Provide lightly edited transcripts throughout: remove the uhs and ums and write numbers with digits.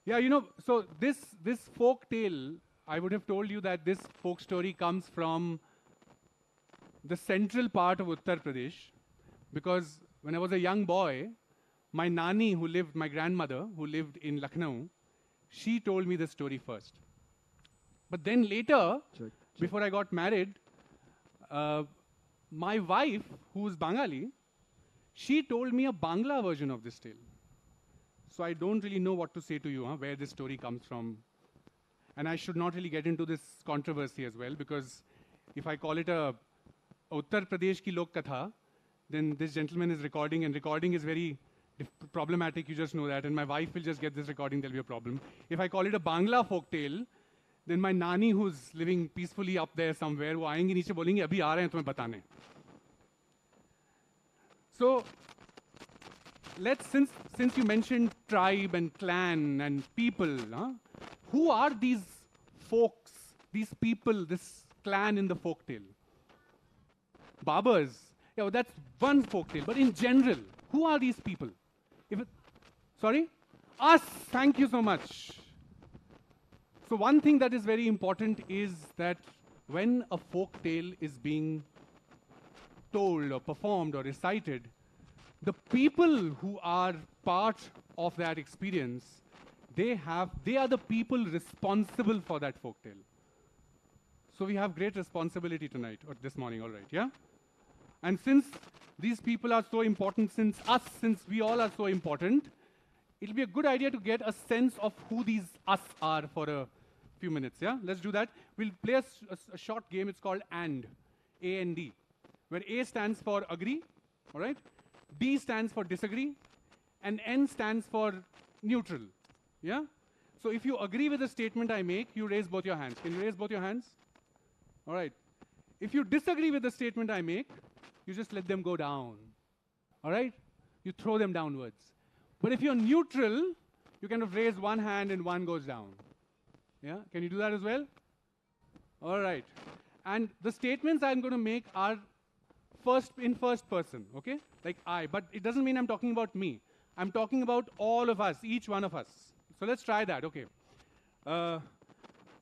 Yeah, so this folk tale, I would have told you that this folk story comes from the central part of Uttar Pradesh, because when I was a young boy, my grandmother, who lived in Lucknow, she told me the story first. But then later, before I got married, uh, my wife, who's Bengali, she told me a Bangla version of this tale. So I don't really know what to say to you, where this story comes from. And I should not really get into this controversy as well, because if I call it a Uttar Pradesh ki Lok Katha, then this gentleman is recording, and recording is very problematic, you just know that, and my wife will just get this recording, there'll be a problem. If I call it a Bangla folk tale, then my nani, who's living peacefully up there somewhere, वो आएंगी नीचे बोलेंगी अभी आ रहे हैं तुम्हें बताने. So, since you mentioned tribe and clan and people, who are these folks, these people, this clan in the folk tale? Barbers. Yeah, well, that's one folk tale. But in general, who are these people? Sorry? Us. Thank you so much. So one thing that is very important is that when a folk tale is being told or performed or recited, the people who are part of that experience, they are the people responsible for that folk tale. So we have great responsibility tonight, or this morning, all right, yeah? And since these people are so important, since we all are so important, it'll be a good idea to get a sense of who these us are for a few minutes, yeah? Let's do that. We'll play a short game. It's called AND, A-N-D, where A stands for agree, all right? D stands for disagree, and N stands for neutral, yeah? So if you agree with the statement I make, you raise both your hands. Can you raise both your hands? All right. If you disagree with the statement I make, you just let them go down, all right? You throw them downwards. But if you're neutral, you kind of raise one hand and one goes down. Yeah? Can you do that as well? All right. And the statements I'm going to make are in first person, okay? Like I, but it doesn't mean I'm talking about me. I'm talking about all of us, each one of us. So let's try that, okay?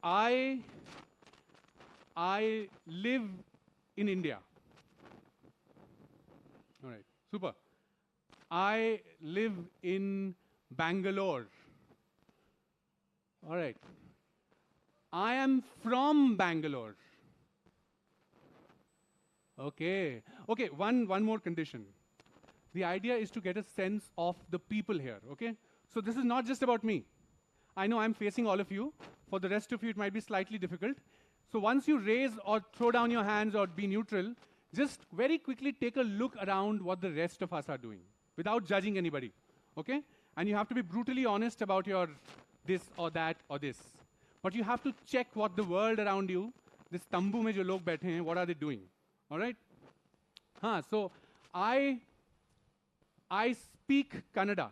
I live in India. All right, super. I live in Bangalore. All right. I am from Bangalore. Okay. Okay, one more condition. The idea is to get a sense of the people here, okay? So this is not just about me. I know I'm facing all of you. For the rest of you, it might be slightly difficult. So once you raise or throw down your hands or be neutral, just very quickly take a look around what the rest of us are doing without judging anybody, okay? And you have to be brutally honest about your this or that or this. But you have to check what the world around you, this tambu mein jo log baithe hain, what are they doing, all right? So I speak Kannada.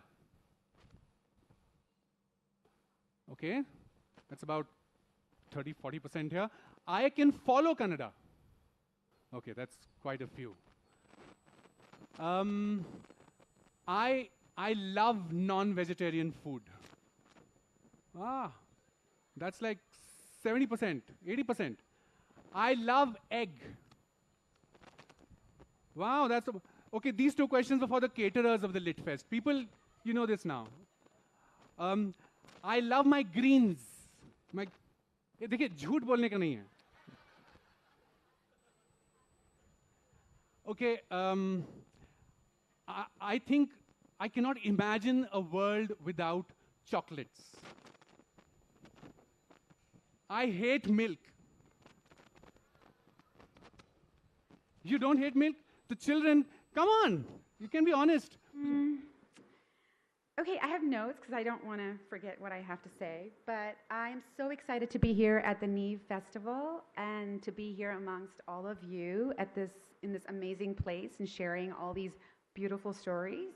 Okay, that's about 30–40% here. I can follow Kannada. Okay, that's quite a few. I love non-vegetarian food. That's like 70%, 80%. I love egg. Wow, that's okay. These two questions are for the caterers of the Lit Fest. People, you know this now. I love my greens. देखिए झूठ बोलने का नहीं है. Okay, I think I cannot imagine a world without chocolates. I hate milk. You don't hate milk? The children, come on, you can be honest. Okay, I have notes because I don't want to forget what I have to say, but I'm so excited to be here at the Neev Festival and to be here amongst all of you in this amazing place and sharing all these beautiful stories.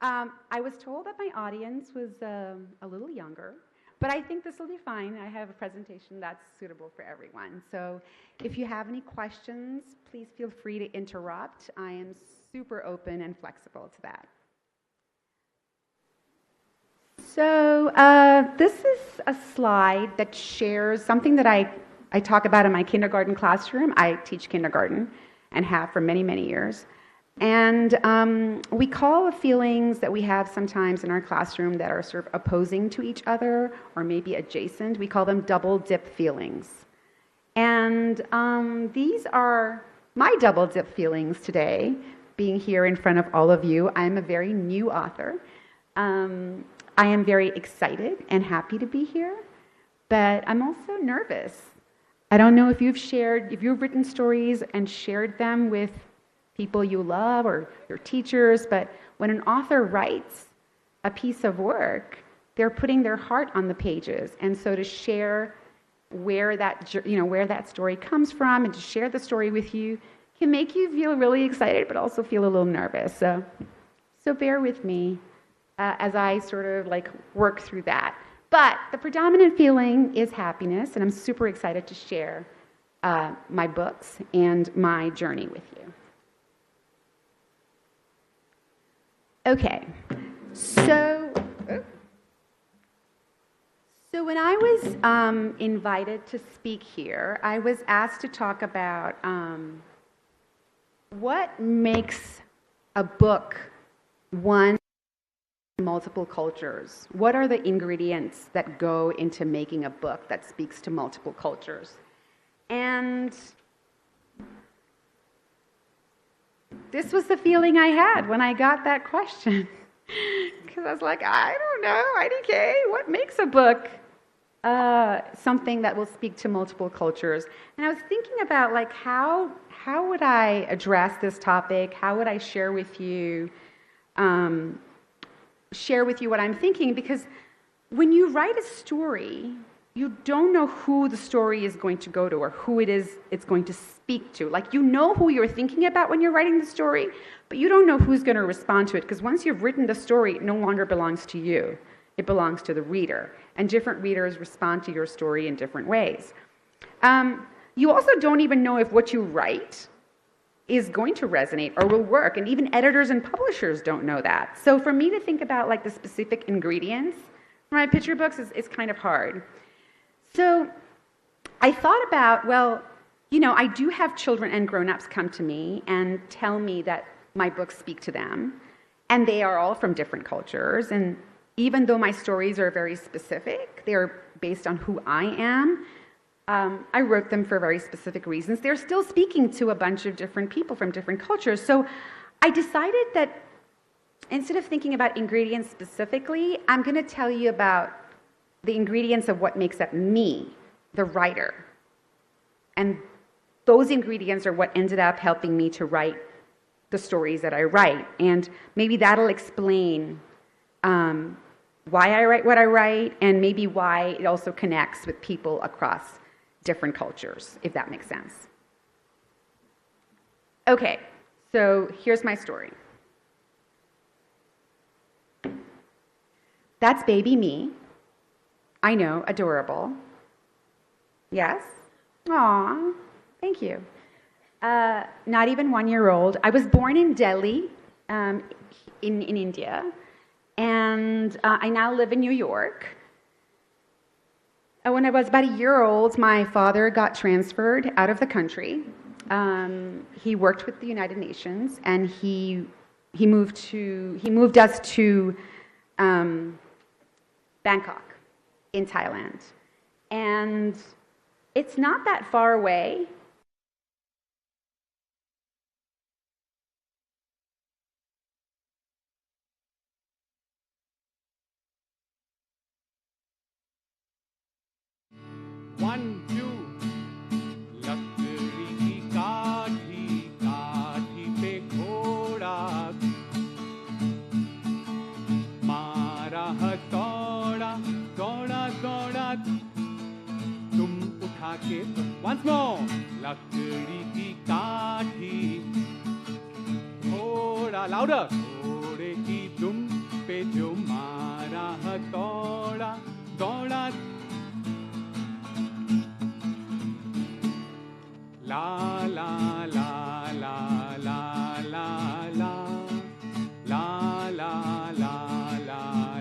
I was told that my audience was a little younger, but I think this will be fine. I have a presentation that's suitable for everyone. So if you have any questions, please feel free to interrupt. I am super open and flexible to that. So this is a slide that shares something that I talk about in my kindergarten classroom. I teach kindergarten and have for many, many years. And we call the feelings that we have sometimes in our classroom that are sort of opposing to each other or maybe adjacent, we call them double dip feelings. And these are my double dip feelings today, being here in front of all of you. I'm a very new author. I am very excited and happy to be here, but I'm also nervous. I don't know if you've written stories and shared them with people you love or your teachers, but when an author writes a piece of work, they're putting their heart on the pages. And so to share where that story comes from and to share the story with you can make you feel really excited, but also feel a little nervous. So bear with me as I sort of like work through that. But the predominant feeling is happiness, and I'm super excited to share my books and my journey with you. Okay, so when I was invited to speak here, I was asked to talk about what makes a book one multiple cultures. What are the ingredients that go into making a book that speaks to multiple cultures? And this was the feeling I had when I got that question. Because I was like, I don't know, IDK, what makes a book something that will speak to multiple cultures? And I was thinking about like how would I address this topic? How would I share with you what I'm thinking? Because when you write a story, you don't know who the story is going to go to or who it's going to speak to. Like, you know who you're thinking about when you're writing the story, but you don't know who's going to respond to it, because once you've written the story, it no longer belongs to you. It belongs to the reader, and different readers respond to your story in different ways. You also don't even know if what you write is going to resonate or will work, and even editors and publishers don't know that. So for me to think about like the specific ingredients for my picture books is kind of hard. So I thought about, well, you know, I do have children and grown-ups come to me and tell me that my books speak to them, and they are all from different cultures, and even though my stories are very specific, they're based on who I am, I wrote them for very specific reasons. They're still speaking to a bunch of different people from different cultures. So I decided that instead of thinking about ingredients specifically, I'm going to tell you about the ingredients of what makes up me, the writer. And those ingredients are what ended up helping me to write the stories that I write. And maybe that'll explain why I write what I write, and maybe why it also connects with people across different cultures, if that makes sense. Okay, so here's my story. That's baby me. I know, adorable. Yes? Aw, thank you. Not even 1 year old. I was born in Delhi, in India, and I now live in New York. When I was about a year old, my father got transferred out of the country. He worked with the United Nations, and he moved us to Bangkok in Thailand. And it's not that far away. One, two. लकड़ी की काठी काठी पे घोड़ा मारा हथौड़ा दौड़ा दौड़ा तुम उठा के once more. लकड़ी की काठी घोड़ा louder. घोड़े की दुम पे जो मारा हथौड़ा दौड़ा La la la la la la la la la la la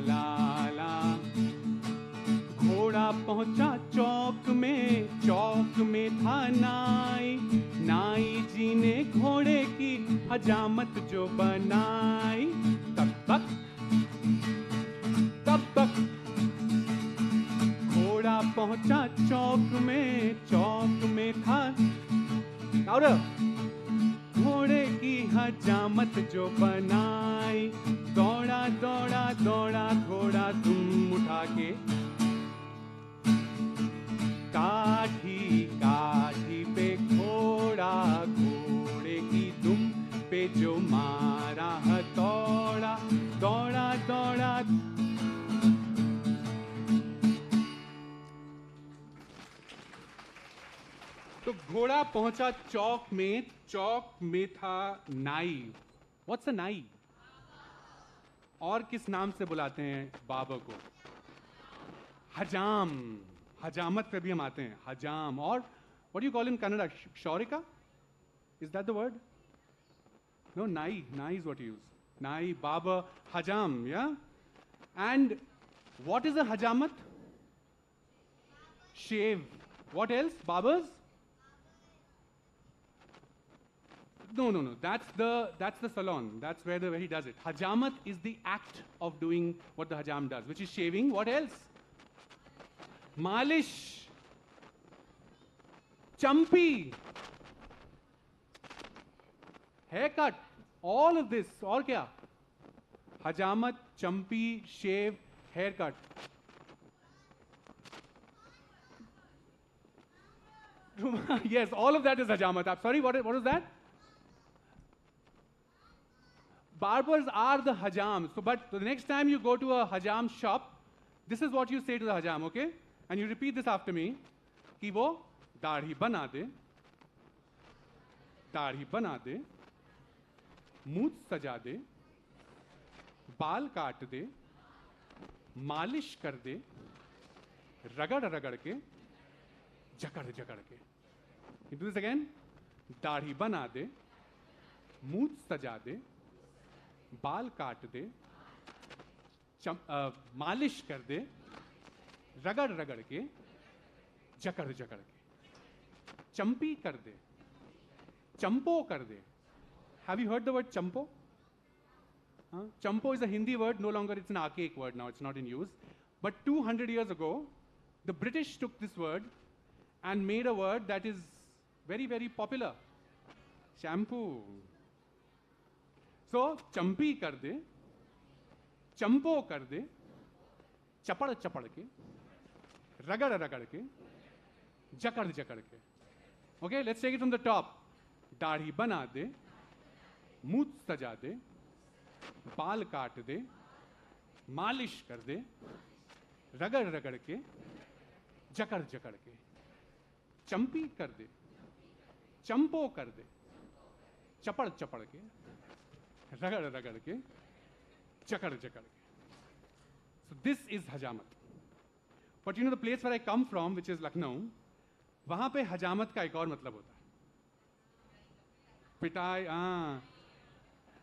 la la हजामत जो बनाई, तब तक घोड़ा पहुंचा चौक में था louder। घोड़े की हजामत जो बनाई, दौड़ा दौड़ा दौड़ा घोड़ा दुम उठा के, काठी काठी पे घोड़ा, घोड़े की दुम पे जो मारा हथौड़ा, दौड़ा दौड़ा। तो घोड़ा पहुंचा चौक में था नाई। व्हाट्स अ नाई? और किस नाम से बुलाते हैं बाबर को? हजाम। हजामत पे भी हम आते हैं, हजाम। और what you call in Kannada? शौरिका? Is that the word? No, नाई। नाई इज व्हाट यू यूज। नाई, बाबर, हजाम, या? एंड व्हाट इज अ हजामत? Shave. What else? Barbers? No. That's the salon. That's where he does it. Hajamat is the act of doing what the hajam does, which is shaving. What else? Malish. Champi. Haircut. All of this. और क्या? Hajamat, champi, shave, haircut. Yes, all of that is hajamat. I'm sorry, what was that? Barbers are the hajam. So, but the next time you go to a hajam shop, this is what you say to the hajam, okay? And you repeat this after me. कि वो दाढ़ी बना दे, मूंछ सजा दे, बाल काट दे, मालिश कर दे, रगड़ रगड़ के, जकड़ जकड़ के। You do this again. दाढ़ी बना दे, मूंछ सजा दे, बाल काट दे, मालिश कर दे, रगड़ रगड़ के, जकड़ जकड़ के, चंपी कर दे, चंपो कर दे। Have you heard the word champo? Champo is a Hindi word. No longer it's an archaic word now. It's not in use. But 200 years ago, the British took this word and made a word that is very, very popular. Shampoo. So, champi kar de, champo kar de, chapad chapad ke, ragad ragad ke, jakad jakad ke. Okay, let's take it from the top. दाढ़ी बना दे, मूंछ सजा दे, बाल काट दे, मालिश कर दे, रगड़ रगड़ के, जकड़ जकड़ के, चंपी कर दे, चंपो कर दे, चपड़ चपड़ के, रगड़ रगड़ के, जकड़ जकड़ के. So this is hajamat. But you know the place where I come from, which is Lucknow, वहां पे हजामत का एक और मतलब होता है. पिटाई.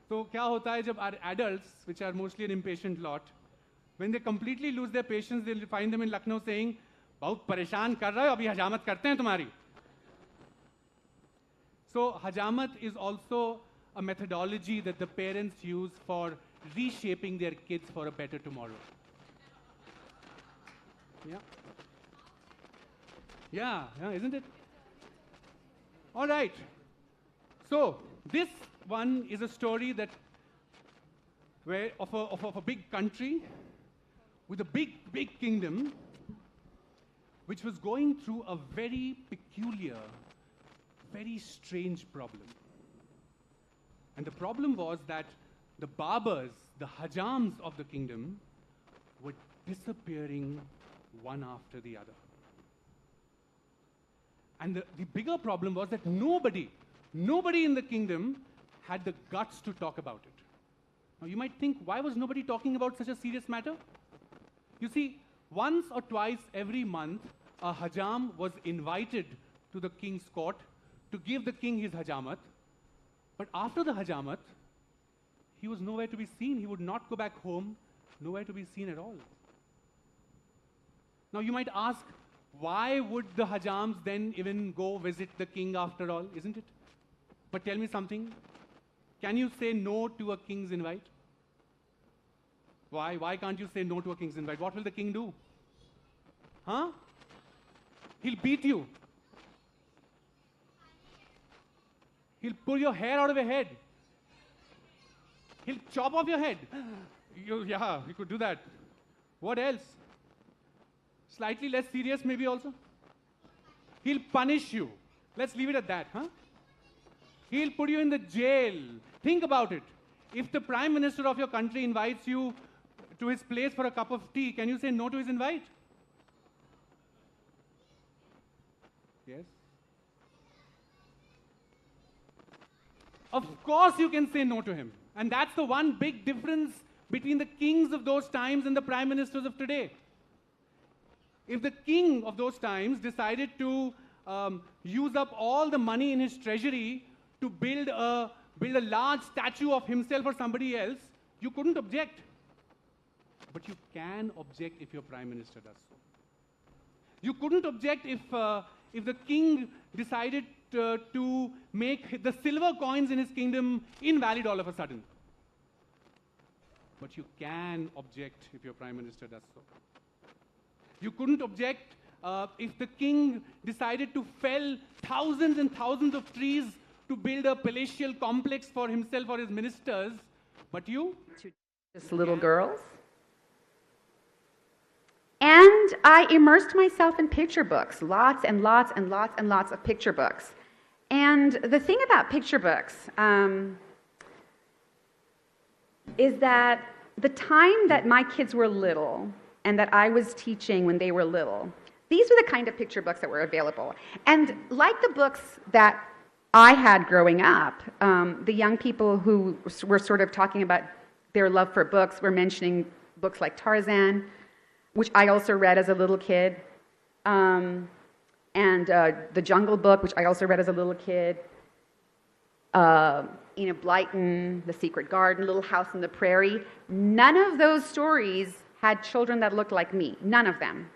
तो क्या होता है जब our adults, which are mostly an impatient lot, when they completely lose their patience, they'll find them in Lucknow saying, बहुत परेशान कर रहे हो, अभी हजामत करते हैं तुम्हारी. So hajamat is also a methodology that the parents use for reshaping their kids for a better tomorrow. Yeah, isn't it? All right. So this one is a story that of a big country with a big kingdom, which was going through a very peculiar, very strange problem. And the problem was that the barbers, the hajams of the kingdom, were disappearing one after the other. And the bigger problem was that nobody in the kingdom had the guts to talk about it. Now you might think, why was nobody talking about such a serious matter? You see, once or twice every month, a hajam was invited to the king's court to give the king his hajamat. But after the hajamat, he was nowhere to be seen. He would not go back home, nowhere to be seen at all. Now you might ask, why would the hajams then even go visit the king after all, isn't it? But tell me something. Can you say no to a king's invite? Why? Why can't you say no to a king's invite? What will the king do? Huh? He'll beat you. He'll pull your hair out of your head. He'll chop off your head. Yeah, you could do that. What else? Slightly less serious maybe also? He'll punish you. Let's leave it at that, huh? He'll put you in the jail. Think about it. If the Prime Minister of your country invites you to his place for a cup of tea, can you say no to his invite? Yes? Of course you can say no to him. And that's the one big difference between the kings of those times and the prime ministers of today. If the king of those times decided to use up all the money in his treasury to build a large statue of himself or somebody else, you couldn't object. But you can object if your prime minister does so. You couldn't object if the king decided to make the silver coins in his kingdom invalid all of a sudden. But you can object if your prime minister does so. You couldn't object if the king decided to fell thousands and thousands of trees to build a palatial complex for himself or his ministers. But you? To just little girls. And I immersed myself in picture books, lots and lots and lots and lots of picture books. And the thing about picture books is that the time that my kids were little and that I was teaching when they were little, these were the kind of picture books that were available. And like the books that I had growing up, the young people who were sort of talking about their love for books were mentioning books like Tarzan, which I also read as a little kid, and The Jungle Book, which I also read as a little kid, Enid Blyton, The Secret Garden, Little House on the Prairie. None of those stories had children that looked like me, none of them.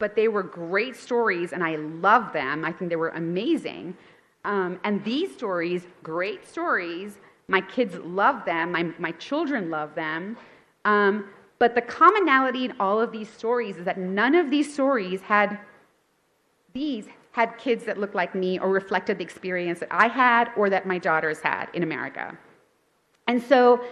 But they were great stories, and I loved them. I think they were amazing. And these stories, great stories, my kids love them, my children love them. But the commonality in all of these stories is that none of these stories had kids that looked like me or reflected the experience that I had or that my daughters had in America. And so,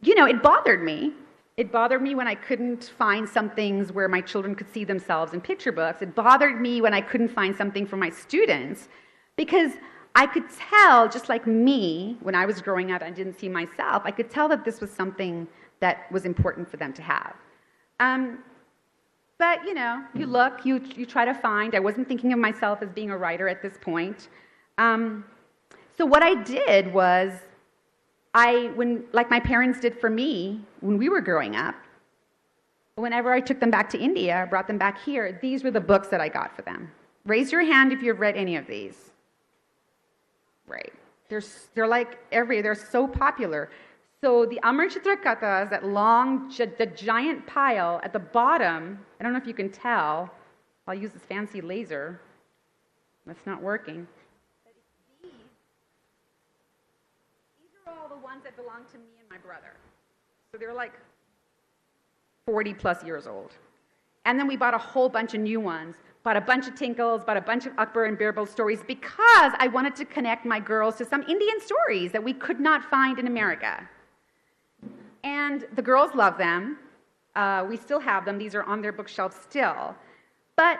you know, it bothered me. It bothered me when I couldn't find some things where my children could see themselves in picture books. It bothered me when I couldn't find something for my students, because I could tell, just like me, when I was growing up and didn't see myself, I could tell that this was something that was important for them to have. But, you know, you look, you try to find. I wasn't thinking of myself as being a writer at this point. So what I did was, like my parents did for me when we were growing up, whenever I took them back to India, brought them back here, these were the books that I got for them. Raise your hand if you've read any of these. Right. They're like they're so popular. So the Amar Chitra Kathas, the giant pile at the bottom, I don't know if you can tell. I'll use this fancy laser. That's not working. But these are all the ones that belong to me and my brother. So they're like 40 plus years old. And then we bought a whole bunch of new ones. Bought a bunch of Tinkles, bought a bunch of Akbar and Birbal stories because I wanted to connect my girls to some Indian stories that we could not find in America. And the girls love them. We still have them. These are on their bookshelves still. But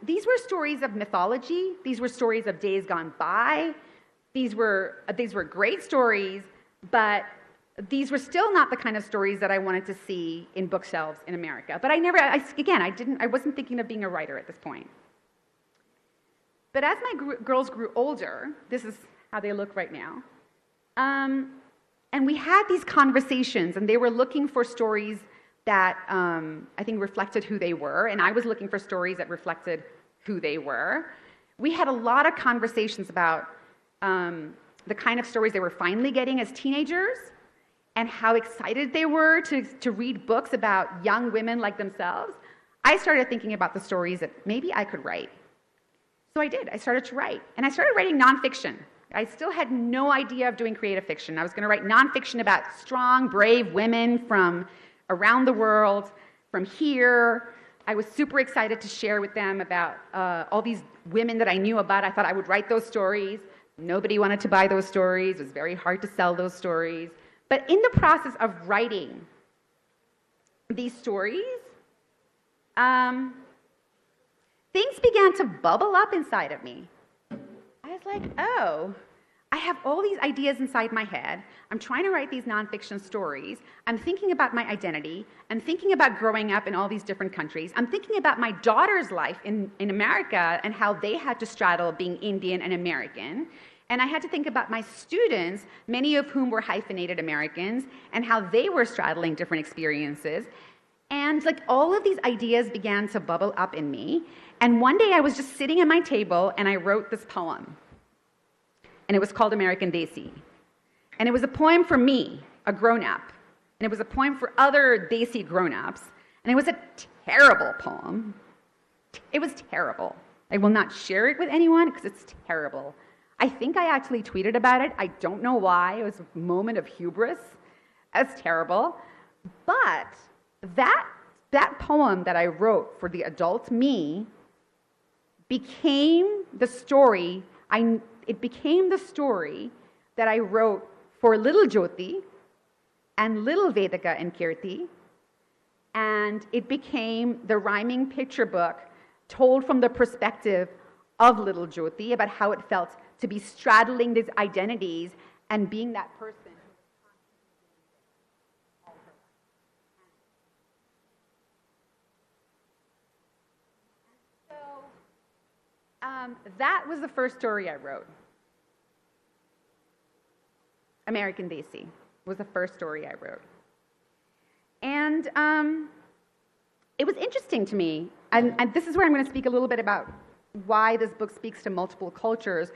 these were stories of mythology. These were stories of days gone by. These were great stories, but these were still not the kind of stories that I wanted to see in bookshelves in America. But I wasn't thinking of being a writer at this point. But as my girls grew older, this is how they look right now, and we had these conversations, and they were looking for stories that I think reflected who they were, and I was looking for stories that reflected who they were. We had a lot of conversations about the kind of stories they were finally getting as teenagers, and how excited they were to read books about young women like themselves. I started thinking about the stories that maybe I could write. So I did. I started to write. And I started writing nonfiction. I still had no idea of doing creative fiction. I was going to write nonfiction about strong, brave women from around the world, from here. I was super excited to share with them about all these women that I knew about. I thought I would write those stories. Nobody wanted to buy those stories. It was very hard to sell those stories. But in the process of writing these stories, things began to bubble up inside of me. I was like, oh, I have all these ideas inside my head. I'm trying to write these nonfiction stories. I'm thinking about my identity. I'm thinking about growing up in all these different countries. I'm thinking about my daughter's life in America and how they had to straddle being Indian and American. And I had to think about my students, many of whom were hyphenated Americans, and how they were straddling different experiences. And like all of these ideas began to bubble up in me. And one day I was just sitting at my table and I wrote this poem. And it was called American Desi. And it was a poem for me, a grown-up. And it was a poem for other Desi grown-ups. And it was a terrible poem. It was terrible. I will not share it with anyone because it's terrible. I think I actually tweeted about it. I don't know why. It was a moment of hubris. That's terrible. But that poem that I wrote for the adult me became the story. It became the story that I wrote for little Jyoti and little Vedika and Kirti, and it became the rhyming picture book told from the perspective of little Jyoti about how it felt to be straddling these identities and being that person. That was the first story I wrote. American Desi was the first story I wrote. And it was interesting to me, and this is where I'm going to speak a little bit about why this book speaks to multiple cultures,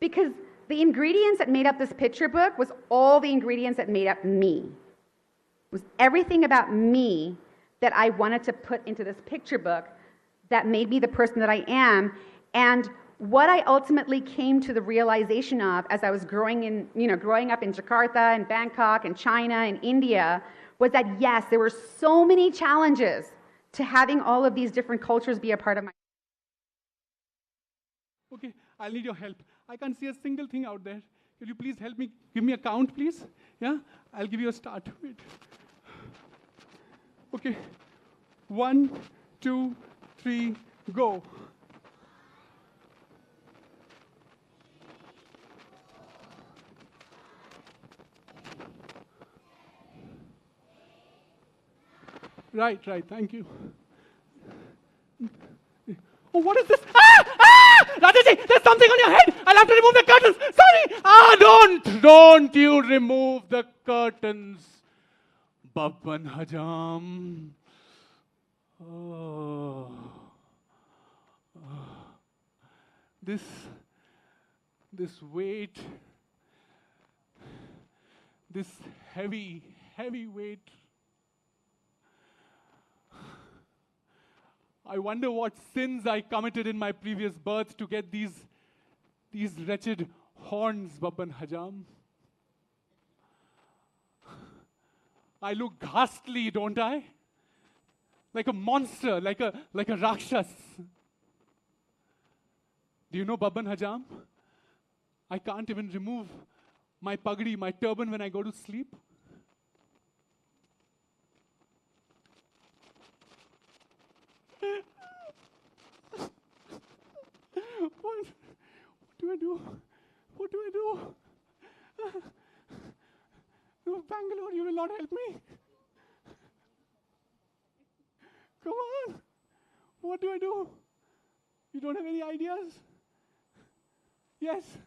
because the ingredients that made up this picture book was all the ingredients that made up me. It was everything about me that I wanted to put into this picture book that made me the person that I am. And what I ultimately came to the realization of as I was growing up in Jakarta and Bangkok and China and India was that yes, there were so many challenges to having all of these different cultures be a part of my. Okay, I'll need your help. I can't see a single thing out there. Could you please help me? Give me a count, please. Yeah, I'll give you a start. Wait. Okay, 1, 2, 3, go. Right, thank you. Oh, what is this? Rajaji, there's something on your head. I'll have to remove the curtains. Sorry. Don't you remove the curtains. Babban Hajam. Oh. This weight, this heavy weight. I wonder what sins I committed in my previous birth to get these wretched horns, Babban Hajam. I look ghastly, don't I? Like a monster, like a Rakshas. Do you know Babban Hajam? I can't even remove my pagdi, my turban when I go to sleep. What do I do? What do I do? No, Bangalore, you will not help me. Come on. What do I do? You don't have any ideas? Yes.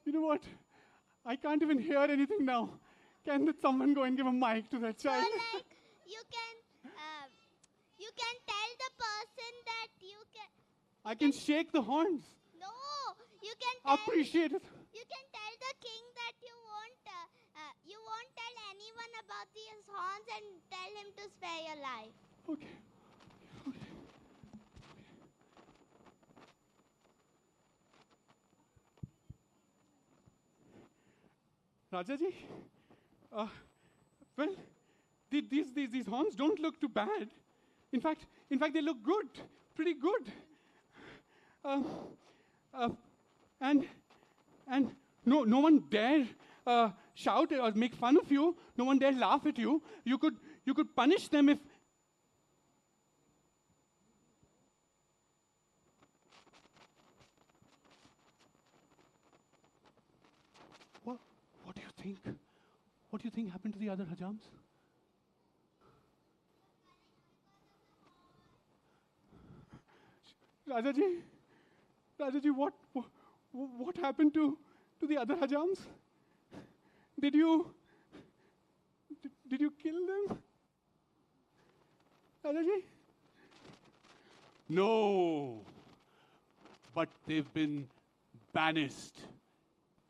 You know what? I can't even hear anything now. Can someone go and give a mic to that child? So like you can tell the person that you can. I can shake the horns. No, you can tell. Appreciate it. You can tell the king that you won't tell anyone about these horns and tell him to spare your life. Okay. Rajaji, well, these horns don't look too bad. In fact, they look good, pretty good. And no one dare shout or make fun of you. No one dare laugh at you. You could punish them if. What do you think? What do you think happened to the other Hajams? Rajaji, what happened to the other Hajams? Did you kill them? Rajaji? No, but they've been banished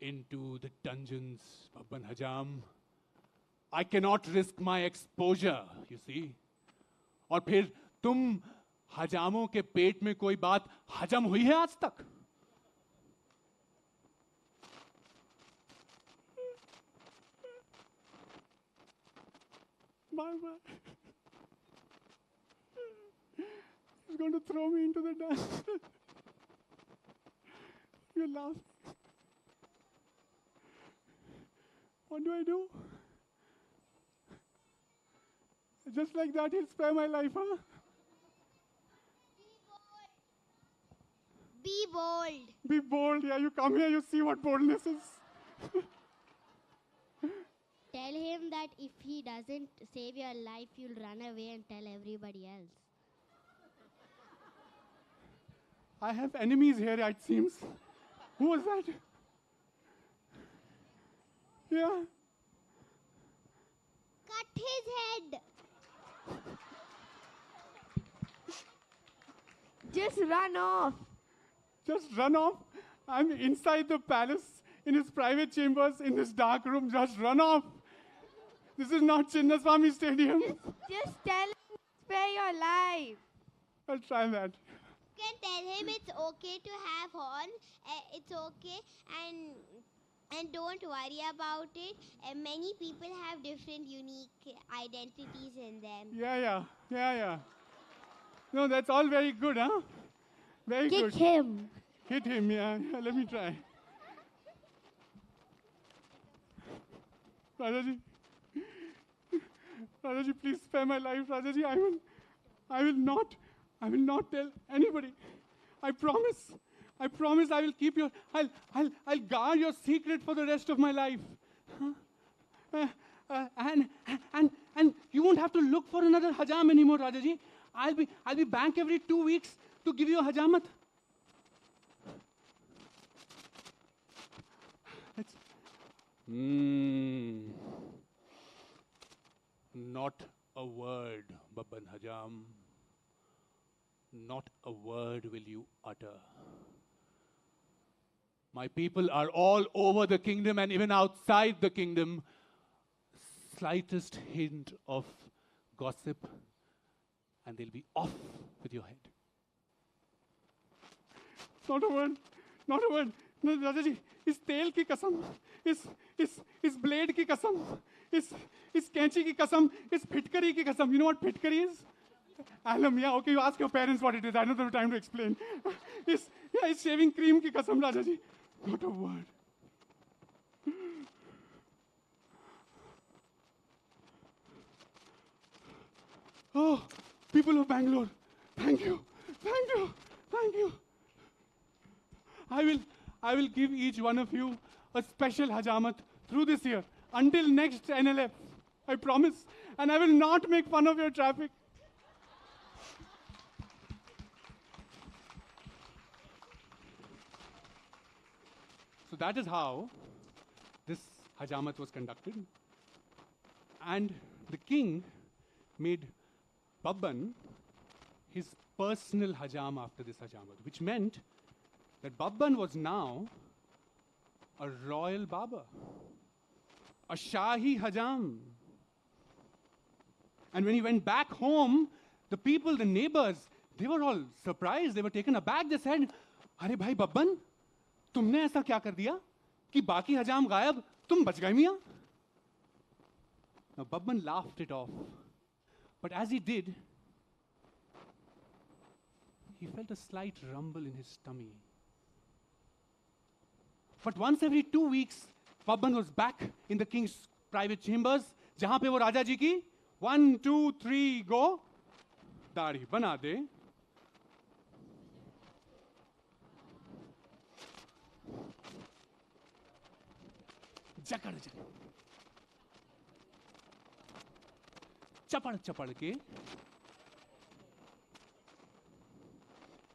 into the dungeons, Babban Hajam. I cannot risk my exposure, you see. और फिर तुम हजामों के पेट में कोई बात हजम हुई है आज तक? Barber. He's going to throw me into the dust. You're laughing. What do I do? Just like that, he'll spare my life, huh? Be bold. Be bold, yeah. You come here, you see what boldness is. Tell him that if he doesn't save your life, you'll run away and tell everybody else. I have enemies here, it seems. Who was that? Yeah. Cut his head. Just run off. Just run off. I'm inside the palace, in his private chambers, in this dark room. Just run off. This is not Chinnaswamy Stadium. Just tell him to spare your life. I'll try that. You can tell him it's okay to have horns. It's okay, and don't worry about it. Many people have different unique identities in them. Yeah. No, that's all very good, huh? Very Kick good. him. Hit him, yeah. Let me try. Rajaji, please spare my life. Rajaji, I will not tell anybody. I promise I will keep your, I'll guard your secret for the rest of my life. Huh? And you won't have to look for another hajam anymore, Rajaji. I'll be back every 2 weeks to give you a hajamat. Not a word, Babban Hajam. Not a word will you utter. My people are all over the kingdom and even outside the kingdom. Slightest hint of gossip and they'll be off with your head. Not a word. Not a word. No, Rajaji, is tail ki kasam, is blade ki kasam, is kenchi ki kasam, is phitkari ki kasam. You know what phitkari is? Alum, yeah, okay, you ask your parents what it is. I don't have time to explain. Is shaving cream ki kasam, Rajaji. Not a word. Oh, people of Bangalore, thank you. I will give each one of you a special hajamat through this year until next NLF. I promise. And I will not make fun of your traffic. So that is how this hajamat was conducted. And the king made Babban his personal hajam after this hajamat, which meant that Babban was now a royal barber, a Shahi hajam. And when he went back home, the people, the neighbors, they were all surprised. They were taken aback. They said, "अरे भाई बब्बन, तुमने ऐसा क्या कर दिया कि बाकी हजाम गायब, तुम बच गए मियां?" Now Babban laughed it off. But as he did, he felt a slight rumble in his tummy. But once every 2 weeks, Babban was back in the king's private chambers, जहां पे वो राजा जी की 1, 2, 3 go दाढ़ी बना दे. जकड़ जकड़ चपड़ चपड़ के.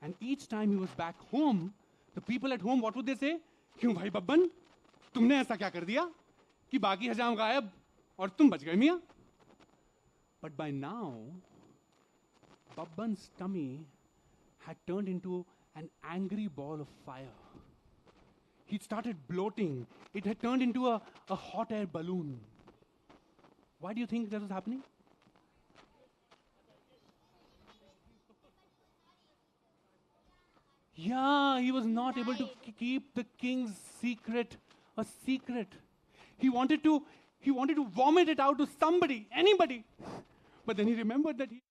And each time he was back home, the people at home, what would they say? क्यों भाई बब्बन, तुमने ऐसा क्या कर दिया कि बाकी हजाम गायब और तुम बच गए मियां? But by now, Babban's tummy had turned into an angry ball of fire. He started bloating. It had turned into a hot air balloon. Why do you think that was happening? Yeah, he was not able to keep the king's secret a secret. He wanted to vomit it out to somebody, anybody. But then he remembered that he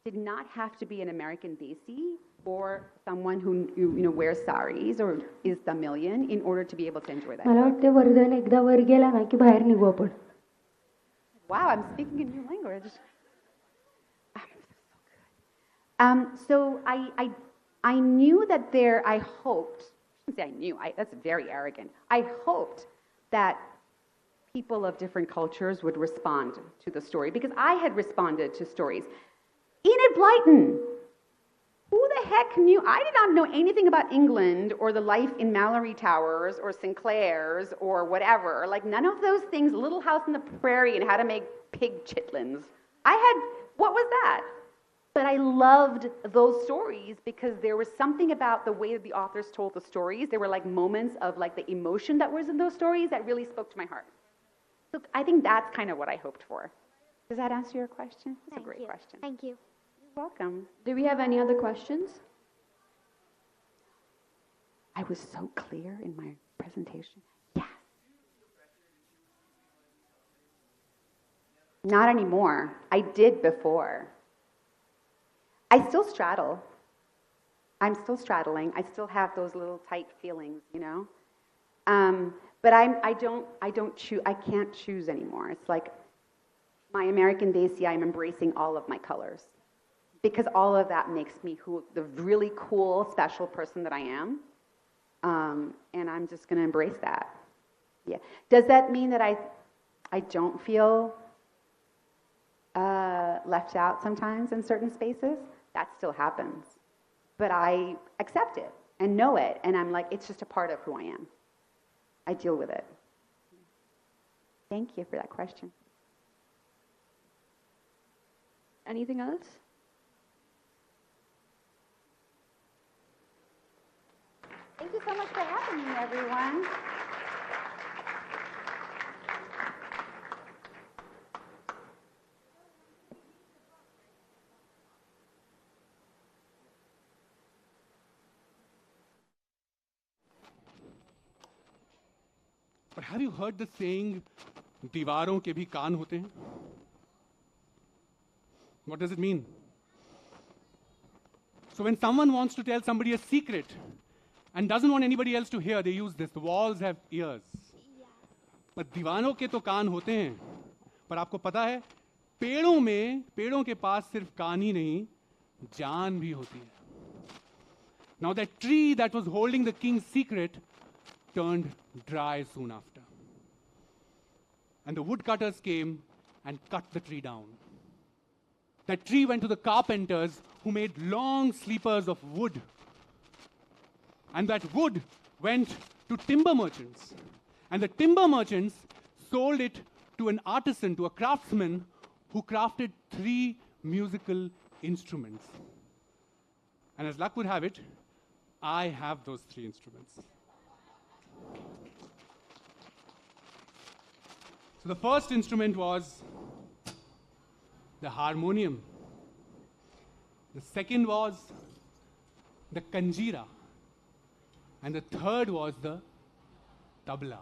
did not have to be an American desi or someone who wears saris or is Tamilian in order to be able to enjoy that. मला वाटते वर्धन एकदा वर गेला ना की बाहेर निघू आपण. Wow, I'm speaking a new language. So I knew that I hoped, I shouldn't say I knew, that's very arrogant. I hoped that people of different cultures would respond to the story because I had responded to stories. Enid Blyton, who the heck knew? I did not know anything about England or the life in Mallory Towers or Sinclair's or whatever. Like none of those things, Little House on the Prairie and how to make pig chitlins. What was that? But I loved those stories because there was something about the way that the authors told the stories. There were like moments of like the emotion that was in those stories that really spoke to my heart. So I think that's kind of what I hoped for. Does that answer your question? That's a great question. Thank you. You're welcome. Do we have any other questions? I was so clear in my presentation. Yes. Not anymore. I did before. I still straddle. I'm still straddling. I still have those little tight feelings, But I can't choose anymore. It's like my American Desi, I'm embracing all of my colors. Because all of that makes me the really cool, special person that I am. And I'm just going to embrace that. Yeah. Does that mean that I don't feel left out sometimes in certain spaces? That still happens. But I accept it and know it. And I'm like, it's just a part of who I am. I deal with it. Thank you for that question. Anything else? Thank you so much for having me, everyone. But have you heard the saying, दीवारों के भी कान होते हैं? What does it mean? So when someone wants to tell somebody a secret and doesn't want anybody else to hear, they use this. The walls have ears. But दीवारों के तो कान होते हैं. पर आपको पता है, पेड़ों के पास सिर्फ कान ही नहीं, जान भी होती है. Now that tree that was holding the king's secret turned dry soon after. And the woodcutters came and cut the tree down. That tree went to the carpenters who made long sleepers of wood. And that wood went to timber merchants. And the timber merchants sold it to an artisan, to a craftsman who crafted 3 musical instruments. And as luck would have it, I have those 3 instruments. So the first instrument was the harmonium. The second was the kanjira. And the third was the tabla.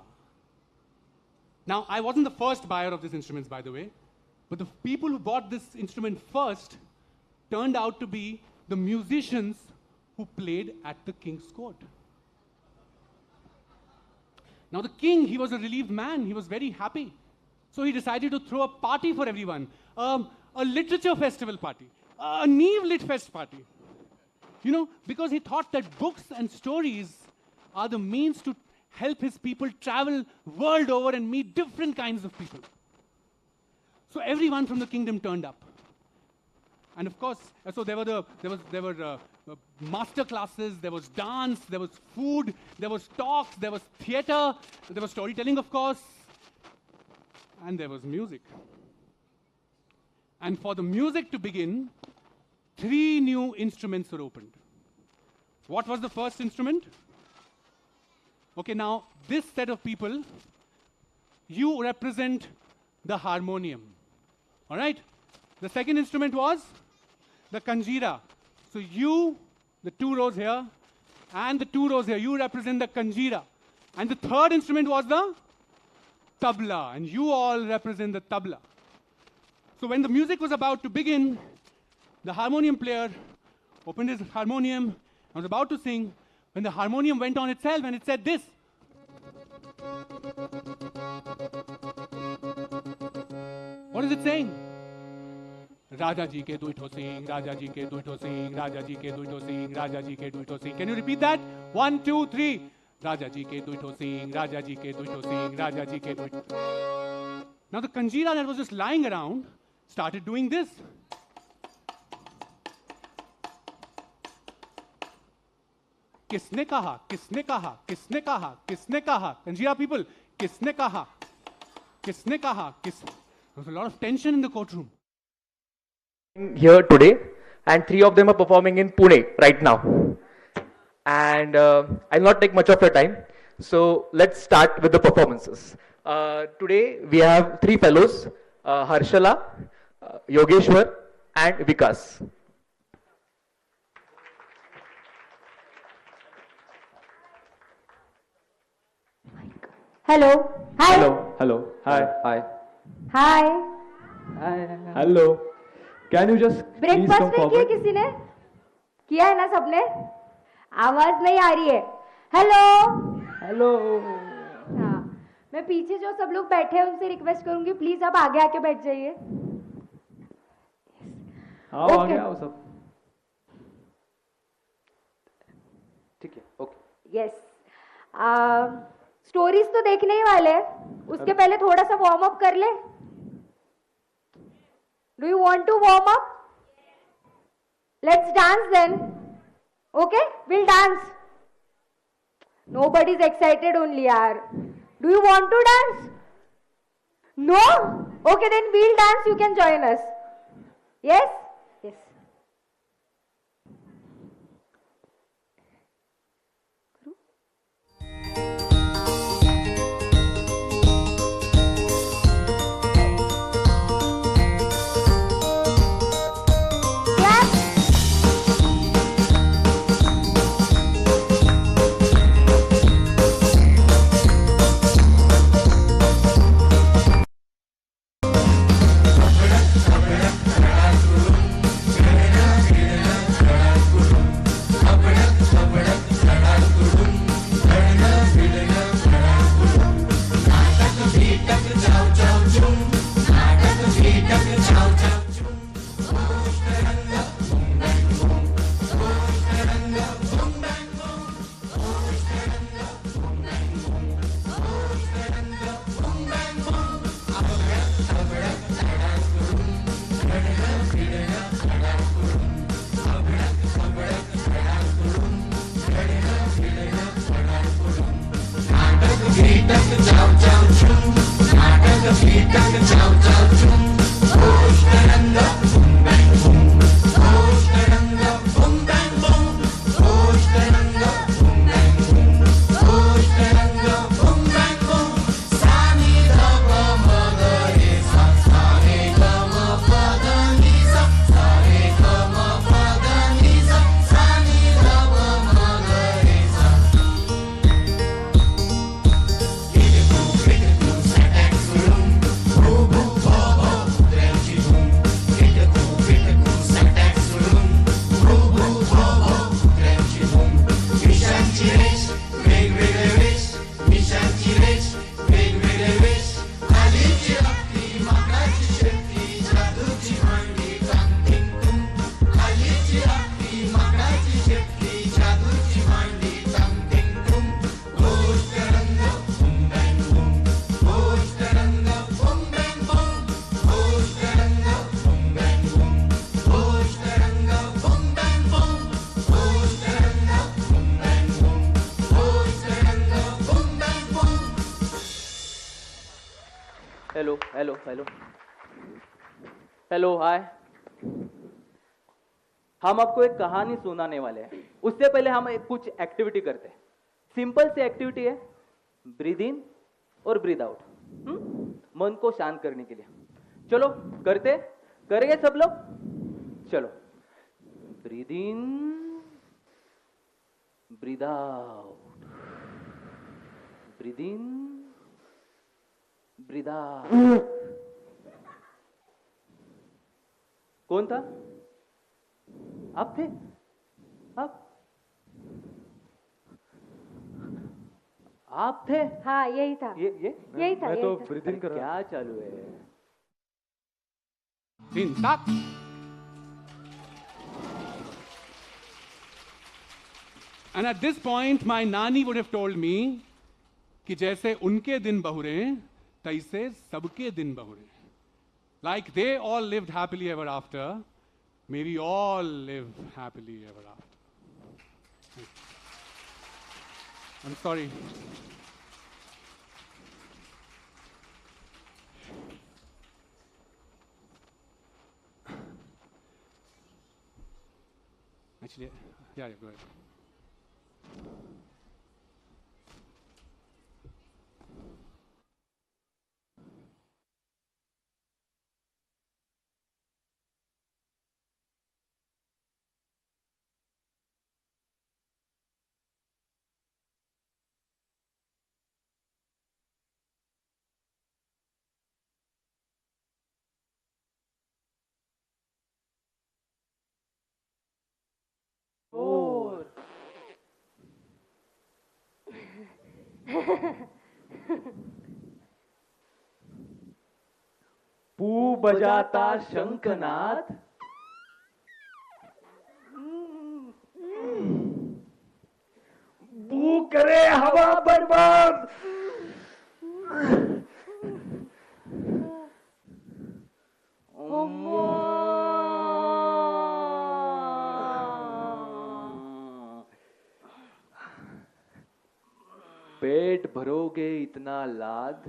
Now, I wasn't the first buyer of these instruments, by the way, but the people who bought this instrument first turned out to be the musicians who played at the king's court. Now, the king, he was a relieved man. He was very happy. So he decided to throw a party for everyone, a literature festival party, a Neev Lit Fest party. You know, because he thought that books and stories are the means to help his people travel world over and meet different kinds of people. So everyone from the kingdom turned up. And of course, so there were master classes, there was dance, there was food, there was talks, there was theater, there was storytelling, of course, and there was music. And for the music to begin, 3 new instruments were opened. What was the first instrument? Okay, now this set of people, you represent the harmonium. All right? The second instrument was the kanjira. So you, the 2 rows here, and the 2 rows here, you represent the kanjira. And the third instrument was the tabla, and you all represent the tabla. So when the music was about to begin, the harmonium player opened his harmonium and was about to sing, when the harmonium went on itself and it said this. What is it saying? Raja ji ke duito sing, Raja ji ke duito sing, Raja ji ke duito sing, Raja ji ke duito sing. Can you repeat that? 1, 2, 3. Raja ji ke duito sing, Raja ji ke duito sing, Raja ji ke duito. Now the kanjira that was just lying around started doing this. Kisne kaha, kisne kaha, kisne kaha, kisne kaha. Kanjira people, kisne kaha, kisne kaha, kis. There was a lot of tension in the courtroom. Here today, and 3 of them are performing in Pune right now. And I'll not take much of your time. So let's start with the performances. Today we have 3 fellows, Harshala, Yogeshwar, and Vikas. Hello. Hi. Hello, hello, hi, hi, Hi. hello. Can you just please breakfast come नहीं किया forward? किसी ने? किया है ना सबने? आवाज नहीं आ रही है. हेलो. Hello. हाँ. मैं पीछे जो सब लोग बैठे हैं उनसे रिक्वेस्ट करूंगी प्लीज आप आगे आके बैठ जाइए. आओ आ Okay. गया वो सब. ठीक है, ओके. यस. स्टोरीज तो देखने ही वाले हैं. उसके पहले थोड़ा सा वार्म अप कर ले. Do you want to warm up? Let's dance then. Okay? We'll dance. Nobody's excited only, yaar. Do you want to dance? No? Okay, then we'll dance. You can join us. Yes? Yes. Clap. Hello hello hello hello hi. हम आपको एक कहानी सुनाने वाले हैं। उससे पहले हम कुछ एक्टिविटी करते हैं। सिंपल सी एक्टिविटी है, ब्रीद इन और ब्रीद आउट, मन को शांत करने के लिए। चलो करते, करेंगे सब लोग? चलो, breathe in, breathe out, breathe in, breathe out. कौन था? आप थे? आप थे? हाँ यही था, यही था, मैं यही तो था। ब्रीदिंग कर रहा। क्या चालू है? Tin tak. And at this point, my nani would have told me कि जैसे उनके दिन बहुरे तैसे सबके दिन बहुरे. Like they all lived happily ever after, may we all live happily ever after. I'm sorry. Actually, yeah, go ahead. पू बजाता शंखनाद, बू करे हवा बर्बाद। पेट भरोगे इतना लाद,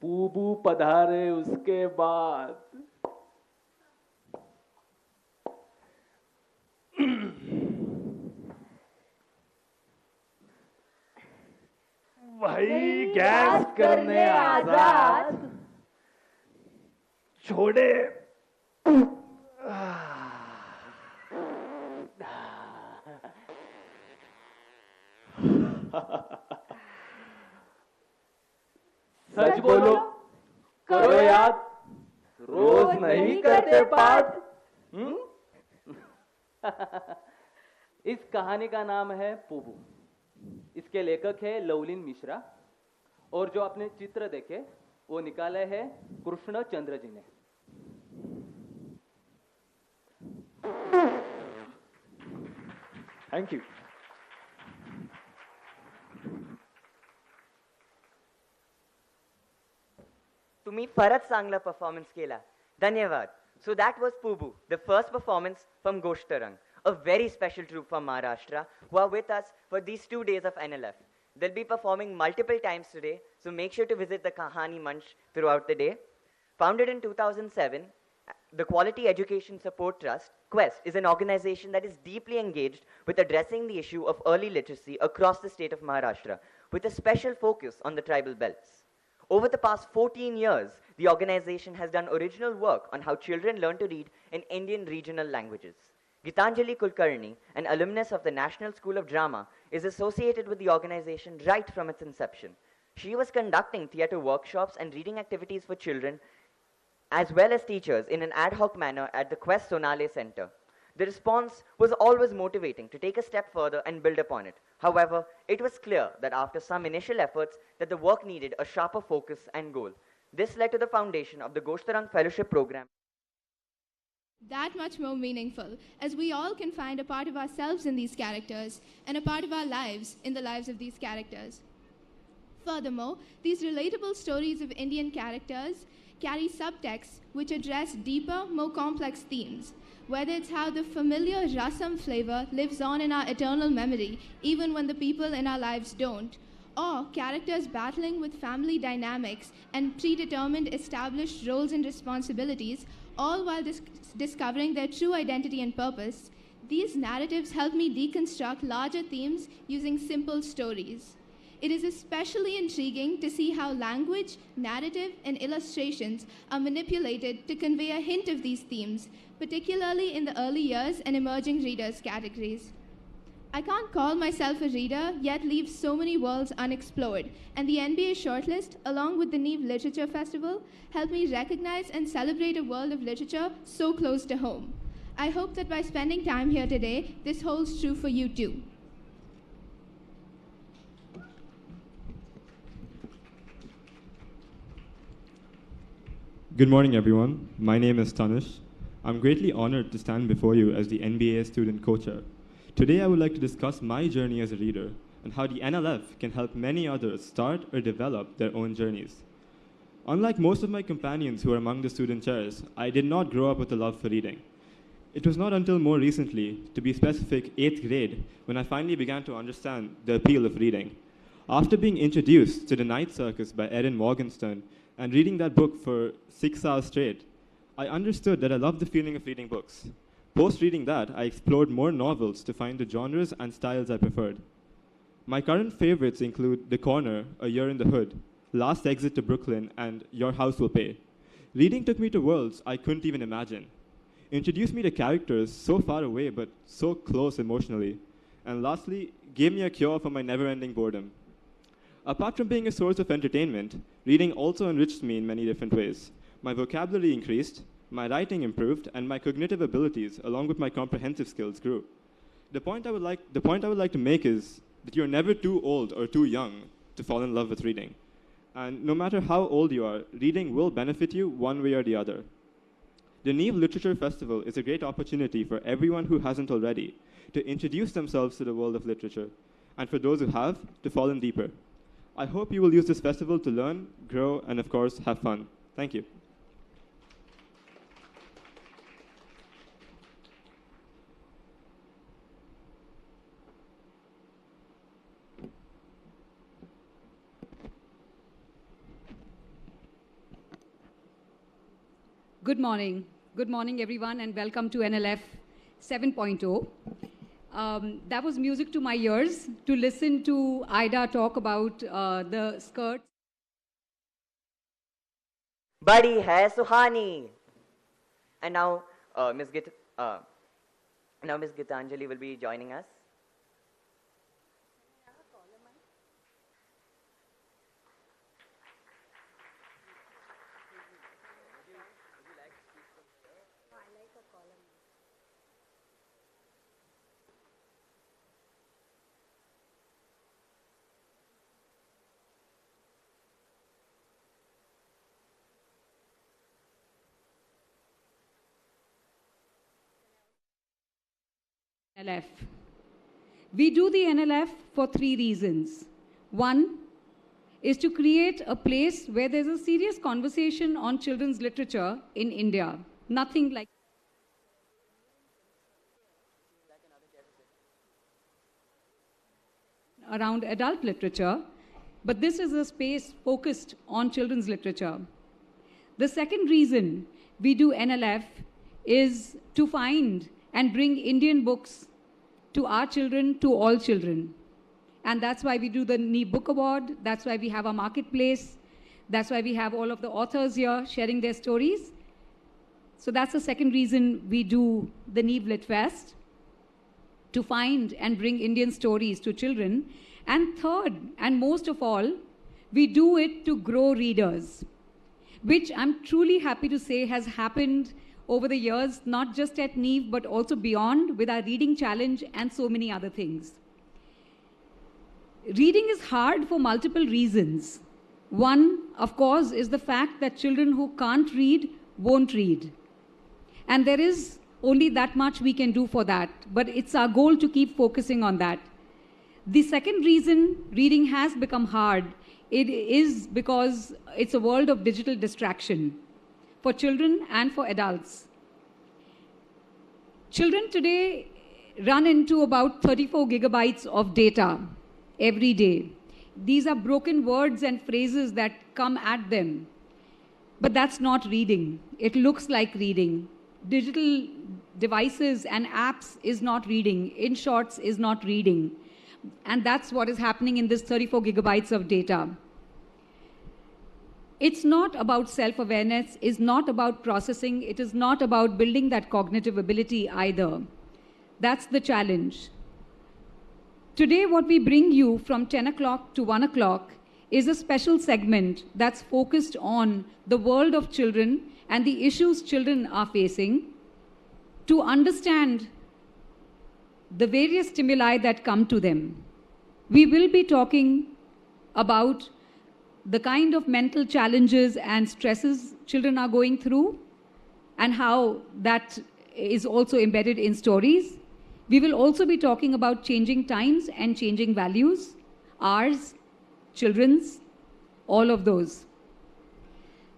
पूबू पधारे उसके बाद। वही गैस करने आजाद, छोड़े सच बोलो, करो याद, रोज नहीं करते बात। इस कहानी का नाम है पूबू। इसके लेखक है लवलीन मिश्रा, और जो आपने चित्र देखे वो निकाले है कृष्ण चंद्र जी ने। Thank you. तुम्ही फारच चांगला परफॉर्मन्स केला. धन्यवाद. So that was Pubu, the first performance from Goshtarang, a very special troupe from Maharashtra who are with us for these 2 days of NLF. They'll be performing multiple times today, so make sure to visit the Kahani Manch throughout the day. Founded in 2007, the Quality Education Support Trust, Quest, is an organization that is deeply engaged with addressing the issue of early literacy across the state of Maharashtra, with a special focus on the tribal belts. Over the past 14 years, the organization has done original work on how children learn to read in Indian regional languages. Gitanjali Kulkarni, an alumnus of the National School of Drama, is associated with the organization right from its inception. She was conducting theater workshops and reading activities for children as well as teachers in an ad hoc manner at the Quest Sonale Center. The response was always motivating to take a step further and build upon it. However, it was clear that after some initial efforts that the work needed a sharper focus and goal. This led to the foundation of the Goshtarang Fellowship Program. That much more meaningful, as we all can find a part of ourselves in these characters and a part of our lives in the lives of these characters. Furthermore, these relatable stories of Indian characters carry subtexts which address deeper, more complex themes. Whether it's how the familiar rasam flavor lives on in our eternal memory, even when the people in our lives don't, or characters battling with family dynamics and predetermined established roles and responsibilities, all while discovering their true identity and purpose, these narratives help me deconstruct larger themes using simple stories. It is especially intriguing to see how language, narrative, and illustrations are manipulated to convey a hint of these themes, particularly in the early years and emerging readers categories. I can't call myself a reader, yet leave so many worlds unexplored, and the NBA shortlist, along with the Neev Literature Festival, helped me recognize and celebrate a world of literature so close to home. I hope that by spending time here today, this holds true for you too. Good morning, everyone. My name is Tanish. I'm greatly honored to stand before you as the NBA student co-chair. Today, I would like to discuss my journey as a reader and how the NLF can help many others start or develop their own journeys. Unlike most of my companions who are among the student chairs, I did not grow up with a love for reading. It was not until more recently, to be specific, 8th grade, when I finally began to understand the appeal of reading. After being introduced to The Night Circus by Erin Morgenstern and reading that book for 6 hours straight, I understood that I loved the feeling of reading books. Post-reading that, I explored more novels to find the genres and styles I preferred. My current favorites include The Corner, A Year in the Hood, Last Exit to Brooklyn, and Your House Will Pay. Reading took me to worlds I couldn't even imagine. Introduced me to characters so far away but so close emotionally. And lastly, gave me a cure for my never-ending boredom. Apart from being a source of entertainment, reading also enriched me in many different ways. My vocabulary increased, my writing improved, and my cognitive abilities, along with my comprehensive skills, grew. The point I would like to make is that you're never too old or too young to fall in love with reading. And no matter how old you are, reading will benefit you one way or the other. The Neev Literature Festival is a great opportunity for everyone who hasn't already to introduce themselves to the world of literature, and for those who have, to fall in deeper. I hope you will use this festival to learn, grow, and of course, have fun. Thank you. Good morning. Good morning, everyone, and welcome to NLF 7.0. That was music to my ears to listen to Ida talk about the skirts. Badi hai Suhani. And now Miss Gitanjali will be joining us. NLF. We do the NLF for 3 reasons. One is to create a place where there's a serious conversation on children's literature in India. Nothing like around adult literature, but this is a space focused on children's literature. The second reason we do NLF is to find and bring Indian books to our children, to all children. And that's why we do the Neev Book Award. That's why we have our marketplace. That's why we have all of the authors here sharing their stories. So that's the second reason we do the Neev Lit Fest, to find and bring Indian stories to children. And third, and most of all, we do it to grow readers, which I'm truly happy to say has happened over the years, not just at Neev, but also beyond with our reading challenge and so many other things. Reading is hard for multiple reasons. One, of course, is the fact that children who can't read won't read. And there is only that much we can do for that, but it's our goal to keep focusing on that. The second reason reading has become hard, it is because it's a world of digital distraction. for children and for adults. Children today run into about 34 gigabytes of data every day. These are broken words and phrases that come at them. But that's not reading. It looks like reading. Digital devices and apps is not reading. In shorts is not reading. And that's what is happening in this 34 gigabytes of data. It's not about self-awareness, it's not about processing, it is not about building that cognitive ability either. That's the challenge. Today, what we bring you from 10 o'clock to 1 o'clock is a special segment that's focused on the world of children and the issues children are facing to understand the various stimuli that come to them. We will be talking about the kind of mental challenges and stresses children are going through and how that is also embedded in stories. We will also be talking about changing times and changing values, ours, children's, all of those.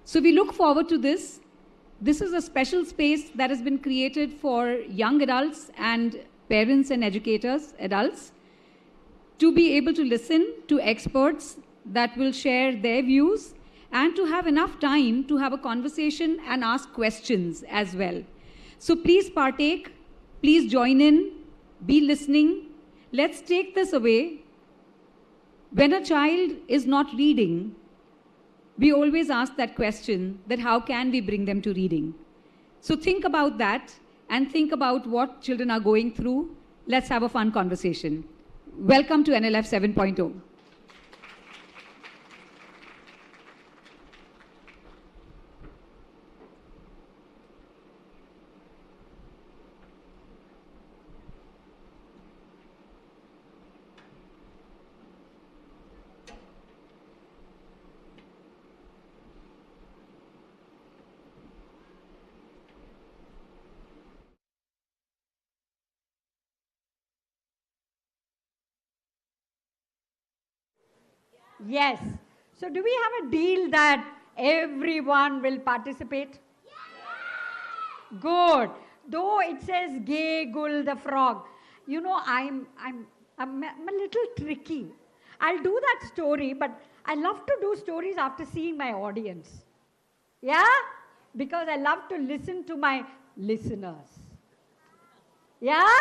So we look forward to this. This is a special space that has been created for young adults and parents and educators, adults, to be able to listen to experts that will share their views and to have enough time to have a conversation and ask questions as well. So please partake, please join in, be listening. Let's take this away. When a child is not reading, we always ask that question that how can we bring them to reading? So think about that and think about what children are going through. Let's have a fun conversation. Welcome to NLF 7.0. Yes. So do we have a deal that everyone will participate? Yes. Good. Though it says Gay Gul the frog, you know, I'm a little tricky. I'll do that story, but I love to do stories after seeing my audience. Yeah? Because I love to listen to my listeners. Yeah?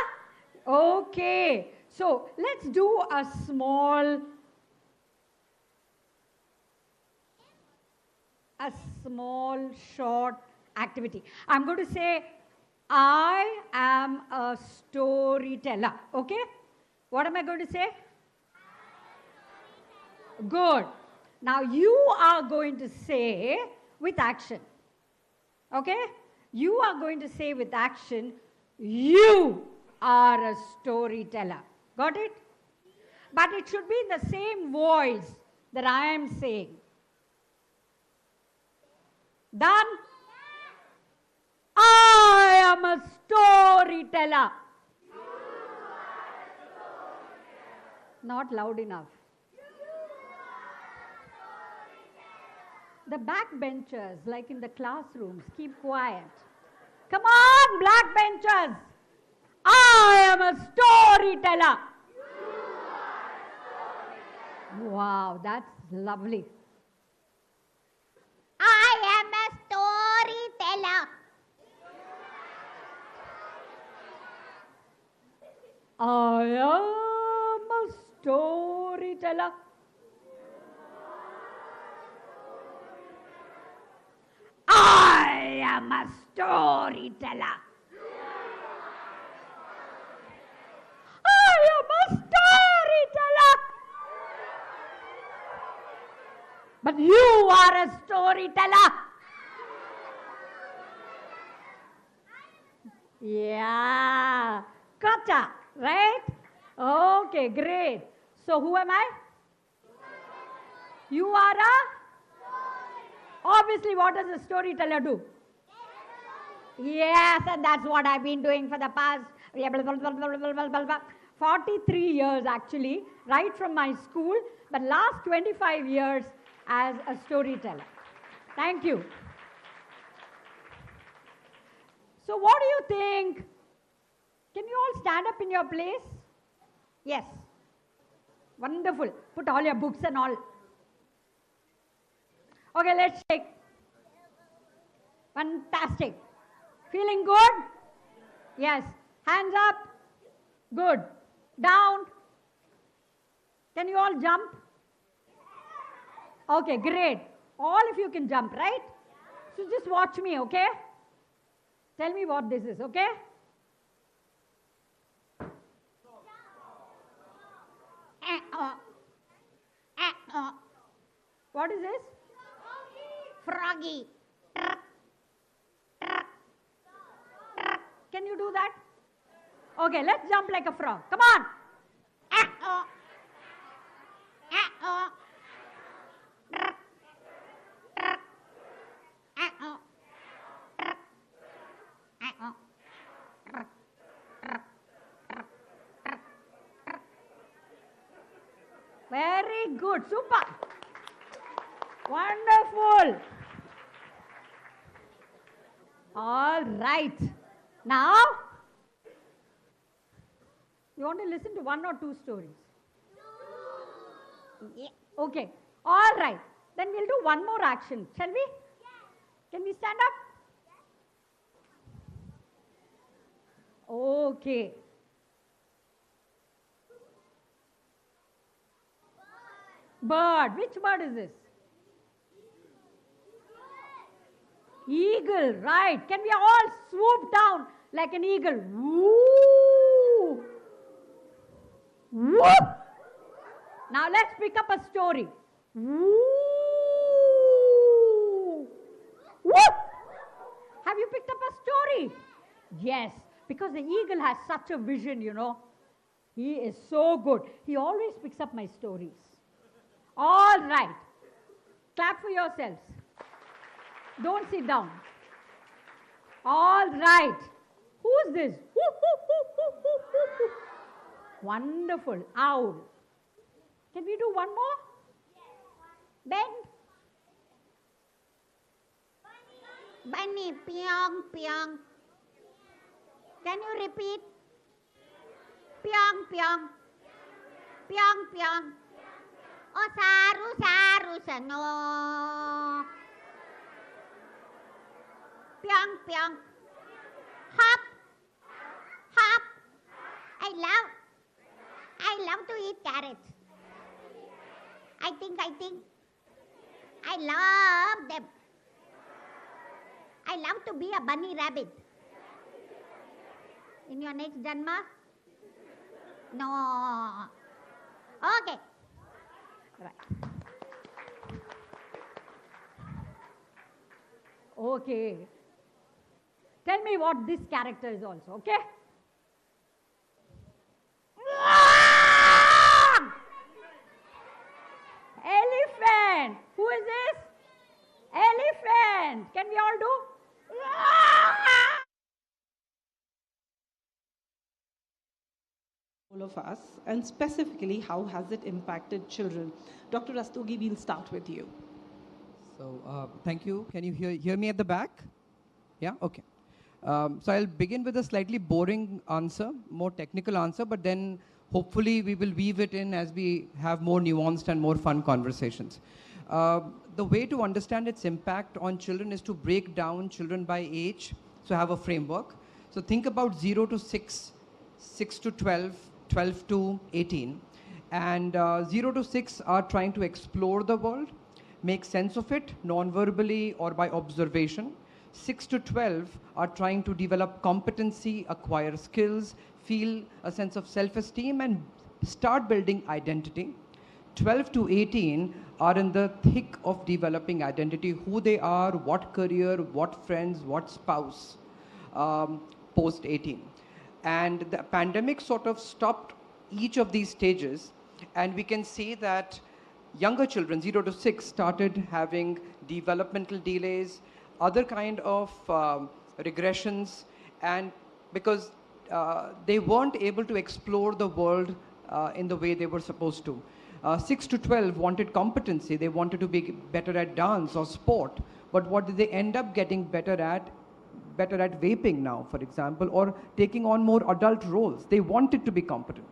Okay. So let's do a small short activity. I'm going to say, I am a storyteller. Okay? What am I going to say? Good. Now you are going to say with action. Okay? You are going to say with action, you are a storyteller. Got it? But it should be in the same voice that I am saying. Done? I am a storyteller. Not loud enough. The backbenchers, like in the classrooms, keep quiet. Come on, backbenchers. I am a storyteller. Wow, that's lovely. I am a storyteller. I am a storyteller. I am a storyteller. I am a storyteller. But you are a storyteller. Yeah. Gotcha, right? Okay, great. So who am I? You are a? Obviously, what does a storyteller do? Yes, and that's what I've been doing for the past 43 years actually, right from my school, but last 25 years as a storyteller. Thank you. So what do you think? Can you all stand up in your place? Yes. Wonderful. Put all your books and all. Okay, let's shake. Fantastic. Feeling good? Yes. Hands up. Good. Down. Can you all jump? Okay, great. All of you can jump, right? So just watch me, okay? Tell me what this is, okay? What is this? Froggy. Can you do that? Okay, let's jump like a frog. Come on. Very good. Super. Wonderful. All right. Now, you want to listen to one or two stories? Yeah. Okay. All right. Then we'll do one more action. Shall we? Can we stand up? Okay. Bird. Which bird is this? Eagle. Right. Can we all swoop down like an eagle? Woo! Whoop! Now let's pick up a story. Woo! Whoop! Have you picked up a story? Yes, because the eagle has such a vision, you know. He is so good. He always picks up my stories. All right. Clap for yourselves. Don't sit down. All right. Who's this? Wonderful. Owl. Can we do one more? Bend. Bunny. Pyong, pyong. Can you repeat? Pyong, pyong. Pyong, pyong. Oh, saru, saru, sano. Pyong, pyong. Hop. Hop. I love to eat carrots. I think. I love them. I love to be a bunny rabbit. In your next Janma? No. Okay. Right. Okay. Tell me what this character is also, okay? Elephant. Who is this? Elephant. Can we all do? All of us, and specifically, how has it impacted children? Dr. Rastogi, we'll start with you. So, thank you. Can you hear me at the back? Yeah? Okay. So I'll begin with a slightly boring answer, more technical answer, but then hopefully we will weave it in as we have more nuanced and more fun conversations. The way to understand its impact on children is to break down children by age, so have a framework. So think about 0 to 6, 6 to 12, 12 to 18. And 0 to 6 are trying to explore the world, make sense of it, non-verbally or by observation. 6 to 12 are trying to develop competency, acquire skills, feel a sense of self-esteem, and start building identity. 12 to 18 are in the thick of developing identity, who they are, what career, what friends, what spouse, post 18. And the pandemic sort of stopped each of these stages, and we can see that younger children, 0 to 6, started having developmental delays, other kind of regressions, and because they weren't able to explore the world in the way they were supposed to. 6 to 12 wanted competency. They wanted to be better at dance or sport. But what did they end up getting better at? better at vaping now, for example, or taking on more adult roles. They wanted to be competent.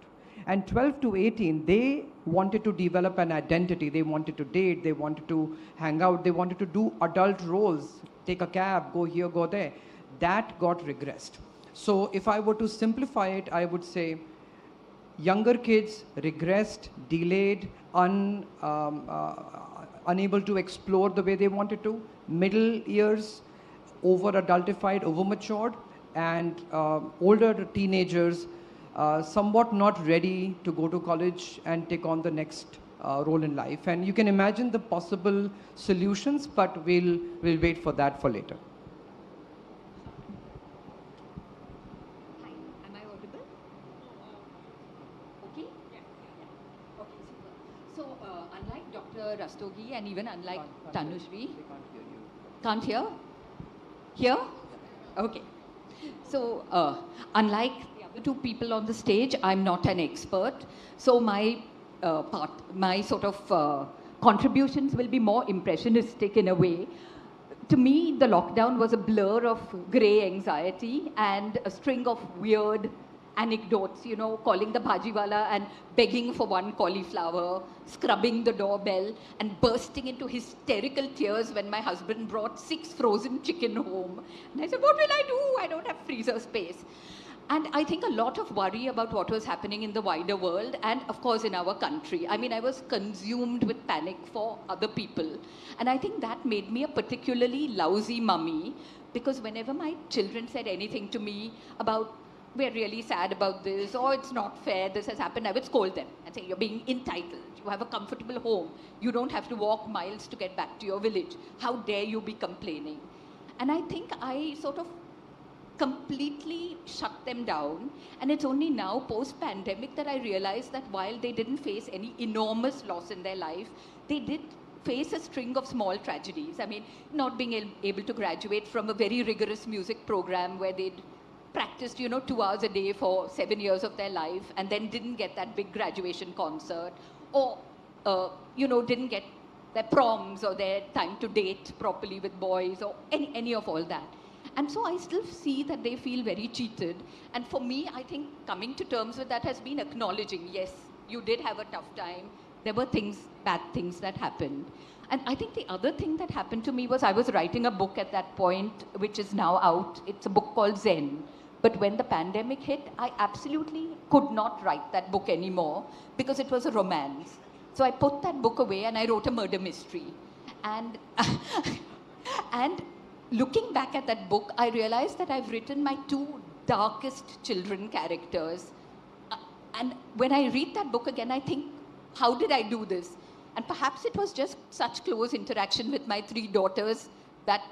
And 12 to 18, they wanted to develop an identity. They wanted to date, they wanted to hang out, they wanted to do adult roles, take a cab, go here, go there. That got regressed. So if I were to simplify it, I would say younger kids regressed, delayed, unable to explore the way they wanted to. Middle years, over-adultified, over-matured, and older teenagers somewhat not ready to go to college and take on the next role in life. And you can imagine the possible solutions, but we'll wait for that for later. Hi, am I audible? Okay? Yeah. Okay, super. So, unlike Dr. Rastogi and even unlike Tanushri, can't hear? Here? Okay. So, unlike the other two people on the stage, I'm not an expert. So my sort of contributions will be more impressionistic in a way. To me, the lockdown was a blur of grey anxiety and a string of weird anecdotes, you know, calling the bhajiwala and begging for one cauliflower, scrubbing the doorbell, and bursting into hysterical tears when my husband brought 6 frozen chicken home. And I said, what will I do? I don't have freezer space. And I think a lot of worry about what was happening in the wider world and, of course, in our country. I mean, I was consumed with panic for other people. And I think that made me a particularly lousy mummy, because whenever my children said anything to me about, we're really sad about this, or it's not fair, this has happened, I would scold them and say, you're being entitled. You have a comfortable home. You don't have to walk miles to get back to your village. How dare you be complaining? And I think I sort of completely shut them down. And it's only now, post-pandemic, that I realized that while they didn't face any enormous loss in their life, they did face a string of small tragedies. I mean, not being able to graduate from a very rigorous music program where they'd practiced, 2 hours a day for 7 years of their life and then didn't get that big graduation concert, or, didn't get their proms or their time to date properly with boys, or any of all that. And so I still see that they feel very cheated. And for me, I think coming to terms with that has been acknowledging, yes, you did have a tough time. There were bad things that happened. And I think the other thing that happened to me was I was writing a book at that point, which is now out. It's a book called Zen. But when the pandemic hit, I absolutely could not write that book anymore because it was a romance. So I put that book away and I wrote a murder mystery. And, and looking back at that book, I realized that I've written my 2 darkest children characters. And when I read that book again, I think, how did I do this? And perhaps it was just such close interaction with my 3 daughters that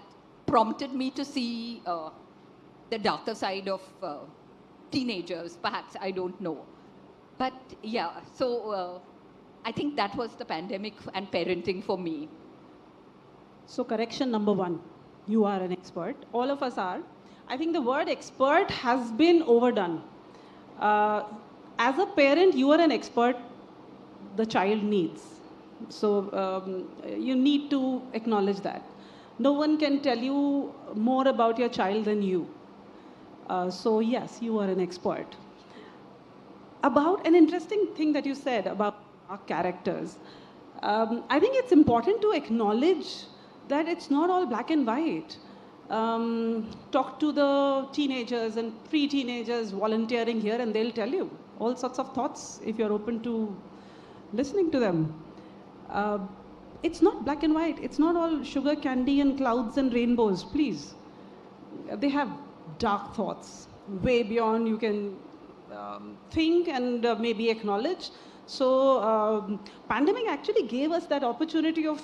prompted me to see the darker side of teenagers, perhaps, I don't know. But yeah, so I think that was the pandemic and parenting for me. So correction number 1, you are an expert. All of us are. I think the word expert has been overdone. As a parent, you are an expert the child needs. So you need to acknowledge that. No one can tell you more about your child than you. So yes, you are an expert. About an interesting thing that you said about our characters, I think it's important to acknowledge that it's not all black and white. Talk to the teenagers and pre-teenagers volunteering here and they'll tell you all sorts of thoughts if you're open to listening to them. It's not black and white. It's not all sugar candy and clouds and rainbows, please. They have dark thoughts, way beyond you can think and maybe acknowledge. So pandemic actually gave us that opportunity of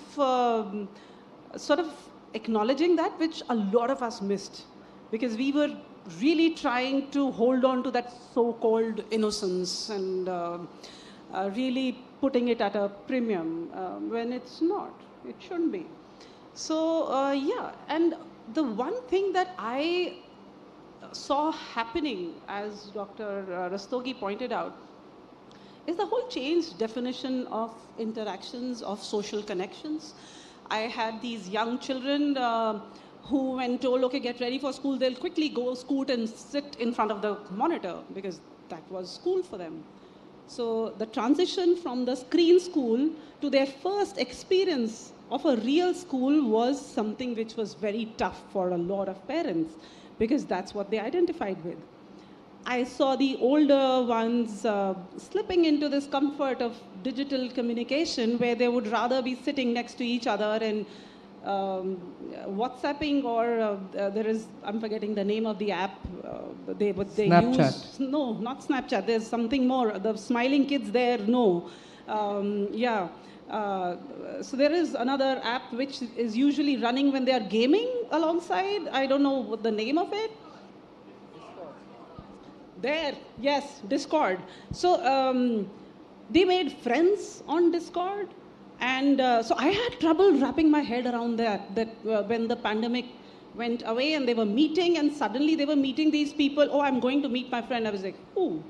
sort of acknowledging that, which a lot of us missed, because we were really trying to hold on to that so-called innocence and really putting it at a premium when it's not. It shouldn't be. So yeah, and the one thing that I saw happening, as Dr. Rastogi pointed out, is the whole changed definition of interactions, of social connections. I had these young children who, when told, okay, get ready for school, they'll quickly go scoot and sit in front of the monitor because that was school for them. So the transition from the screen school to their first experience of a real school was something which was very tough for a lot of parents because that's what they identified with. I saw the older ones slipping into this comfort of digital communication where they would rather be sitting next to each other and WhatsApping or there is, I'm forgetting the name of the app. They Snapchat. use, no, not Snapchat. There's something more. The smiling kids there, no. Yeah. So there is another app which is usually running when they are gaming alongside. I don't know what the name of it. There, yes, Discord. So they made friends on Discord. And so I had trouble wrapping my head around that when the pandemic went away and they were meeting and suddenly they were meeting these people. Oh, I'm going to meet my friend. I was like, oh,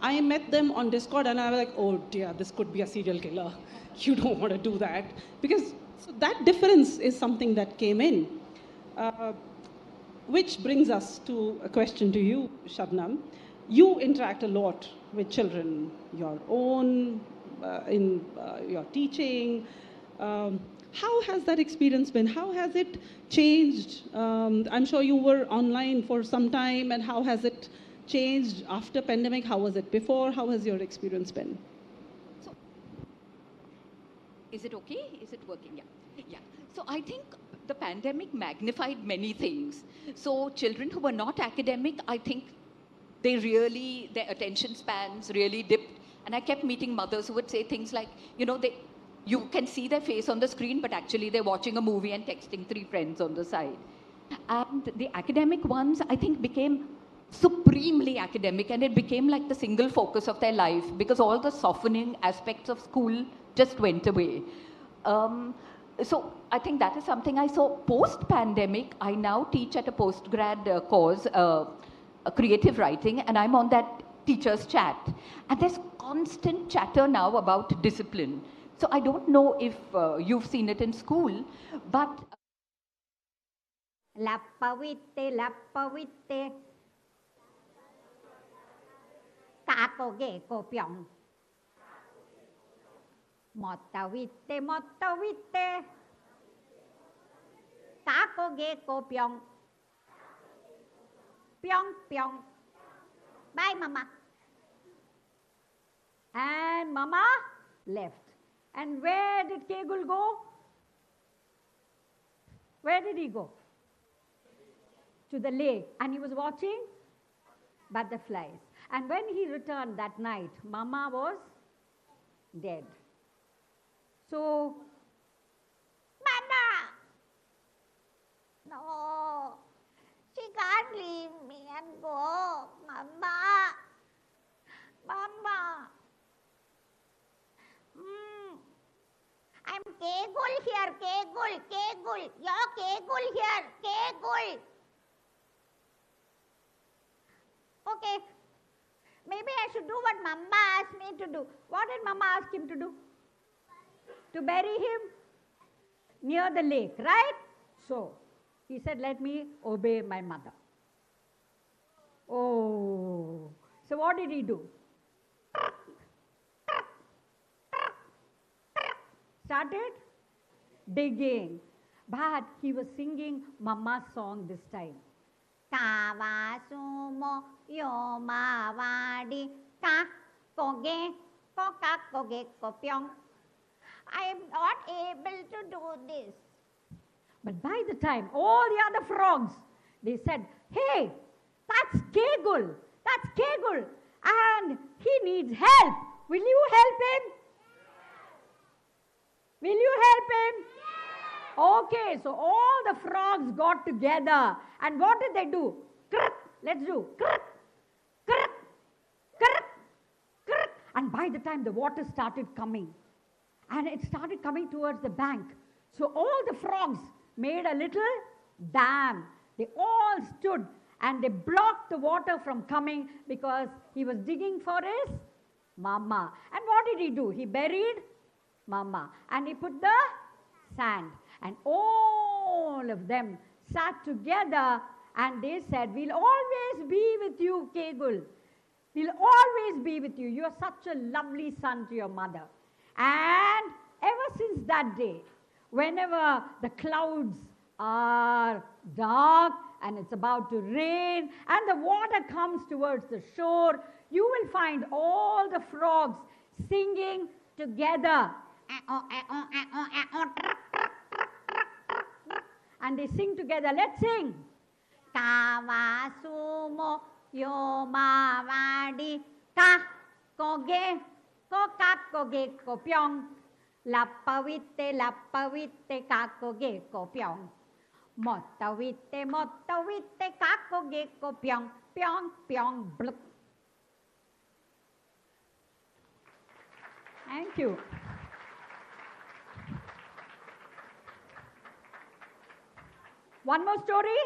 I met them on Discord and I was like, oh dear, this could be a serial killer. You don't want to do that. Because so that difference is something that came in. Which brings us to a question to you, Shabnam. You interact a lot with children, your own, in your teaching. How has that experience been? How has it changed? I'm sure you were online for some time, and how has it changed after pandemic? How was it before? How has your experience been? So, is it okay? Is it working? Yeah. Yeah. So I think the pandemic magnified many things. So children who were not academic, I think their attention spans really dipped. And I kept meeting mothers who would say things like, you can see their face on the screen, but actually they're watching a movie and texting 3 friends on the side. And the academic ones, I think, became supremely academic, and it became like the single focus of their life because all the softening aspects of school just went away. So I think that is something I saw post-pandemic. I now teach at a postgrad course, creative writing, and I'm on that teachers chat. And there's constant chatter now about discipline. So I don't know if you've seen it in school, but... Lappavitte, lappavitte. Kakoge kopyong. Mottavitte, mottavitte. Kakoge kopyong. Pyong, pyong. Bye, Mama. And Mama left. And where did Kegul go? Where did he go? To the lake. And he was watching butterflies. And when he returned that night, Mama was dead. So, Mama! No, she can't leave me and go. Mama! Mama! I'm Kegul here, Kegul, Kegul. You're Kegul here, Kegul. Okay, maybe I should do what Mama asked me to do. What did Mama ask him to do? To bury him near the lake, right? So, he said, let me obey my mother. Oh, so what did he do? Started digging. But he was singing Mama's song this time. Kawa sumo yoma wadi ka koge ko ka koge ko pyong. I am not able to do this. But by the time all the other frogs, they said, hey, that's Kegul, and he needs help. Will you help him? Will you help him? Okay, so all the frogs got together. And what did they do? Krrk, let's do. Krrk, krrk, krrk, krrk. And by the time the water started coming, and it started coming towards the bank, so all the frogs made a little dam. They all stood and they blocked the water from coming because he was digging for his Mama. And what did he do? He buried Mama and he put the sand. And all of them sat together and they said, we'll always be with you, Kegul. We'll always be with you. You're such a lovely son to your mother. And ever since that day, whenever the clouds are dark and it's about to rain and the water comes towards the shore, you will find all the frogs singing together. And they sing together. Let's sing. Kawa sumo yoma vadi ka koge ko kak koge ko pyong lappawitte ka koge ko pyong mottawitte ka koge ko pyong pyong pyong blup. Thank you. One more story?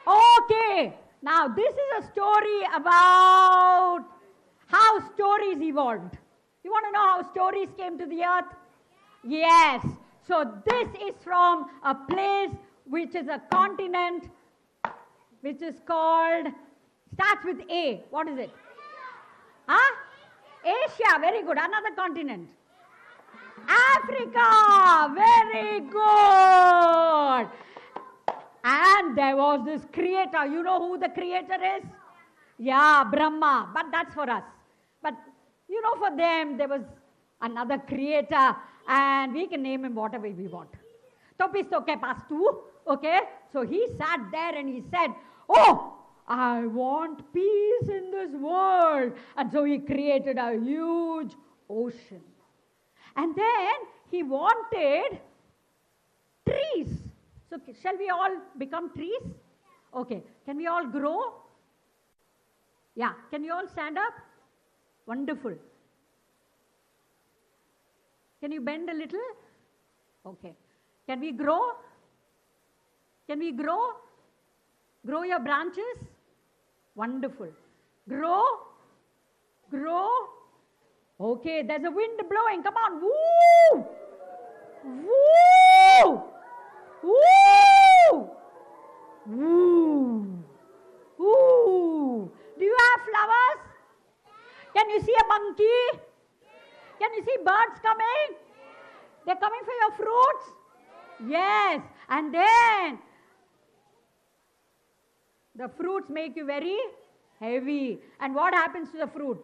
Okay. Now, this is a story about how stories evolved. You want to know how stories came to the earth? Yes. So, this is from a place which is a continent which is called, starts with A. What is it? Huh? Asia. Very good. Another continent. Africa. Very good. And there was this creator. You know who the creator is? Yeah, Brahma. But that's for us. But you know, for them, there was another creator. And we can name him whatever we want. Topisto ke paas tu. Okay? So he sat there and he said, oh, I want peace in this world. And so he created a huge ocean. And then he wanted trees. So shall we all become trees? Okay. Can we all grow? Yeah. Can you all stand up? Wonderful. Can you bend a little? Okay. Can we grow? Can we grow? Grow your branches? Wonderful. Grow? Grow? Okay, there's a wind blowing. Come on. Woo! Woo! Woo! Woo! Woo! Do you have flowers? Can you see a monkey? Can you see birds coming? They're coming for your fruits? Yes. And then the fruits make you very heavy. And what happens to the fruit?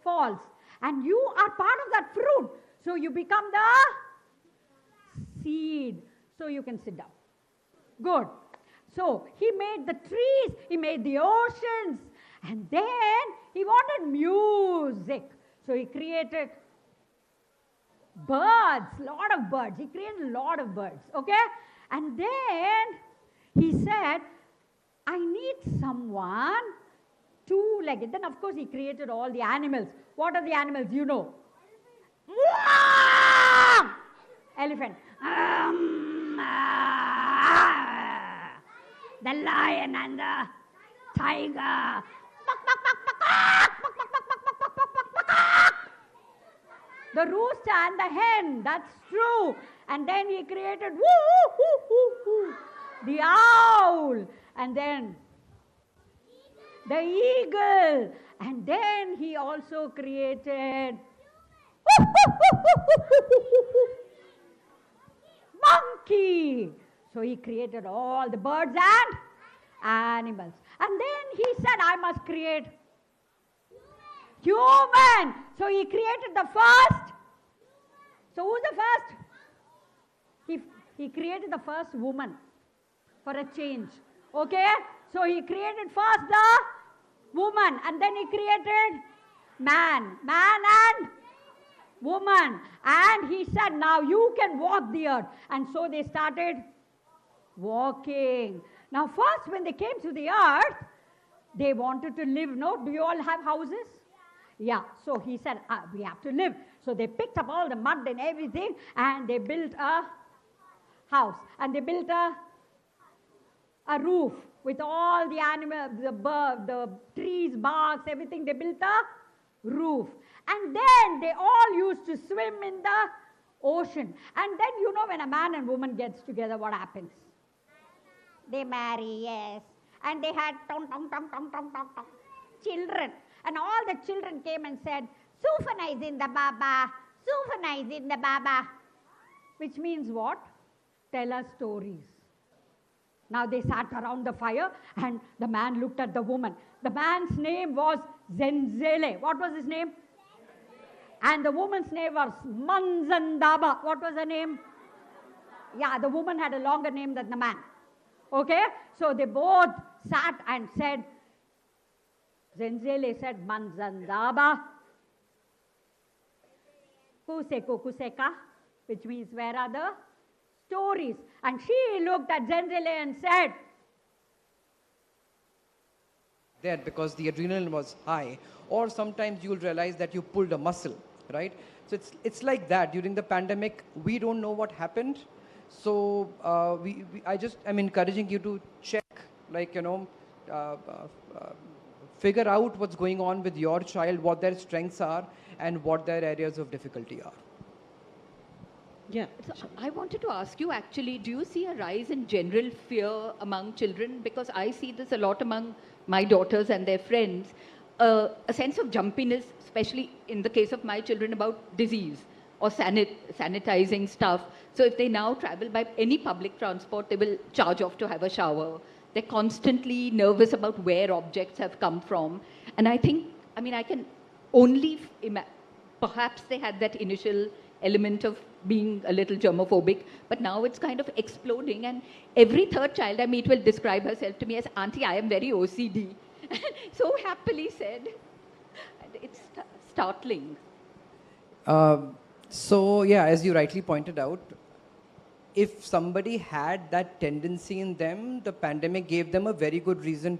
Falls. And you are part of that fruit. So you become the seed. So you can sit down. Good. So he made the trees, he made the oceans, and then he wanted music. So he created birds, lot of birds. He created a lot of birds, okay? And then he said, I need someone two-legged. Then of course he created all the animals. What are the animals? You know. Elephant. The lion and the tiger. The rooster and the hen. That's true. And then he created the owl. And then the eagle. And then he also created monkey. So he created all the birds and animals. And then he said, I must create human. So he created the first. So who's the first? He created the first woman for a change. Okay? So he created first the woman. And then he created man. Man and woman. And he said, now you can walk the earth. And so they started walking. Now first when they came to the earth, they wanted to live, no? Do you all have houses? Yeah. So he said, we have to live. So they picked up all the mud and everything and they built a house. And they built a roof with all the animals, the bird, the trees, barks, everything. They built a roof. And then they all used to swim in the ocean. And then, you know, when a man and woman gets together, what happens? They marry, yes. And they had tong, tong, tong, tong, tong, tong, tong, children. And all the children came and said, Sufana is in the Baba, Sufana is in the Baba. Which means what? Tell us stories. Now they sat around the fire and the man looked at the woman. The man's name was Zenzele. What was his name? And the woman's name was Manzandaba. What was her name? Yeah, the woman had a longer name than the man. Okay? So they both sat and said, Zenzele said, Manzandaba. Kuseko kuseka, which means where are the stories? And she looked at Zenzele and said, there because the adrenaline was high, or sometimes you'll realize that you pulled a muscle, right? So it's like that. During the pandemic, we don't know what happened. So I'm encouraging you to check, figure out what's going on with your child, what their strengths are, and what their areas of difficulty are. Yeah. So I wanted to ask you actually, do you see a rise in general fear among children? Because I see this a lot among my daughters and their friends, a sense of jumpiness, especially in the case of my children, about disease or sanitizing stuff. So if they now travel by any public transport, they will charge off to have a shower. They're constantly nervous about where objects have come from. And I think, I can only perhaps they had that initial element of being a little germophobic, but now it's kind of exploding, and every third child I meet will describe herself to me as, Auntie, I am very OCD. So happily said. It's startling. So yeah, as you rightly pointed out, if somebody had that tendency in them, the pandemic gave them a very good reason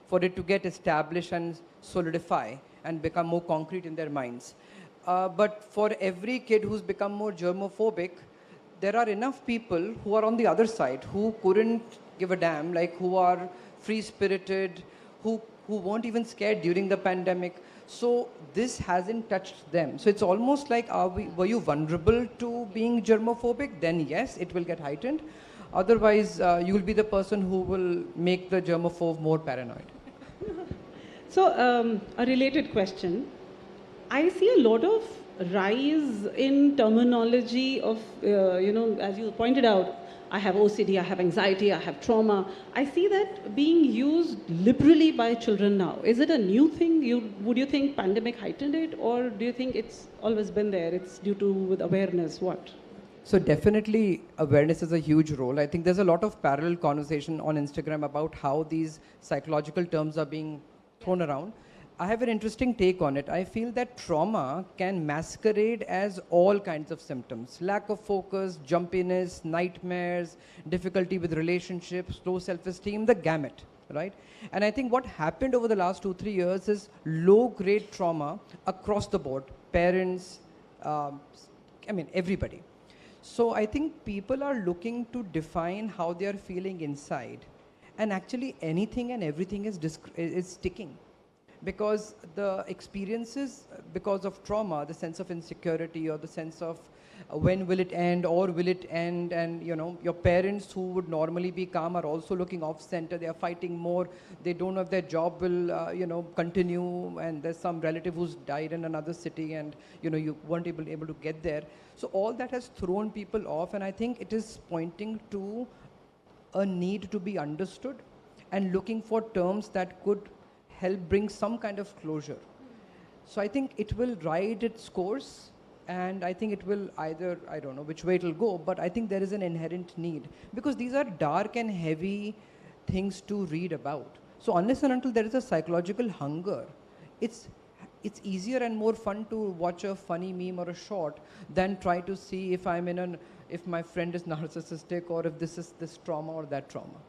for it to get established and solidify and become more concrete in their minds. But for every kid who's become more germophobic, there are enough people who are on the other side, who couldn't give a damn, who are free-spirited, who weren't even scared during the pandemic. So this hasn't touched them. So it's almost like, were you vulnerable to being germophobic? Then yes, it will get heightened. Otherwise, you will be the person who will make the germaphobe more paranoid. So a related question. I see a lot of rise in terminology of, as you pointed out, I have OCD, I have anxiety, I have trauma. I see that being used liberally by children now. Is it a new thing? Would you think pandemic heightened it, or do you think it's always been there? It's due to with awareness, what? So definitely awareness is a huge role. I think there's a lot of parallel conversation on Instagram about how these psychological terms are being thrown around. I have an interesting take on it. I feel that trauma can masquerade as all kinds of symptoms. Lack of focus, jumpiness, nightmares, difficulty with relationships, low self-esteem, the gamut, right? And I think what happened over the last 2-3 years is low-grade trauma across the board. Parents, everybody. So I think people are looking to define how they are feeling inside. And actually anything and everything is sticking. Because the experiences, because of trauma, the sense of insecurity or the sense of when will it end or will it end, and your parents who would normally be calm are also looking off center. They are fighting more. They don't know if their job will continue, and there's some relative who's died in another city, and you weren't able to get there. So all that has thrown people off, and I think it is pointing to a need to be understood and looking for terms that could help bring some kind of closure. So I think it will ride its course, and I think it will either, I don't know which way it will go, but I think there is an inherent need, because these are dark and heavy things to read about. So unless and until there is a psychological hunger, it's easier and more fun to watch a funny meme or a short than try to see if if my friend is narcissistic, or if this is this trauma or that trauma.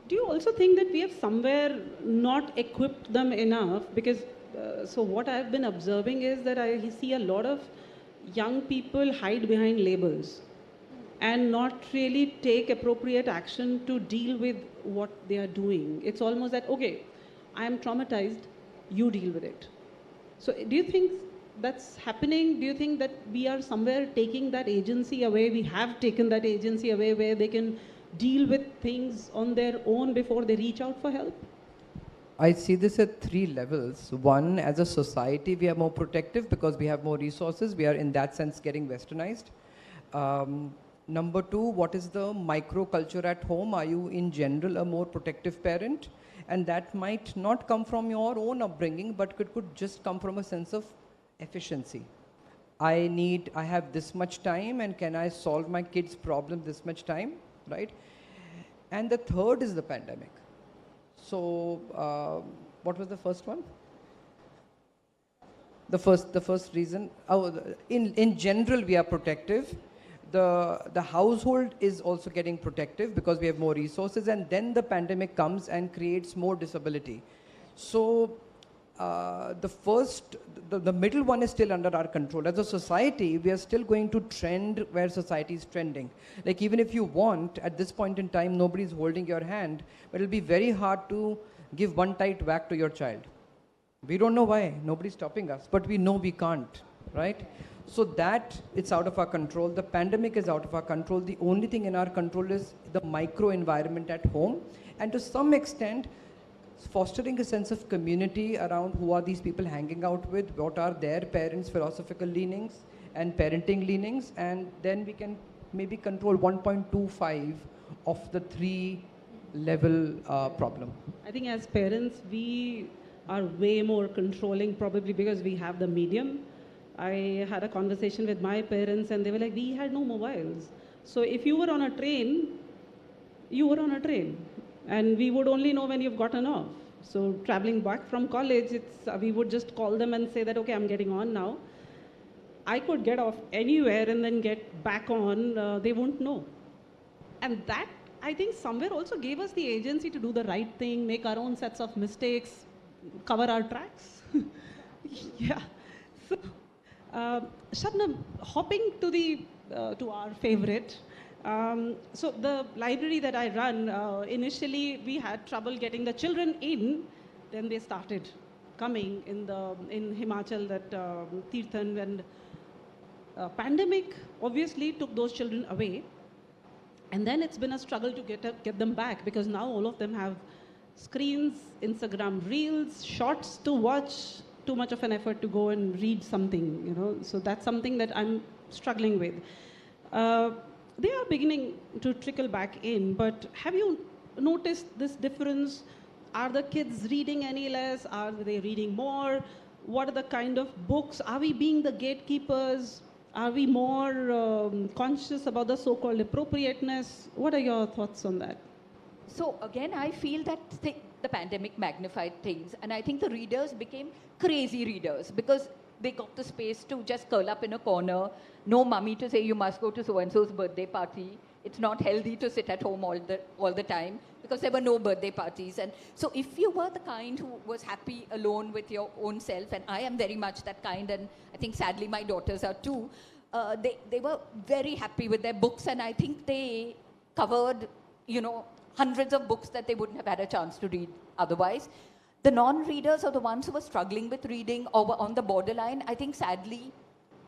Do you also think that we have somewhere not equipped them enough? Because, so what I've been observing is that I see a lot of young people hide behind labels and not really take appropriate action to deal with what they are doing. It's almost that, okay, I am traumatized, you deal with it. So do you think that's happening? Do you think that we are somewhere taking that agency away? We have taken that agency away where they can deal with things on their own before they reach out for help? I see this at 3 levels. One, as a society, we are more protective because we have more resources. We are, in that sense, getting westernized. Number 2, what is the microculture at home? Are you, in general, a more protective parent? And that might not come from your own upbringing, but could just come from a sense of efficiency. I have this much time, and can I solve my kid's problem this much time, right? And the third is the pandemic. So, what was the first one? The first reason, in general, we are protective. The household is also getting protective because we have more resources, and then the pandemic comes and creates more disability. So, the middle one is still under our control. As a society, we are still going to trend where society is trending. Like, even if you want, at this point in time, nobody's holding your hand, but it'll be very hard to give one tight whack to your child. We don't know why, nobody's stopping us, but we know we can't, right? So that, it's out of our control. The pandemic is out of our control. The only thing in our control is the micro environment at home, and to some extent, fostering a sense of community around who are these people hanging out with, what are their parents' philosophical leanings and parenting leanings, and then we can maybe control 1.25 of the 3-level problem. I think as parents, we are way more controlling, probably because we have the medium. I had a conversation with my parents, and they were like, we had no mobiles. So if you were on a train, you were on a train. And we would only know when you've gotten off. So traveling back from college, we would just call them and say that, okay, I'm getting on now. I could get off anywhere and then get back on, they won't know. And that, I think, somewhere also gave us the agency to do the right thing, make our own sets of mistakes, cover our tracks. Yeah. So, Shabnam, hopping to our favorite, so the library that I run, initially we had trouble getting the children in, then they started coming in Himachal, that Tirthan, and pandemic obviously took those children away, and then it's been a struggle to get them back, because now all of them have screens, Instagram reels, shorts to watch, too much of an effort to go and read something, you know. So that's something that I'm struggling with. They are beginning to trickle back in, but have you noticed this difference? Are the kids reading any less? Are they reading more? What are the kind of books? Are we being the gatekeepers? Are we more conscious about the so-called appropriateness? What are your thoughts on that? So again, I feel that the pandemic magnified things, and I think the readers became crazy readers because they got the space to just curl up in a corner, no mummy to say you must go to so-and-so's birthday party. It's not healthy to sit at home all the time because there were no birthday parties. And so if you were the kind who was happy alone with your own self, and I am very much that kind, and I think sadly my daughters are too, they were very happy with their books, and I think they covered, you know, hundreds of books that they wouldn't have had a chance to read otherwise. The non-readers are the ones who were struggling with reading or were on the borderline. I think sadly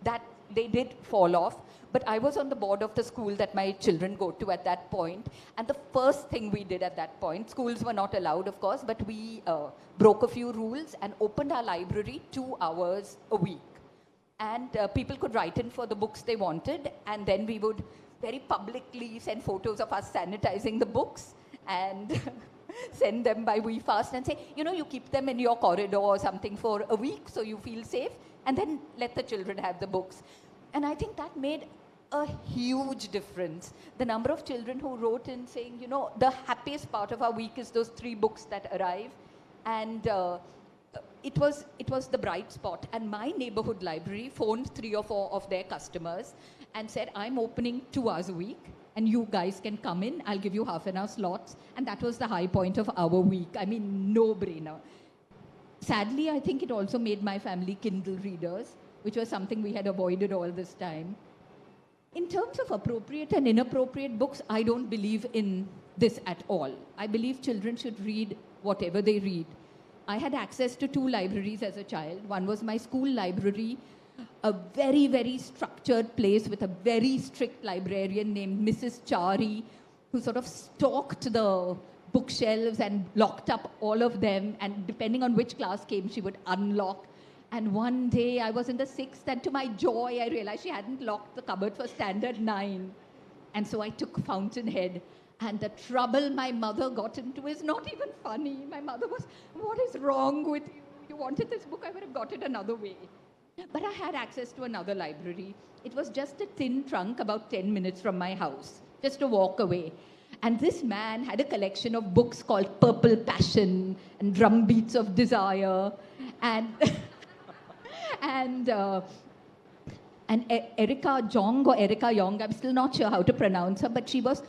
that they did fall off. But I was on the board of the school that my children go to at that point. And the first thing we did at that point, schools were not allowed, of course, but we broke a few rules and opened our library 2 hours a week. And people could write in for the books they wanted. And then we would very publicly send photos of us sanitizing the books and send them by WeFast and say, you know, you keep them in your corridor or something for a week so you feel safe, and then let the children have the books. And I think that made a huge difference. The number of children who wrote in saying, you know, the happiest part of our week is those 3 books that arrive. And it was the bright spot. And my neighborhood library phoned 3 or 4 of their customers and said, I'm opening 2 hours a week, and you guys can come in, I'll give you half-an-hour slots. And that was the high point of our week. I mean, no-brainer. Sadly, I think it also made my family Kindle readers, which was something we had avoided all this time. In terms of appropriate and inappropriate books, I don't believe in this at all. I believe children should read whatever they read. I had access to 2 libraries as a child. One was my school library, a very, very structured place with a very strict librarian named Mrs. Chari, who sort of stalked the bookshelves and locked up all of them. And depending on which class came, she would unlock. And one day I was in the 6th, and to my joy, I realized she hadn't locked the cupboard for standard 9. And so I took Fountainhead. And the trouble my mother got into is not even funny. My mother was, "What is wrong with you? You wanted this book, I would have got it another way." But I had access to another library. It was just a thin trunk about 10 minutes from my house, just a walk away. And this man had a collection of books called Purple Passion and Drumbeats of Desire. And and Erica Jong or Erica Yong, I'm still not sure how to pronounce her, but she was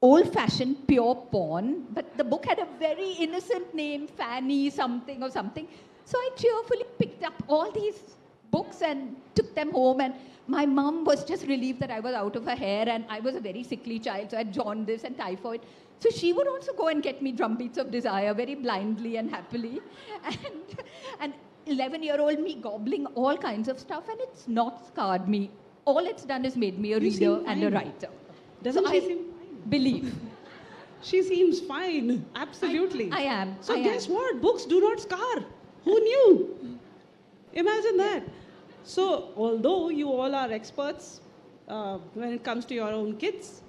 old-fashioned pure porn, but the book had a very innocent name, Fanny something or something. So I cheerfully picked up all these books and took them home, and my mom was just relieved that I was out of her hair, and I was a very sickly child, so I had jaundice and typhoid. So she would also go and get me Drumbeats of Desire very blindly and happily. And 11-year-old me gobbling all kinds of stuff, and it's not scarred me. All it's done is made me a reader and a writer. Doesn't so she I seem believe. She seems fine. Absolutely. I am. So guess what? Books do not scar. Who knew? Imagine that. So although you all are experts when it comes to your own kids,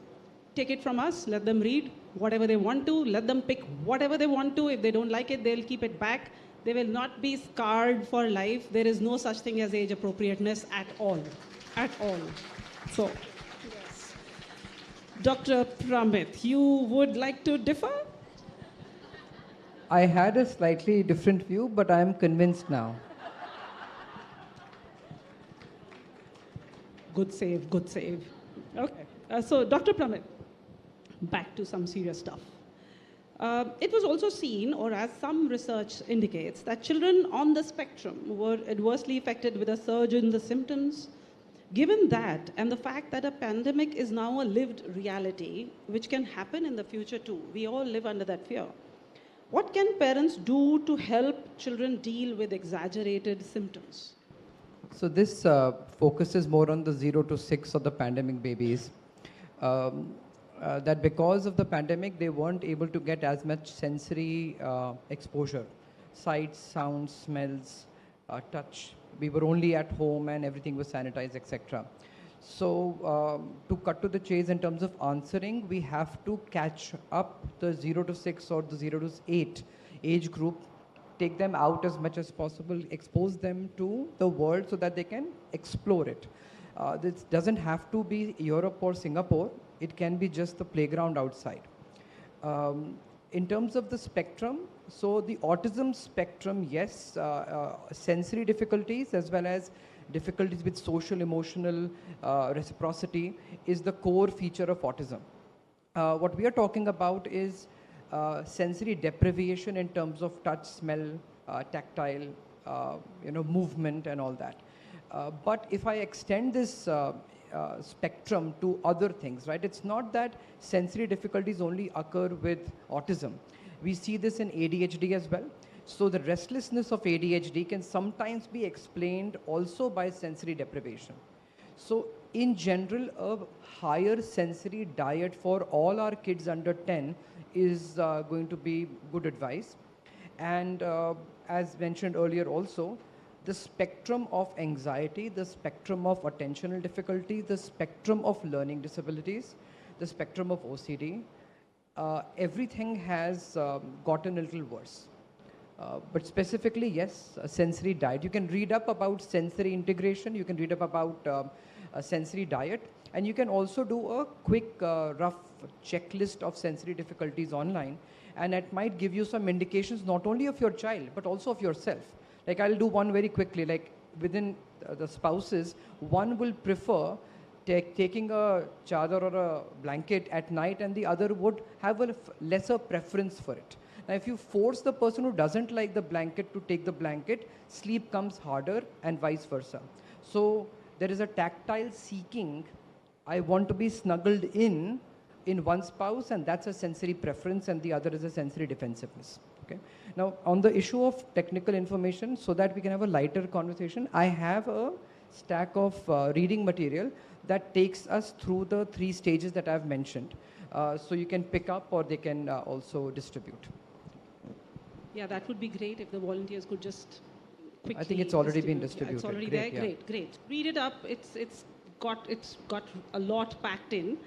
take it from us. Let them read whatever they want to. Let them pick whatever they want to. If they don't like it, they'll keep it back. They will not be scarred for life. There is no such thing as age appropriateness at all. At all. So, yes. Dr. Pramit, you would like to differ? I had a slightly different view, but I am convinced now. Good save, good save. Okay. So, Dr. Pramit, back to some serious stuff. It was also seen, or as some research indicates, that children on the spectrum were adversely affected with a surge in the symptoms. Given that, and the fact that a pandemic is now a lived reality, which can happen in the future too, we all live under that fear. What can parents do to help children deal with exaggerated symptoms? So this focuses more on the 0 to 6 of the pandemic babies. That because of the pandemic, they weren't able to get as much sensory exposure. Sights, sounds, smells, touch. We were only at home and everything was sanitized, etc. So to cut to the chase in terms of answering, we have to catch up the 0 to 6 or the 0 to 8 age group, take them out as much as possible, expose them to the world so that they can explore it. This doesn't have to be Europe or Singapore. It can be just the playground outside. In terms of the spectrum, so the autism spectrum, yes, sensory difficulties as well as difficulties with social, emotional reciprocity is the core feature of autism. What we are talking about is sensory deprivation in terms of touch, smell, tactile, movement and all that. But if I extend this spectrum to other things, right? It's not that sensory difficulties only occur with autism. We see this in ADHD as well. So the restlessness of ADHD can sometimes be explained also by sensory deprivation. So in general, a higher sensory diet for all our kids under 10 is going to be good advice. And as mentioned earlier also, the spectrum of anxiety, the spectrum of attentional difficulty, the spectrum of learning disabilities, the spectrum of OCD, everything has gotten a little worse. But specifically, yes, a sensory diet. You can read up about sensory integration, you can read up about a sensory diet, and you can also do a quick, rough checklist of sensory difficulties online, and it might give you some indications not only of your child, but also of yourself. Like I'll do one very quickly, like within the spouses, one will prefer taking a chadar or a blanket at night and the other would have a lesser preference for it. Now if you force the person who doesn't like the blanket to take the blanket, sleep comes harder and vice versa. So there is a tactile seeking, I want to be snuggled in one spouse, and that's a sensory preference and the other is a sensory defensiveness. Okay. Now, on the issue of technical information, so that we can have a lighter conversation, I have a stack of reading material that takes us through the 3 stages that I've mentioned. so you can pick up or they can also distribute. Yeah, that would be great if the volunteers could just quickly. I think it's already been distribute. Yeah, distributed. it's already Great, there. yeah. Great. Read it up. It's got a lot packed in.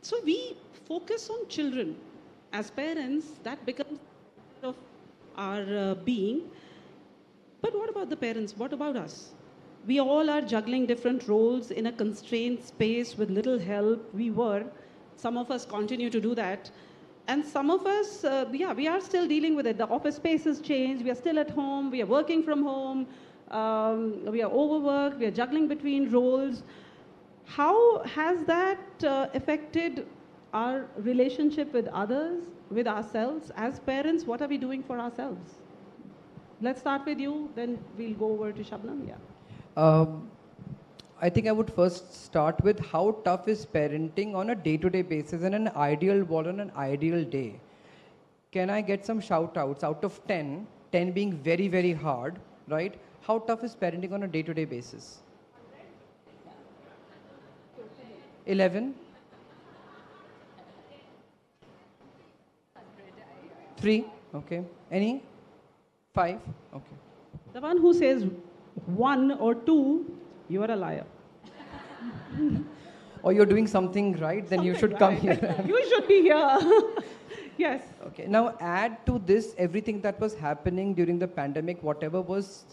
So we focus on children. As parents, that becomes of our being. But what about the parents? What about us? We all are juggling different roles in a constrained space with little help. Some of us continue to do that. And some of us, we are still dealing with it. The office space has changed. We are still at home. We are working from home. We are overworked. We are juggling between roles. How has that affected our relationship with others, with ourselves? As parents, what are we doing for ourselves? Let's start with you, then we'll go over to Shabnam. Yeah. I think I would first start with how tough is parenting on a day-to-day basis in an ideal world, on an ideal day. Can I get some shout-outs? Out of 10, 10 being very, very hard, right? How tough is parenting on a day-to-day basis? 11? 3? Okay. Any? 5? Okay. The one who says 1 or 2, you are a liar. Or you're doing something right, then you should come here. You should be here. Yes. Okay. Now add to this everything that was happening during the pandemic, whatever was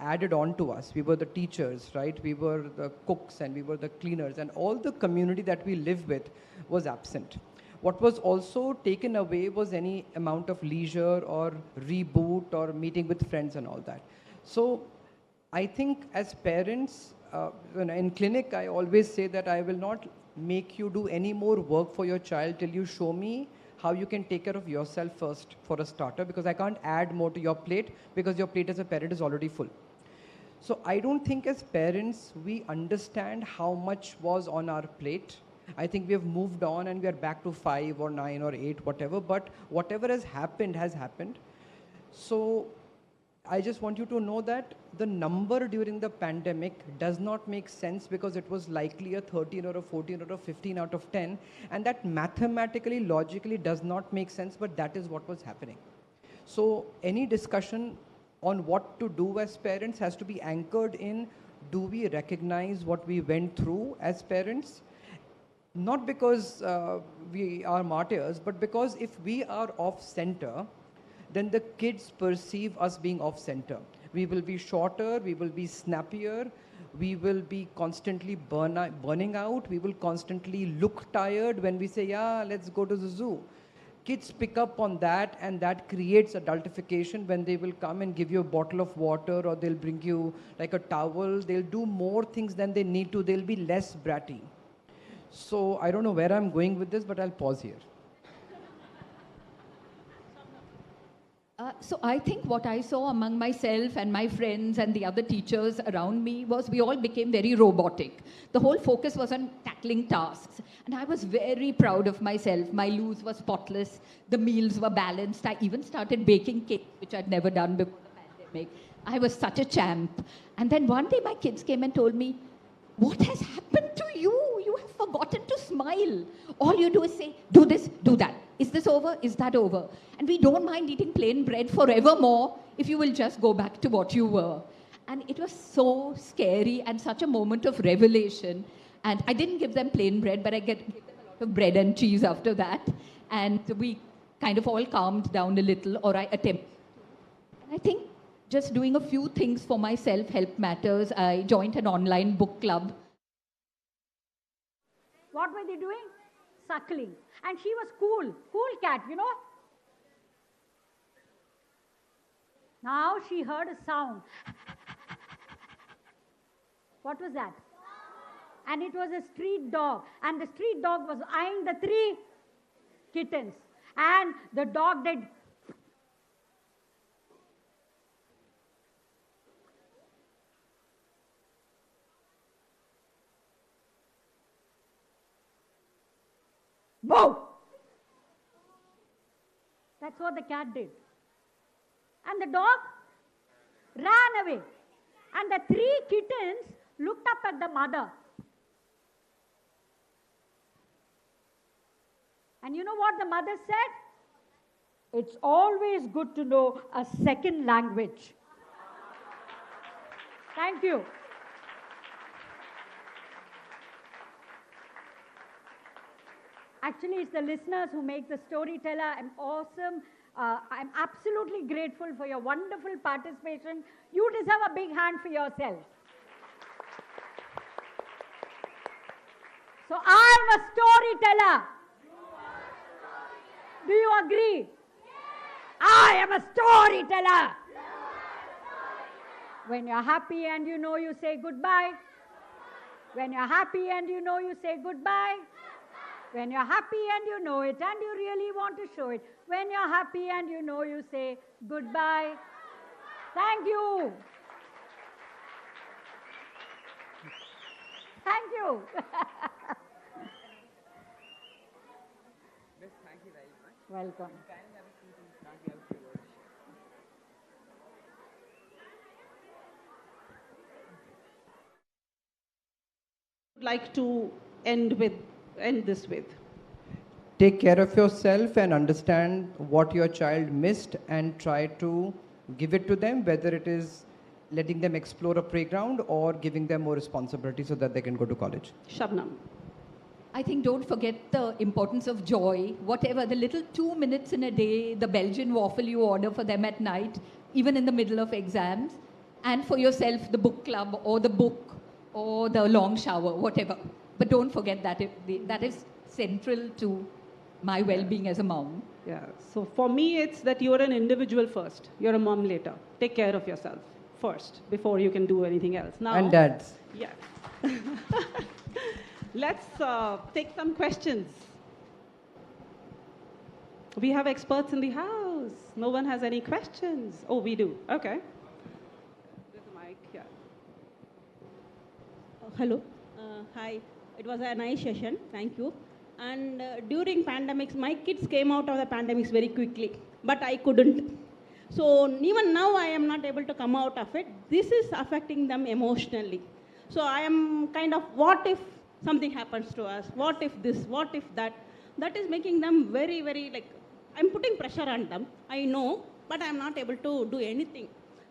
added on to us. We were the teachers, right? We were the cooks and we were the cleaners, and all the community that we live with was absent. What was also taken away was any amount of leisure or reboot or meeting with friends and all that. So I think as parents, in clinic, I always say that I will not make you do any more work for your child till you show me how you can take care of yourself first for a starter, because I can't add more to your plate because your plate as a parent is already full. So I don't think as parents we understand how much was on our plate. I think we have moved on and we are back to 5 or 9 or 8, whatever, but whatever has happened has happened. So I just want you to know that the number during the pandemic does not make sense because it was likely a 13 or a 14 or a 15 out of 10, and that mathematically, logically does not make sense, but that is what was happening. So any discussion on what to do as parents has to be anchored in, do we recognize what we went through as parents? Not because we are martyrs, but because if we are off center, then the kids perceive us being off center. We will be shorter, we will be snappier, we will be constantly burning out, we will constantly look tired when we say, yeah, let's go to the zoo. Kids pick up on that, and that creates adultification when they will come and give you a bottle of water, or they'll bring you like a towel. They'll do more things than they need to. They'll be less bratty. So I don't know where I'm going with this, but I'll pause here. So I think what I saw among myself and my friends and the other teachers around me was we all became very robotic. The whole focus was on tackling tasks. And I was very proud of myself. My loos were spotless. The meals were balanced. I even started baking cake, which I'd never done before the pandemic. I was such a champ. And then one day my kids came and told me, what has happened to you? You have forgotten to smile. All you do is say, do this, do that. Is this over? Is that over? And we don't mind eating plain bread forevermore if you will just go back to what you were. And it was so scary and such a moment of revelation. And I didn't give them plain bread, but I gave them a lot of bread and cheese after that. And we kind of all calmed down a little, or I attempted. And I think just doing a few things for myself help matters. I joined an online book club. What were they doing? Suckling. And she was cool cat, you know. Now she heard a sound. What was that? And it was a street dog. And the street dog was eyeing the 3 kittens. And the dog did. Whoa! That's what the cat did. And the dog ran away. And the 3 kittens looked up at the mother. And you know what the mother said? It's always good to know a second language. Thank you. Actually, it's the listeners who make the storyteller an awesome. I'm absolutely grateful for your wonderful participation. You deserve a big hand for yourself. So I'm a storyteller. Do you agree? I am a storyteller. When you're happy and you know, you say goodbye. When you're happy and you know, you say goodbye. When you're happy and you know it and you really want to show it. When you're happy and you know, you say goodbye. Thank you. Thank you. Miss, thank you very much. Welcome. Can you have a seat in front? We have a few words. I'd like to end this with. Take care of yourself and understand what your child missed and try to give it to them, whether it is letting them explore a playground or giving them more responsibility so that they can go to college. Shabnam. I think don't forget the importance of joy. Whatever, the little 2 minutes in a day, the Belgian waffle you order for them at night, even in the middle of exams, and for yourself, the book club or the book or the long shower, whatever. But don't forget that that is central to my well-being as a mom. Yeah, so for me, it's that you're an individual first. You're a mom later. Take care of yourself first before you can do anything else. Now, And dads. Yeah. Let's take some questions. We have experts in the house. No one has any questions. Oh, we do. Okay. There's a mic, yeah. Hello. Hi. It was a nice session. Thank you. And during pandemics, my kids came out of the pandemics very quickly, but I couldn't. So even now, I am not able to come out of it. This is affecting them emotionally. So I am kind of, what if something happens to us? What if this? What if that? That is making them very, very, like, I'm putting pressure on them. I know, but I'm not able to do anything.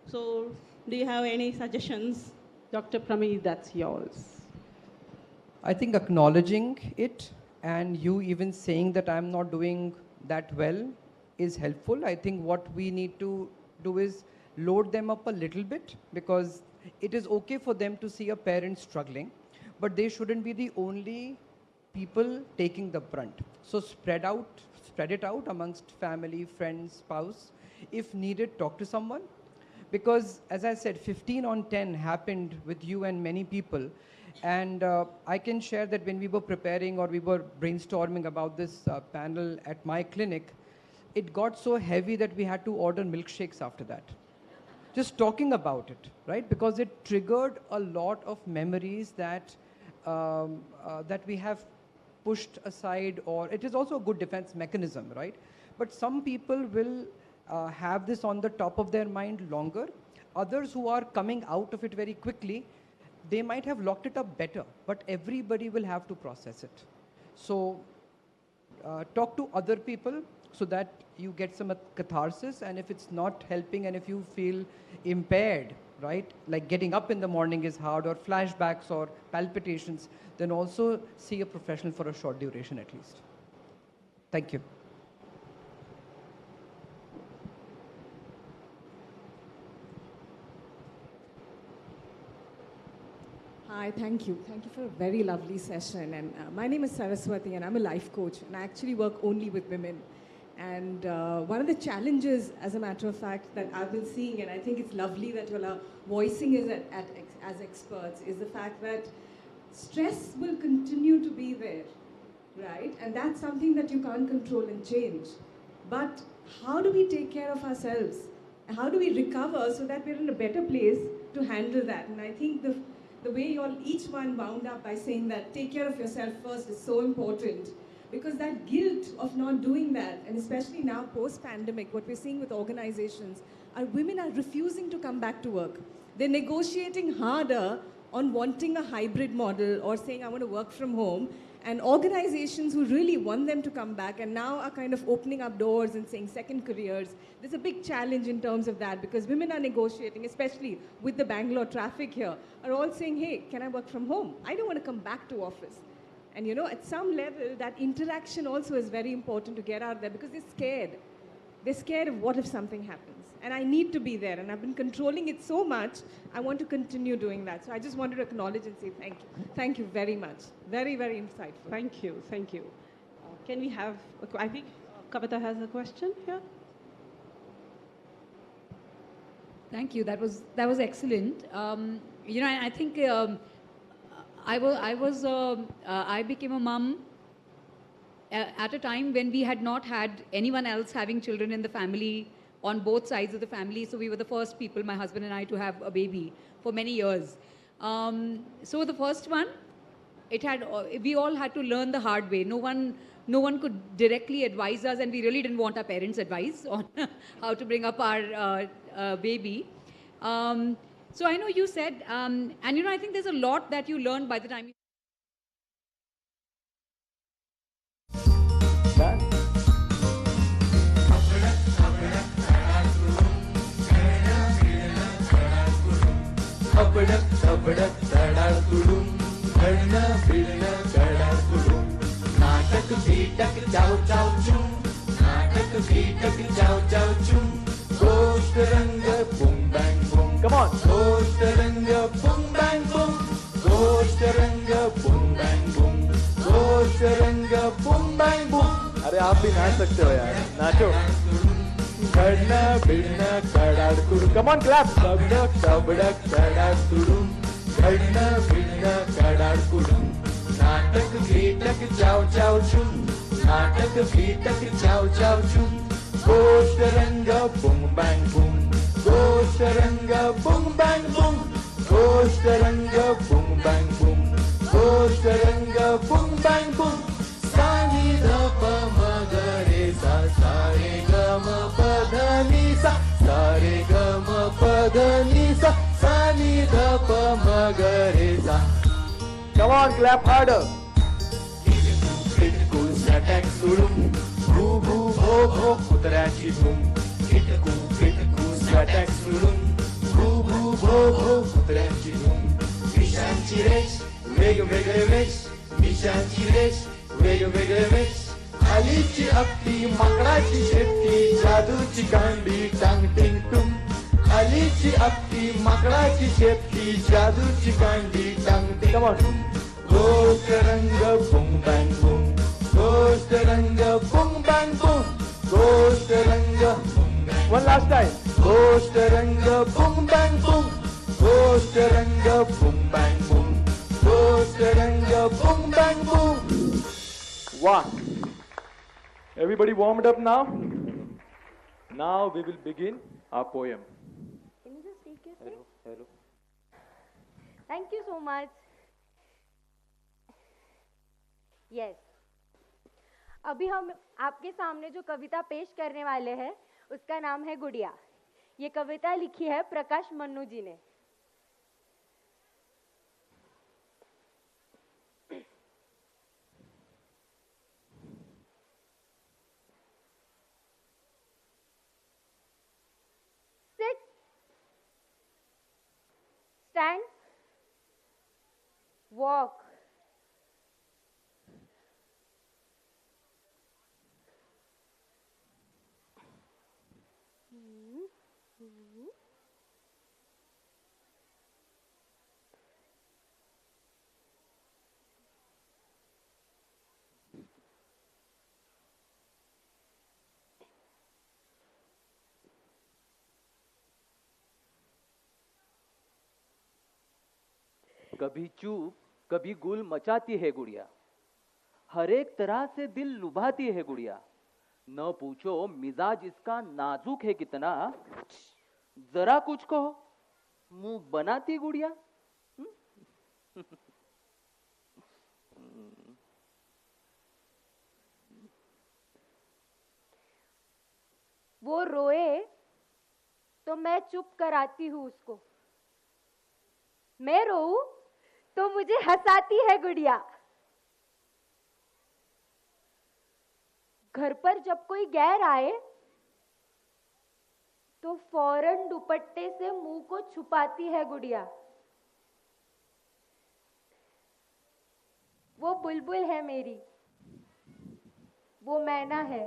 So do you have any suggestions? Dr. Pramee, that's yours. I think acknowledging it and you even saying that I'm not doing that well is helpful. I think what we need to do is load them up a little bit, because it is okay for them to see a parent struggling, but they shouldn't be the only people taking the brunt. So spread it out amongst family, friends, spouse. If needed, talk to someone. Because as I said, 15 on 10 happened with you and many people. And I can share that when we were preparing or we were brainstorming about this panel at my clinic, it got so heavy that we had to order milkshakes after that. Just talking about it, right? Because it triggered a lot of memories that, that we have pushed aside, or it is also a good defense mechanism, right? But some people will have this on the top of their mind longer. Others who are coming out of it very quickly, they might have locked it up better, but everybody will have to process it. So talk to other people so that you get some catharsis, and if it's not helping and if you feel impaired, right, like getting up in the morning is hard, or flashbacks or palpitations, then also see a professional for a short duration at least. Thank you. Hi, thank you. Thank you for a very lovely session. And my name is Saraswati, and I'm a life coach, and I actually work only with women. And one of the challenges, as a matter of fact, that I've been seeing, and I think it's lovely that you all are voicing it as experts, is the fact that stress will continue to be there, right? And that's something that you can't control and change. But how do we take care of ourselves? How do we recover so that we're in a better place to handle that? And I think the way you all, each one wound up by saying that take care of yourself first is so important, because that guilt of not doing that, and especially now post-pandemic, what we're seeing with organizations, are women are refusing to come back to work. They're negotiating harder on wanting a hybrid model or saying I want to work from home, and organizations who really want them to come back and now are kind of opening up doors and saying second careers. There's a big challenge in terms of that because women are negotiating, especially with the Bangalore traffic here, are all saying, hey, can I work from home? I don't want to come back to office. And at some level, that interaction also is very important to get out there because they're scared. They're scared of what if something happens. And I need to be there. And I've been controlling it so much, I want to continue doing that. So I just wanted to acknowledge and say thank you. Thank you very much. Very, very insightful. Thank you. Thank you. Can we have, I think Kavita has a question here. Thank you. That was excellent. I think I became a mum at a time when we had not had anyone else having children in the family on both sides of the family. So we were the first people, my husband and I, to have a baby for many years. So the first one, we all had to learn the hard way. No one could directly advise us, and we really didn't want our parents' advice on how to bring up our baby. So I know you said, and I think there's a lot that you learned by the time you नाटक बीटक जाओ जाओ चूं नाटक बीटक जाओ जाओ चूं गोष्ट रंग boom bang boom come on गोष्ट रंग बूम बैंग बूम गोष्ट रंग बूम बैंग बूम गोष्ट रंग बूम बैंग बूम अरे आप भी नाच सकते हो यार नाचो कड़ना बिड़ना कड़ाड़ कुड़ू कम ऑन क्लैप कबड़क कबड़क कड़ाड़ कुड़ू कड़ना बिड़ना कड़ाड़ कुड़ू नाटक बीटक जाओ जाओ चूं नाटक बीटक जाओ जाओ चूं गोष्ट रंग बूम बैंग बूम गोष्ट रंग बूम बैंग बूम गोष्ट रंग बूम बैंग बूम गोष्ट रंग बूम बैंग बूम सानी ध प म ग रे सा सारे ग म प ध नि सा सारे ग म प ध नि सा सानी ध प म ग रे सा. Come on, clap harder. Hitku satak sulum, boo boo ho ho kutrachi boom. Hitku satak sulum, boo boo ho ho kutrachi boom. Mishan chirech, vegam vegamech, mishan chirech, vegam vegamech. Alichi akti makrachi shetti, jaduchi kandi tang ting tum. Alichi akti makrachi shetti, jaduchi kandi tang ting. Come on. Ghost ranga boom bang boom, ghost ranga boom bang boom, ghost ranga. One last time. Ghost ranga boom bang boom, ghost ranga boom bang boom, ghost ranga boom bang boom. Wow. Everybody warmed up now? Now we will begin our poem. Can you just take your seat? Hello. Thank you so much. Yes. अभी हम आपके सामने जो कविता पेश करने वाले हैं उसका नाम है गुड़िया. ये कविता लिखी है प्रकाश मन्नू जी ने. Sit, stand, walk. कभी चूप कभी गुल मचाती है गुड़िया, हर एक तरह से दिल लुभाती है गुड़िया. न पूछो मिजाज इसका नाजुक है कितना, जरा कुछ कहो मुंह बनाती गुड़िया. वो रोए तो मैं चुप कराती हूँ उसको, मैं रोऊं तो मुझे हंसाती है गुड़िया. घर पर जब कोई गैर आए तो फौरन दुपट्टे से मुंह को छुपाती है गुड़िया। वो बुलबुल है मेरी, वो मैना है।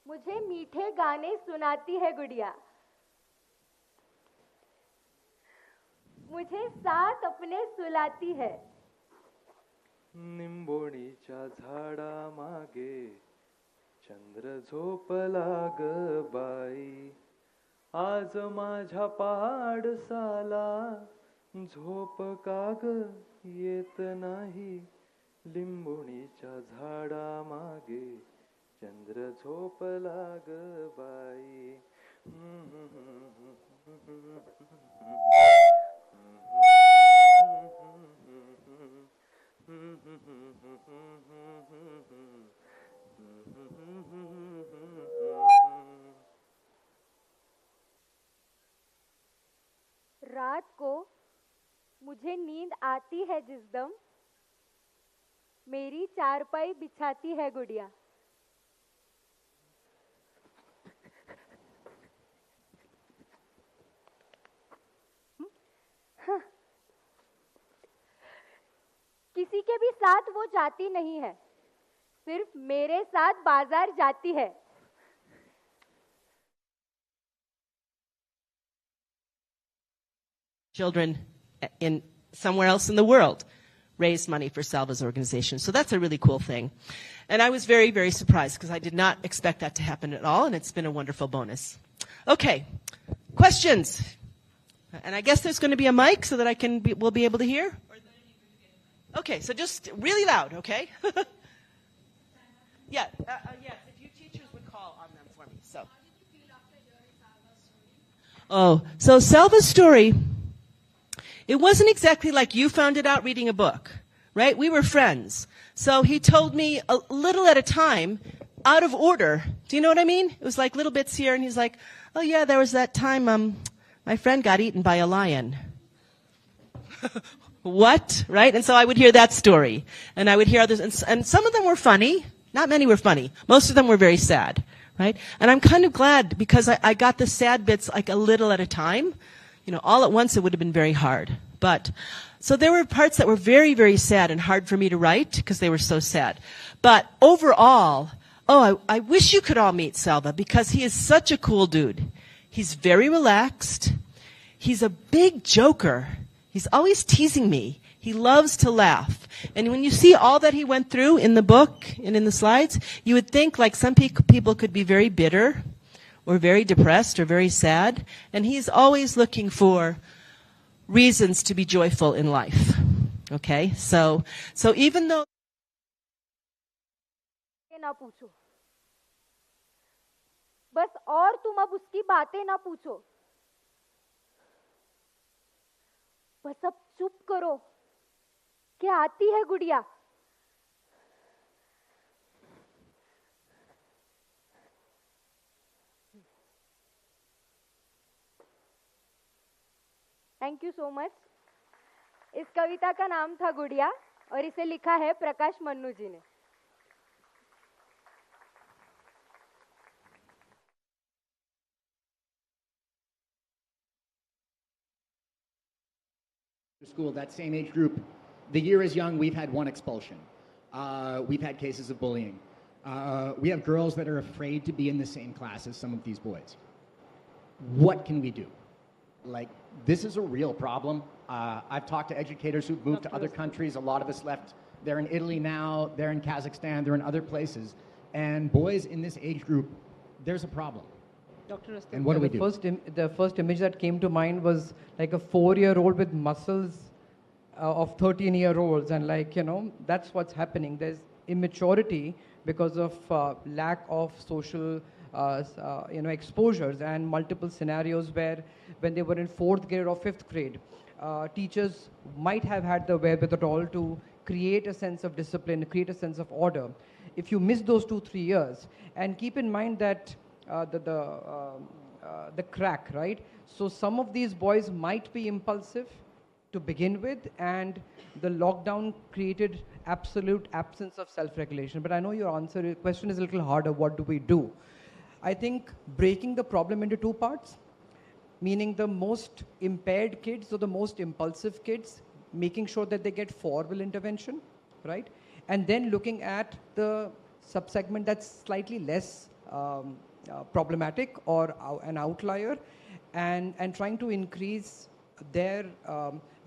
मुझे मीठे गाने सुनाती है गुड़िया, मुझे साथ अपने सुलाती है। निंबोणीच्या झाडामागे चंद्र झोपला ग बाई, आज माझ्या पाडसाला झोप का ग येत नाही. लिंबोणीच्या झाडामागे चंद्र झोपला ग बाई. रात को मुझे नींद आती है जिस दम, मेरी चारपाई बिछाती है गुड़िया। हाँ। किसी के भी साथ वो जाती नहीं है, सिर्फ मेरे साथ बाजार जाती है। Children in somewhere else in the world raised money for Salva's organization. So that's a really cool thing. And I was very, very surprised because I did not expect that to happen at all, and it's been a wonderful bonus. Okay, questions? And I guess there's going to be a mic so that we'll be able to hear? Okay, so just really loud, okay? Yes, if you teachers would call on them for me. So. Oh, so Salva's story, it wasn't exactly like you found it out reading a book, right? We were friends. So he told me a little at a time, out of order. Do you know what I mean? It was like little bits here, and he's like, oh yeah, there was that time my friend got eaten by a lion. What? Right? And so I would hear that story. And I would hear others, and some of them were funny. Not many were funny. Most of them were very sad, right? And I'm kind of glad because I got the sad bits like a little at a time. You know, all at once it would have been very hard. But, so there were parts that were very, very sad and hard for me to write because they were so sad. But overall, I wish you could all meet Salva because he is such a cool dude. He's very relaxed. He's a big joker. He's always teasing me. He loves to laugh. And when you see all that he went through in the book and in the slides, you would think like some people could be very bitter or very depressed or very sad. And he's always looking for reasons to be joyful in life. Okay? So even though ना पूछो, बस और तुम अब उसकी बातें ना पूछो, बस अब चुप करो, क्या आती है गुड़िया। Thank you so much. इस कविता का नाम था गुड़िया और इसे लिखा है प्रकाश मन्नू जी ने। School, that same age group, the year is young, we've had one expulsion. We've had cases of bullying. We have girls that are afraid to be in the same class as some of these boys. What can we do? Like, this is a real problem. I've talked to educators who've moved to other countries. A lot of us left. They're in Italy now, they're in Kazakhstan, they're in other places. And boys in this age group, there's a problem. And what do we do? The first image that came to mind was like a 4-year-old with muscles of 13-year-olds, and like, you know, that's what's happening. There's immaturity because of lack of social exposures and multiple scenarios where when they were in 4th grade or 5th grade, teachers might have had the wherewithal to create a sense of discipline, create a sense of order. If you miss those 2-3 years, and keep in mind that the crack, right? So some of these boys might be impulsive, to begin with, and the lockdown created absolute absence of self-regulation. But I know your question is a little harder. What do we do? I think breaking the problem into two parts, meaning the most impaired kids or the most impulsive kids, making sure that they get formal intervention, right? And then looking at the subsegment that's slightly less problematic or an outlier, and trying to increase their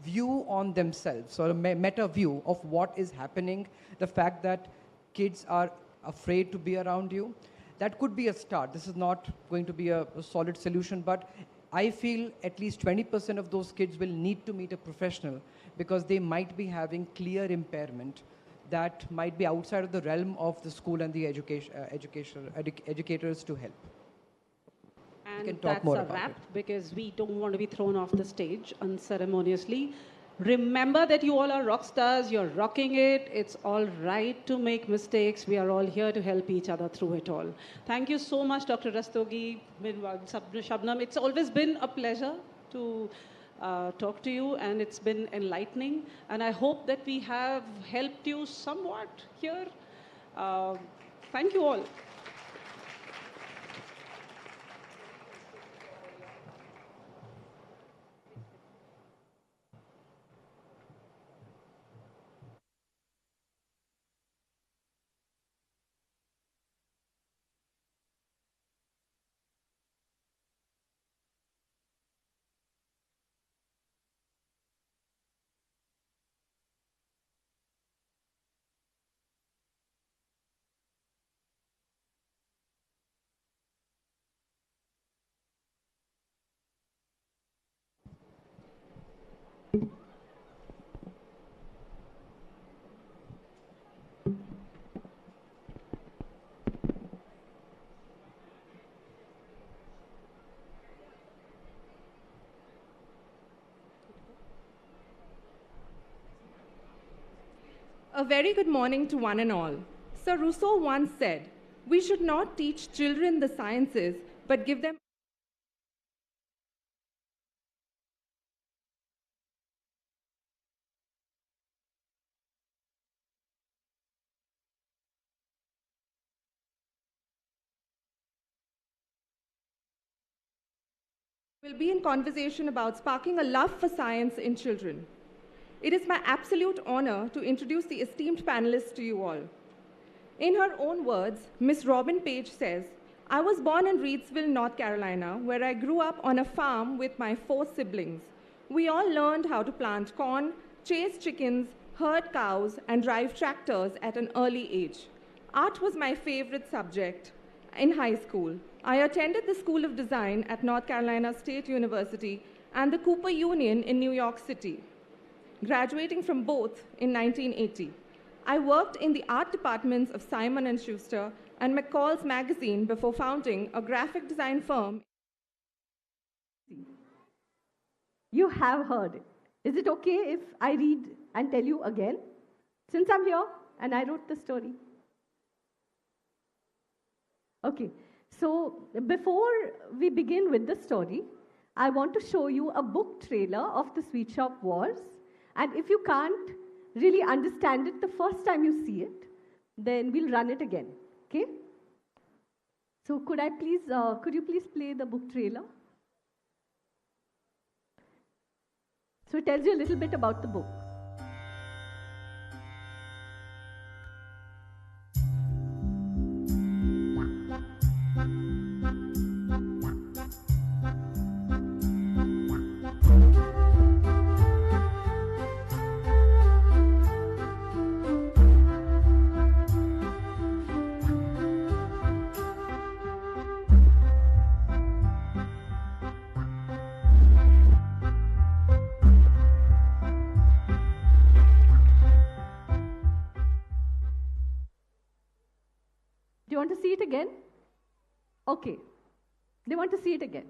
view on themselves, or a meta view of what is happening, the fact that kids are afraid to be around you. That could be a start. This is not going to be a solid solution, but I feel at least 20% of those kids will need to meet a professional because they might be having clear impairment that might be outside of the realm of the school and the educators to help. And that's a wrap because we don't want to be thrown off the stage unceremoniously. Remember that you all are rock stars. You're rocking it. It's all right to make mistakes. We are all here to help each other through it all. Thank you so much, Dr. Rastogi, Shabnam. It's always been a pleasure to talk to you, and it's been enlightening. And I hope that we have helped you somewhat here. Thank you all. A very good morning to one and all. Sir Rousseau once said, "We should not teach children the sciences, but give them will be in conversation about sparking a love for science in children. It is my absolute honor to introduce the esteemed panelists to you all. In her own words, Miss Robin Page says, "I was born in Reidsville, North Carolina, where I grew up on a farm with my 4 siblings. We all learned how to plant corn, chase chickens, herd cows, and drive tractors at an early age. Art was my favorite subject in high school. I attended the School of Design at North Carolina State University and the Cooper Union in New York City, graduating from both in 1980. I worked in the art departments of Simon & Schuster and McCall's Magazine before founding a graphic design firm." You have heard it. Is it okay if I read and tell you again? Since I'm here and I wrote the story. Okay, so before we begin with the story, I want to show you a book trailer of The Sweet Shop Wars. And if you can't really understand it the first time you see it, then we'll run it again, okay? So could you please play the book trailer? So it tells you a little bit about the book. Do you want to see it again? Okay. They want to see it again.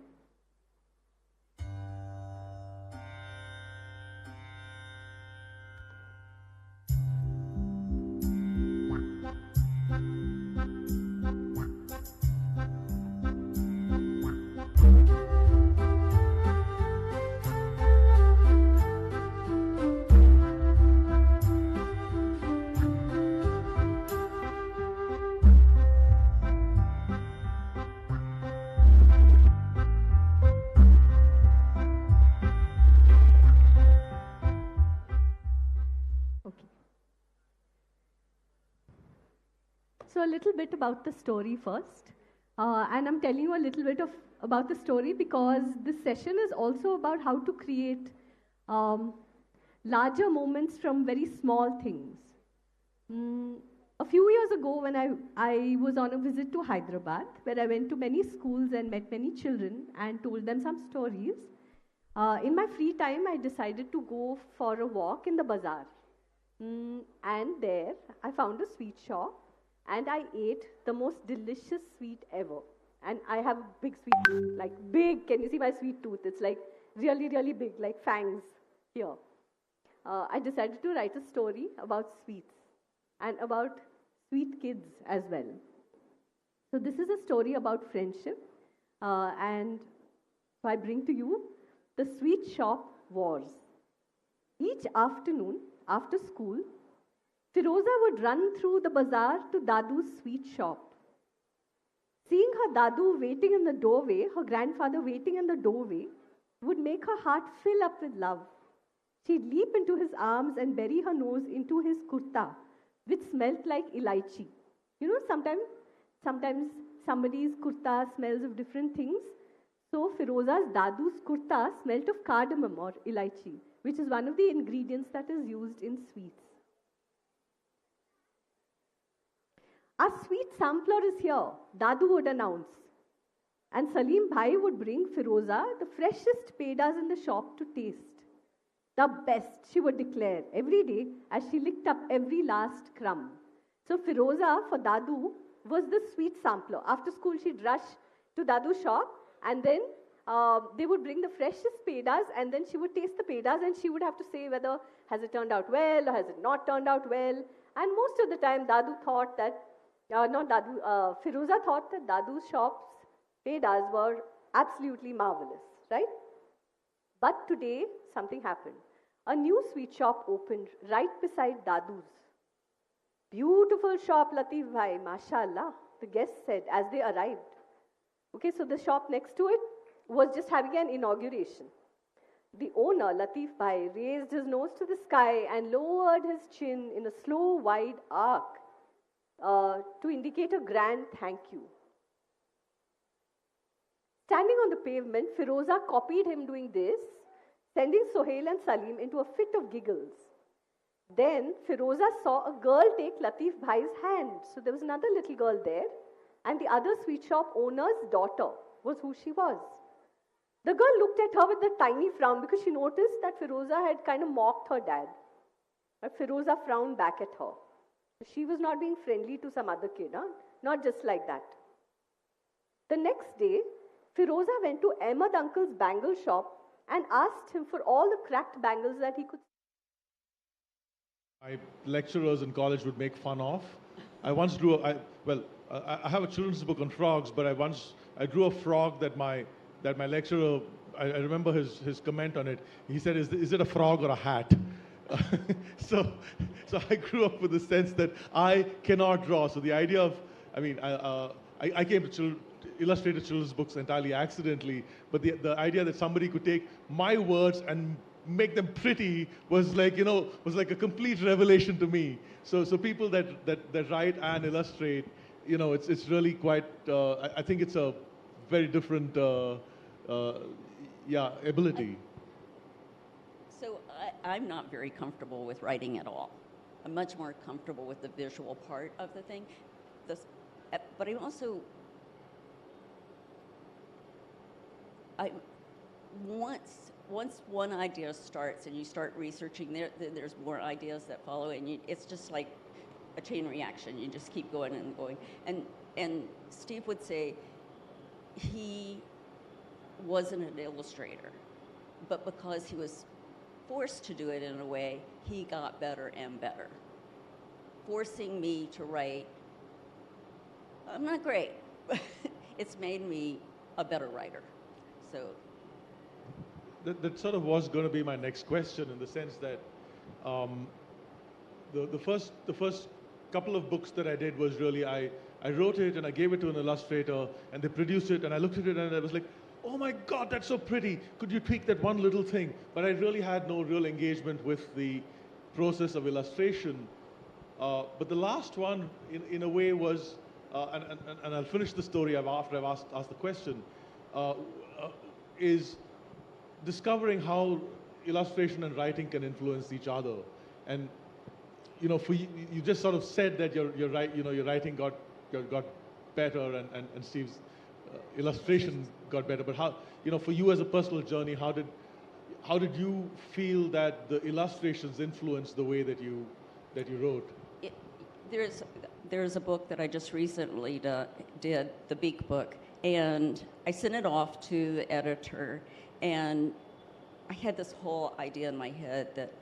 So a little bit about the story first. And I'm telling you a little bit about the story because this session is also about how to create larger moments from very small things. A few years ago when I was on a visit to Hyderabad, where I went to many schools and met many children and told them some stories, in my free time I decided to go for a walk in the bazaar. And there I found a sweet shop and I ate the most delicious sweet ever. And I have a big sweet tooth, like big, can you see my sweet tooth? It's like really, really big, like fangs here. I decided to write a story about sweets and about sweet kids as well. So this is a story about friendship, and so I bring to you the Sweet Shop Wars. Each afternoon after school, Firoza would run through the bazaar to Dadu's sweet shop. Seeing her Dadu waiting in the doorway, her grandfather waiting in the doorway, would make her heart fill up with love. She'd leap into his arms and bury her nose into his kurta, which smelt like elaichi. You know, sometimes somebody's kurta smells of different things. So Firoza's Dadu's kurta smelt of cardamom or elaichi, which is one of the ingredients that is used in sweets. Our sweet sampler is here, Dadu would announce. And Salim Bhai would bring Firoza the freshest pedas in the shop to taste. The best, she would declare every day as she licked up every last crumb. So Firoza, for Dadu, was the sweet sampler. After school, she'd rush to Dadu's shop and then they would bring the freshest pedas and then she would taste the pedas and she would have to say whether has it turned out well or has it not turned out well. And most of the time, Dadu thought that, Firoza thought that Dadu's shop's pedas were absolutely marvelous, right? But today, something happened. A new sweet shop opened right beside Dadu's. Beautiful shop, Latif Bhai, mashallah, the guests said as they arrived. Okay, so the shop next to it was just having an inauguration. The owner, Latif Bhai, raised his nose to the sky and lowered his chin in a slow, wide arc to indicate a grand thank you. Standing on the pavement, Firoza copied him doing this, sending Sohail and Salim into a fit of giggles. Then Firoza saw a girl take Latif Bhai's hand. So there was another little girl there, and the other sweet shop owner's daughter was who she was. The girl looked at her with a tiny frown because she noticed that Firoza had kind of mocked her dad. But Firoza frowned back at her. She was not being friendly to some other kid, not just like that. The next day, Firoza went to Ahmed uncle's bangle shop and asked him for all the cracked bangles that he could. My lecturers in college would make fun of. I once drew, I have a children's book on frogs, but I drew a frog that my lecturer, I remember his comment on it. He said, is it a frog or a hat? So I grew up with the sense that I cannot draw. So the idea of, I came to illustrated children's books entirely accidentally, but the idea that somebody could take my words and make them pretty was like a complete revelation to me. So people that write and illustrate, it's really quite. I think it's a very different, ability. So I'm not very comfortable with writing at all. I'm much more comfortable with the visual part of the thing. But I'm also, once one idea starts and you start researching, there's more ideas that follow, and it's just like a chain reaction. You just keep going and going. And Steve would say he wasn't an illustrator, but because he was forced to do it in a way, he got better and better. Forcing me to write, I'm not great. It's made me a better writer. So that sort of was going to be my next question, in the sense that the first couple of books that I did was really I wrote it and I gave it to an illustrator and they produced it and I looked at it and I was like, oh my God, that's so pretty. Could you tweak that one little thing? But I really had no real engagement with the process of illustration. But the last one, in a way, was, and I'll finish the story after I've asked the question, is discovering how illustration and writing can influence each other. And for you just sort of said that your writing got better and Steve's illustration got better. But how, for you as a personal journey, how did you feel that the illustrations influenced the way that you wrote? There's a book that I just recently did, the Beak book, and I sent it off to the editor, and I had this whole idea in my head that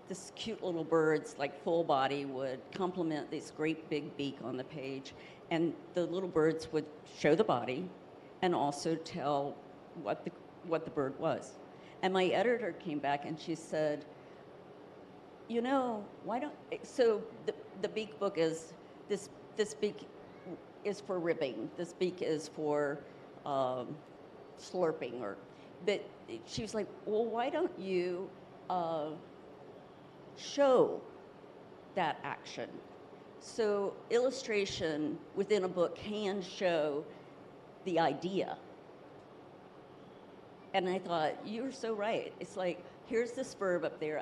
this cute little bird's like full body would complement this great big beak on the page, and the little birds would show the body and also tell what the bird was. And my editor came back and she said, why don't, so the beak book is, this beak is for ribbing, this beak is for slurping, but she was like, well, why don't you show that action? So illustration within a book can show the idea. And I thought, you're so right. It's like, here's this verb up there.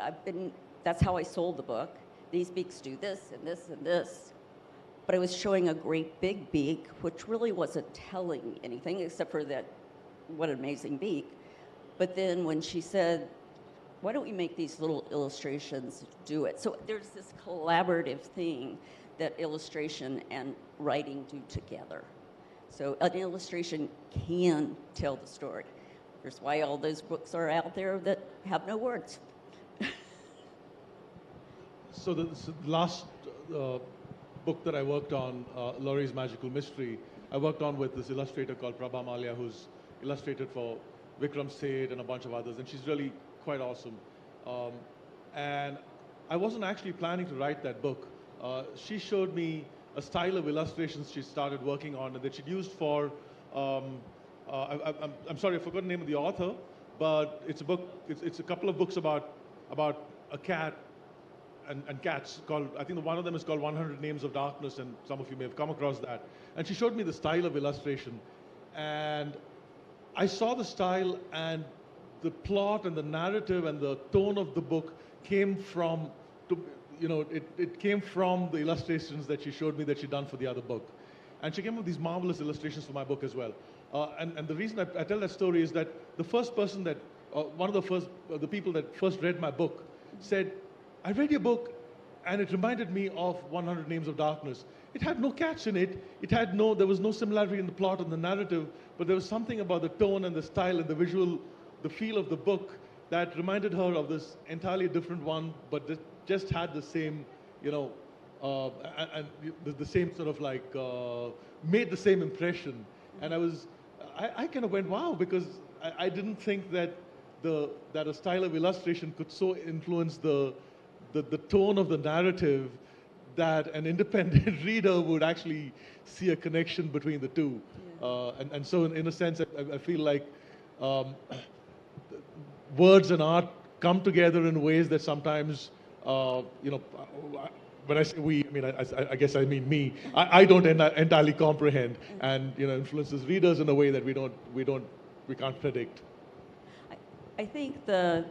That's how I sold the book. These beaks do this and this and this. But I was showing a great big beak, which really wasn't telling anything except for that, what an amazing beak. But then when she said, why don't we make these little illustrations do it? So there's this collaborative thing that illustration and writing do together. So an illustration can tell the story. That's why all those books are out there that have no words. So the last book that I worked on, Laurie's Magical Mystery, I worked on with this illustrator called Prabha Malia, who's illustrated for Vikram Seth and a bunch of others, and she's really quite awesome. And I wasn't actually planning to write that book. She showed me a style of illustrations she started working on and that she'd used for, I'm sorry, I forgot the name of the author, but it's a book, it's a couple of books about a cat and cats called, I think one of them is called 100 Names of Darkness, and some of you may have come across that. And she showed me the style of illustration. And I saw the style, and the plot and the narrative and the tone of the book came from, it came from the illustrations that she showed me that she'd done for the other book. And she came up with these marvelous illustrations for my book as well. And the reason I tell that story is that the first person that, one of the people that first read my book said, I read your book and it reminded me of 100 Names of Darkness. It had no cats in it. There was no similarity in the plot and the narrative, but there was something about the tone and the style and the visual, the feel of the book that reminded her of this entirely different one, but that just had the same, and the same sort of like, made the same impression. And I kind of went, wow, because I didn't think that a style of illustration could so influence the tone of the narrative that an independent reader would actually see a connection between the two. Yeah. And so in a sense, I feel like words and art come together in ways that sometimes, when I say we, I mean, I guess I mean me. I don't entirely comprehend, and influences readers in a way that we can't predict. I think the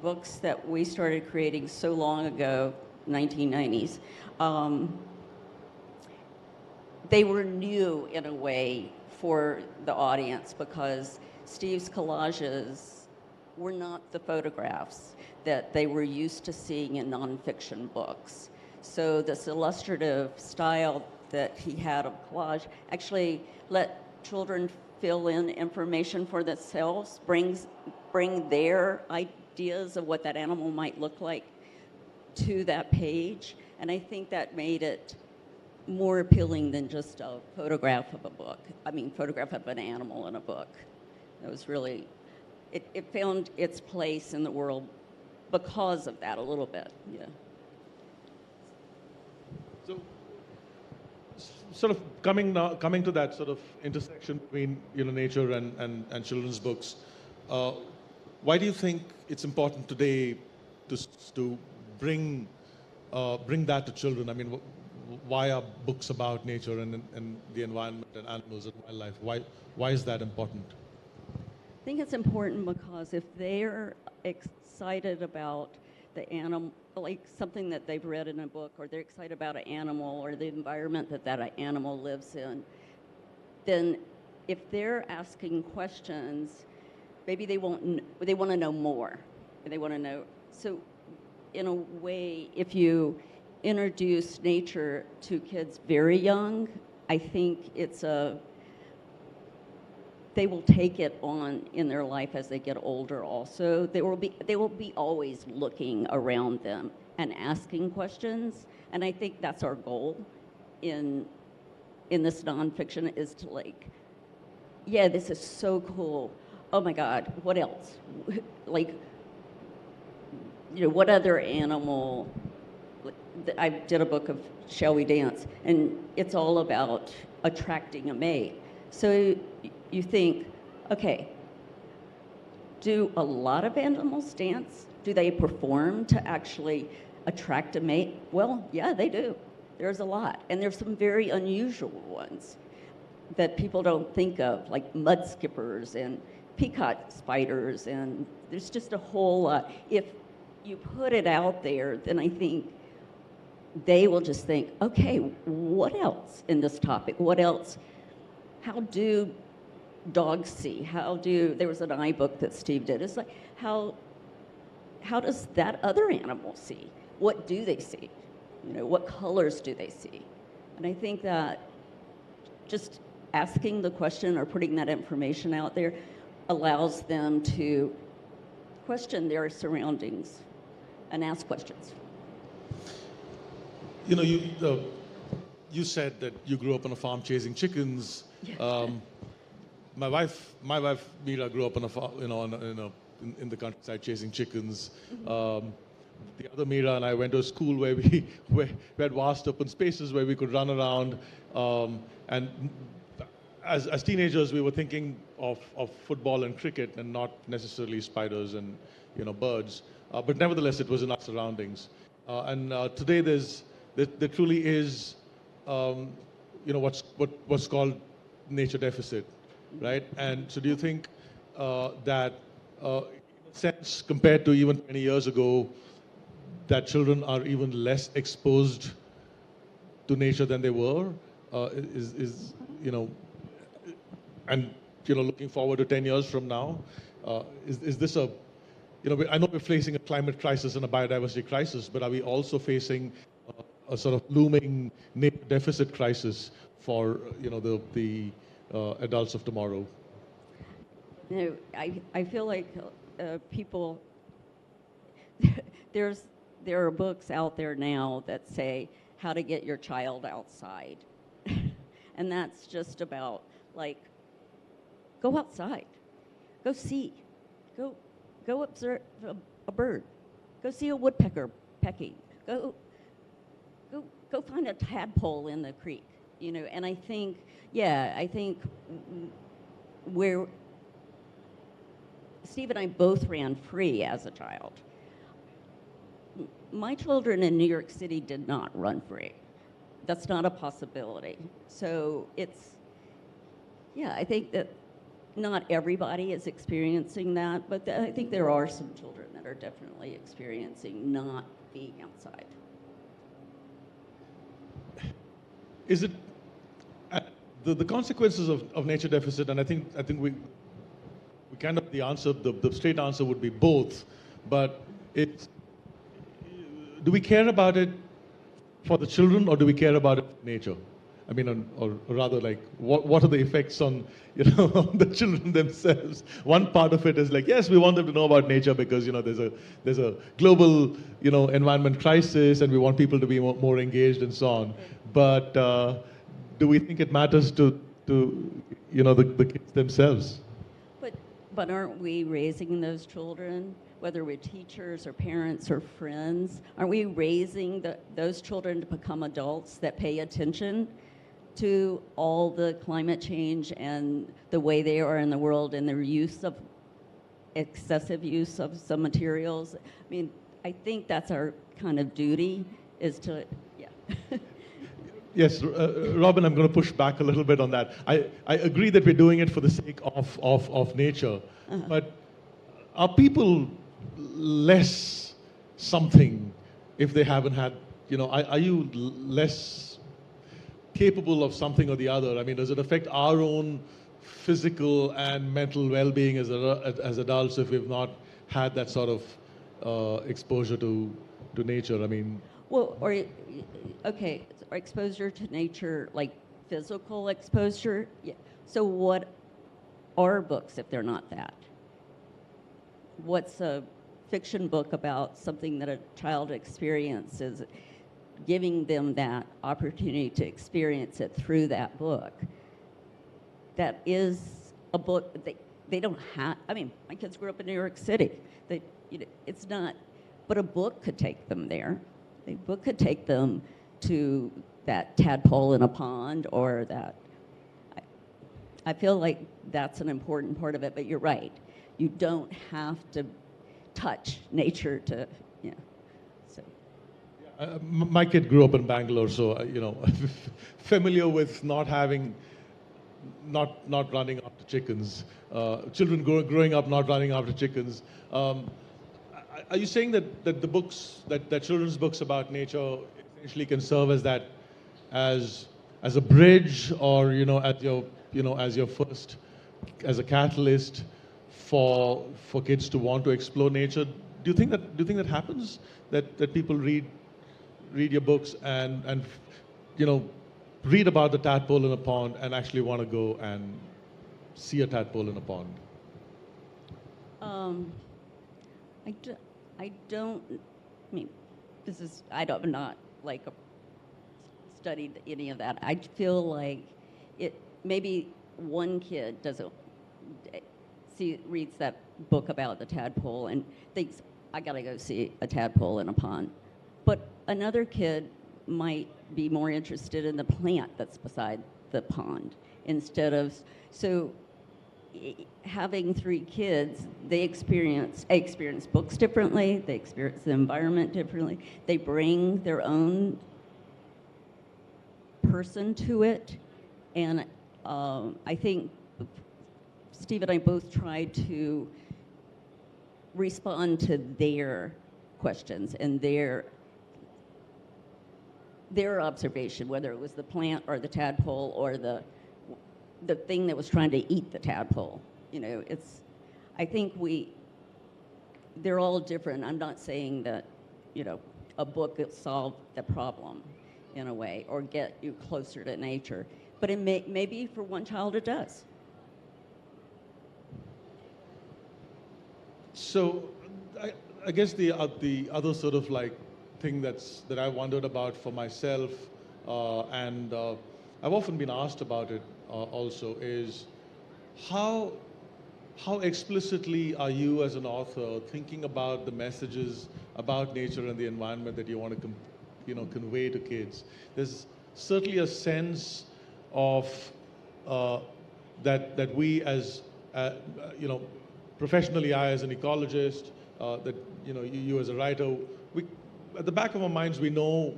books that we started creating so long ago, 1990s, they were new in a way for the audience because Steve's collages were not the photographs that they were used to seeing in nonfiction books. So this illustrative style that he had of collage actually let children fill in information for themselves, bring their ideas of what that animal might look like to that page. And I think that made it more appealing than just a photograph of a book. I mean, photograph of an animal in a book. It was really, it found its place in the world because of that a little bit, yeah. So, sort of coming to that sort of intersection between nature and children's books, why do you think it's important today to bring bring that to children? I mean, why are books about nature and the environment and animals and wildlife? Why is that important? I think it's important because if they're excited about the animal, like something that they've read in a book, or they're excited about an animal or the environment that that animal lives in, then if they're asking questions, maybe they want to know more. They want to know. So in a way, if you introduce nature to kids very young, I think they will take it on in their life as they get older also. They will be always looking around them and asking questions. And I think that's our goal in this nonfiction, is to like, yeah, this is so cool. Oh my God, what else? Like, what other animal? I did a book of Shall We Dance, and it's all about attracting a mate. So you think, okay, do a lot of animals dance? Do they perform to actually attract a mate? Well, yeah, they do. There's a lot. And there's some very unusual ones that people don't think of, like mud skippers and peacock spiders, and there's just a whole lot. If you put it out there, then I think they will just think, okay, what else in this topic? What else? How do dogs see? There was an iBook that Steve did. It's like, how does that other animal see? What do they see? What colors do they see? And I think that just asking the question or putting that information out there allows them to question their surroundings and ask questions. You said that you grew up on a farm chasing chickens. My wife Mira grew up on a farm, in the countryside chasing chickens. The other Mira and I went to a school where we had vast open spaces where we could run around. And as teenagers, we were thinking of football and cricket and not necessarily spiders and birds. But nevertheless, it was in our surroundings. And today there truly is what's called nature deficit, right? And so do you think that in a sense, compared to even 20 years ago, that children are even less exposed to nature than they were? Looking forward to 10 years from now, is this I know we're facing a climate crisis and a biodiversity crisis, but are we also facing a sort of looming nature deficit crisis for the adults of tomorrow? I feel like people, there are books out there now that say how to get your child outside. And that's just about, like, go outside, go see, go observe a bird, go see a woodpecker pecking, go find a tadpole in the creek, and I think where Steve and I both ran free as a child. My children in New York City did not run free. That's not a possibility. So I think that not everybody is experiencing that, but I think there are some children that are definitely experiencing not being outside. Is it the consequences of nature deficit? And I think we kind of the straight answer would be both, but do we care about it for the children, or do we care about it for nature? I mean, or rather, like, what are the effects on on the children themselves? One part of it is like, yes, we want them to know about nature because there's a global environment crisis, and we want people to be more engaged and so on. But do we think it matters to the kids themselves? But aren't we raising those children, whether we're teachers or parents or friends? Aren't we raising those children to become adults that pay attention to all the climate change and the way they are in the world and their excessive use of some materials? I mean, I think that's our kind of duty, is to, yeah. Yes, Robin, I'm going to push back a little bit on that. I agree that we're doing it for the sake of nature, but are people less something if they haven't had, are you less capable of something or the other? I mean, does it affect our own physical and mental well-being as adults if we've not had that sort of exposure to nature? I mean, well, or exposure to nature, like physical exposure. Yeah. So what are books if they're not that? What's a fiction book about something that a child experiences, giving them that opportunity to experience it through that book? That is a book they don't have. I mean, my kids grew up in New York City. It's not, but a book could take them there. A book could take them to that tadpole in a pond, or that. I feel like that's an important part of it, but you're right. You don't have to touch nature to, so. My kid grew up in Bangalore, so, familiar with not running after chickens. Children growing up not running after chickens. Are you saying that the books, that children's books about nature essentially can serve as that, as a bridge, or as a catalyst for kids to want to explore nature? Do you think that happens? That people read your books and read about the tadpole in a pond and actually want to go and see a tadpole in a pond? I'm not like studied any of that. I feel like maybe one kid reads that book about the tadpole and thinks, I gotta go see a tadpole in a pond. But another kid might be more interested in the plant that's beside the pond instead of, so having 3 kids, they experience books differently, they experience the environment differently, they bring their own person to it, and I think Steve and I both tried to respond to their questions and their observation, whether it was the plant or the tadpole or the thing that was trying to eat the tadpole. I think they're all different. I'm not saying that, a book will solve the problem in a way or get you closer to nature, but it maybe for one child it does. So I guess the other sort of like thing that I wondered about for myself, and I've often been asked about it also, is how explicitly are you as an author thinking about the messages about nature and the environment that you want to convey to kids? There's certainly a sense of that we as professionally, I as an ecologist, that you as a writer, at the back of our minds we know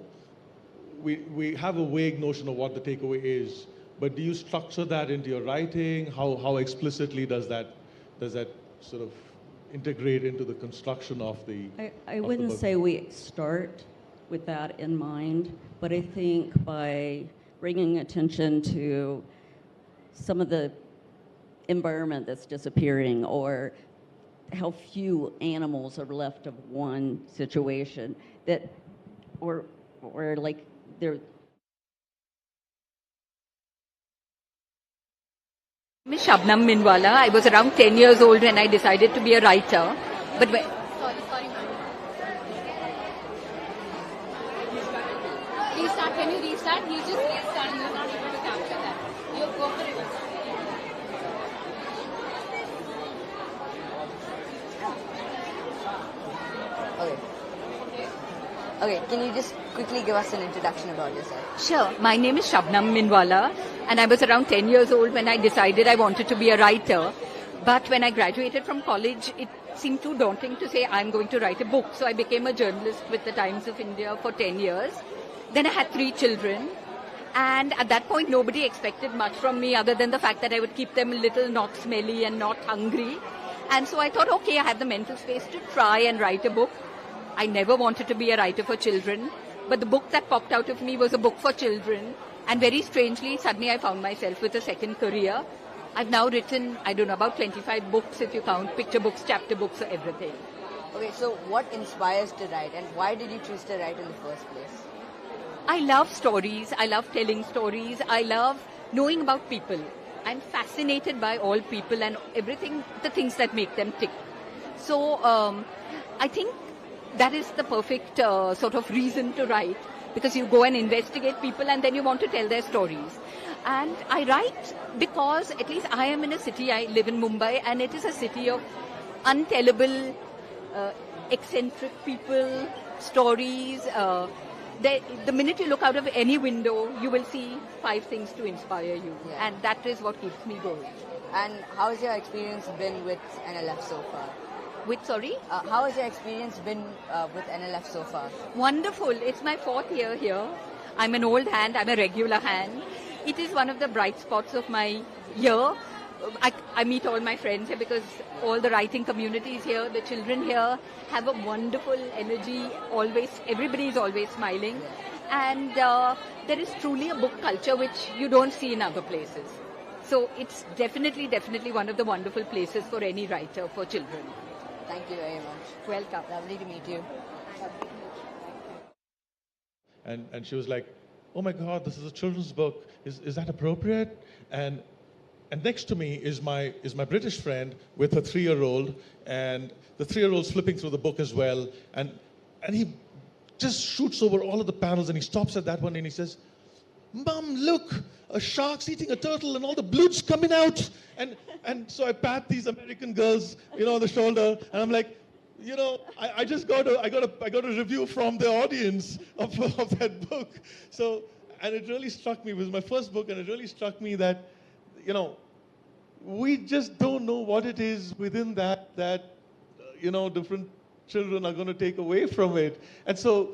we have a vague notion of what the takeaway is. But do you structure that into your writing? How explicitly does that sort of integrate into the construction of the? I wouldn't say we start with that in mind, but I think by bringing attention to some of the environment that's disappearing, or how few animals are left of one situation, that or like they're. My name is Shabnam Minwala. I was around 10 years old when I decided to be a writer. But when... Sorry, ma'am. Restart. Can you restart? You just restart and you're not able to capture that. You go for it. Okay, can you just quickly give us an introduction about yourself? Sure. My name is Shabnam Minwala, and I was around 10 years old when I decided I wanted to be a writer. But when I graduated from college, seemed too daunting to say I'm going to write a book. So I became a journalist with the Times of India for 10 years. Then I had 3 children. And at that point, nobody expected much from me other than the fact that I would keep them a little not smelly and not hungry. And so I thought, okay, I have the mental space to try and write a book. I never wanted to be a writer for children. But the book that popped out of me was a book for children. And very strangely, suddenly I found myself with a second career. I've now written, I don't know, about 25 books if you count picture books, chapter books, everything. Okay, so what inspires to write and why did you choose to write in the first place? I love stories. I love telling stories. I love knowing about people. I'm fascinated by all people and everything, the things that make them tick. So I think that is the perfect sort of reason to write, because you go and investigate people and then you want to tell their stories. And I write because at least I am in a city, I live in Mumbai, and it is a city of untellable, eccentric people, stories. The minute you look out of any window, you will see 5 things to inspire you. Yeah. And that is what keeps me going. And how has your experience been with NLF so far? Sorry? How has your experience been with NLF so far? Wonderful. It's my 4th year here. I'm an old hand. I'm a regular hand. It is one of the bright spots of my year. I meet all my friends here because all the writing community is here. The children here have a wonderful energy. Always, everybody is always smiling. And there is truly a book culture which you don't see in other places. So it's definitely one of the wonderful places for any writer, for children. Thank you very much. Welcome. Lovely to meet you. And she was like, oh my God, this is a children's book. Is that appropriate? And next to me is my British friend with her 3-year-old, and the 3-year-old's flipping through the book as well. And he just shoots over all of the panels and he stops at that one and he says, Mom, look, a shark's eating a turtle and all the blood's coming out. And so I pat these American girls, on the shoulder, and I'm like, I just got a review from the audience of that book. So, and it really struck me. It was my first book, and it really struck me that, we just don't know what it is within that different children are going to take away from it. And so,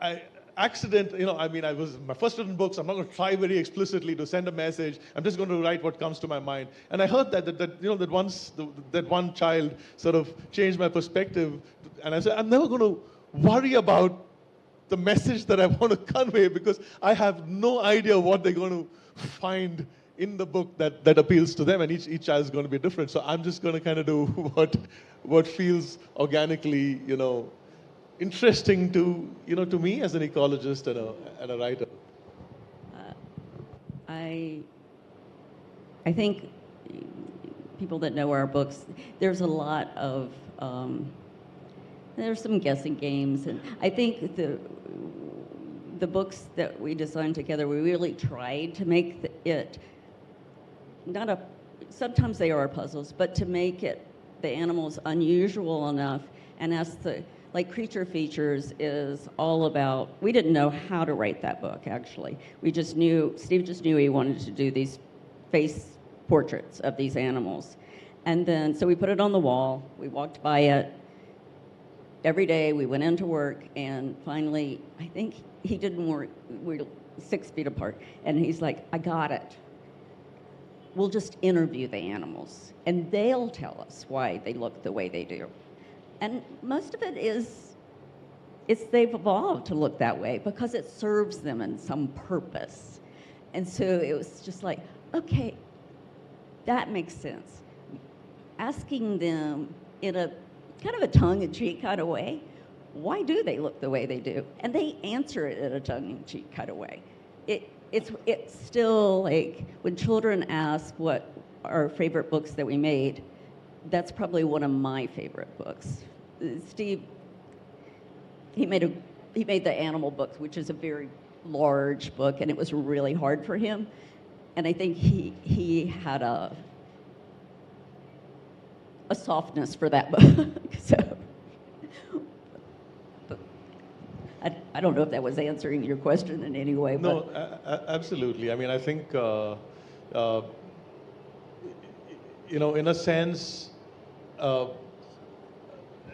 I was my first written books. I'm not going to try very explicitly to send a message. I'm just going to write what comes to my mind. And I heard that once that one child sort of changed my perspective. And I said, I'm never going to worry about the message that I want to convey because I have no idea what they're going to find in the book that appeals to them, and each child is going to be different. So I'm just going to kind of do what feels organically, interesting to me as an ecologist and a writer. I think people that know our books, there's a lot of there's some guessing games, and I think the books that we designed together, we really tried to make it sometimes they are puzzles, but to make it the animals unusual enough, and as like Creature Features is all about, we didn't know how to write that book, actually. Steve just knew he wanted to do these face portraits of these animals. And then, so we put it on the wall, we walked by it every day, we went into work, and finally, I think he didn't work, we're 6 feet apart, and he's like, I got it. We'll just interview the animals, and they'll tell us why they look the way they do. And most of it is they've evolved to look that way because it serves them in some purpose. And so it was just like, okay, that makes sense. Asking them in a kind of a tongue-in-cheek kind of way, why do they look the way they do? And they answer it in a tongue-in-cheek kind of way. It's still like when children ask what our favorite books that we made, that's probably one of my favorite books. Steve, he made the animal books, which is a very large book, and it was really hard for him. And I think he had a softness for that book. So, but I don't know if that was answering your question in any way. No, absolutely. I mean, I think, in a sense,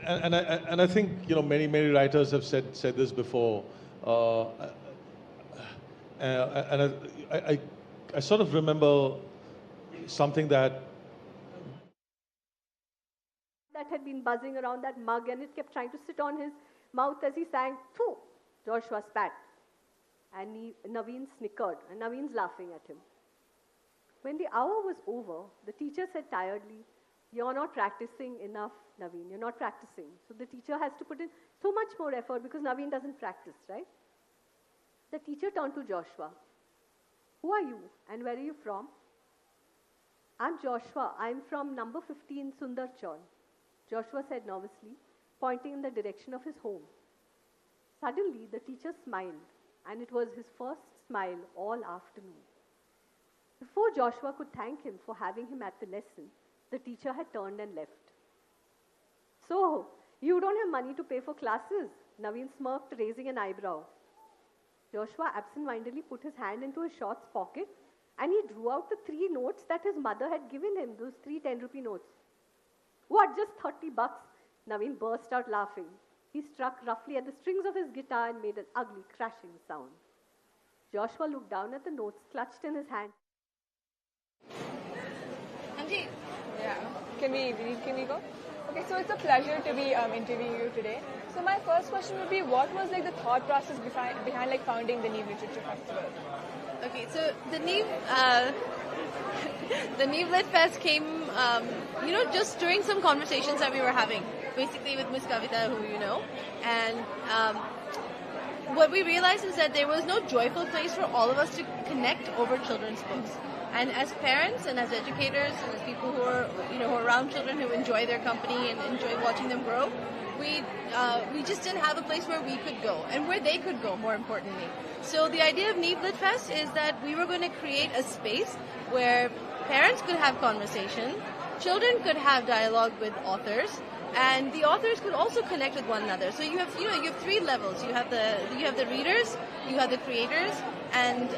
and I think many writers have said this before, and I sort of remember something that had been buzzing around that mug, and it kept trying to sit on his mouth as he sang. Phew! Joshua spat, and Naveen snickered, and Naveen's laughing at him. When the hour was over, the teacher said tiredly, "You're not practicing enough, Naveen. You're not practicing." So the teacher has to put in so much more effort because Naveen doesn't practice, right? The teacher turned to Joshua. "Who are you and where are you from?" "I'm Joshua. I'm from number 15 Sundar Chawl," Joshua said nervously, pointing in the direction of his home. Suddenly, the teacher smiled, and it was his first smile all afternoon. Before Joshua could thank him for having him at the lesson, the teacher had turned and left. "So, you don't have money to pay for classes?" Naveen smirked, raising an eyebrow. Joshua absent-mindedly put his hand into his shorts pocket, and he drew out the 3 notes that his mother had given him, those 3 10-rupee notes. "What, just $30? Naveen burst out laughing. He struck roughly at the strings of his guitar and made an ugly crashing sound. Joshua looked down at the notes clutched in his hand. Auntie, yeah, can we go? Okay, so it's a pleasure to be interviewing you today. So my first question would be, what was like the thought process behind like founding the Neev Literature Festival? Okay, so the Neev the Neev Lit Fest came, just during some conversations that we were having, basically with Miss Kavita, who you know, and what we realized is that there was no joyful place for all of us to connect over children's books. And as parents and as educators and as people who are, who are around children who enjoy their company and enjoy watching them grow, we just didn't have a place where we could go and where they could go, more importantly. So the idea of Neev Lit Fest is that we were going to create a space where parents could have conversation, children could have dialogue with authors, and the authors could also connect with one another. So you have 3 levels. You have the readers, you have the creators, and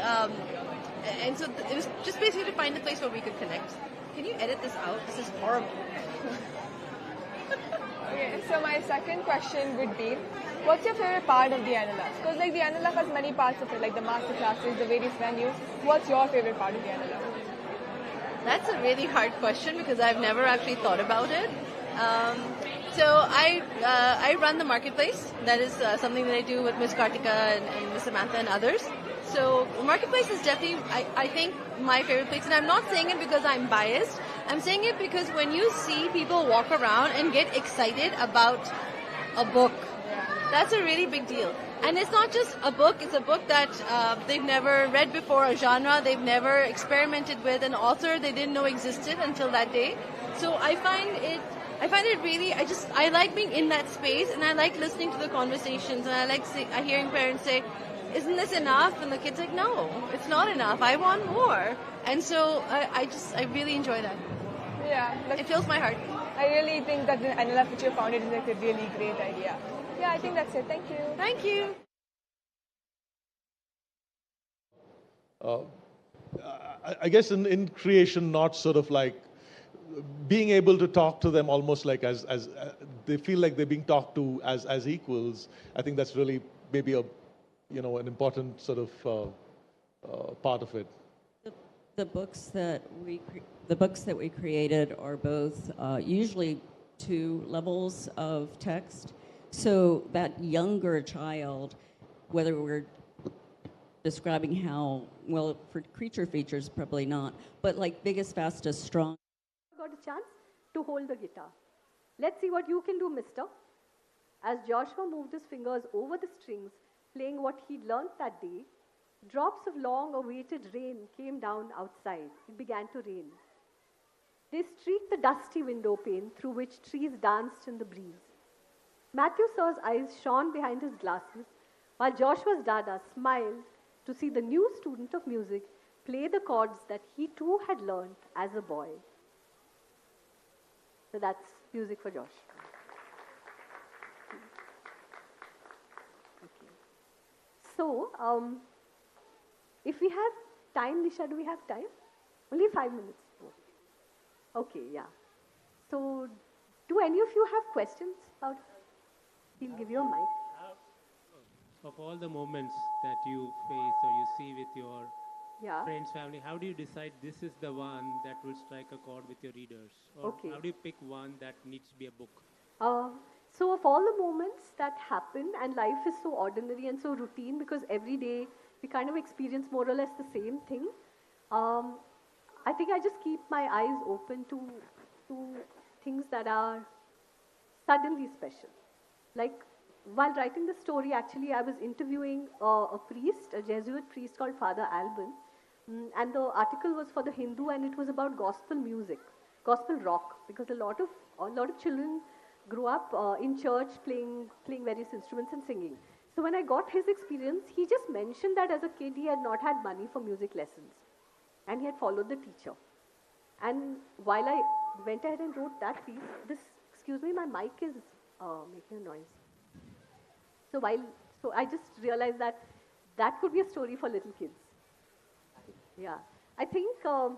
so it was just basically to find a place where we could connect. Can you edit this out? This is horrible. Okay, so my second question would be, what's your favorite part of the NLF? Because like the NLF has many parts of it, like the master classes, the various venues. What's your favorite part of the NLF? That's a really hard question because I've never actually thought about it. So I run the marketplace. That is something that I do with Miss Kartika and Miss Samantha and others. So marketplace is definitely, I think, my favorite place. And I'm not saying it because I'm biased. I'm saying it because when you see people walk around and get excited about a book, that's a really big deal. And it's not just a book. It's a book that they've never read before, a genre they've never experimented with, an author they didn't know existed until that day. So I find it really, I like being in that space, and I like listening to the conversations, and I like hearing parents say, "Isn't this enough?" And the kid's like, "No, it's not enough. I want more." And so I really enjoy that. Yeah. It fills my heart. I really think that the NLF which you founded is like a really great idea. Yeah, I think that's it. Thank you. Thank you. I guess in creation, not sort of like being able to talk to them almost like as they feel like they're being talked to as equals. I think that's really maybe an important sort of part of it. The books that we created are both usually 2 levels of text. So that younger child, whether we're describing how, well, for creature features, probably not, but like biggest, fastest, strong. Got a chance to hold the guitar. Let's see what you can do, mister. As Joshua moved his fingers over the strings, playing what he'd learned that day, drops of long-awaited rain came down outside. It began to rain. They streaked the dusty window pane through which trees danced in the breeze. Matthew Sir's eyes shone behind his glasses, while Joshua's dada smiled to see the new student of music play the chords that he too had learned as a boy. So that's music for Josh. Okay. So, if we have time, Nisha, do we have time? Only 5 minutes. Okay, yeah. So, Do any of you have questions about? He'll give you a mic. Of all the moments that you face or you see with your friends, family, how do you decide this is the one that will strike a chord with your readers? Or how do you pick one that needs to be a book? So of all the moments that happen, and life is so ordinary and so routine because every day we kind of experience more or less the same thing, I think I just keep my eyes open to things that are suddenly special. Like while writing the story, actually I was interviewing a priest, a Jesuit priest called Father Alban, and the article was for The Hindu, and it was about gospel music, gospel rock, because a lot of children grew up in church playing various instruments and singing. So when I got his experience, he just mentioned that as a kid he had not had money for music lessons, and he had followed the teacher. And while I went ahead and wrote that piece, excuse me, my mic is making a noise. So I just realized that could be a story for little kids. Yeah, I think I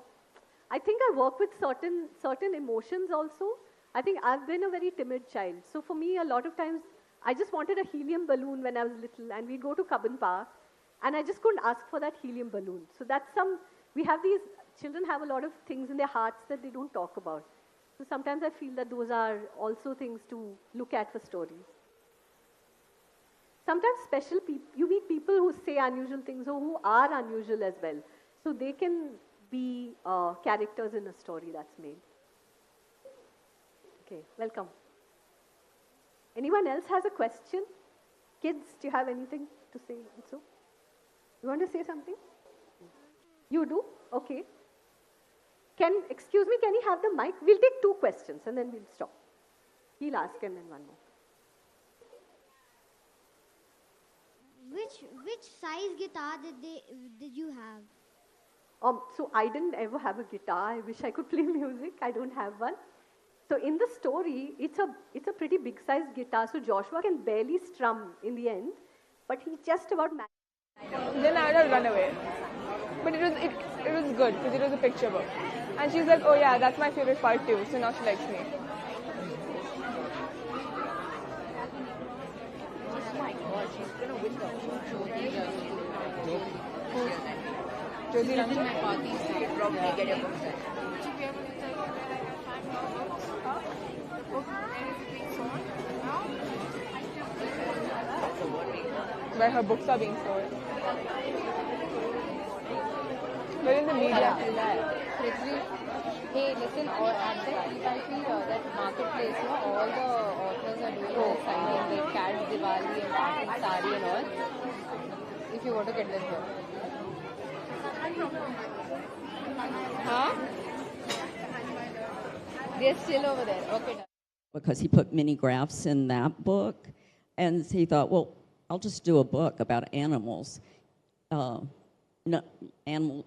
work with certain emotions also. I think I've been a very timid child. So for me, a lot of times, I just wanted a helium balloon when I was little, and we'd go to Cubbon Park, and I just couldn't ask for that helium balloon. So children have a lot of things in their hearts that they don't talk about. So sometimes I feel that those are also things to look at for stories. Sometimes you meet people who say unusual things or who are unusual as well. So they can be characters in a story that's made. Okay, welcome. Anyone else has a question? Kids, do you have anything to say also? You want to say something? You do? Okay. Excuse me, can you have the mic? We'll take 2 questions and then we'll stop. He'll ask and then one more. Which size guitar did you have? So I didn't ever have a guitar. I wish I could play music. I don't have one. So in the story, it's a pretty big sized guitar. So Joshua can barely strum in the end, but he just about managed. Then I would have run away. But it was good because it was a picture book. And she's like, oh yeah, that's my favorite part too. So now she likes me. Josie Ranjan? Probably get a book. Where her books are being sold. But in the media. Hey, listen, at the EIP, that marketplace, all the authors are doing the signing, like Cat Diwali and Art Sari and all. If you want to get them here. Huh? They're still over there. Okay, done. Because he put mini graphs in that book, and he thought, well, I'll just do a book about animals,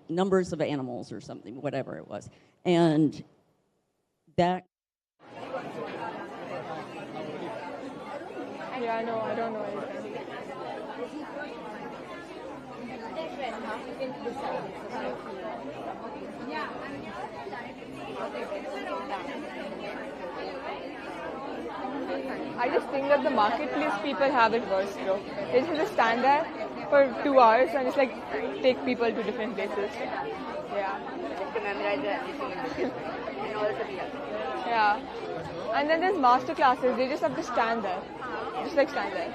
numbers of animals or something, whatever it was. And that... Yeah, no, I don't know anything. I just think that the marketplace people have it worse, bro. They just stand there for 2 hours and just like take people to different places. Yeah. To memorize everything in order to be helpful. Yeah. And then there's master classes. They just have to stand there. Just like stand there.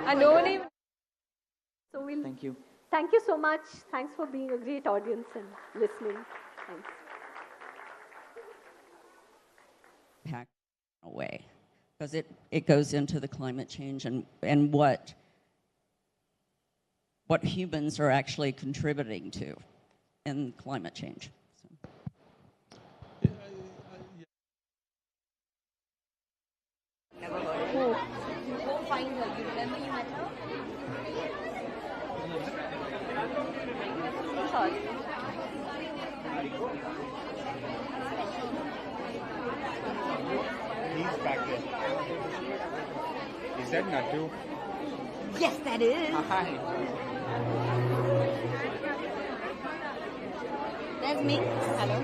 And no one even... So we'll... Thank you. Thank you so much. Thanks for being a great audience and listening. Thanks. Pack away. Because it goes into the climate change and what humans are actually contributing to in climate change. Never heard of it. Go find her. You remember you met her? Sorry. He's back there. Is that Natu? Yes, that is. Hi. That's me. Hello.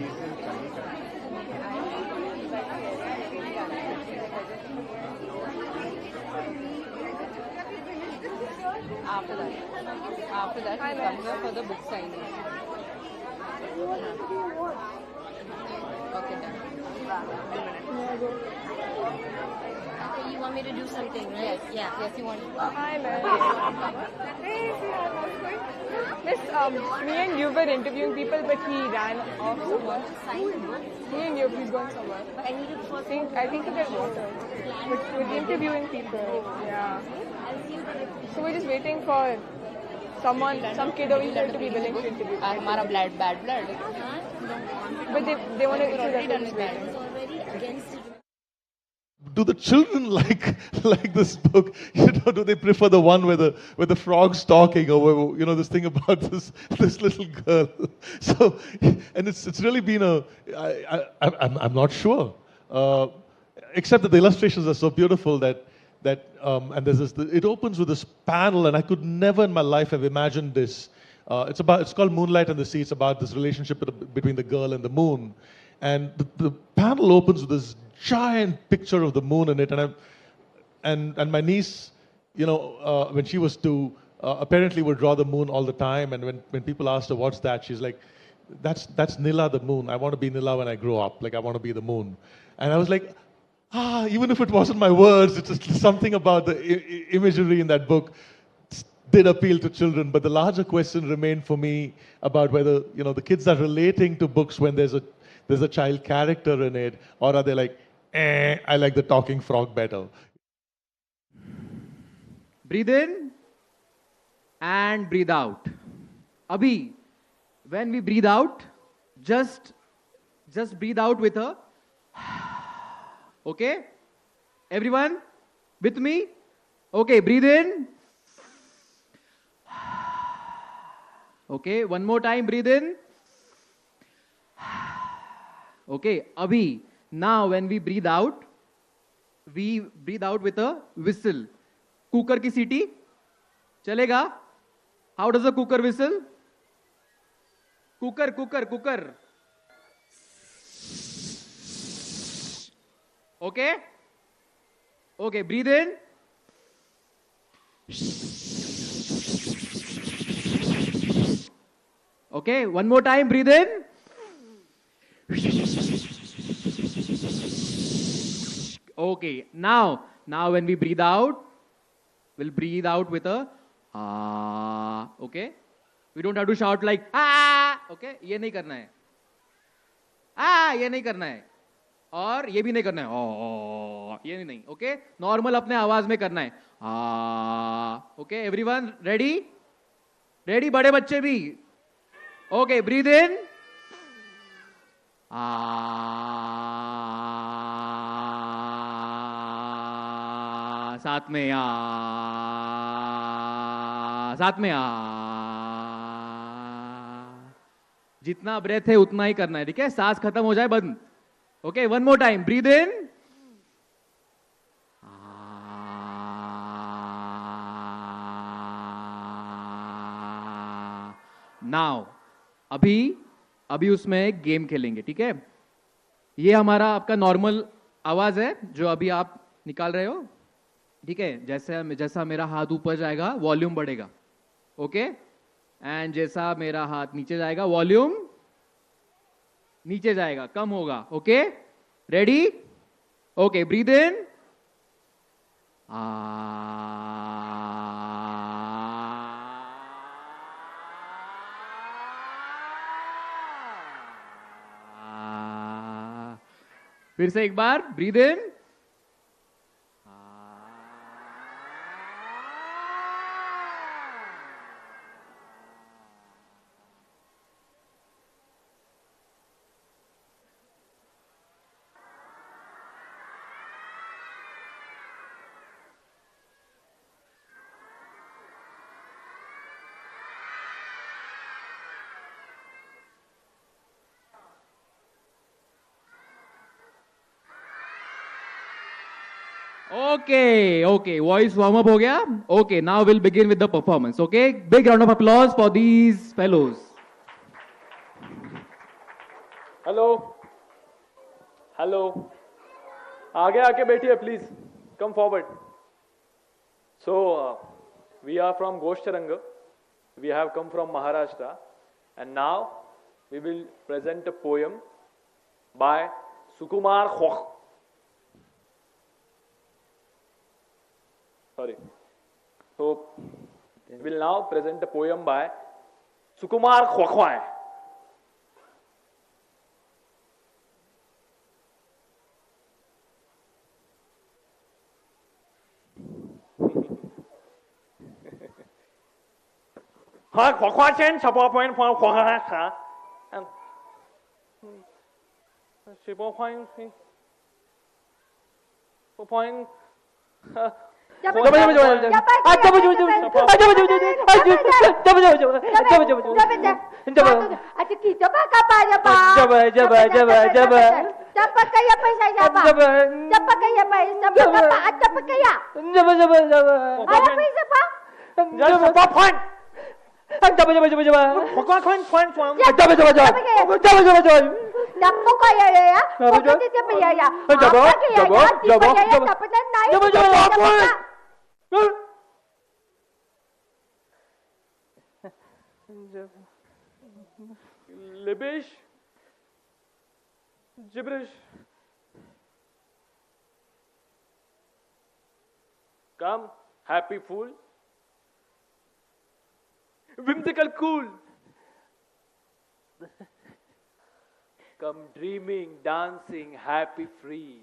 After that, we come here for the book signing. Okay, done. Okay, you want me to do something, right? Yes. Yeah. Yes, you want. Hi, ma'am. Hey, Miss, me and you were interviewing people, but he ran off somewhere. Me and you, he's going somewhere. I needed for I think he did water. But we're interviewing people. Yeah. So we're just waiting for someone, some kid over here to be willing to interview. Our bad blood. But they want to issue that it's waiting. Do the children like this book? Do they prefer the one where the frog's talking, or this thing about this little girl? So, and it's really been I'm not sure, except that the illustrations are so beautiful that and there's this. It opens with this panel, and I could never in my life have imagined this. It's called Moonlight and the Sea. It's about this relationship between the girl and the moon, and the panel opens with this giant picture of the moon in it, and my niece, when she was 2, apparently would draw the moon all the time, and when people asked her what's that, she's like, that's Nila the moon. I want to be Nila when I grow up. Like, I want to be the moon. And I was like, even if it wasn't my words, it's just something about the imagery in that book did appeal to children. But the larger question remained for me about whether the kids are relating to books when there's a child character in it, or are they like, I like the talking frog better. Breathe in and breathe out. Abhi, when we breathe out, just breathe out with a okay? Everyone with me? Okay, breathe in. Okay, one more time, breathe in. Okay, Abhi, now when we breathe out with a whistle. Cooker ki सीटी चलेगा? How does a cooker whistle? Cooker. Okay? Okay, breathe in. Okay, one more time, breathe in. Okay, now when we breathe out, we'll breathe out with a okay? We don't have to shout like okay? ये नहीं करना है ये नहीं करना है और ये भी नहीं करना है ये नहीं okay? नॉर्मल अपने आवाज में करना है okay? Everyone ready? बड़े बच्चे भी okay? Breathe in. साथ में जितना ब्रेथ है उतना ही करना है, ठीक है? सांस खत्म हो जाए बंद. Okay, one more time. Breathe in. Now अभी उसमें एक गेम खेलेंगे, ठीक है? ये हमारा आपका नॉर्मल आवाज है जो अभी आप निकाल रहे हो, ठीक है? जैसा मेरा हाथ ऊपर जाएगा वॉल्यूम बढ़ेगा, ओके? एंड जैसा मेरा हाथ नीचे जाएगा वॉल्यूम नीचे जाएगा, कम होगा, okay? Ready? Okay, breathe in. फिर से एक बार, breathe in. Okay, voice warm up हो गया. Okay, now we'll begin with the performance. Okay, big round of applause for these fellows. Hello. आगे आके बैठिए please. Come forward. So we are from Goshtaranga. We have come from Maharashtra, and now we will present a poem by Sukumar Khokh. Sorry. So we will now present a poem by Sukumar Khokh. Hi, Khokh Chen, Chapa Point, Khokh Ha. And Chapa Point. Point. Libish, gibberish. Come, happy fool. Whimsical cool. Come dreaming, dancing, happy free.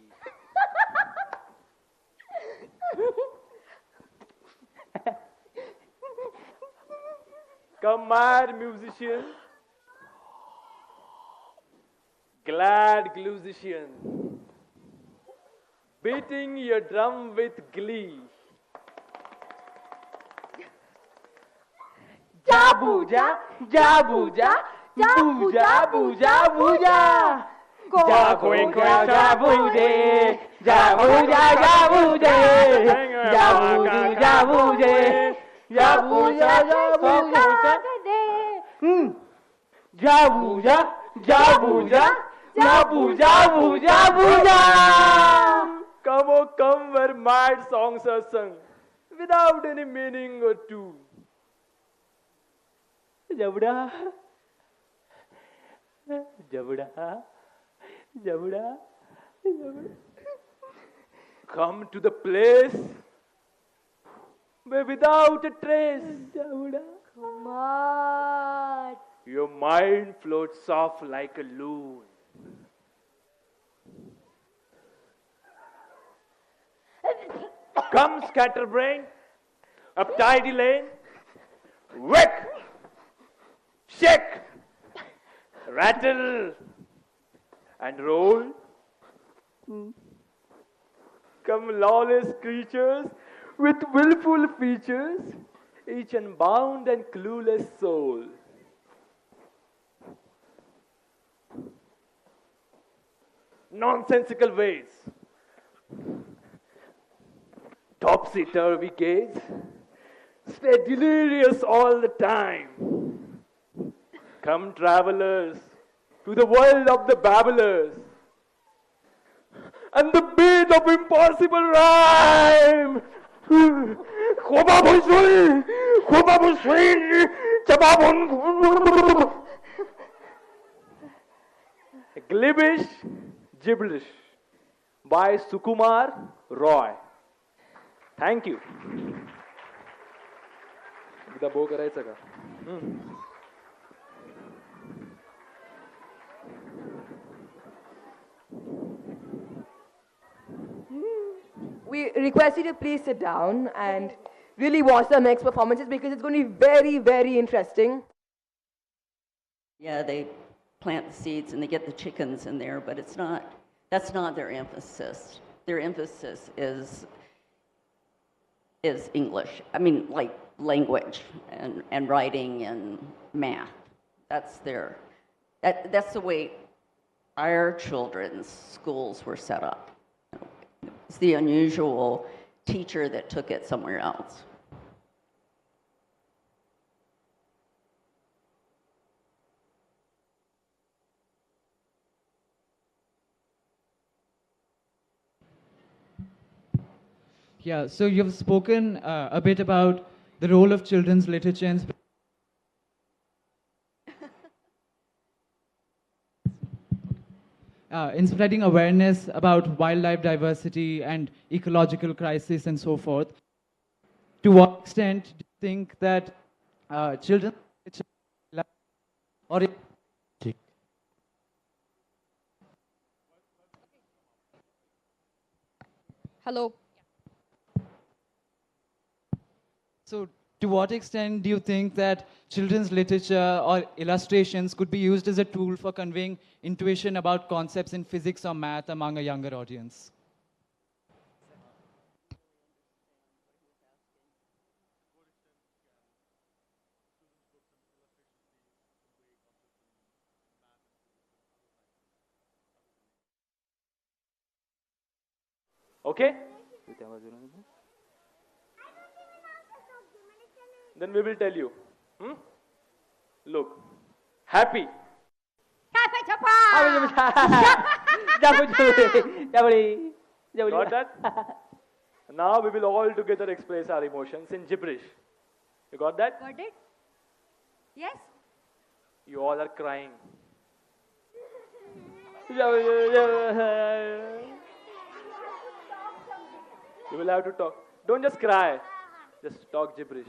Come mad musician. Glad musician. Beating your drum with glee. Jabuja, jabuja, jabuja, buja, buja. Jabuja, jabuje, jabuja, jabuje, jabuja, jabuje, jabuja, jabuje. Jabuja, jabuja, jabuja, buja, buja. Come, oh come, where mad songs are sung, without any meaning or tune. Jabuda, jabuda, jabuda, jabuda. Come to the place where without a trace, jabuda, Come on. your mind floats off like a loon. Come scatterbrain, up tidy lane, wake, shake, rattle, and roll. Come lawless creatures with willful features, each unbound and clueless soul. Nonsensical ways, topsy-turvy gaze, stay delirious all the time. Come travelers to the world of the babblers, and the beat of impossible rhyme. Glibish gibberish by Sukumar Roy. Thank you. एकदा बो करायचं का? We request you to please sit down and really watch the next performances because it's going to be very, very interesting. Yeah, they plant the seeds and they get the chickens in there, but it's not, that's not their emphasis. Their emphasis is English. I mean, like language and writing and math. That's that's the way our children's schools were set up. It's the unusual teacher that took it somewhere else. Yeah, so you've spoken a bit about the role of children's literature in spreading awareness about wildlife diversity and ecological crisis and so forth. To what extent do you think that children or Hello. so to what extent do you think that children's literature or illustrations could be used as a tool for conveying intuition about concepts in physics or math among a younger audience? Okay? Then we will tell you. Look, happy. Got that? Now we will all together express our emotions in gibberish. You got that? Got it? Yes? You all are crying. You will have to talk. Don't just cry. Just talk gibberish.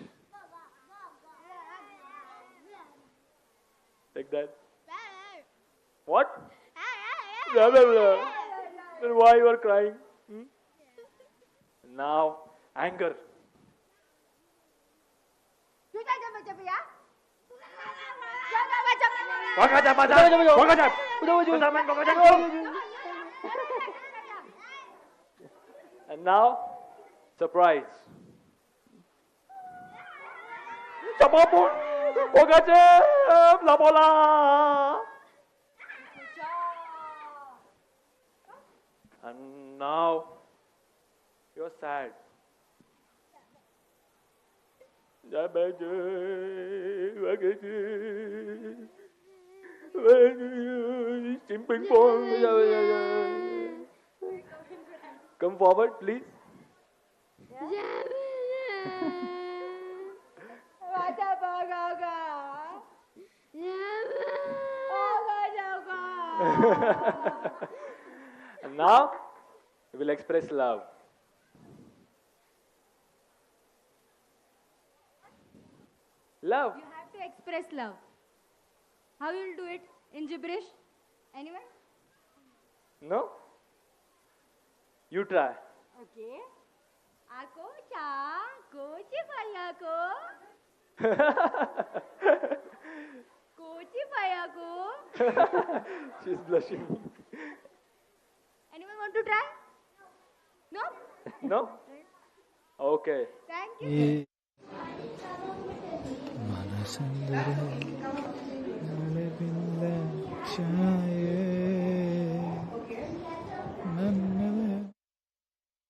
Like that. What? Blah, blah, blah. Then why you are crying? Now, anger. And now, surprise. Taboo, la bola. And now, you're sad. Come forward, please. And now, we will express love. Love. You have to express love. How you will do it? In gibberish? Anyone? No? You try. Okay. Ako cha kochi paya ko. Kochi paya ko. She's blushing. Anyone want to try? No? No? Okay. Thank you.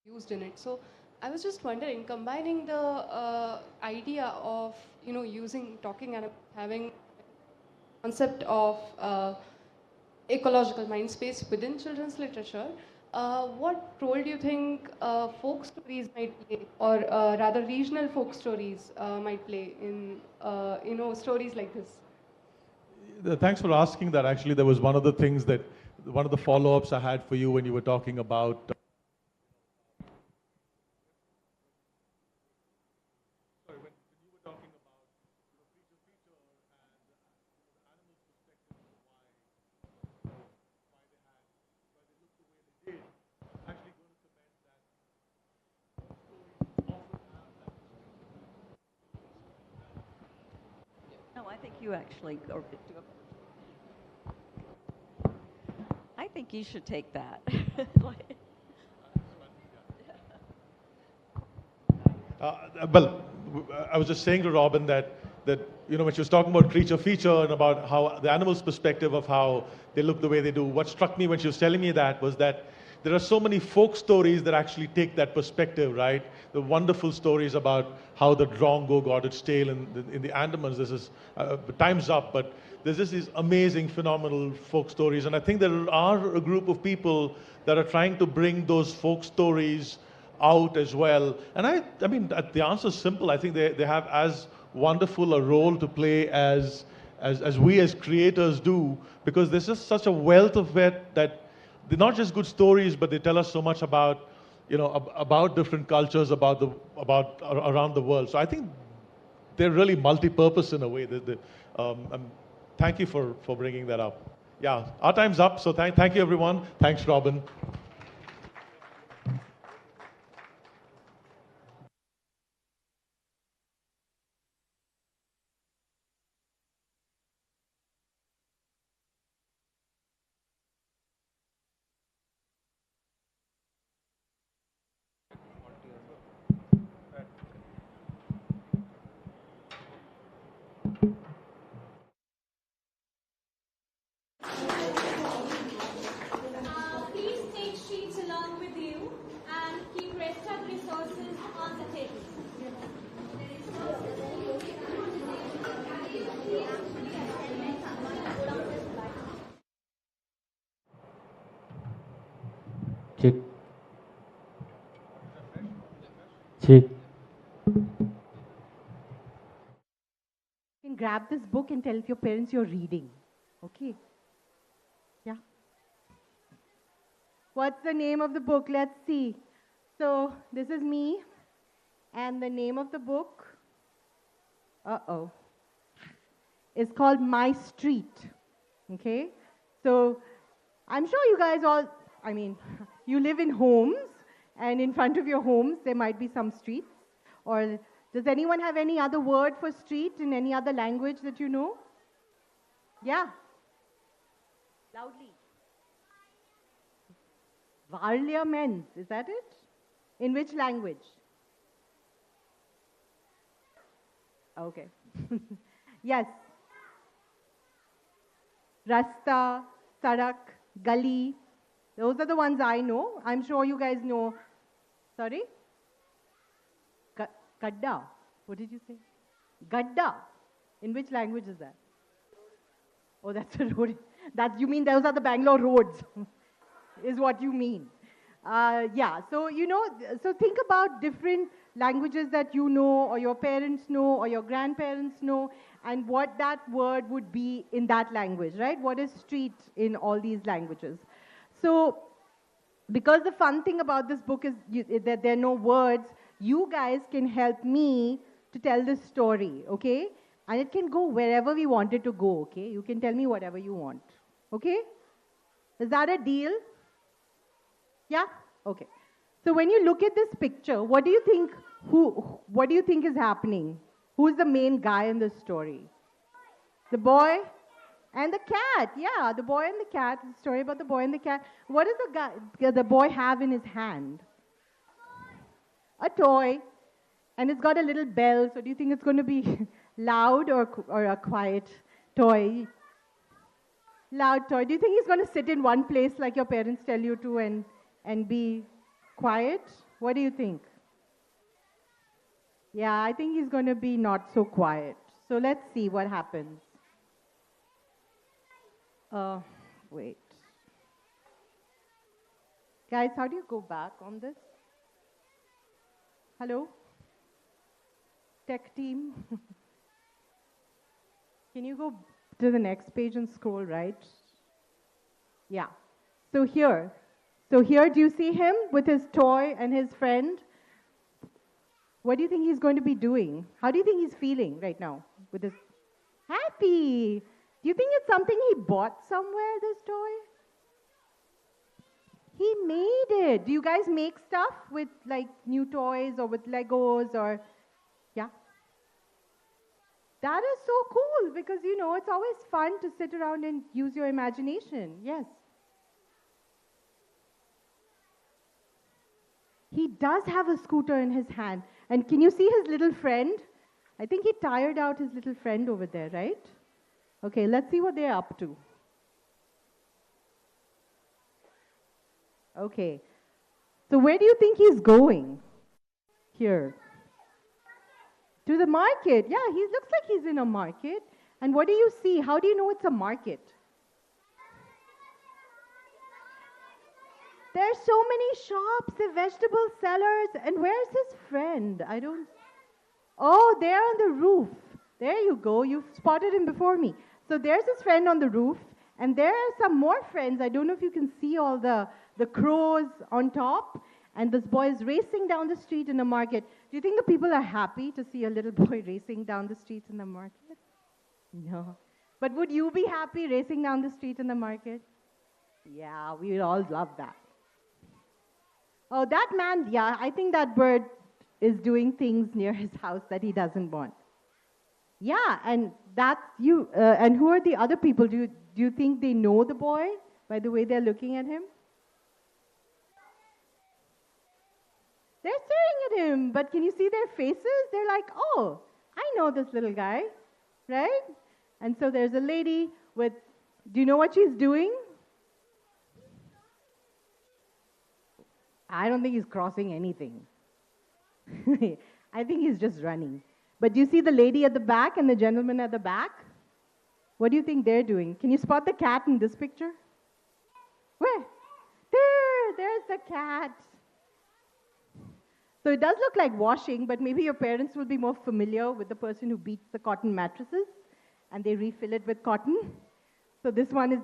Used in it. So I was just wondering, combining the idea of using talking and having concept of ecological mind space within children's literature, what role do you think folk stories might play, or rather regional folk stories might play in stories like this? Thanks for asking that. Actually, there was one of the follow-ups I had for you when you were talking about No, I think you actually go. I think you should take that. Well, I was just saying to Robin that when she was talking about creature feature and about how the animal's perspective of how they look the way they do, what struck me when she was telling me that was that there are so many folk stories that actually take that perspective, right? The wonderful stories about how the drongo got its tail in the Andamans. This is time's up, but there's just these amazing, phenomenal folk stories, and I think there are a group of people that are trying to bring those folk stories out as well. And I mean, the answer is simple. I think they have as wonderful a role to play as we as creators do, because there's just such a wealth of it that they're not just good stories, but they tell us so much about, about different cultures, about around the world. So I think they're really multi-purpose in a way. Thank you for bringing that up. Yeah, our time's up, so thank you, everyone. Thanks, Robin. Please take sheets along with you and keep rest of resources on the table. Check. Check. You can grab this book and tell your parents you're reading. Okay? Yeah. What's the name of the book? Let's see. So this is me. And the name of the book, is called My Street. Okay? So I'm sure you guys all, you live in homes, and in front of your homes there might be some streets. Or does anyone have any other word for street in any other language that you know? Yeah. Loudly. Parliament, is that it? In which language? Okay. Yes. Rasta, Sarak, Gali. Those are the ones I know. I'm sure you guys know. Sorry? Gadda. What did you say? Gadda. In which language is that? Oh, that's a road. You mean those are the Bangalore roads, is what you mean. Yeah, so so think about different languages that you know, or your parents know, or your grandparents know, and what that word would be in that language, right? What is street in all these languages? So, because the fun thing about this book is that there are no words, you guys can help me to tell this story, okay? And it can go wherever we want it to go, okay? You can tell me whatever you want, okay? Is that a deal? Yeah? Okay. So when you look at this picture, what do you think is happening? Who's the main guy in this story? The boy and the cat. Yeah, the boy and the cat. The story about the boy and the cat. What does the boy have in his hand? A toy. And it's got a little bell. So do you think it's going to be loud or a quiet toy? Loud toy. Do you think he's going to sit in one place like your parents tell you to and be quiet? What do you think? Yeah, I think he's going to be not so quiet. So let's see what happens. Wait. Guys, how do you go back on this? Hello? Tech team? Can you go to the next page and scroll right? Yeah. So here, do you see him with his toy and his friend? What do you think he's going to be doing? How do you think he's feeling right now with his happy? Do you think it's something he bought somewhere, this toy? He made it. Do you guys make stuff with like new toys or with Legos or, yeah? That is so cool because, it's always fun to sit around and use your imagination. Yes. He does have a scooter in his hand. And can you see his little friend? I think he tired out his little friend over there, right? Okay, let's see what they're up to. Okay. So where do you think he's going? Here. To the market. Yeah, he looks like he's in a market. And what do you see? How do you know it's a market? There's so many shops, the vegetable sellers, and where's his friend? I don't. Oh, they're on the roof. There you go. You've spotted him before me. So there's his friend on the roof, and there are some more friends. I don't know if you can see all the crows on top, and this boy is racing down the street in the market. Do you think the people are happy to see a little boy racing down the street in the market? No. But would you be happy racing down the street in the market? Yeah, we would all love that. Oh, that man, yeah, I think that bird is doing things near his house that he doesn't want. Yeah, and that's you. And who are the other people? Do you think they know the boy by the way they're looking at him? They're staring at him, but can you see their faces? They're like, oh, I know this little guy, right? And so there's a lady with, do you know what she's doing? I don't think he's crossing anything. I think he's just running. But do you see the lady at the back and the gentleman at the back? What do you think they're doing? Can you spot the cat in this picture? Where? There's the cat. So it does look like washing, but maybe your parents will be more familiar with the person who beats the cotton mattresses and they refill it with cotton. So this one is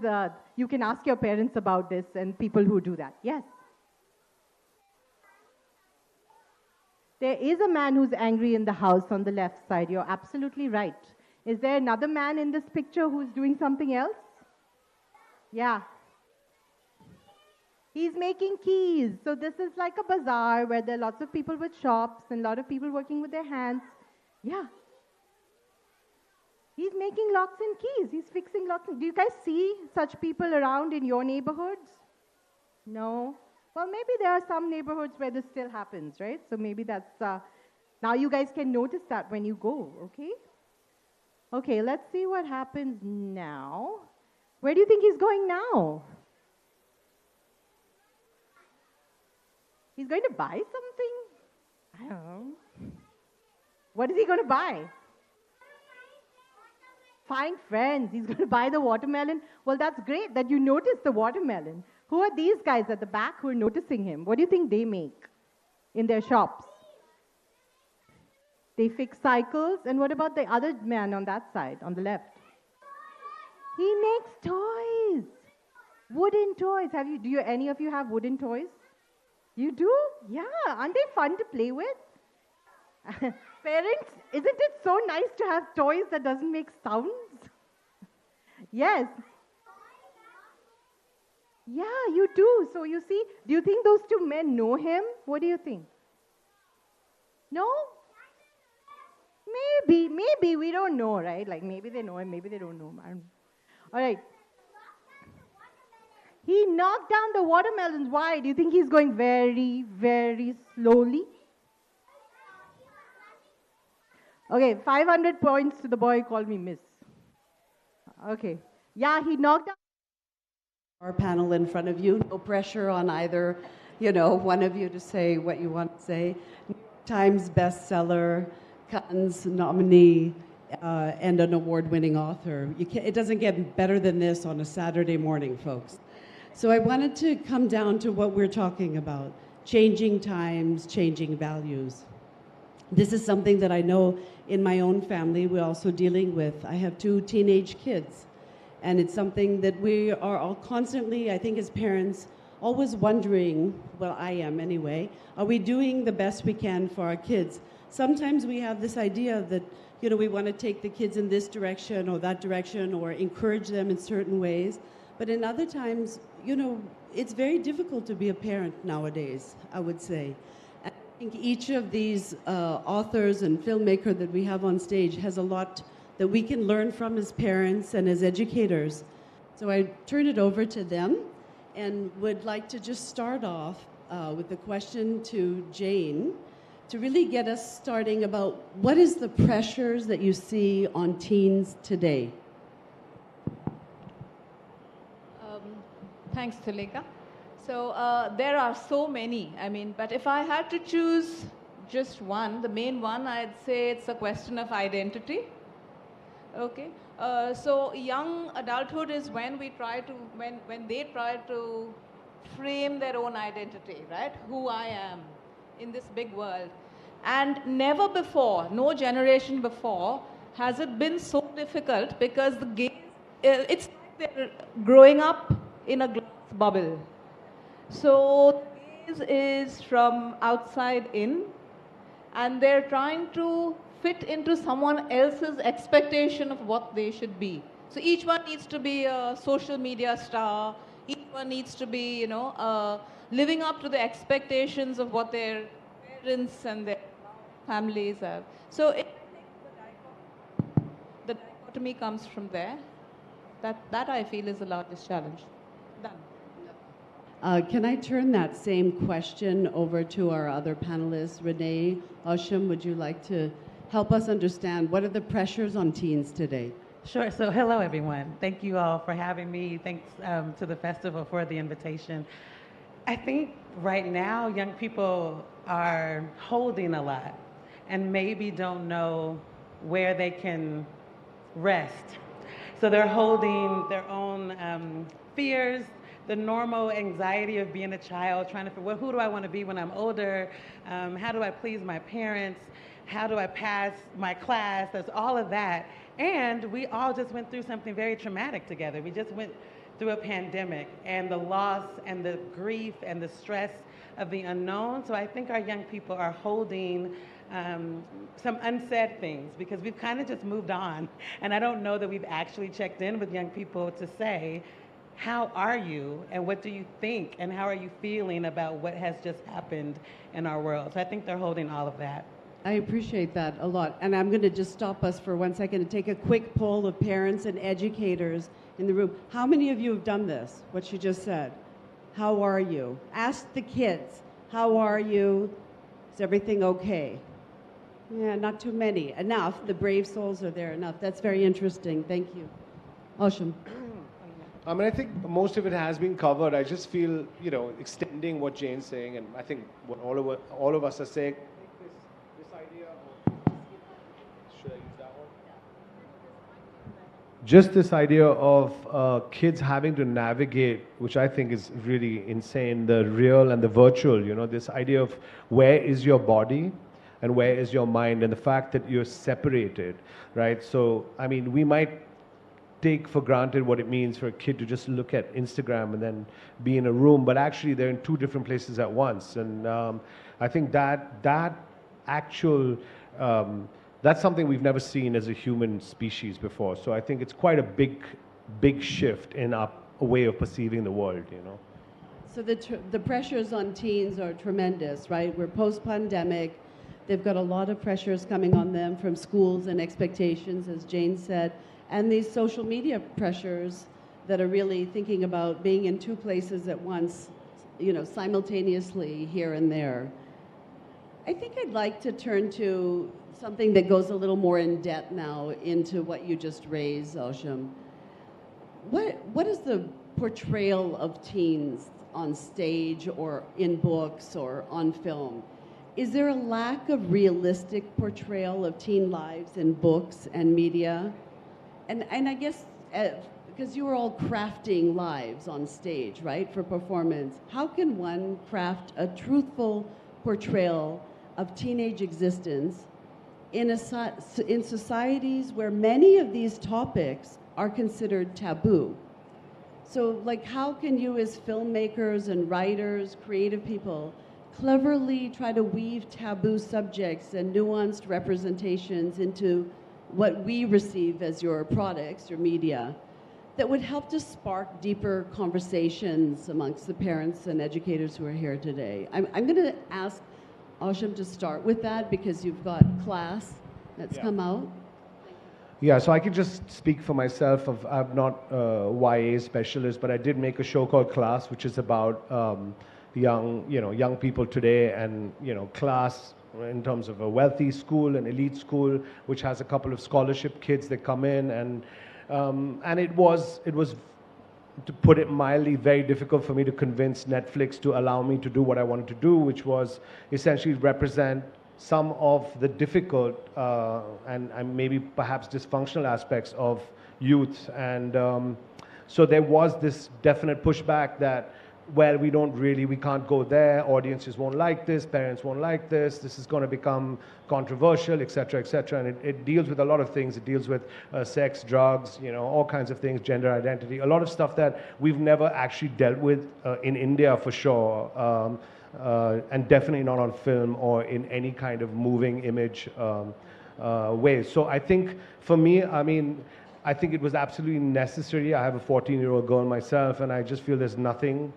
you can ask your parents about this and people who do that. Yes? There is a man who's angry in the house on the left side. You're absolutely right. Is there another man in this picture who's doing something else? Yeah. He's making keys. So this is like a bazaar where there are lots of people with shops and a lot of people working with their hands. Yeah. He's making locks and keys. He's fixing locks. Do you guys see such people around in your neighborhoods? No? Well, maybe there are some neighborhoods where this still happens, right? So maybe that's, now you guys can notice that when you go, okay? Okay, let's see what happens now. Where do you think he's going now? He's going to buy something? I don't know. What is he going to buy? Find friends. He's going to buy the watermelon. Well, that's great that you noticed the watermelon. Who are these guys at the back who are noticing him? What do you think they make in their shops? They fix cycles. And what about the other man on that side, on the left? He makes toys. Wooden toys. Do any of you have wooden toys? You do? Yeah. Aren't they fun to play with? Parents, isn't it so nice to have toys that doesn't make sounds? Yes. Yeah, you do. So you see, do you think those two men know him? What do you think? No? Maybe, we don't know, right? Like maybe they know him, maybe they don't know him. I don't know. All right. He knocked down the watermelons. Why? Do you think he's going very, very slowly? Okay, 500 points to the boy who called me miss. Okay. Yeah, he knocked down. Our panel in front of you. No pressure on either, one of you to say what you want to say. New York Times bestseller, Cannes nominee, and an award-winning author. It doesn't get better than this on a Saturday morning, folks. So I wanted to come down to what we're talking about, changing times, changing values. This is something that I know in my own family we're also dealing with. I have 2 teenage kids. And it's something that we are all constantly, I think as parents, always wondering, well, I am anyway, are we doing the best we can for our kids? Sometimes we have this idea that, we want to take the kids in this direction or that direction or encourage them in certain ways. But in other times, it's very difficult to be a parent nowadays, I would say. And I think each of these authors and filmmakers that we have on stage has a lot that we can learn from as parents and as educators. So I turn it over to them and would like to just start off with the question to Jane to really get us starting about what is the pressures that you see on teens today? Thanks, Tuleka. So there are so many, but if I had to choose just one, the main one, I'd say it's a question of identity. Okay, so young adulthood is when we try to, when they try to frame their own identity, right? Who I am in this big world. And never before, no generation before, has it been so difficult because the gaze, it's like they're growing up in a glass bubble. So the gaze is from outside in, and they're trying to fit into someone else's expectation of what they should be. So each one needs to be a social media star. Each one needs to be, living up to the expectations of what their parents and their families have. So the dichotomy comes from there. That I feel is the largest challenge. Done. Can I turn that same question over to our other panelists? Renee, Osham, would you like to help us understand what are the pressures on teens today? Sure. So hello, everyone. Thank you all for having me. Thanks to the festival for the invitation. I think right now young people are holding a lot and maybe don't know where they can rest. So they're holding their own fears, the normal anxiety of being a child, trying to figure, well, who do I want to be when I'm older? How do I please my parents? How do I pass my class? There's all of that. And we all just went through something very traumatic together. We just went through a pandemic and the loss and the grief and the stress of the unknown. So I think our young people are holding some unsaid things because we've kind of just moved on. And I don't know that we've actually checked in with young people to say, how are you and what do you think and how are you feeling about what has just happened in our world? So I think they're holding all of that. I appreciate that a lot. And I'm going to just stop us for 1 second and take a quick poll of parents and educators in the room. How many of you have done this, what she just said? How are you? Ask the kids, how are you? Is everything okay? Yeah, not too many. Enough. The brave souls are there enough. That's very interesting. Thank you. Osham. I mean, I think most of it has been covered. I just feel, extending what Jane's saying, and I think what all of us are saying, just this idea of kids having to navigate, which I think is really insane, the real and the virtual, this idea of where is your body and where is your mind, and the fact that you're separated, right? So, I mean, we might take for granted what it means for a kid to just look at Instagram and then be in a room, but actually they're in two different places at once. And I think that actual, that's something we've never seen as a human species before. So I think it's quite a big shift in our way of perceiving the world, So the pressures on teens are tremendous, right? We're post-pandemic. They've got a lot of pressures coming on them from schools and expectations, as Jane said, and these social media pressures that are really thinking about being in two places at once, simultaneously here and there. I think I'd like to turn to something that goes a little more in depth now into what you just raised, Osham. What is the portrayal of teens on stage or in books or on film? Is there a lack of realistic portrayal of teen lives in books and media? And I guess, because you were all crafting lives on stage, right, for performance, how can one craft a truthful portrayal of teenage existence in societies where many of these topics are considered taboo? So, how can you as filmmakers and writers, creative people, cleverly try to weave taboo subjects and nuanced representations into what we receive as your products, your media, that would help to spark deeper conversations amongst the parents and educators who are here today? I'm going to ask Osham to start with that because you've got class that's come out. Yeah, so I could just speak for myself. I'm not a YA specialist, but I did make a show called Class, which is about young people today and class in terms of a wealthy school, an elite school, which has a couple of scholarship kids that come in, and it was, to put it mildly, very difficult for me to convince Netflix to allow me to do what I wanted to do, which was essentially represent some of the difficult and maybe perhaps dysfunctional aspects of youth. And so there was this definite pushback that well, we can't go there, audiences won't like this, parents won't like this is going to become controversial, etc., etc. And it deals with a lot of things. It deals with sex, drugs, all kinds of things, gender identity, a lot of stuff that we've never actually dealt with in India for sure, and definitely not on film or in any kind of moving image way. So I think for me, I think it was absolutely necessary. I have a 14-year-old girl myself, and I just feel there's nothing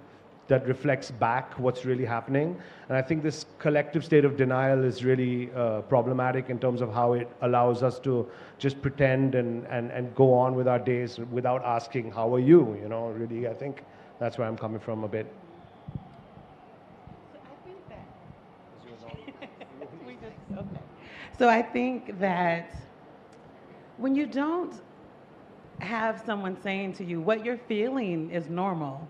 that reflects back what's really happening. And I think this collective state of denial is really problematic in terms of how it allows us to just pretend and go on with our days without asking, how are you? Really, I think that's where I'm coming from a bit. So I think that when you don't have someone saying to you, what you're feeling is normal,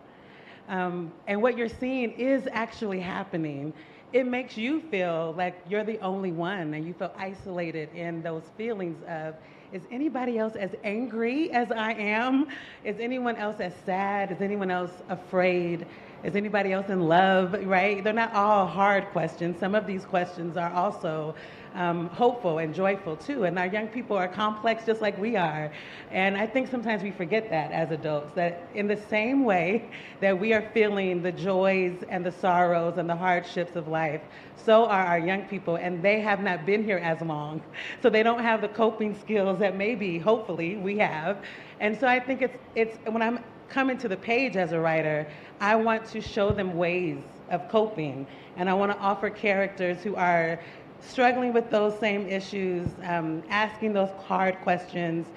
and what you're seeing is actually happening, it makes you feel like you're the only one, and you feel isolated in those feelings of, is anybody else as angry as I am? Is anyone else as sad? Is anyone else afraid? Is anybody else in love, right? They're not all hard questions. Some of these questions are also hopeful and joyful too. And our young people are complex just like we are. And I think sometimes we forget that as adults, that in the same way that we are feeling the joys and the sorrows and the hardships of life, so are our young people, and they have not been here as long. So they don't have the coping skills that maybe, hopefully, we have. And so I think it's when I'm coming to the page as a writer, I want to show them ways of coping. And I want to offer characters who are struggling with those same issues, asking those hard questions,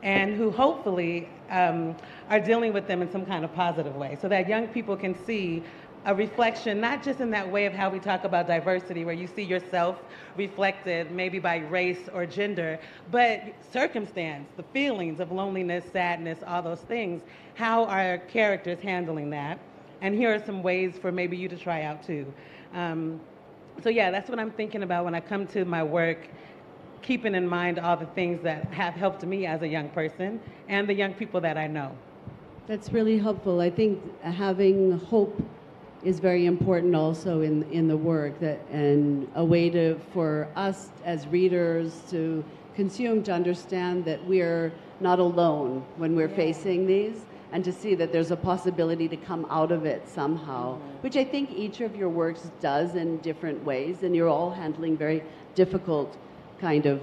and who hopefully are dealing with them in some kind of positive way, so that young people can see a reflection, not just in that way of how we talk about diversity, where you see yourself reflected maybe by race or gender, but circumstance, the feelings of loneliness, sadness, all those things. How are characters handling that? And here are some ways for maybe you to try out too. So yeah, that's what I'm thinking about when I come to my work, keeping in mind all the things that have helped me as a young person and the young people that I know. That's really helpful. I think having hope is very important also in the work, and a way for us as readers to consume, to understand that we're not alone when we're facing these, and to see that there's a possibility to come out of it somehow, which I think each of your works does in different ways, and you're all handling very difficult kind of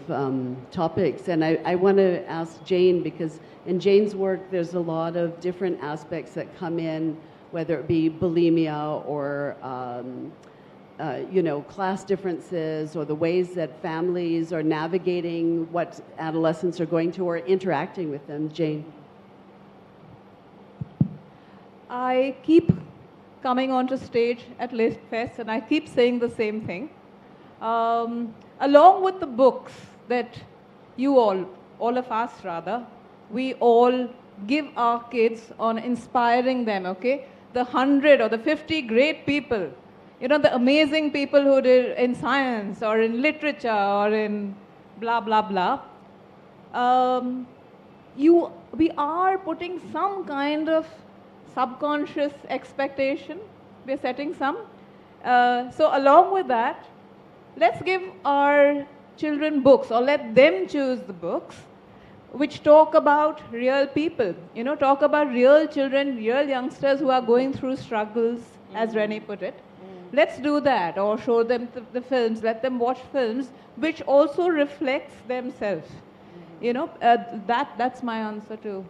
topics. And I want to ask Jane, because in Jane's work there's a lot of different aspects that come in, whether it be bulimia or class differences, or the ways that families are navigating what adolescents are going to or interacting with them. Jane. I keep coming onto stage at List Fest, and I keep saying the same thing. Along with the books that you all of us rather, we all give our kids on inspiring them, okay? The 100 or the 50 great people, the amazing people who did in science or in literature or in blah, blah, blah. We are putting some kind of subconscious expectation. We're setting some. So along with that, let's give our children books, or let them choose the books which talk about real people, talk about real children, real youngsters who are going through struggles, as Renee put it. Let's do that, or show them the films, let them watch films which also reflects themselves. That's my answer to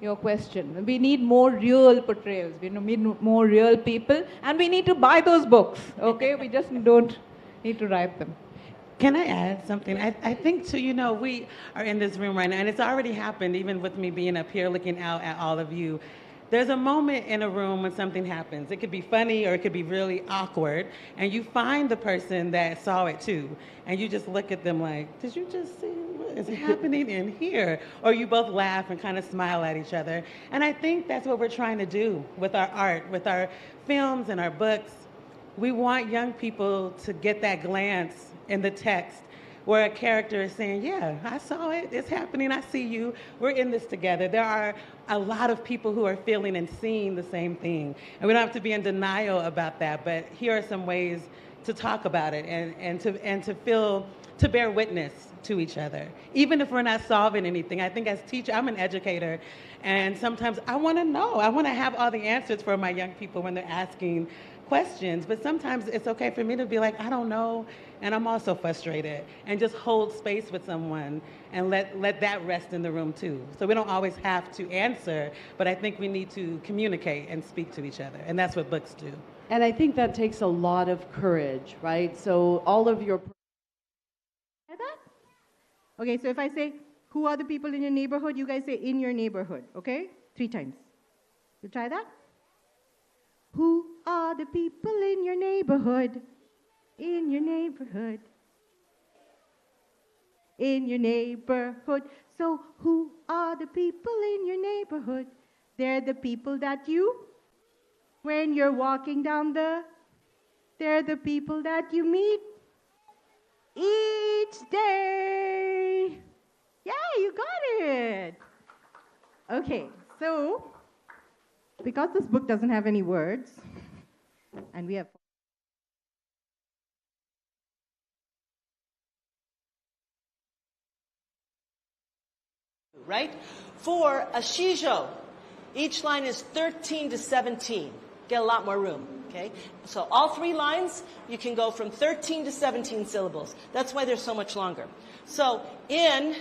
your question. We need more real portrayals, we need more real people, and we need to buy those books, okay? We just don't need to write them. Can I add something? I think too, we are in this room right now, and it's already happened, even with me being up here looking out at all of you. There's a moment in a room when something happens. It could be funny or it could be really awkward, and you find the person that saw it too, and you just look at them like, did you just see what is happening in here? Or you both laugh and kind of smile at each other. And I think that's what we're trying to do with our art, with our films and our books. We want young people to get that glance in the text where a character is saying, yeah, I saw it, it's happening, I see you, we're in this together. There are a lot of people who are feeling and seeing the same thing. And we don't have to be in denial about that, but here are some ways to talk about it and to bear witness to each other. Even if we're not solving anything, I think as teacher, I'm an educator, and sometimes I want to know. I want to have all the answers for my young people when they're asking questions, but sometimes it's okay for me to be like, I don't know, and I'm also frustrated, and just hold space with someone and let that rest in the room too. So we don't always have to answer, but I think we need to communicate and speak to each other, and that's what books do. And I think that takes a lot of courage, right? So all of your... Okay, so if I say, who are the people in your neighborhood? You guys say, in your neighborhood, okay? 3 times. You try that? Who are the people in your neighborhood? In your neighborhood. In your neighborhood. So who are the people in your neighborhood? They're the people that you, when you're walking down they're the people that you meet each day. Yeah, you got it. Okay, so because this book doesn't have any words, and we have right? For a shijo, each line is 13 to 17. Get a lot more room, okay? So all 3 lines, you can go from 13 to 17 syllables. That's why they're so much longer. So in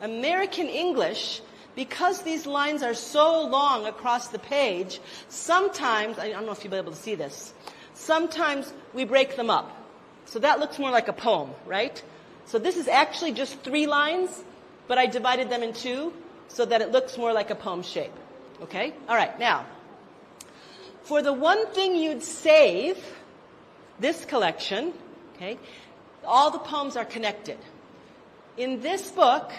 American English, because these lines are so long across the page, sometimes, I don't know if you'll be able to see this, sometimes we break them up. So that looks more like a poem, right? So this is actually just 3 lines, but I divided them in 2 so that it looks more like a poem shape. Okay? All right, now, for the one thing you'd save, this collection, okay, all the poems are connected. In this book,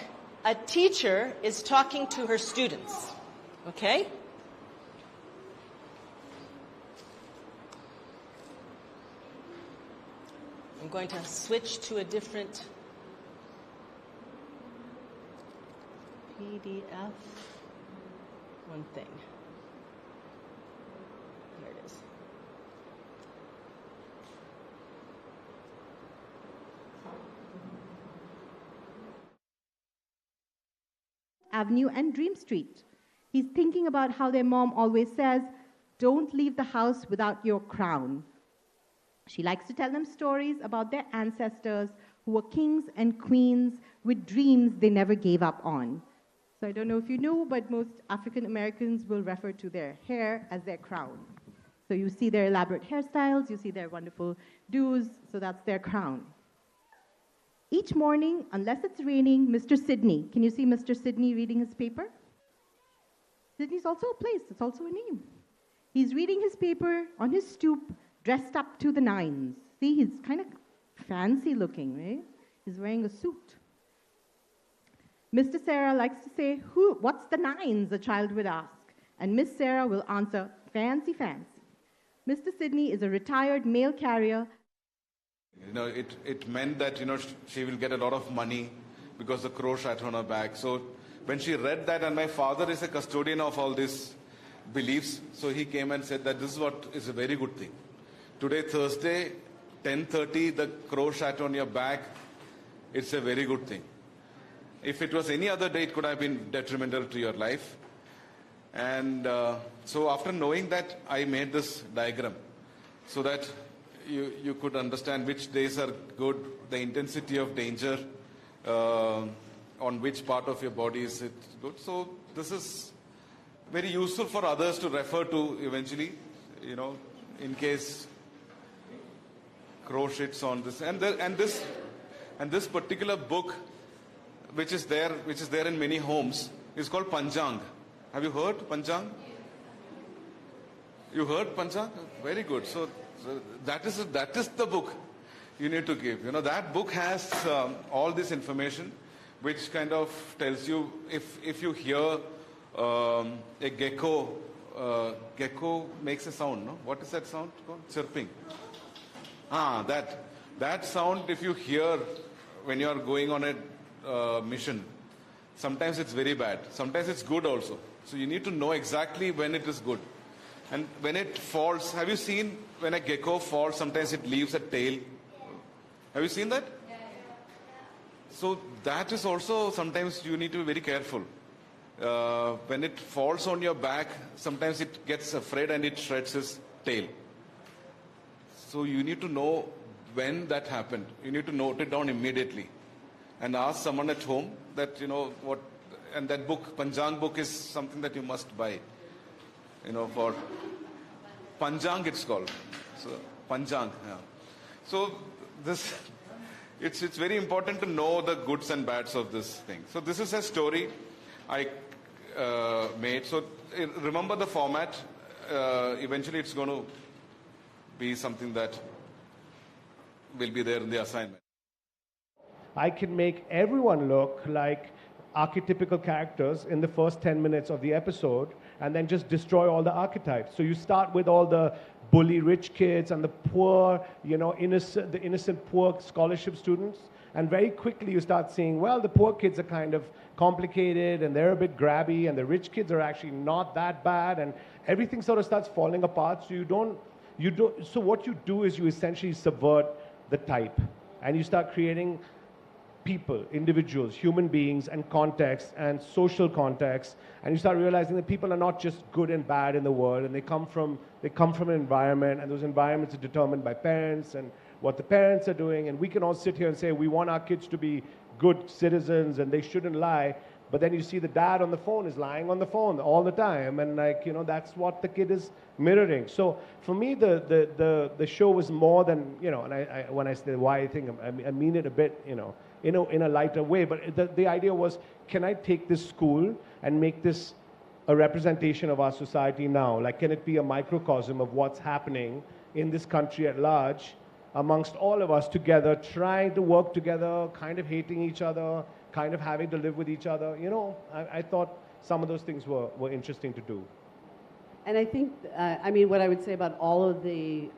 a teacher is talking to her students. Okay? I'm going to switch to a different PDF. One thing. There it is. Avenue and Dream Street. He's thinking about how their mom always says, don't leave the house without your crown. She likes to tell them stories about their ancestors who were kings and queens with dreams they never gave up on. So I don't know if you knew, but most African Americans will refer to their hair as their crown. So you see their elaborate hairstyles, you see their wonderful do's, so that's their crown. Each morning, unless it's raining, Mr. Sydney, can you see Mr. Sydney reading his paper? Sydney's also a place, it's also a name. He's reading his paper on his stoop, dressed up to the nines. See, he's kind of fancy looking, right? He's wearing a suit. Mr. Sarah likes to say, what's the nines, a child would ask. And Miss Sarah will answer, fancy, fancy. Mr. Sydney is a retired mail carrier. You know, it meant that, you know, she will get a lot of money because the crow sat on her back. So when she read that, and my father is a custodian of all these beliefs, so he came and said that this is what is a very good thing. Today, Thursday, 10:30, the crow sat on your back. It's a very good thing. If it was any other day, it could have been detrimental to your life. And so after knowing that, I made this diagram so that you could understand which days are good, the intensity of danger, on which part of your body is it good. So this is very useful for others to refer to eventually, you know, in case crow shits on this. And this particular book, which is there in many homes, is called Panchang. Have you heard Panchang? You heard Panchang? Very good. So that is the book you need to give. You know, that book has all this information, which kind of tells you if you hear a gecko. Gecko makes a sound, no? What is that sound called? Chirping. That sound, if you hear when you are going on a mission, Sometimes it's very bad. Sometimes it's good also. So you need to know exactly when it is good. And when it falls, have you seen when a gecko falls, sometimes it leaves a tail? Have you seen that? So that is also, sometimes you need to be very careful. When it falls on your back, sometimes it gets afraid and it shreds its tail. So you need to know when that happened. You need to note it down immediately and ask someone at home that, what, and that book, Panjang book, is something that you must buy. For Panjang it's called. So Panjang, yeah. So this, it's very important to know the goods and bads of this thing. So this is a story I made. So remember the format. Eventually it's going to be something that will be there in the assignment. I can make everyone look like archetypical characters in the first 10 minutes of the episode and then just destroy all the archetypes. So you start with all the bully rich kids and the poor, innocent poor scholarship students. And very quickly you start seeing, well, the poor kids are kind of complicated and they're a bit grabby and the rich kids are actually not that bad and everything sort of starts falling apart. So so what you do is you essentially subvert the type and you start creating people, individuals, human beings, and context and social context, and you start realizing that people are not just good and bad in the world, and they come from an environment, and those environments are determined by parents and what the parents are doing, and we can all sit here and say we want our kids to be good citizens and they shouldn't lie, but then you see the dad on the phone is lying on the phone all the time, and that's what the kid is mirroring. So for me, the show was more than, and when I say why I think, I mean it a bit, in a lighter way, but the idea was, can I take this school and make this a representation of our society now? Like, can it be a microcosm of what's happening in this country at large amongst all of us together, trying to work together, kind of hating each other, kind of having to live with each other? I thought some of those things were interesting to do. And I think, what I would say about all of the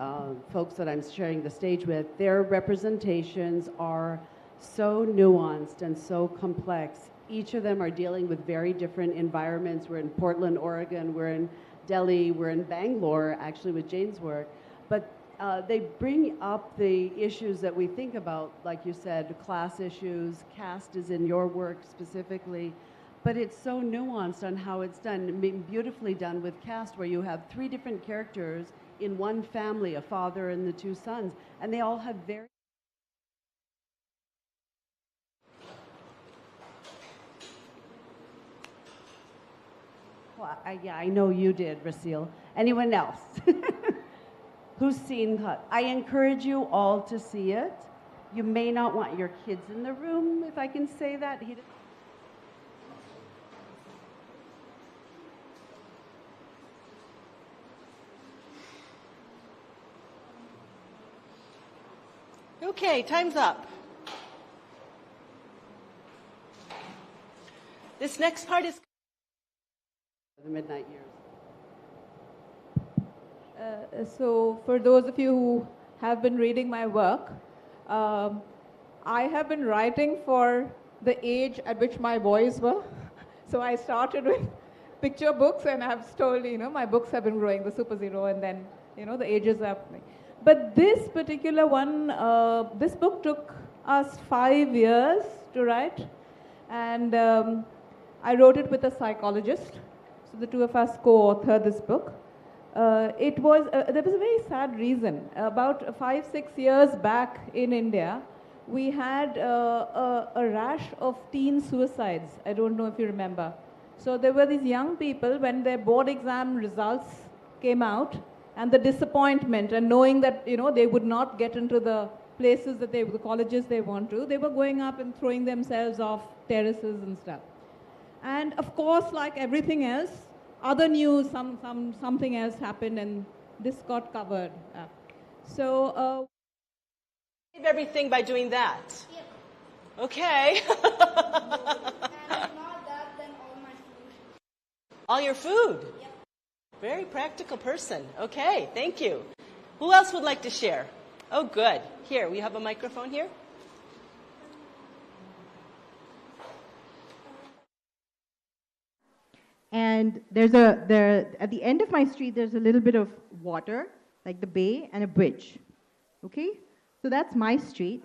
folks that I'm sharing the stage with, their representations are so nuanced and so complex. Each of them are dealing with very different environments. We're in Portland, Oregon, we're in Delhi, we're in Bangalore, actually, with Jane's work. But they bring up the issues that we think about, like you said, class issues, caste is in your work specifically. But it's so nuanced on how it's done, beautifully done with caste, where you have 3 different characters in one family, a father and the 2 sons, and they all have very... Well, I know you did, Rasil. Anyone else who's seen Cut? I encourage you all to see it. You may not want your kids in the room, if I can say that. Okay, time's up. This next part is the midnight years. So for those of you who have been reading my work, I have been writing for the age at which my boys were. So I started with picture books, and I've told, my books have been growing, the Super Zero, and then, the ages are. But this particular one, this book took us 5 years to write, and I wrote it with a psychologist. So the 2 of us co-authored this book. There was a very sad reason. About 5-6 years back in India, we had a rash of teen suicides. I don't know if you remember. So there were these young people, when their board exam results came out, and the disappointment and knowing that, they would not get into the places that the colleges they want to, they were going up and throwing themselves off terraces and stuff. And of course, like everything else, other news, something else happened, and this got covered up. So, save everything by doing that. Yep. Okay. All your food. Yep. Very practical person. Okay, thank you. Who else would like to share? Oh, good. Here, we have a microphone here. And at the end of my street, there's a little bit of water, like the bay, and a bridge. Okay? So that's my street.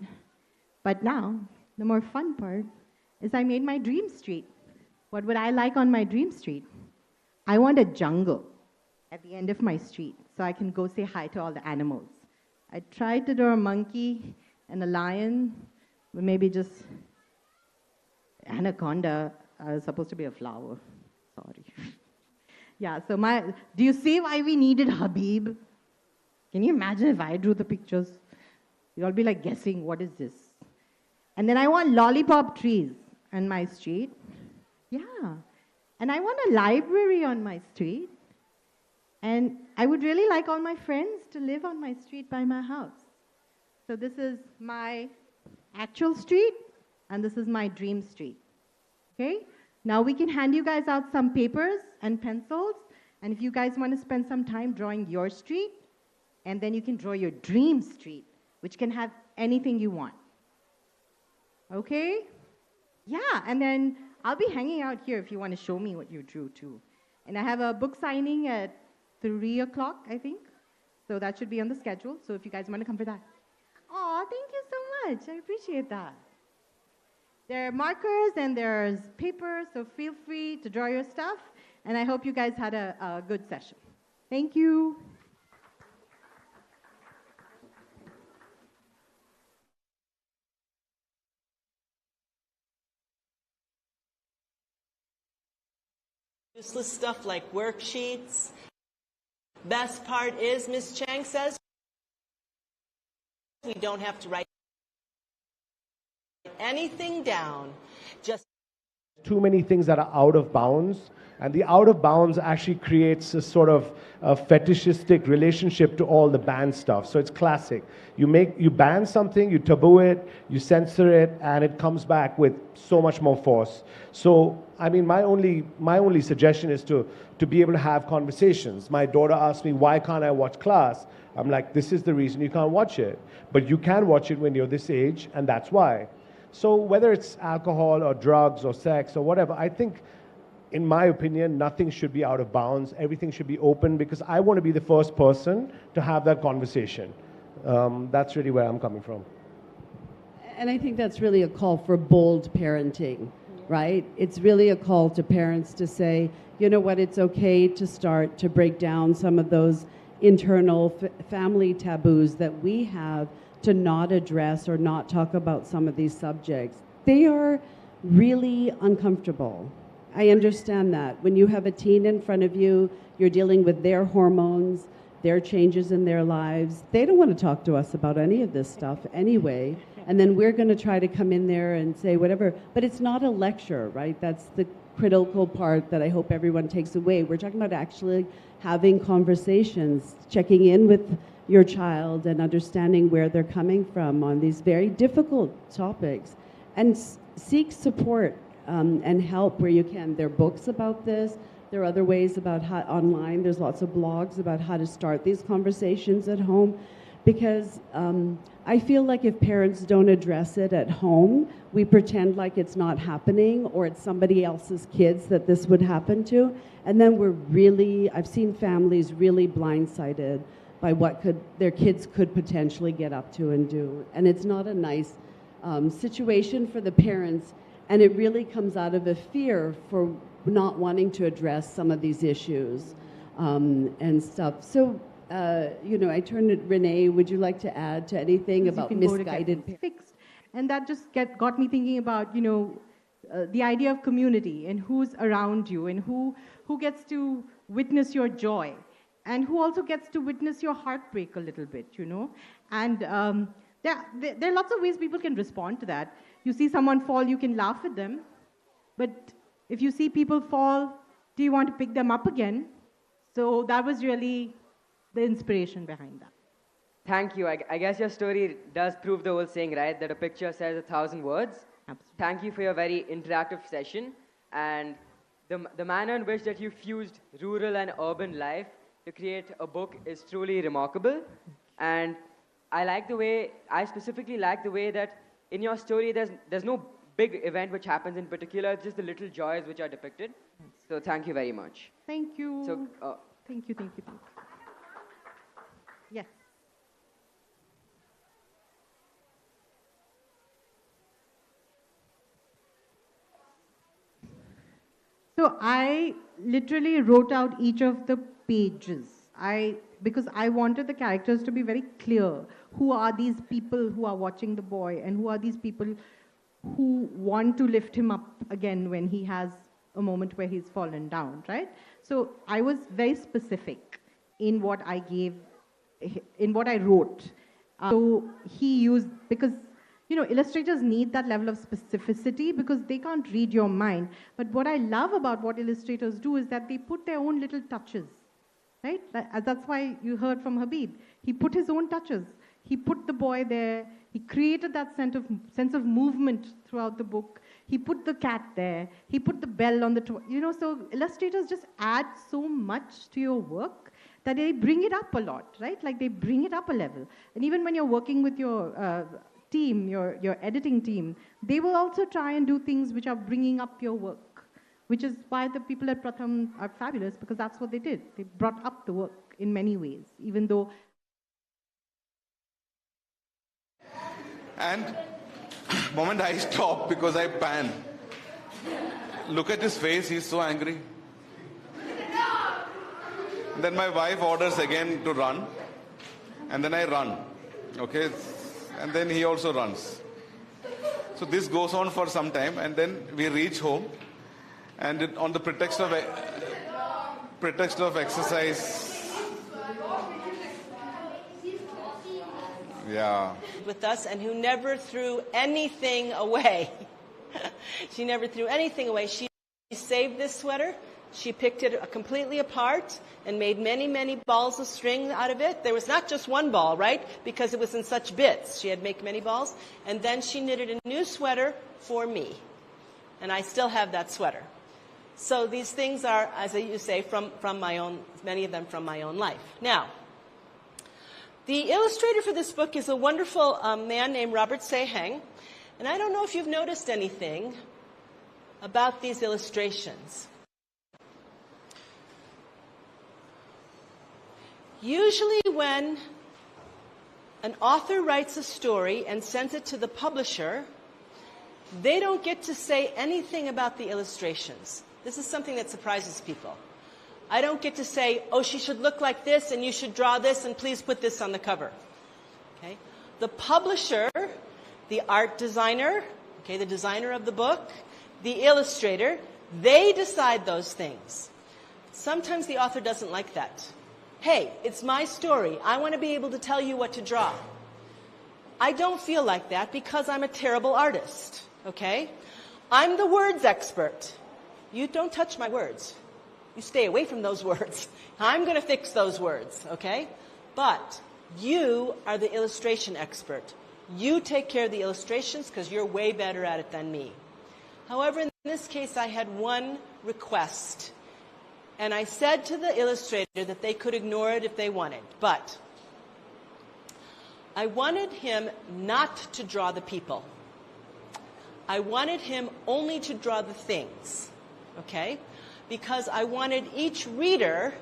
But now, the more fun part is I made my dream street. What would I like on my dream street? I want a jungle at the end of my street so I can go say hi to all the animals. I tried to draw a monkey and a lion, but maybe just anaconda. I was supposed to be a flower. Sorry. Yeah, so do you see why we needed Habib? Can you imagine if I drew the pictures? You'll be like guessing, what is this? And then I want lollipop trees on my street. Yeah. And I want a library on my street. And I would really like all my friends to live on my street by my house. So this is my actual street, and this is my dream street. Okay? Now we can hand you guys out some papers and pencils, and if you guys want to spend some time drawing your street, and then you can draw your dream street, which can have anything you want. Okay? Yeah, and then I'll be hanging out here if you want to show me what you drew too. And I have a book signing at 3 o'clock, I think. So that should be on the schedule. So if you guys want to come for that. Aw, thank you so much. I appreciate that. There are markers and there's paper, so feel free to draw your stuff. And I hope you guys had a good session. Thank you. Useless stuff like worksheets. Best part is, Ms. Chang says, we don't have to write anything down. Just too many things that are out of bounds, and the out of bounds actually creates a sort of a fetishistic relationship to all the banned stuff. So it's classic. You ban something, you taboo it, you censor it, and it comes back with so much more force. So I mean, my only suggestion is to be able to have conversations. My daughter asked me, why can't I watch class? I'm like, this is the reason you can't watch it. But you can watch it when you're this age, and that's why. So whether it's alcohol or drugs or sex or whatever, I think, in my opinion, nothing should be out of bounds. Everything should be open, because I want to be the first person to have that conversation. That's really where I'm coming from. And I think that's really a call for bold parenting, right? It's really a call to parents to say, you know what, it's okay to start to break down some of those internal family taboos that we have to not address or not talk about some of these subjects. They are really uncomfortable. I understand that. When you have a teen in front of you, you're dealing with their hormones, their changes in their lives. They don't want to talk to us about any of this stuff anyway. And then we're going to try to come in there and say whatever. But it's not a lecture, right? That's the critical part that I hope everyone takes away. We're talking about actually having conversations, checking in with your child and understanding where they're coming from on these very difficult topics. And seek support and help where you can. There are books about this. There are other ways about how online. There's lots of blogs about how to start these conversations at home. Because I feel like if parents don't address it at home, we pretend like it's not happening or it's somebody else's kids that this would happen to. And then I've seen families really blindsided by what their kids could potentially get up to and do. And it's not a nice situation for the parents. And it really comes out of a fear for not wanting to address some of these issues and stuff. So, I turn to Renee. Would you like to add to anything about misguided parents? Fixed. And that just got me thinking about, the idea of community and who's around you and who gets to witness your joy and who also gets to witness your heartbreak a little bit, And there are lots of ways people can respond to that. You see someone fall, you can laugh at them. But if you see people fall, do you want to pick them up again? So that was really the inspiration behind that. Thank you. I guess your story does prove the whole saying, right? That a picture says 1,000 words. Absolutely. Thank you for your very interactive session. And the manner in which that you fused rural and urban life to create a book is truly remarkable. And I specifically like the way that in your story there's no big event which happens in particular, just the little joys which are depicted. So thank you very much. Thank you. So, thank you. Yes. So I literally wrote out each of the pages. Because I wanted the characters to be very clear. Who are these people who are watching the boy, and who are these people who want to lift him up again when he has a moment where he's fallen down, right? So I was very specific in what I wrote. So he used, because illustrators need that level of specificity because they can't read your mind. But what I love about what illustrators do is that they put their own little touches, right? That's why you heard from Habib. He put his own touches. He put the boy there. He created that sense of movement throughout the book. He put the cat there. He put the bell on the so illustrators just add so much to your work that they bring it up a lot, right? Like they bring it up a level. And even when you're working with your team, your editing team, they will also try and do things which are bringing up your work, which is why the people at Pratham are fabulous, because that's what they did. They brought up the work in many ways, even though... And moment I stop because I pan. Look at his face, he's so angry. Then my wife orders again to run, and then I run, okay? And then he also runs. So this goes on for some time, and then we reach home, and on the pretext of exercise, yeah. With us, and who never threw anything away. She never threw anything away. She saved this sweater. She picked it completely apart and made many, many balls of string out of it. There was not just one ball, right? Because it was in such bits. She had to make many balls. And then she knitted a new sweater for me. And I still have that sweater. So these things are, as you say, from my own, many of them from my own life. Now, the illustrator for this book is a wonderful man named Robert Seheng. And I don't know if you've noticed anything about these illustrations. Usually when an author writes a story and sends it to the publisher, they don't get to say anything about the illustrations. This is something that surprises people. I don't get to say, oh, she should look like this, and you should draw this, and please put this on the cover. Okay? The publisher, the art designer, okay, the designer of the book, the illustrator, they decide those things. Sometimes the author doesn't like that. Hey, it's my story. I want to be able to tell you what to draw. I don't feel like that because I'm a terrible artist, okay? I'm the words expert. You don't touch my words. You stay away from those words. I'm going to fix those words, okay? But you are the illustration expert. You take care of the illustrations because you're way better at it than me. However, in this case, I had one request. And I said to the illustrator that they could ignore it if they wanted. But I wanted him not to draw the people. I wanted him only to draw the things, okay? Because I wanted each reader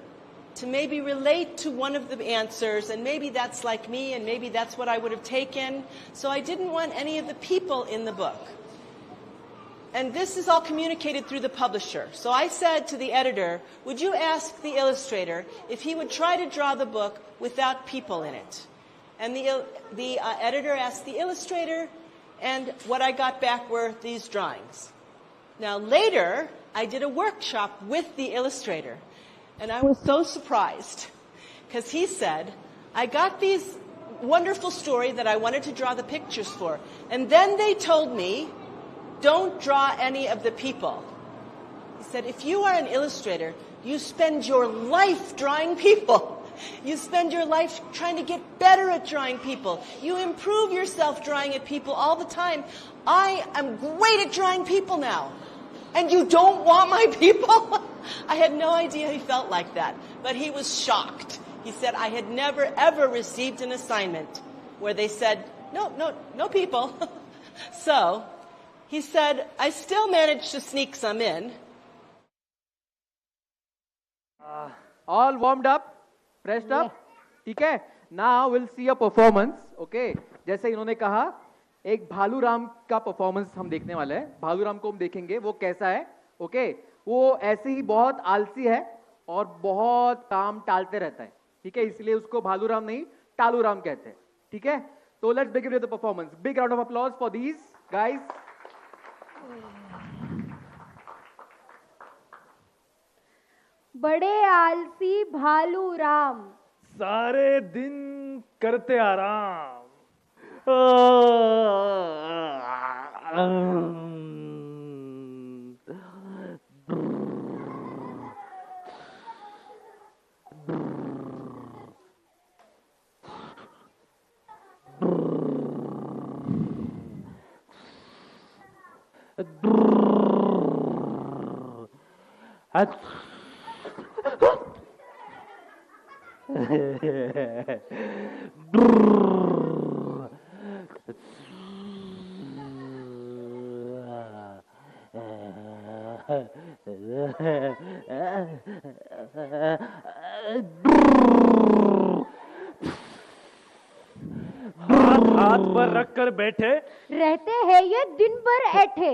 to maybe relate to one of the answers, and maybe that's like me, and maybe that's what I would have taken. So I didn't want any of the people in the book. And this is all communicated through the publisher. So I said to the editor, would you ask the illustrator if he would try to draw the book without people in it? And the editor asked the illustrator, and what I got back were these drawings. Now later, I did a workshop with the illustrator, and I was so surprised because he said, I got these wonderful story that I wanted to draw the pictures for, and then they told me, don't draw any of the people. He said, if you are an illustrator, you spend your life drawing people. You spend your life trying to get better at drawing people. You improve yourself drawing at people all the time. I am great at drawing people now. And you don't want my people? I had no idea he felt like that. But he was shocked. He said, I had never, ever received an assignment where they said, no people. So he said, I still managed to sneak some in. All warmed up, pressed up, ठीक है? Now we'll see a performance, okay? जैसे इन्होंने कहा, एक भालू राम का performance हम देखने वाले हैं. भालू राम को हम देखेंगे, वो कैसा है, okay? वो ऐसे ही बहुत आलसी है और बहुत काम टालते रहता है, ठीक है? इसलिए उसको भालू राम नहीं, टालू राम कहते हैं, ठीक है? So let's begin with the performance. Big round of applause for these guys. बड़े आलसी भालू राम, सारे दिन करते आराम. हाथ पर रख कर बैठे रहते हैं ये दिन भर ऐठे,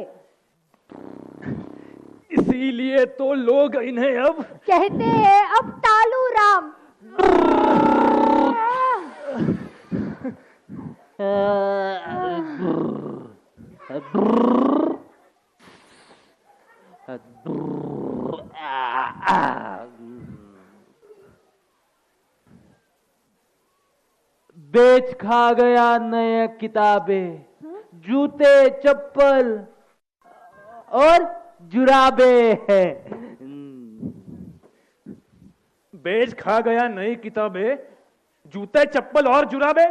इसीलिए तो लोग इन्हें अब कहते हैं अब टालू राम. बेच खा गया नए किताबें, जूते चप्पल और जुराबे है. बेच खा गया नई किताबें, जूते चप्पल और जुराबे.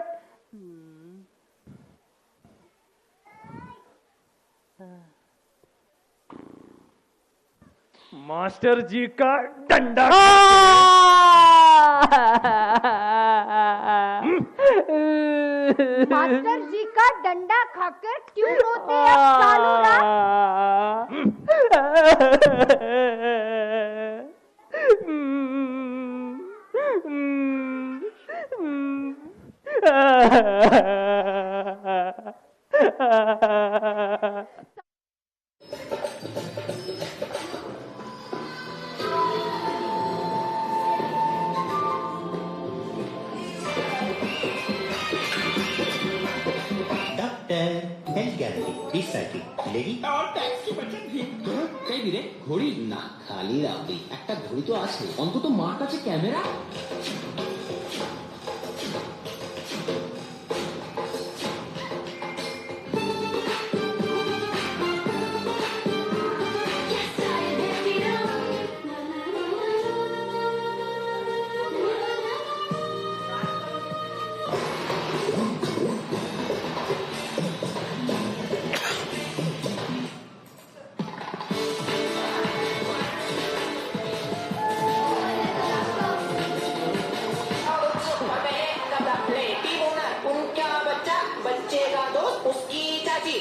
मास्टर जी का डंडा मास्टर जी का डंडा खाकर क्यों रोते हैं अब टालू राम? हेल्थ गारंटी 20 साल मिलेगी और टैक्स की बचत भी. कई দিনে ঘড়ি না খালি রাখবি, একটা ঘড়ি তো আছে, অন্তত মার কাছে ক্যামেরা.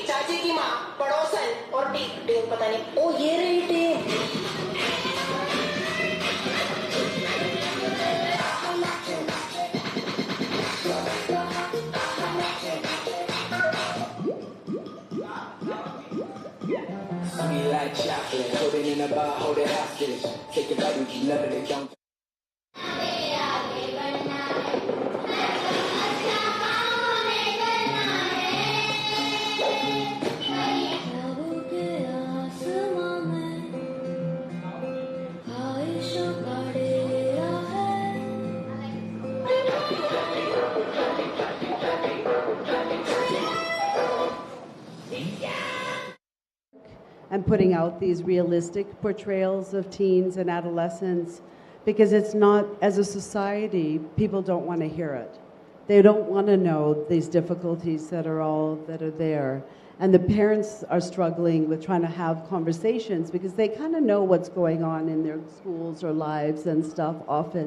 चाची की माँ, पड़ोसन और टीम पता नहीं. ओ ये रही team. Sweet like chocolate, holding in a bar, hold it hostage. Take it back and keep loving it, don't. And putting out these realistic portrayals of teens and adolescents, because it's not, as a society, people don't want to hear it. They don't want to know these difficulties that are there. And the parents are struggling with trying to have conversations because they kind of know what's going on in their schools or lives and stuff often.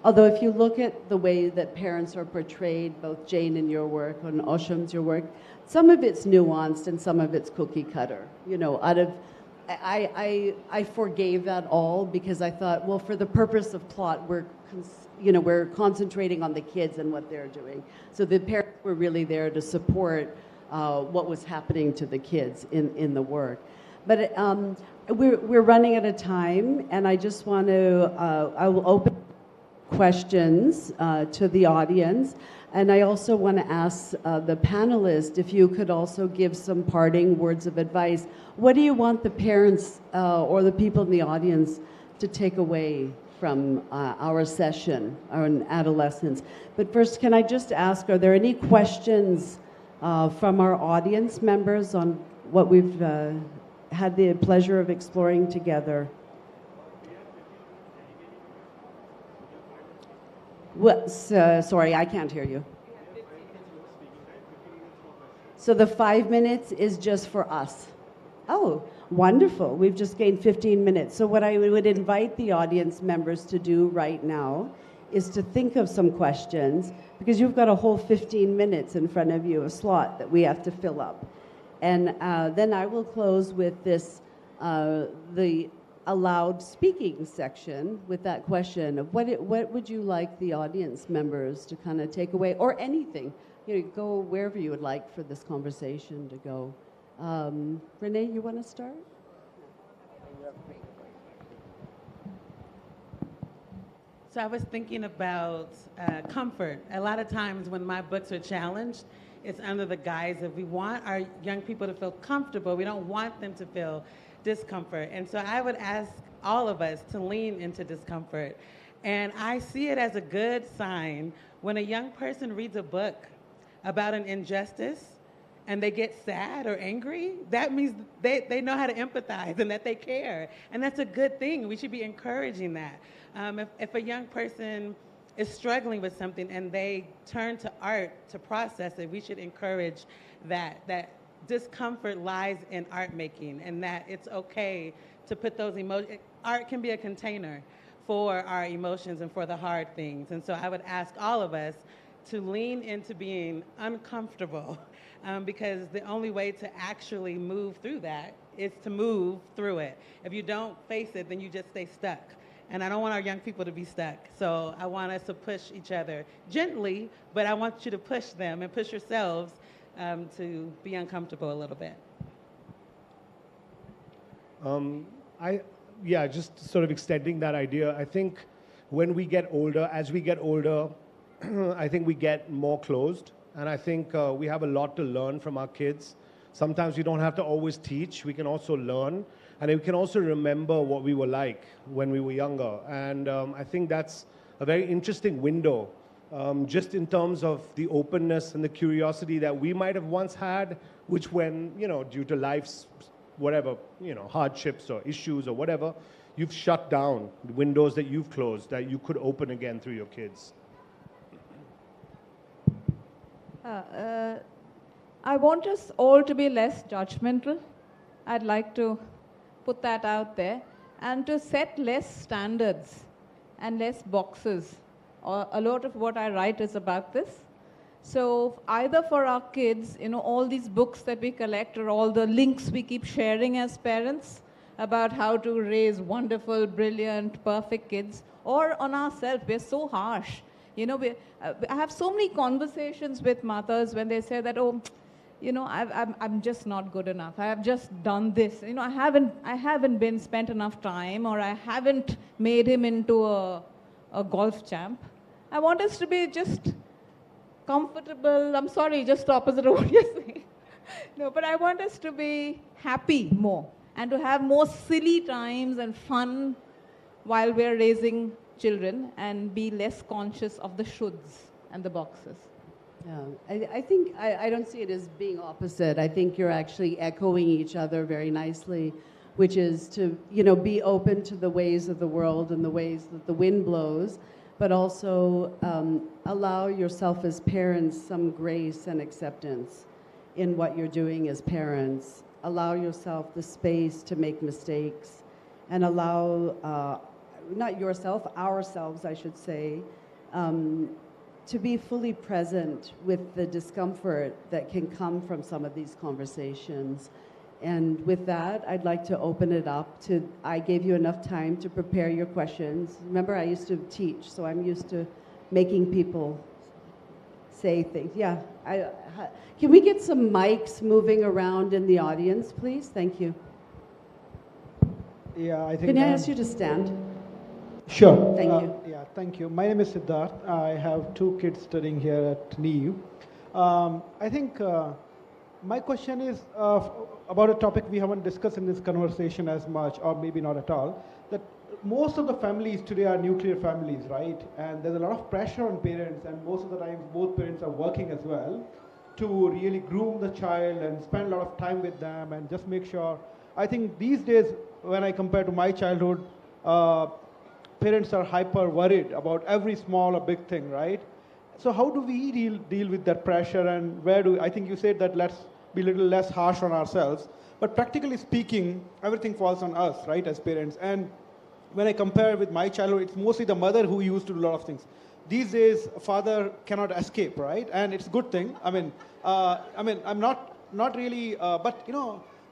Although if you look at the way that parents are portrayed, both Jane in your work and Osham's your work, some of it's nuanced and some of it's cookie cutter. You know, I forgave that all because I thought, well, for the purpose of plot, we're concentrating on the kids and what they're doing. So the parents were really there to support what was happening to the kids in the work. But we're running out of time, and I just want to, I will open questions to the audience. And I also want to ask the panelists if you could also give some parting words of advice. What do you want the parents or the people in the audience to take away from our session on adolescence? But first, can I just ask, are there any questions from our audience members on what we've had the pleasure of exploring together? What, sorry, I can't hear you. So the 5 minutes is just for us. Oh, wonderful. We've just gained 15 minutes. So what I would invite the audience members to do right now is to think of some questions, because you've got a whole 15 minutes in front of you, a slot that we have to fill up. And then I will close with this, the allowed speaking section with that question of what would you like the audience members to kind of take away, or anything. You know, go wherever you would like for this conversation to go. Renee, you want to start? So I was thinking about comfort. A lot of times when my books are challenged, it's under the guise of we want our young people to feel comfortable. We don't want them to feel discomfort. And so I would ask all of us to lean into discomfort. And I see it as a good sign when a young person reads a book about an injustice and they get sad or angry. That means they know how to empathize and that they care. And that's a good thing. We should be encouraging that. If a young person is struggling with something and they turn to art to process it, we should encourage that discomfort lies in art making, and that it's okay to put those emotions. Art can be a container for our emotions and for the hard things. And so I would ask all of us to lean into being uncomfortable, because the only way to actually move through that is to move through it. If you don't face it, then you just stay stuck. And I don't want our young people to be stuck. So I want us to push each other gently, but I want you to push them and push yourselves to be uncomfortable a little bit. Just sort of extending that idea, I think when we get older, as we get older, I think we get more closed. And I think we have a lot to learn from our kids. Sometimes we don't have to always teach, we can also learn. And we can also remember what we were like when we were younger. And I think that's a very interesting window, just in terms of the openness and the curiosity that we might have once had, which when, due to life's whatever, hardships or issues or whatever, you've shut down the windows that you've closed that you could open again through your kids. I want us all to be less judgmental. I'd like to put that out there, and to set less standards and less boxes. A lot of what I write is about this. So either for our kids, all these books that we collect, or all the links we keep sharing as parents about how to raise wonderful, brilliant, perfect kids, or on ourselves, we're so harsh. I have so many conversations with mothers when they say that, I'm just not good enough. I have just done this. I haven't been spent enough time, or I haven't made him into a golf champ. I want us to be just comfortable. I'm sorry, just the opposite of what you're saying. No, but I want us to be happy more, and to have more silly times and fun while we're raising children, and be less conscious of the shoulds and the boxes. Yeah, I think I don't see it as being opposite. I think you're actually echoing each other very nicely, which is to be open to the ways of the world and the ways that the wind blows, but also allow yourself as parents some grace and acceptance in what you're doing as parents. Allow yourself the space to make mistakes, and allow not yourself, ourselves, I should say, to be fully present with the discomfort that can come from some of these conversations, And with that, I'd like to open it up to, I gave you enough time to prepare your questions. Remember, I used to teach, so I'm used to making people say things. Yeah. Can we get some mics moving around in the audience, please? Thank you. Yeah, I think. Can I ask you to stand? Sure. Thank you. Yeah, thank you. My name is Siddharth. I have 2 kids studying here at Neev. I think my question is about a topic we haven't discussed in this conversation as much, or maybe not at all, that most of the families today are nuclear families, right? And there's a lot of pressure on parents, and most of the time both parents are working as well, to really groom the child and spend a lot of time with them and just make sure. I think these days, when I compare to my childhood, parents are hyper worried about every small or big thing, right? So how do we deal with that pressure, and I think you said that let's be a little less harsh on ourselves, but practically speaking, everything falls on us, right, as parents. And when I compare with my childhood, it's mostly the mother who used to do a lot of things. These days, father cannot escape, right? And it's a good thing. I'm not really, but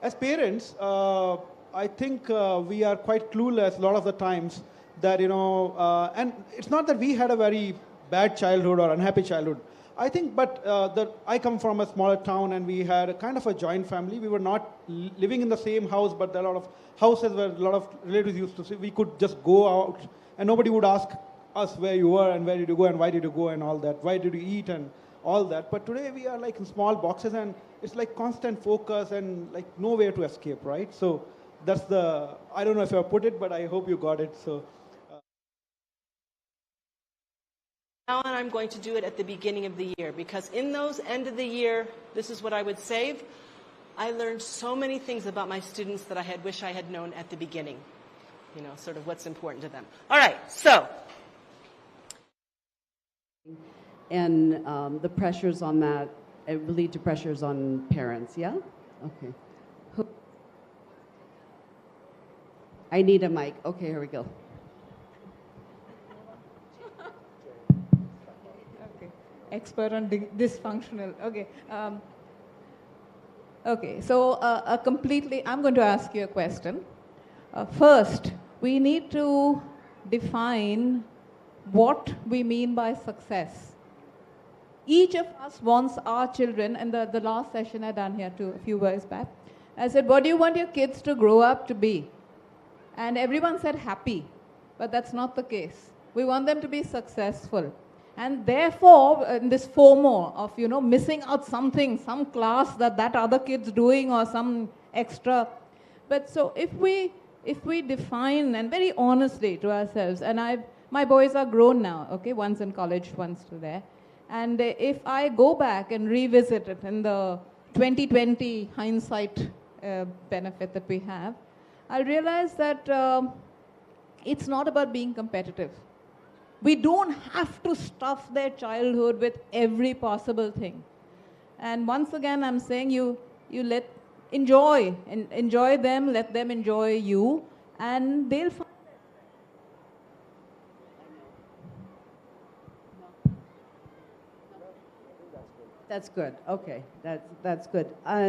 as parents, I think we are quite clueless a lot of the times that, and it's not that we had a very bad childhood or unhappy childhood. I think, but I come from a smaller town, and we had a kind of a joint family. We were not living in the same house, but there are a lot of houses where a lot of relatives used to say we could just go out, and nobody would ask us where you were and where did you go and why did you go and all that. Why did you eat and all that. But today we are like in small boxes, and it's like constant focus and like nowhere to escape, right? So that's I don't know if I put it, but I hope you got it. So. Now, and I'm going to do it at the beginning of the year, because in those end of the year, this is what I would save. I learned so many things about my students that I wish I had known at the beginning. Sort of what's important to them. All right, so. And the pressures on that lead to pressures on parents, yeah? Okay. I need a mic. Okay, here we go. Expert on dysfunctional. Okay. Okay. So I'm going to ask you a question. First, we need to define what we mean by success. Each of us wants our children, and the last session I done here a few years back, I said, what do you want your kids to grow up to be? And everyone said happy, but that's not the case. We want them to be successful. And therefore, in this FOMO of, missing out something, some class that other kid's doing or some extra. But so if we define, and very honestly to ourselves, and my boys are grown now, okay, one's in college, one's still there. And if I go back and revisit it in the 2020 hindsight benefit that we have, I'll realize that it's not about being competitive. We don't have to stuff their childhood with every possible thing. And once again, I'm saying you enjoy them, let them enjoy you, and they'll find. That's good. Okay, that's good.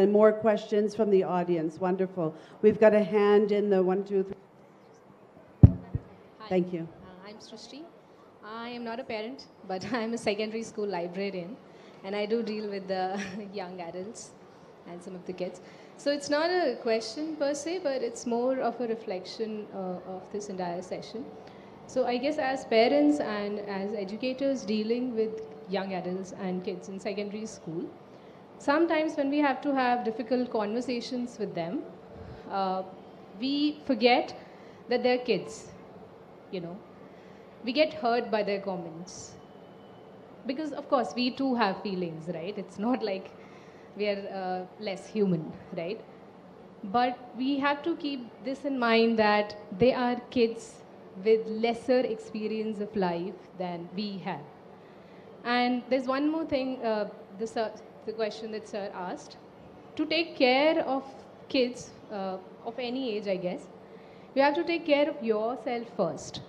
More questions from the audience. Wonderful. We've got a hand in the 1, 2, 3. Hi. Thank you. I'm Srishti. I am not a parent, but I'm a secondary school librarian, and I do deal with the young adults and some of the kids. So it's not a question per se, but it's more of a reflection of this entire session. So I guess as parents and as educators dealing with young adults and kids in secondary school, sometimes when we have to have difficult conversations with them, we forget that they're kids, We get hurt by their comments. Because, of course, we too have feelings, right? It's not like we are less human, right? But we have to keep this in mind that they are kids with lesser experience of life than we have. And there's one more thing, the question that Sir asked. To take care of kids of any age, I guess, you have to take care of yourself first.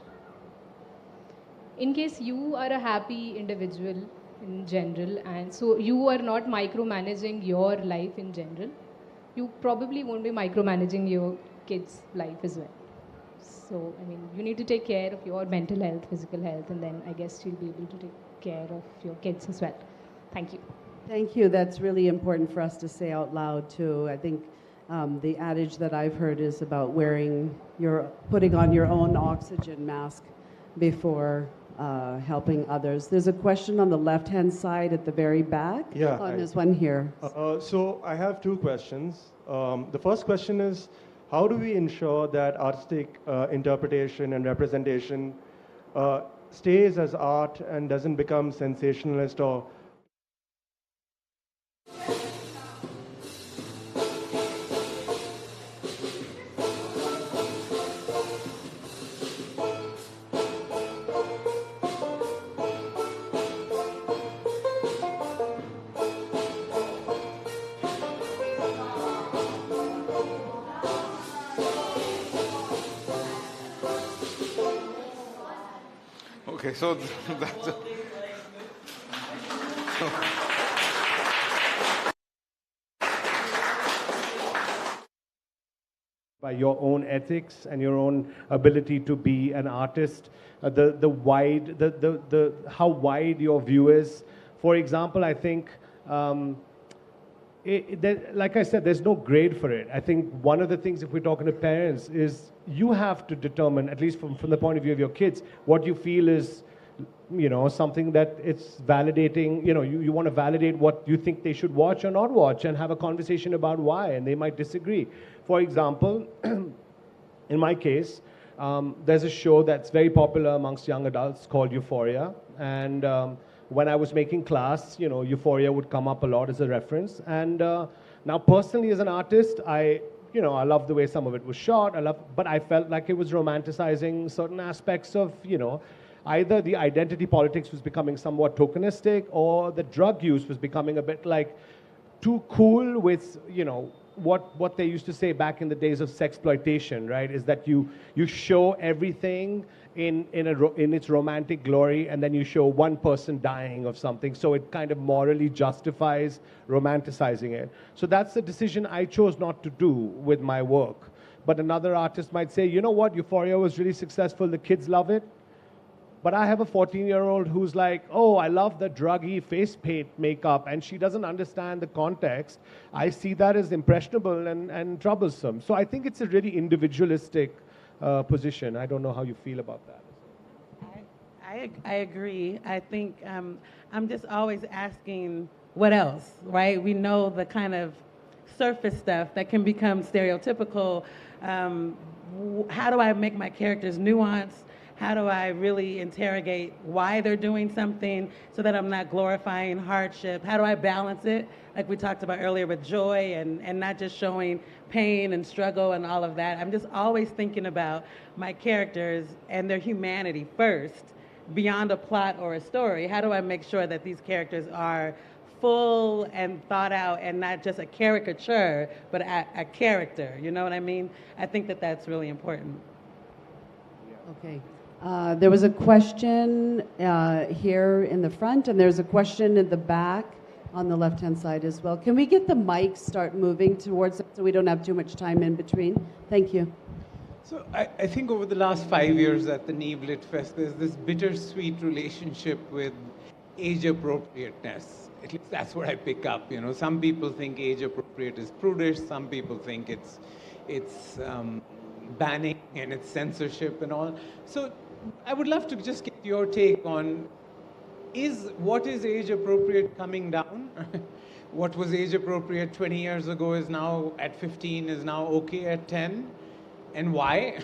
In case you are a happy individual in general, and so you are not micromanaging your life in general, you probably won't be micromanaging your kid's life as well. So, I mean, you need to take care of your mental health, physical health, and then I guess you'll be able to take care of your kids as well. Thank you. Thank you. That's really important for us to say out loud too. I think the adage that I've heard is about putting on your own oxygen mask before helping others. There's a question on the left-hand side at the very back. Yeah. Oh, and there's one here. So I have two questions. The first question is, how do we ensure that artistic interpretation and representation stays as art and doesn't become sensationalist or Okay, so that's by your own ethics and your own ability to be an artist, how wide your view is. For example, I think, like I said, there's no grade for it. I think one of the things, if we're talking to parents, is you have to determine, at least from the point of view of your kids, what you feel is, something that it's validating. You want to validate what you think they should watch or not watch, and have a conversation about why, and they might disagree. For example, in my case, there's a show that's very popular amongst young adults called Euphoria, and when I was making class, Euphoria would come up a lot as a reference. And now, personally, as an artist, I love the way some of it was shot. But I felt like it was romanticizing certain aspects of, either the identity politics was becoming somewhat tokenistic, or the drug use was becoming a bit like too cool with, what they used to say back in the days of sexploitation, right? Is that you show everything in its romantic glory, and then you show one person dying of something, so it kind of morally justifies romanticizing it. So that's the decision I chose not to do with my work. But another artist might say, you know what, Euphoria was really successful, the kids love it. But I have a 14-year-old who's like, oh, I love the druggy face paint makeup, and she doesn't understand the context. I see that as impressionable and troublesome. So I think it's a really individualistic position. I don't know how you feel about that. I agree. I think I'm just always asking, what else, right? We know the kind of surface stuff that can become stereotypical. How do I make my characters nuanced? How do I really interrogate why they're doing something so that I'm not glorifying hardship? How do I balance it, like we talked about earlier, with joy and not just showing pain and struggle and all of that? I'm just always thinking about my characters and their humanity first, beyond a plot or a story. How do I make sure that these characters are full and thought out and not just a caricature, but a character? You know what I mean? I think that that's really important. Okay. There was a question here in the front, and there's a question in the back on the left-hand side as well. Can we get the mics start moving towards it so we don't have too much time in between? Thank you. So I think over the last 5 years at the Neev Lit Fest, there's this bittersweet relationship with age appropriateness. At least that's what I pick up. Some people think age appropriate is prudish. Some people think it's banning and it's censorship and all. So I would love to just get your take on, what is age appropriate coming down? What was age appropriate 20 years ago is now at 15, is now okay at 10? And why?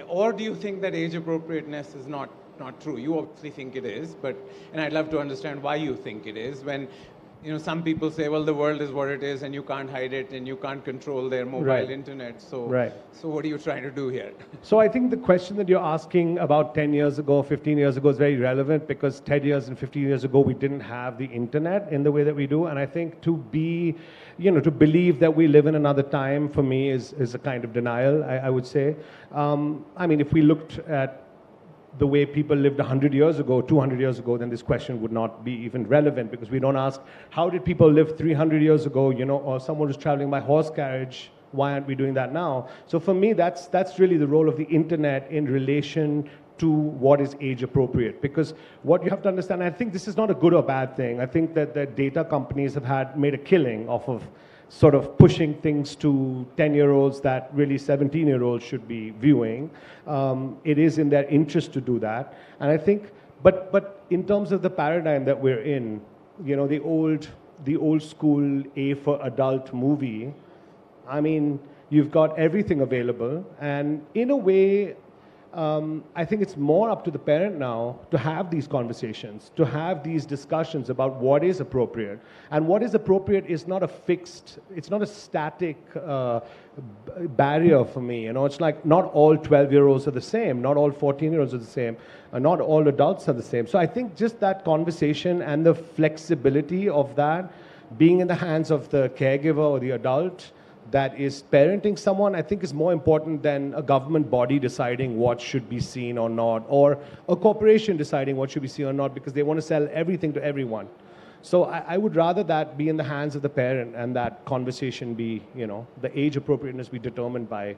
Or do you think that age appropriateness is not true? You obviously think it is, and I'd love to understand why you think it is, when some people say, well, the world is what it is, and you can't hide it, and you can't control their mobile internet. So what are you trying to do here? So I think the question that you're asking about 10 years ago, 15 years ago is very relevant, because 10 years and 15 years ago, we didn't have the internet in the way that we do. And I think to believe that we live in another time, for me, is a kind of denial, I would say. If we looked at the way people lived 100 years ago, 200 years ago, then this question would not be even relevant, because we don't ask, how did people live 300 years ago, you know, or someone was traveling by horse carriage, why aren't we doing that now? So for me, that's really the role of the internet in relation to what is age appropriate. Because what you have to understand, I think this is not a good or bad thing. I think that the data companies have made a killing off of sort of pushing things to 10-year-olds that really 17-year-olds should be viewing. It is in their interest to do that. And I think, but in terms of the paradigm that we're in, you know, the old school A for adult movie, I mean, you've got everything available. And in a way, I think it's more up to the parent now to have these conversations, to have these discussions about what is appropriate. And what is appropriate is not a fixed, it's not a static barrier for me. You know, it's like not all 12-year-olds are the same, not all 14-year-olds are the same, and not all adults are the same. So I think just that conversation and the flexibility of that being in the hands of the caregiver or the adult that is parenting someone, I think is more important than a government body deciding what should be seen or not, or a corporation deciding what should be seen or not, because they want to sell everything to everyone. So I would rather that be in the hands of the parent, and that conversation be, you know, the age appropriateness be determined by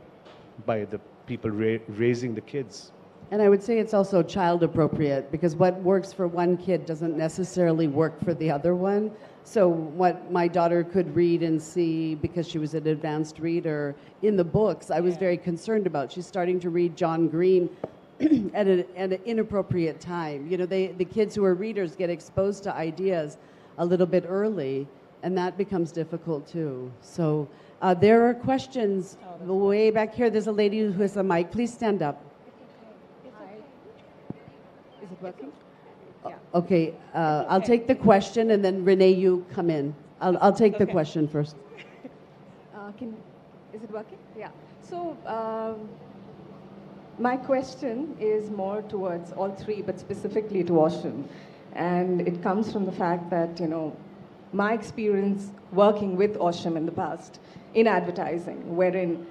the people raising the kids. And I would say it's also child appropriate, because what works for one kid doesn't necessarily work for the other one. So what my daughter could read and see, because she was an advanced reader in the books, I was very concerned about. She's starting to read John Green at an inappropriate time. You know, the kids who are readers get exposed to ideas a little bit early, and that becomes difficult too. So there are questions way back here. There's a lady who has a mic. Please stand up. Is it working? Yeah. Okay, I'll take the question, and then Renee, you come in. I'll take the question first. Is it working? Yeah. So my question is more towards all three, but specifically to Ocean. And it comes from the fact that, you know, my experience working with Ocean in the past in advertising, wherein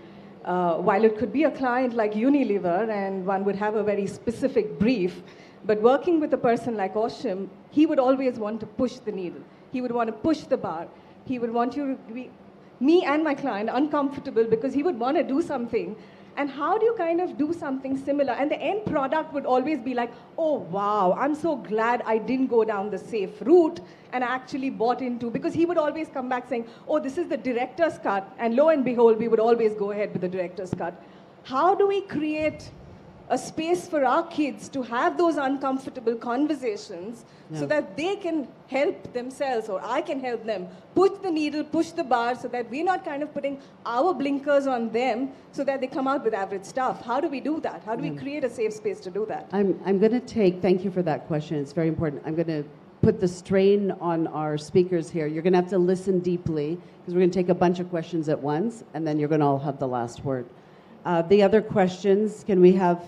while it could be a client like Unilever and one would have a very specific brief, but working with a person like Oshim, he would always want to push the needle. He would want to push the bar. He would want you to be, me and my client, uncomfortable, because he would want to do something. And how do you kind of do something similar? And the end product would always be like, oh, wow, I'm so glad I didn't go down the safe route and actually bought into, because he would always come back saying, oh, this is the director's cut. And lo and behold, we would always go ahead with the director's cut. How do we create a space for our kids to have those uncomfortable conversations so that they can help themselves, or I can help them push the needle, push the bar, so that we're not kind of putting our blinkers on them so that they come out with average stuff? How do we do that? How do we create a safe space to do that? I'm going to thank you for that question. It's very important. I'm going to put the strain on our speakers here. You're going to have to listen deeply, because we're going to take a bunch of questions at once, and then you're going to all have the last word. The other questions, can we have,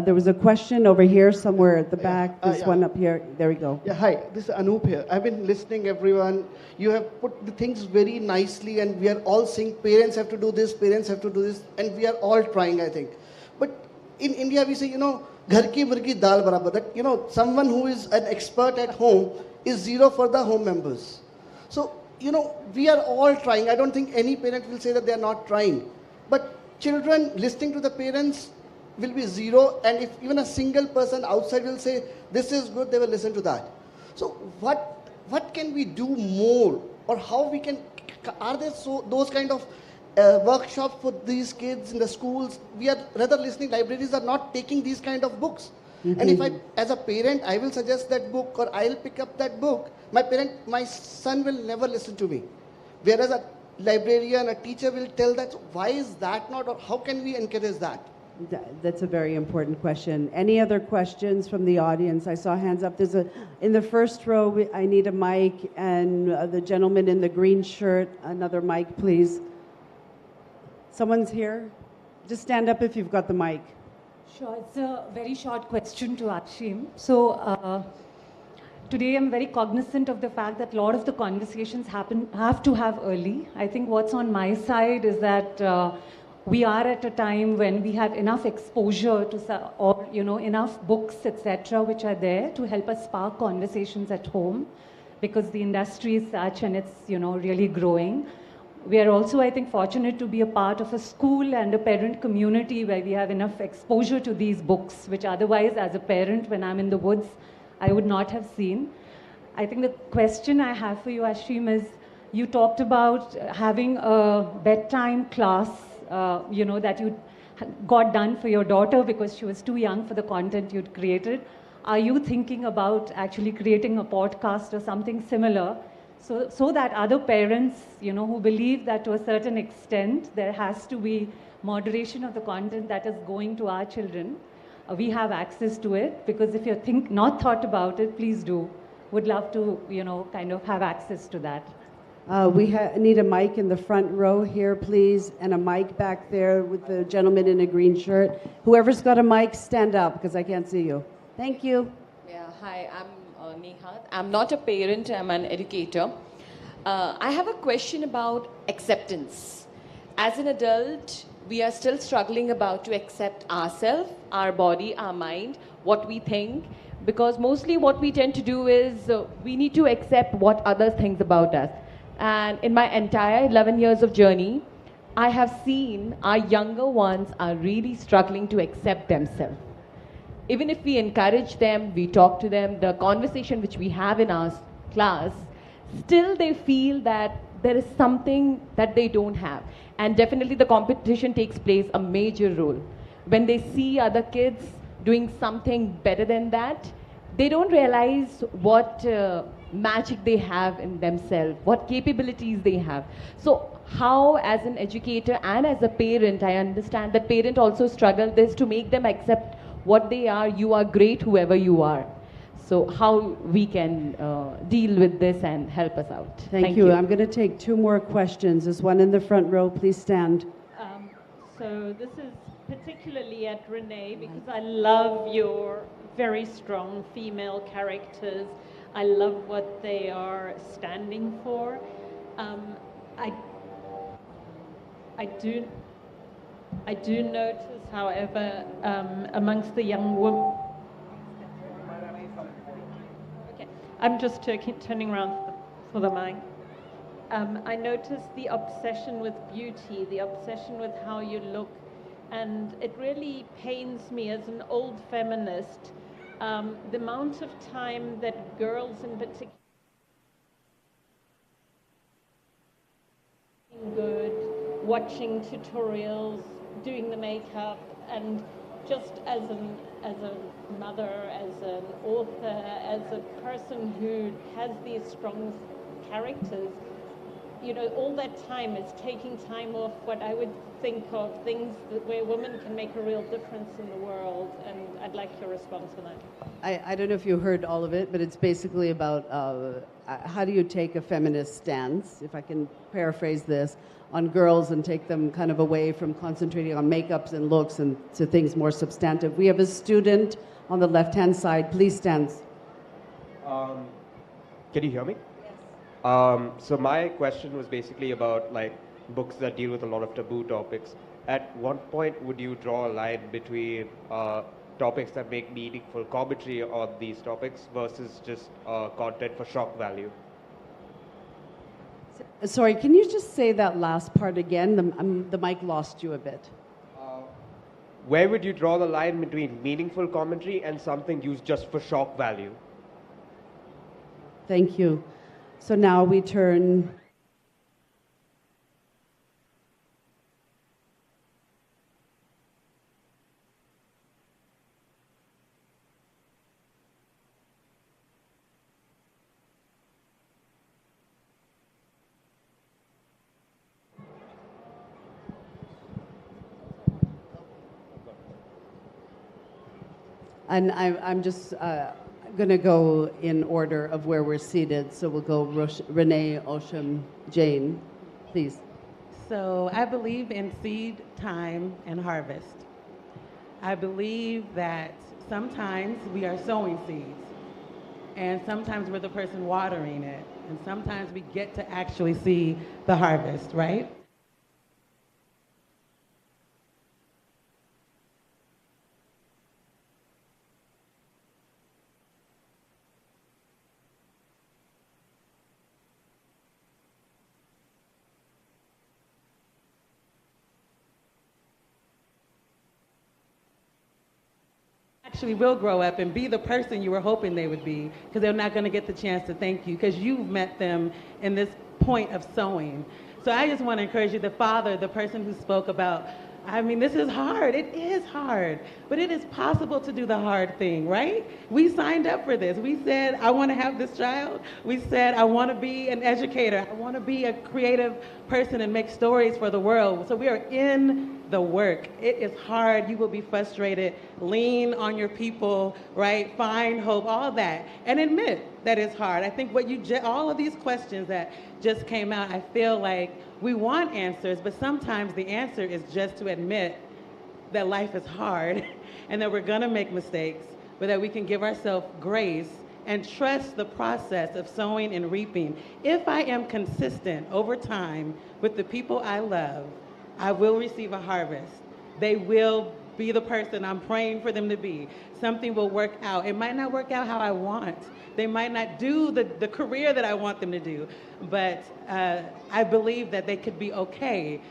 there was a question over here somewhere at the back, this one up here, there we go. Yeah, hi, this is Anoop here. I've been listening everyone. You have put the things very nicely, and we are all saying parents have to do this, parents have to do this, and we are all trying, I think. But in India we say, you know, ghar ki murgi dal barabar, that, you know, someone who is an expert at home is zero for the home members. So, you know, we are all trying. I don't think any parent will say that they are not trying. But children listening to the parents will be zero, and if even a single person outside will say this is good, they will listen to that. So what can we do more, or how we can, are there those kind of workshops for these kids in the schools? We are rather listening, libraries are not taking these kind of books. And if I, as a parent, I will suggest that book, or I'll pick up that book, my son will never listen to me. Whereas a librarian, a teacher will tell that. Why is that not, or how can we encourage that? That's a very important question. Any other questions from the audience? I saw hands up. There's in the first row, I need a mic, and the gentleman in the green shirt, another mic, please. Someone's here? Just stand up if you've got the mic. Sure, it's a very short question to Ashim. So, today I'm very cognizant of the fact that a lot of the conversations have to have early. I think what's on my side is that we are at a time when we have enough exposure to, or enough books, etc., which are there to help us spark conversations at home, because the industry is such and it's really growing. We are also, I think, fortunate to be a part of a school and a parent community where we have enough exposure to these books, which otherwise, as a parent, when I'm in the woods, I would not have seen. I think the question I have for you, Ashim, is you talked about having a bedtime class, that you got done for your daughter because she was too young for the content you'd created. Are you thinking about actually creating a podcast or something similar so that other parents, who believe that to a certain extent there has to be moderation of the content that is going to our children, we have access to it? Because if you not thought about it, please do. Would love to, kind of have access to that. We need a mic in the front row here, please, and a mic back there with the gentleman in a green shirt. Whoever's got a mic, stand up, because I can't see you. Thank you. Yeah, hi, I'm Neha. I'm not a parent, I'm an educator. I have a question about acceptance. As an adult, we are still struggling to accept ourselves, our body, our mind, what we think, because mostly what we tend to do is we need to accept what others think about us. And in my entire 11 years of journey, I have seen our younger ones are really struggling to accept themselves. Even if we encourage them, we talk to them, the conversation which we have in our class, still they feel that there is something that they don't have. And definitely the competition takes place a major role. When they see other kids doing something better than that, they don't realize what magic they have in themselves, what capabilities they have. So how, as an educator and as a parent, I understand that parents also struggle this to make them accept what they are. You are great, whoever you are. So how we can deal with this and help us out. Thank you. I'm going to take two more questions. There's one in the front row. Please stand. So this is particularly at Renee, because I love your very strong female characters. I love what they are standing for. I do notice, however, amongst the young women. Okay, I'm just turning around for the mic. I noticed the obsession with beauty, the obsession with how you look, and it really pains me as an old feminist, the amount of time that girls in particular good, watching tutorials, doing the makeup, and just as a mother, as an author, as a person who has these strong characters, all that time is taking time off what I would think of things where women can make a real difference in the world, and I'd like your response on that. I don't know if you heard all of it, but it's basically about how do you take a feminist stance, if I can paraphrase this, on girls and take them kind of away from concentrating on makeups and looks and to things more substantive. We have a student on the left-hand side. Please stand. Can you hear me? So my question was basically about books that deal with a lot of taboo topics. At what point would you draw a line between topics that make meaningful commentary on these topics versus just content for shock value? Sorry, can you just say that last part again? The mic lost you a bit. Where would you draw the line between meaningful commentary and something used just for shock value? Thank you. So now we turn. And I'm just going to go in order of where we're seated. So we'll go Renee, Osham, Jane, please. So I believe in seed time and harvest. I believe that sometimes we are sowing seeds, and sometimes we're the person watering it, and sometimes we get to actually see the harvest, right? actually will grow up and be the person you were hoping they would be, because they're not going to get the chance to thank you because you've met them in this point of sowing. So I just want to encourage you, the father, the person who spoke about, I mean, this is hard. It is hard, but it is possible to do the hard thing, right? We signed up for this. We said, I want to have this child. We said, I want to be an educator. I want to be a creative person and make stories for the world. So we are in the work. It is hard. You will be frustrated. Lean on your people, right? Find hope, all that. And admit that it's hard. I think what all of these questions that just came out, I feel like we want answers, but sometimes the answer is just to admit that life is hard and that we're gonna make mistakes, but that we can give ourselves grace and trust the process of sowing and reaping. If I am consistent over time with the people I love, I will receive a harvest. They will be the person I'm praying for them to be. Something will work out. It might not work out how I want. They might not do the career that I want them to do, but I believe that they could be okay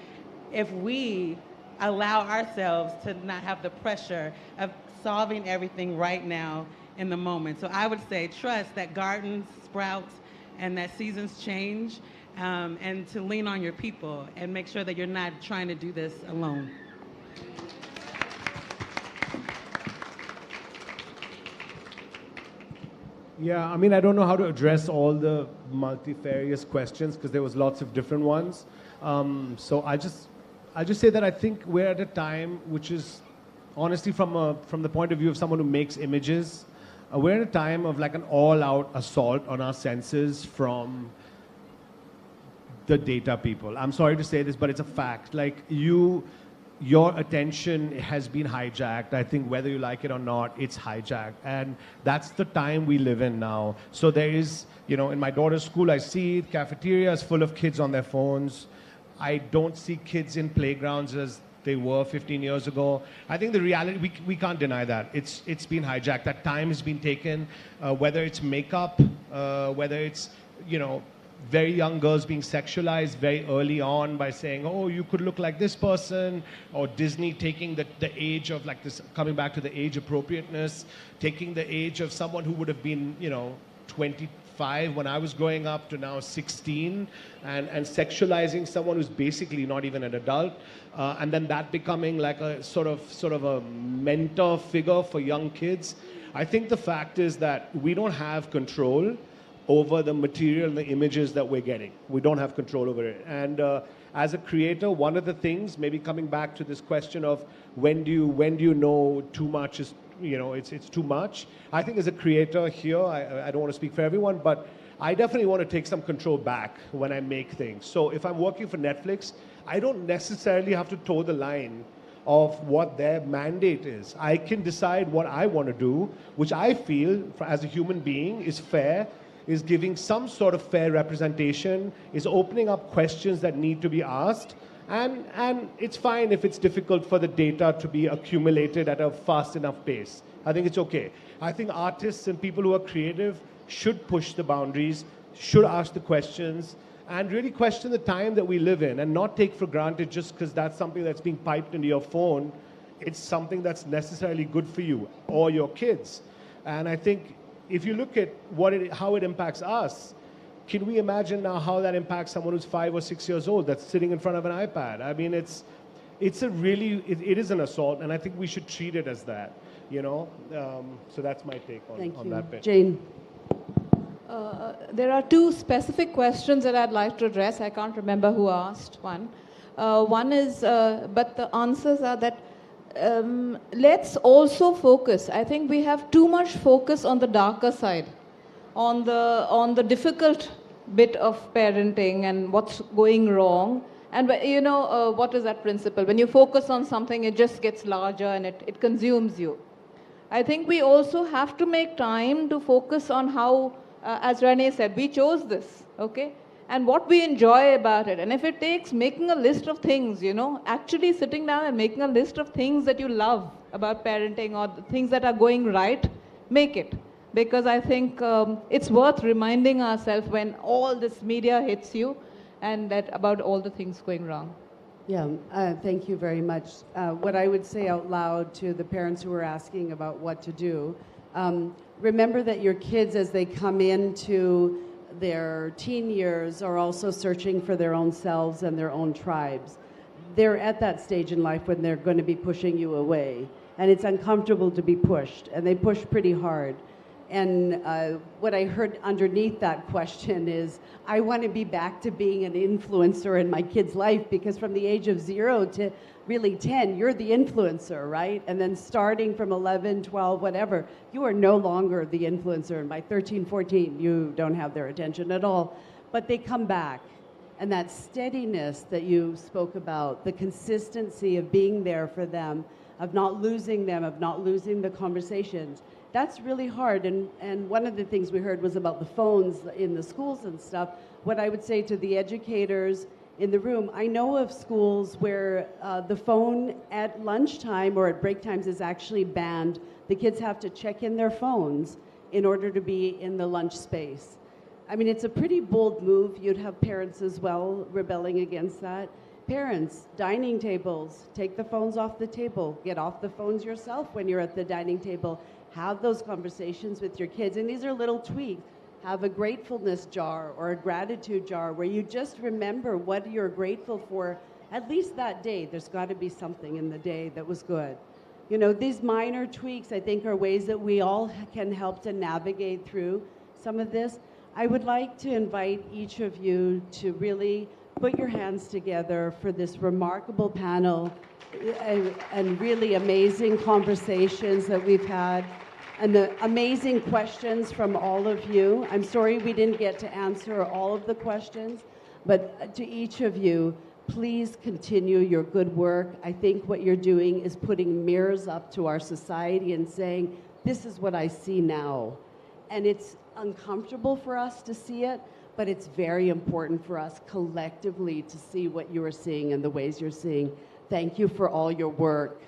if we allow ourselves to not have the pressure of solving everything right now in the moment. So I would say trust that gardens sprout and that seasons change, and to lean on your people and make sure that you're not trying to do this alone. Yeah, I mean, I don't know how to address all the multifarious questions because there was lots of different ones. So I'll just say that I think we're at a time which is, honestly, from the point of view of someone who makes images, we're at a time of like an all-out assault on our senses from the data people. I'm sorry to say this, but it's a fact. Like your attention has been hijacked. I think whether you like it or not, it's hijacked. And that's the time we live in now. So there is, in my daughter's school, I see cafeterias full of kids on their phones. I don't see kids in playgrounds as they were 15 years ago. I think the reality, we can't deny that. It's been hijacked. That time has been taken, whether it's makeup, whether it's, very young girls being sexualized very early on by saying, oh, you could look like this person, or Disney taking the age of like this, coming back to the age appropriateness, taking the age of someone who would have been, 25 when I was growing up to now 16, and sexualizing someone who's basically not even an adult, and then that becoming like a sort of a mentor figure for young kids. I think the fact is that we don't have control over the material and the images that we're getting. We don't have control over it. And as a creator, one of the things, maybe coming back to this question of when do you know too much is, it's too much. I think as a creator here, I don't want to speak for everyone, but I definitely want to take some control back when I make things. So if I'm working for Netflix, I don't necessarily have to toe the line of what their mandate is. I can decide what I want to do, which I feel, as a human being, is fair, is giving some sort of fair representation, is opening up questions that need to be asked, and it's fine if it's difficult for the data to be accumulated at a fast enough pace. I think it's okay. I think artists and people who are creative should push the boundaries, should ask the questions, and really question the time that we live in, and not take for granted just because that's something that's being piped into your phone, it's something that's necessarily good for you or your kids. And I think if you look at how it impacts us, can we imagine now how that impacts someone who's 5 or 6 years old that's sitting in front of an iPad? I mean, it is an assault, and I think we should treat it as that, So that's my take on that bit. Jane. There are two specific questions that I'd like to address. I can't remember who asked one. One is, but the answers are that let's also focus. I think we have too much focus on the darker side, on the difficult bit of parenting and what's going wrong. And what is that principle? When you focus on something, it just gets larger and it consumes you. I think we also have to make time to focus on how, as Renee said, we chose this, okay? And what we enjoy about it. And if it takes making a list of things, actually sitting down and making a list of things that you love about parenting or the things that are going right, make it. Because I think it's worth reminding ourselves when all this media hits you and that about all the things going wrong. Yeah, thank you very much. What I would say out loud to the parents who are asking about what to do, remember that your kids, as they come into their teen years, are also searching for their own selves and their own tribes. They're at that stage in life when they're going to be pushing you away, and it's uncomfortable to be pushed, and they push pretty hard. And what I heard underneath that question is, I want to be back to being an influencer in my kid's life, because from the age of 0 to really 10, you're the influencer, right? And then starting from 11, 12, whatever, you are no longer the influencer. And by 13, 14, you don't have their attention at all. But they come back. And that steadiness that you spoke about, the consistency of being there for them, of not losing them, of not losing the conversations, that's really hard. And one of the things we heard was about the phones in the schools and stuff. What I would say to the educators in the room, I know of schools where the phone at lunchtime or at break times is actually banned. The kids have to check in their phones in order to be in the lunch space. I mean, it's a pretty bold move. You'd have parents as well rebelling against that. Parents, dining tables, take the phones off the table. Get off the phones yourself when you're at the dining table. Have those conversations with your kids. And these are little tweaks. Have a gratefulness jar or a gratitude jar where you just remember what you're grateful for at least that day. There's got to be something in the day that was good. You know, these minor tweaks, I think, are ways that we all can help to navigate through some of this. I would like to invite each of you to really put your hands together for this remarkable panel and really amazing conversations that we've had, and the amazing questions from all of you. I'm sorry we didn't get to answer all of the questions, but to each of you, please continue your good work. I think what you're doing is putting mirrors up to our society and saying, this is what I see now. And it's uncomfortable for us to see it, but it's very important for us collectively to see what you are seeing and the ways you're seeing. Thank you for all your work.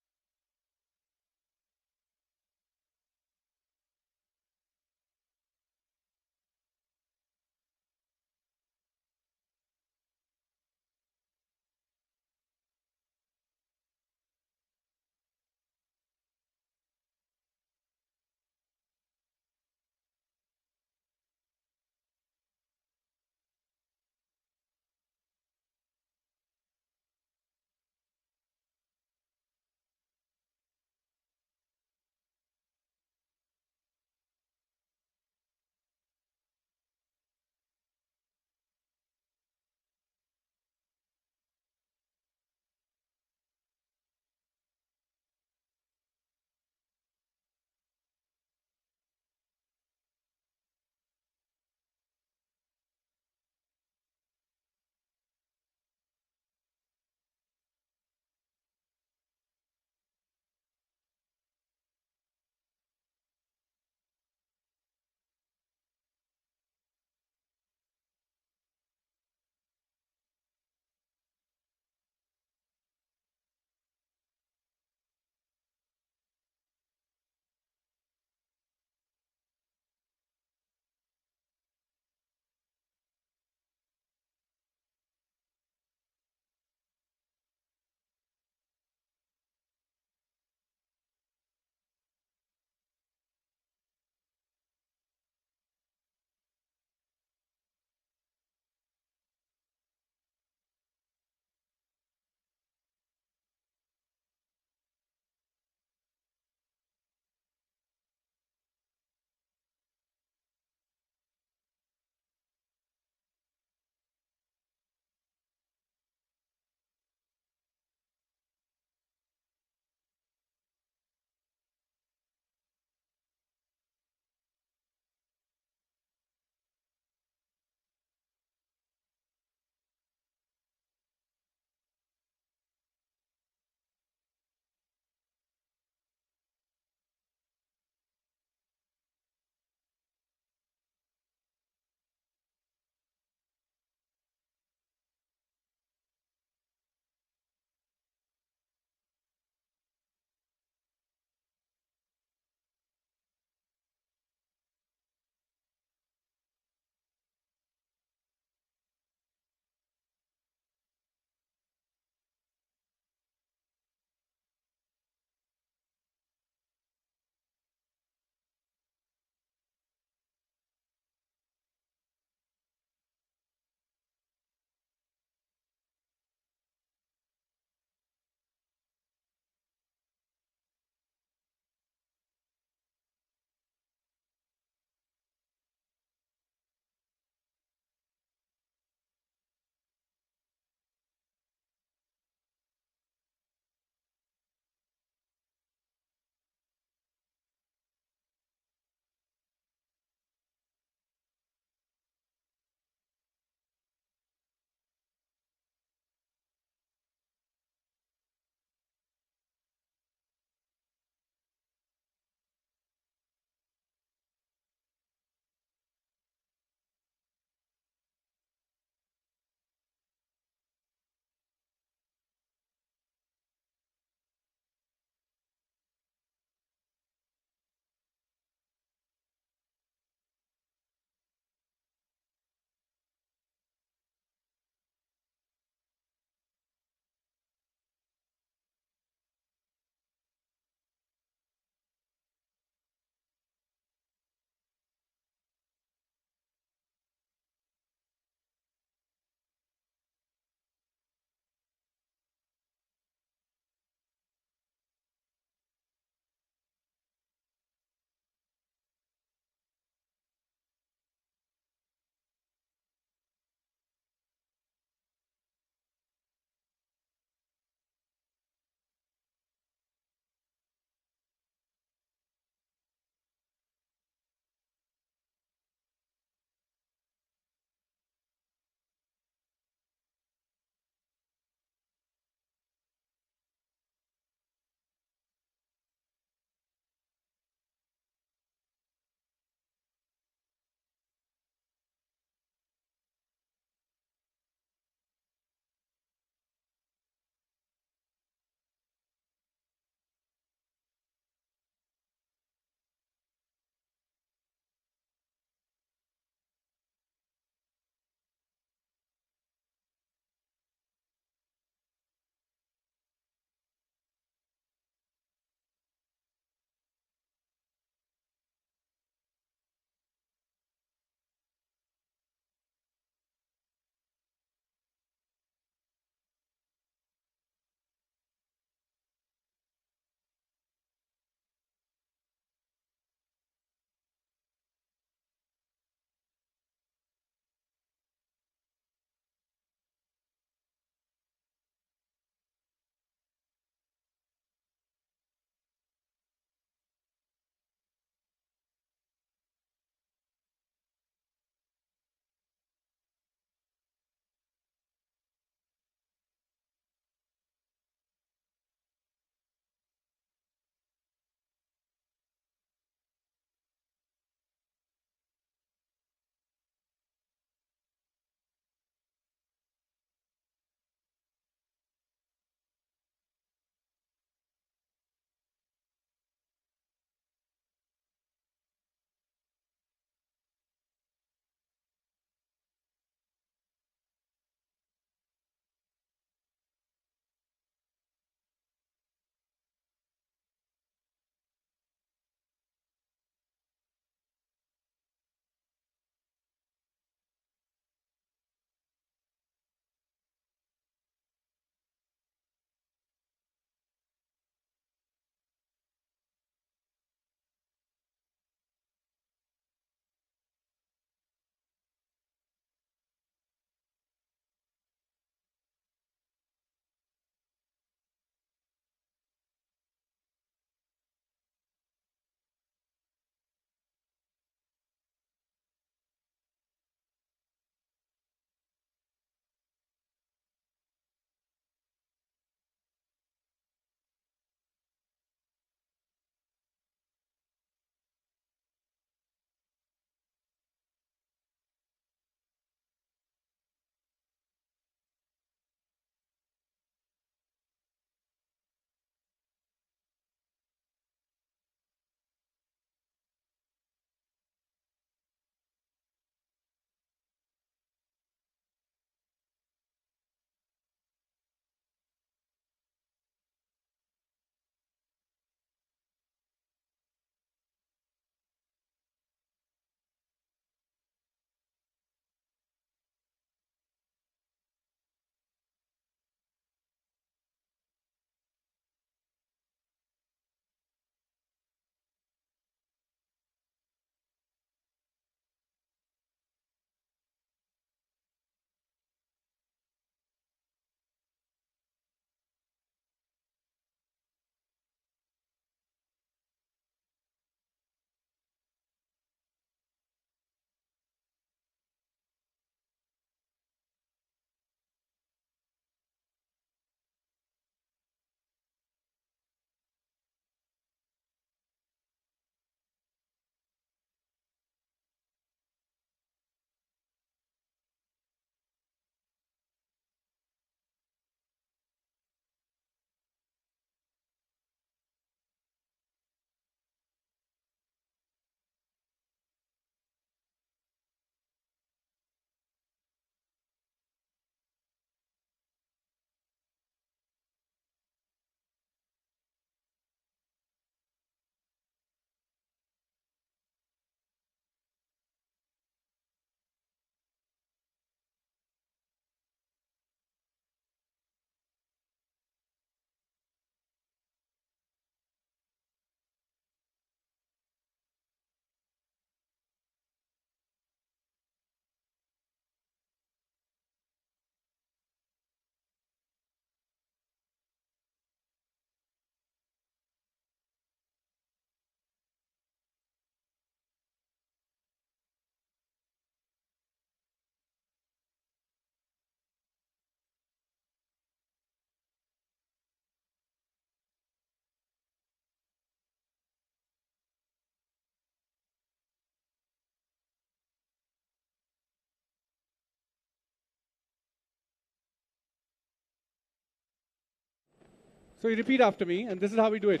So you repeat after me, and this is how we do it.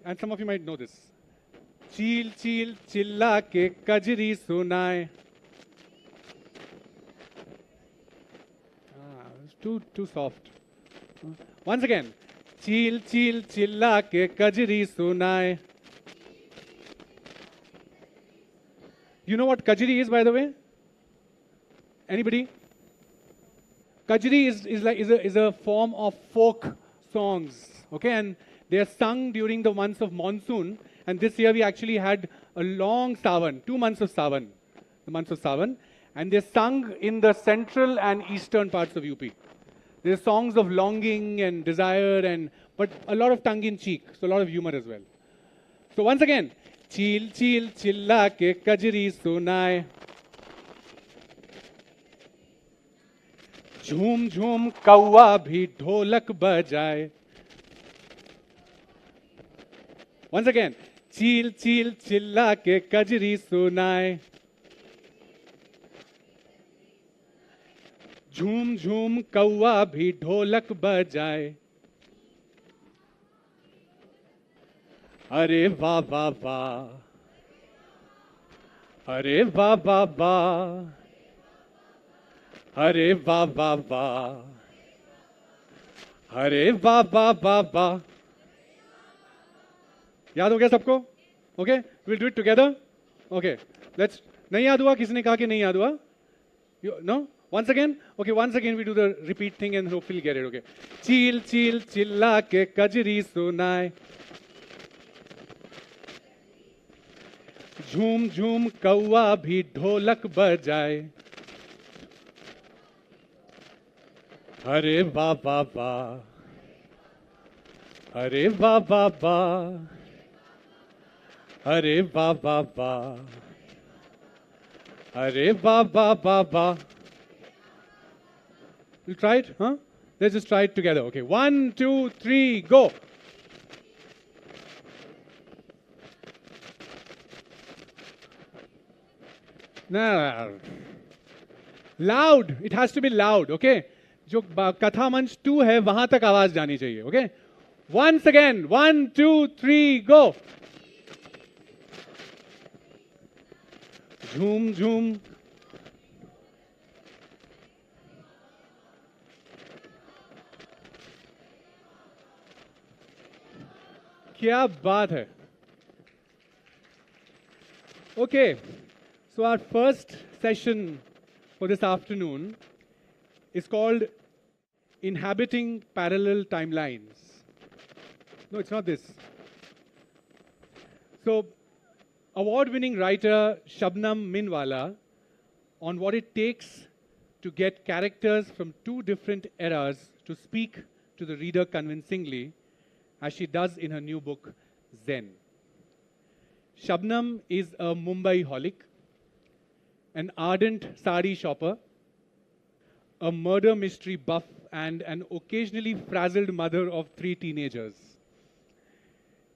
And some of you might know this. Chil chil chilla ke kajri sunai. It's too soft. Once again. Chil chil chilla ke kajri sunai. You know what kajri is, by the way? Anybody? Kajri is a form of folk songs, okay? And they are sung during the months of monsoon. And this year we actually had a long Savan, 2 months of Savan, the months of Savan. And they're sung in the central and eastern parts of UP. There are songs of longing and desire, but a lot of tongue-in-cheek, so a lot of humor as well. So once again, chil chil chilla ke kajri sunai. झूम झूम कौवा भी ढोलक बजाए. Once again, चील चील चिल्ला के कजरी सुनाए. झूम झूम कौवा भी ढोलक बजाए. अरे वाह वाह वाह, अरे वाह वाह वाह, अरे वाह वाह वाह, अरे वाह वाह वाह वाह. याद हो गया सबको? Okay, will do it together. Okay, let's. नहीं याद हुआ? किसने कहा कि नहीं याद हुआ? No? Once again? Okay, once again we do the repeat thing and hopefully get it, okay? Chil chil chilla ke kajri sunai. झूम झूम कौवा भी ढोलक बजाए. अरे वाह वाह वाह, अरे वाह वाह वाह, अरे वाह वाह वाह, अरे वाह वाह वाह वाह. We'll try it, huh? Let's just try it together. Okay, 1, 2, 3, go. No. Loud. It has to be loud, okay? जो कथा मंच 2 है वहां तक आवाज जानी चाहिए, okay? Once again, 1, 2, 3, go. झूम झूम. क्या बात है. Okay, so our first session for this afternoon is called Inhabiting Parallel Timelines. No, it's not this. So, award-winning writer Shabnam Minwala on what it takes to get characters from 2 different eras to speak to the reader convincingly, as she does in her new book, Zen. Shabnam is a Mumbai-holic, an ardent sari shopper, a murder mystery buff, and an occasionally frazzled mother of 3 teenagers.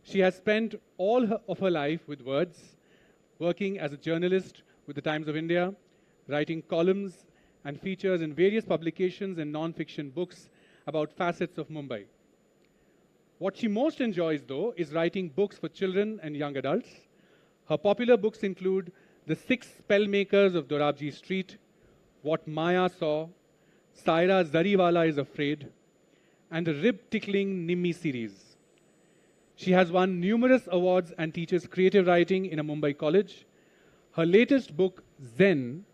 She has spent all of her life with words, working as a journalist with the Times of India, writing columns and features in various publications and non-fiction books about facets of Mumbai. What she most enjoys, though, is writing books for children and young adults. Her popular books include The 6 Spellmakers of Dorabji Street, What Maya Saw, Saira Zariwala is Afraid, and the rib-tickling Nimmi series. She has won numerous awards and teaches creative writing in a Mumbai college. Her latest book, Zen,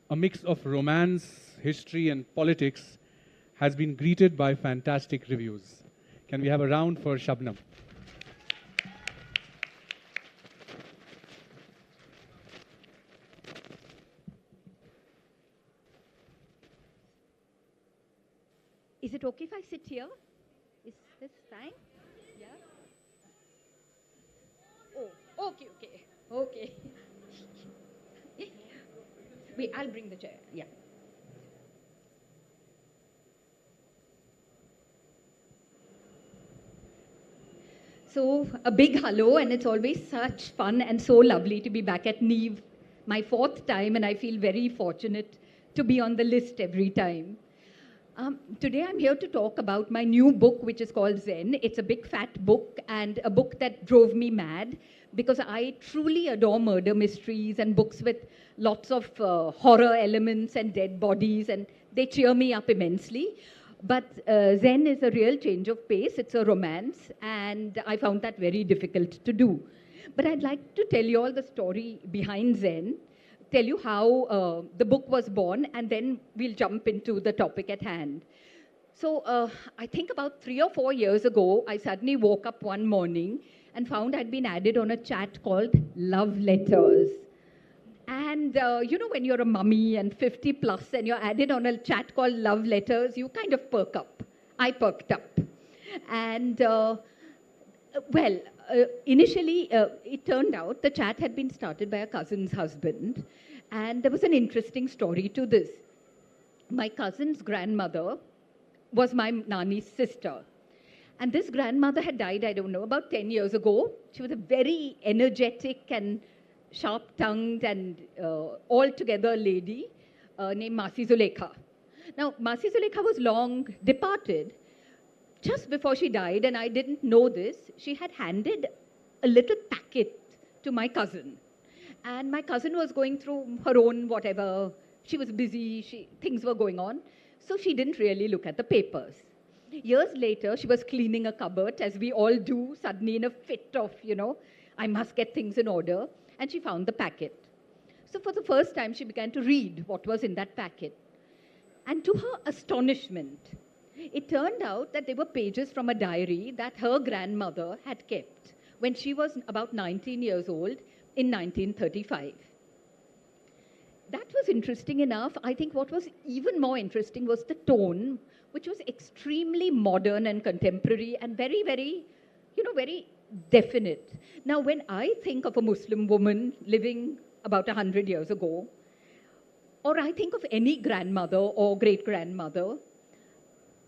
a mix of romance, history, and politics, has been greeted by fantastic reviews. Can we have a round for Shabnam? Is it okay if I sit here? Is this fine? Yeah? Oh, okay, okay, okay. Wait, I'll bring the chair, yeah. So, a big hello, and it's always such fun and so lovely to be back at Neev, my 4th time, and I feel very fortunate to be on the list every time. Today I'm here to talk about my new book, which is called Zen. It's a big fat book and a book that drove me mad because I truly adore murder mysteries and books with lots of horror elements and dead bodies, and they cheer me up immensely. But Zen is a real change of pace. It's a romance, and I found that very difficult to do. But I'd like to tell you all the story behind Zen, tell you how the book was born, and then we'll jump into the topic at hand. So I think about 3 or 4 years ago, I suddenly woke up one morning and found I'd been added on a chat called Love Letters. And you know, when you're a mummy and 50 plus and you're added on a chat called Love Letters, you kind of perk up. I perked up. And initially, it turned out the chat had been started by a cousin's husband. And there was an interesting story to this. My cousin's grandmother was my Nani's sister. And this grandmother had died, I don't know, about 10 years ago. She was a very energetic and sharp-tongued and altogether lady named Masi Zulekha. Now, Masi Zulekha was long departed. Just before she died, and I didn't know this, she had handed a little packet to my cousin. And my cousin was going through her own whatever. She was busy, things were going on. So she didn't really look at the papers. Years later, she was cleaning a cupboard, as we all do, suddenly in a fit of, you know, I must get things in order. And she found the packet. So for the first time, she began to read what was in that packet. And to her astonishment, it turned out that they were pages from a diary that her grandmother had kept when she was about 19 years old in 1935. That was interesting enough. I think what was even more interesting was the tone, which was extremely modern and contemporary and very, very, you know, very definite. Now, when I think of a Muslim woman living about 100 years ago, or I think of any grandmother or great-grandmother,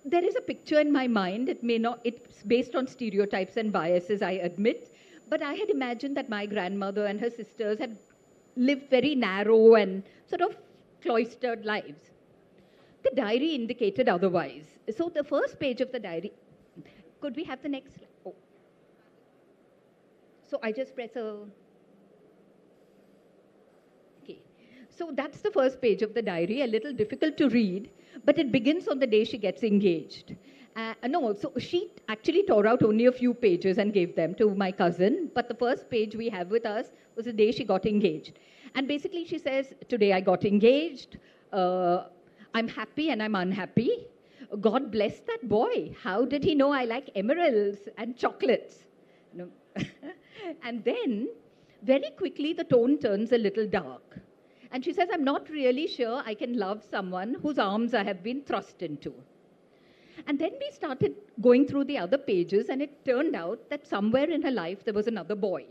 there is a picture in my mind. It may not, it's based on stereotypes and biases, I admit, but I had imagined that my grandmother and her sisters had lived very narrow and sort of cloistered lives. The diary indicated otherwise. So the first page of the diary, could we have the next slide? Oh. So I just press a, okay. So that's the first page of the diary, a little difficult to read, but it begins on the day she gets engaged. No, so she actually tore out only a few pages and gave them to my cousin, but the first page we have with us was the day she got engaged. And basically she says, today I got engaged, I'm happy and I'm unhappy. God bless that boy. How did he know I like emeralds and chocolates? No. And then, very quickly, the tone turns a little dark. And she says, I'm not really sure I can love someone whose arms I have been thrust into. And then we started going through the other pages, and it turned out that somewhere in her life there was another boy.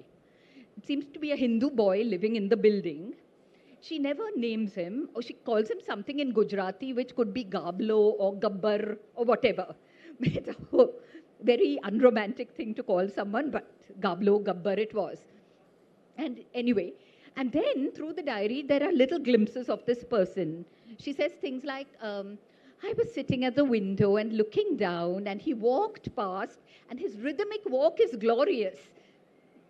It seems to be a Hindu boy living in the building. She never names him, or she calls him something in Gujarati, which could be Gablo or Gabbar or whatever. It's a very unromantic thing to call someone, but Gablo, Gabbar it was. And anyway, and then through the diary, there are little glimpses of this person. She says things like, I was sitting at the window and looking down, and he walked past, and his rhythmic walk is glorious.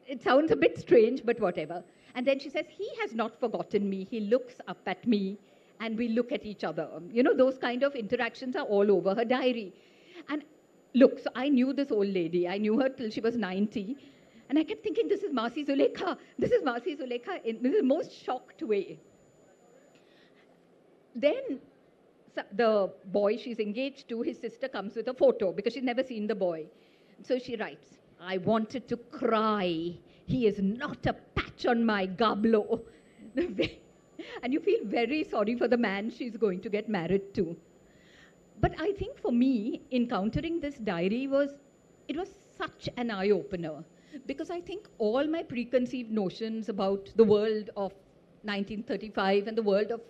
It sounds a bit strange, but whatever. And then she says, he has not forgotten me. He looks up at me, and we look at each other. You know, those kind of interactions are all over her diary. And look, so I knew this old lady. I knew her till she was 90. And I kept thinking, this is Masi Zulekha. This is Masi Zulekha in the most shocked way. Then the boy she's engaged to, his sister comes with a photo because she's never seen the boy. So she writes, I wanted to cry. He is not a patch on my gablo. And you feel very sorry for the man she's going to get married to. But I think for me, encountering this diary was such an eye-opener. Because I think all my preconceived notions about the world of 1935 and the world of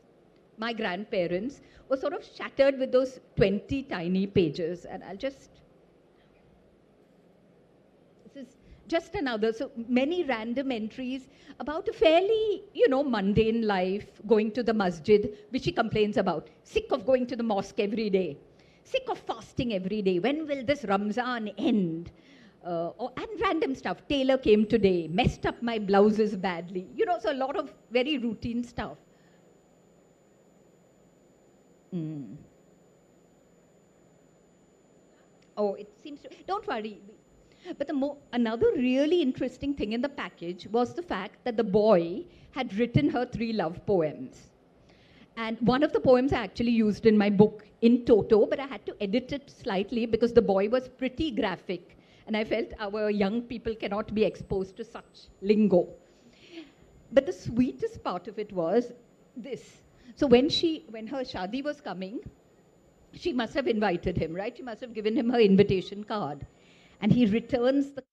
my grandparents were sort of shattered with those 20 tiny pages. And I'll just... This is just another, so many random entries about a fairly, you know, mundane life, going to the masjid, which she complains about. Sick of going to the mosque every day. sick of fasting every day. When will this Ramzan end? And random stuff. Tailor came today, messed up my blouses badly. You know, so a lot of very routine stuff. Oh, it seems to, don't worry. But another really interesting thing in the package was the fact that the boy had written her 3 love poems. And one of the poems I actually used in my book in toto, but I had to edit it slightly because the boy was pretty graphic. And I felt our young people cannot be exposed to such lingo. But the sweetest part of it was this. So when her shadi was coming, she must have invited him, right? She must have given him her invitation card. And he returns the...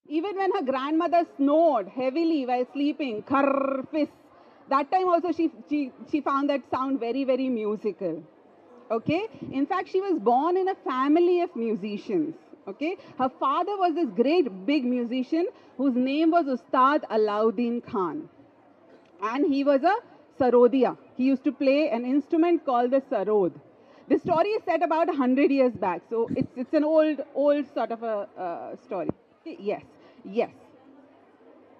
Even when her grandmother snored heavily while sleeping, kharfis, that time also she found that sound very, very musical. Okay? In fact, she was born in a family of musicians. Okay? Her father was this great big musician whose name was Ustad Alauddin Khan. And he was a Sarodia. He used to play an instrument called the sarod. The story is set about 100 years back, so it's an old sort of a story. Yes,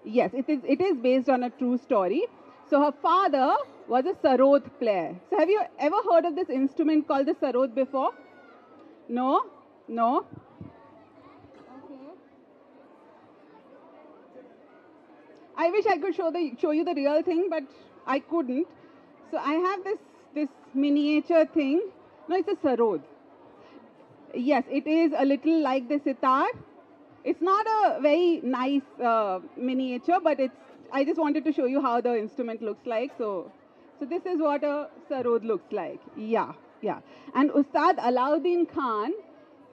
it is based on a true story. So her father was a sarod player. So have you ever heard of this instrument called the sarod before? No? No? Okay. I wish I could show you the real thing, but I couldn't. So I have this miniature thing. No, it's a sarod. Yes, it is a little like the sitar. It's not a very nice miniature, but I just wanted to show you how the instrument looks like. So this is what a sarod looks like. Yeah. And Ustad Alauddin Khan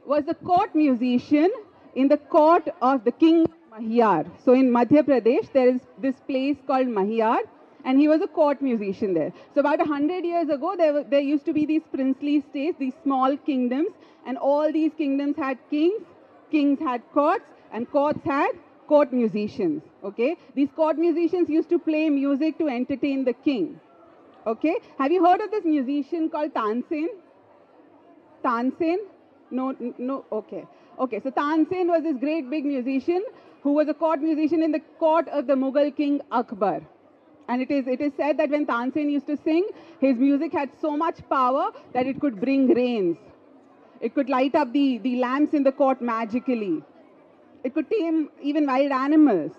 was the court musician in the court of the king Mahyar. So in Madhya Pradesh, there is this place called Mahyar, and he was a court musician there. So about 100 years ago, there used to be these princely states, these small kingdoms, and all these kingdoms had kings, kings had courts, and courts had court musicians. Okay? These court musicians used to play music to entertain the king. Okay? Have you heard of this musician called Tansen? Tansen? No, okay. Okay, so Tansen was this great big musician who was a court musician in the court of the Mughal king Akbar. And it is said that when Tansen used to sing, his music had so much power that it could bring rains. It could light up the lamps in the court magically. It could tame even wild animals.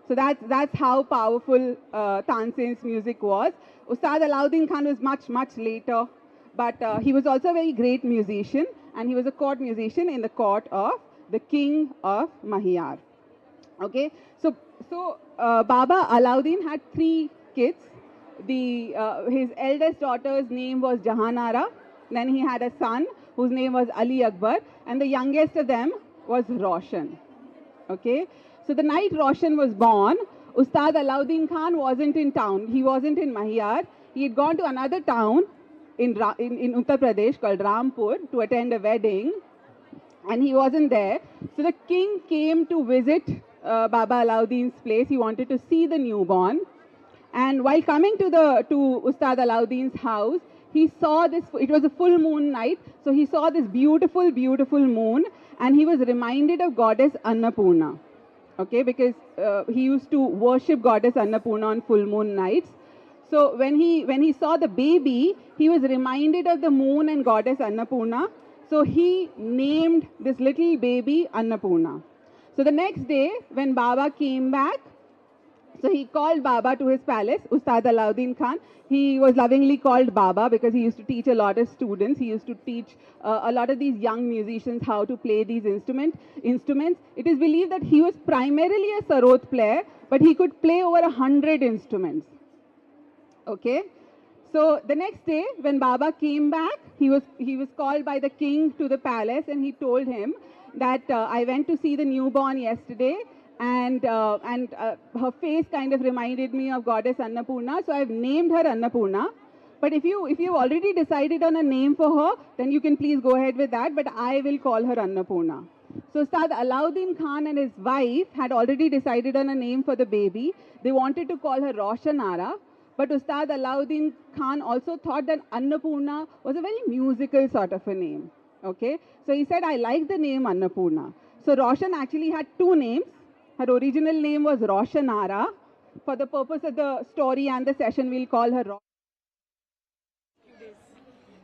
So that's how powerful Tansen's music was. Ustad Alauddin Khan was much later, but he was also a very great musician, and he was a court musician in the court of the king of Mahyar. Okay, so Baba Alauddin had 3 kids. His eldest daughter's name was Jahanara. Then he had a son whose name was Ali Akbar, and the youngest of them was Roshan. Okay, so the night Roshan was born, Ustad Alauddin Khan wasn't in town. He wasn't in Mahyar. He had gone to another town in Uttar Pradesh called Rampur to attend a wedding, and he wasn't there. So the king came to visit Baba Alauddin's place. He wanted to see the newborn, and while coming to Ustad Alauddin's house, he saw this. It was a full moon night, so he saw this beautiful moon, and he was reminded of goddess Annapurna. Okay, because he used to worship goddess Annapurna on full moon nights. So when he saw the baby, he was reminded of the moon and goddess Annapurna. So he named this little baby Annapurna. So the next day, when Baba came back, so he called Baba to his palace, Ustad Alauddin Khan. He was lovingly called Baba because he used to teach a lot of students. He used to teach a lot of these young musicians how to play these instruments. It is believed that he was primarily a sarod player, but he could play over 100 instruments. Okay? So the next day, when Baba came back, he was called by the king to the palace, and he told him that I went to see the newborn yesterday, and her face kind of reminded me of goddess Annapurna, so I've named her Annapurna. But if you've already decided on a name for her, then you can please go ahead with that, but I will call her Annapurna. So Ustad Alauddin Khan and his wife had already decided on a name for the baby. They wanted to call her Roshanara, But Ustad Alauddin Khan also thought that Annapurna was a very musical sort of a name. Okay? So he said, I like the name Annapurna. So Roshan actually had two names. Her original name was Roshanara. For the purpose of the story and the session, we'll call her Roshan.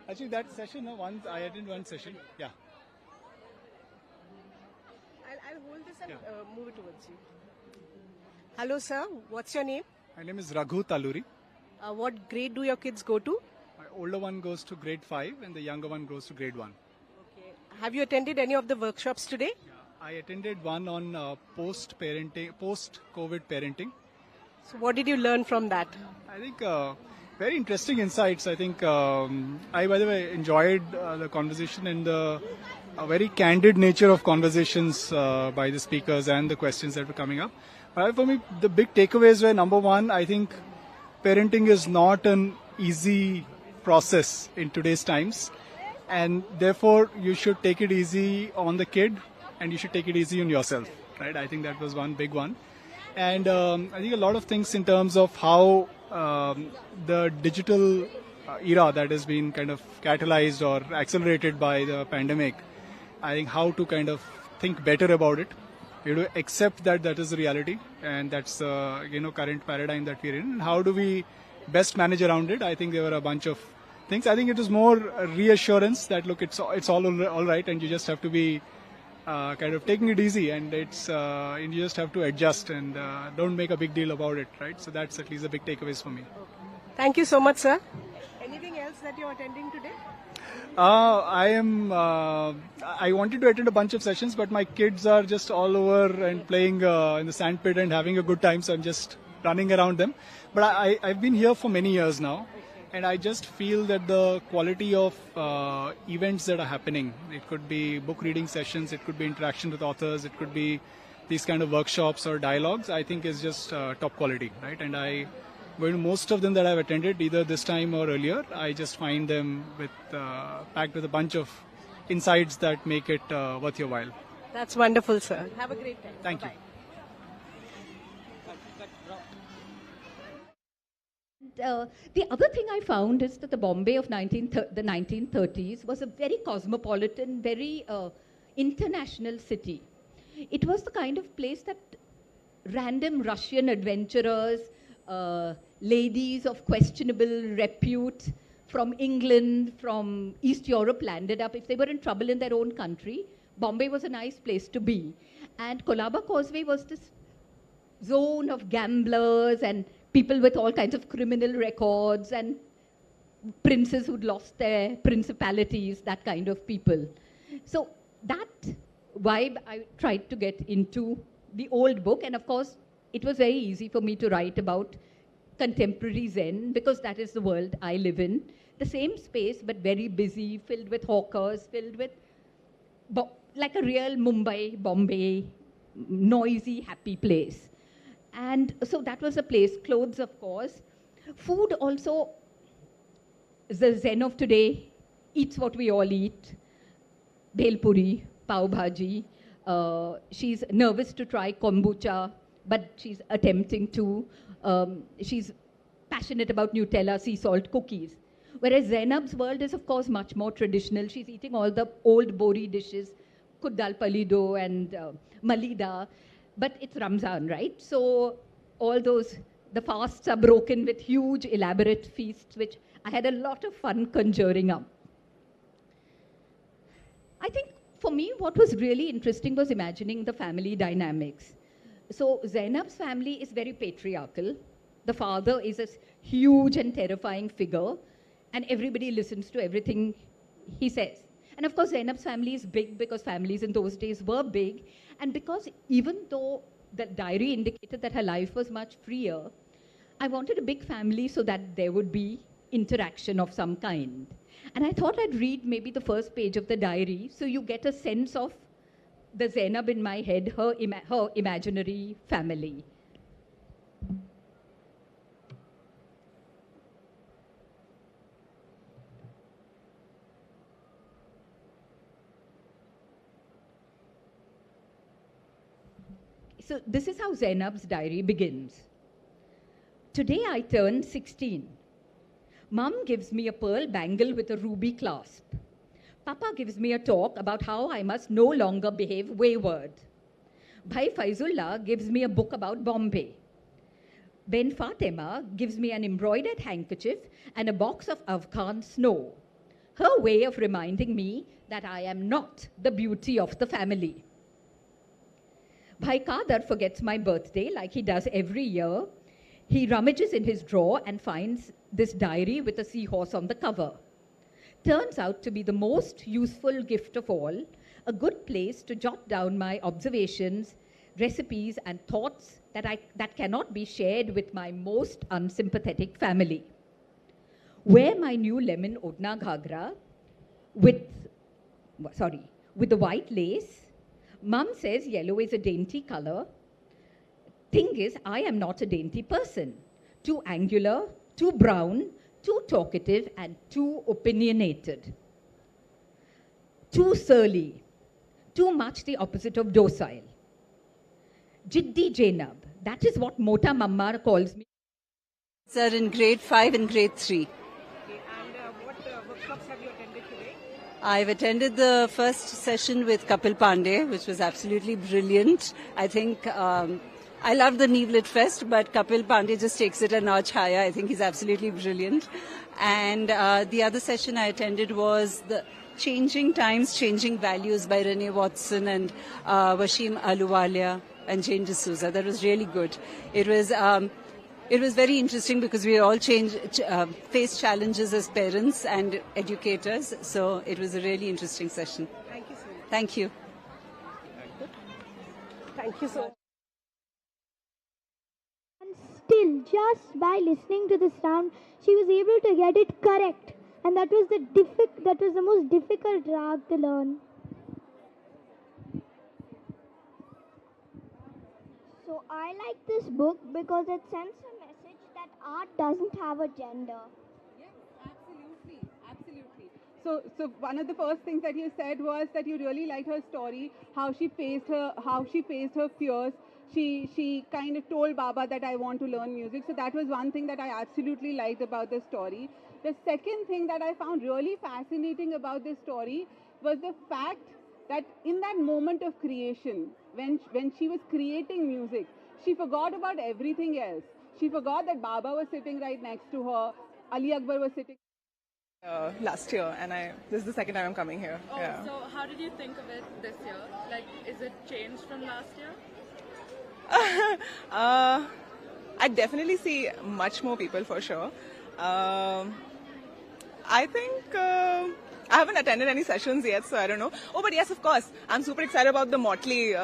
Actually, that session, I attended one session. Yeah. I'll hold this and move it towards you. Hello, sir. What's your name? My name is Raghu Taluri. What grade do your kids go to? My older one goes to grade 5 and the younger one goes to grade 1. Okay. Have you attended any of the workshops today? I attended one on post-COVID parenting. So what did you learn from that? I think very interesting insights. I think I, by the way, enjoyed the conversation and the very candid nature of conversations by the speakers and the questions that were coming up. For me, the big takeaways were, number one, I think parenting is not an easy process in today's times. And therefore, you should take it easy on the kid and you should take it easy on yourself. Right? I think that was one big one. And I think a lot of things in terms of how the digital era that has been kind of catalyzed or accelerated by the pandemic, I think how to kind of think better about it. You have to accept that that is the reality and that's current paradigm that we're in. And how do we best manage around it? I think there were a bunch of things. I think it was more reassurance that look, it's all right, and you just have to be kind of taking it easy, and and you just have to adjust and don't make a big deal about it, right? So that's at least the big takeaways for me. Thank you so much, sir. Anything else that you're attending today? I wanted to attend a bunch of sessions, but my kids are just all over and playing in the sandpit and having a good time, so I'm just running around them. But I've been here for many years now, and I just feel that the quality of events that are happening, it could be book reading sessions, it could be interaction with authors, it could be these kind of workshops or dialogues, I think is just top quality, right? And going to most of them that I've attended, either this time or earlier, I just find them packed with a bunch of insights that make it worth your while. That's wonderful, sir. Have a great time. Thank you. The other thing I found is that the Bombay of the 1930s was a very cosmopolitan, very international city. It was the kind of place that random Russian adventurers, ladies of questionable repute from England, from East Europe landed up. If they were in trouble in their own country, Bombay was a nice place to be. And Colaba Causeway was this zone of gamblers and people with all kinds of criminal records and princes who'd lost their principalities, that kind of people. So that vibe I tried to get into the old book, and of course it was very easy for me to write about contemporary Zen because that is the world I live in. The same space but very busy, filled with hawkers, filled with like a real Mumbai, Bombay, noisy, happy place. And so that was a place. Clothes, of course. Food also, the Zen of today eats what we all eat. Bhel puri, pav bhaji. She's nervous to try kombucha, but she's attempting to. She's passionate about Nutella, sea salt cookies. Whereas Zainab's world is, of course, much more traditional. She's eating all the old Bori dishes, kuddal palido and malida. But it's Ramzan, right? So all the fasts are broken with huge, elaborate feasts, which I had a lot of fun conjuring up. I think for me, what was really interesting was imagining the family dynamics. So Zainab's family is very patriarchal. The father is a huge and terrifying figure, and everybody listens to everything he says. And of course, Zainab's family is big because families in those days were big. And because even though the diary indicated that her life was much freer, I wanted a big family so that there would be interaction of some kind. And I thought I'd read maybe the first page of the diary so you get a sense of the Zainab in my head, her imaginary family. So this is how Zainab's diary begins. Today I turn 16. Mum gives me a pearl bangle with a ruby clasp. Papa gives me a talk about how I must no longer behave wayward. Bhai Faizullah gives me a book about Bombay. Ben Fatima gives me an embroidered handkerchief and a box of Afghan snow. Her way of reminding me that I am not the beauty of the family. Bhai Kadar forgets my birthday like he does every year. He rummages in his drawer and finds this diary with a seahorse on the cover. Turns out to be the most useful gift of all, a good place to jot down my observations, recipes, and thoughts that cannot be shared with my most unsympathetic family. Wear my new lemon odna ghagra with the white lace. Mum says yellow is a dainty color. Thing is, I am not a dainty person. Too angular, too brown, too talkative, and too opinionated. Too surly. Too much the opposite of docile. Jiddi Jainab. That is what Mota Mamma calls me. Sir, in grade 5 and grade 3. Okay, and what workshops have you attended today? I've attended the first session with Kapil Pandey, which was absolutely brilliant. I think I loved the Neev Lit Fest, but Kapil Pandey just takes it a notch higher. I think he's absolutely brilliant. And the other session I attended was the Changing Times, Changing Values by Renee Watson and Washim Aluwalia and Jane D'Souza. That was really good. It was very interesting because we all face challenges as parents and educators. So it was a really interesting session. Thank you so much. Thank you. Thank you so much. And still, just by listening to the sound, she was able to get it correct. And that was the most difficult rag to learn. So I like this book because it sends a message that art doesn't have a gender. Yes, absolutely. So one of the first things that you said was that you really liked her story, how she faced her fears. She kind of told Baba that I want to learn music. So that was one thing that I absolutely liked about the story. The second thing that I found really fascinating about this story was the fact that in that moment of creation, when she was creating music, she forgot about everything else. She forgot that Baba was sitting right next to her, Ali Akbar was sitting. Last year, and this is the second time I'm coming here. Oh, yeah. So how did you think of it this year? Like, is it changed from last year? I definitely see much more people for sure. I think I haven't attended any sessions yet, so I don't know. Oh, but yes, of course, I'm super excited about the Motley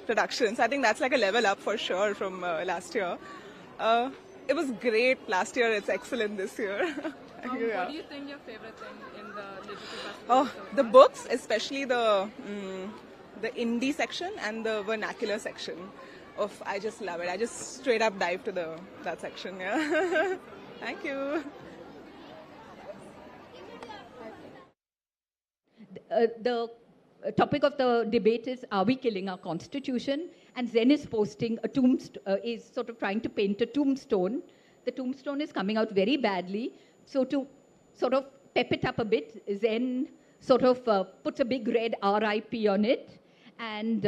productions. I think that's like a level up for sure from last year. It was great last year. It's excellent this year. What do you think your favorite thing in the literature festival? Oh, the books, especially the indie section and the vernacular section. I just love it. I just straight up dive to that section. Yeah. Thank you. The topic of the debate is, are we killing our constitution? And Zen is posting is sort of trying to paint a tombstone. The tombstone is coming out very badly. So to sort of pep it up a bit, Zen sort of puts a big red RIP on it and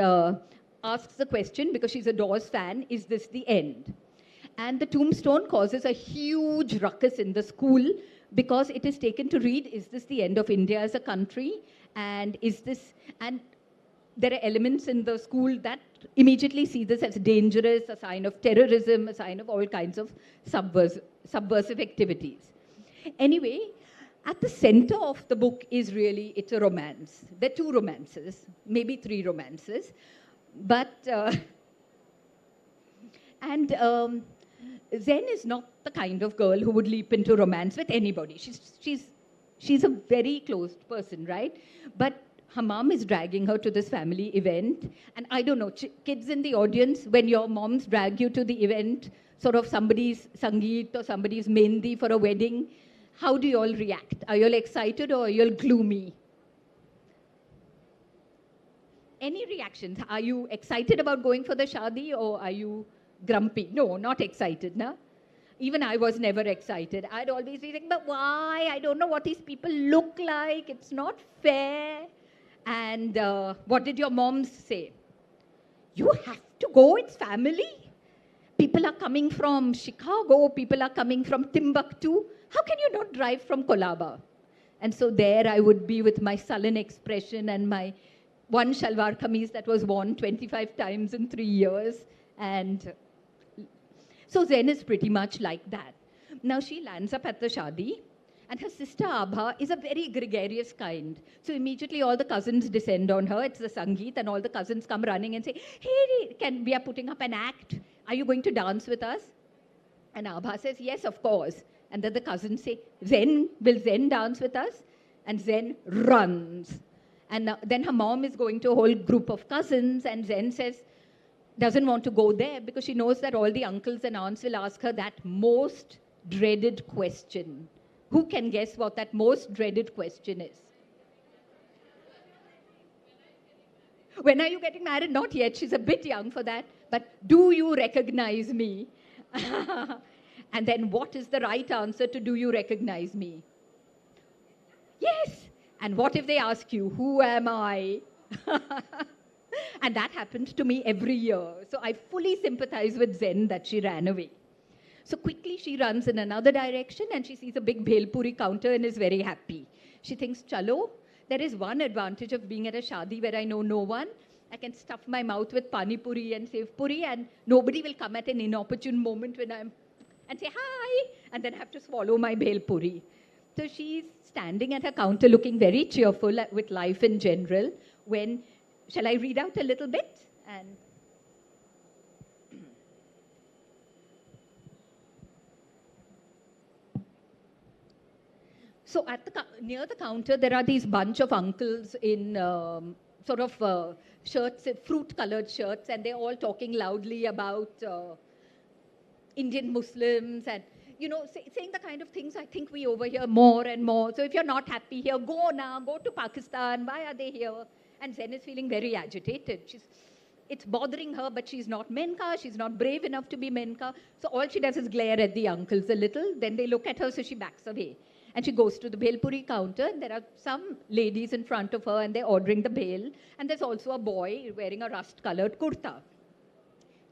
asks the question, because she's a Doors fan, is this the end? And the tombstone causes a huge ruckus in the school because it is taken to read, is this the end of India as a country? And there are elements in the school that immediately see this as dangerous, a sign of terrorism, a sign of all kinds of subversive activities. Anyway, at the center of the book is really, it's a romance. There are 2 romances, maybe 3 romances. But, Zen is not the kind of girl who would leap into romance with anybody. She's a very closed person, right? But her mom is dragging her to this family event. And I don't know, kids in the audience, when your moms drag you to the event, sort of somebody's Sangeet or somebody's Mehndi for a wedding, how do you all react? Are you all excited or are you all gloomy? Any reactions? Are you excited about going for the shadi or are you grumpy? No, not excited, na? Even I was never excited. I'd always be like, but why? I don't know what these people look like. It's not fair. And what did your moms say? You have to go, it's family. People are coming from Chicago, people are coming from Timbuktu. How can you not drive from Kolaba? And so there I would be with my sullen expression and my one shalwar kameez that was worn 25 times in 3 years. And so Zen is pretty much like that. Now she lands up at the shadi, and her sister Abha is a very gregarious kind. So immediately all the cousins descend on her. It's the Sangeet, and all the cousins come running and say, hey, we are putting up an act. Are you going to dance with us? And Abha says, yes, of course. And then the cousins say, will Zen dance with us? And Zen runs. And then her mom is going to a whole group of cousins, and Zen says, doesn't want to go there because she knows that all the uncles and aunts will ask her that most dreaded question. Who can guess what that most dreaded question is? When are you getting married? Not yet. She's a bit young for that. But do you recognize me? And then what is the right answer to do you recognize me? Yes. And what if they ask you, who am I? And that happened to me every year. So I fully sympathize with Zen that she ran away. So quickly she runs in another direction and she sees a big bhelpuri counter and is very happy. She thinks, chalo, there is one advantage of being at a shadi where I know no one. I can stuff my mouth with pani puri and sev puri and nobody will come at an inopportune moment when and say hi and then have to swallow my bhelpuri. So she's standing at her counter looking very cheerful with life in general when, shall I read out a little bit? And so near the counter, there are these bunch of uncles in shirts, fruit-colored shirts, and they're all talking loudly about Indian Muslims and, saying the kind of things I think we overhear more and more. So if you're not happy here, go now, go to Pakistan. Why are they here? And Zen is feeling very agitated. It's bothering her, but she's not Menka. She's not brave enough to be Menka. So all she does is glare at the uncles a little. Then they look at her, so she backs away. And she goes to the bhelpuri counter, and there are some ladies in front of her, and they're ordering the bhel. And there's also a boy wearing a rust-colored kurta.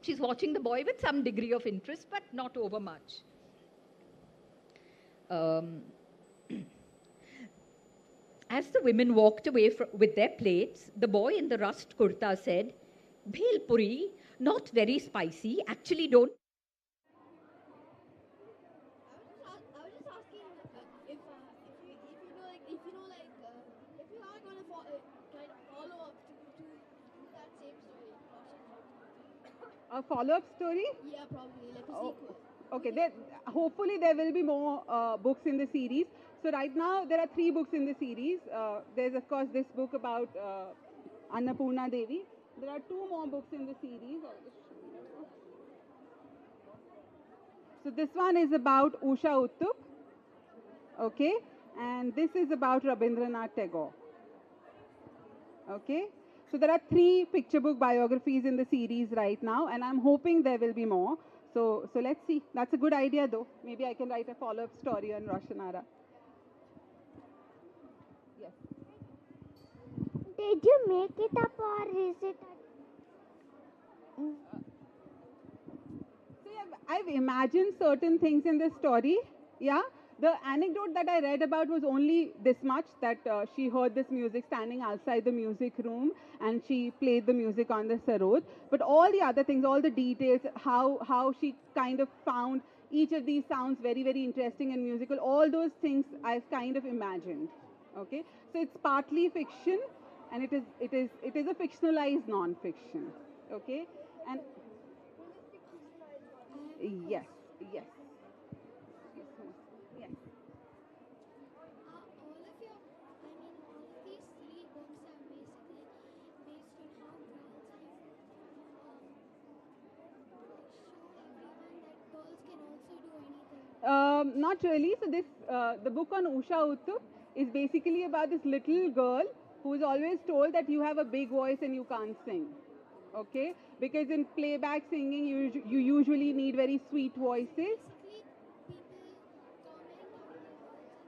She's watching the boy with some degree of interest, but not over much. As the women walked away with their plates, the boy in the rust kurta said, bhelpuri, not very spicy, actually don't. A follow-up story? Yeah, probably like a sequel. Okay, hopefully there will be more books in the series. So right now there are 3 books in the series. There's of course this book about Annapurna Devi. There are 2 more books in the series. So this one is about Usha Uttup. Okay, and this is about Rabindranath Tagore. Okay. So there are 3 picture book biographies in the series right now, and I'm hoping there will be more. So let's see. That's a good idea, though. Maybe I can write a follow-up story on Roshanara. Yes. Did you make it up or is it? See, I've imagined certain things in this story. Yeah. The anecdote that I read about was only this much, that she heard this music standing outside the music room and she played the music on the sarod. But all the other things, all the details, how she kind of found each of these sounds very, very interesting and musical, all those things I've kind of imagined. Okay, so it's partly fiction and it is a fictionalized non-fiction. Okay, and yes. Not really. So the book on Usha Uttup is basically about this little girl who is always told that you have a big voice and you can't sing. Okay? Because in playback singing, you usually need very sweet voices.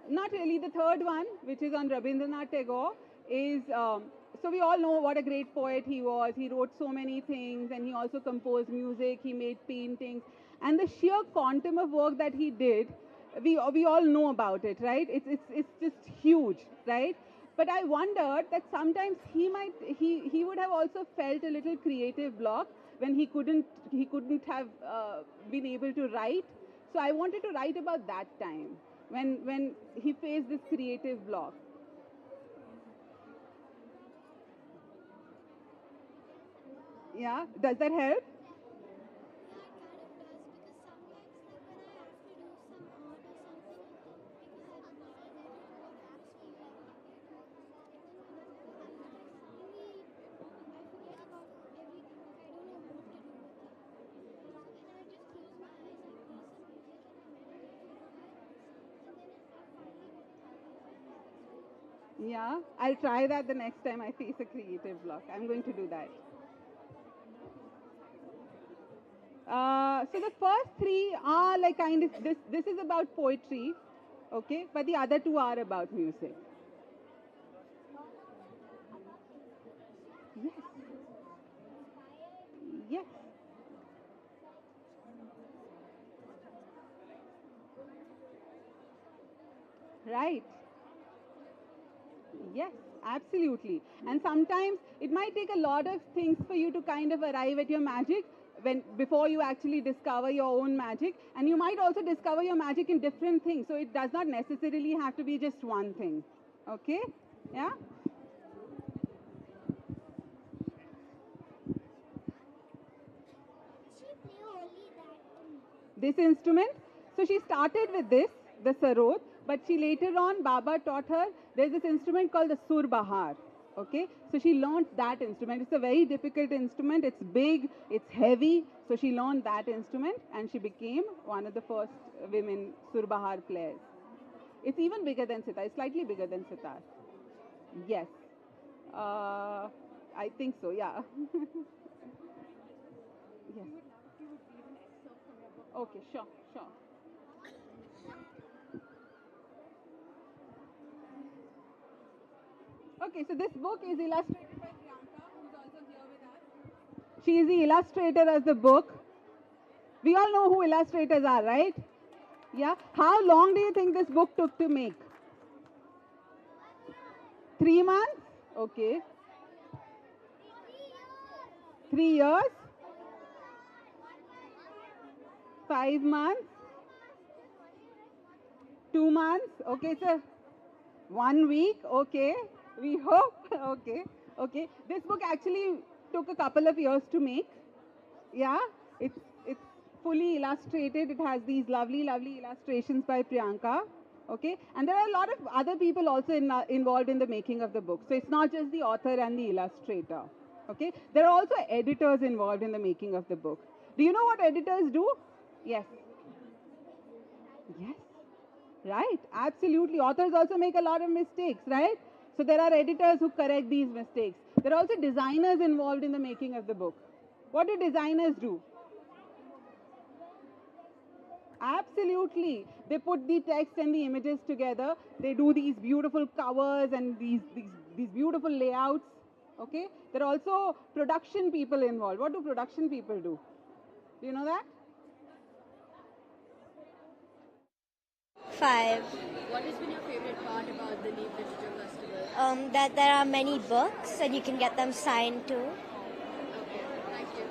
Not really. The third one, which is on Rabindranath Tagore, is so we all know what a great poet he was. He wrote so many things, and he also composed music. He made paintings, and the sheer quantum of work that he did, we all know about it, right? It's just huge, right? But I wondered that sometimes he would have also felt a little creative block when he couldn't have been able to write. So I wanted to write about that time when he faced this creative block. Yeah, does that help? Yeah, I'll try that the next time I face a creative block. I'm going to do that. So the first three are like kind of this. This is about poetry, okay? But the other two are about music. Yes. Yes. Right. Yes, absolutely. And sometimes it might take a lot of things for you to kind of arrive at your magic before you actually discover your own magic. And you might also discover your magic in different things. So it does not necessarily have to be just one thing. Okay? Yeah? This instrument. So she started with this, the sarod, but she later on, Baba taught her, there's this instrument called the sur bahar. Okay, so she learned that instrument. It's a very difficult instrument. It's big, it's heavy. So she learned that instrument and she became one of the first women sur bahar players. It's even bigger than sitar. It's slightly bigger than sitar. Yes. I think so, yeah. Yes. Okay, sure. Okay, so this book is illustrated by Priyanka, who's also here with us. She is the illustrator of the book. We all know who illustrators are, right? Yeah. How long do you think this book took to make? 3 months? Okay. 3 years? 5 months? 2 months? Okay, so 1 week? Okay. We hope. Okay. This book actually took a couple of years to make. Yeah. It's fully illustrated. It has these lovely illustrations by Priyanka. Okay. And there are a lot of other people also involved in the making of the book. So it's not just the author and the illustrator. Okay. There are also editors involved in the making of the book. Do you know what editors do? Yes. Yes. Right, absolutely. Authors also make a lot of mistakes, right? So there are editors who correct these mistakes. There are also designers involved in the making of the book. What do designers do? Absolutely. They put the text and the images together. They do these beautiful covers and these beautiful layouts. Okay? There are also production people involved. What do production people do? Do you know that? 5. What has been your favorite part about the Neev Literature Festival? That there are many books and you can get them signed too. Okay, thank you.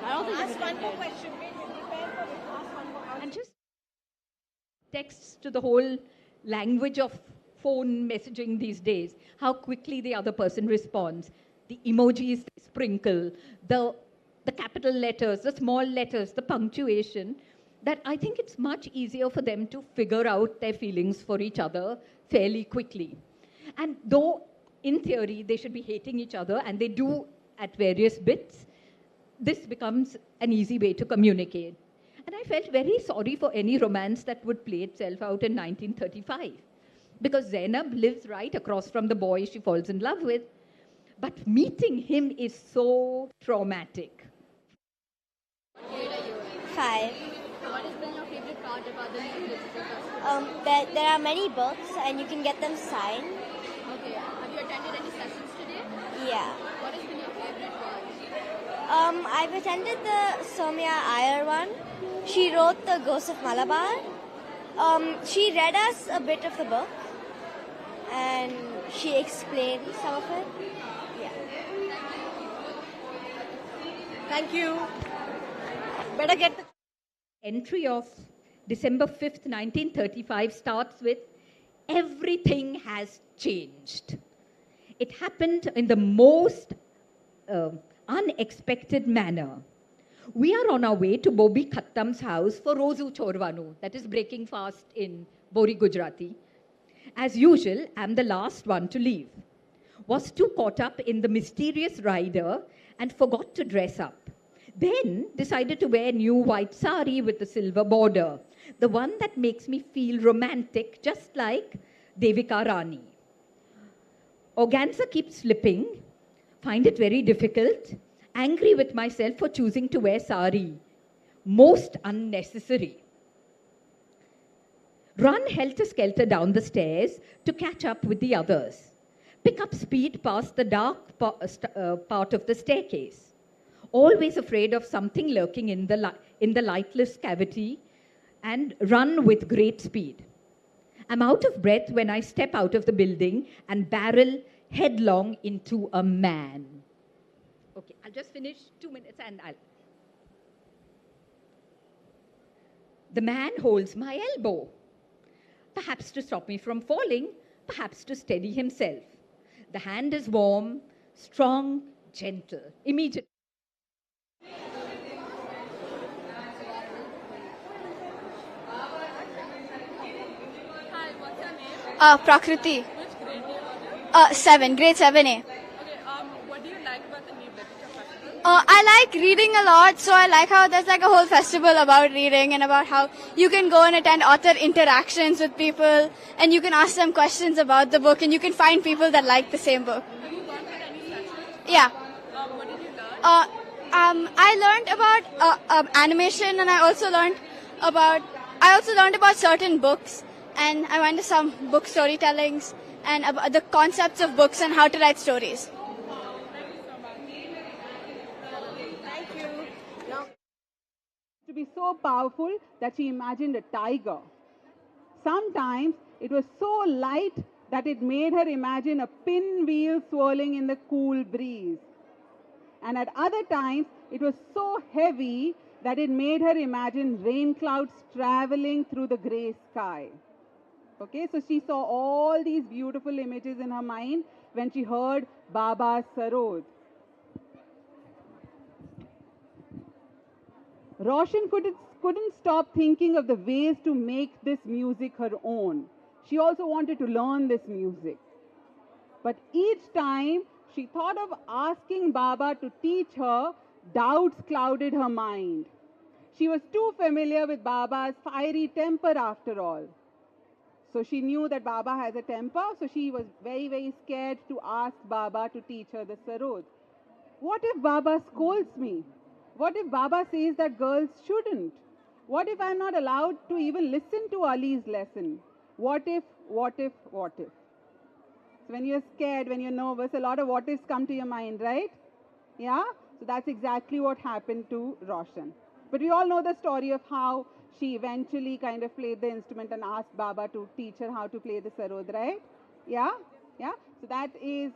I don't think Ask one more question. Ask one more. And just texts to the whole language of phone messaging these days, how quickly the other person responds, the emojis they sprinkle, the capital letters, the small letters, the punctuation, that I think it's much easier for them to figure out their feelings for each other fairly quickly. And though in theory they should be hating each other, and they do at various bits, this becomes an easy way to communicate. And I felt very sorry for any romance that would play itself out in 1935. Because Zainab lives right across from the boy she falls in love with. But meeting him is so traumatic. What grade are you in? 5. What has been your favorite part about the Neev Literature Festival? There are many books and you can get them signed. Okay. Have you attended any sessions today? Yeah. What has been your favorite one? I've attended the Somya Iyer one. She wrote The Ghost of Malabar. She read us a bit of the book and she explained some of it. Yeah. Thank you. Better get the Entry of December 5th, 1935 starts with, everything has changed. It happened in the most unexpected manner. We are on our way to Bobi Khattam's house for Rozu Chorvanu, that is breaking fast in Bori Gujarati. As usual, I'm the last one to leave. Was too caught up in the mysterious rider and forgot to dress up. Then decided to wear new white sari with the silver border, the one that makes me feel romantic, just like Devika Rani. Organza keeps slipping, find it very difficult, angry with myself for choosing to wear sari. Most unnecessary. Run helter-skelter down the stairs to catch up with the others. Pick up speed past the dark part of the staircase. Always afraid of something lurking in the lightless cavity, and run with great speed. I'm out of breath when I step out of the building and barrel headlong into a man. Okay, I'll just finish 2 minutes and I'll... The man holds my elbow, perhaps to stop me from falling, perhaps to steady himself. The hand is warm, strong, gentle, immediate. Hi, what's your name? Prakriti. Which grade do you are? Grade 7A. Okay, what do you like about the Neev Literature Festival? I like reading a lot, so I like how there's like a whole festival about reading and about how you can go and attend author interactions with people and you can ask them questions about the book and you can find people that like the same book. Have you gone for any sessions? Yeah. What did you learn? I learned about animation and I also learned about certain books and I went to some book storytellings and about the concepts of books and how to write stories. To be so powerful that she imagined a tiger. Sometimes it was so light that it made her imagine a pinwheel swirling in the cool breeze. And at other times, it was so heavy that it made her imagine rain clouds traveling through the gray sky. Okay, so she saw all these beautiful images in her mind when she heard Baba's Sarod. Roshan couldn't stop thinking of the ways to make this music her own. She also wanted to learn this music. But each time she thought of asking Baba to teach her, doubts clouded her mind. She was too familiar with Baba's fiery temper after all. So she knew that Baba has a temper, so she was very, very scared to ask Baba to teach her the sarod. What if Baba scolds me? What if Baba says that girls shouldn't? What if I'm not allowed to even listen to Ali's lesson? What if? So when you're scared, when you're nervous, a lot of what ifs come to your mind, right? Yeah? So that's exactly what happened to Roshan. But we all know the story of how she eventually kind of played the instrument and asked Baba to teach her how to play the sarod, right? Yeah? Yeah? So that is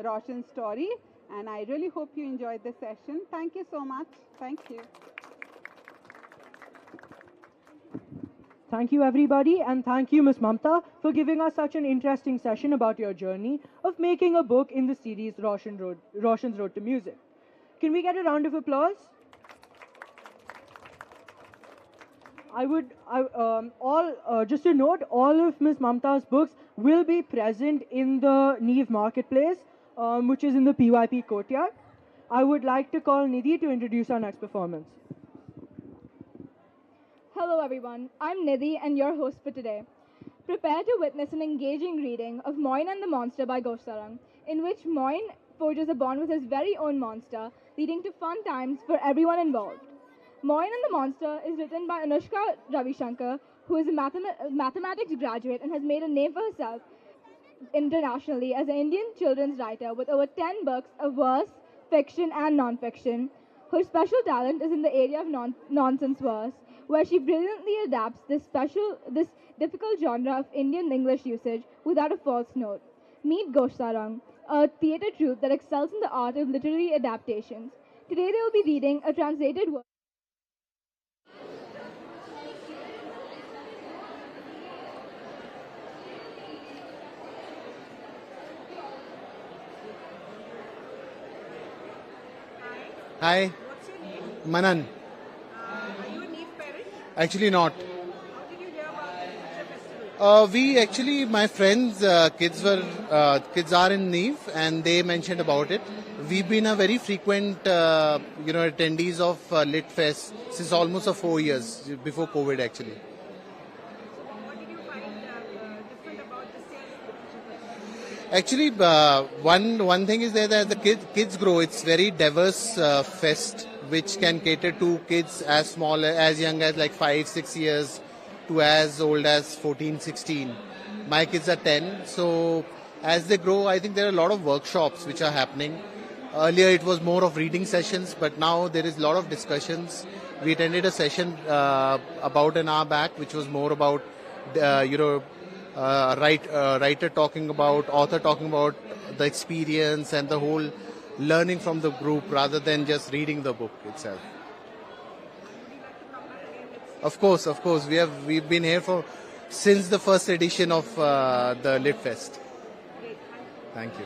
Roshan's story. And I really hope you enjoyed the session. Thank you so much. Thank you. Thank you, everybody, and thank you, Ms. Mamta, for giving us such an interesting session about your journey of making a book in the series Roshan's Road to Music. Can we get a round of applause? Just to note, all of Ms. Mamta's books will be present in the Neev marketplace, which is in the PYP courtyard. I would like to call Nidhi to introduce our next performance. Hello everyone, I'm Nidhi and your host for today. Prepare to witness an engaging reading of Moin and the Monster by Gosarang, in which Moin forges a bond with his very own monster, leading to fun times for everyone involved. Moin and the Monster is written by Anushka Ravishankar, who is a mathematics graduate and has made a name for herself internationally as an Indian children's writer with over 10 books of verse, fiction, and non-fiction. Her special talent is in the area of nonsense verse, where she brilliantly adapts this difficult genre of Indian English usage without a false note. Meet Gosharang, a theatre troupe that excels in the art of literary adaptations. Today they will be reading a translated work. Hi. What's your name? Manan. Are you a Neev parent? Actually not. How did you hear about the literature festival? We actually, my friends, kids are in Neev and they mentioned about it. We've been a very frequent, attendees of Lit Fest since almost 4 years before COVID actually. What did you find different about this year's literature festival? Actually, one thing is there that the kids grow. It's very diverse fest which can cater to kids as young as like 5-6 years to as old as 14-16. My kids are 10, so as they grow, I think there are a lot of workshops which are happening. Earlier it was more of reading sessions, but now there is a lot of discussions. We attended a session about an hour back, which was more about writer talking about, author talking about the experience and the whole learning from the group rather than just reading the book itself. Of course. We've been here since the first edition of the Lit Fest. Thank you.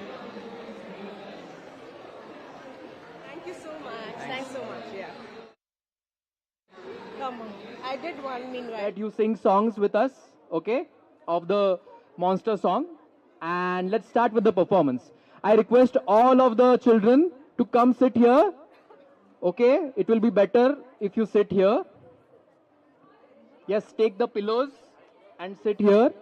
Thank you so much. Thanks so much. Yeah. Come on. I did one meanwhile. That you sing songs with us, okay, of the monster song. And let's start with the performance. I request all of the children to come sit here. Okay, it will be better if you sit here. Yes, take the pillows and sit here.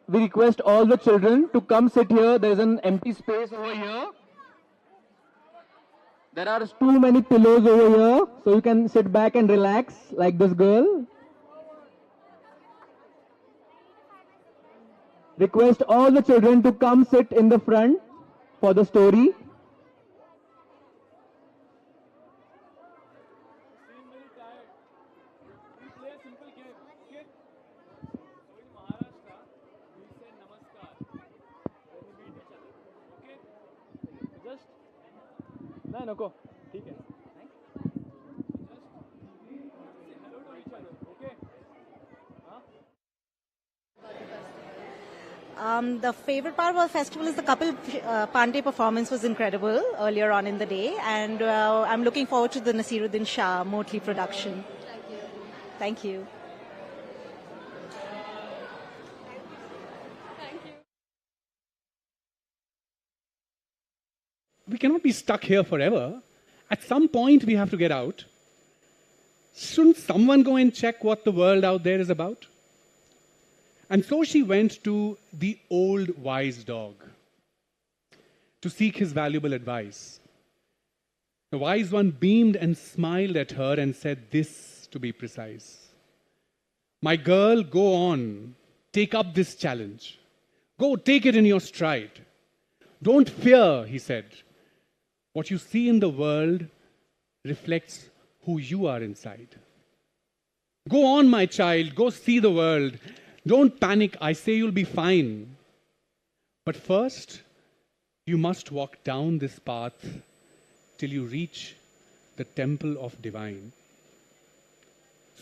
We request all the children to come sit here. There is an empty space over here. There are too many pillows over here, so you can sit back and relax like this girl. Request all the children to come sit in the front for the story. नको ठीक है The favorite part of the festival is the Kapil Pandey performance was incredible earlier on in the day, and I'm looking forward to the Nasiruddin Shah Motley production. Thank you. We cannot be stuck here forever. At some point, we have to get out. Shouldn't someone go and check what the world out there is about? And so she went to the old wise dog to seek his valuable advice. The wise one beamed and smiled at her and said this, to be precise. My girl, go on. Take up this challenge. Go take it in your stride. Don't fear, he said. What you see in the world reflects who you are inside. Go on, my child. Go see the world. Don't panic. I say you'll be fine. But first, you must walk down this path till you reach the temple of divine.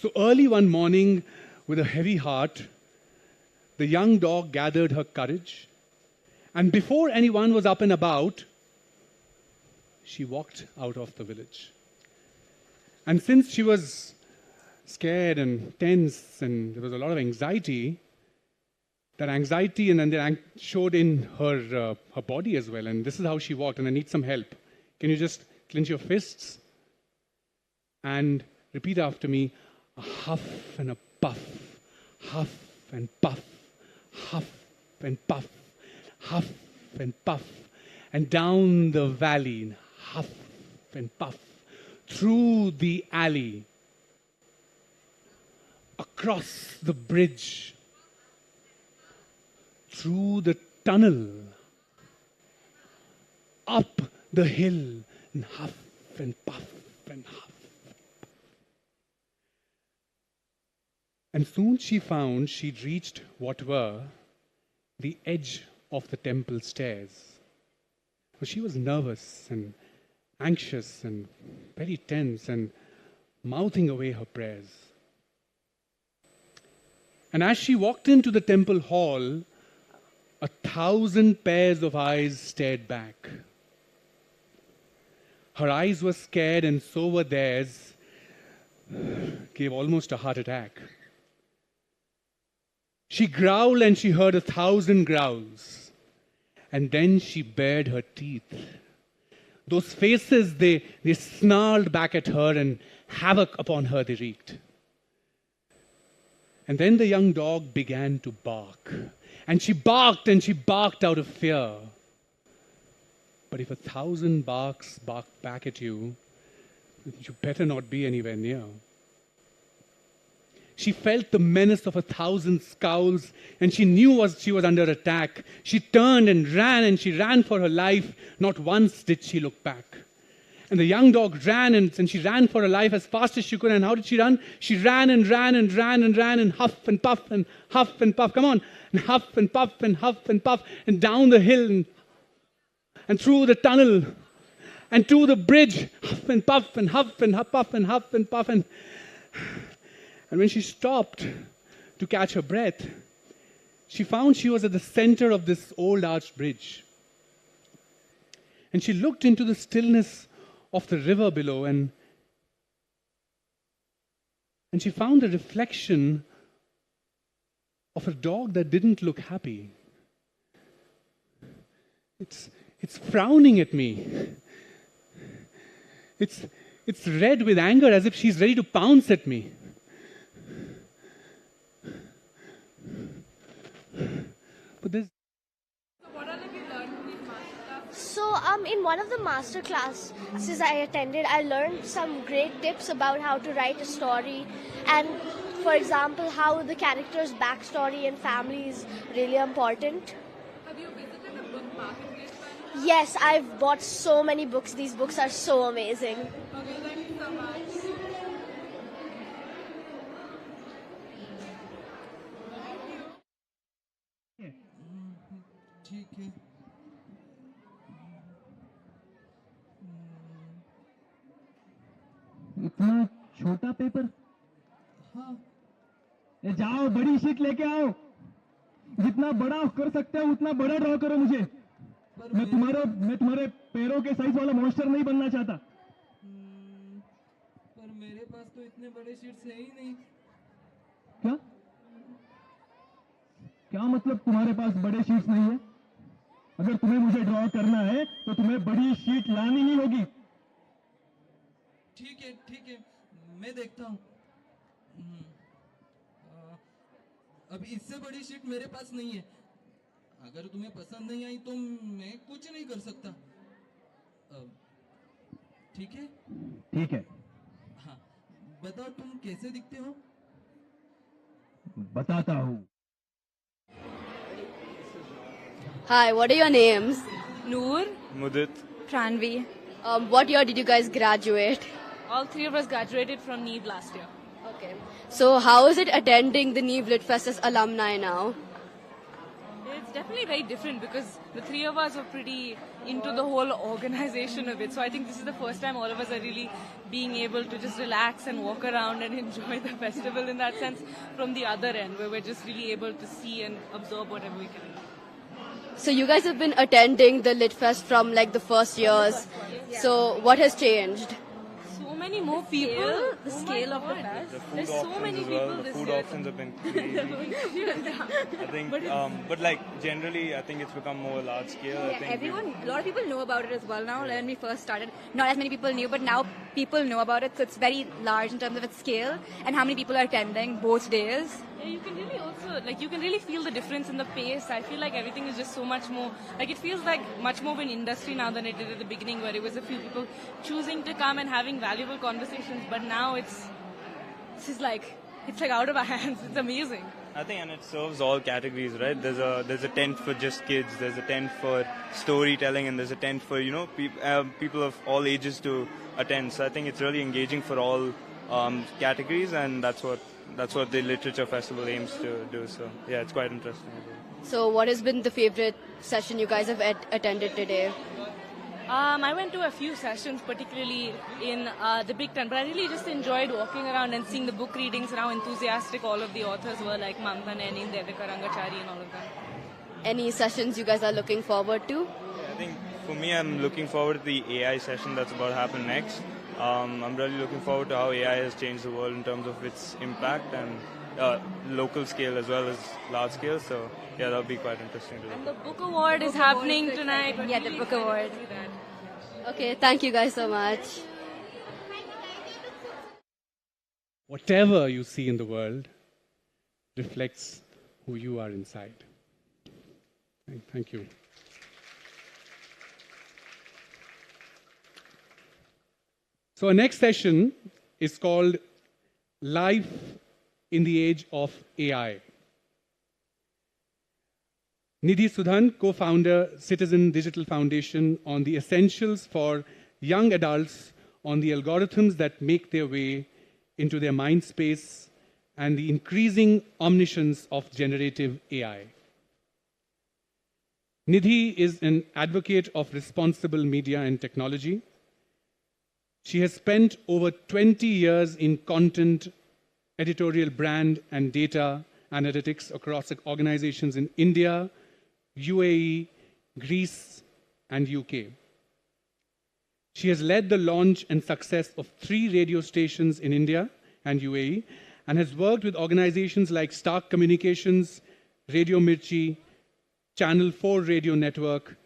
So early one morning, with a heavy heart, the young dog gathered her courage, and before anyone was up and about, she walked out of the village. And since she was scared and tense and there was a lot of anxiety, that anxiety and then showed in her body as well. And this is how she walked, and I need some help. Can you just clench your fists and repeat after me? A huff and a puff, huff and puff, huff and puff, huff and puff. and down the valley in huff and puff, through the alley, across the bridge, through the tunnel, up the hill in huff and puff and huff. And soon she found she'd reached what were the edge of the temple stairs. But she was nervous and anxious and very tense and mouthing away her prayers. And as she walked into the temple hall, 1,000 pairs of eyes stared back. Her eyes were scared and so were theirs, gave almost a heart attack. She growled and she heard 1,000 growls. And then she bared her teeth. Those faces, they snarled back at her and havoc upon her they wreaked. And then the young dog began to bark. And she barked out of fear. But if 1,000 barks bark back at you, you better not be anywhere near. She felt the menace of 1,000 scowls, and she knew she was under attack. She turned and she ran for her life. Not once did she look back. And the young dog ran, and she ran for her life as fast as she could. And how did she run? She ran and huff and puff and huff and puff. Come on. And huff and puff and huff and puff, and down the hill and through the tunnel and to the bridge. Huff and puff and huff and puff and huff and puff. And when she stopped to catch her breath, she found she was at the center of this old arched bridge. And she looked into the stillness of the river below, and she found the reflection of a dog that didn't look happy. It's frowning at me. It's red with anger, as if she's ready to pounce at me. But there's... So, in one of the master classes I attended, I learned some great tips about how to write a story, and, for example, how the character's backstory and family is really important. Have you visited a book marketplace? Yes, I've bought so many books. These books are so amazing. Okay, thank you so much. ठीक है इतना छोटा paper हाँ जाओ बड़ी sheet लेके आओ जितना बड़ा कर सकते हो उतना बड़ा ड्रॉ करो मुझे मैं तुम्हारे पैरों के साइज वाला मॉन्स्टर नहीं बनना चाहता पर मेरे पास तो इतने बड़े शीट्स है ही नहीं क्या मतलब तुम्हारे पास बड़े शीट्स नहीं है अगर तुम्हें मुझे ड्रॉ करना है तो तुम्हें बड़ी शीट लानी ही होगी ठीक है मैं देखता हूँ अभी इससे बड़ी शीट मेरे पास नहीं है अगर तुम्हें पसंद नहीं आई तो मैं कुछ नहीं कर सकता ठीक है हाँ बताओ तुम कैसे दिखते हो बताता हूँ Hi, what are your names? Noor, Mudit, Pranvi. What year did you guys graduate? All three of us graduated from Neev last year. Okay. So how is it attending the Neev Lit Fest as alumni now? It's definitely very different because the three of us are pretty into the whole organization of it. So I think this is the first time all of us are really being able to just relax and walk around and enjoy the festival in that sense from the other end, where we're just really able to see and absorb whatever we can. So you guys have been attending the Lit Fest from like the first years. So what has changed? So many more people. The scale of the fest. There's so many people this year. The food options have been crazy. I think, but like generally, I think it's become more large scale. Yeah, a lot of people know about it as well now. When we first started, not as many people knew, but now people know about it. So it's very large in terms of its scale and how many people are attending both days. Yeah, you can really also, like, you can really feel the difference in the pace. I feel like everything is just so much more, like, it feels like much more of an industry now than it did at the beginning, where it was a few people choosing to come and having valuable conversations. But now it's like out of our hands. It's amazing. I think, and it serves all categories, right? There's a tent for just kids, there's a tent for storytelling, and there's a tent for people of all ages to attend. So I think it's really engaging for all categories, and that's what the literature festival aims to do. So yeah, it's quite interesting. So what has been the favorite session you guys have attended today? I went to a few sessions, particularly in the Big Ten, but I really just enjoyed walking around and seeing the book readings and how enthusiastic all of the authors were, like Mamta Naini, Devika Rangachari, and all of them. Any sessions you guys are looking forward to? I think for me, I'm looking forward to the AI session that's about to happen next. I'm really looking forward to how AI has changed the world in terms of its impact and local scale as well as large scale. So yeah, that'll be quite interesting to look. And the book award is happening tonight. Yeah, the book award. Okay, thank you guys so much. Whatever you see in the world reflects who you are inside. Thank you. So our next session is called Life in the Age of AI. Nidhi Sudhan, co-founder, Citizen Digital Foundation, on the essentials for young adults on the algorithms that make their way into their mind space and the increasing omniscience of generative AI. Nidhi is an advocate of responsible media and technology. She has spent over 20 years in content, editorial brand, and data analytics across organizations in India, UAE, Greece, and UK. She has led the launch and success of 3 radio stations in India and UAE, and has worked with organizations like Stark Communications, Radio Mirchi, Channel 4 Radio Network,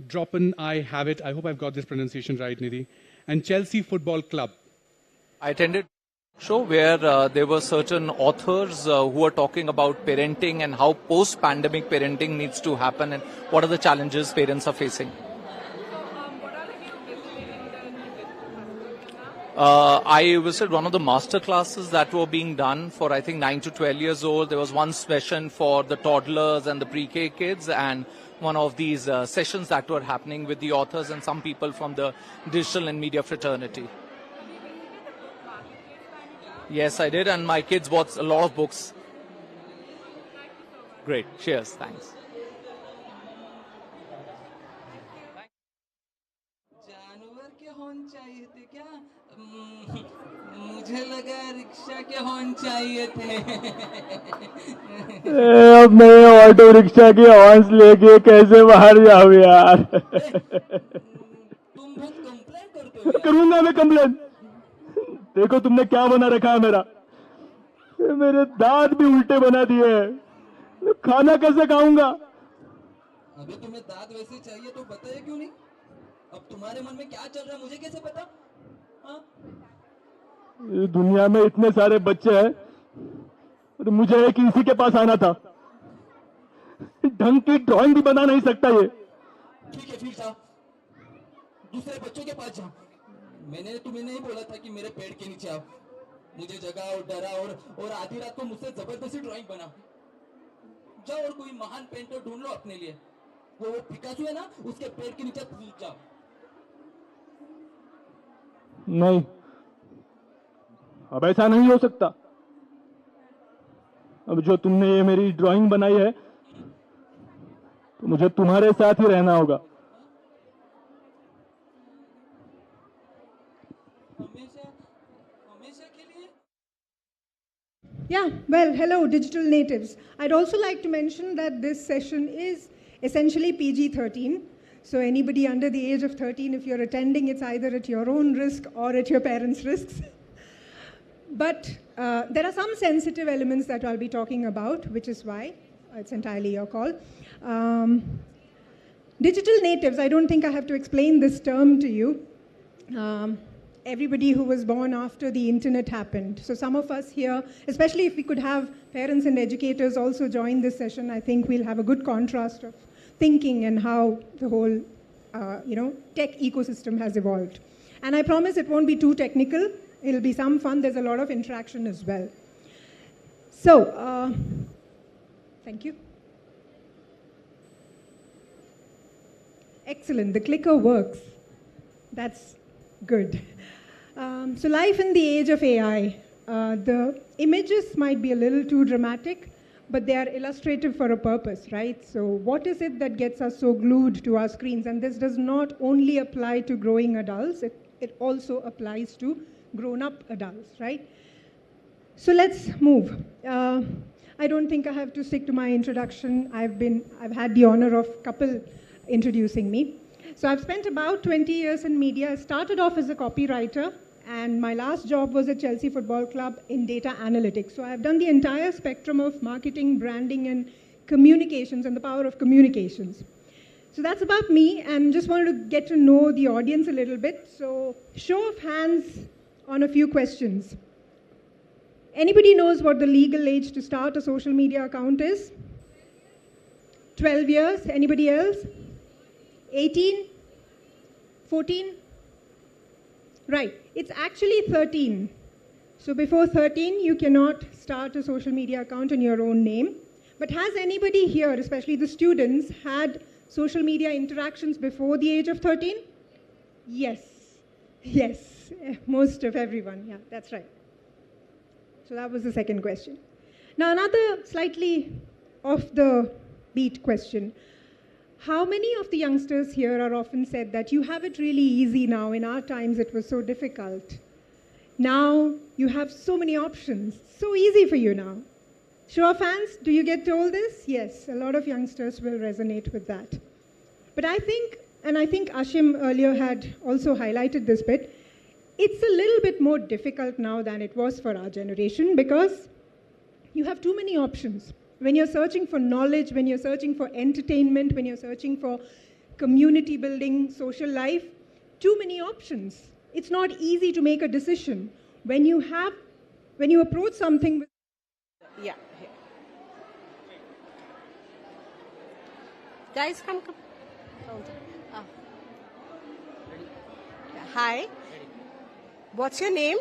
Dropan I Have It, I hope I've got this pronunciation right, Nidhi, and Chelsea Football Club. I attended a show where there were certain authors who were talking about parenting and how post-pandemic parenting needs to happen and what are the challenges parents are facing. I visited one of the master classes that were being done for, I think, 9 to 12 years old. There was one session for the toddlers and the pre-K kids, and one of these sessions that were happening with the authors and some people from the digital and media fraternity. Yes, I did, and my kids bought a lot of books. Great. Cheers. Thanks. मुझे लगा rickshaw के horn चाहिए थे अब मैं auto rickshaw के horns लेके कैसे बाहर जाऊं यार तुम बहुत कंप्लेन करते हो करूंगा मैं कंप्लेन देखो तुमने क्या बना रखा है मेरे दांत भी उल्टे बना दिए हैं खाना कैसे खाऊंगा अबे तुम्हें दांत वैसे चाहिए तो बताइए क्यों नहीं अब तुम्हारे मन में क्या चल रहा है मुझे कैसे पता हाँ? दुनिया में इतने सारे बच्चे हैं तो मुझे एक इसी के पास आना था ढंग की ड्राइंग भी बना नहीं सकता ये ठीक है फिर साहब दूसरे बच्चों के पास जाओ मैंने तुम्हें नहीं बोला था कि मेरे पेड़ के नीचे आओ मुझे जगा और डरा और आधी रात को मुझसे जबरदस्ती ड्राइंग बना जाओ और कोई महान पेंटर ढूंढ लो अपने लिए वो पिकासो है ना उसके पेड़ के नीचे जाओ नहीं अब ऐसा नहीं हो सकता अब जो तुमने ये मेरी ड्राइंग बनाई है तो मुझे तुम्हारे साथ ही रहना होगा Yeah, well, hello, digital natives. I'd also like to mention that this session is essentially PG-13. So anybody under the age of 13, if you're attending, it's either at your own risk or at your parents' risks. But there are some sensitive elements that I'll be talking about, which is why it's entirely your call. Digital natives, I don't think I have to explain this term to you. everybody who was born after the internet happened. So some of us here, especially if we could have parents and educators also join this session, I think we'll have a good contrast of thinking and how the whole tech ecosystem has evolved. And I promise it won't be too technical. It'll be some fun. There's a lot of interaction as well. So, thank you. Excellent. The clicker works. That's good. So life in the age of AI. The images might be a little too dramatic, but they are illustrative for a purpose, right? So what is it that gets us so glued to our screens? And this does not only apply to growing adults, it also applies to grown-up adults, right? So let's move. I don't think I have to stick to my introduction. I've had the honor of Kapil introducing me. So I've spent about 20 years in media. I started off as a copywriter, and my last job was at Chelsea Football Club in data analytics. So I've done the entire spectrum of marketing, branding, and communications, and the power of communications. So that's about me, and just wanted to get to know the audience a little bit. So show of hands on a few questions. Anybody knows what the legal age to start a social media account is? 12 years. Anybody else? 18? 14? Right. It's actually 13. So before 13, you cannot start a social media account in your own name. But has anybody here, especially the students, had social media interactions before the age of 13? Yes. Yes. Most of everyone. Yeah, that's right. So that was the second question. Now another slightly off the beat question. How many of the youngsters here are often said that you have it really easy now? In our times, it was so difficult. Now you have so many options. So easy for you now. Show of hands, do you get told this? Yes, a lot of youngsters will resonate with that. But I think, and I think Ashim earlier had also highlighted this bit, it's a little bit more difficult now than it was for our generation because you have too many options. When you're searching for knowledge, when you're searching for entertainment, when you're searching for community building, social life, too many options. It's not easy to make a decision. When you approach something with... Yeah. Guys, come. Oh. Hi. What's your name?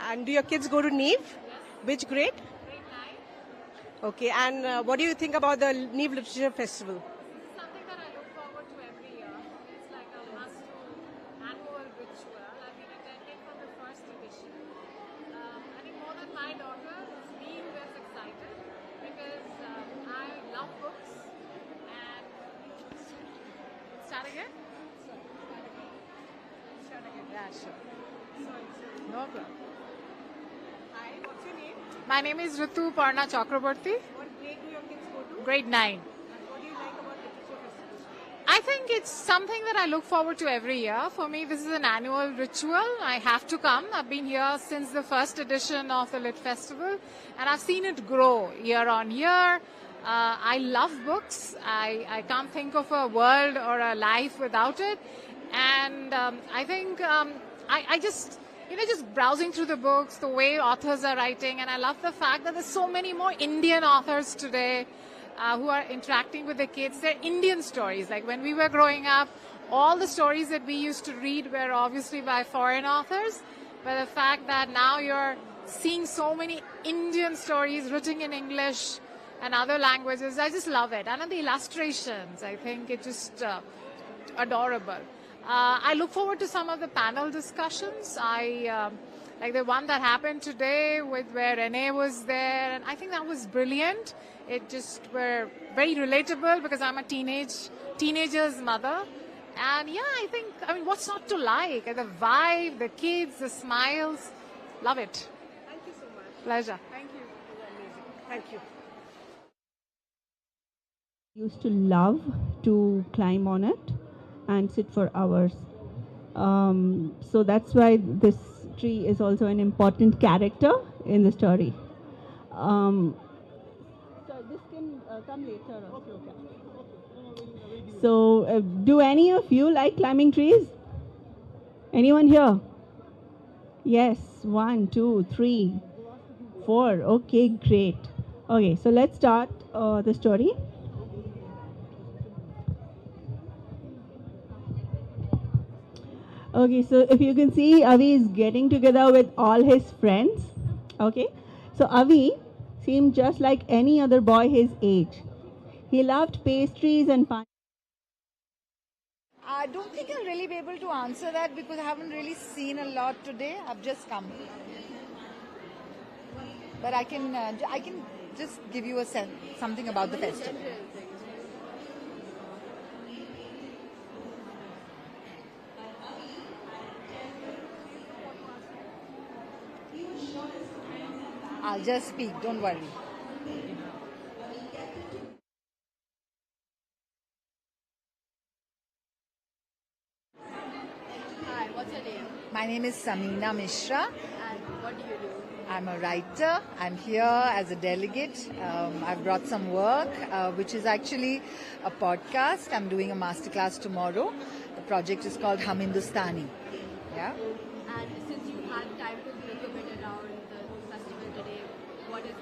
And do your kids go to Neev? Yes. Which grade? Grade 9. Okay, and what do you think about the Neev Literature Festival? It's something that I look forward to every year. It's like a must-do annual ritual. I've been attending from the first edition. I think more than my daughter, it's me who is excited because I love books and... Start again? Yeah, sure. Sorry. No problem. Hi, what's your name? My name is Ritu Parna Chakraborty. What grade do your kids go to? Grade 9. And what do you like about Literature Festival? I think it's something that I look forward to every year. For me, this is an annual ritual. I have to come. I've been here since the first edition of the Lit Festival, and I've seen it grow year on year. I love books. I can't think of a world or a life without it. And I think I just browsing through the books, the way authors are writing, and I love the fact that there's so many more Indian authors today who are interacting with the kids. They're Indian stories. Like when we were growing up, all the stories that we used to read were obviously by foreign authors, but the fact that now you're seeing so many Indian stories written in English and other languages, I just love it. And the illustrations, I think it's just adorable. I look forward to some of the panel discussions. Like the one that happened today where Renee was there, and I think that was brilliant. It just were very relatable because I'm a teenager's mother. And yeah, I mean, what's not to like? The vibe, the kids, the smiles, love it. Thank you so much. Pleasure. Thank you. Amazing. Thank you. Used to love to climb on it and sit for hours. So that's why this tree is also an important character in the story. So this can come later. Okay. So do any of you like climbing trees? Anyone here? Yes, 1, 2, 3, 4. Okay, great. Okay, so let's start the story. Okay, so if you can see, Avi is getting together with all his friends. Okay, so Avi seemed just like any other boy his age. He loved pastries and I don't think I'll really be able to answer that because I haven't really seen a lot today. I've just come. But I can just give you a sense, something about the festival. I'll just speak, don't worry. Hi, what's your name? My name is Samina Mishra. And what do you do? I'm a writer. I'm here as a delegate. I've brought some work, which is actually a podcast. I'm doing a masterclass tomorrow. The project is called Hum Hindustani. Yeah. And since you had time to look a bit around the festival today, what has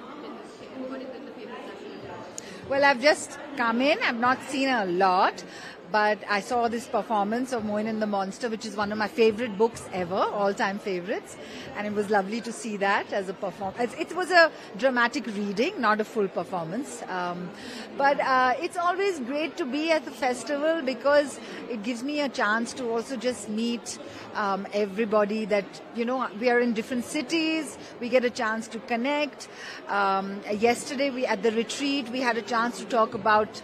been the favorite session? Well, I've just come in. I've not seen a lot, but I saw this performance of Moin and the Monster, which is one of my favorite books ever, all-time favorites. And it was lovely to see that as a performance. It was a dramatic reading, not a full performance. But it's always great to be at the festival because it gives me a chance to also just meet everybody that, we are in different cities. We get a chance to connect. Yesterday, at the retreat, we had a chance to talk about,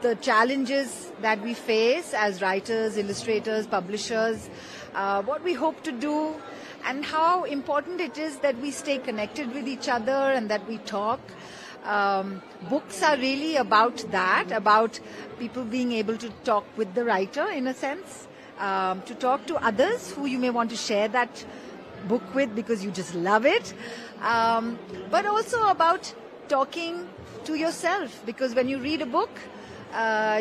the challenges that we face as writers, illustrators, publishers, what we hope to do, and how important it is that we stay connected with each other and that we talk. Books are really about that, about people being able to talk with the writer in a sense, to talk to others who you may want to share that book with because you just love it, but also about talking to yourself, because when you read a book,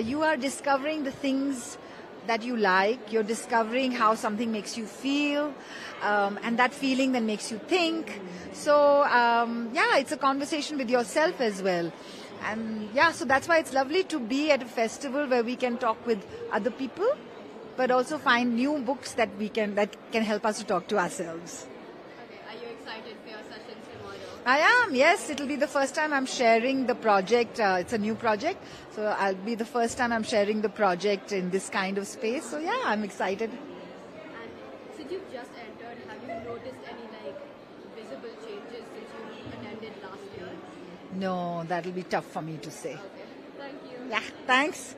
you are discovering the things that you like, you're discovering how something makes you feel, and that feeling then makes you think. So, it's a conversation with yourself as well. And so that's why it's lovely to be at a festival where we can talk with other people, but also find new books that can help us to talk to ourselves. Okay, are you excited for your sessions tomorrow? I am, yes. It'll be the first time I'm sharing the project. It's a new project. So I'll be the first time I'm sharing the project in this kind of space. So I'm excited. And since you've just entered, have you noticed any visible changes since you attended last year? No, that'll be tough for me to say. Okay, thank you. Yeah, thanks.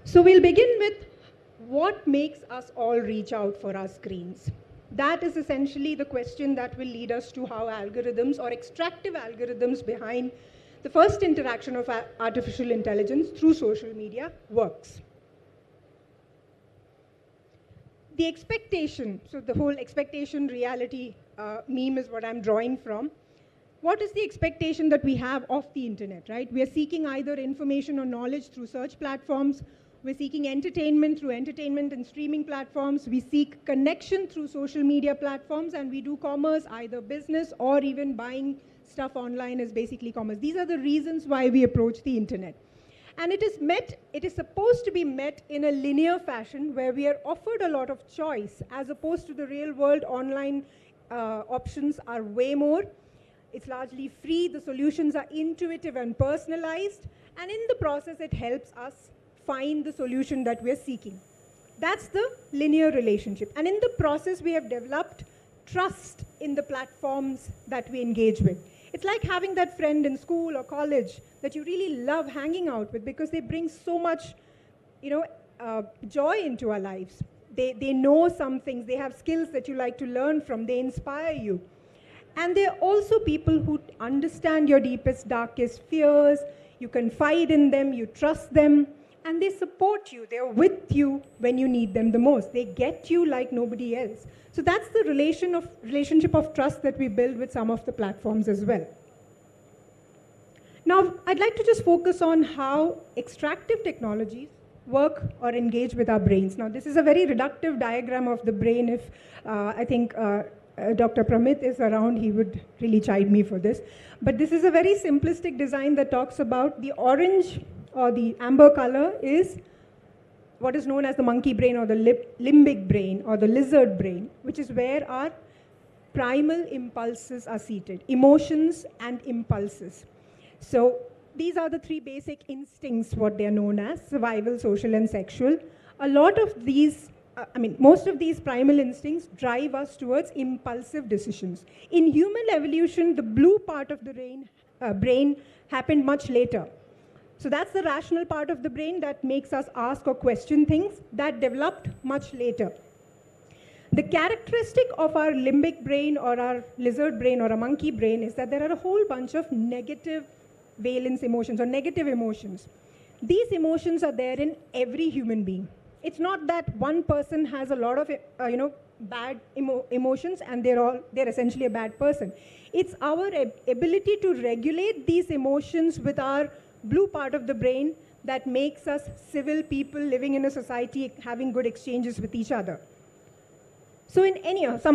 So we'll begin with what makes us all reach out for our screens. That is essentially the question that will lead us to how algorithms or extractive algorithms behind the first interaction of artificial intelligence through social media works. The expectation, so the whole expectation reality meme is what I'm drawing from. What is the expectation that we have of the internet, right? We are seeking either information or knowledge through search platforms. We're seeking entertainment through entertainment and streaming platforms. We seek connection through social media platforms, and we do commerce, either business or even buying stuff online is basically commerce. These are the reasons why we approach the internet. And it is supposed to be met in a linear fashion where we are offered a lot of choice, as opposed to the real world. Online options are way more. It's largely free. The solutions are intuitive and personalized. And in the process, it helps us find the solution that we're seeking. That's the linear relationship. And in the process, we have developed trust in the platforms that we engage with. It's like having that friend in school or college that you really love hanging out with because they bring so much, joy into our lives. They know some things. They have skills that you like to learn from. They inspire you. And they're also people who understand your deepest, darkest fears. You confide in them. You trust them. And they support you. They're with you when you need them the most. They get you like nobody else. So that's the relationship of trust that we build with some of the platforms as well. Now, I'd like to just focus on how extractive technologies work or engage with our brains. Now, this is a very reductive diagram of the brain. If I think Dr. Pramit is around, he would really chide me for this. But this is a very simplistic design that talks about the orange or the amber color is what is known as the monkey brain or the limbic brain or the lizard brain, which is where our primal impulses are seated, emotions and impulses. So these are the three basic instincts, what they are known as, survival, social, and sexual. A lot of these, most of these primal instincts drive us towards impulsive decisions. In human evolution, the blue part of the brain happened much later. So that's the rational part of the brain that makes us ask or question things. That developed much later. The characteristic of our limbic brain or our lizard brain or a monkey brain is that there are a whole bunch of negative valence emotions or negative emotions. These emotions are there in every human being. It's not that one person has a lot of bad emotions and they're essentially a bad person. It's our ability to regulate these emotions with our blue part of the brain that makes us civil people living in a society, having good exchanges with each other. So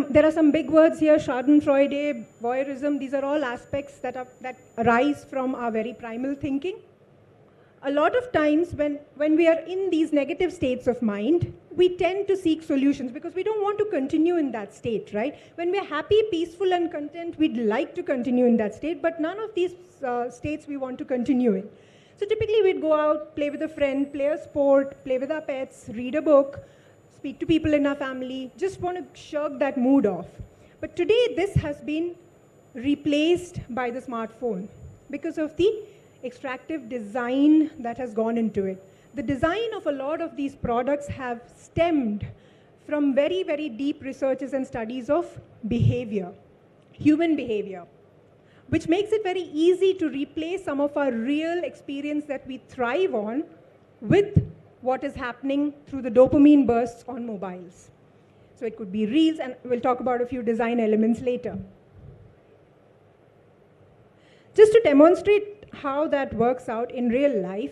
there are some big words here: Schadenfreude, voyeurism. These are all aspects that arise from our very primal thinking. A lot of times when we are in these negative states of mind, we tend to seek solutions because we don't want to continue in that state, right? When we're happy, peaceful, and content, we'd like to continue in that state, but none of these states we want to continue in. So typically we'd go out, play with a friend, play a sport, play with our pets, read a book, speak to people in our family, just want to shirk that mood off. But today this has been replaced by the smartphone because of the extractive design that has gone into it. The design of a lot of these products have stemmed from very, very deep researches and studies of behavior, human behavior, which makes it very easy to replace some of our real experience that we thrive on with what is happening through the dopamine bursts on mobiles. So it could be reels, and we'll talk about a few design elements later. Just to demonstrate how that works out in real life,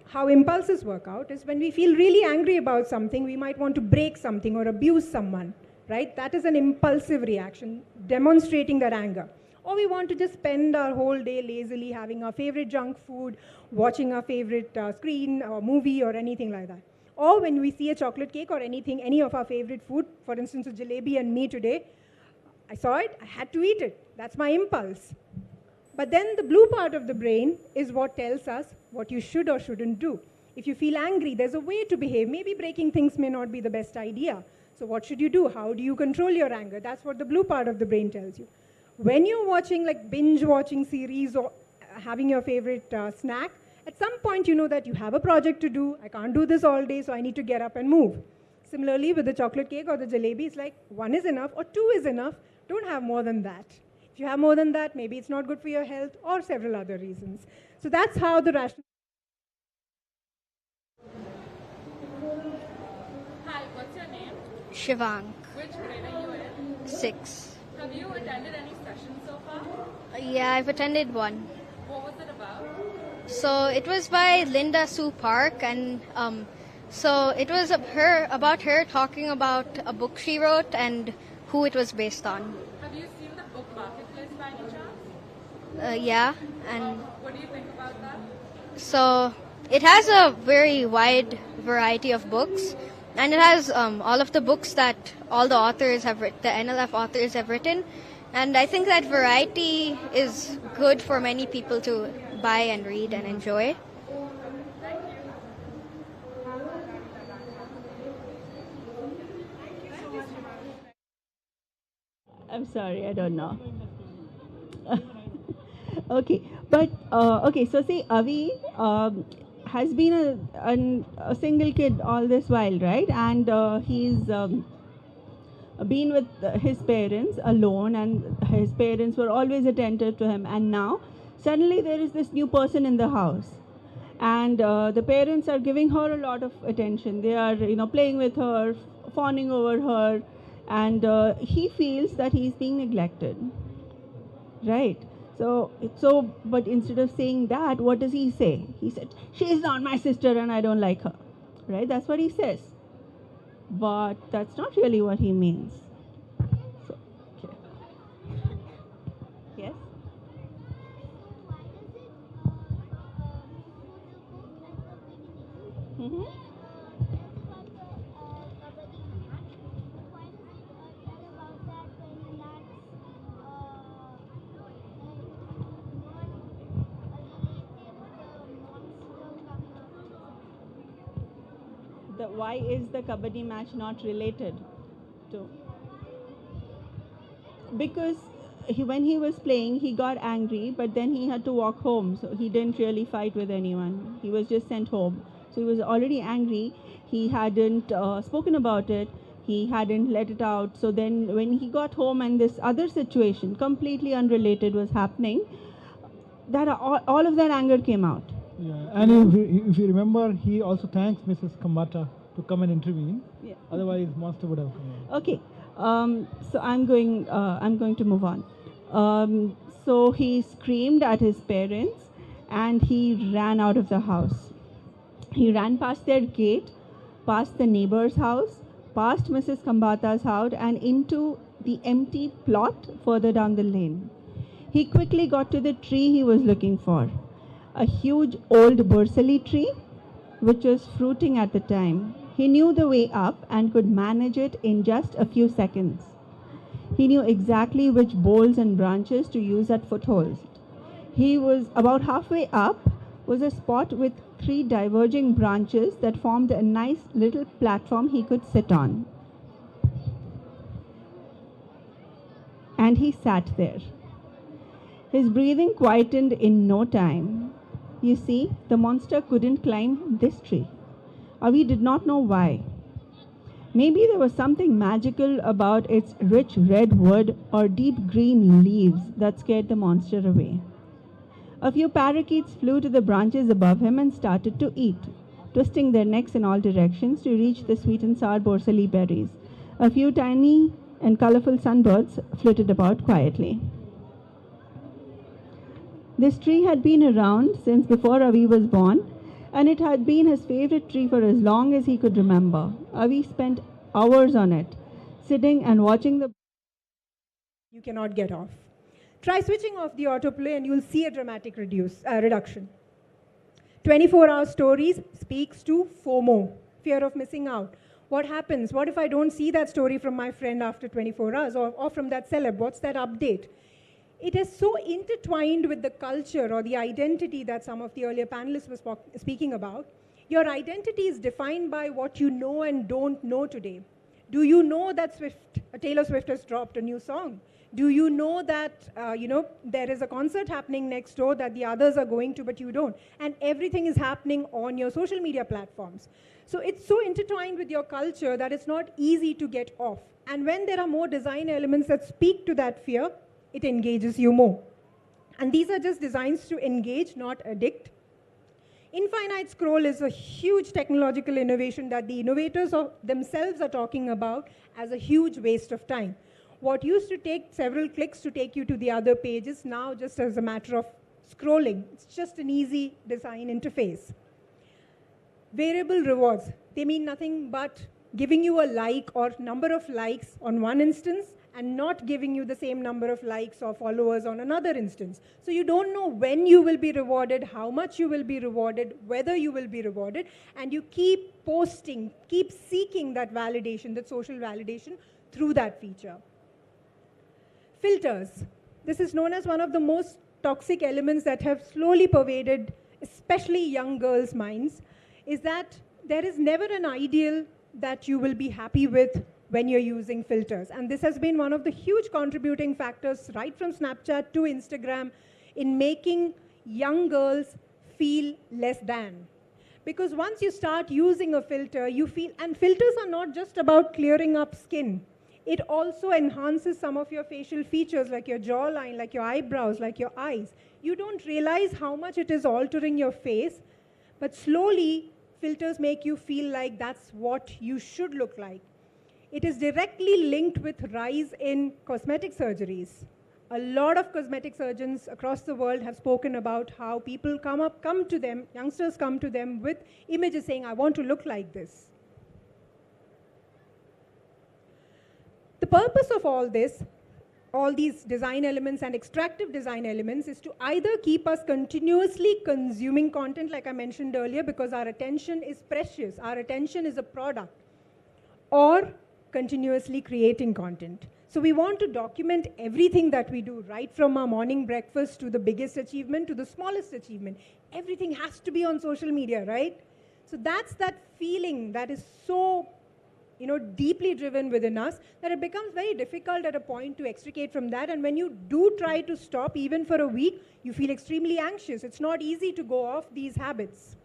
how impulses work out is when we feel really angry about something, we might want to break something or abuse someone, right? That is an impulsive reaction, demonstrating that anger. Or we want to just spend our whole day lazily having our favorite junk food, watching our favorite screen or movie or anything like that. Or when we see a chocolate cake or any of our favorite food, for instance, a jalebi and me today, I saw it, I had to eat it. That's my impulse. But then the blue part of the brain is what tells us what you should or shouldn't do. If you feel angry, there's a way to behave. Maybe breaking things may not be the best idea. So what should you do? How do you control your anger? That's what the blue part of the brain tells you. When you're watching, like binge watching series or having your favorite snack, at some point you know that you have a project to do. I can't do this all day, so I need to get up and move. Similarly, with the chocolate cake or the jalebi, it's like one is enough or two is enough. Don't have more than that. If you have more than that, maybe it's not good for your health or several other reasons. So that's how the rational... Hi, what's your name? Shivank. Which grade are you in? 6. Have you attended any sessions so far? Yeah, I've attended one. What was it about? So it was by Linda Sue Park, and so it was about her talking about a book she wrote and who it was based on. Have you seen the book Marketplace by any chance? Yeah, and What do you think about that? so it has a very wide variety of books, and it has all of the books that all the authors have written, the NLF authors have written, and I think that variety is good for many people to buy and read and enjoy. I'm sorry, I don't know. Okay, but okay, so see, Avi has been a single kid all this while, right? And he's been with his parents alone, and his parents were always attentive to him. And now, suddenly, there is this new person in the house, and the parents are giving her a lot of attention. They are, playing with her, fawning over her, and he feels that he's being neglected, right? But instead of saying that, what does he say? He said, "She's not my sister, and I don't like her." right? That's what he says. But that's not really what he means. So, okay. Yes? Mm-hmm. Why is the kabaddi match not related to? Because when he was playing, he got angry, but then he had to walk home. So he didn't really fight with anyone. He was just sent home. So he was already angry. He hadn't spoken about it. He hadn't let it out. So then when he got home and this other situation, completely unrelated, was happening, that all of that anger came out. Yeah, and if you remember, he also thanks Mrs. Kambata to come and intervene. Yeah. Otherwise, Monster would have come out. Okay, so I'm going to move on. So he screamed at his parents, and he ran out of the house. He ran past their gate, past the neighbor's house, past Mrs. Kambata's house, and into the empty plot further down the lane. He quickly got to the tree he was looking for. A huge old bursary tree, which was fruiting at the time. He knew the way up and could manage it in just a few seconds. He knew exactly which boles and branches to use at footholds. He was about halfway up, was a spot with 3 diverging branches that formed a nice little platform he could sit on. And he sat there. His breathing quietened in no time. You see, the monster couldn't climb this tree. Avi did not know why. Maybe there was something magical about its rich red wood or deep green leaves that scared the monster away. A few parakeets flew to the branches above him and started to eat, twisting their necks in all directions to reach the sweet and sour borsali berries. A few tiny and colorful sunbirds flitted about quietly. This tree had been around since before Avi was born, and it had been his favorite tree for as long as he could remember. Avi spent hours on it, sitting and watching the... You cannot get off. Try switching off the autoplay and you'll see a dramatic reduction. 24-hour stories speaks to FOMO, fear of missing out. What happens? What if I don't see that story from my friend after 24 hours or from that celeb? What's that update? It is so intertwined with the culture or the identity that some of the earlier panelists were speaking about. Your identity is defined by what you know and don't know today. Do you know that Taylor Swift has dropped a new song? Do you know that there is a concert happening next door that the others are going to, but you don't? And everything is happening on your social media platforms. So it's so intertwined with your culture that it's not easy to get off. And when there are more design elements that speak to that fear, it engages you more. And these are just designs to engage, not addict. Infinite scroll is a huge technological innovation that the innovators themselves are talking about as a huge waste of time. What used to take several clicks to take you to the other page is now just as a matter of scrolling. It's just an easy design interface. Variable rewards, they mean nothing but giving you a like or number of likes on one instance and not giving you the same number of likes or followers on another instance. So you don't know when you will be rewarded, how much you will be rewarded, whether you will be rewarded, and you keep posting, keep seeking that validation, that social validation through that feature. Filters. This is known as one of the most toxic elements that have slowly pervaded, especially young girls' minds, is that there is never an ideal that you will be happy with when you're using filters. And this has been one of the huge contributing factors right from Snapchat to Instagram in making young girls feel less than. Because once you start using a filter, you feel, and filters are not just about clearing up skin. It also enhances some of your facial features like your jawline, like your eyebrows, like your eyes. You don't realize how much it is altering your face, but slowly filters make you feel like that's what you should look like. It is directly linked with rise in cosmetic surgeries. A lot of cosmetic surgeons across the world have spoken about how people come to them, youngsters come to them with images saying, I want to look like this. The purpose of all this, all these design elements and extractive design elements, is to either keep us continuously consuming content, like I mentioned earlier, because our attention is precious, our attention is a product, or continuously creating content. So we want to document everything that we do, right from our morning breakfast to the biggest achievement to the smallest achievement. Everything has to be on social media, right? So that's that feeling that is so, deeply driven within us that it becomes very difficult at a point to extricate from that. And when you do try to stop, even for a week, you feel extremely anxious. It's not easy to go off these habits.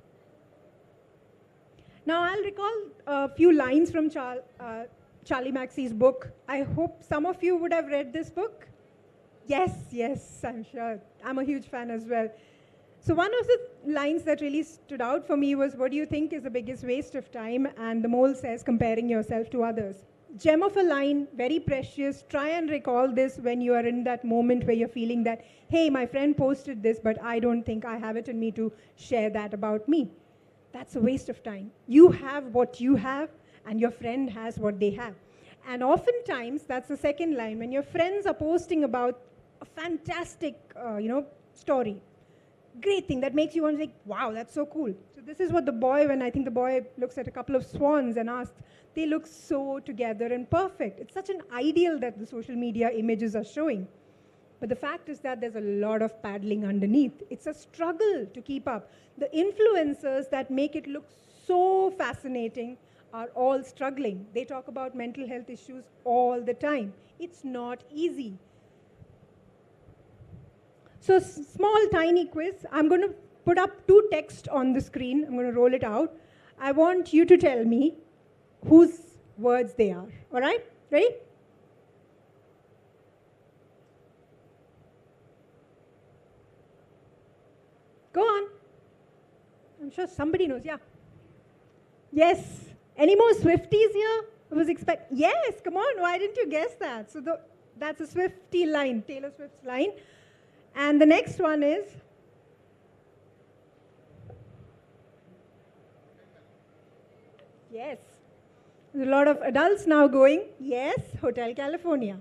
Now, I'll recall a few lines from Charlie Maxey's book. I hope some of you would have read this book. Yes, I'm sure. I'm a huge fan as well. So one of the lines that really stood out for me was, what do you think is the biggest waste of time? And the mole says, comparing yourself to others. Gem of a line, very precious. Try and recall this when you are in that moment where you're feeling that, hey, my friend posted this, but I don't think I have it in me to share that about me. That's a waste of time. You have what you have, and your friend has what they have. And oftentimes, that's the second line, when your friends are posting about a fantastic, story, great thing that makes you want to think, wow, that's so cool. So this is what the boy, when I think the boy looks at a couple of swans and asks, they look so together and perfect. It's such an ideal that the social media images are showing. But the fact is that there's a lot of paddling underneath. It's a struggle to keep up. The influencers that make it look so fascinating are all struggling. They talk about mental health issues all the time. It's not easy. So small, tiny quiz. I'm going to put up two texts on the screen. I'm going to roll it out. I want you to tell me whose words they are. All right? Ready? Go on. I'm sure somebody knows. Yeah. Yes. Any more Swifties here? Yes, come on. Why didn't you guess that? So that's a Swiftie line, Taylor Swift's line. And the next one is, yes. There's a lot of adults now going, yes, Hotel California.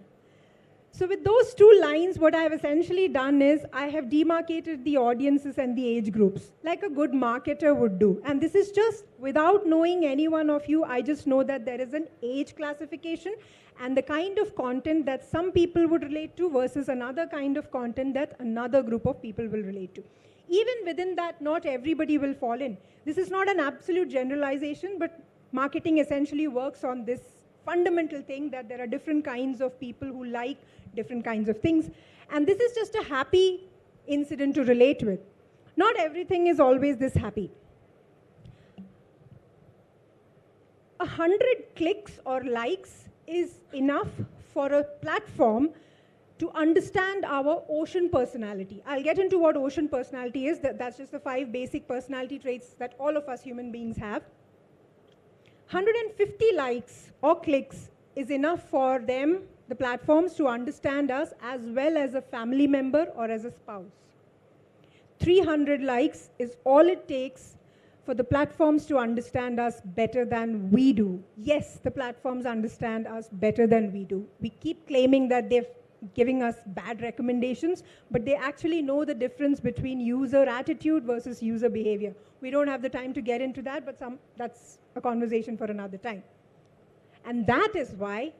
So with those two lines, what I have essentially done is I have demarcated the audiences and the age groups, like a good marketer would do. And this is just without knowing any one of you, I just know that there is an age classification and the kind of content that some people would relate to versus another kind of content that another group of people will relate to. Even within that, not everybody will fall in. This is not an absolute generalization, but marketing essentially works on this fundamental thing that there are different kinds of people who like different kinds of things. And this is just a happy incident to relate with. Not everything is always this happy. 100 clicks or likes is enough for a platform to understand our ocean personality. I'll get into what ocean personality is. That's just the 5 basic personality traits that all of us human beings have. 150 likes or clicks is enough for them, the platforms, to understand us as well as a family member or as a spouse. 300 likes is all it takes for the platforms to understand us better than we do. Yes, the platforms understand us better than we do. We keep claiming that they're giving us bad recommendations, but they actually know the difference between user attitude versus user behavior. We don't have the time to get into that, but that's a conversation for another time. And that is why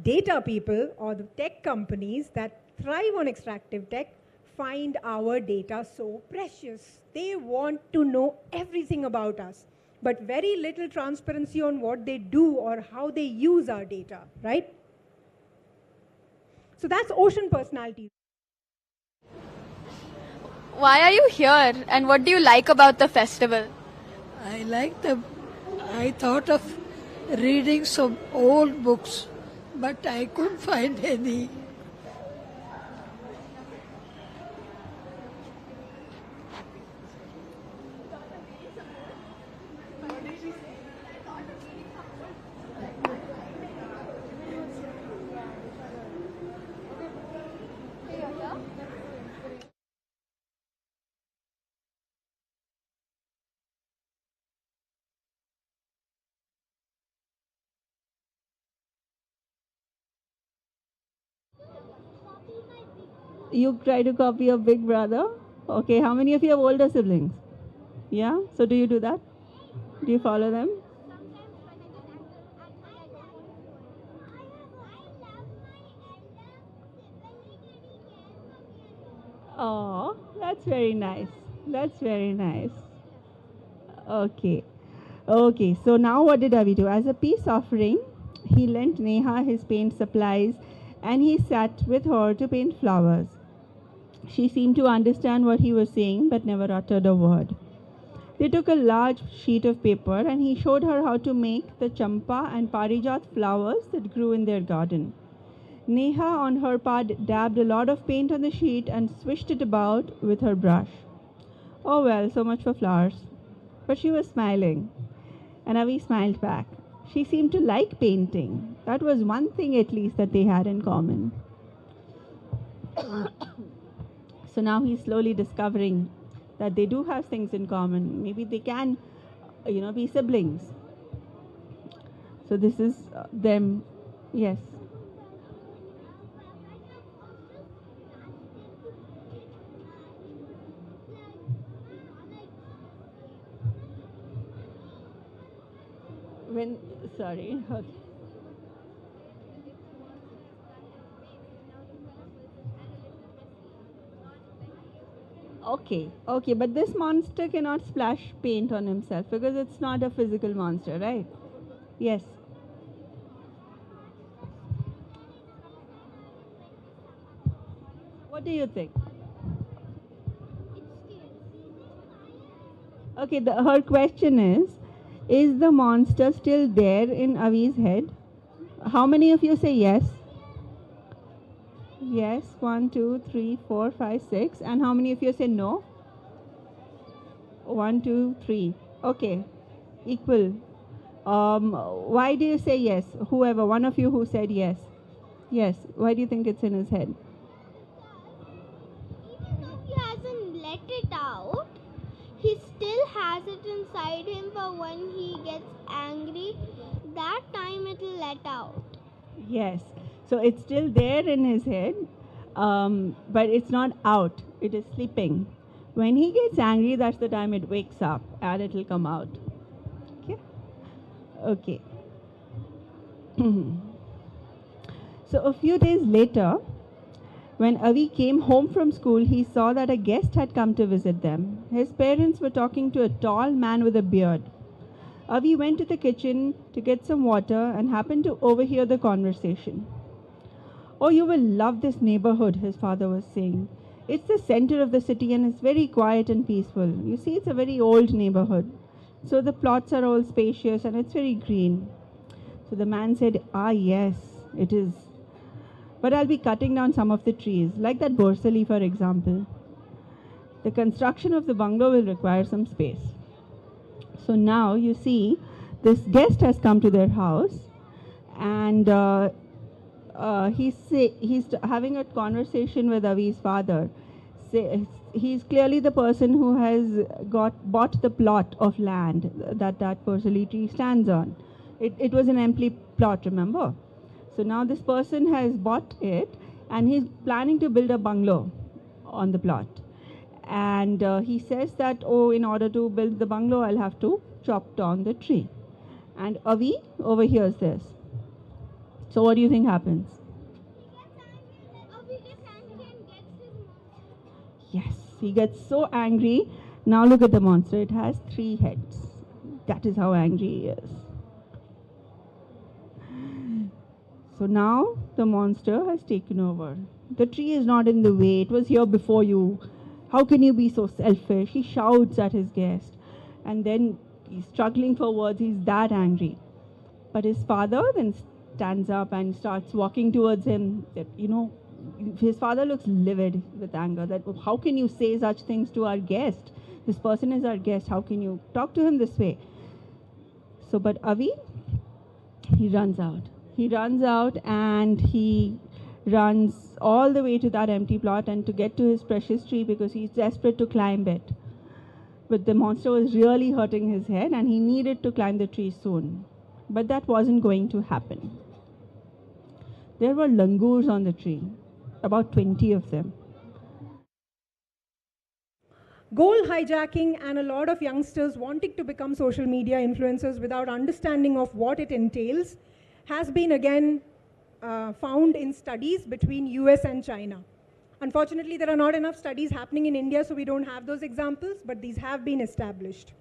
data people or the tech companies that thrive on extractive tech find our data so precious. They want to know everything about us, but very little transparency on what they do or how they use our data, right? So that's ocean personality. Why are you here and what do you like about the festival? I thought of reading some old books, but I couldn't find any. You try to copy your big brother? Okay, how many of you have older siblings? Yeah? So do you do that? Do you follow them? Oh, that's very nice. That's very nice. Okay. Okay, so now what did Avi do? As a peace offering, he lent Neha his paint supplies and he sat with her to paint flowers. She seemed to understand what he was saying but never uttered a word. They took a large sheet of paper and he showed her how to make the champa and parijat flowers that grew in their garden. Neha, on her part, dabbed a lot of paint on the sheet and swished it about with her brush. Oh well, so much for flowers. But she was smiling, and Avi smiled back. She seemed to like painting. That was one thing at least that they had in common. So now he's slowly discovering that they do have things in common. Maybe they can, be siblings. So this is them. Yes. Sorry. Okay, but this monster cannot splash paint on himself because it's not a physical monster, right? Yes. What do you think? Okay, her question is the monster still there in Avi's head? How many of you say yes? Yes, 1, 2, 3, 4, 5, 6. And how many of you say no? 1, 2, 3. Okay, equal. Why do you say yes? Whoever, one of you who said yes. Yes, why do you think it's in his head? Even though he hasn't let it out, he still has it inside him for when he gets angry. That time it'll let out. Yes, so it's still there in his head, but it's not out. It is sleeping. When he gets angry, that's the time it wakes up and it'll come out. Okay? Okay. So a few days later, when Avi came home from school, he saw that a guest had come to visit them. His parents were talking to a tall man with a beard. Avi went to the kitchen to get some water and happened to overhear the conversation. Oh, you will love this neighborhood, his father was saying. It's the center of the city and it's very quiet and peaceful. You see, it's a very old neighborhood. So the plots are all spacious and it's very green. So the man said, ah, yes, it is. But I'll be cutting down some of the trees, like that borsali, for example. The construction of the bungalow will require some space. So now you see, this guest has come to their house, and he's having a conversation with Avi's father. He's clearly the person who has bought the plot of land that borsali tree stands on. It was an empty plot, remember? So now this person has bought it and he's planning to build a bungalow on the plot. And he says that, oh, in order to build the bungalow, I'll have to chop down the tree. And Avi overhears this. So what do you think happens? Yes, he gets so angry. Now look at the monster. It has 3 heads. That is how angry he is. So now the monster has taken over. The tree is not in the way. It was here before you. How can you be so selfish? He shouts at his guest. And then he's struggling for words. He's that angry. But his father then stands up and starts walking towards him. His father looks livid with anger. That how can you say such things to our guest? This person is our guest. How can you talk to him this way? So, but Avi, he runs out. He runs out and he runs all the way to that empty plot and to get to his precious tree because he's desperate to climb it. But the monster was really hurting his head and he needed to climb the tree soon. But that wasn't going to happen. There were langurs on the tree, about 20 of them. Goal hijacking and a lot of youngsters wanting to become social media influencers without understanding of what it entails has been again found in studies between US and China. Unfortunately, there are not enough studies happening in India, so we don't have those examples, but these have been established.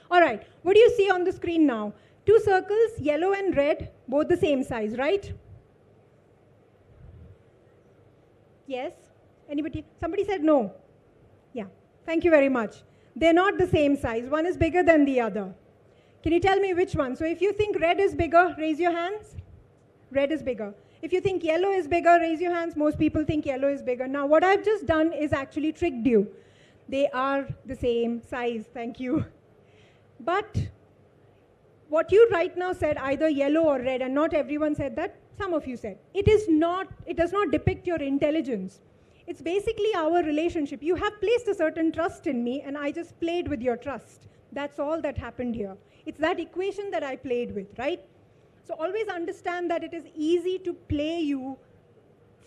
All right, what do you see on the screen now? Two circles, yellow and red, both the same size, right? Yes? Anybody? Somebody said no. Yeah, thank you very much. They're not the same size. One is bigger than the other. Can you tell me which one? So if you think red is bigger, raise your hands. Red is bigger. If you think yellow is bigger, raise your hands. Most people think yellow is bigger. Now, what I've just done is actually tricked you. They are the same size. Thank you. But what you right now said, either yellow or red, and not everyone said that, some of you said. It does not depict your intelligence. It's basically our relationship. You have placed a certain trust in me, and I just played with your trust. That's all that happened here. It's that equation that I played with, right? So always understand that it is easy to play you,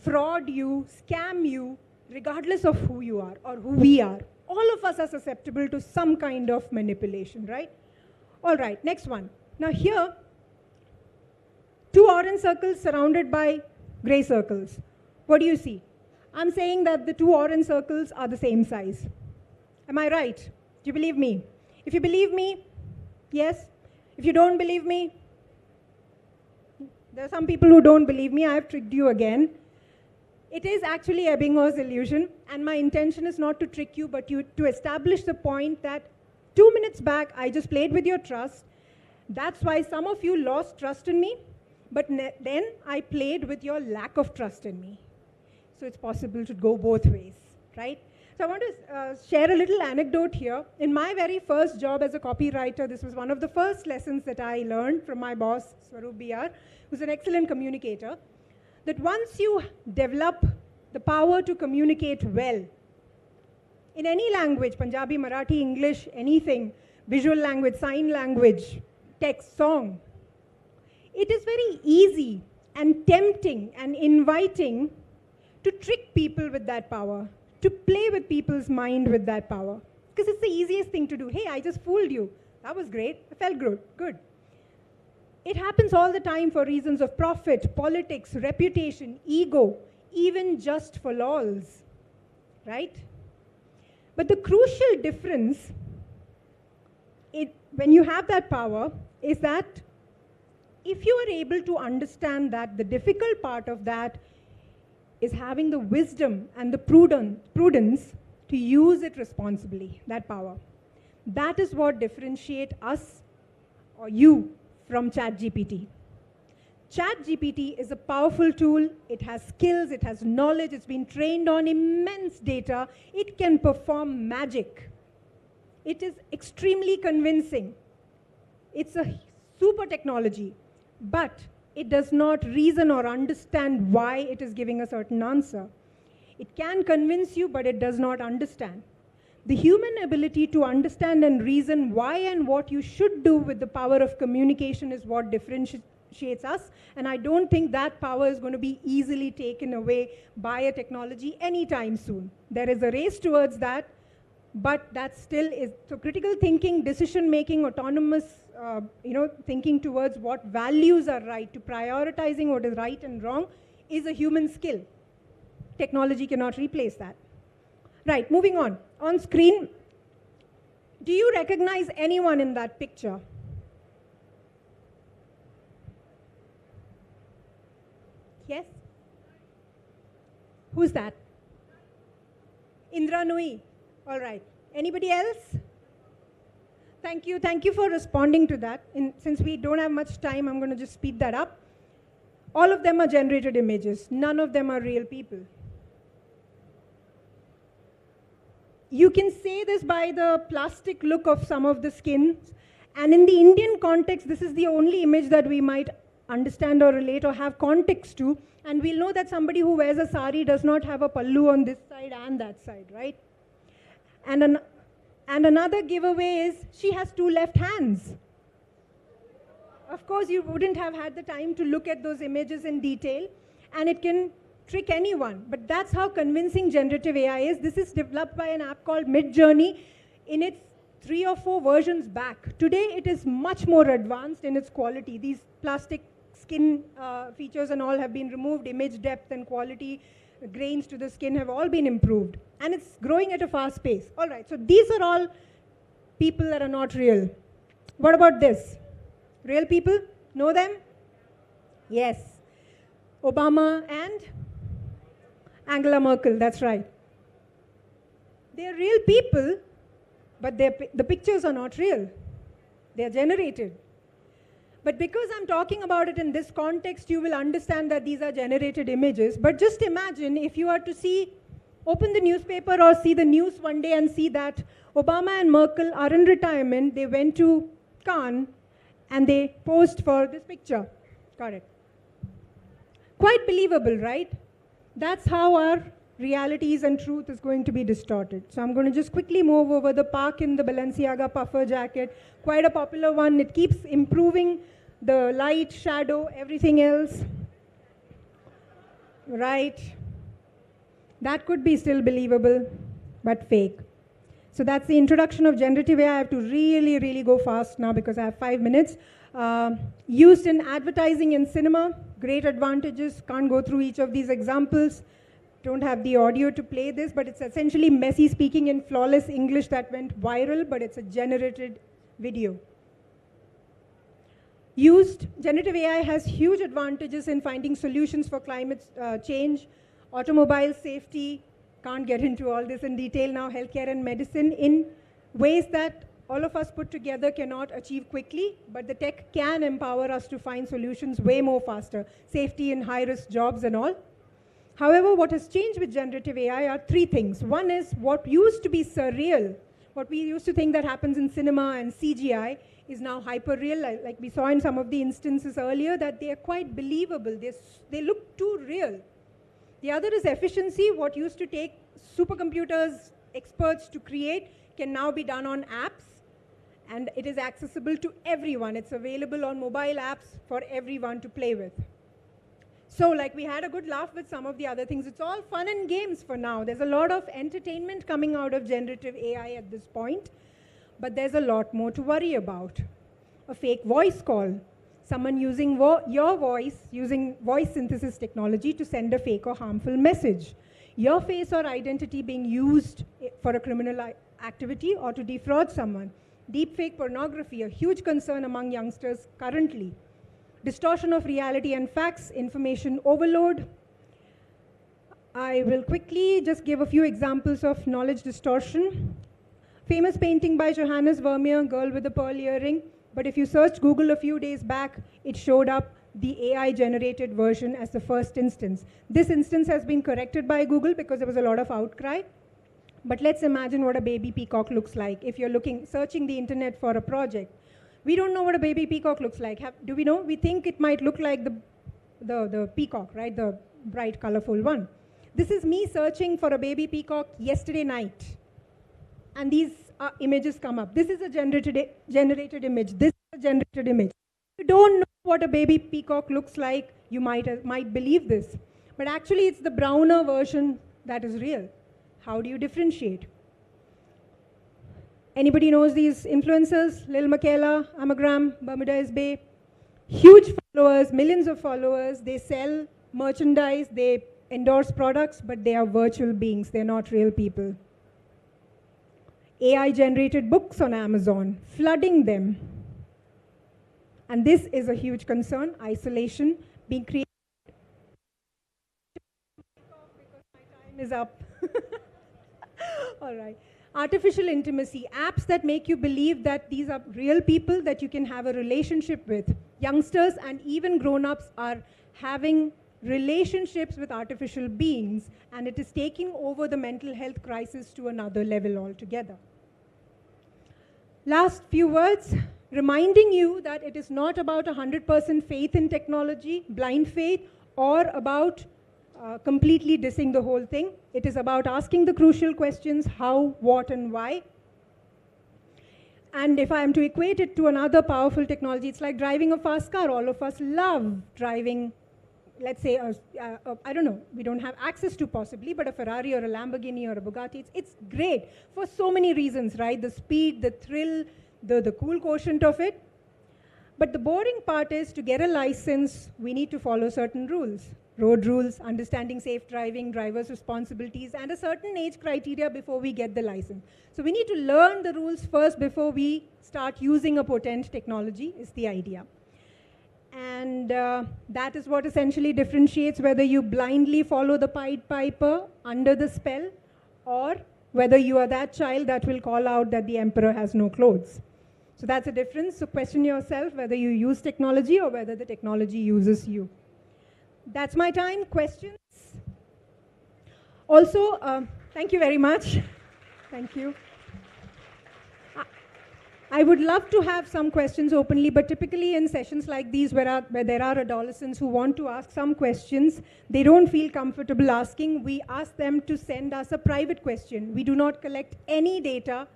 fraud you, scam you, regardless of who you are or who we are. All of us are susceptible to some kind of manipulation, right? All right, next one. Now here, two orange circles surrounded by gray circles. What do you see? I'm saying that the two orange circles are the same size. Am I right? Do you believe me? If you believe me, yes. If you don't believe me, there are some people who don't believe me. I have tricked you again. It is actually Ebbinghaus illusion, and my intention is not to trick you, but to establish the point that 2 minutes back, I just played with your trust. That's why some of you lost trust in me, but then I played with your lack of trust in me. So it's possible to go both ways, right? So I want to share a little anecdote here. In my very first job as a copywriter, this was one of the first lessons that I learned from my boss, Swaroop BR, who's an excellent communicator, that once you develop the power to communicate well, in any language, Punjabi, Marathi, English, anything, visual language, sign language, text, song, it is very easy and tempting and inviting to trick people with that power, to play with people's mind with that power. Because it's the easiest thing to do. Hey, I just fooled you. That was great. I felt good. It happens all the time for reasons of profit, politics, reputation, ego, even just for lols, right? But the crucial difference when you have that power is that if you are able to understand that the difficult part of that is having the wisdom and the prudence to use it responsibly, that power. That is what differentiates us or you from ChatGPT. ChatGPT is a powerful tool. It has skills, it has knowledge, it's been trained on immense data. It can perform magic. It is extremely convincing. It's a super technology, but it does not reason or understand why it is giving a certain answer. It can convince you, but it does not understand. The human ability to understand and reason why and what you should do with the power of communication is what differentiates us, and I don't think that power is going to be easily taken away by a technology anytime soon. There is a race towards that, but that still is, so critical thinking, decision making, autonomous thinking towards what values are right, to prioritizing what is right and wrong is a human skill. Technology cannot replace that. Right, moving on. On screen, do you recognize anyone in that picture? Yes? Who's that? Indra Nui. All right. Anybody else? Thank you for responding to that. Since we don't have much time, I'm going to just speed that up. All of them are generated images. None of them are real people. You can say this by the plastic look of some of the skins. And in the Indian context, this is the only image that we might understand or relate or have context to. And we'll know that somebody who wears a sari does not have a pallu on this side and that side, right? And another giveaway is she has two left hands. Of course, you wouldn't have had the time to look at those images in detail. And it can trick anyone. But that's how convincing generative AI is. This is developed by an app called Midjourney in its 3 or 4 versions back. Today, it is much more advanced in its quality. These plastic skin features and all have been removed. Image depth and quality, grains to the skin have all been improved. And it's growing at a fast pace. All right, so these are all people that are not real. What about this? Real people? Know them? Yes. Obama and Angela Merkel, that's right. They're real people, but the pictures are not real. They're generated. But because I'm talking about it in this context, you will understand that these are generated images. But just imagine if you are to open the newspaper or see the news one day and see that Obama and Merkel are in retirement. They went to Cannes and they posed for this picture. Correct. Quite believable, right? That's how our realities and truth is going to be distorted. So I'm going to just quickly move over the Park in the Balenciaga puffer jacket. Quite a popular one. It keeps improving the light, shadow, everything else. Right. That could be still believable, but fake. So that's the introduction of generative AI. I have to really, really go fast now because I have 5 minutes. Used in advertising and cinema, great advantages. Can't go through each of these examples. Don't have the audio to play this, but it's essentially Messi speaking in flawless English that went viral, but it's a generated video. Generative AI has huge advantages in finding solutions for climate change, automobile safety, can't get into all this in detail now, healthcare and medicine in ways that all of us put together cannot achieve quickly, but the tech can empower us to find solutions way more faster, safety in high-risk jobs and all. However, what has changed with generative AI are 3 things. One is what used to be surreal, what we used to think that happens in cinema and CGI is now hyper-real, like we saw in some of the instances earlier, that they are quite believable. They look too real. The other is efficiency. What used to take supercomputers, experts to create can now be done on apps, and it is accessible to everyone. It's available on mobile apps for everyone to play with. So like we had a good laugh with some of the other things. It's all fun and games for now. There's a lot of entertainment coming out of generative AI at this point, but there's a lot more to worry about. A fake voice call. Someone using your voice, using voice synthesis technology to send a fake or harmful message. Your face or identity being used for a criminal activity or to defraud someone. Deepfake pornography, a huge concern among youngsters currently. Distortion of reality and facts, information overload. I will quickly just give a few examples of knowledge distortion. Famous painting by Johannes Vermeer, Girl with a Pearl Earring. But if you searched Google a few days back, it showed up the AI-generated version as the first instance. This instance has been corrected by Google because there was a lot of outcry. But let's imagine what a baby peacock looks like. If you're searching the internet for a project, we don't know what a baby peacock looks like. Do we know? We think it might look like the peacock, right? The bright, colorful one. This is me searching for a baby peacock yesterday night. And these images come up. This is a generated image. This is a generated image. If you don't know what a baby peacock looks like, you might believe this. But actually, it's the browner version that is real. How do you differentiate? Anybody knows these influencers? Lil Michaela, Amagram, Bermuda is Bay. Huge followers, millions of followers. They sell merchandise, they endorse products, but they are virtual beings. They're not real people. AI-generated books on Amazon, flooding them. And this is a huge concern, isolation, being created. Because my time is up. All right. Artificial intimacy, apps that make you believe that these are real people that you can have a relationship with. Youngsters and even grown-ups are having relationships with artificial beings, and it is taking over the mental health crisis to another level altogether. Last few words, reminding you that it is not about 100% faith in technology, blind faith, or about completely dissing the whole thing. It is about asking the crucial questions, how, what, and why. And if I am to equate it to another powerful technology, it's like driving a fast car. All of us love driving let's say, I don't know, we don't have access to possibly, but a Ferrari or a Lamborghini or a Bugatti, it's great for so many reasons, right? The speed, the thrill, the cool quotient of it. But the boring part is to get a license, we need to follow certain rules. Road rules, understanding safe driving, driver's responsibilities, and a certain age criteria before we get the license. So we need to learn the rules first before we start using a potent technology, is the idea. And that is what essentially differentiates whether you blindly follow the Pied Piper under the spell, or whether you are that child that will call out that the emperor has no clothes. So that's a difference. So question yourself whether you use technology or whether the technology uses you. That's my time. Questions? Also, thank you very much. Thank you. I would love to have some questions openly, but typically in sessions like these where there are adolescents who want to ask some questions, they don't feel comfortable asking. We ask them to send us a private question. We do not collect any data,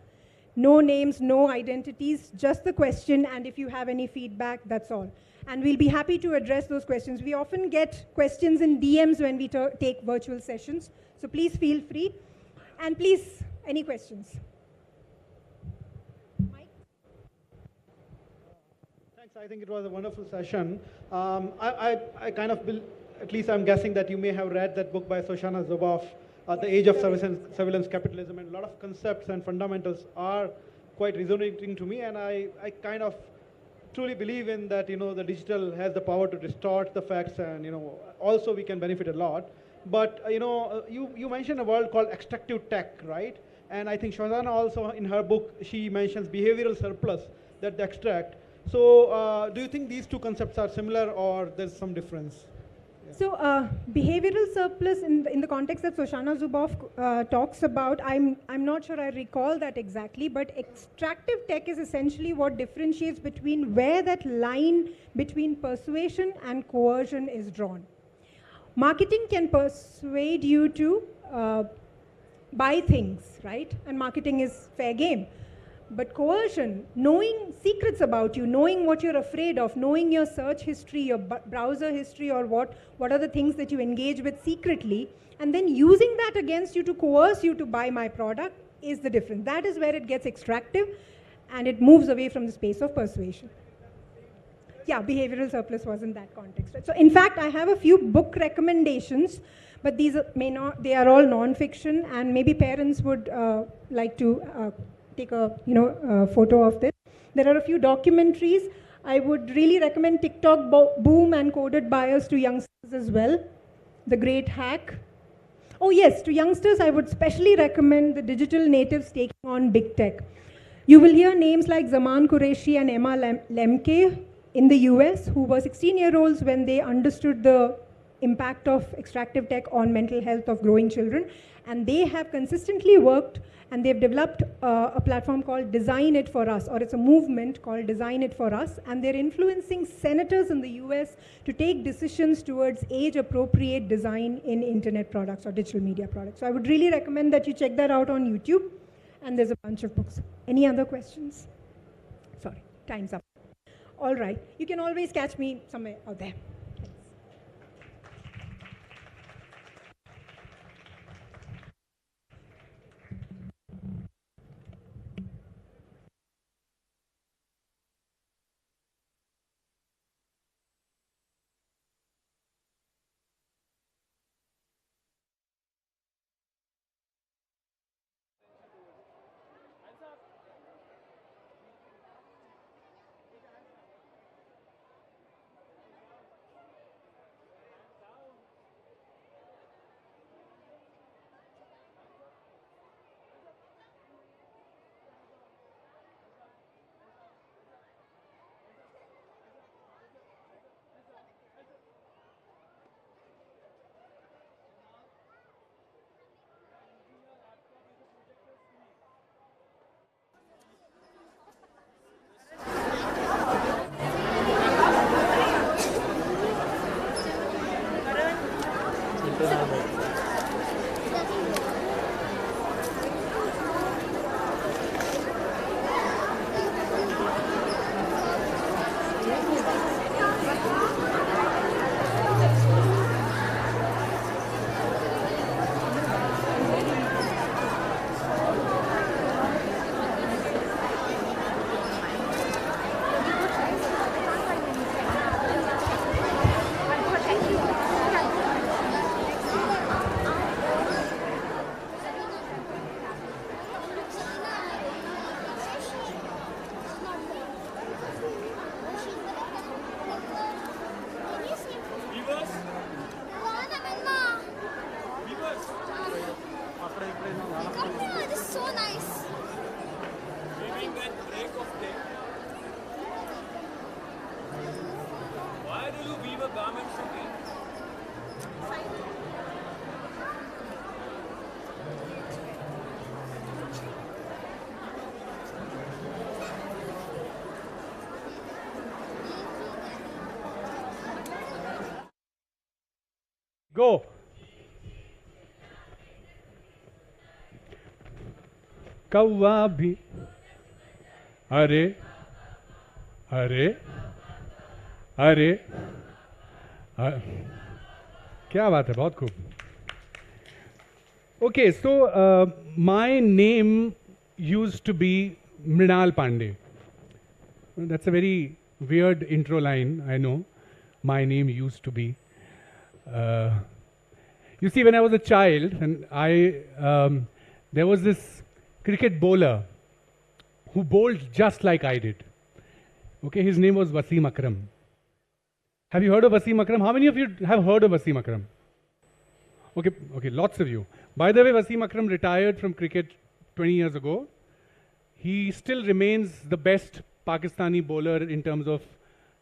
no names, no identities, just the question, and if you have any feedback, that's all. And we'll be happy to address those questions. We often get questions in DMs when we take virtual sessions, so please feel free. And please, any questions? Thanks. I think it was a wonderful session. I kind of, at least I'm guessing that you may have read that book by Shoshana Zuboff, The Age of Surveillance Capitalism, and a lot of concepts and fundamentals are quite resonating to me, and I kind of truly believe in that, the digital has the power to distort the facts, and, also we can benefit a lot. But, you mentioned a word called extractive tech, right? And I think Shoshana also in her book, she mentions behavioral surplus that they extract. So do you think these two concepts are similar, or there's some difference? So behavioral surplus in the context that Shoshana Zuboff talks about, I'm not sure I recall that exactly, but extractive tech is essentially what differentiates between where that line between persuasion and coercion is drawn. Marketing can persuade you to buy things, right? And marketing is fair game. But coercion, knowing secrets about you, knowing what you're afraid of, knowing your search history, your browser history, or what are the things that you engage with secretly, and then using that against you to coerce you to buy my product is the difference. That is where it gets extractive, and it moves away from the space of persuasion. Yeah, behavioral surplus was in that context. Right? So in fact, I have a few book recommendations, but these they are all non-fiction, and maybe parents would like to take a photo of this. There are a few documentaries. I would really recommend TikTok Boom and Coded Bias to youngsters as well. The Great Hack. Oh yes, to youngsters I would specially recommend the Digital Natives Taking on Big Tech. You will hear names like Zaman Qureshi and Emma Lemke in the US, who were 16-year-olds when they understood the impact of extractive tech on mental health of growing children. And they have consistently worked, and they've developed a platform called Design It For Us, or it's a movement called Design It For Us, and they're influencing senators in the US to take decisions towards age-appropriate design in internet products or digital media products. So I would really recommend that you check that out on YouTube, and there's a bunch of books. Any other questions? Sorry, time's up. All right, you can always catch me somewhere out there. This is so nice. Why do you weave a garment from here? Go. कौवा भी अरे अरे अरे क्या बात है, बहुत खूब. Okay, so my name used to be Mrinal Pandey. That's a very weird intro line, I know. My name used to be. You see, when I was a child, and there was this cricket bowler who bowled just like I did. Okay, his name was Wasim Akram. Have you heard of Wasim Akram? How many of you have heard of Wasim Akram? Okay, lots of you. By the way, Wasim Akram retired from cricket 20 years ago. He still remains the best Pakistani bowler in terms of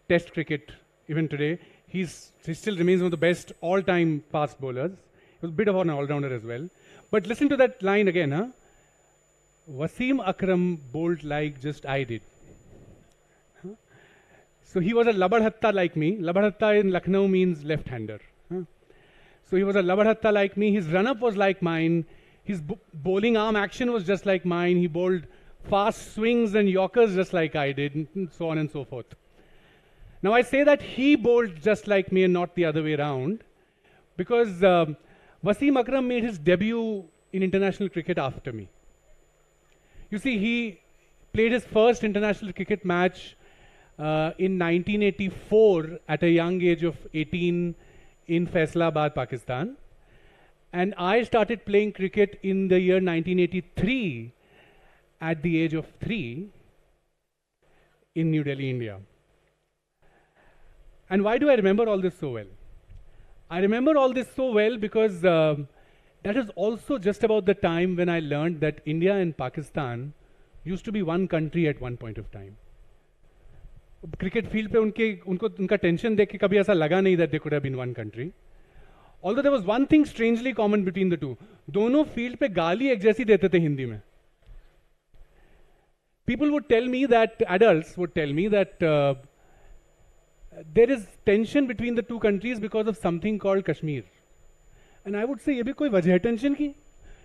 test cricket even today. He still remains one of the best all-time fast bowlers. He was a bit of an all-rounder as well. But listen to that line again, huh? Wasim Akram bowled like just I did. Huh? So he was a labadhatta like me. Labadhatta in Lucknow means left-hander. Huh? So he was a labadhatta like me. His run-up was like mine. His bowling arm action was just like mine. He bowled fast swings and yorkers just like I did, and so on and so forth. Now I say that he bowled just like me and not the other way around because Wasim Akram made his debut in international cricket after me. You see, he played his first international cricket match in 1984 at a young age of 18 in Faisalabad, Pakistan. And I started playing cricket in the year 1983 at the age of 3 in New Delhi, India. And why do I remember all this so well? I remember all this so well because that is also just about the time when I learned that India and Pakistan used to be one country at one point of time. Cricket field पे उनका tension देख के कभी ऐसा लगा नहीं that they could have been one country. Although there was one thing strangely common between the two. दोनों field पे गाली एक जैसी देते थे हिंदी में. People would tell me that, adults would tell me that there is tension between the two countries because of something called Kashmir. And I would say, ये भी कोई वजह है टेंशन की?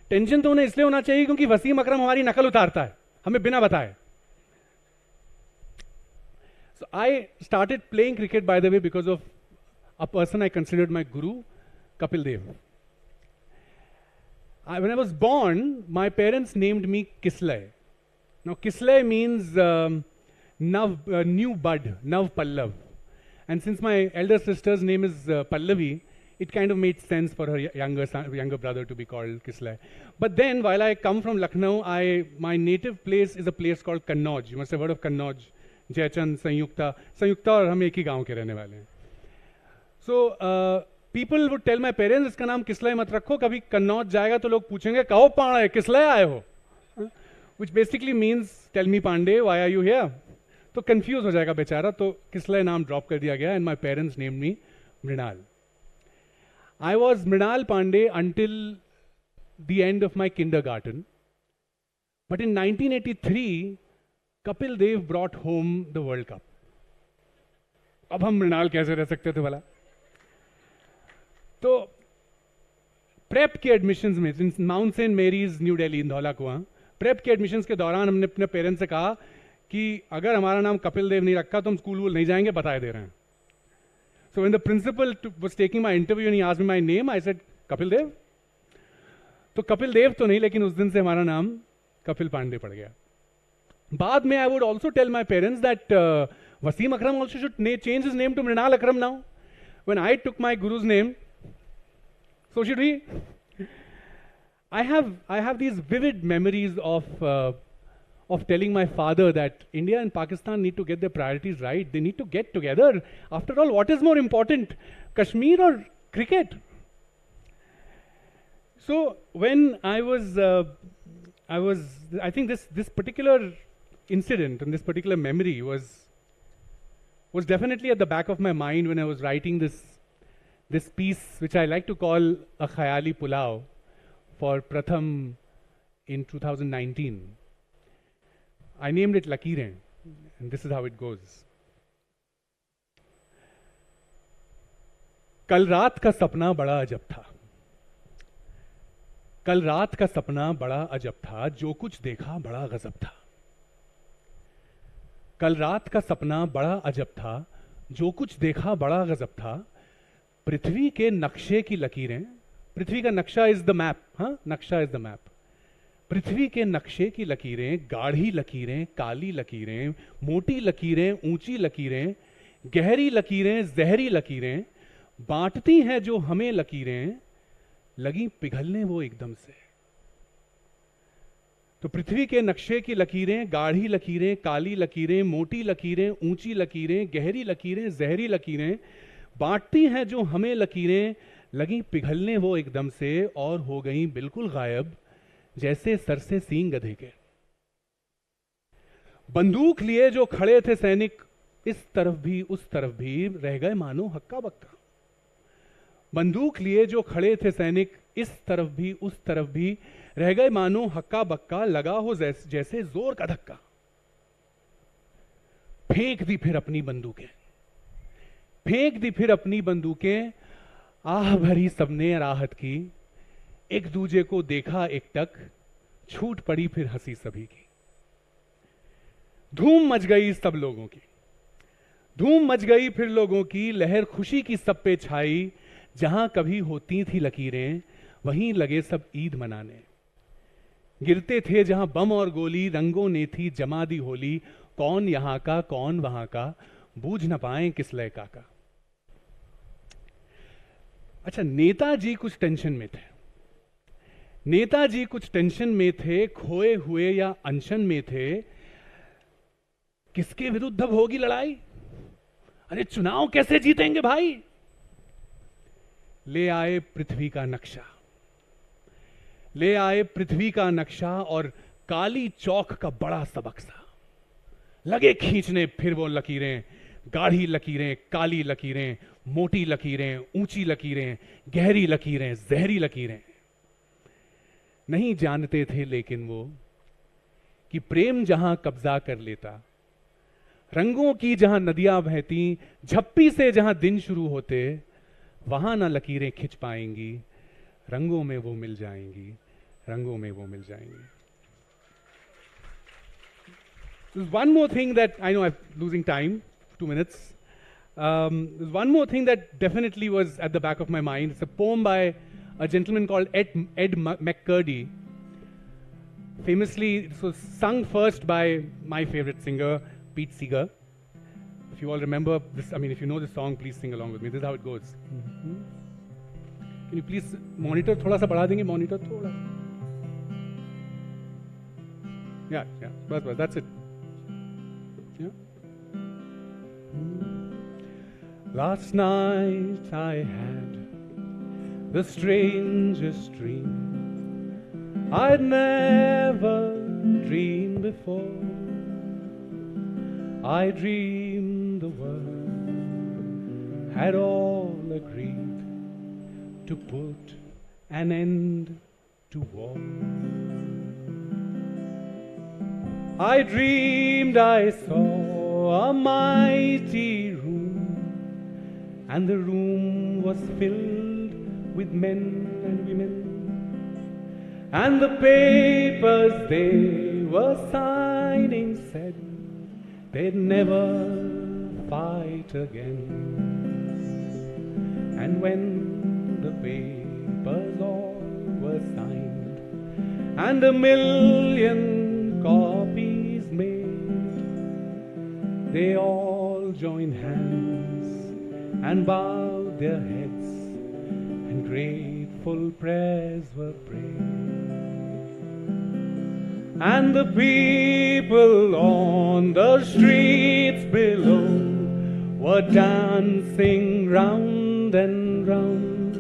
टेंशन तो उन्हें इसलिए होना चाहिए क्योंकि वसीम अकरम हमारी नकल उतारता है, हमें बिना बताए. So I started playing cricket, by the way, because of a person I considered my guru, Kapil Dev. When I was born, my parents named me Kislay. Now Kislay means new bud, Nav Pallav. And since my elder sister's name is Pallavi, it kind of made sense for her younger brother to be called Kislay. But then, while I come from Lucknow, my native place is a place called Kannauj. You must have heard of Kannauj. Jaychand, Sanyukta. Sanyukta और हम एक ही गांव के रहने वाले हैं. So people would tell my parents, इसका नाम किसलय मत रखो, कभी कन्नौज जाएगा तो लोग पूछेंगे कहो पांडे किसलय आए हो, which basically means tell me Pandey, why are you here? तो confuse हो जाएगा बेचारा, तो किसलय नाम drop कर दिया गया and my parents named me Mrinal. I was Mrinal Pandey until the end of my kindergarten. But in 1983, Kapil Dev brought home the World Cup. अब हम मृणाल कैसे रह सकते थे भला? तो प्रेप के एडमिशंस में, Mount Saint Mary's New Delhi इंदौला कुआं, प्रेप के एडमिशंस के दौरान हमने अपने पेरेंट्स से कहा कि अगर हमारा नाम कपिल देव नहीं रखा तो हम स्कूल वूल नहीं जाएंगे, बताए दे रहे हैं. So when the principal was taking my interview and he asked me my name, I said Kapil Dev. तो कपिल देव तो नहीं, लेकिन उस दिन से हमारा नाम कपिल पांडे पड़ गया. बाद में I would also tell my parents that Wasim Akram also should change his name to Mrinal Akram now. When I took my guru's name, so should we? I have these vivid memories of telling my father that India and Pakistan need to get their priorities right. They need to get together. After all, what is more important, Kashmir or cricket? So when I think this particular incident and this particular memory was definitely at the back of my mind when I was writing this piece, which I like to call a Khayali Pulao for Pratham in 2019. I named it Lakirein, and this is how it goes. कल रात का सपना बड़ा अजब था, कल रात का सपना बड़ा अजब था, जो कुछ देखा बड़ा गजब था। कल रात का सपना बड़ा अजब था, जो कुछ देखा बड़ा गजब था। पृथ्वी के नक्शे की लकीरें, पृथ्वी का नक्शा इज द मैप, हाँ, नक्शा इज द मैप। पृथ्वी के नक्शे की लकीरें, गाढ़ी लकीरें, काली लकीरें, मोटी लकीरें, ऊंची लकीरें, गहरी लकीरें, जहरी लकीरें, बांटती हैं जो हमें लकीरें, लगी पिघलने वो एकदम से। तो पृथ्वी के नक्शे की लकीरें, गाढ़ी लकीरें, काली लकीरें, मोटी लकीरें, ऊंची लकीरें, गहरी लकीरें, जहरी लकीरें, बांटती हैं जो हमें लकीरें, लगी पिघलने वो एकदम से और हो गई बिल्कुल गायब, जैसे सर से सींग गधे के। बंदूक लिए जो खड़े थे सैनिक, इस तरफ भी उस तरफ भी, रह गए मानो हक्का बक्का। बंदूक लिए जो खड़े थे सैनिक, इस तरफ भी उस तरफ भी, रह गए मानो हक्का बक्का, लगा हो जैसे जोर का धक्का। फेंक दी फिर अपनी बंदूकें, फेंक दी फिर अपनी बंदूकें, आह भरी सबने राहत की, एक दूजे को देखा एकटक, छूट पड़ी फिर हंसी सभी की। धूम मच गई सब लोगों की, धूम मच गई फिर लोगों की, लहर खुशी की सब पे छाई। जहां कभी होती थी लकीरें, वहीं लगे सब ईद मनाने। गिरते थे जहां बम और गोली, रंगों ने थी जमा दी होली। कौन यहां का कौन वहां का, बूझ न पाए किस लयका का। अच्छा, नेताजी कुछ टेंशन में थे, नेताजी कुछ टेंशन में थे, खोए हुए या अनशन में थे। किसके विरुद्ध अब होगी लड़ाई, अरे चुनाव कैसे जीतेंगे भाई। ले आए पृथ्वी का नक्शा, ले आए पृथ्वी का नक्शा और काली चौक का बड़ा सा बक्सा। लगे खींचने फिर वो लकीरें, गाढ़ी लकीरें, काली लकीरें, मोटी लकीरें, ऊंची लकीरें, गहरी लकीरें, जहरी लकीरें। नहीं जानते थे लेकिन वो कि प्रेम जहां कब्जा कर लेता, रंगों की जहां नदियां बहती, झप्पी से जहां दिन शुरू होते, वहां ना लकीरें खिंच पाएंगी, रंगों में वो मिल जाएंगी, रंगों में वो मिल जाएंगी। There's one more thing that I know I'm losing time, 2 minutes. There's one more thing that definitely was at the back of my mind. It's a poem by a gentleman called Ed McCurdy. Famously, it was sung first by my favorite singer, Pete Seeger. If you all remember this, I mean, if you know this song, please sing along with me. This is how it goes. Can you please monitor thoda sa badha denge, monitor thoda. Yeah, bas, that's it. Yeah. Last night I had the strangest dream I'd never dreamed before. I dreamed the world had all agreed to put an end to war. I dreamed I saw a mighty room, and the room was filled with men and women, and the papers they were signing said they'd never fight again. And when the papers all were signed and 1,000,000 copies made, they all joined hands and bowed their heads, and grateful prayers were prayed. And the people on the streets below were dancing round and round,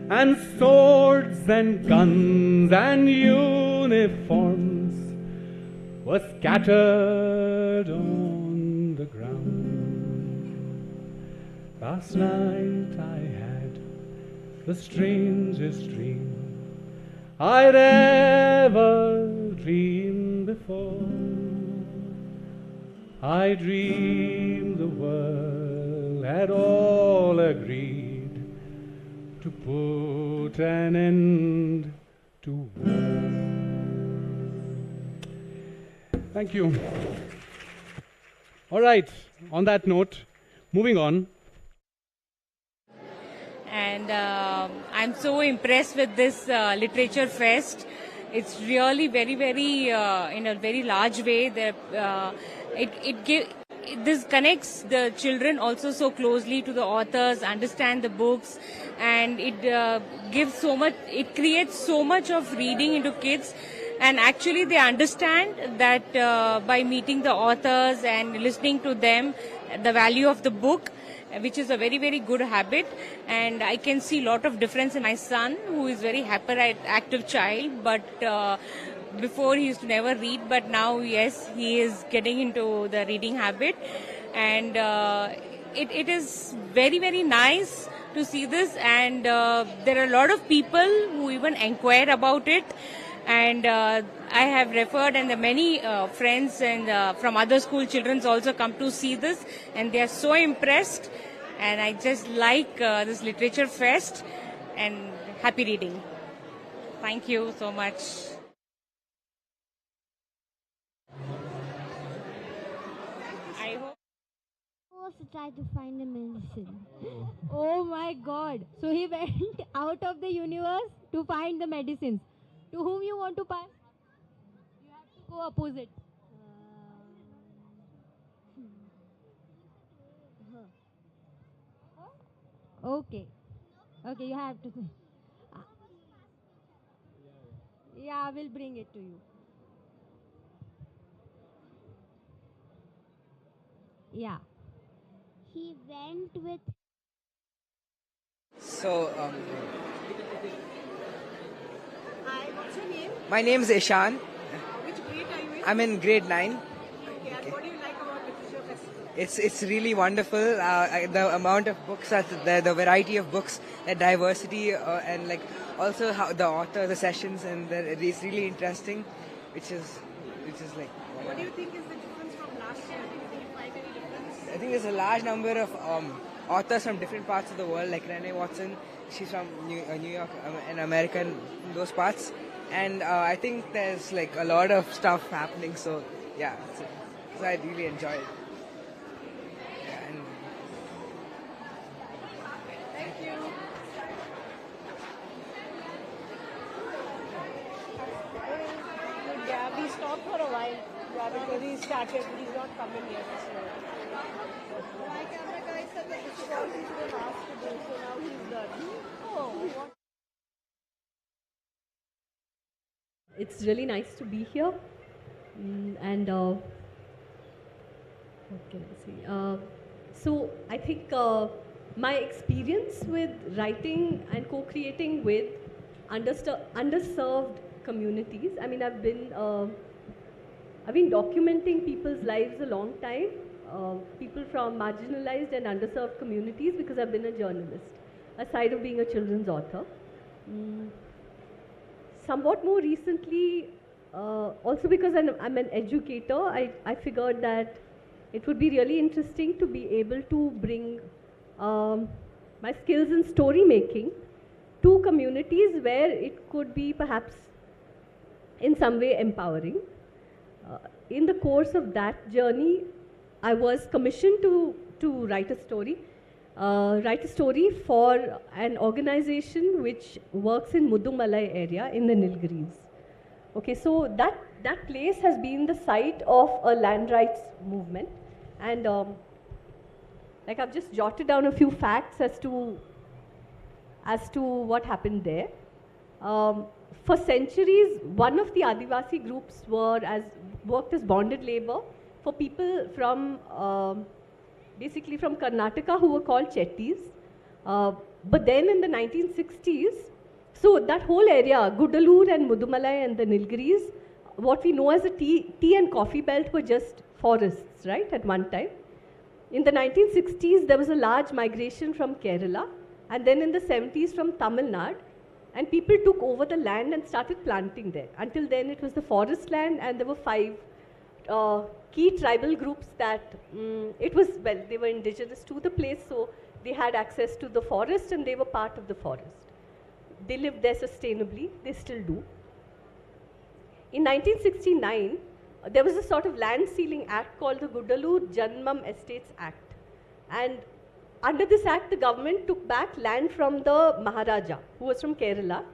and swords and guns and uniforms were scattered on the ground. Last night I had the strangest dream I'd ever dreamed before. I dreamed the world had all agreed to put an end to war. Thank you. All right, on that note, moving on. And I'm so impressed with this literature fest. It's really very, very, in a very large way. This connects the children also so closely to the authors, understand the books, and it gives so much, it creates so much of reading into kids. And actually they understand that by meeting the authors and listening to them, the value of the book, which is a very, very good habit. And I can see a lot of difference in my son, who is very hyperactive child, but before he used to never read, but now, yes, he is getting into the reading habit. And it is very, very nice to see this. And there are a lot of people who even inquire about it. And I have referred, and the many friends and from other school children also come to see this, and they are so impressed. And I just like this literature fest, and happy reading. Thank you so much. I hope. To try to find a medicine. Oh my God! So he went out of the universe to find the medicines. To whom you want to pass? You have to go opposite. Okay. Okay, you have to. Yeah, I will bring it to you. Yeah. He went with. So, Hi, what's your name? my name is Ishan. Which grade are you in? I'm in grade 9. Okay, and what do you like about Literature Festival? It's really wonderful. The amount of books, the variety of books, the diversity, and like also how the author, the sessions, and it's really interesting, which is like. What do you think is the difference from last year? Did you find any difference? I think there's a large number of authors from different parts of the world, like Renee Watson. She's from New York, an American, those parts. And I think there's like a lot of stuff happening. So yeah, so I really enjoy it. Yeah, and Thank you. Yeah, we stopped for a while. Yeah, because he started, he's not coming yet. So. My camera guy said that this is all he's been asked to do, so now he's done. Oh, what? It's really nice to be here. And what can I say? So I think my experience with writing and co-creating with underserved communities. I mean, I've been documenting people's lives a long time. People from marginalized and underserved communities, because I've been a journalist, aside of being a children's author. Somewhat more recently, also because I'm an educator, I figured that it would be really interesting to be able to bring my skills in story making to communities where it could be perhaps in some way empowering. In the course of that journey, I was commissioned to write a story. For an organization which works in Mudumalai area in the Nilgiris. Okay, so that place has been the site of a land rights movement, and like I've just jotted down a few facts as to what happened there. For centuries, one of the Adivasi groups worked as bonded labor for people from basically from Karnataka, who were called Chettis. But then in the 1960s, so that whole area, Gudalur and Mudumalai and the Nilgiris, what we know as a tea and coffee belt were just forests, right, at one time. In the 1960s, there was a large migration from Kerala, and then in the 70s from Tamil Nadu, and people took over the land and started planting there. Until then, it was the forest land, and there were 5 key tribal groups that, they were indigenous to the place, so they had access to the forest and they were part of the forest. They lived there sustainably, they still do. In 1969, there was a sort of land sealing act called the Gudalur Janmam Estates Act. And under this act, the government took back land from the Maharaja, who was from Kerala.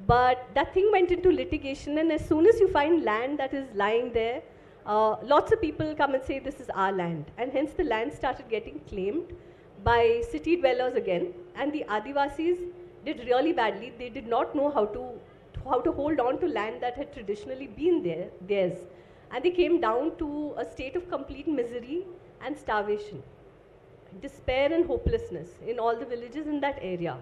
But that thing went into litigation, and as soon as you find land that is lying there, lots of people come and say this is our land. And hence the land started getting claimed by city dwellers again. And the Adivasis did really badly. They did not know how to hold on to land that had traditionally been theirs. And they came down to a state of complete misery and starvation, despair and hopelessness in all the villages in that area.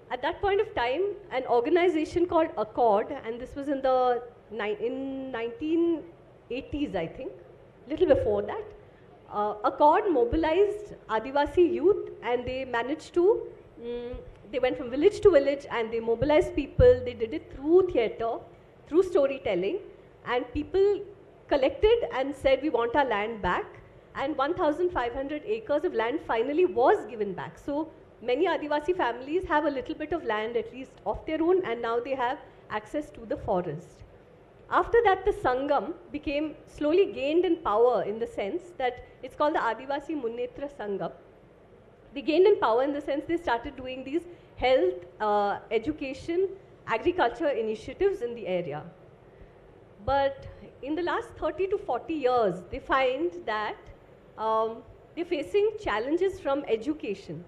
At that point of time, an organization called Accord, and this was in 1980s, I think, little before that, Accord mobilized Adivasi youth, and they managed to, they went from village to village and they mobilized people. They did it through theater, through storytelling, and people collected and said, we want our land back. And 1,500 acres of land finally was given back. So many Adivasi families have a little bit of land, at least of their own, and now they have access to the forest. After that, the Sangam slowly gained in power in the sense that it's called the Adivasi Munnetra Sangam. They gained in power in the sense they started doing these health, education, agriculture initiatives in the area. But in the last 30 to 40 years, they find that they're facing challenges from education.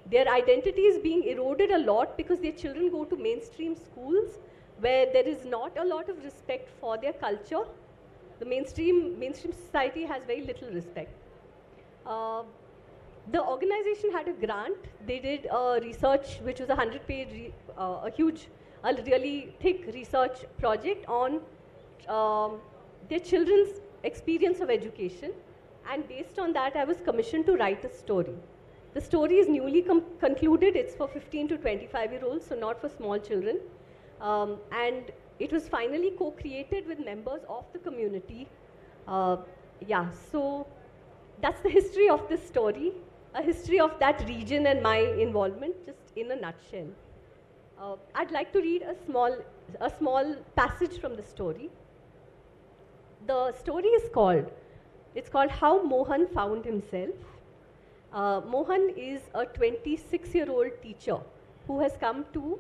Their identity is being eroded a lot because their children go to mainstream schools where there is not a lot of respect for their culture. The mainstream society has very little respect. The organization had a grant. They did a research, which was a 100-page, a really thick research project on their children's experience of education. And based on that, I was commissioned to write a story. The story is newly concluded. It's for 15 to 25-year-olds, so not for small children. And it was finally co-created with members of the community. So that's the history of this story, a history of that region and my involvement, just in a nutshell. I'd like to read a small passage from the story. The story is called How Mohan Found Himself. Mohan is a 26-year-old teacher who has come to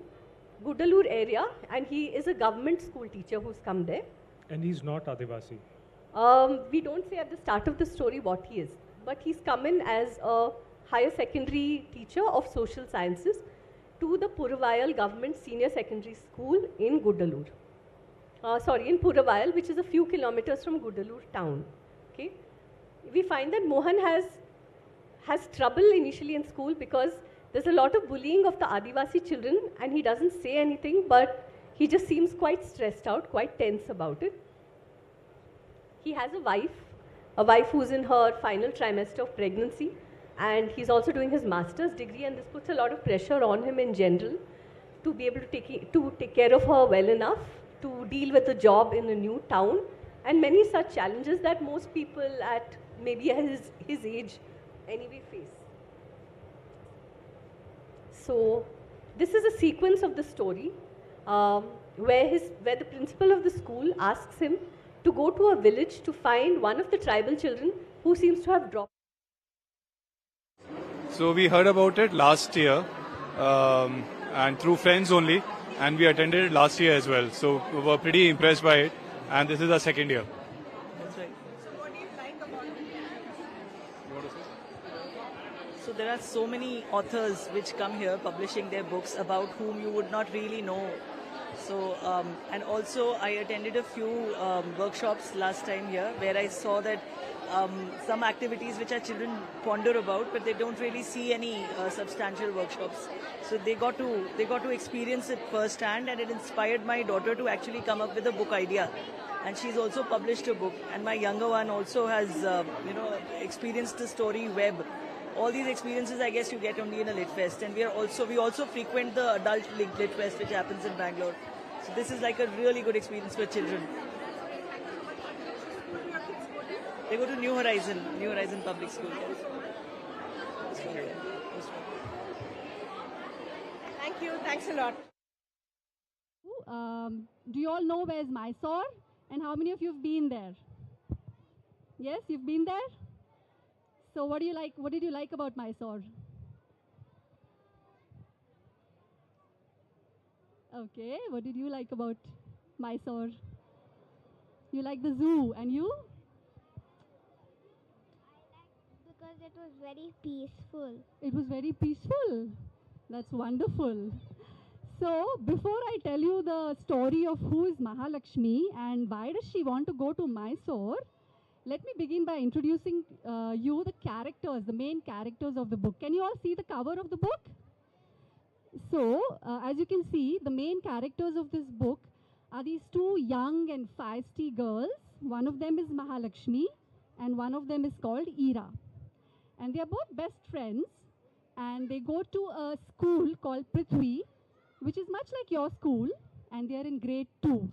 Gudalur area, and he is a government school teacher who's come there. And he's not Adivasi? We don't say at the start of the story what he is, but he's come in as a higher secondary teacher of social sciences to the Portrayal government senior secondary school in Gudalur. In Portrayal, which is a few kilometers from Gudalur town. Okay? We find that Mohan has trouble initially in school because there's a lot of bullying of the Adivasi children, and he doesn't say anything, but he just seems quite stressed out, quite tense about it. He has a wife who's in her final trimester of pregnancy, and he's also doing his master's degree, and this puts a lot of pressure on him in general to be able to take care of her well enough, to deal with a job in a new town, and many such challenges that most people at maybe his age anyway face. So this is a sequence of the story where the principal of the school asks him to go to a village to find one of the tribal children who seems to have dropped. So we heard about it last year and through friends only, and we attended it last year as well. So we were pretty impressed by it, and this is our second year. That's right. So what do you like about it? So there are so many authors which come here publishing their books about whom you would not really know. So, and also I attended a few workshops last time here where I saw that some activities which our children ponder about, but they don't really see any substantial workshops. So they got to experience it firsthand, and it inspired my daughter to actually come up with a book idea. And she's also published a book. And my younger one also has, experienced the story web. All these experiences, I guess, you get only in a Lit Fest. And we also frequent the adult Lit Fest, which happens in Bangalore. So this is like a really good experience for children. They go to New Horizon Public School. Thank you. Thanks a lot. Do you all know where's Mysore? And how many of you have been there? Yes, you've been there? So what do you like? What did you like about Mysore? Okay, what did you like about Mysore? You like the zoo, and you? Because it was very peaceful. It was very peaceful. That's wonderful. So, before I tell you the story of who is Mahalakshmi and why does she want to go to Mysore, let me begin by introducing you the characters, the main characters of the book. Can you all see the cover of the book? So, as you can see, the main characters of this book are these two young and feisty girls. One of them is Mahalakshmi and one of them is called Ira. And they are both best friends, and they go to a school called Prithvi, which is much like your school, and they are in grade 2.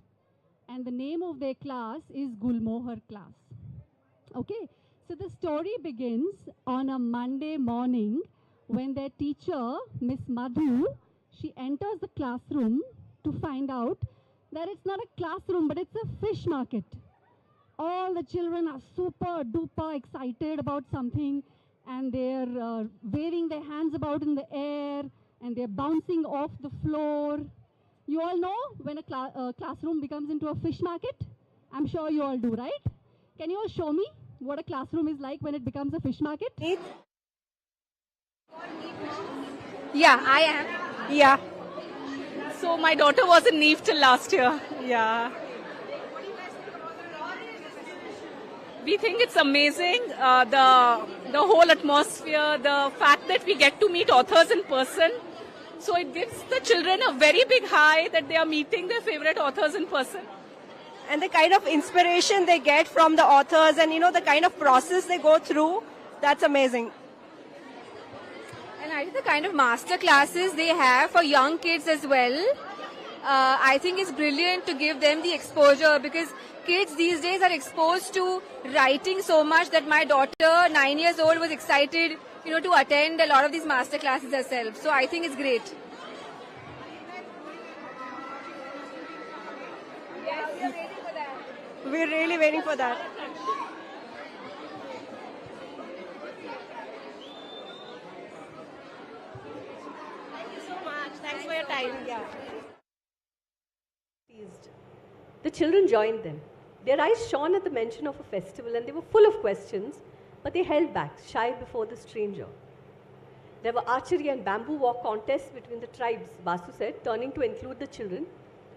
And the name of their class is Gulmohar class. Okay, so the story begins on a Monday morning when their teacher, Miss Madhu, she enters the classroom to find out that it's not a classroom, but it's a fish market. All the children are super duper excited about something, and they're waving their hands about in the air, and they're bouncing off the floor. You all know when a classroom becomes into a fish market? I'm sure you all do, right? Can you all show me what a classroom is like when it becomes a fish market? Yeah, I am. Yeah. So my daughter was in Neev till last year. Yeah. We think it's amazing, the whole atmosphere, the fact that we get to meet authors in person. So it gives the children a very big high that they are meeting their favorite authors in person. And the kind of inspiration they get from the authors and, the kind of process they go through, that's amazing. And I think the kind of master classes they have for young kids as well, I think is brilliant to give them the exposure, because kids these days are exposed to writing so much that my daughter, 9 years old, was excited, to attend a lot of these master classes herself. So I think it's great. Yes, we are waiting for that. We're really waiting for that. Thank you so much. Thanks for your time. Yeah. The children joined them. Their eyes shone at the mention of a festival, and they were full of questions, but they held back, shy before the stranger. There were archery and bamboo walk contests between the tribes, Vasu said, turning to include the children.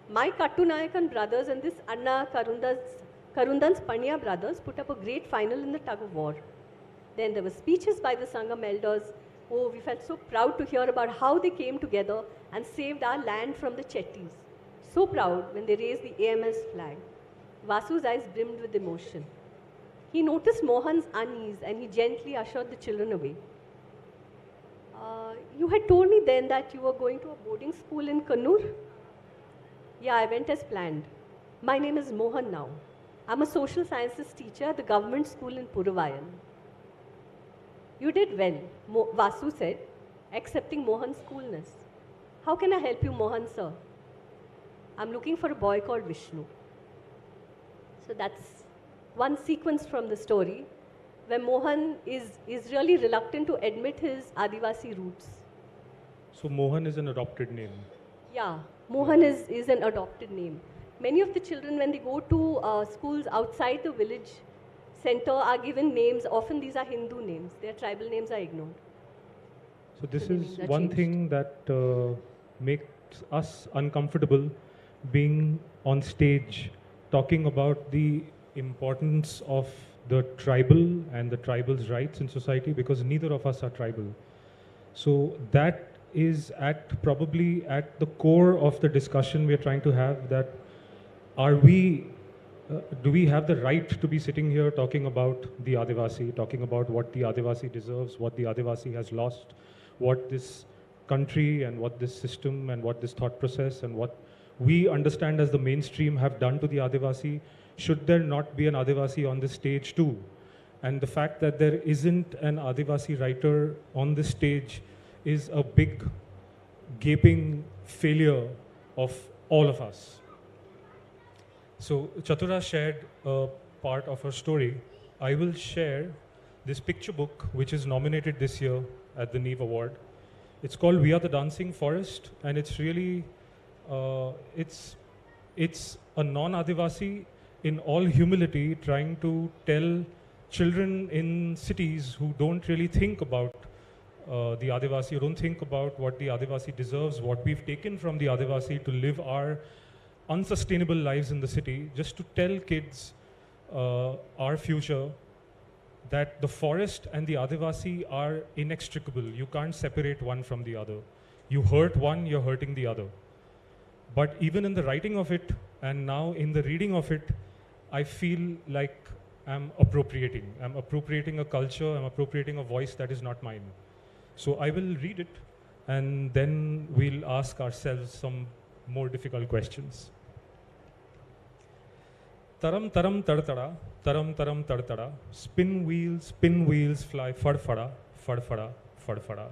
My Kattunayakan brothers and this Anna Karundan's Panya brothers put up a great final in the tug of war. Then there were speeches by the Sangam elders. Oh, we felt so proud to hear about how they came together and saved our land from the Chettis. So proud when they raised the AMS flag. Vasu's eyes brimmed with emotion. He noticed Mohan's unease and he gently ushered the children away. You had told me then that you were going to a boarding school in Kannur? Yeah, I went as planned. My name is Mohan now. I'm a social sciences teacher at the government school in Puravayan. You did well, Vasu said, accepting Mohan's coolness. How can I help you, Mohan, sir? I'm looking for a boy called Vishnu. So that's one sequence from the story where Mohan is really reluctant to admit his Adivasi roots. So Mohan is an adopted name? Yeah, Mohan is an adopted name. Many of the children, when they go to schools outside the village center, are given names. Often these are Hindu names. Their tribal names are ignored. So this is one thing that makes us uncomfortable being on stage talking about the importance of the tribal and the tribal's rights in society, because neither of us are tribal. So that is probably at the core of the discussion we are trying to have, that do we have the right to be sitting here talking about the Adivasi, talking about what the Adivasi deserves, what the Adivasi has lost, what this country and what this system and what this thought process and what we understand as the mainstream have done to the Adivasi? Should there not be an Adivasi on this stage too? And the fact that there isn't an Adivasi writer on this stage is a big, gaping failure of all of us. So Chatura shared a part of her story. I will share this picture book, which is nominated this year at the Neev Award. It's called We Are the Dancing Forest, and it's really, it's a non-Adivasi in all humility trying to tell children in cities who don't really think about the Adivasi, who don't think about what the Adivasi deserves, what we've taken from the Adivasi to live our unsustainable lives in the city, just to tell kids our future, that the forest and the Adivasi are inextricable. You can't separate one from the other. You hurt one, you're hurting the other. But even in the writing of it, and now in the reading of it, I feel like I'm appropriating a culture, I'm appropriating a voice that is not mine. So I will read it, and then we'll ask ourselves some more difficult questions. Taram taram tartara, taram taram tartara, spin wheels fly fadfada, fadfada, fadfada.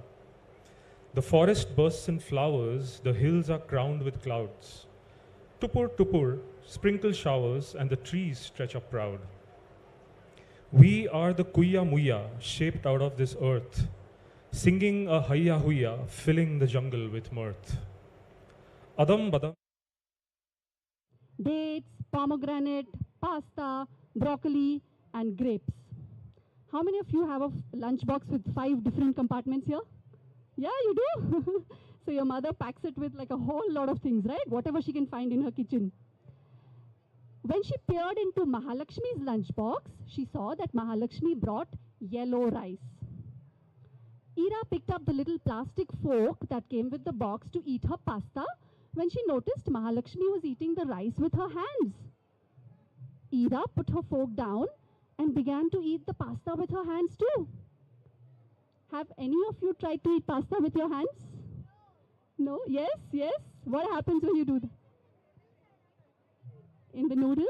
The forest bursts in flowers, the hills are crowned with clouds. Tupur tupur, sprinkle showers, and the trees stretch up proud. We are the kuya muya, shaped out of this earth, singing a hayya huya, filling the jungle with mirth. Adam badam. Dates, pomegranate, pasta, broccoli, and grapes. How many of you have a lunchbox with 5 different compartments here? Yeah, you do? So your mother packs it with like a whole lot of things, right? Whatever she can find in her kitchen. When she peered into Mahalakshmi's lunchbox, she saw that Mahalakshmi brought yellow rice. Ira picked up the little plastic fork that came with the box to eat her pasta when she noticed Mahalakshmi was eating the rice with her hands. Ira put her fork down and began to eat the pasta with her hands too. Have any of you tried to eat pasta with your hands? No? Yes? Yes? What happens when you do that? In the noodles?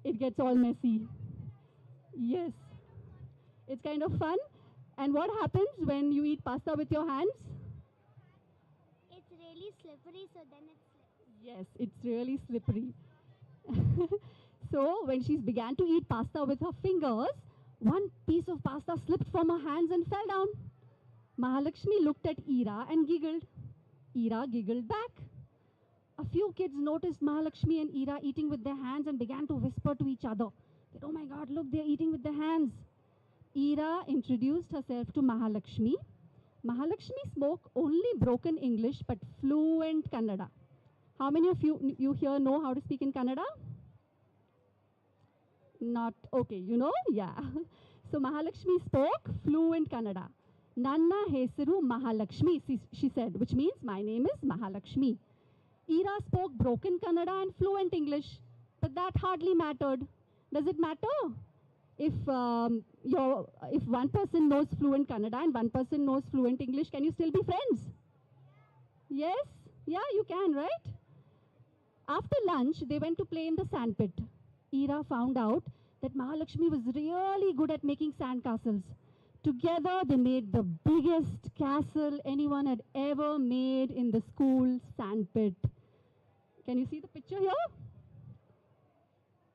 It gets all messy. Yes. It's kind of fun. And what happens when you eat pasta with your hands? It's really slippery, so then it's Yes, it's really slippery. So when she began to eat pasta with her fingers, one piece of pasta slipped from her hands and fell down. Mahalakshmi looked at Ira and giggled. Ira giggled back. A few kids noticed Mahalakshmi and Ira eating with their hands and began to whisper to each other that, oh my God, look, they're eating with their hands. Ira introduced herself to Mahalakshmi. Mahalakshmi spoke only broken English but fluent Kannada. How many of you here know how to speak in Kannada? Not, okay, you know? Yeah. So Mahalakshmi spoke fluent Kannada. Nanna hesaru Mahalakshmi, she said, which means my name is Mahalakshmi. Ira spoke broken Kannada and fluent English, but that hardly mattered. Does it matter? If one person knows fluent Kannada and one person knows fluent English, can you still be friends? Yes? Yeah, you can, right? After lunch, they went to play in the sandpit. Ira found out that Mahalakshmi was really good at making sandcastles. Together, they made the biggest castle anyone had ever made in the school sandpit. Can you see the picture here?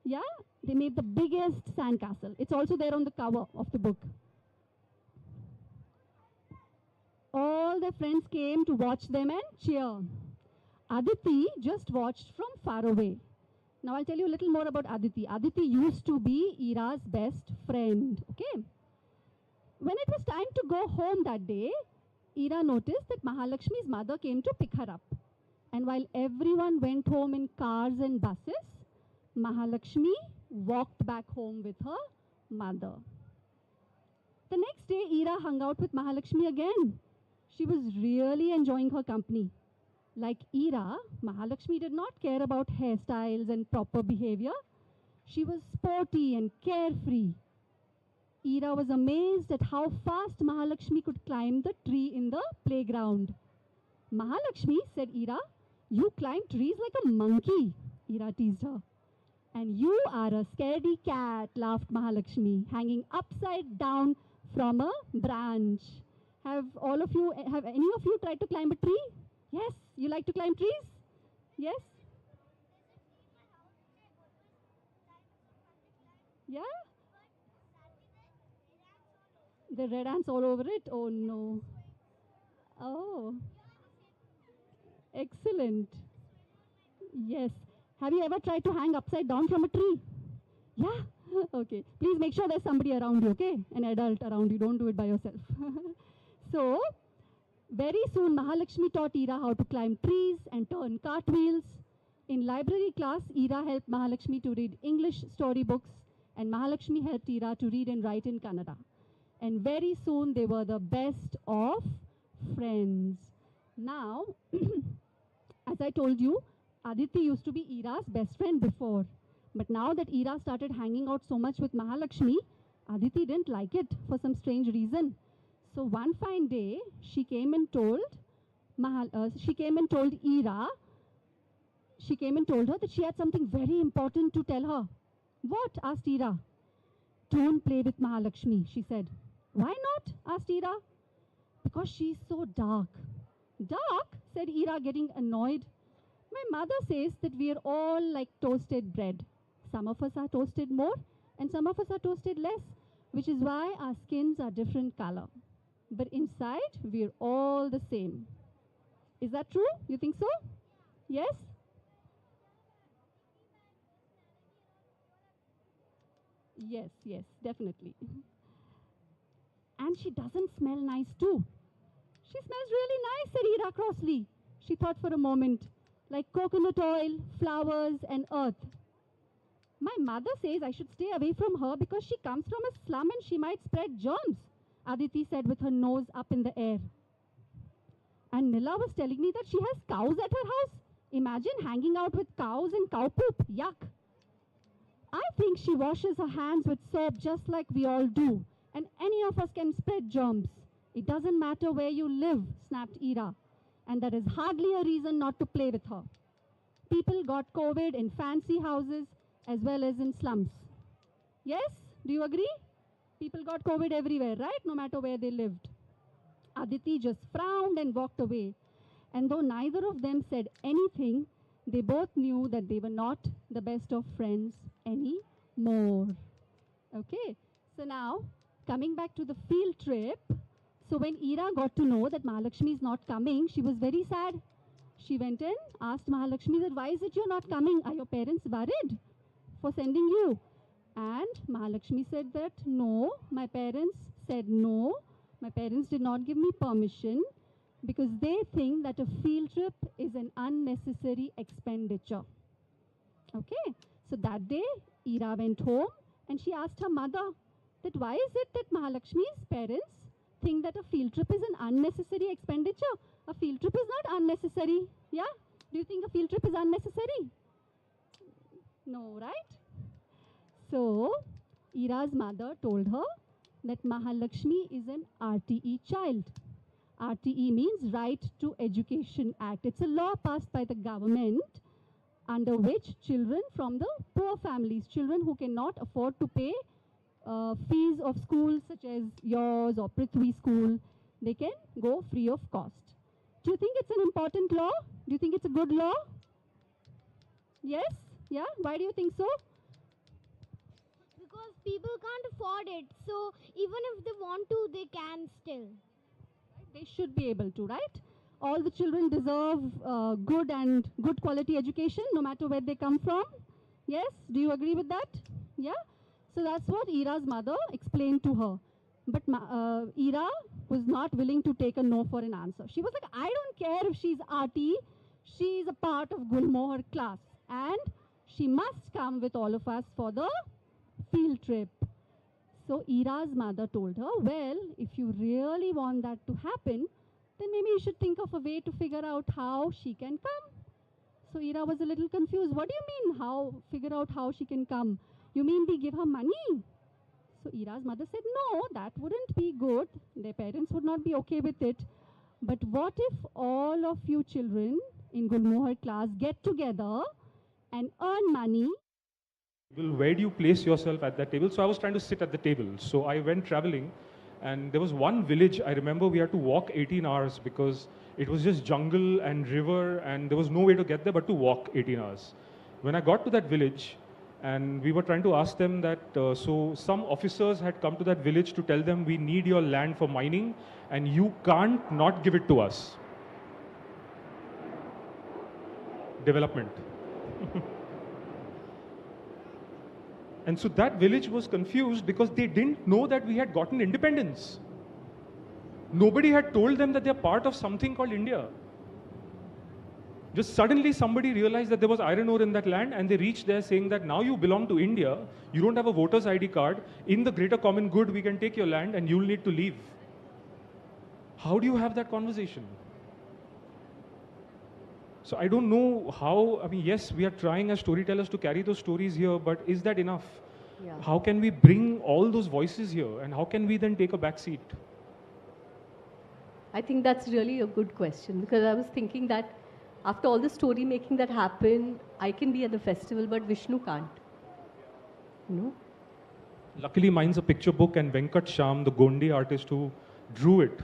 Yeah? They made the biggest sandcastle. It's also there on the cover of the book. All their friends came to watch them and cheer. Aditi just watched from far away. Now I'll tell you a little more about Aditi. Aditi used to be Ira's best friend. Okay? When it was time to go home that day, Ira noticed that Mahalakshmi's mother came to pick her up. And while everyone went home in cars and buses, Mahalakshmi walked back home with her mother. The next day, Ira hung out with Mahalakshmi again. She was really enjoying her company. Like Ira, Mahalakshmi did not care about hairstyles and proper behavior. She was sporty and carefree. Ira was amazed at how fast Mahalakshmi could climb the tree in the playground. Mahalakshmi, said Ira, you climb trees like a monkey, Ira teased her. And you are a scaredy cat, laughed Mahalakshmi, hanging upside down from a branch. Have any of you tried to climb a tree? Yes, you like to climb trees? Yes? Yeah? The red ants all over it? Oh no. Oh. Excellent. Yes. Have you ever tried to hang upside down from a tree? Yeah? Okay. Please make sure there's somebody around you, okay? An adult around you. Don't do it by yourself. So, very soon Mahalakshmi taught Ira how to climb trees and turn cartwheels. In library class, Ira helped Mahalakshmi to read English storybooks and Mahalakshmi helped Ira to read and write in Kannada. And very soon they were the best of friends. Now, as I told you, Aditi used to be Ira's best friend before. But now that Ira started hanging out so much with Mahalakshmi, Aditi didn't like it for some strange reason. So one fine day, she came and told Ira, she came and told her that she had something very important to tell her. What? Asked Ira. Don't play with Mahalakshmi, she said. Why not? Asked Ira. Because she's so dark. Dark? Said Ira, getting annoyed. My mother says that we are all like toasted bread. Some of us are toasted more and some of us are toasted less, which is why our skins are different color. But inside, we're all the same. Is that true? You think so? Yes? Yes, yes, definitely. And she doesn't smell nice too. She smells really nice, said Ira crossly. She thought for a moment, like coconut oil, flowers and earth. My mother says I should stay away from her because she comes from a slum and she might spread germs, Aditi said with her nose up in the air. And Nila was telling me that she has cows at her house. Imagine hanging out with cows and cow poop. Yuck. I think she washes her hands with soap just like we all do. And any of us can spread germs. It doesn't matter where you live, snapped Ira. And that is hardly a reason not to play with her. People got COVID in fancy houses as well as in slums. Yes? Do you agree? People got COVID everywhere, right? No matter where they lived. Aditi just frowned and walked away. And though neither of them said anything, they both knew that they were not the best of friends anymore. Okay, so now coming back to the field trip. So when Ira got to know that Mahalakshmi is not coming, she was very sad. She went in, asked Mahalakshmi that why is it you're not coming? Are your parents worried for sending you? And Mahalakshmi said that no, my parents said no. My parents did not give me permission because they think that a field trip is an unnecessary expenditure. Okay, so that day Ira went home and she asked her mother that why is it that Mahalakshmi's parents think that a field trip is an unnecessary expenditure? A field trip is not unnecessary. Yeah? Do you think a field trip is unnecessary? No, right? So, Ira's mother told her that Mahalakshmi is an RTE child. RTE means Right to Education Act. It's a law passed by the government under which children from the poor families, children who cannot afford to pay fees of schools such as yours or Prithvi school, they can go free of cost. Do you think it's an important law? Do you think it's a good law? Yes? Yeah? Why do you think so? Because people can't afford it. So even if they want to, they can still. They should be able to, right? All the children deserve good quality education no matter where they come from. Yes? Do you agree with that? Yeah? So that's what Ira's mother explained to her. But Ira was not willing to take a no for an answer. She was like, I don't care if she's arty. She is a part of Gulmohar class and she must come with all of us for the field trip. So Ira's mother told her, well, if you really want that to happen, then maybe you should think of a way to figure out how she can come. So Ira was a little confused. What do you mean, figure out how she can come? You mean we give her money? So Ira's mother said, no, that wouldn't be good. Their parents would not be okay with it. But what if all of you children in Gulmohar class get together and earn money? Well, where do you place yourself at that table? So I was trying to sit at the table. So I went traveling, and there was one village, I remember we had to walk 18 hours because it was just jungle and river, and there was no way to get there but to walk 18 hours. When I got to that village, and we were trying to ask them that, so some officers had come to that village to tell them, we need your land for mining, and you can't not give it to us. Development. And so that village was confused because they didn't know that we had gotten independence. Nobody had told them that they're part of something called India. Just suddenly somebody realized that there was iron ore in that land, and they reached there saying that now you belong to India, you don't have a voter's ID card, in the greater common good we can take your land and you'll need to leave. How do you have that conversation? So I don't know how, I mean, yes, we are trying as storytellers to carry those stories here, but is that enough? Yeah. How can we bring all those voices here, and how can we then take a back seat? I think that's really a good question, because I was thinking that after all the story making that happened, I can be at the festival, but Vishnu can't. You know? Luckily, mine's a picture book, and Venkat Sham, the Gondi artist who drew it,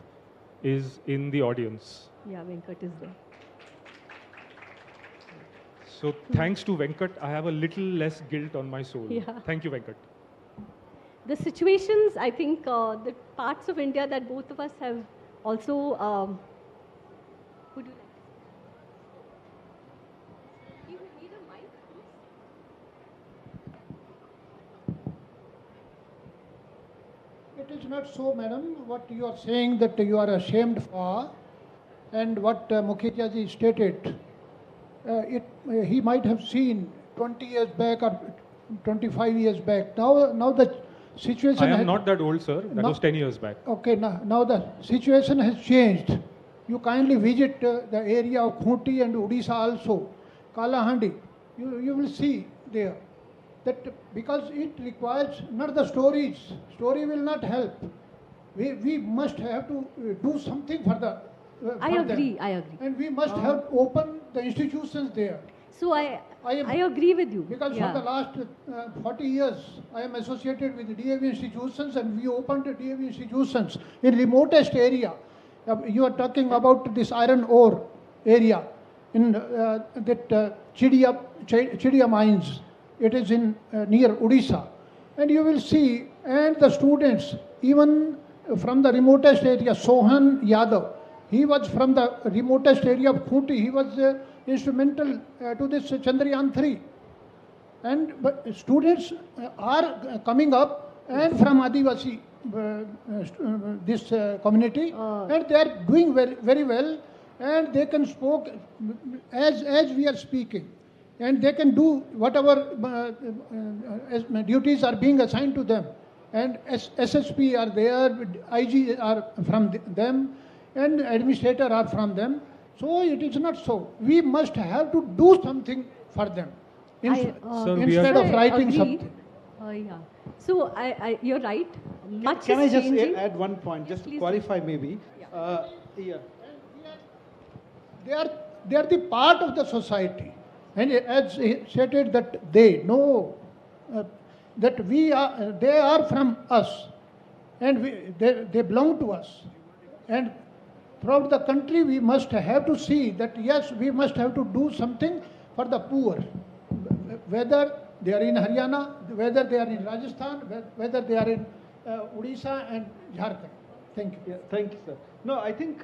is in the audience. Yeah, Venkat is there. So thanks to Venkat, I have a little less guilt on my soul. Yeah. Thank you, Venkat. The situations, I think, the parts of India that both of us have also. Would you like? You will need a mic, please. It is not so, madam. What you are saying that you are ashamed for, and what Mukhija ji stated, he might have seen 20 years back or 25 years back. Now the situation. I am not that old, sir. That was 10 years back. Okay, now the situation has changed. You kindly visit the area of Khunti and Odisha also, Kalahandi. You will see there that because it requires not the stories. Story will not help. We must have to do something for the. I agree. And we must have opened the institutions there. So I agree with you. Because for the last 40 years, I am associated with DAV institutions, and we opened DAV institutions in remotest area. You are talking about this iron ore area in that Chidia mines. It is in near Odisha. And you will see, and the students, even from the remotest area, Sohan Yadav, he was from the remotest area of Khunti. He was instrumental to this Chandrayaan 3. But students are coming up and from Adivasi, this community, and they are doing very, very well, and they can speak as we are speaking. And they can do whatever duties are being assigned to them. And SSP are there, IG are from them, and administrator are from them. So it is not so. We must have to do something for them instead of writing something. Yeah. So you're right. Much Can I is just changing. add one point, just to qualify maybe? Yeah. They are the part of the society. And as he stated that they know that they are from us, and they belong to us. And throughout the country, we must have to see that yes, we must have to do something for the poor, whether they are in Haryana, whether they are in Rajasthan, whether they are in Odisha and Jharkhand. Thank you. Yeah, thank you, sir. No, I think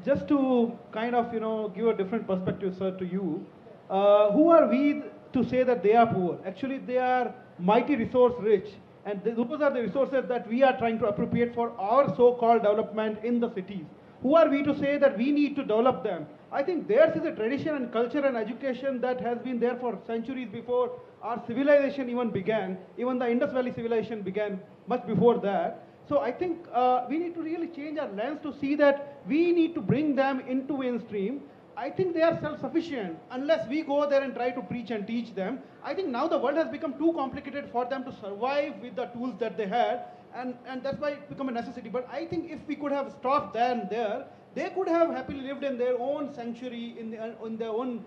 just to kind of give a different perspective, sir, to you. Who are we to say that they are poor? Actually, they are mighty resource rich, and those are the resources that we are trying to appropriate for our so-called development in the cities. Who are we to say that we need to develop them I think theirs is a tradition and culture and education that has been there for centuries before our civilization even began. Even the Indus Valley civilization began much before that. So I think we need to really change our lens to see that we need to bring them into mainstream. I think they are self-sufficient unless we go there and try to preach and teach them. I think now the world has become too complicated for them to survive with the tools that they had, and that's why it's become a necessity. But I think if we could have stopped them there, they could have happily lived in their own sanctuary, in their own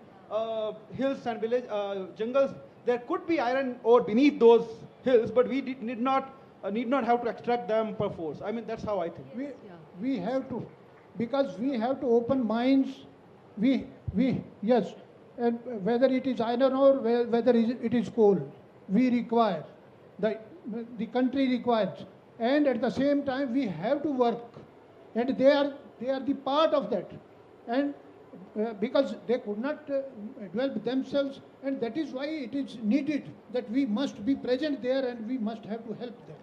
hills and village, jungles. There could be iron ore beneath those hills, but we need not have to extract them per force. I mean, that's how I think. We have to, because we have to open minds. Yes, and whether it is iron ore, whether it is coal, we require, the country requires, and at the same time we have to work, and they are the part of that, and because they could not develop themselves, and that is why it is needed that we must be present there and we must have to help them.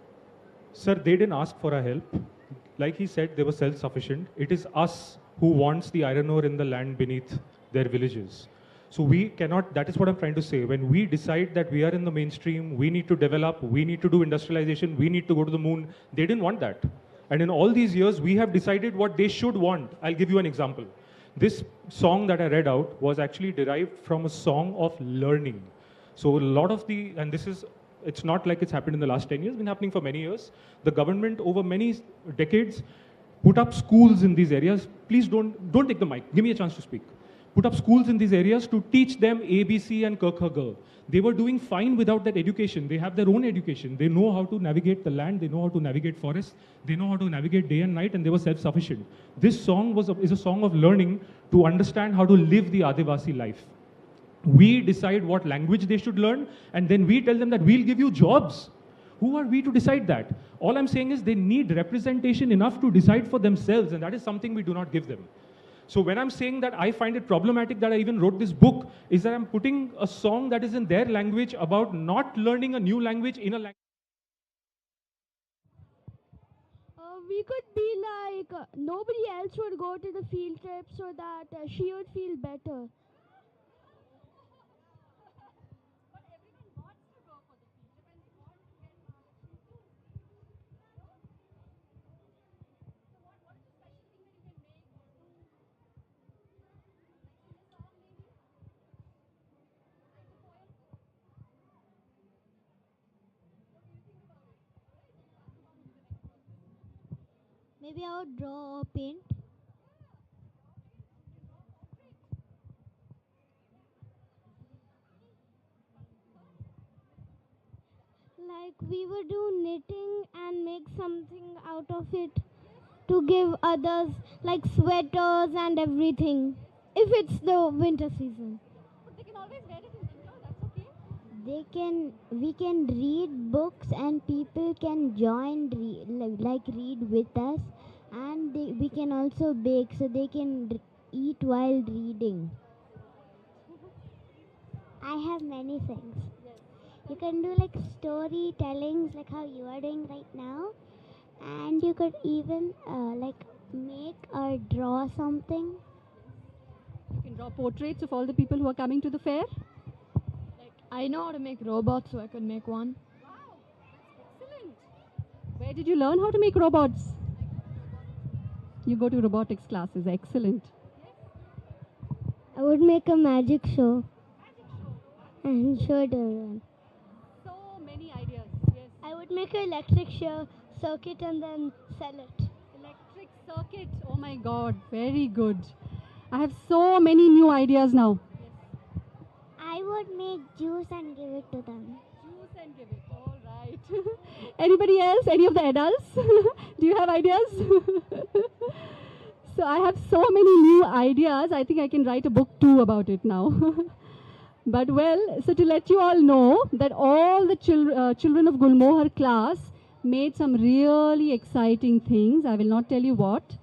Sir, they didn't ask for our help. Like he said, they were self-sufficient. It is us who wants the iron ore in the land beneath their villages. So we cannot, that is what I'm trying to say. When we decide that we are in the mainstream, we need to develop, we need to do industrialization, we need to go to the moon, they didn't want that. And in all these years, we have decided what they should want. I'll give you an example. This song that I read out was actually derived from a song of learning. So a lot of the, and this is, it's not like it's happened in the last 10 years, it's been happening for many years. The government over many decades put up schools in these areas. Please don't take the mic, give me a chance to speak. Put up schools in these areas to teach them ABC and K, Kh, G. They were doing fine without that education. They have their own education. They know how to navigate the land. They know how to navigate forests. They know how to navigate day and night, and they were self-sufficient. This song is a song of learning to understand how to live the Adivasi life. We decide what language they should learn, and then we tell them that we'll give you jobs. Who are we to decide that? All I'm saying is they need representation enough to decide for themselves, and that is something we do not give them. So when I'm saying that I find it problematic that I even wrote this book, is that I'm putting a song that is in their language about not learning a new language in a language. We could be like, nobody else would go to the field trip so that she would feel better. Maybe I would draw or paint. Like we would do knitting and make something out of it to give others, like sweaters and everything, if it's the winter season. But they can always wear it in winter, that's okay. We can read books and people can join, read with us, and we can also bake, so they can eat while reading. I have many things. Yes. You can do like storytellings, like how you are doing right now, and you could even like make or draw something. You can draw portraits of all the people who are coming to the fair. Like I know how to make robots, so I could make one. Wow, that's excellent. Where did you learn how to make robots? You go to robotics classes, excellent. I would make a magic show and show it everyone. So many ideas, yes. I would make an electric circuit and then sell it. Electric circuit, oh my god, very good. I have so many new ideas now. Yes. I would make juice and give it to them. Juice and give it, all right. Anybody else? Any of the adults? Do you have ideas? So I have so many new ideas. I think I can write a book too about it now. But well, so to let you all know that all the children of Gulmohar class made some really exciting things. I will not tell you what.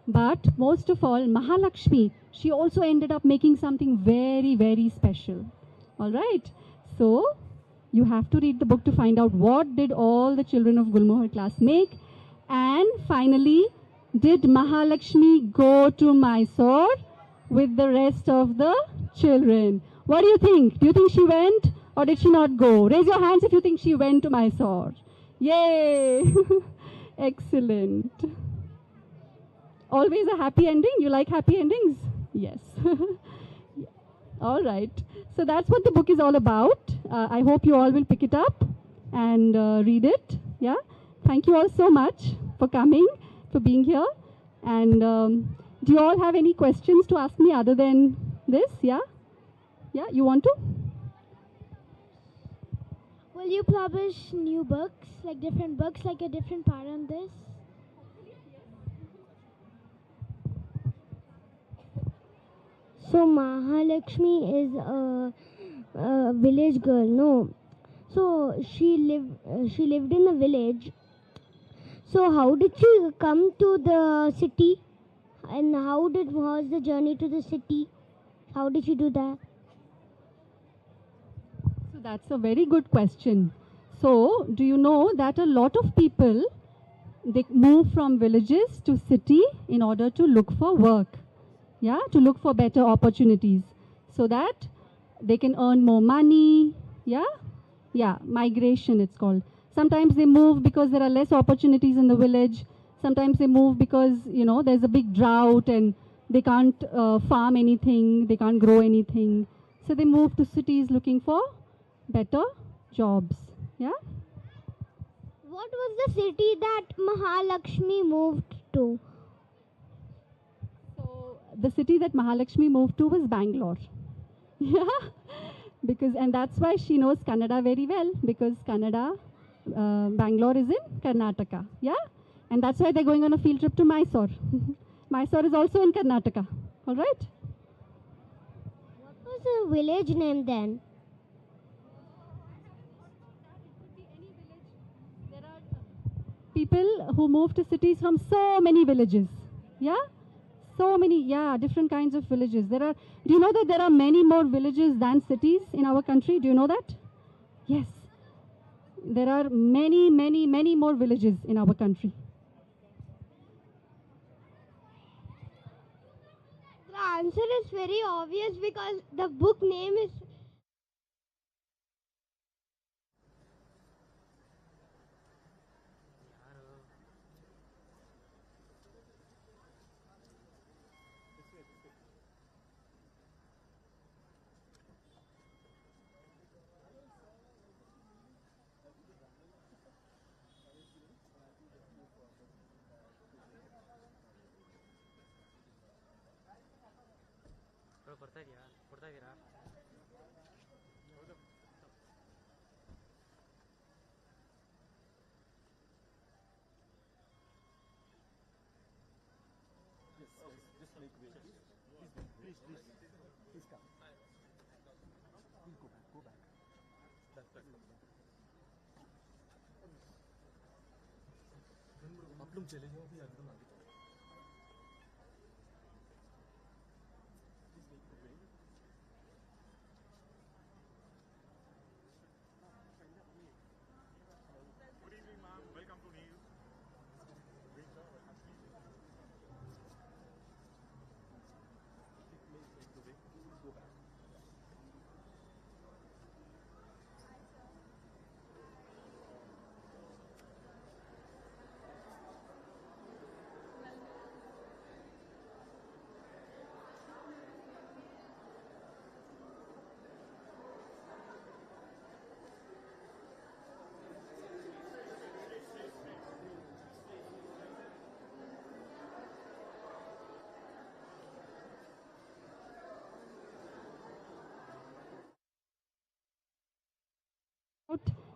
But most of all, Mahalakshmi, she also ended up making something very, very special. All right. So you have to read the book to find out what did all the children of Gulmohar class make. And finally, did Mahalakshmi go to Mysore? with the rest of the children. What do you think? Do you think she went or did she not go? Raise your hands if you think she went to Mysore. Yay! Excellent. Always a happy ending? You like happy endings? Yes. All right. So that's what the book is all about. I hope you all will pick it up and read it. Yeah. Thank you all so much for coming, for being here. And do you all have any questions to ask me other than this? Yeah? Yeah, you want to? Will you publish new books, like different books, like a different part on this? So Mahalakshmi is a village girl, no? So she lived in a village. So how did she come to the city? And was the journey to the city? How did she do that? So that's a very good question. So do you know that a lot of people, they move from villages to city in order to look for work, yeah, to look for better opportunities so that they can earn more money, yeah, migration it's called. Sometimes they move because there are less opportunities in the village. Sometimes they move because, you know, there's a big drought and they can't farm anything, they can't grow anything. So they move to cities looking for better jobs, yeah. What was the city that Mahalakshmi moved to? So the city that Mahalakshmi moved to was Bangalore. Yeah, because, and that's why she knows Kannada very well, because Kannada, Bangalore is in Karnataka, yeah? And that's why they're going on a field trip to Mysore. Mysore is also in Karnataka, all right? What was the village name then? People who move to cities from so many villages, yeah? So many, yeah, different kinds of villages. Do you know that there are many more villages than cities in our country? Do you know that? Yes. There are many, many, many more villages in our country. The answer is very obvious because the book name is...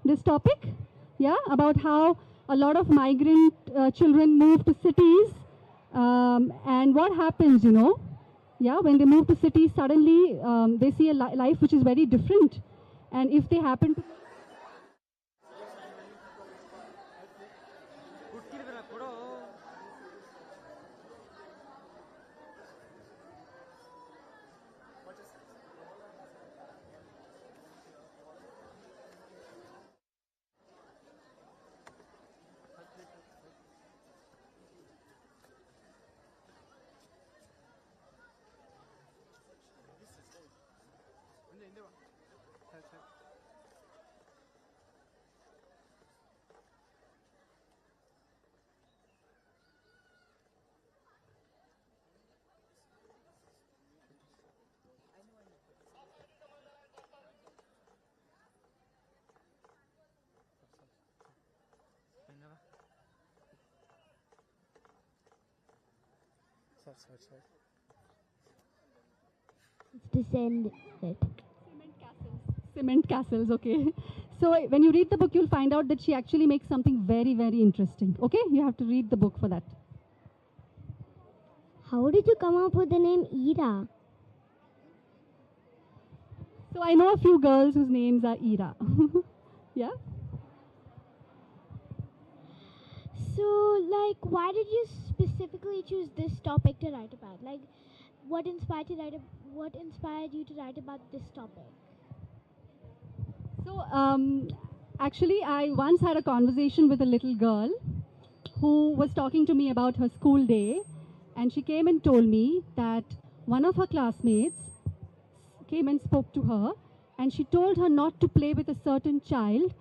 This topic, yeah, about how a lot of migrant children move to cities and what happens, you know, yeah, when they move to cities, suddenly they see a life which is very different, and if they happen to Descend it. Cement castles, okay. So when you read the book, you'll find out that she actually makes something very, very interesting. Okay, you have to read the book for that. How did you come up with the name Ira? So I know a few girls whose names are Ira. Yeah? So, like, why did you specifically choose this topic to write about? Like, what inspired you to write about this topic? So, actually, I once had a conversation with a little girl who was talking to me about her school day, and she came and told me that one of her classmates came and spoke to her, and she told her not to play with a certain child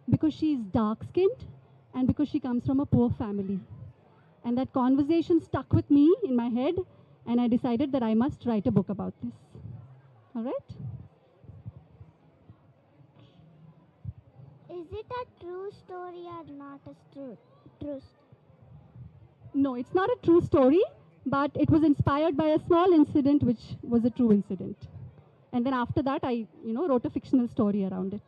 because she is dark-skinned and because she comes from a poor family. And that conversation stuck with me in my head, and I decided that I must write a book about this. All right? Is it a true story or not a true story? No, it's not a true story, but it was inspired by a small incident which was a true incident. And then after that, I, wrote a fictional story around it.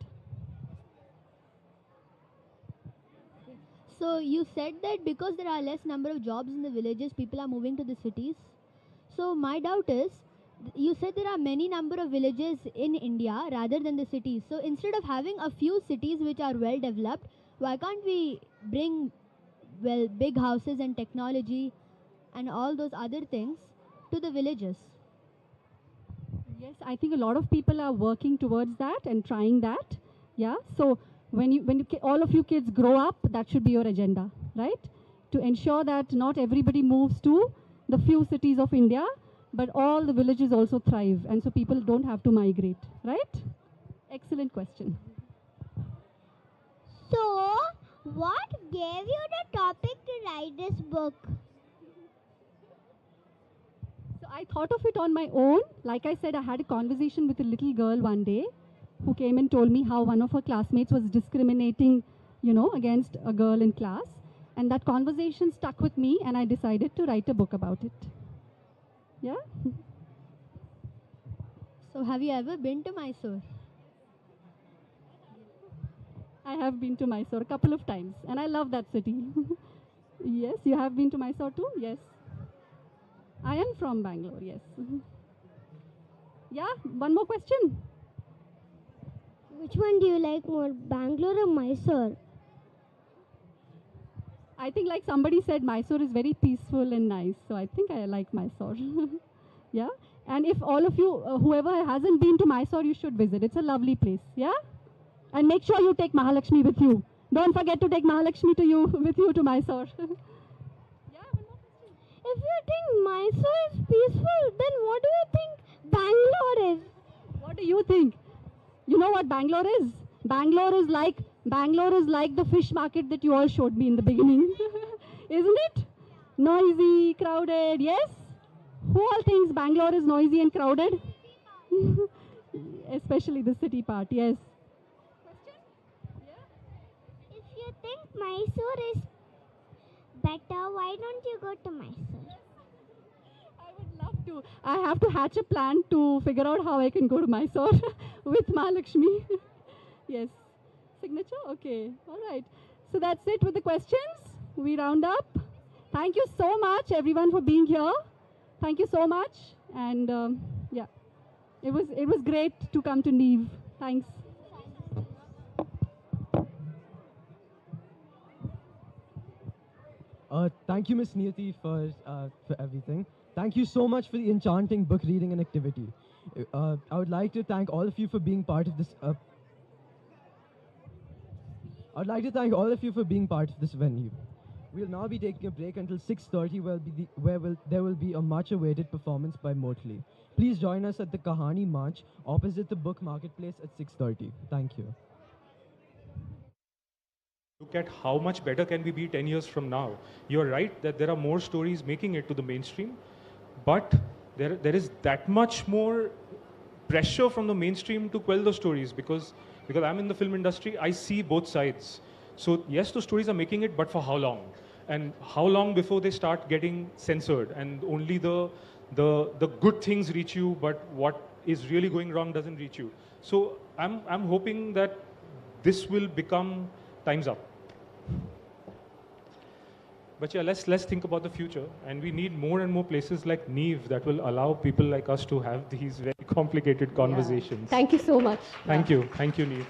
So you said that because there are less number of jobs in the villages, people are moving to the cities. So my doubt is, you said there are many number of villages in India rather than the cities. So instead of having a few cities which are well developed, why can't we bring, well, big houses and technology and all those other things to the villages? Yes, I think a lot of people are working towards that and trying that. Yeah. So when all of you kids grow up, that should be your agenda, right? To ensure that not everybody moves to the few cities of India, but all the villages also thrive, and so people don't have to migrate, right? Excellent question. So, what gave you the topic to write this book? So I thought of it on my own. Like I said, I had a conversation with a little girl one day who came and told me how one of her classmates was discriminating, against a girl in class. And that conversation stuck with me, and I decided to write a book about it. Yeah? So, have you ever been to Mysore? I have been to Mysore a couple of times, and I love that city. Yes, you have been to Mysore too? Yes. I am from Bangalore, yes. Yeah, one more question. Which one do you like more, Bangalore or Mysore? I think, like somebody said, Mysore is very peaceful and nice, so I think I like Mysore. Yeah, and if all of you, whoever hasn't been to Mysore, you should visit. It's a lovely place, yeah? And make sure you take Mahalakshmi with you. Don't forget to take Mahalakshmi with you to Mysore. If you think Mysore is peaceful, then what do you think Bangalore is? What do you think? You know what Bangalore is? Bangalore is like the fish market that you all showed me in the beginning. Isn't it? Noisy, crowded, yes? Who all thinks Bangalore is noisy and crowded? Especially the city part, yes. If you think Mysore is better, why don't you go to Mysore? I would love to. I have to hatch a plan to figure out how I can go to Mysore with Mahalakshmi. Yes. Signature? Okay. All right. So that's it with the questions. We round up. Thank you so much, everyone, for being here. Thank you so much. And yeah, it was great to come to Neev. Thanks. Thank you, Miss Niyati, for everything. Thank you so much for the enchanting book reading and activity. I would like to thank all of you for being part of this. I'd like to thank all of you for being part of this venue. We'll now be taking a break until 6:30, where there will be a much-awaited performance by Portrayal. Please join us at the Kahani March opposite the book marketplace at 6:30. Thank you. Look at how much better can we be 10 years from now. You're right that there are more stories making it to the mainstream, but there is that much more pressure from the mainstream to quell those stories because I'm in the film industry, I see both sides. So yes, those stories are making it, but for how long? And how long before they start getting censored and only the good things reach you, but what is really going wrong doesn't reach you. So I'm hoping that this will become time's up. But yeah, let's think about the future, and we need more and more places like Neev that will allow people like us to have these very complicated conversations. Thank you so much. Thank you, Neev.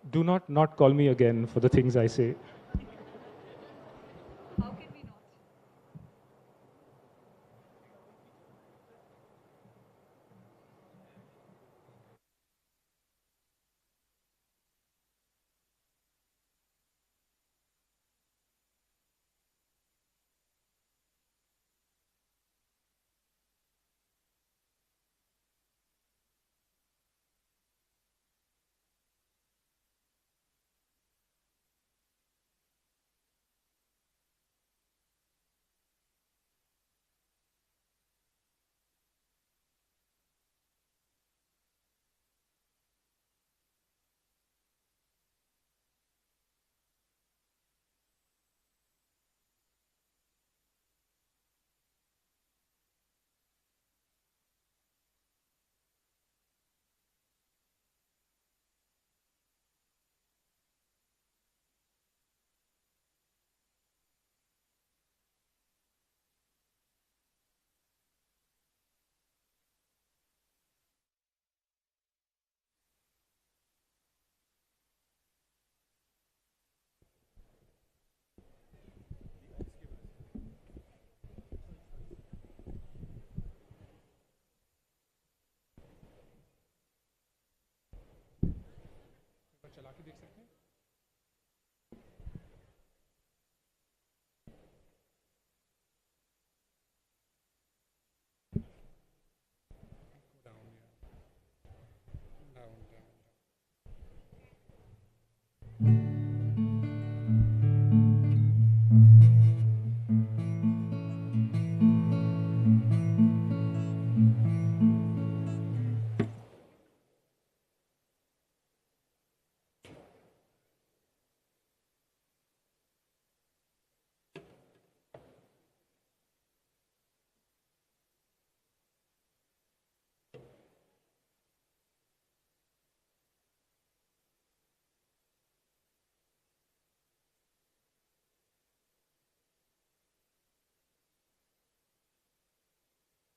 Do not call me again for the things I say.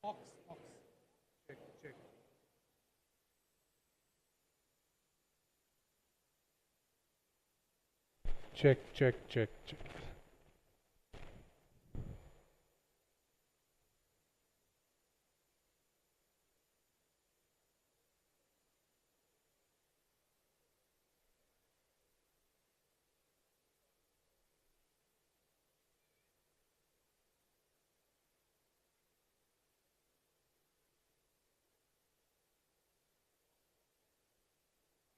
Ox. Check. Check.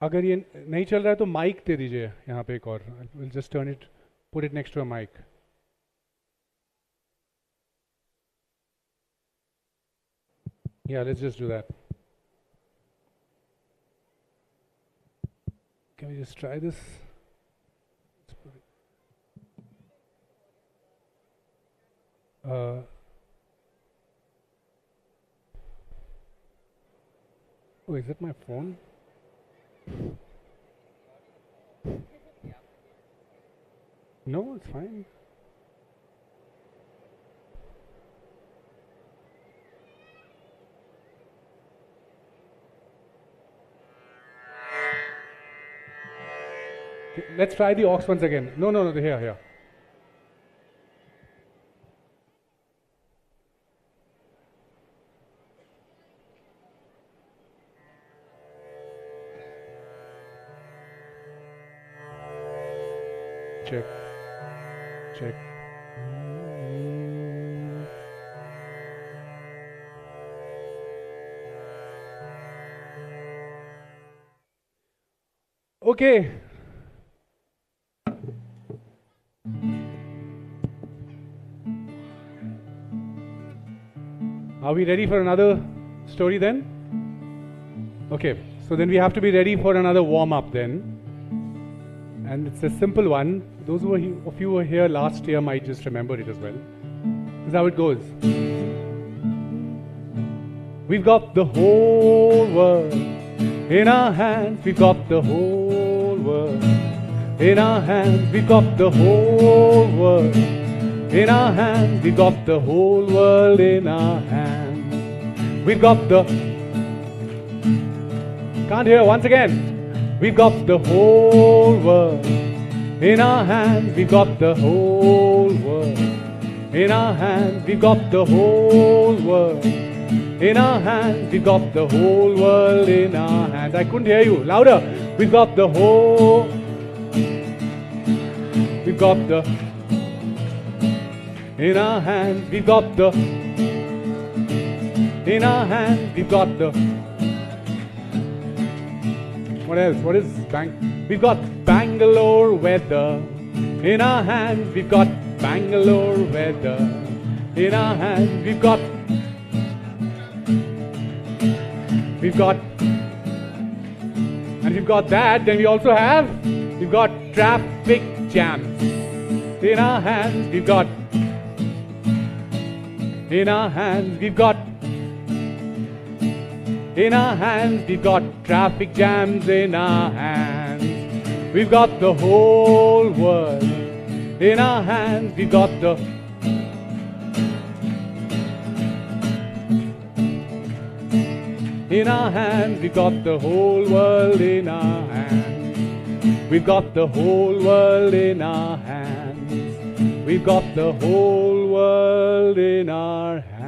अगर ये नहीं चल रहा है तो mic दे दीजिए यहाँ पे एक और. We'll just put it next to a mic. Yeah, let's just do that. Can we just try this? Oh, is it my phone? No, it's fine. Okay, let's try the aux once again. No, here. Check. Okay. Are we ready for another story then? Okay, so then we have to be ready for another warm-up then. And it's a simple one. Those of you who were here last year might just remember it as well. This is how it goes. We've got the whole world in our hands. We've got the whole world in our hands. We've got the whole world in our hands. We've got the whole world in our hands. We've got the... Can't hear once again. We've got the whole world in our hands. We've got the whole world in our hands. We've got the whole world in our hands. We've got the whole world in our hands. I couldn't hear you. Louder. We've got the whole... We've got the... In our hands. We've got the... In our hands. We've got the... What else? What is We've got Bangalore weather in our hands. We've got Bangalore weather in our hands. We've got and if you've got that, then we also have we've got traffic jams in our hands. We've got in our hands. We've got in our hands. We've got traffic jams in our hands. We've got the whole world in our hands. We've got the in our hands. We've got the whole world in our hands. We've got the whole world in our hands. We've got the whole world in our hands.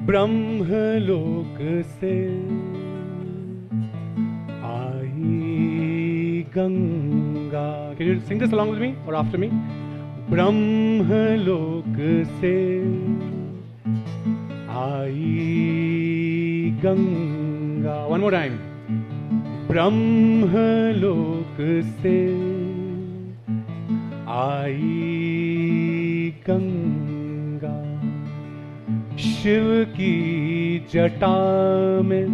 ब्रह्मलोक से आई Ganga. Can you sing this along with me or after me? ब्रह्मलोक से आई Ganga. One more time. ब्रह्मलोक से आई गंगा. शिव की जटा में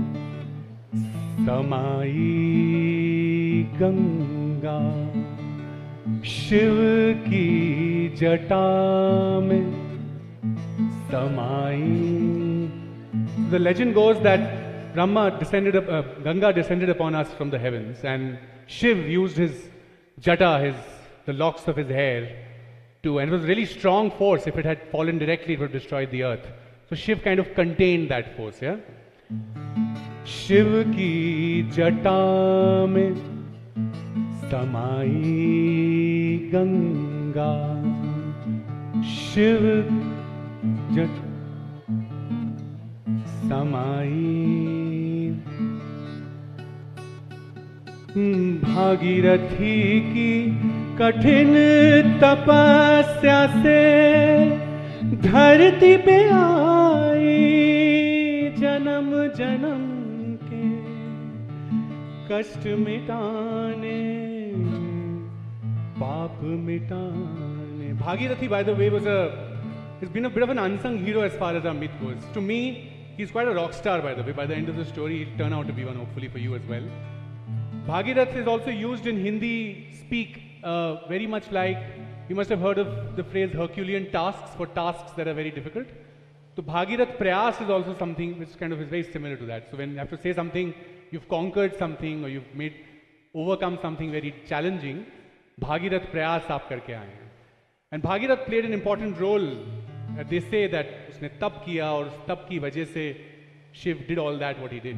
समाई गंगा. शिव की जटा में समाई. The legend goes that Ganga descended upon us from the heavens, and Shiv used his jata, the locks of his hair, and it was a really strong force. If it had fallen directly, it would have destroyed the earth. So Shiv kind of contained that force, yeah? Shiv ki jata mein samai Ganga. Shiv jata samai. Bhagirathi की कठिन तपस्या से धरती पे आई. जन्म जन्म के कष्ट मिटाने, पाप मिटाने. Bhagirathi, by the way, has been a bit of an unsung hero as far as our myth goes. To me, he's quite a rock star, by the way. By the end of the story, he'll turn out to be one, hopefully for you as well. Bhagirath is also used in Hindi speak very much like, you must have heard of the phrase Herculean tasks, for tasks that are very difficult. So Bhagirath Prayas is also something which kind of is very similar to that. So when you have to say something, you've conquered something or you've made overcome something very challenging, Bhagirath Prayas आप करके आए हैं. And Bhagirath played an important role. They say that उसने तप किया और उस तप की वजह से Shiv did all that what he did.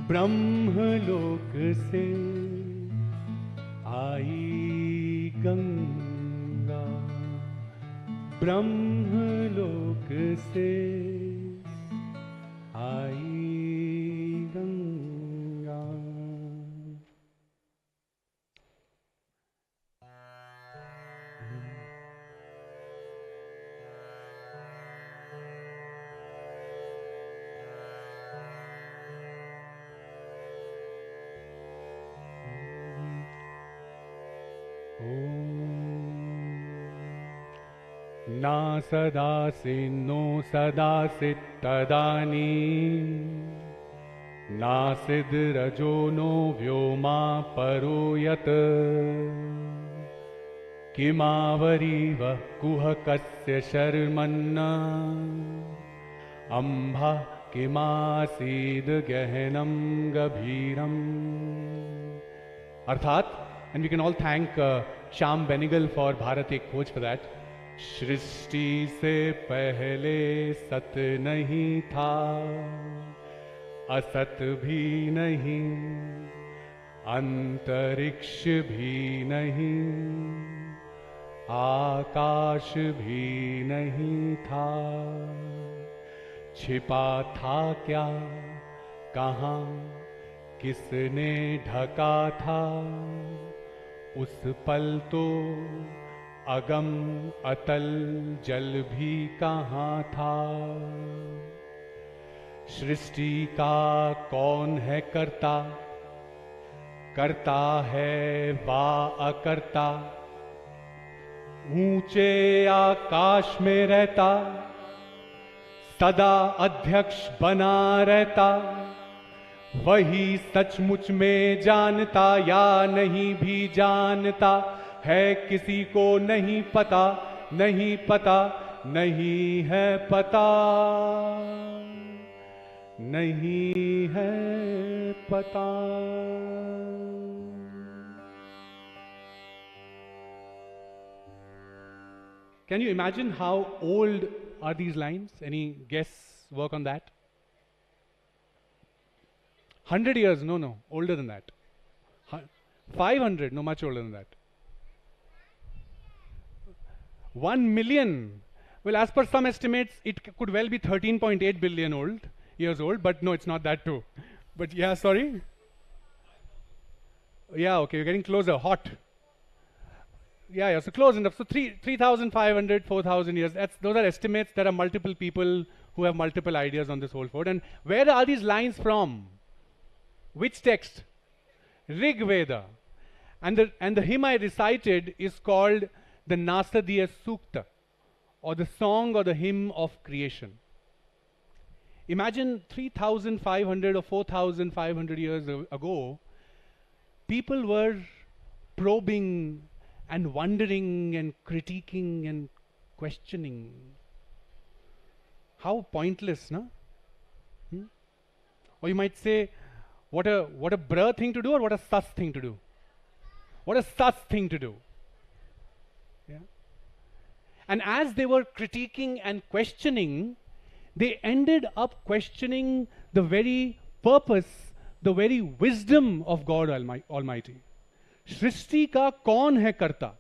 ब्रह्मलोक से आई गंगा, ब्रह्मलोक से आई गंगा. ना सदासिन्नो सदासित् तदानीं, नासिद् रजो नो व्योमा परो यत्, किमावरीव कुहकस्य शर्मन्न, अम्भा किमासीद गहनं गभीरम्. अर्थात, and we can all thank Shyam Benegal for Bharat Ek Khoj for that. सृष्टि से पहले सत नहीं था, असत भी नहीं, अंतरिक्ष भी नहीं, आकाश भी नहीं था. छिपा था क्या, कहाँ, किसने ढका था, उस पल तो अगम अतल जल भी कहाँ था. सृष्टि का कौन है कर्ता, करता है वा अकर्ता, ऊंचे आकाश में रहता, सदा अध्यक्ष बना रहता, वही सचमुच में जानता या नहीं भी जानता है, किसी को नहीं पता, नहीं पता, नहीं है पता, नहीं है पता. Can you imagine how old are these lines? Any guess, work on that? 100 years? No, older than that. 500? No, much older than that. 1 million? Well, as per some estimates, it could well be 13.8 billion years old, but no, it's not that too. But yeah, sorry? Yeah, okay, you're getting closer, hot. Yeah, so close enough. So 3,500, 4,000 years. Those are estimates. There are multiple people who have multiple ideas on this whole fort. And where are these lines from? Which text? Rig Veda. And the hymn I recited is called the Nasadiya Sukta, or the song or the hymn of creation. Imagine 3,500 or 4,500 years ago, people were probing and wondering and critiquing and questioning. How pointless, no? Or you might say, what a bruh thing to do, or what a sus thing to do? What a sus thing to do. Yeah. And as they were critiquing and questioning, they ended up questioning the very purpose, the very wisdom of God Almighty. सृष्टि का कौन है कर्ता?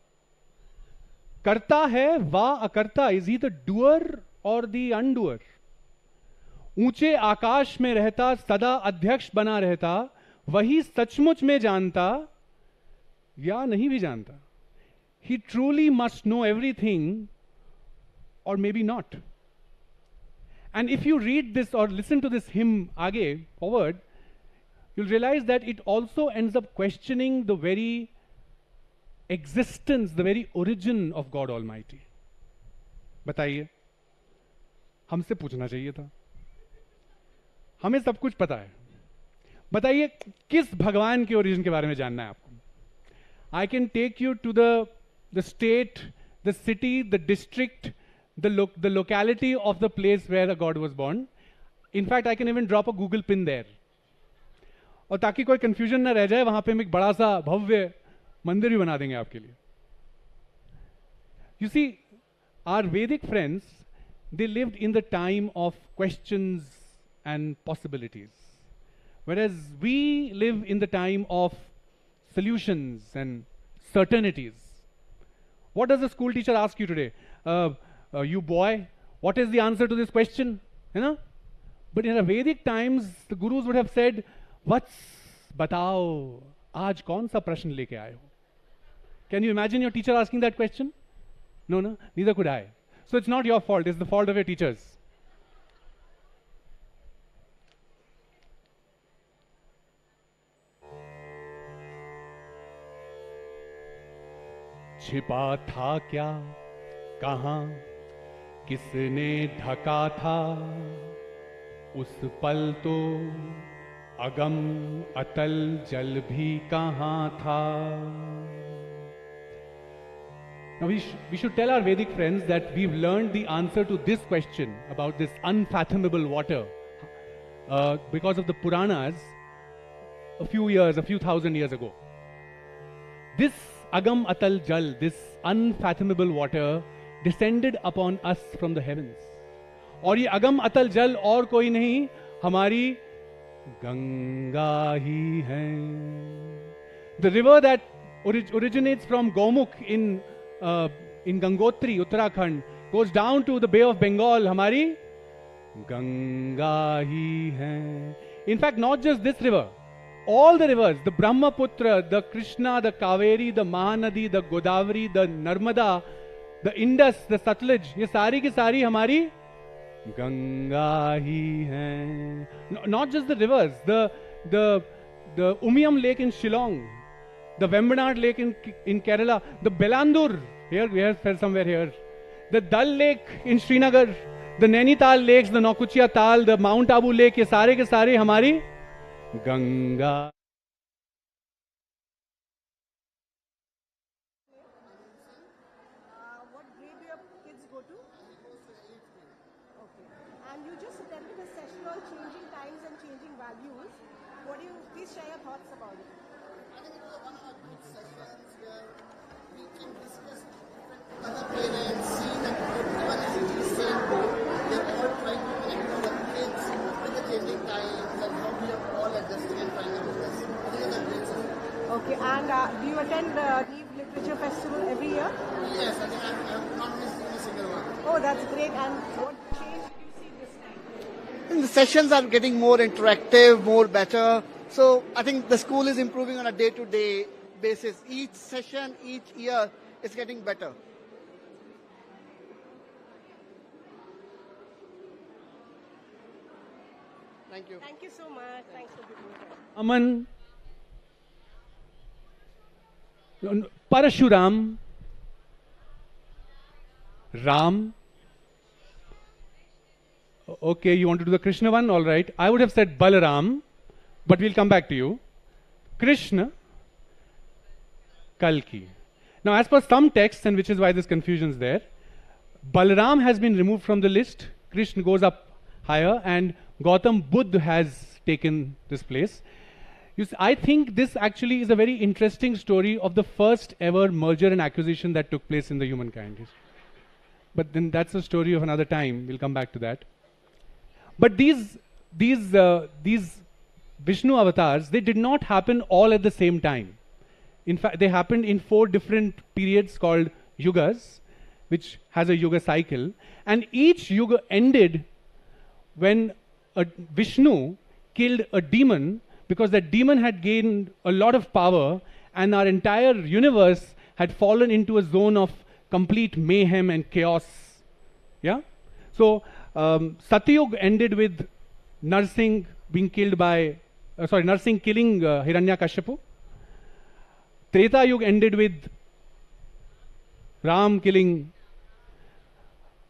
कर्ता है वा अकर्ता? Is he the doer or the undoer? ऊंचे आकाश में रहता, सदा अध्यक्ष बना रहता, वही सचमुच में जानता या नहीं भी जानता? He truly must know everything, or maybe not. And if you read this or listen to this hymn आगे, forward, you'll realize that it also ends up questioning the very existence, the very origin of God Almighty. बताइए, हमसे पूछना चाहिए था. हमें सब कुछ पता है. बताइए किस भगवान के ओरिजिन के बारे में जानना है आपको? I can take you to the state, the city, the district, the locality of the place where the God was born. In fact, I can even drop a Google pin there. और ताकि कोई confusion ना रह जाए, वहां पे हम एक बड़ा सा भव्य मंदिर भी बना देंगे आपके लिए. You see, our Vedic friends, they lived in the time of questions and possibilities, whereas we live in the time of solutions and certainties. What does the school teacher ask you today? You boy, what is the answer to this question? You know? But in the Vedic times, the gurus would have said, "What's batao? Aaj kaun sa prashn leke aaye ho?" Can you imagine your teacher asking that question? No, no, neither could I. So it's not your fault, it's the fault of your teachers. छिपा था क्या, कहां, किसने ढका था, उस पल तो अगम अतल जल भी कहां था. Now we should tell our Vedic friends that we've learned the answer to this question about this unfathomable water because of the Puranas a few thousand years ago. This Agam Atal Jal, this unfathomable water, descended upon us from the heavens. और ये Agam Atal Jal और कोई नहीं, हमारी गंगा ही है. The river that originates from Gomukh in Gangotri, Uttarakhand, goes down to the Bay of Bengal. हमारी गंगा ही है. In fact, not just this river, all the rivers, the Brahmaputra, the Krishna, the Kaveri, the Mahanadi, the Godavari, the Narmada, the Indus, the Satluj, ये सारी की सारी हमारी गंगा ही हैं. Not just the rivers, the Umiam Lake in Shillong, the Vembanad Lake in Kerala, the Belandur, here somewhere here, the Dal Lake in Srinagar, the Nainital Lakes, the Nokuchia Tal, the Mount Abu Lake, ये सारे के सारे हमारी Ganga. What grade do your kids go to? Okay. And you just attended a session on changing times and changing values. What do you, please share your thoughts about it? I think it was one of our good sessions where we can discuss different other parents, see that everyone is in the same boat. They're all trying to connect with the kids with the changing times and how we are all adjusting and trying to do this. I think it's a great session. Okay, and do you attend the Neev Literature Festival every year? Yes, I think I've not missed a single one. Oh, that's great. And what change did you see this time? And the sessions are getting more interactive, more better. So I think the school is improving on a day-to-day basis. Each session, each year is getting better. Thank you. Thank you so much. Thanks for being here. Aman, Parashuram, Ram. Okay, you want to do the Krishna one? All right. I would have said Balaram, but we'll come back to you. Krishna, Kalki. Now, as per some texts, and which is why this confusion is there, Balaram has been removed from the list. Krishna goes up higher, and Gautam Buddha has taken this place. You see, I think this actually is a very interesting story of the first ever merger and acquisition that took place in the humankind. But then that's a story of another time. We'll come back to that. But these Vishnu avatars, they did not happen all at the same time. In fact, they happened in 4 different periods called yugas, which has a yuga cycle. And each yuga ended when a Vishnu killed a demon, because that demon had gained a lot of power and our entire universe had fallen into a zone of complete mayhem and chaos. Yeah? So, Satyug ended with Narsingh being killed by, Narsingh killing Hiranyakashipu. Treta Yuga ended with Ram killing.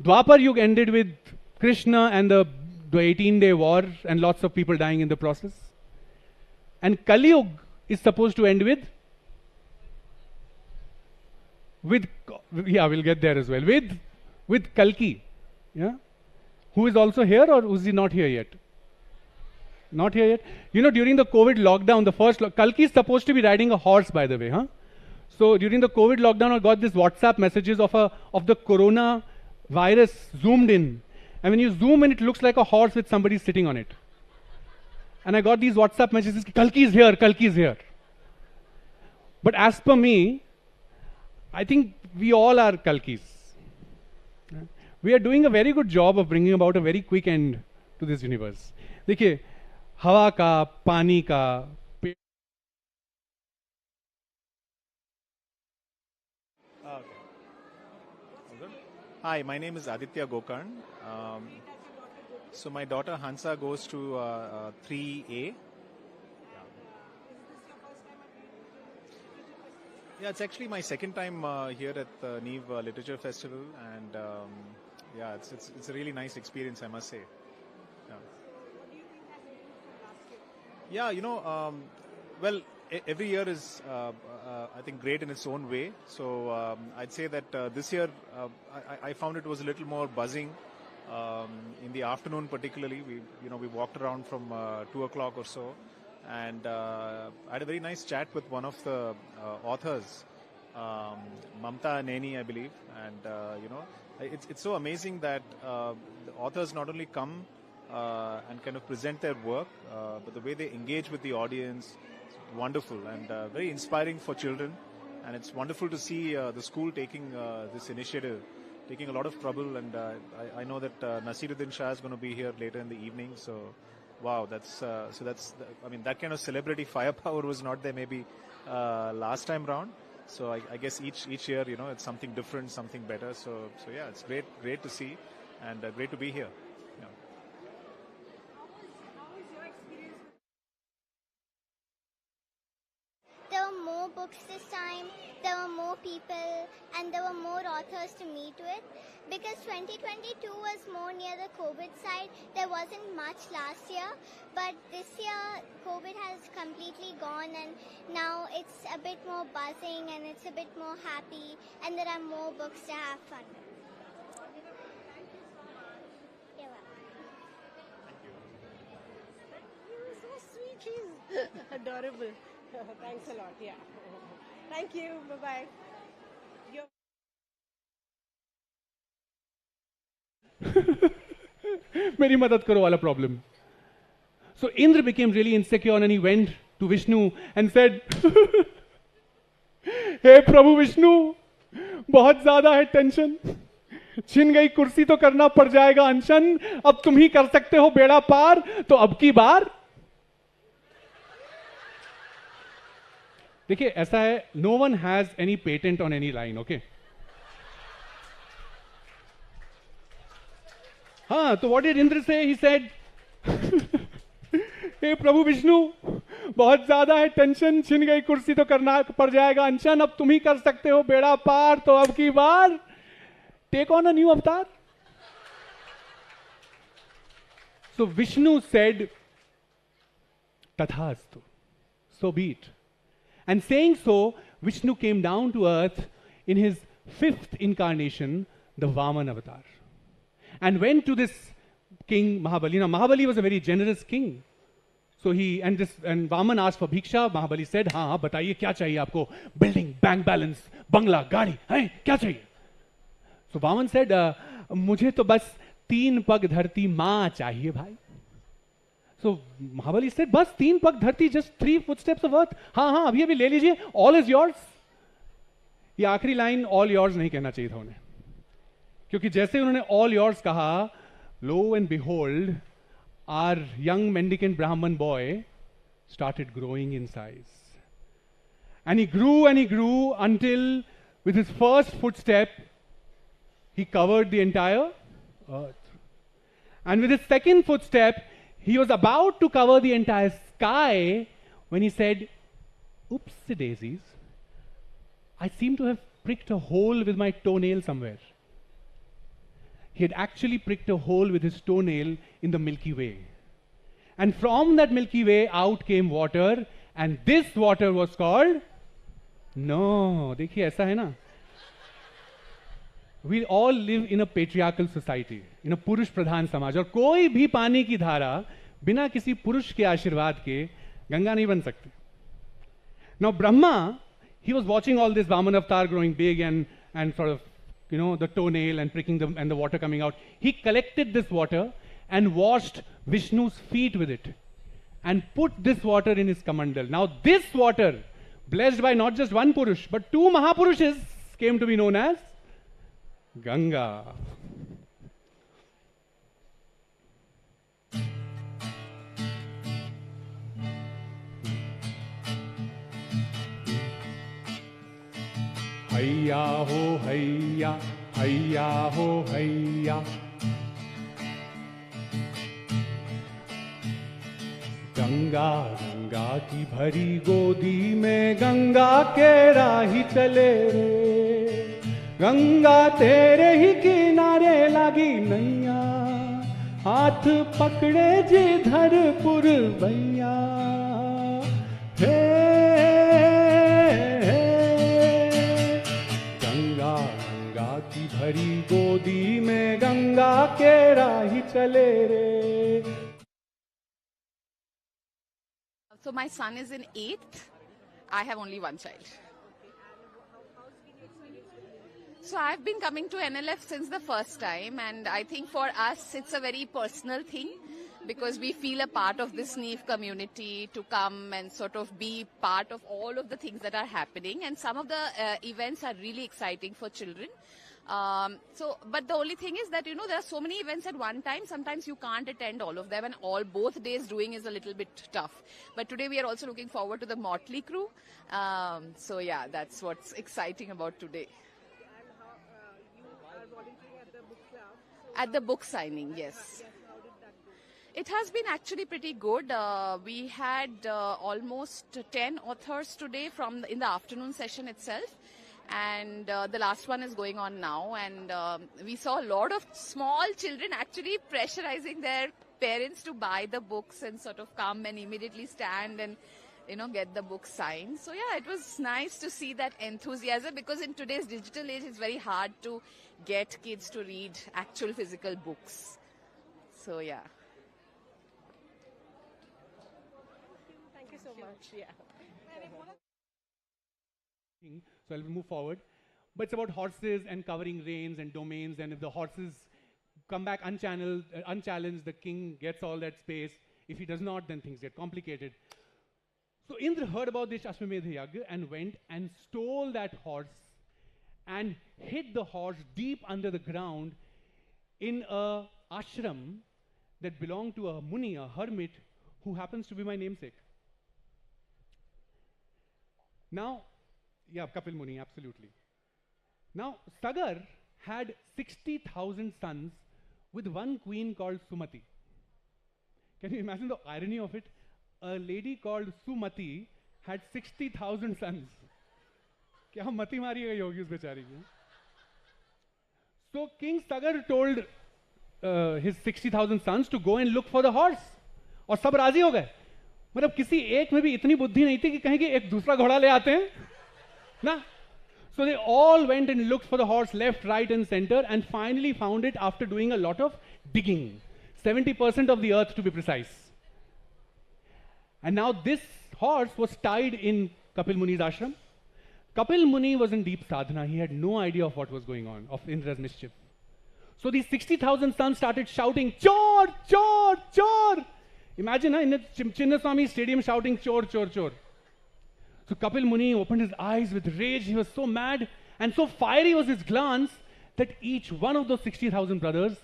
Dwapar Yuga ended with Krishna and the 18-day war and lots of people dying in the process. And Kali Yuga is supposed to end with, yeah, we'll get there as well, with Kalki, yeah, who is also here, or is he not here yet? Not here yet. You know, during the COVID lockdown, the first Kalki is supposed to be riding a horse, by the way, huh? So during the COVID lockdown, I got this WhatsApp messages of the corona virus zoomed in, and when you zoom in, it looks like a horse with somebody sitting on it. And I got these WhatsApp messages, Kalki is here, Kalki is here. But as per me, I think we all are Kalkis. We are doing a very good job of bringing about a very quick end to this universe. देखिए, हवा का, पानी का, Hi, my name is Aditya Gokarn. So my daughter Hansa goes to 3A. Yeah, it's actually my second time here at the Neev Literature Festival, and yeah, it's a really nice experience, I must say. Yeah, you know, well, every year is, I think, great in its own way. So I'd say that this year I found it was a little more buzzing in the afternoon, particularly. We walked around from 2 o'clock or so, and I had a very nice chat with one of the authors, Mamta Neni, I believe. And it's so amazing that the authors not only come and kind of present their work, but the way they engage with the audience, wonderful and very inspiring for children. And it's wonderful to see the school taking this initiative, taking a lot of trouble. And I know that Nasiruddin Shah is going to be here later in the evening. So, wow, I mean, that kind of celebrity firepower was not there maybe last time round. So I guess each year, it's something different, something better. So yeah, it's great to see, and great to be here. There were more books this time, there were more people, and there were more authors to meet with. Because 2022 was more near the COVID side, there wasn't much last year. But this year, COVID has completely gone, and now it's a bit more buzzing and it's a bit more happy, and there are more books to have fun with. You're welcome. You're so sweet. She's adorable. Thanks a lot. Yeah. Thank you. Bye-bye. मेरी मदद करो वाला problem. So Indra became really insecure and he went to Vishnu and said, "Hey Prabhu Vishnu, बहुत ज़्यादा है tension. छिन गई कुर्सी तो करना पड़ जाएगा अनशन. अब तुम ही कर सकते हो बेड़ा पार. तो अब की बार." देखिए ऐसा है, no one has any patent on any line, okay? हाँ, तो what did Indra say? He said, "हे प्रभु विष्णु, बहुत ज्यादा है टेंशन, छिन गई कुर्सी तो करना पड़ जाएगा अनशन. अब तुम ही कर सकते हो बेड़ा पार. तो अब की बार take on a new avatar." So Vishnu said, "Tathastu, so be it." And saying so, Vishnu came down to earth in his 5th incarnation, the Vaman avatar, and went to this king Mahabali. Now Mahabali was a very generous king. So and Vaman asked for bhiksha. Mahabali said, हाँ बताइए क्या चाहिए आपको? Building, bank balance, बंगला, गाड़ी, हैं क्या चाहिए? So Vaman said, मुझे तो बस 3 पग धरती माँ चाहिए भाई. So Mahabali said, बस 3 पग धरती, just 3 footsteps of earth. हाँ अभी ले लीजिए, all is yours. ये आखिरी लाइन all yours नहीं कहना चाहिए था उन्हें, क्योंकि जैसे उन्होंने all yours कहा, lo and behold, our young mendicant Brahman boy started growing in size. And he grew until with his first footstep, he covered the entire earth. And with his second footstep, he was about to cover the entire sky when he said, "Oopsie daisies, I seem to have pricked a hole with my toenail somewhere." He had actually pricked a hole with his toenail in the Milky Way. And from that Milky Way out came water, and this water was called... No, देखिए ऐसा है ना. We all live in a patriarchal society, in a Purush Pradhan Samaj. और कोई भी पानी की धारा बिना किसी पुरुष के आशीर्वाद के गंगा नहीं बन सकती. Now Brahma, he was watching all this Vaman avatar growing big and sort of, you know, the toenail and pricking them and the water coming out. He collected this water and washed Vishnu's feet with it and put this water in his kamandal. Now this water, blessed by not just one Purush, but two Mahapurushas, came to be known as Ganga. Hayya ho hayya, hayya ho hayya. Ganga Ganga की भरी गोदी में गंगा के राही चले रे, गंगा तेरे ही किनारे लगी नैया, हाथ पकड़े जिधर पुरवैया. हे गंगा गंगा की भरी गोदी में गंगा के राही चले रे. So my son is in 8th. I have only one child. So I've been coming to NLF since the first time, and I think for us it's a very personal thing because we feel a part of this Neev community to come and sort of be part of all of the things that are happening, and some of the events are really exciting for children. But the only thing is that, you know, there are so many events at one time. Sometimes you can't attend all of them, and both days doing is a little bit tough. But today we are also looking forward to the Motley Crew. So yeah, that's what's exciting about today. And how you are volunteering at the book club? At the book signing, yes. Yes, how did that go? It has been actually pretty good. We had almost 10 authors today in the afternoon session itself. And the last one is going on now, and we saw a lot of small children actually pressurizing their parents to buy the books and sort of come and immediately stand and, you know, get the book signed. So yeah, it was nice to see that enthusiasm, because in today's digital age it's very hard to get kids to read actual physical books. So yeah. Thank you so much. Yeah. So I'll move forward. But it's about horses and covering reins and domains, and if the horses come back unchallenged, the king gets all that space. If he does not, then things get complicated. So Indra heard about this Ashwamedha Yagya and went and stole that horse and hid the horse deep under the ground in a ashram that belonged to a muni, a hermit, who happens to be my namesake. Now, yeah, Kapil Muni, absolutely. Now, Sagar had 60,000 sons with one queen called Sumati. Can you imagine the irony of it? A lady called Sumati had 60,000 sons. Kya mati mari gayi hogi us bechari ki? So King Sagar told his 60,000 sons to go and look for the horse. और सब राजी हो गए. मतलब किसी एक में भी इतनी बुद्धि नहीं थी कि कहें कि एक दूसरा घोड़ा ले आते हैं ना. So they all went and looked for the horse left, right and center, and finally found it after doing a lot of digging. 70% of the earth to be precise. And now this horse was tied in Kapil Muni's ashram. Kapil Muni was in deep sadhana. He had no idea of what was going on, of Indra's mischief. So these 60,000 sons started shouting, "Chor, chor, chor!" Imagine in the Chinnaswamy Stadium shouting, "Chor, chor, chor." So Kapil Muni opened his eyes with rage. He was so mad and so fiery was his glance that each one of those 60,000 brothers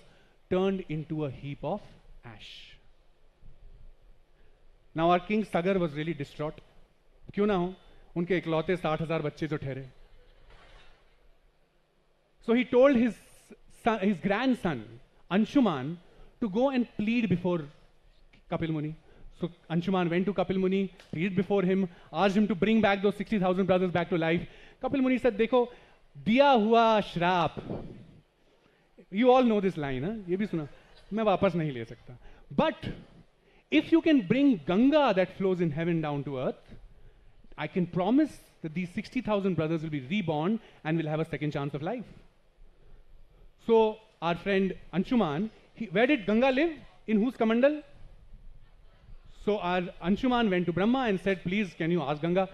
turned into a heap of ash. Now our king Sagar was really distraught. क्यों ना हो, उनके इकलौते 60,000 बच्चे जो ठहरे. So he told his grandson Anshuman to go and plead before Kapil Muni. So Anshuman went to Kapil Muni, pleaded before him, asked him to bring back those 60,000 brothers back to life. Kapil Muni said, "Dekho, diya hua shrap." You all know this line, huh? ये भी सुना. मैं वापस नहीं ले सकता. But if you can bring Ganga that flows in heaven down to earth, I can promise that these 60,000 brothers will be reborn and will have a second chance of life. So our friend Anshuman, where did Ganga live? In whose kamandal? So our Anshuman went to Brahma and said, please, can you ask Ganga?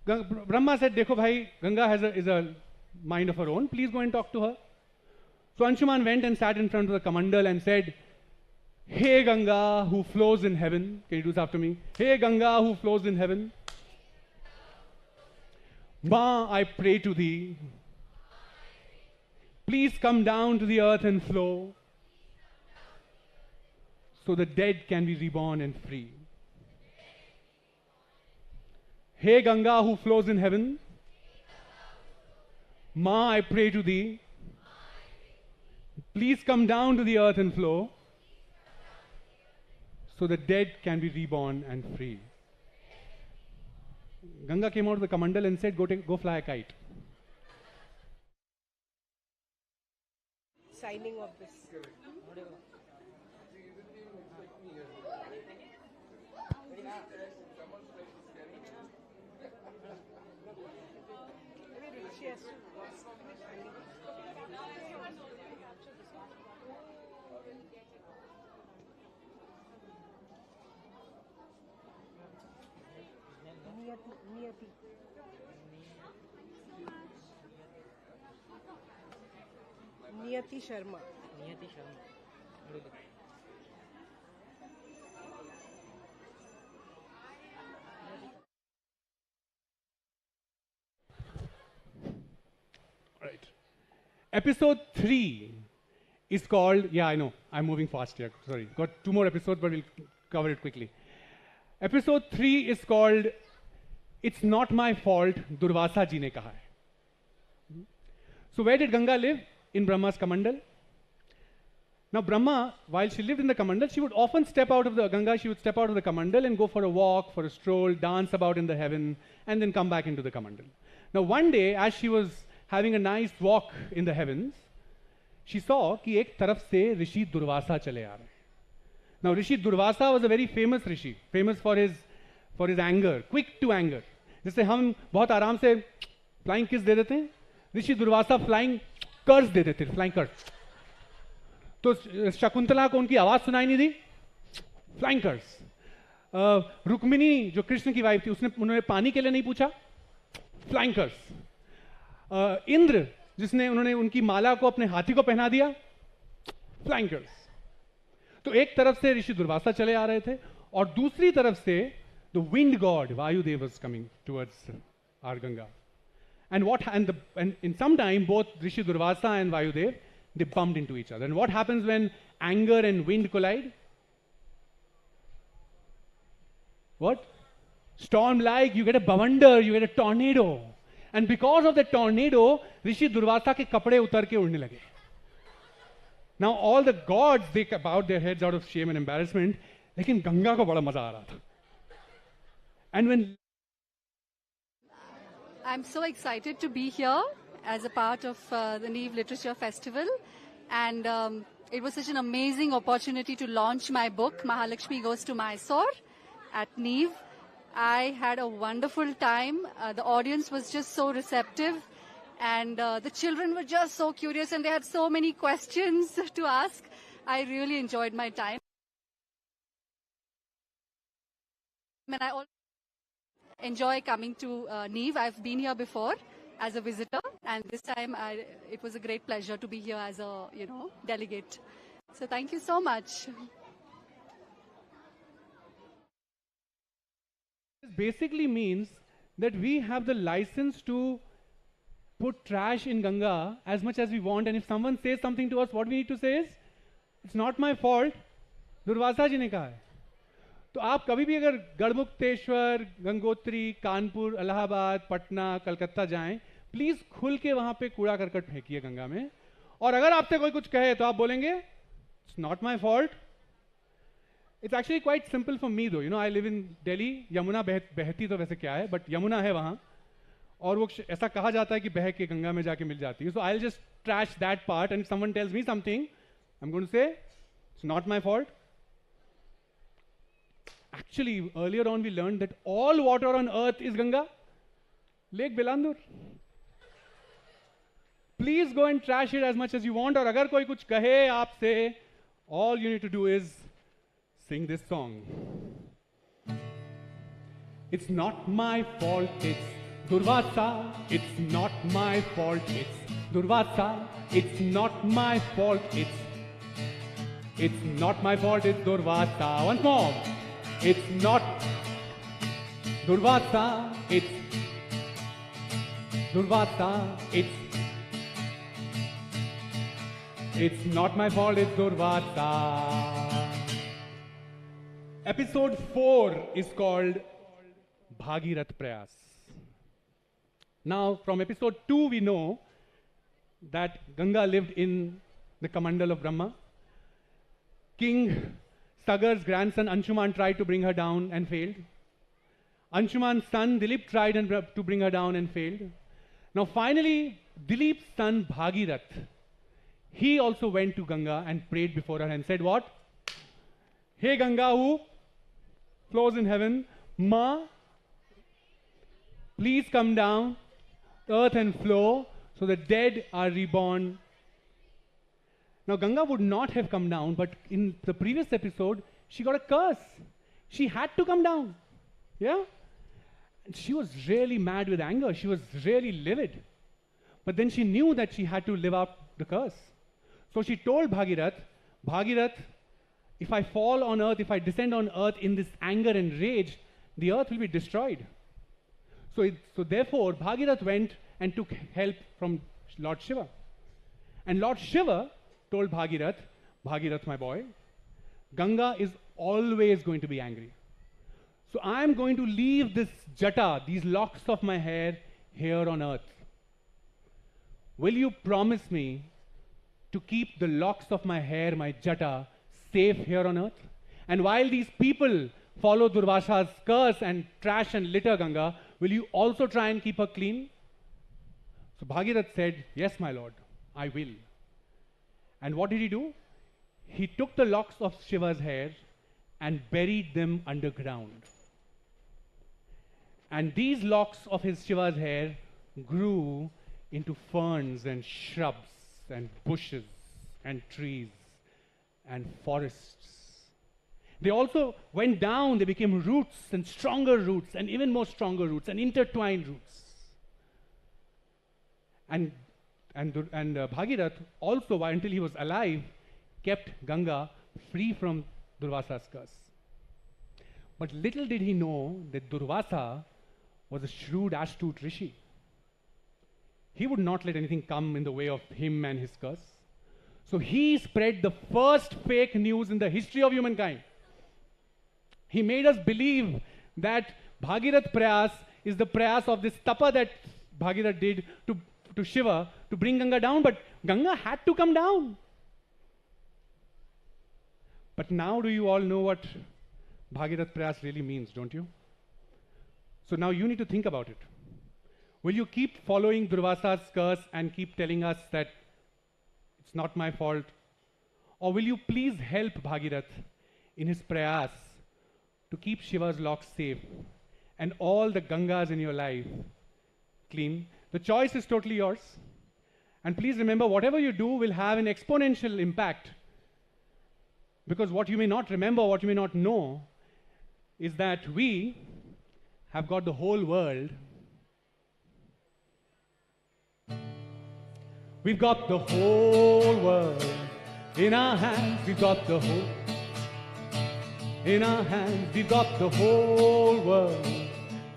Brahma said, dekho bhai, Ganga is a mind of her own. Please go and talk to her. So Anshuman went and sat in front of the Kamandal and said, hey Ganga, who flows in heaven. Can you do this after me? Hey Ganga, who flows in heaven. Ma, I pray to thee. Please come down to the earth and flow, so the dead can be reborn and free. Hey Ganga, who flows in heaven. Ma, I pray to thee. Please come down to the earth and flow, so the dead can be reborn and free. Ganga came out of the Kamandal and said, go fly a kite. Signing of this. Niyati Sharma. Right. Episode 3 is called, yeah, I know, I'm moving fast here, sorry. Got 2 more episodes, but we'll cover it quickly. Episode 3 is called, It's Not My Fault, Durvasa ji ne kaha hai. So where did Ganga live? In Brahma's Kamandal. Now Brahma, while she lived in the Kamandal, she would often step out of the Ganga, she would step out of the Kamandal and go for a walk, for a stroll, dance about in the heaven, and then come back into the Kamandal. Now one day, as she was having a nice walk in the heavens, she saw कि एक तरफ से ऋषि दुर्वासा चले आ रहे. Now Rishi Durvasa was a very famous Rishi, famous for his anger, quick to anger. जैसे हम बहुत आराम से flying kiss दे देते हैं, ऋषि दुर्वासा flying कर्ज दे देते थे, flying कर्ज. तो शकुंतला को उनकी आवाज सुनाई नहीं दी, flying कर्ज. रुक्मिणी जो कृष्ण की वाइफ थी, उन्होंने पानी के लिए नहीं पूछा, flying कर्ज. इंद्र जिसने उन्होंने उनकी माला को अपने हाथी को पहना दिया, flying कर्ज. तो एक तरफ से ऋषि दुर्वासा चले आ रहे थे और दूसरी तरफ से the wind god Vayudev was coming towards our Ganga. And in some time both Rishi Durvasa and Vayudev, they bumped into each other. And what happens when anger and wind collide? What? Storm like, you get a bavander, you get a tornado. And because of the tornado, Rishi Durvasa ke kapde utar ke udne lage. Now all the gods, they bowed their heads out of shame and embarrassment, lekin Ganga ko bada maza aa raha tha. And when I'm so excited to be here as a part of the Neev Literature Festival, and it was such an amazing opportunity to launch my book, Mahalakshmi Goes to Mysore, at Neev. I had a wonderful time. The audience was just so receptive, and the children were just so curious, and they had so many questions to ask. I really enjoyed my time. And I also enjoy coming to Neev. I've been here before as a visitor, and this time it was a great pleasure to be here as a delegate. So thank you so much. This basically means that we have the license to put trash in Ganga as much as we want, and if someone says something to us, what we need to say is, it's not my fault, Durvasa ji ne kaha hai. तो आप कभी भी अगर गढ़मुक्तेश्वर, गंगोत्री, कानपुर, इलाहाबाद, पटना, कलकत्ता जाएं, please खुल के वहां पे कूड़ा करकट फेंकिए गंगा में. और अगर आपसे कोई कुछ कहे तो आप बोलेंगे, it's not my fault. It's actually quite simple for me though. I live in Delhi. Yamuna बहती तो वैसे क्या है, बट यमुना है वहां, और वो ऐसा कहा जाता है कि बह के गंगा में जाके मिल जाती है. So I will just trash that part, and someone tells me something, I am going to say it's not my fault. Actually, earlier on we learned that all water on earth is Ganga. Lake Bilandur. Please go and trash it as much as you want. और अगर कोई कुछ कहे आपसे, all you need to do is sing this song. It's not my fault, it's Durvasa. It's not my fault, it's Durvasa. It's not my fault, it's not my fault, it's Durvasa. Once more. It's not Durvasa, it's Durvasa. It's not my fault, it's Durvasa. Episode 4 is called Bhagirath Prayas. Now, from episode 2, we know that Ganga lived in the Kamandal of Brahma. King Sagar's grandson Anshuman tried to bring her down and failed. Anshuman's son Dilip tried to bring her down and failed. Now finally, Dilip's son Bhagirath, he also went to Ganga and prayed before her and said what? Hey Ganga, who flows in heaven, Ma, please come down, earth and flow, so the dead are reborn. Now Ganga would not have come down, but in the previous episode, she got a curse. She had to come down. Yeah? And she was really mad with anger. She was really livid. But then she knew that she had to live out the curse. So she told Bhagirath, Bhagirath, if I fall on earth, if I descend on earth in this anger and rage, the earth will be destroyed. So therefore, Bhagirath went and took help from Lord Shiva. And Lord Shiva told Bhagirath, Bhagirath, my boy, Ganga is always going to be angry. So I'm going to leave this jata, these locks of my hair, here on earth. Will you promise me to keep the locks of my hair, my jata, safe here on earth? And while these people follow Durvasa's curse and trash and litter Ganga, will you also try and keep her clean? So Bhagirath said, yes, my lord, I will. And what did he do? He took the locks of Shiva's hair and buried them underground. And these locks of his Shiva's hair grew into ferns and shrubs and bushes and trees and forests. They also went down, they became roots and stronger roots and even more stronger roots and intertwined roots. And Bhagirath also, until he was alive, kept Ganga free from Durvasa's curse. But little did he know that Durvasa was a shrewd, astute rishi. He would not let anything come in the way of him and his curse. So he spread the first fake news in the history of humankind. He made us believe that Bhagirath Prayas is the prayas of this tapa that Bhagirath did to Shiva to bring Ganga down, but Ganga had to come down. But now do you all know what Bhagirath Prayas really means, don't you? So now you need to think about it. Will you keep following Durvasa's curse and keep telling us that it's not my fault? Or will you please help Bhagirath in his prayas to keep Shiva's locks safe and all the Gangas in your life clean? The choice is totally yours. And please remember, whatever you do will have an exponential impact. Because what you may not remember, what you may not know, is that we have got the whole world. We've got the whole world in our hands. We've got the whole in our hands. We've got the whole world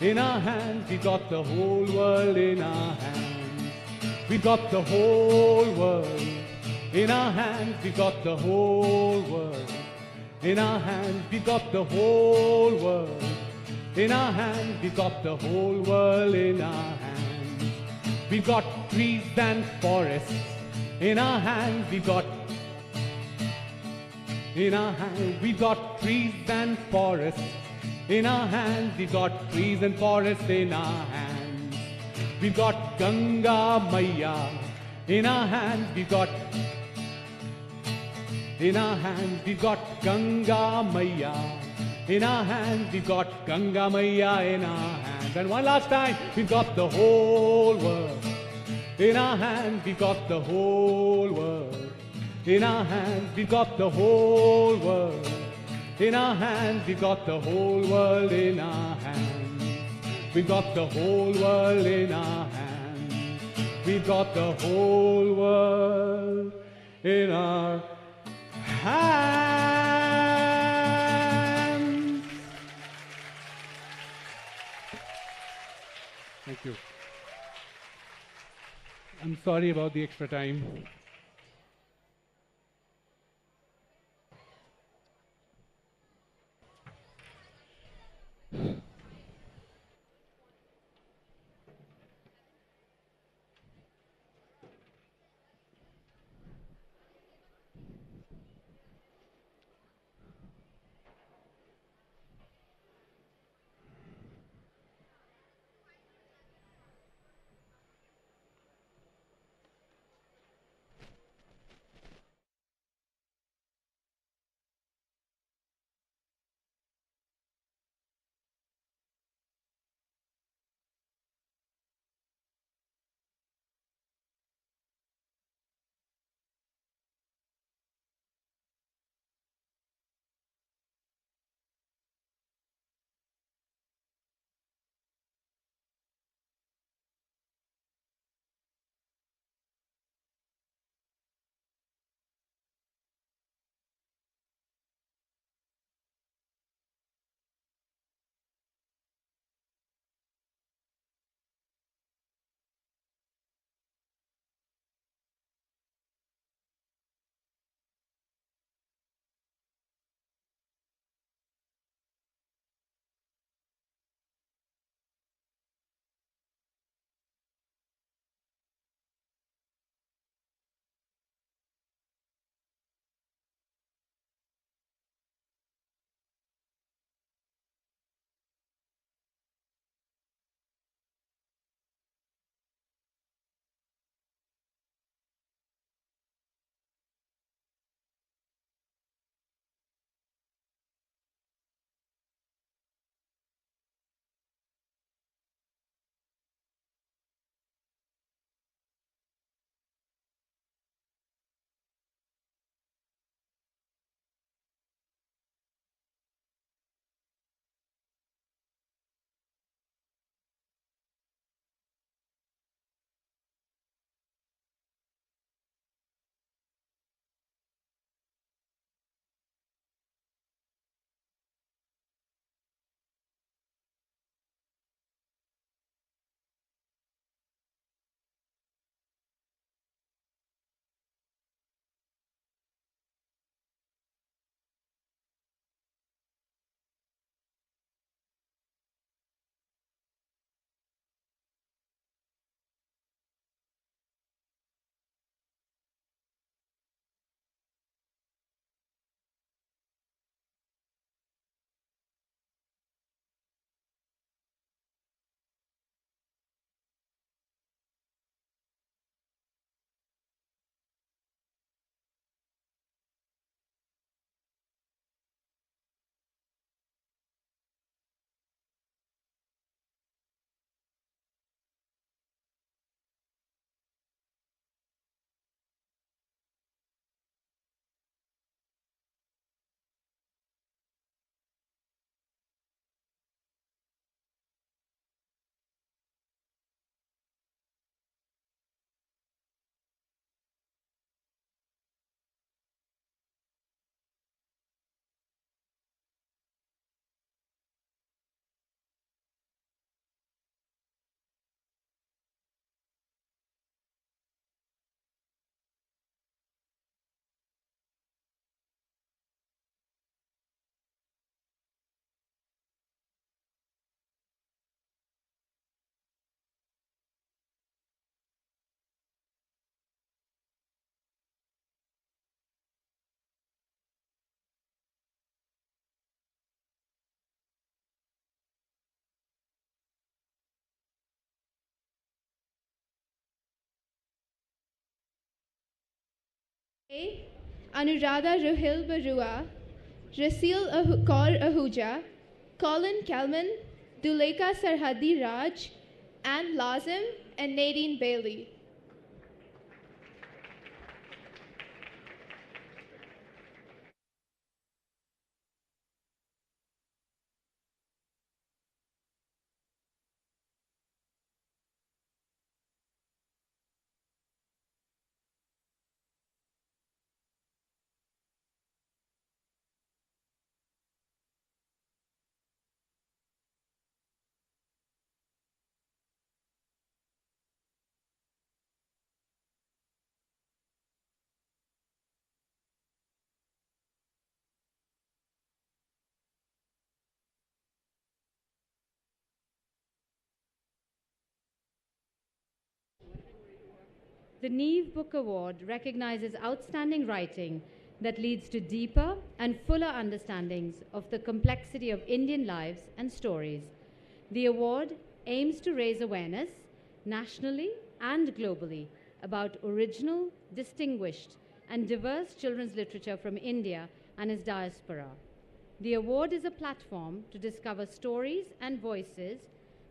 in our hands. We've got the whole world in our hands. We've got the whole world in our hands. We've got the whole world in our hands. We've got the whole world in our hands. We've got the whole world in our hands. We've got trees and forests in our hands. We've got in our hands. We've got trees and forests in our hands. We've got trees and forests in our hands. We've got Ganga Maya in our hands. We've got in our hands. We've got Ganga Maya in our hands. We've got Ganga Maya in our hands. And one last time, we've got the whole world in our hands. We've got the whole world in our hands. We've got the whole world in our hands. We've got the whole world in our hands. We've got the whole world in our hands. We've got the whole world in our hands. Thank you. I'm sorry about the extra time. Anuradha Ruhil Barua, Rasil Kaur Ahuja, Colin Kelman, Duleka Sarhadi Raj, Ann Lazim, and Nadine Bailey. The Neev Book Award recognizes outstanding writing that leads to deeper and fuller understandings of the complexity of Indian lives and stories. The award aims to raise awareness, nationally and globally, about original, distinguished, and diverse children's literature from India and its diaspora. The award is a platform to discover stories and voices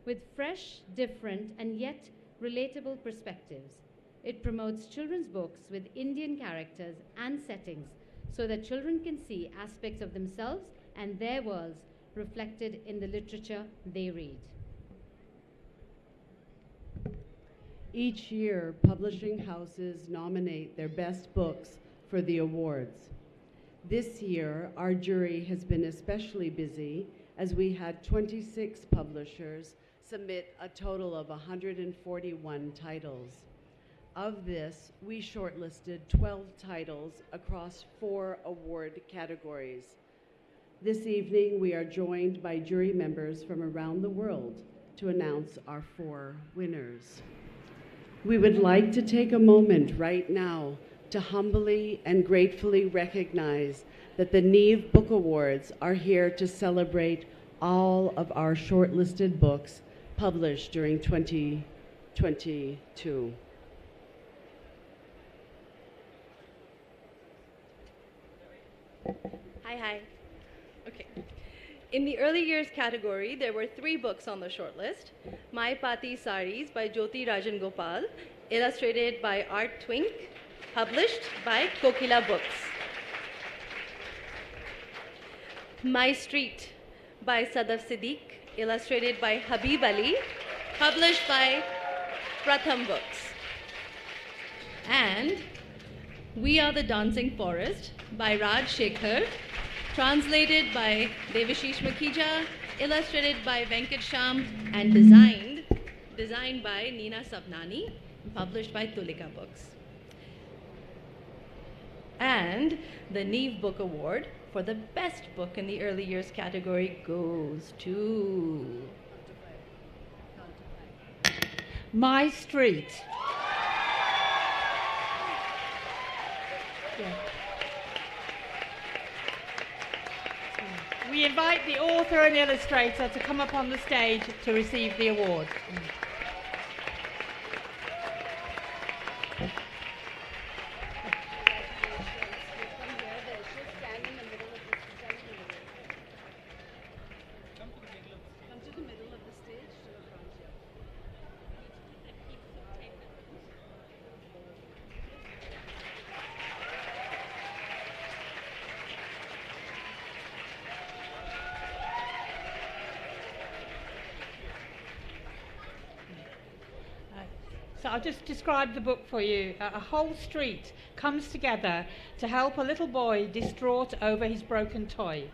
with fresh, different, and yet relatable perspectives. It promotes children's books with Indian characters and settings so that children can see aspects of themselves and their worlds reflected in the literature they read. Each year, publishing houses nominate their best books for the awards. This year, our jury has been especially busy as we had 26 publishers submit a total of 141 titles. Of this, we shortlisted 12 titles across 4 award categories. This evening, we are joined by jury members from around the world to announce our 4 winners. We would like to take a moment right now to humbly and gratefully recognize that the Neev Book Awards are here to celebrate all of our shortlisted books published during 2022. Hi. Okay. In the early years category, there were 3 books on the shortlist. My Pati Saris by Jyoti Rajan Gopal, illustrated by Art Twink, published by Kokila Books. My Street by Sadaf Siddiq, illustrated by Habib Ali, published by Pratham Books. And We Are the Dancing Forest by Raj Shekhar, translated by Devashish Makhija, illustrated by Venkat Sham, and designed by Neena Sabnani, published by Tulika Books. And the Neev Book Award for the best book in the early years category goes to My Street. We invite the author and illustrator to come up on the stage to receive the award. So I'll just describe the book for you. A whole street comes together to help a little boy distraught over his broken toy.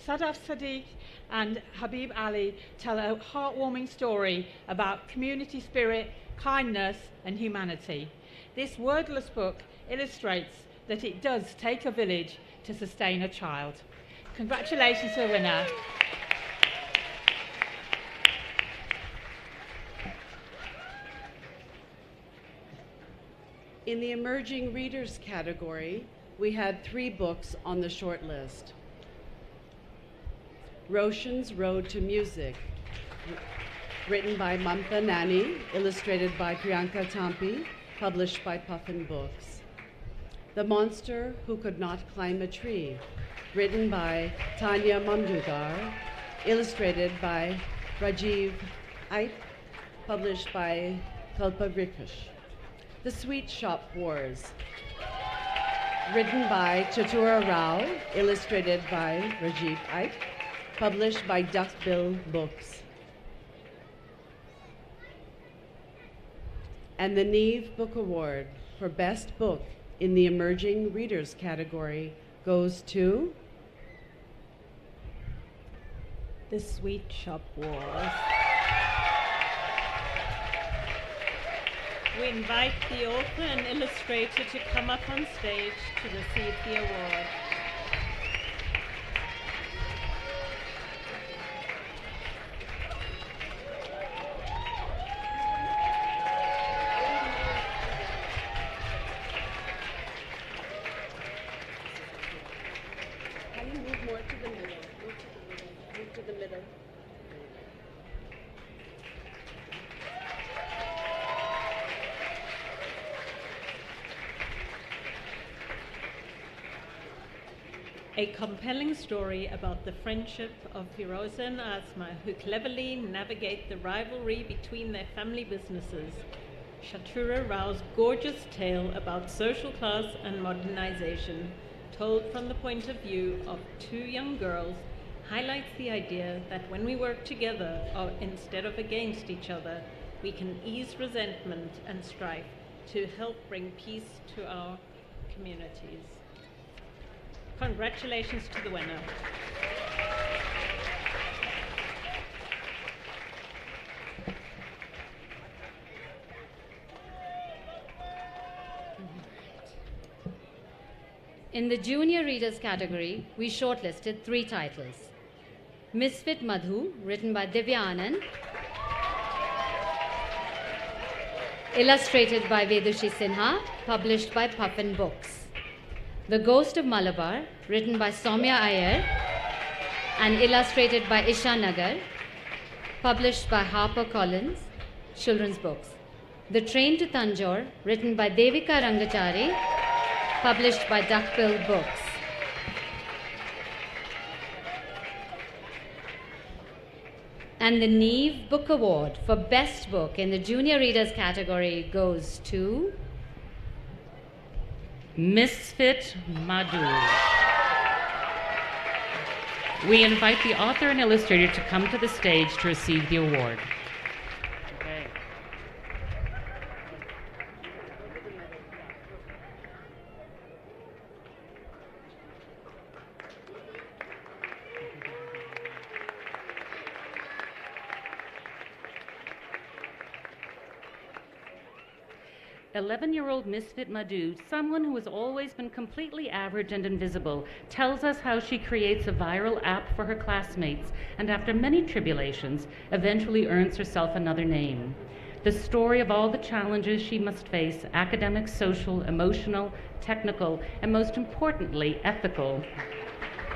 Sadaf Sadiq and Habib Ali tell a heartwarming story about community spirit, kindness, and humanity. This wordless book illustrates that it does take a village to sustain a child. Congratulations to the winner. In the Emerging Readers category, we had 3 books on the shortlist. Roshan's Road to Music, written by Mamta Nani, illustrated by Priyanka Tampi, published by Puffin Books. The Monster Who Could Not Climb a Tree, written by Tanya Mamdugar, illustrated by Rajiv Ait, published by Kalpa Vrikush. The Sweet Shop Wars, written by Chatura Rao, illustrated by Rajiv Ait, published by Duckbill Books. And the Neev Book Award for Best Book in the Emerging Readers category goes to The Sweet Shop Wars. We invite the author and illustrator to come up on stage to receive the award. a compelling story about the friendship of Firoza and Asma, who cleverly navigate the rivalry between their family businesses. Shatura Rao's gorgeous tale about social class and modernization, told from the point of view of two young girls, highlights the idea that when we work together or instead of against each other, we can ease resentment and strife to help bring peace to our communities. Congratulations to the winner. In the Junior Readers category, we shortlisted 3 titles. Misfit Madhu, written by Divya Anand, illustrated by Vedushi Sinha, published by Puffin Books. The Ghost of Malabar, written by Soumya Iyer and illustrated by Isha Nagar, published by HarperCollins, Children's Books. The Train to Tanjore, written by Devika Rangachari, published by Duckbill Books. And the Neev Book Award for Best Book in the Junior Readers category goes to Misfit Madhu. We invite the author and illustrator to come to the stage to receive the award. Okay. "11-year-old Misfit Madhu, someone who has always been completely average and invisible, tells us how she creates a viral app for her classmates and after many tribulations, eventually earns herself another name. The story of all the challenges she must face, academic, social, emotional, technical, and most importantly, ethical,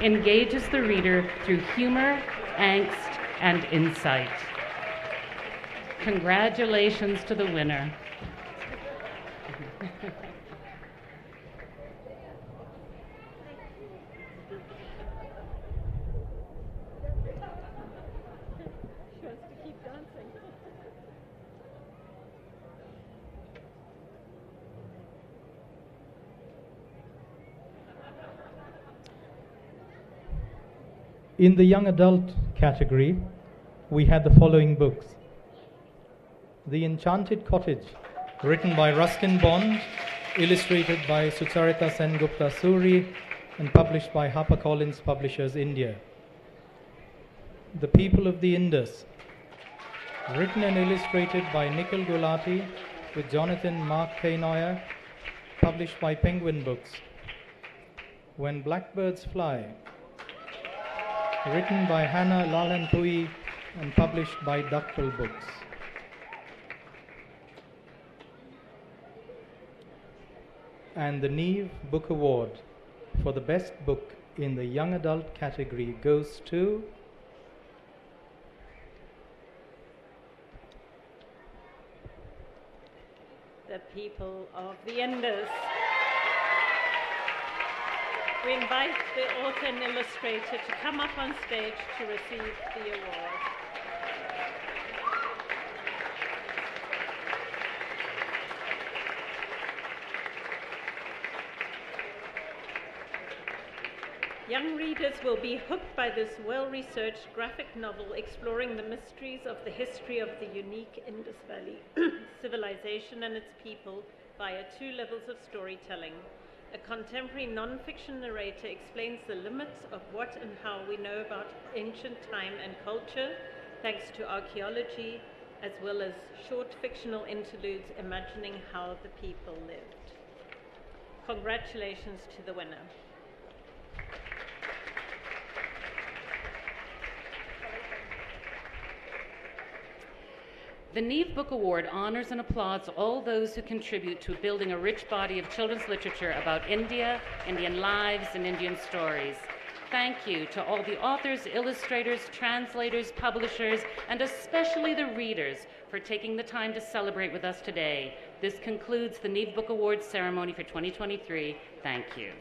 engages the reader through humor, angst, and insight." Congratulations to the winner. In the young adult category, we had the following books. The Enchanted Cottage, written by Ruskin Bond, illustrated by Sucharita Sengupta Suri, and published by HarperCollins Publishers, India. The People of the Indus, written and illustrated by Nikhil Gulati with Jonathan Mark Kanoyer, published by Penguin Books. When Blackbirds Fly, written by Hannah Lalanpui and published by Duckbill Books. And the Neev Book Award for the best book in the young adult category goes to The People of the Indus. We invite the author and illustrator to come up on stage to receive the award. Young readers will be hooked by this well-researched graphic novel exploring the mysteries of the history of the unique Indus Valley civilization and its people via 2 levels of storytelling. A contemporary non-fiction narrator explains the limits of what and how we know about ancient time and culture, thanks to archaeology, as well as short fictional interludes imagining how the people lived. Congratulations to the winner. The Neev Book Award honors and applauds all those who contribute to building a rich body of children's literature about India, Indian lives, and Indian stories. Thank you to all the authors, illustrators, translators, publishers, and especially the readers for taking the time to celebrate with us today. This concludes the Neev Book Awards ceremony for 2023. Thank you.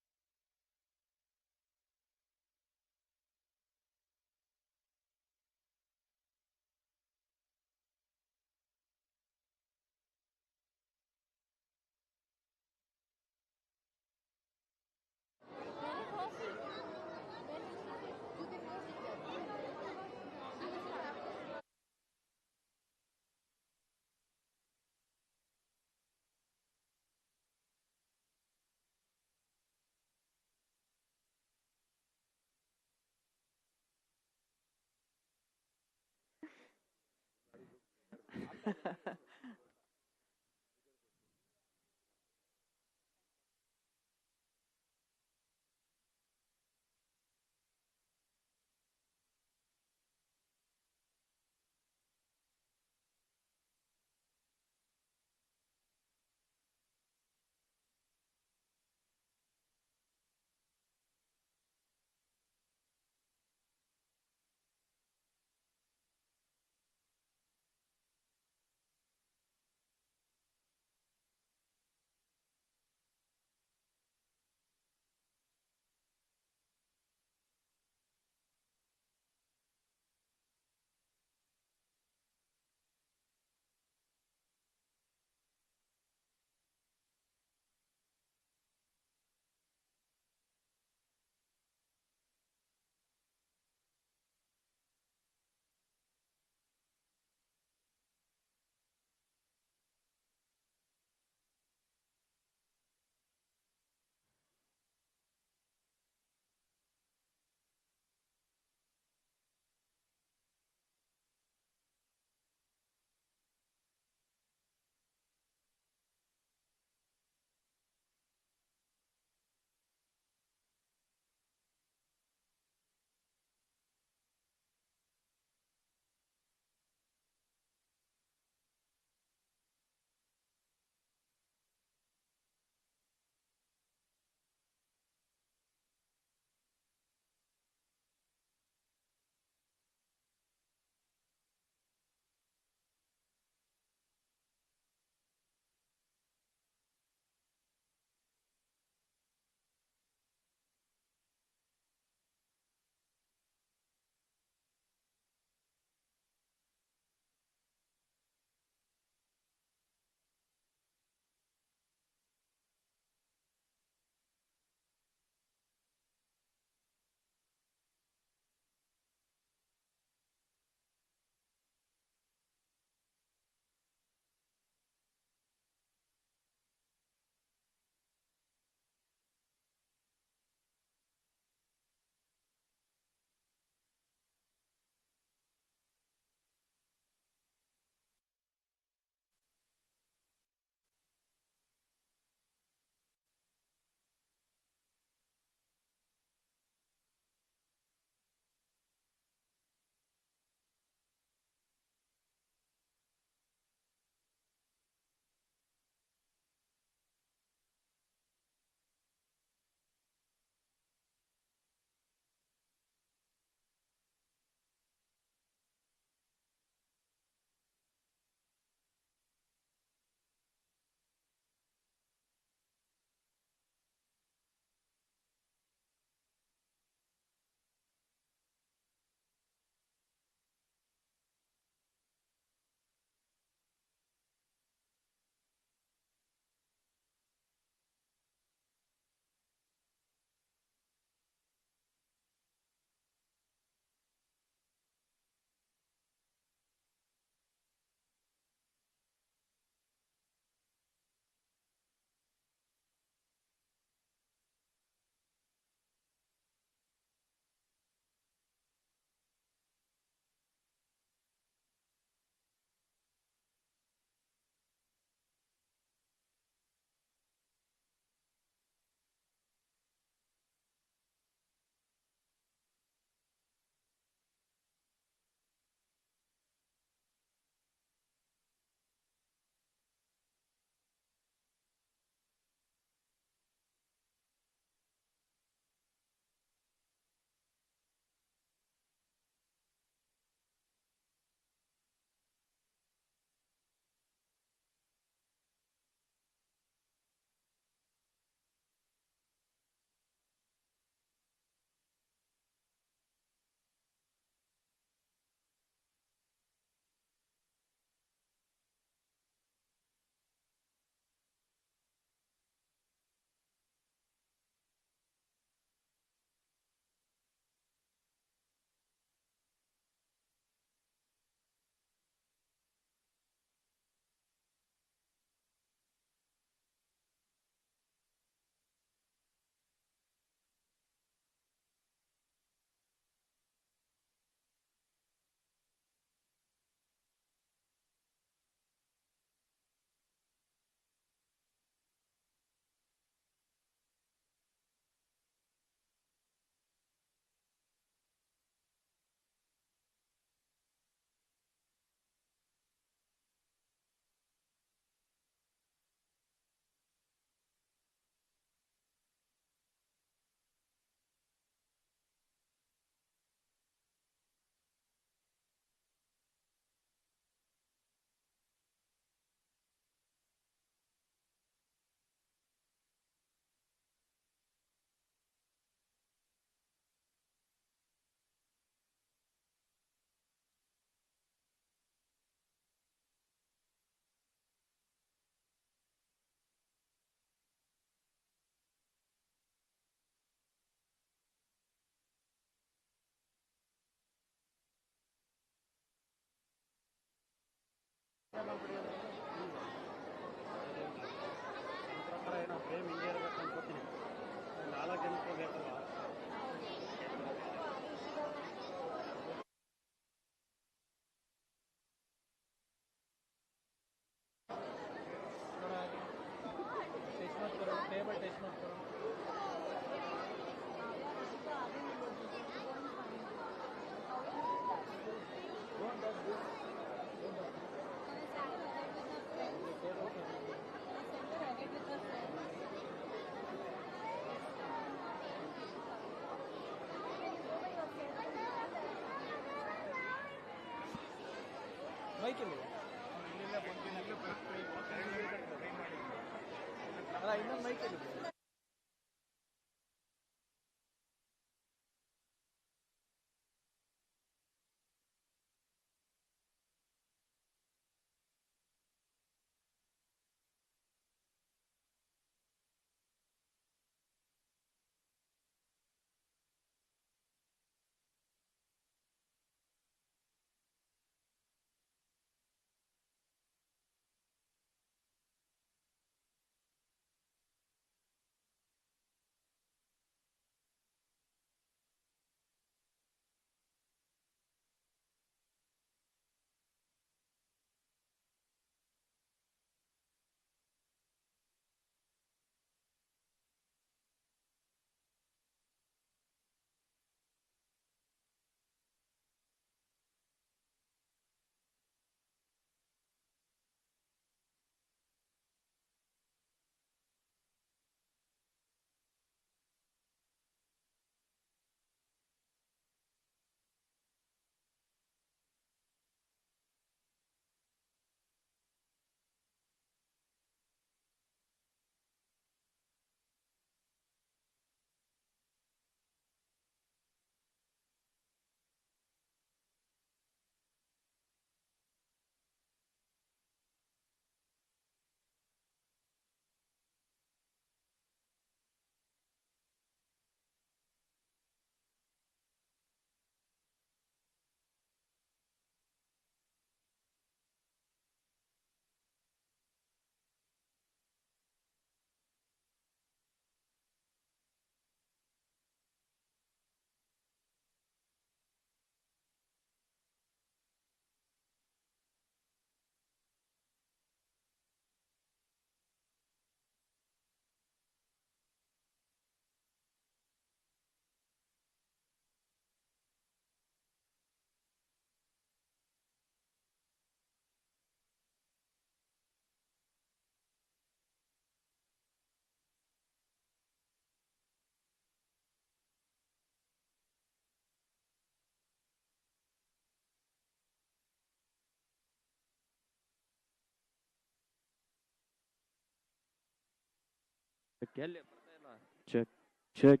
Check, check.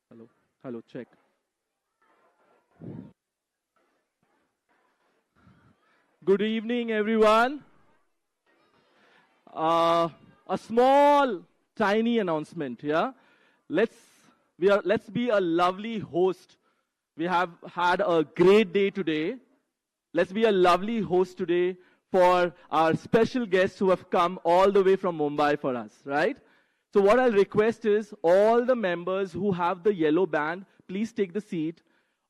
Hello, hello, check. Good evening, everyone. A small, tiny announcement. Yeah, let's let's be a lovely host. We have had a great day today. Let's be a lovely host today for our special guests who have come all the way from Mumbai for us, right? So what I'll request is all the members who have the yellow band, please take the seat.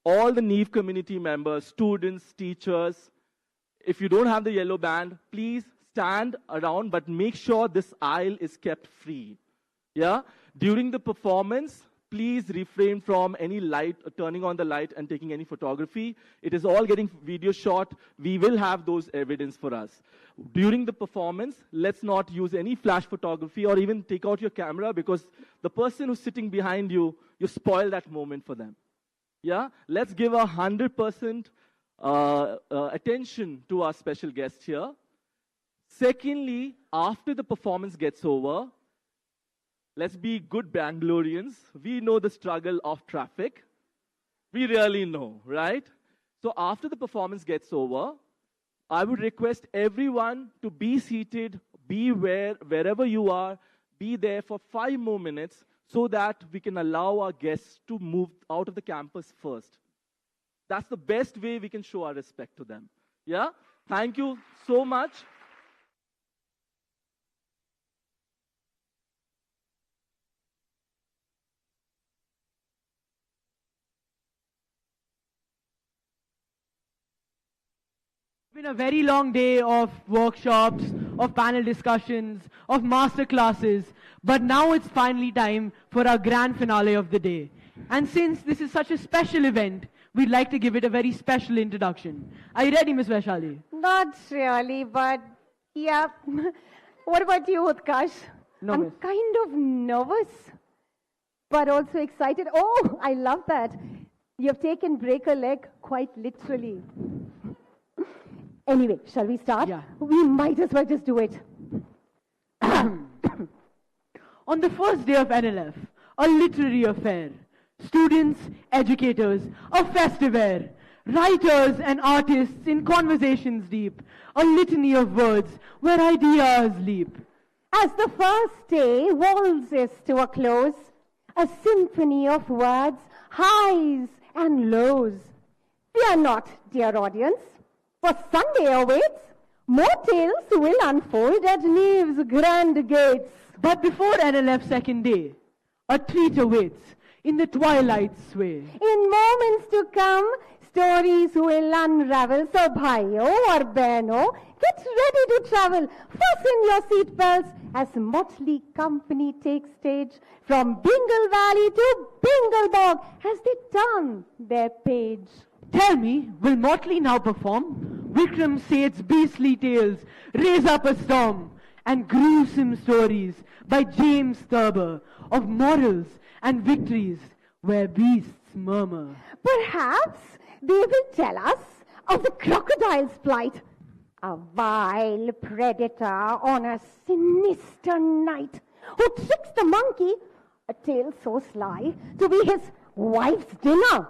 All the Neev community members, students, teachers, if you don't have the yellow band, please stand around, but make sure this aisle is kept free. Yeah? During the performance, please refrain from any light, turning on the light and taking any photography. It is all getting video shot. We will have those evidence for us. During the performance, let's not use any flash photography or even take out your camera, because the person who's sitting behind you, you spoil that moment for them. Yeah? Let's give 100% attention to our special guest here. Secondly, after the performance gets over, let's be good Bangaloreans. We know the struggle of traffic. We really know, right? So after the performance gets over, I would request everyone to be seated, be wherever you are, be there for 5 more minutes so that we can allow our guests to move out of the campus first. That's the best way we can show our respect to them. Yeah? Thank you so much. It's been a very long day of workshops, of panel discussions, of master classes, but now it's finally time for our grand finale of the day. And since this is such a special event, we'd like to give it a very special introduction. Are you ready, Ms. Vaishali? Not really, but yeah. What about you, Utkarsh? I'm kind of nervous, but also excited. Oh, I love that. You've taken break a leg quite literally. Anyway, shall we start? Yeah. We might as well just do it. On the first day of NLF, a literary affair. Students, educators, a festive air. Writers and artists in conversations deep. A litany of words where ideas leap. As the first day waltzes to a close, a symphony of words, highs and lows. Fear not, dear audience, for Sunday awaits. More tales will unfold at Neev's grand gates. But before NLF second day, a treat awaits in the twilight sway. In moments to come, stories will unravel. So, bhaiyo or behno, get ready to travel. Fasten your seatbelts as motley company takes stage from Bingle Valley to Bingle Bog as they turn their page. Tell me, will Motley now perform? Vikram Seth's beastly tales raise up a storm, and gruesome stories by James Thurber of morals and victories where beasts murmur. Perhaps they will tell us of the crocodile's plight, a vile predator on a sinister night who tricks the monkey, a tale so sly, to be his wife's dinner.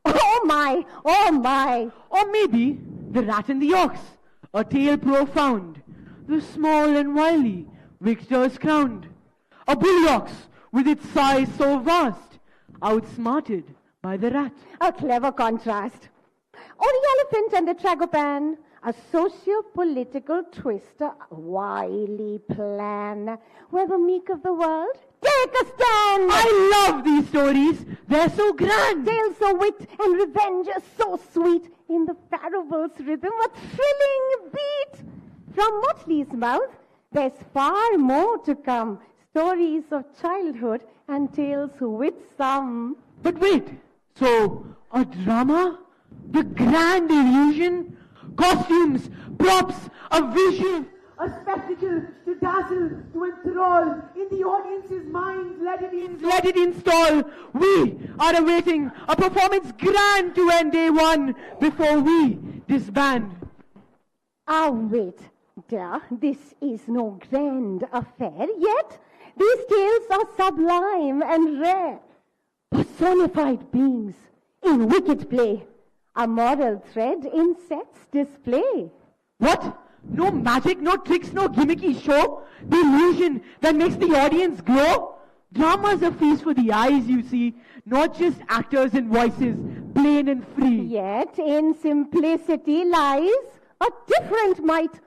Oh my, oh my. Or maybe the rat and the ox, a tale profound, the small and wily victor's crowned. A bull ox with its size so vast, outsmarted by the rat. A clever contrast. Or the elephant and the Tragopan, a socio-political twist, a wily plan where the meek of the world take a stand. I love these stories. They're so grand. Tales so wit and revenge are so sweet. In the parable's rhythm, a thrilling beat. From Motley's mouth, there's far more to come. Stories of childhood and tales with some. But wait, so a drama? The grand illusion? Costumes, props, a vision, a spectacle to dazzle, to enthrall, in the audience's minds, let it install. We are awaiting a performance grand to end day one before we disband. Wait, dear, this is no grand affair, yet these tales are sublime and rare. Personified beings in wicked play, a moral thread in sets display. What? No magic, no tricks, no gimmicky show? The illusion that makes the audience glow? Drama's a feast for the eyes, you see, not just actors and voices, plain and free. Yet in simplicity lies a different might.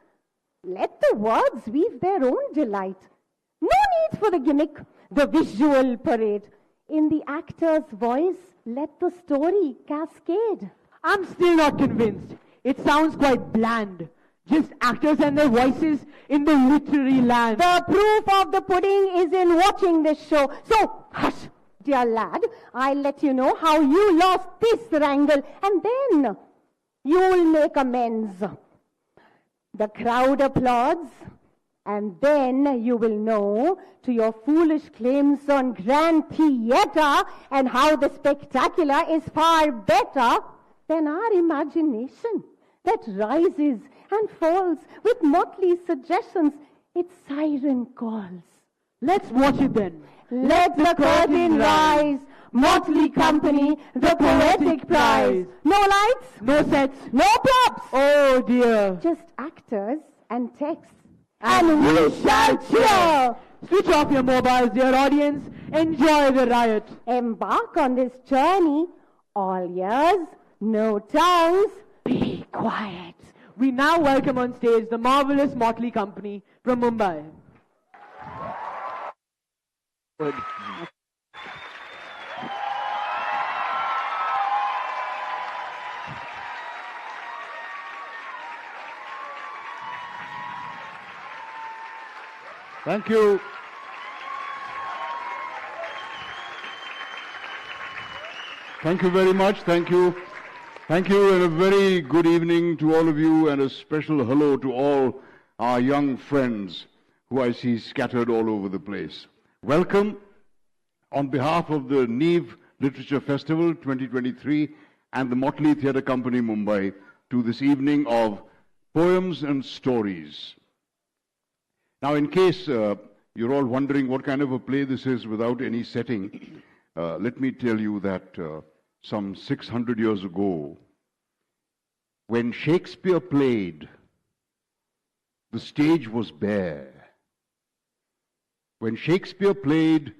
Let the words weave their own delight. No need for the gimmick, the visual parade. In the actor's voice, let the story cascade. I'm still not convinced. It sounds quite bland. Just actors and their voices in the literary land. The proof of the pudding is in watching this show. So, hush, dear lad. I'll let you know how you lost this wrangle, and then you'll make amends. The crowd applauds, and then you will know to your foolish claims on grand theatre and how the spectacular is far better than our imagination that rises and falls with motley suggestions. Its siren calls. Let's watch it then. Let the curtain rise. Motley Company, the poetic prize. No lights, no sets, no props. Oh dear. Just actors and texts. And we shall cheer. Switch off your mobiles, dear audience. Enjoy the riot. Embark on this journey. All ears, No tongues. Be quiet. We now welcome on stage the marvelous Motley Company from Mumbai. Good. Thank you. Thank you very much. Thank you. Thank you, and a very good evening to all of you, and a special hello to all our young friends who I see scattered all over the place. Welcome on behalf of the Neev Literature Festival 2023 and the Motley Theatre Company Mumbai to this evening of Poems and Stories. Now, in case you're all wondering what kind of a play this is without any setting, let me tell you that some 600 years ago, when Shakespeare played, the stage was bare. When Shakespeare played,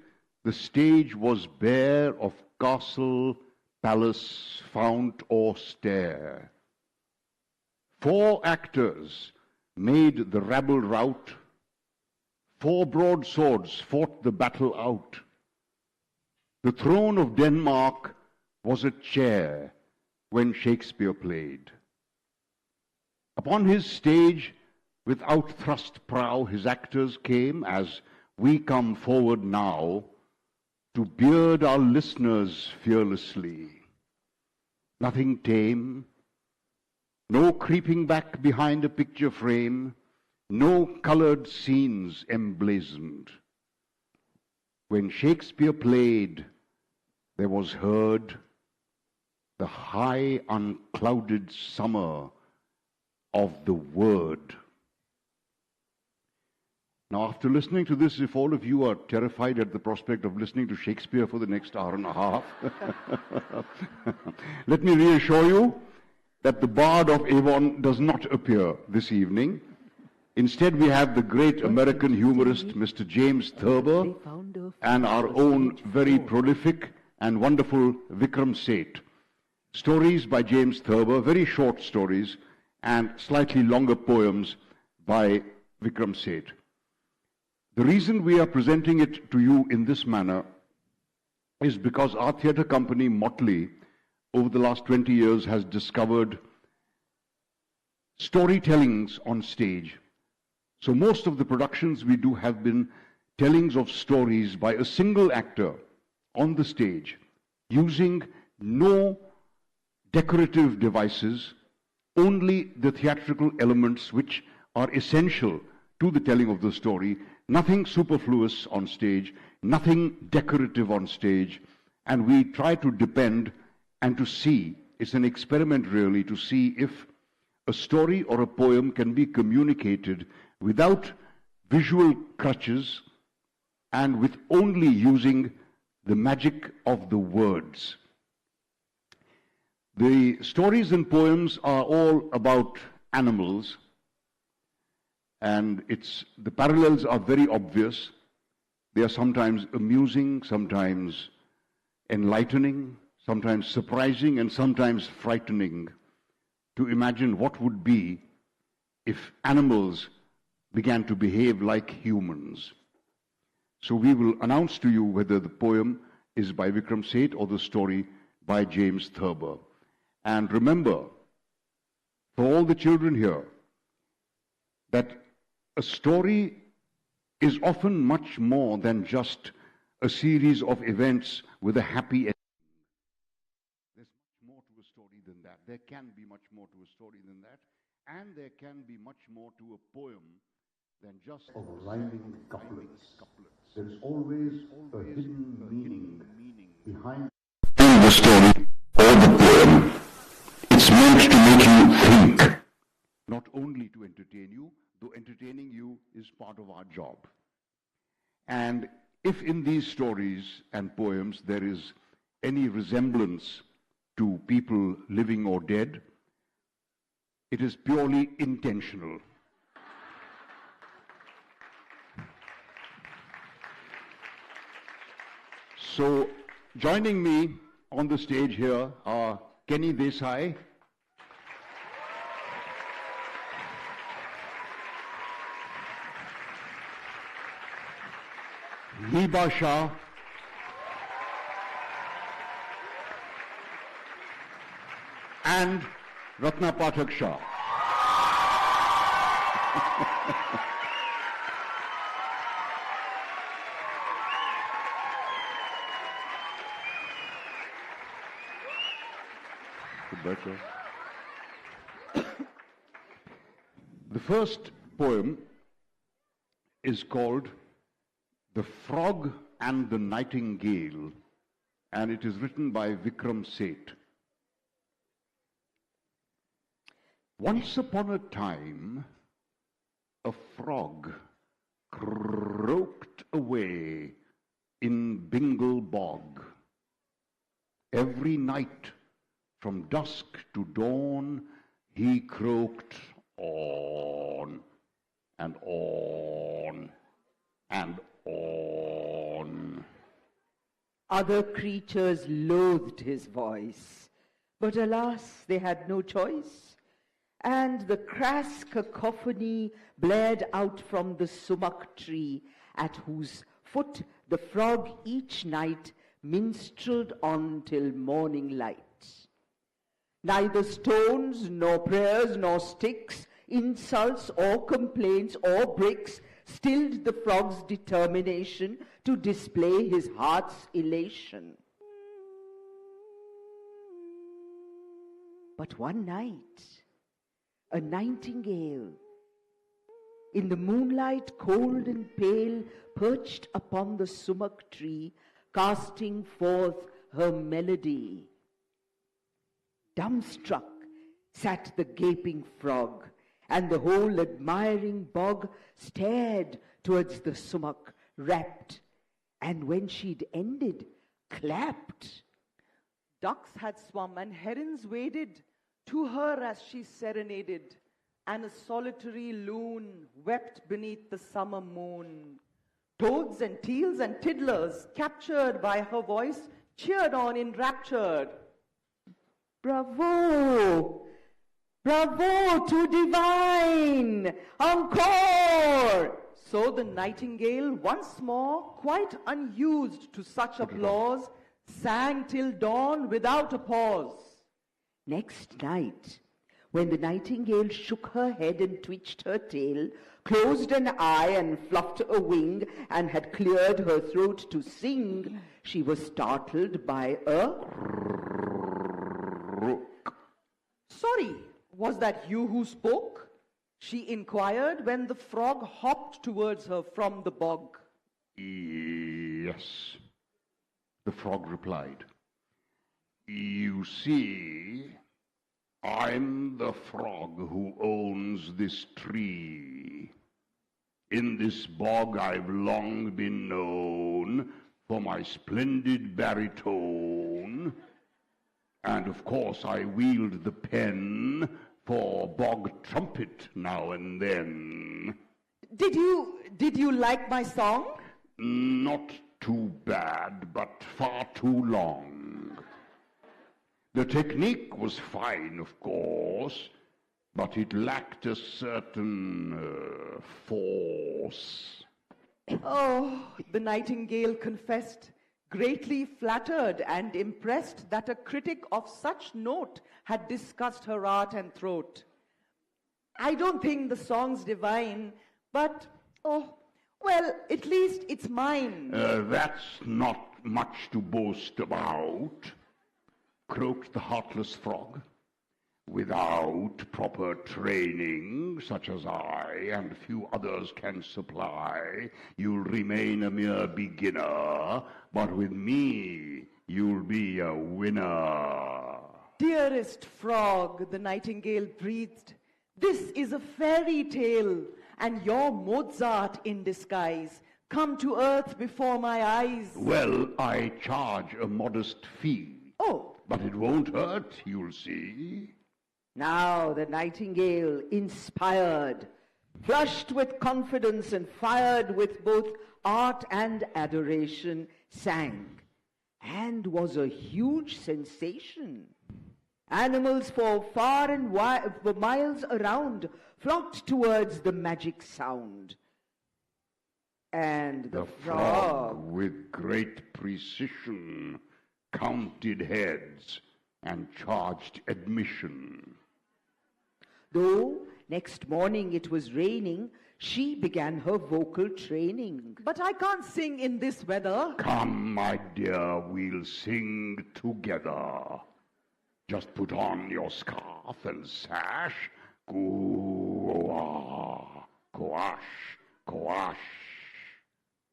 the stage was bare of castle, palace, fount, or stair. 4 actors made the rabble rout. 4 broadswords fought the battle out. The throne of Denmark was a chair when Shakespeare played. Upon his stage, with outthrust prow, his actors came, as we come forward now, to beard our listeners fearlessly. Nothing tame, no creeping back behind a picture frame, no colored scenes emblazoned. When Shakespeare played, there was heard the high, unclouded summer of the word. Now, after listening to this, if all of you are terrified at the prospect of listening to Shakespeare for the next hour and a half, let me reassure you that the Bard of Avon does not appear this evening. Instead, we have the great American humorist, Mr. James Thurber, and our own very prolific and wonderful Vikram Seth. Stories by James Thurber, very short stories, and slightly longer poems by Vikram Seth. The reason we are presenting it to you in this manner is because our theatre company, Motley, over the last 20 years has discovered storytellings on stage. So most of the productions we do have been tellings of stories by a single actor on the stage, using no decorative devices, only the theatrical elements which are essential to the telling of the story, nothing superfluous on stage, nothing decorative on stage, and we try to depend and to see, it's an experiment really, to see if a story or a poem can be communicated without visual crutches and with only using the magic of the words. The stories and poems are all about animals, and the parallels are very obvious. They are sometimes amusing, sometimes enlightening, sometimes surprising, and sometimes frightening to imagine what would be if animals began to behave like humans. So we will announce to you whether the poem is by Vikram Seth or the story by James Thurber. And remember, for all the children here, that a story is often much more than just a series of events with a happy ending. There's much more to a story than that. There can be much more to a story than that. And there can be much more to a poem than just of rhyming couplets. There is always a hidden meaning behind the story or the poem. It's meant to make you think. Not only to entertain you, though entertaining you is part of our job. And if in these stories and poems there is any resemblance to people living or dead, it is purely intentional. So, joining me on the stage here are Kenny Desai, Hiba Shah, and Ratna Pathak Shah. The first poem is called The Frog and the Nightingale, and it is written by Vikram Seth. Once upon a time, a frog croaked away in Bingle Bog. Every night, from dusk to dawn, he croaked on and on and on. Other creatures loathed his voice, but alas, they had no choice. And the crass cacophony blared out from the sumac tree, at whose foot the frog each night minstrelled on till morning light. Neither stones, nor prayers, nor sticks, insults or complaints or bricks stilled the frog's determination to display his heart's elation. But one night, a nightingale, in the moonlight cold and pale, perched upon the sumac tree, casting forth her melody. Dumbstruck sat the gaping frog, and the whole admiring bog stared towards the sumac, rapt, and when she'd ended, clapped. Ducks had swum and herons waded to her as she serenaded, and a solitary loon wept beneath the summer moon. Toads and teals and tiddlers, captured by her voice, cheered on enraptured. Bravo! Bravo to divine! Encore! So the nightingale, once more, quite unused to such applause, sang till dawn without a pause. Next night, when the nightingale shook her head and twitched her tail, closed an eye and fluffed a wing, and had cleared her throat to sing, she was startled by a croak. Sorry, was that you who spoke? She inquired when the frog hopped towards her from the bog. Yes, the frog replied. You see, I'm the frog who owns this tree. In this bog I've long been known for my splendid baritone. And of course I wield the pen for bog trumpet now and then. Did you like my song? Not too bad, but far too long. The technique was fine, of course, but it lacked a certain force. Oh, the nightingale confessed, greatly flattered and impressed that a critic of such note had discussed her art and throat. I don't think the song's divine, but, oh, well, at least it's mine. That's not much to boast about, croaked the heartless frog. Without proper training, such as I and few others can supply, you'll remain a mere beginner, but with me, you'll be a winner. Dearest frog, the nightingale breathed, this is a fairy tale, and you're Mozart in disguise, come to earth before my eyes. Well, I charge a modest fee. Oh. But it won't hurt, you'll see. Now the nightingale, inspired, flushed with confidence and fired with both art and adoration, sang, and was a huge sensation. Animals for far and wide, for miles around, flocked towards the magic sound. And the frog, with great precision, counted heads and charged admission. Though next morning it was raining, she began her vocal training. But I can't sing in this weather. Come, my dear, we'll sing together. Just put on your scarf and sash. Go-ah, go-ash, go-ash.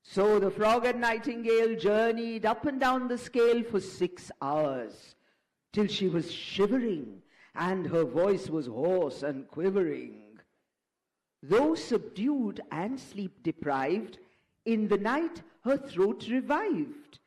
So the frog and Nightingale journeyed up and down the scale for 6 hours, till she was shivering and her voice was hoarse and quivering. Though subdued and sleep-deprived, in the night her throat revived,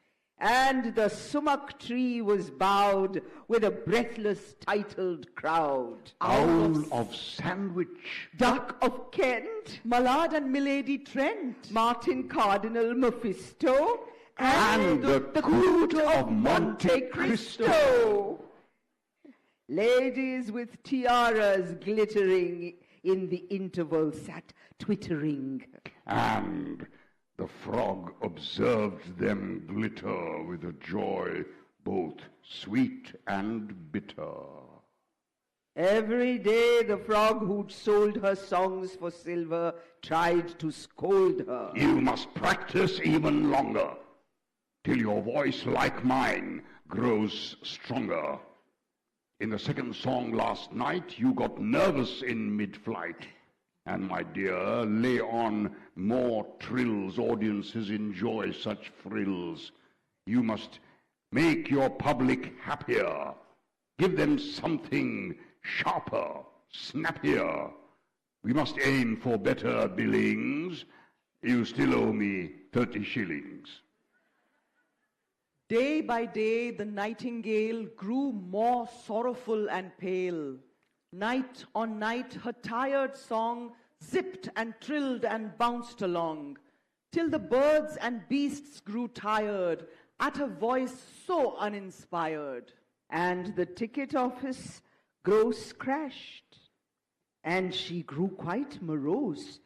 and the sumac tree was bowed with a breathless titled crowd. Owl of Sandwich, Duck of Kent, Mallard and Milady Trent, Martin Cardinal Mephisto, and the Coot of Monte Cristo. Ladies with tiaras glittering in the interval sat twittering. And the frog observed them glitter with a joy both sweet and bitter. Every day the frog who'd sold her songs for silver tried to scold her. You must practice even longer, till your voice, like mine, grows stronger. In the second song last night, you got nervous in mid-flight. And my dear, lay on more trills. Audiences enjoy such frills. You must make your public happier. Give them something sharper, snappier. We must aim for better billings. You still owe me 30 shillings. Day by day the nightingale grew more sorrowful and pale. Night on night her tired song zipped and trilled and bounced along, till the birds and beasts grew tired at her voice so uninspired. And the ticket office gross crashed, and she grew quite morose,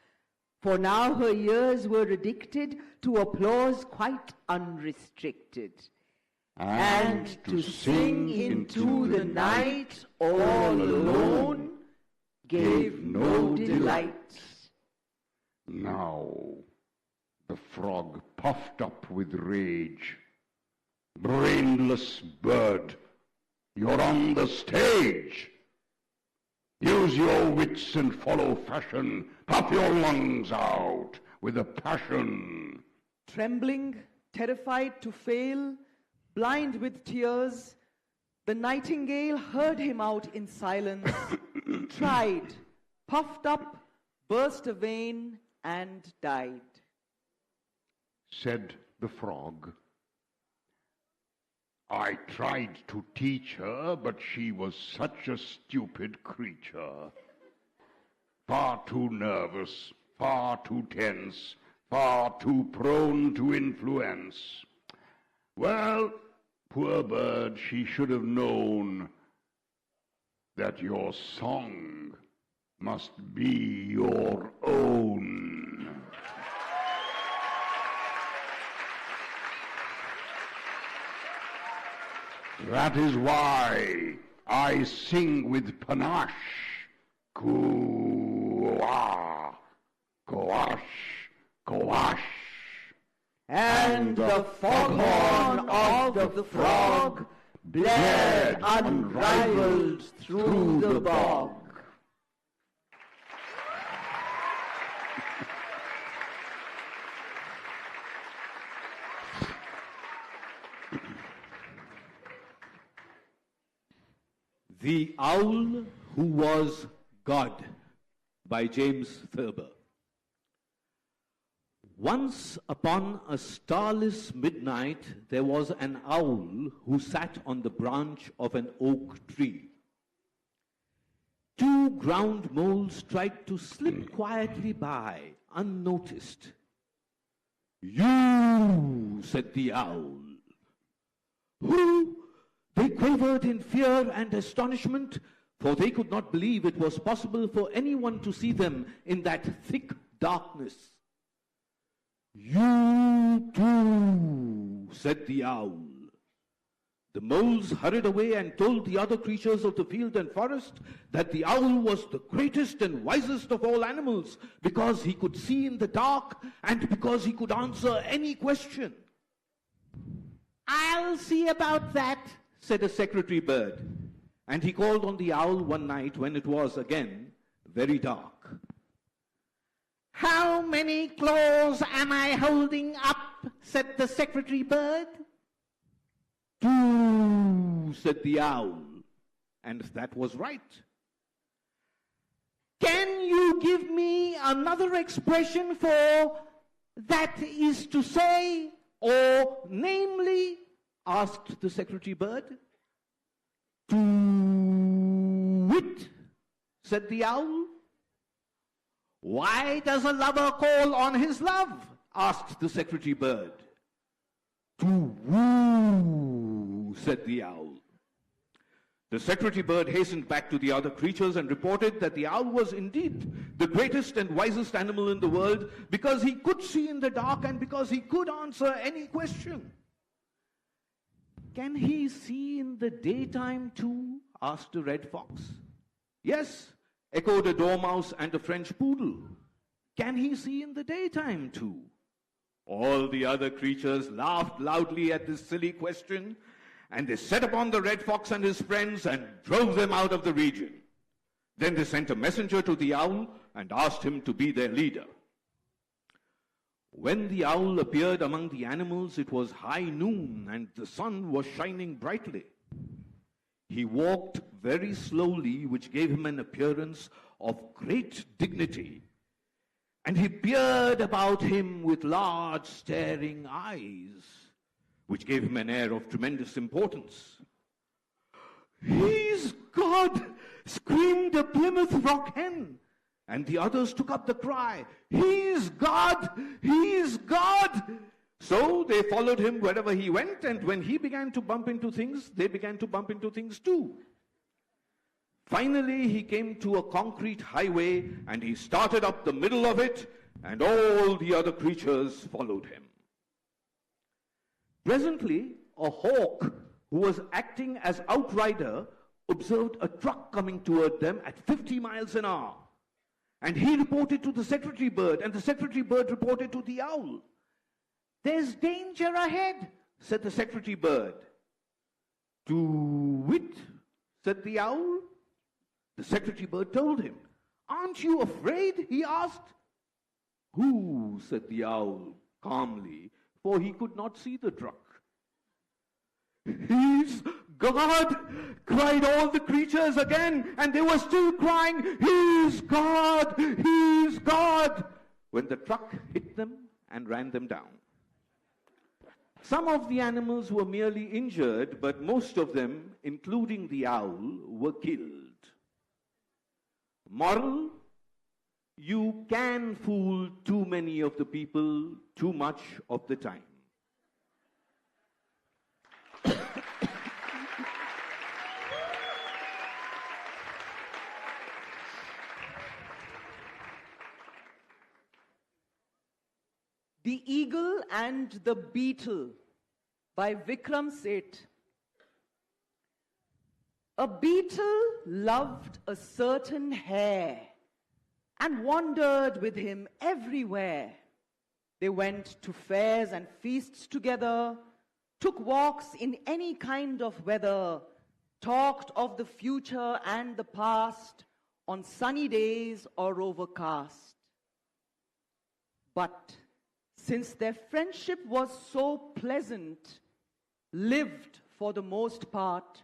for now her ears were addicted to applause quite unrestricted. And to sing into the night all alone gave no delight. Now the frog puffed up with rage. Brainless bird, you're on the stage. Use your wits and follow fashion. Puff your lungs out with a passion. Trembling, terrified to fail, blind with tears, the nightingale heard him out in silence, tried, puffed up, burst a vein, and died. Said the frog, I tried to teach her, but she was such a stupid creature. Far too nervous, far too tense, far too prone to influence. Well, poor bird, she should have known that your song must be your own. That is why I sing with panache. Coo-ah, go-ash, go-ash. And the foghorn of the frog blared unrivaled through the bog. The Owl Who Was God by James Thurber. Once upon a starless midnight, there was an owl who sat on the branch of an oak tree. Two ground moles tried to slip quietly by, unnoticed. "You," said the owl. "Who They quavered in fear and astonishment, for they could not believe it was possible for anyone to see them in that thick darkness. "You too," said the owl. The moles hurried away and told the other creatures of the field and forest that the owl was the greatest and wisest of all animals, because he could see in the dark and because he could answer any question. "I'll see about that," said a secretary bird. And he called on the owl one night when it was again very dark. "How many claws am I holding up?" said the secretary bird. "Two," said the owl, and that was right. "Can you give me another expression for that is to say, or namely?" asked the secretary bird. "To-wit," said the owl. "Why does a lover call on his love?" asked the secretary bird. "To-woo," said the owl. The secretary bird hastened back to the other creatures and reported that the owl was indeed the greatest and wisest animal in the world, because he could see in the dark and because he could answer any question. "Can he see in the daytime too?" asked a red fox. "Yes," echoed a dormouse and a French poodle. "Can he see in the daytime too?" All the other creatures laughed loudly at this silly question, and they set upon the red fox and his friends and drove them out of the region. Then they sent a messenger to the owl and asked him to be their leader. When the owl appeared among the animals, it was high noon and the sun was shining brightly. He walked very slowly, which gave him an appearance of great dignity. And he peered about him with large staring eyes, which gave him an air of tremendous importance. "He's God!" screamed a Plymouth Rock hen. And the others took up the cry, "He's God! He's God!" So they followed him wherever he went, and when he began to bump into things, they began to bump into things too. Finally, he came to a concrete highway, and he started up the middle of it, and all the other creatures followed him. Presently, a hawk who was acting as outrider observed a truck coming toward them at 50 miles an hour. And he reported to the secretary bird, and the secretary bird reported to the owl. "There's danger ahead," said the secretary bird. "To-wit," said the owl. The secretary bird told him. "Aren't you afraid?" he asked. "Who?" said the owl calmly, for he could not see the truck. "He's God!" cried all the creatures again, and they were still crying, "He's God! He's God!" when the truck hit them and ran them down. Some of the animals were merely injured, but most of them, including the owl, were killed. Moral: you can fool too many of the people too much of the time. The Eagle and the Beetle by Vikram Seth. A beetle loved a certain hare and wandered with him everywhere. They went to fairs and feasts together, took walks in any kind of weather, talked of the future and the past on sunny days or overcast. But since their friendship was so pleasant, lived for the most part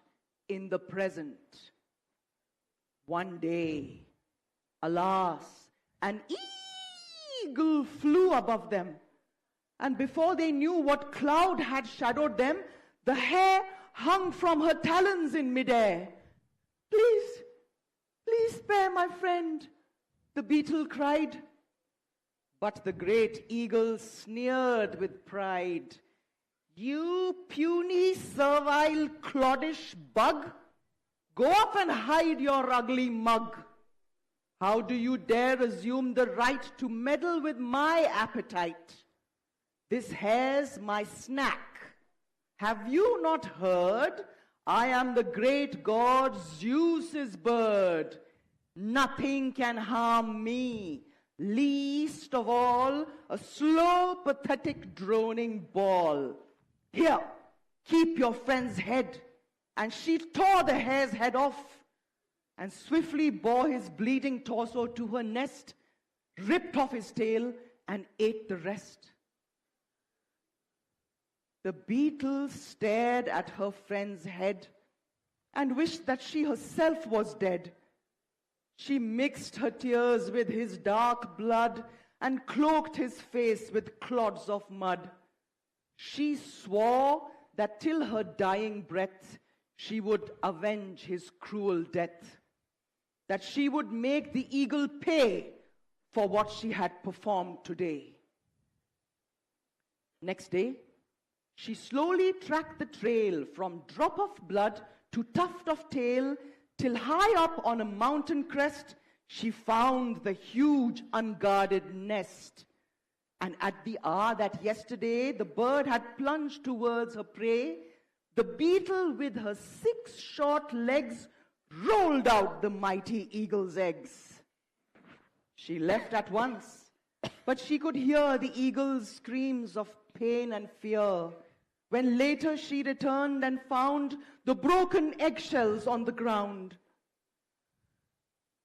in the present. One day, alas, an eagle flew above them, and before they knew what cloud had shadowed them, the hare hung from her talons in midair. "Please, please spare my friend," the beetle cried. But the great eagle sneered with pride. You puny, servile, cloddish bug, go up and hide your ugly mug. How do you dare assume the right to meddle with my appetite? This hare's my snack. Have you not heard? I am the great god Zeus's bird. Nothing can harm me, least of all a slow, pathetic, droning ball. Here, keep your friend's head. And she tore the hare's head off and swiftly bore his bleeding torso to her nest, ripped off his tail, and ate the rest. The beetle stared at her friend's head and wished that she herself was dead. She mixed her tears with his dark blood and cloaked his face with clods of mud. She swore that till her dying breath she would avenge his cruel death, that she would make the eagle pay for what she had performed today. Next day, she slowly tracked the trail from drop of blood to tuft of tail, till high up on a mountain crest she found the huge unguarded nest. And at the hour that yesterday the bird had plunged towards her prey, the beetle with her 6 short legs rolled out the mighty eagle's eggs. She left at once, but she could hear the eagle's screams of pain and fear when later she returned and found the broken eggshells on the ground.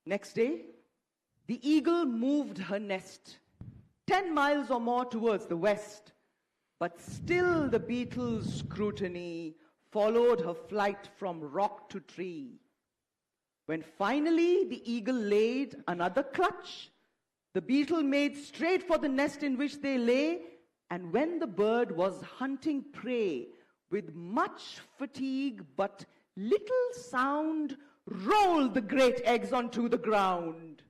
Next day, the eagle moved her nest 10 miles or more towards the west, but still the beetle's scrutiny followed her flight from rock to tree. When finally the eagle laid another clutch, the beetle made straight for the nest in which they lay, and when the bird was hunting prey, with much fatigue but little sound, rolled the great eggs onto the ground.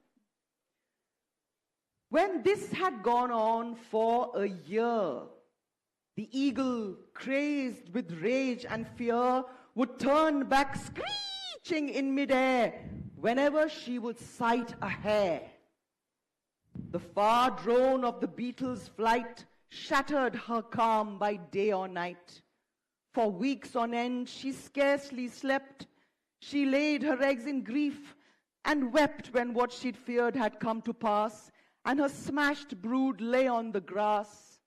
When this had gone on for a year, the eagle, crazed with rage and fear, would turn back screeching in midair whenever she would sight a hare. The far drone of the beetle's flight shattered her calm by day or night. For weeks on end she scarcely slept. She laid her eggs in grief and wept when what she'd feared had come to pass, and her smashed brood lay on the grass.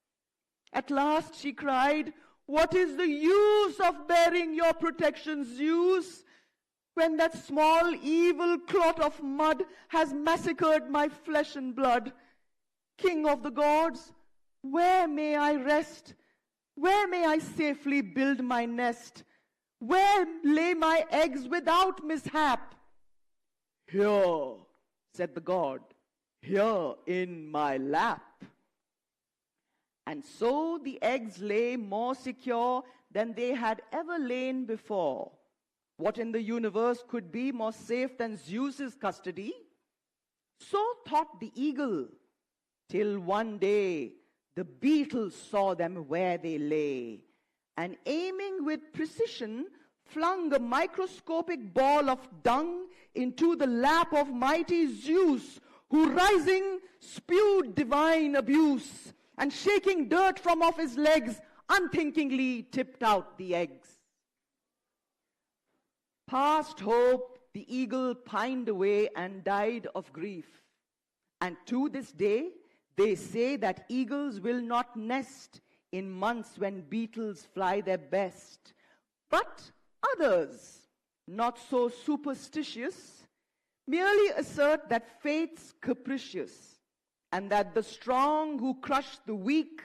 At last she cried, "What is the use of bearing your protection, Zeus, when that small evil clot of mud has massacred my flesh and blood? King of the gods, where may I rest? Where may I safely build my nest? Where lay my eggs without mishap?" "Here," said the god, "here in my lap." And so the eggs lay more secure than they had ever lain before. What in the universe could be more safe than Zeus's custody? So thought the eagle, till one day the beetle saw them where they lay, and aiming with precision, flung a microscopic ball of dung into the lap of mighty Zeus, who rising spewed divine abuse, and shaking dirt from off his legs, unthinkingly tipped out the eggs. Past hope, the eagle pined away and died of grief. And to this day, they say that eagles will not nest in months when beetles fly their best. But others, not so superstitious, merely assert that fate's capricious, and that the strong who crush the weak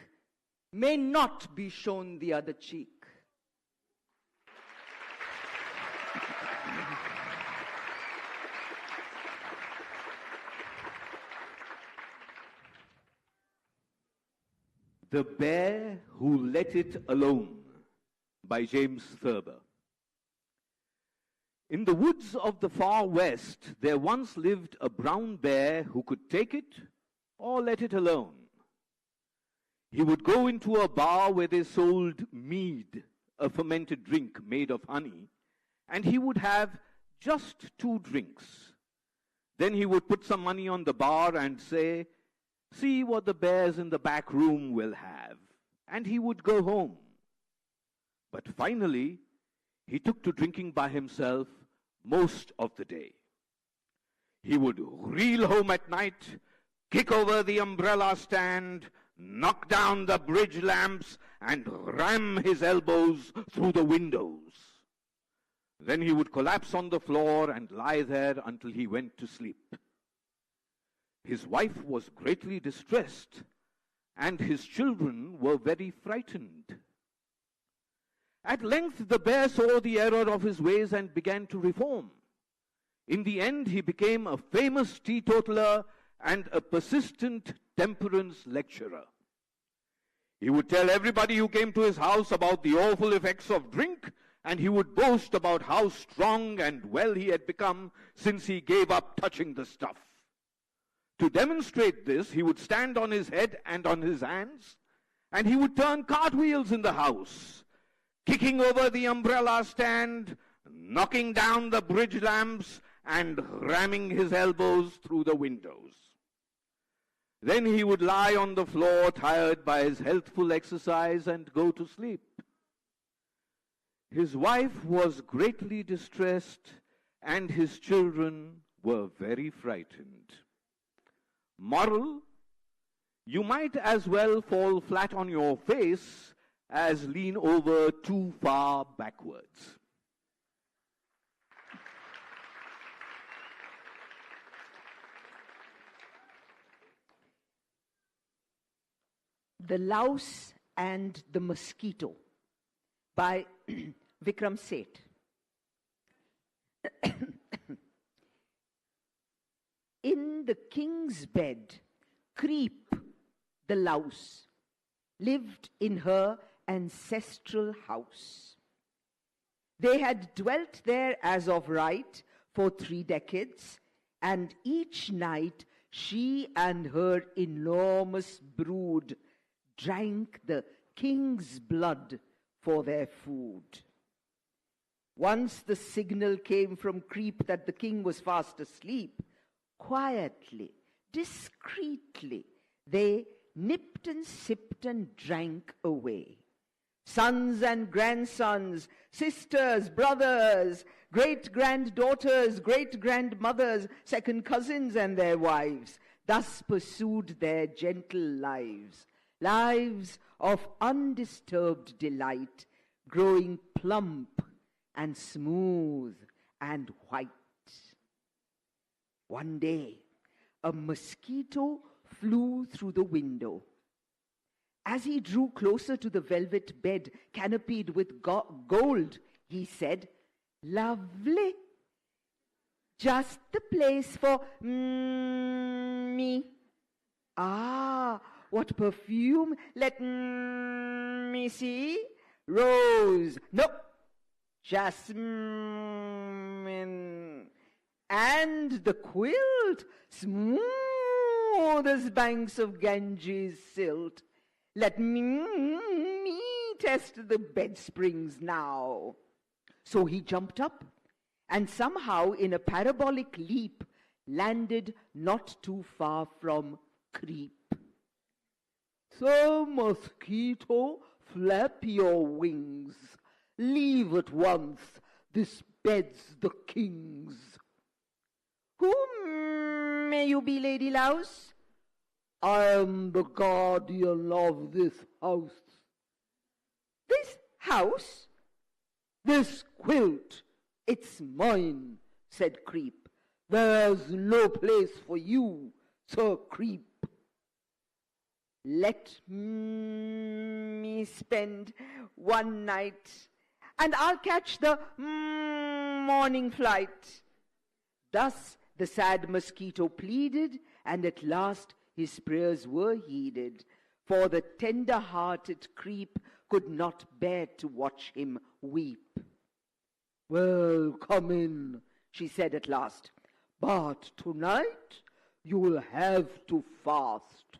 may not be shown the other cheek. The Bear Who Let It Alone by James Thurber. In the woods of the far west, there once lived a brown bear who could take it or let it alone. He would go into a bar where they sold mead, a fermented drink made of honey, and he would have just 2 drinks. Then he would put some money on the bar and say, "See what the bears in the back room will have." And he would go home. But finally, he took to drinking by himself most of the day. He would reel home at night, kick over the umbrella stand, knock down the bridge lamps, and ram his elbows through the windows. Then he would collapse on the floor and lie there until he went to sleep. His wife was greatly distressed, and his children were very frightened. At length, the bear saw the error of his ways and began to reform. In the end, he became a famous teetotaler and a persistent temperance lecturer. He would tell everybody who came to his house about the awful effects of drink, and he would boast about how strong and well he had become since he gave up touching the stuff. To demonstrate this, he would stand on his head and on his hands, and he would turn cartwheels in the house, kicking over the umbrella stand, knocking down the bridge lamps, and ramming his elbows through the windows. Then he would lie on the floor, tired by his healthful exercise, and go to sleep. His wife was greatly distressed, and his children were very frightened. Moral: you might as well fall flat on your face as lean over too far backwards. The Louse and the Mosquito by Vikram Seth. In the king's bed, Creep, the louse, lived in her ancestral house. They had dwelt there as of right for 3 decades, and each night she and her enormous brood drank the king's blood for their food. Once the signal came from Creep that the king was fast asleep. Quietly, discreetly, they nipped and sipped and drank away. Sons and grandsons, sisters, brothers, great-granddaughters, great-grandmothers, second cousins and their wives, thus pursued their gentle lives, lives of undisturbed delight, growing plump and smooth and white. One day, a mosquito flew through the window. As he drew closer to the velvet bed canopied with gold, he said, "Lovely, just the place for me. Ah, what perfume, let me see. Rose, nope, jasmine. And the quilt, smooth as banks of Ganges silt. Let me test the bed springs now." So he jumped up and somehow in a parabolic leap landed not too far from Creep. "So, mosquito, flap your wings. Leave at once, this bed's the king's." "Who may you be, Lady Louse?" "I am the guardian of this house." "This house?" "This quilt, it's mine," said Creep. "There's no place for you, Sir Creep." "Let me spend one night, and I'll catch the morning flight." Thus the sad mosquito pleaded, and at last his prayers were heeded, for the tender-hearted Creep could not bear to watch him weep. "Well, come in," she said at last, "but tonight you'll have to fast.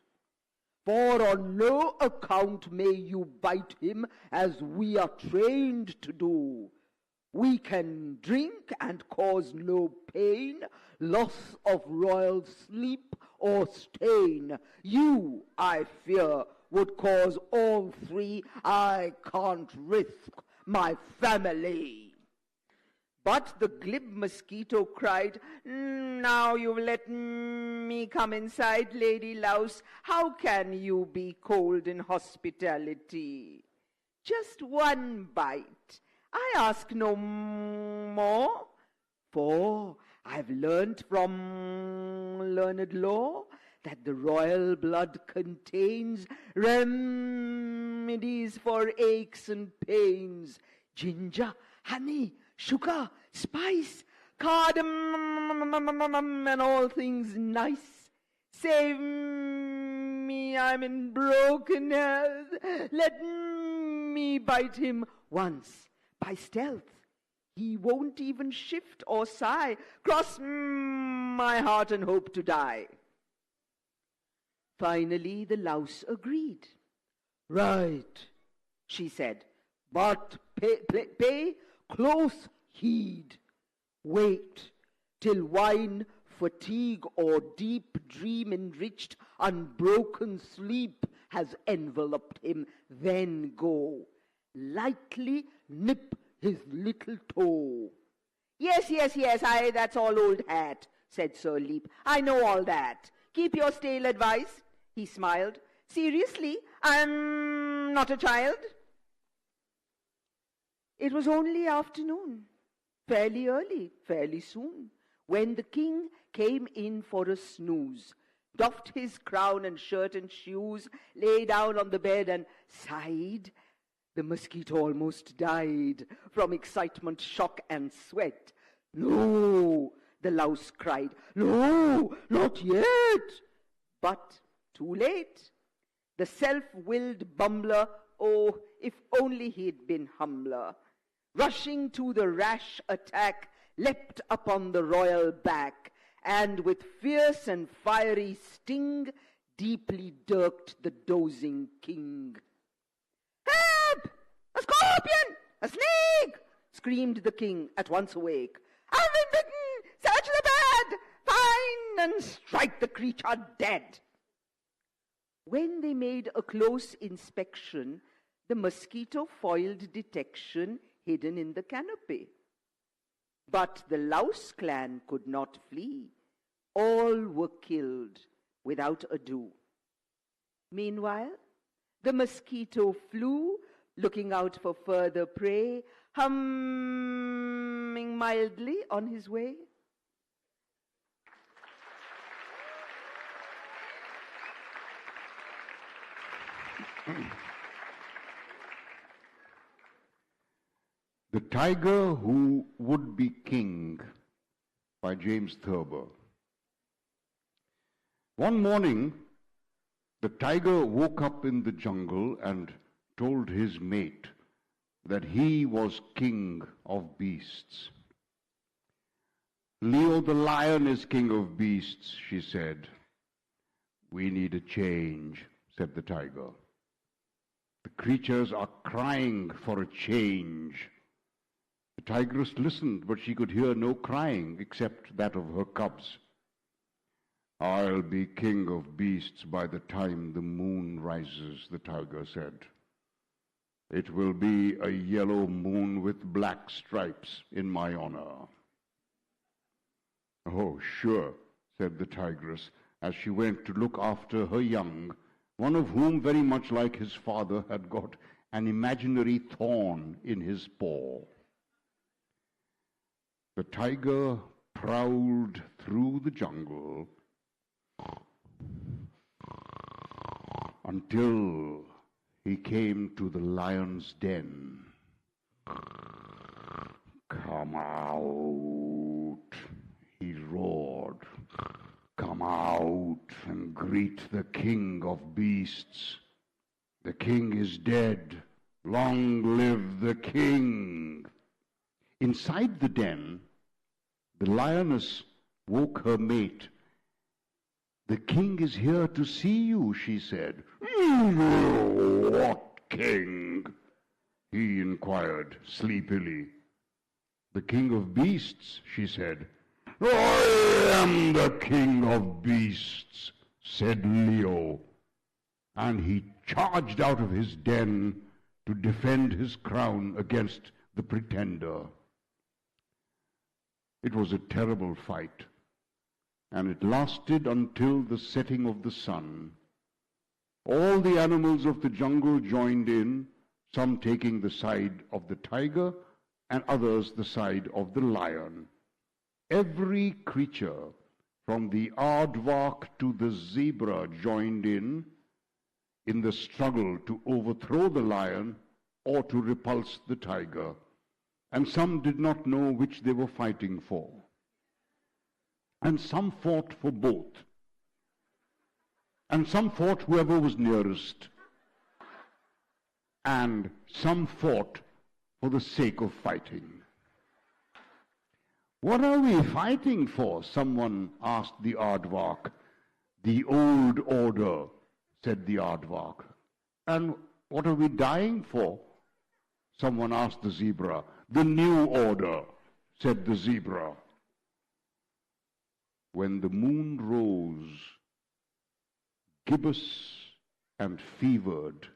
For on no account may you bite him as we are trained to do. We can drink and cause no pain, loss of royal sleep or stain. You, I fear, would cause all three. I can't risk my family. But the glib mosquito cried, Now you've let me come inside, Lady Louse. How can you be cold in hospitality? Just one bite. I ask no more, for I've learnt from learned law that the royal blood contains remedies for aches and pains. Ginger, honey, sugar, spice, cardamom, and all things nice. Save me, I'm in broken health. Let me bite him once by stealth. He won't even shift or sigh. Cross my heart and hope to die. Finally, the louse agreed. Right, she said, but pay close heed. Wait till wine, fatigue, or deep dream-enriched, unbroken sleep has enveloped him. Then go, lightly nip his little toe. Yes, that's all old hat, said Sir Leap. I know all that. Keep your stale advice, he smiled. Seriously, I'm not a child. It was only afternoon, fairly early, fairly soon, when the king came in for a snooze, doffed his crown and shirt and shoes, lay down on the bed and sighed. The mosquito almost died from excitement, shock, and sweat. No, the louse cried. No, not yet. But too late. The self-willed bumbler, oh, if only he'd been humbler, rushing to the rash attack, leapt upon the royal back, and with fierce and fiery sting, deeply dirked the dozing king. Help! A scorpion! A snake! Screamed the king, at once awake. I've been bitten! Search the bed! Find and strike the creature dead! When they made a close inspection, the mosquito foiled detection hidden in the canopy. But the louse clan could not flee. All were killed without ado. Meanwhile, the mosquito flew, looking out for further prey, humming mildly on his way. The Tiger Who Would Be King by James Thurber. One morning, the tiger woke up in the jungle and told his mate that he was king of beasts. Leo the lion is king of beasts, she said. We need a change, said the tiger. The creatures are crying for a change. The tigress listened, but she could hear no crying except that of her cubs. I'll be king of beasts by the time the moon rises, the tiger said. It will be a yellow moon with black stripes in my honor. Oh, sure, said the tigress, as she went to look after her young, one of whom, very much like his father, had got an imaginary thorn in his paw. The tiger prowled through the jungle until he came to the lion's den. Come out, he roared. Come out and greet the king of beasts. The king is dead. Long live the king. Inside the den, the lioness woke her mate "The king is here to see you," she said. "What king?" he inquired sleepily. "The king of beasts," she said. "I am the king of beasts," said Leo, and he charged out of his den to defend his crown against the pretender. It was a terrible fight, and it lasted until the setting of the sun. All the animals of the jungle joined in, some taking the side of the tiger and others the side of the lion. Every creature, from the aardvark to the zebra, joined in the struggle to overthrow the lion or to repulse the tiger, and some did not know which they were fighting for. And some fought for both, and some fought whoever was nearest, and some fought for the sake of fighting. "What are we fighting for?" someone asked the aardvark. "The old order," said the aardvark. "And what are we dying for?" someone asked the zebra. "The new order," said the zebra. When the moon rose, gibbous and fevered,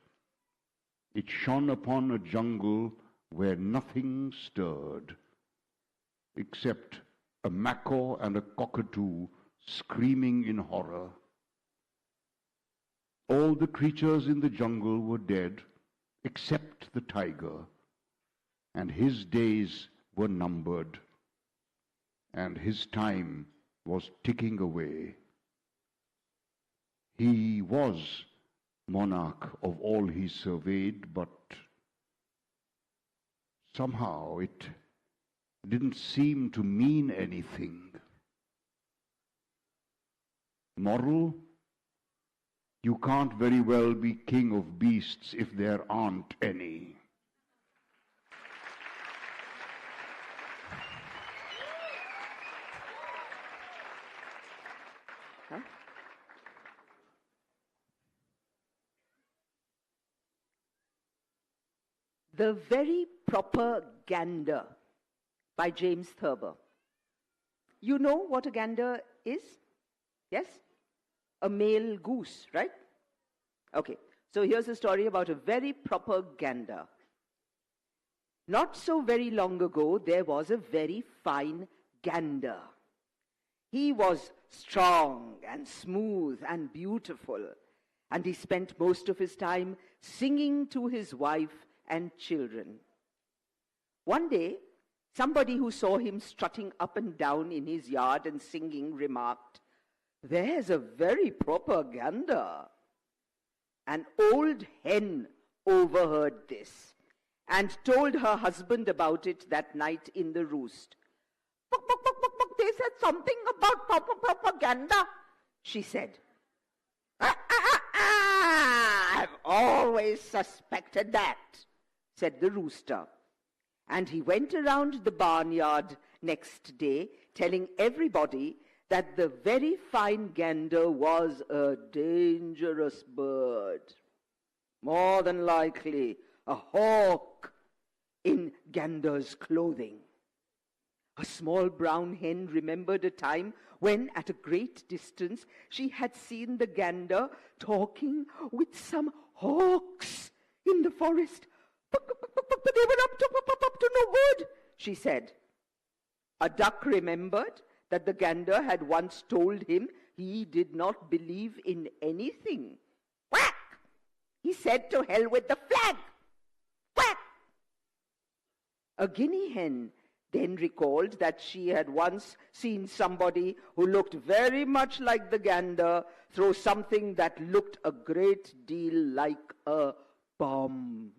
it shone upon a jungle where nothing stirred, except a macaw and a cockatoo screaming in horror. All the creatures in the jungle were dead, except the tiger, and his days were numbered, and his time was ticking away. He was monarch of all he surveyed, but somehow it didn't seem to mean anything. Moral: you can't very well be king of beasts if there aren't any. The Very Proper Gander by James Thurber. You know what a gander is? Yes? A male goose, right? Okay, so here's a story about a very proper gander. Not so very long ago, there was a very fine gander. He was strong and smooth and beautiful, and he spent most of his time singing to his wife and children. One day, somebody who saw him strutting up and down in his yard and singing remarked, "There's a very proper gander." An old hen overheard this and told her husband about it that night in the roost. "Buck, buck, buck, buck, buck, they said something about proper gander," she said. "I've always suspected that," said the rooster. And he went around the barnyard next day telling everybody that the very fine gander was a dangerous bird. More than likely a hawk in gander's clothing. A small brown hen remembered a time when, at a great distance, she had seen the gander talking with some hawks in the forest. "But they were up to no good," she said. A duck remembered that the gander had once told him he did not believe in anything. "Quack!" he said, "to hell with the flag." Quack! A guinea hen then recalled that she had once seen somebody who looked very much like the gander throw something that looked a great deal like a bomb.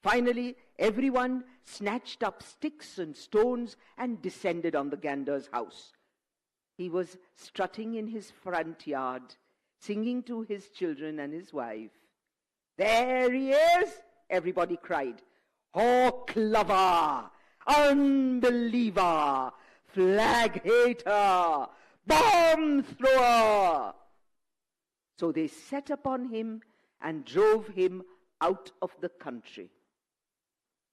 Finally, everyone snatched up sticks and stones and descended on the gander's house. He was strutting in his front yard, singing to his children and his wife. "There he is!" everybody cried. "Hawk lover, unbeliever, flag hater, Bomb thrower! So they set upon him and drove him out of the country.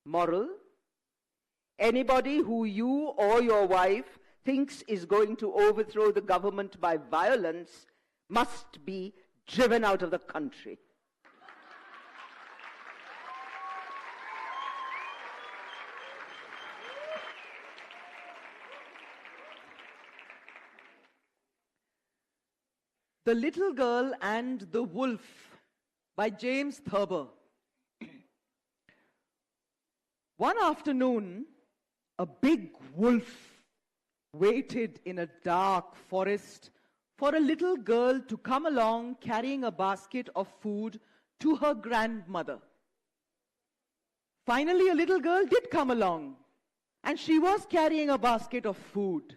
Moral: anybody who you or your wife thinks is going to overthrow the government by violence must be driven out of the country. The Little Girl and the Wolf by James Thurber. One afternoon, a big wolf waited in a dark forest for a little girl to come along carrying a basket of food to her grandmother. Finally, a little girl did come along, and she was carrying a basket of food.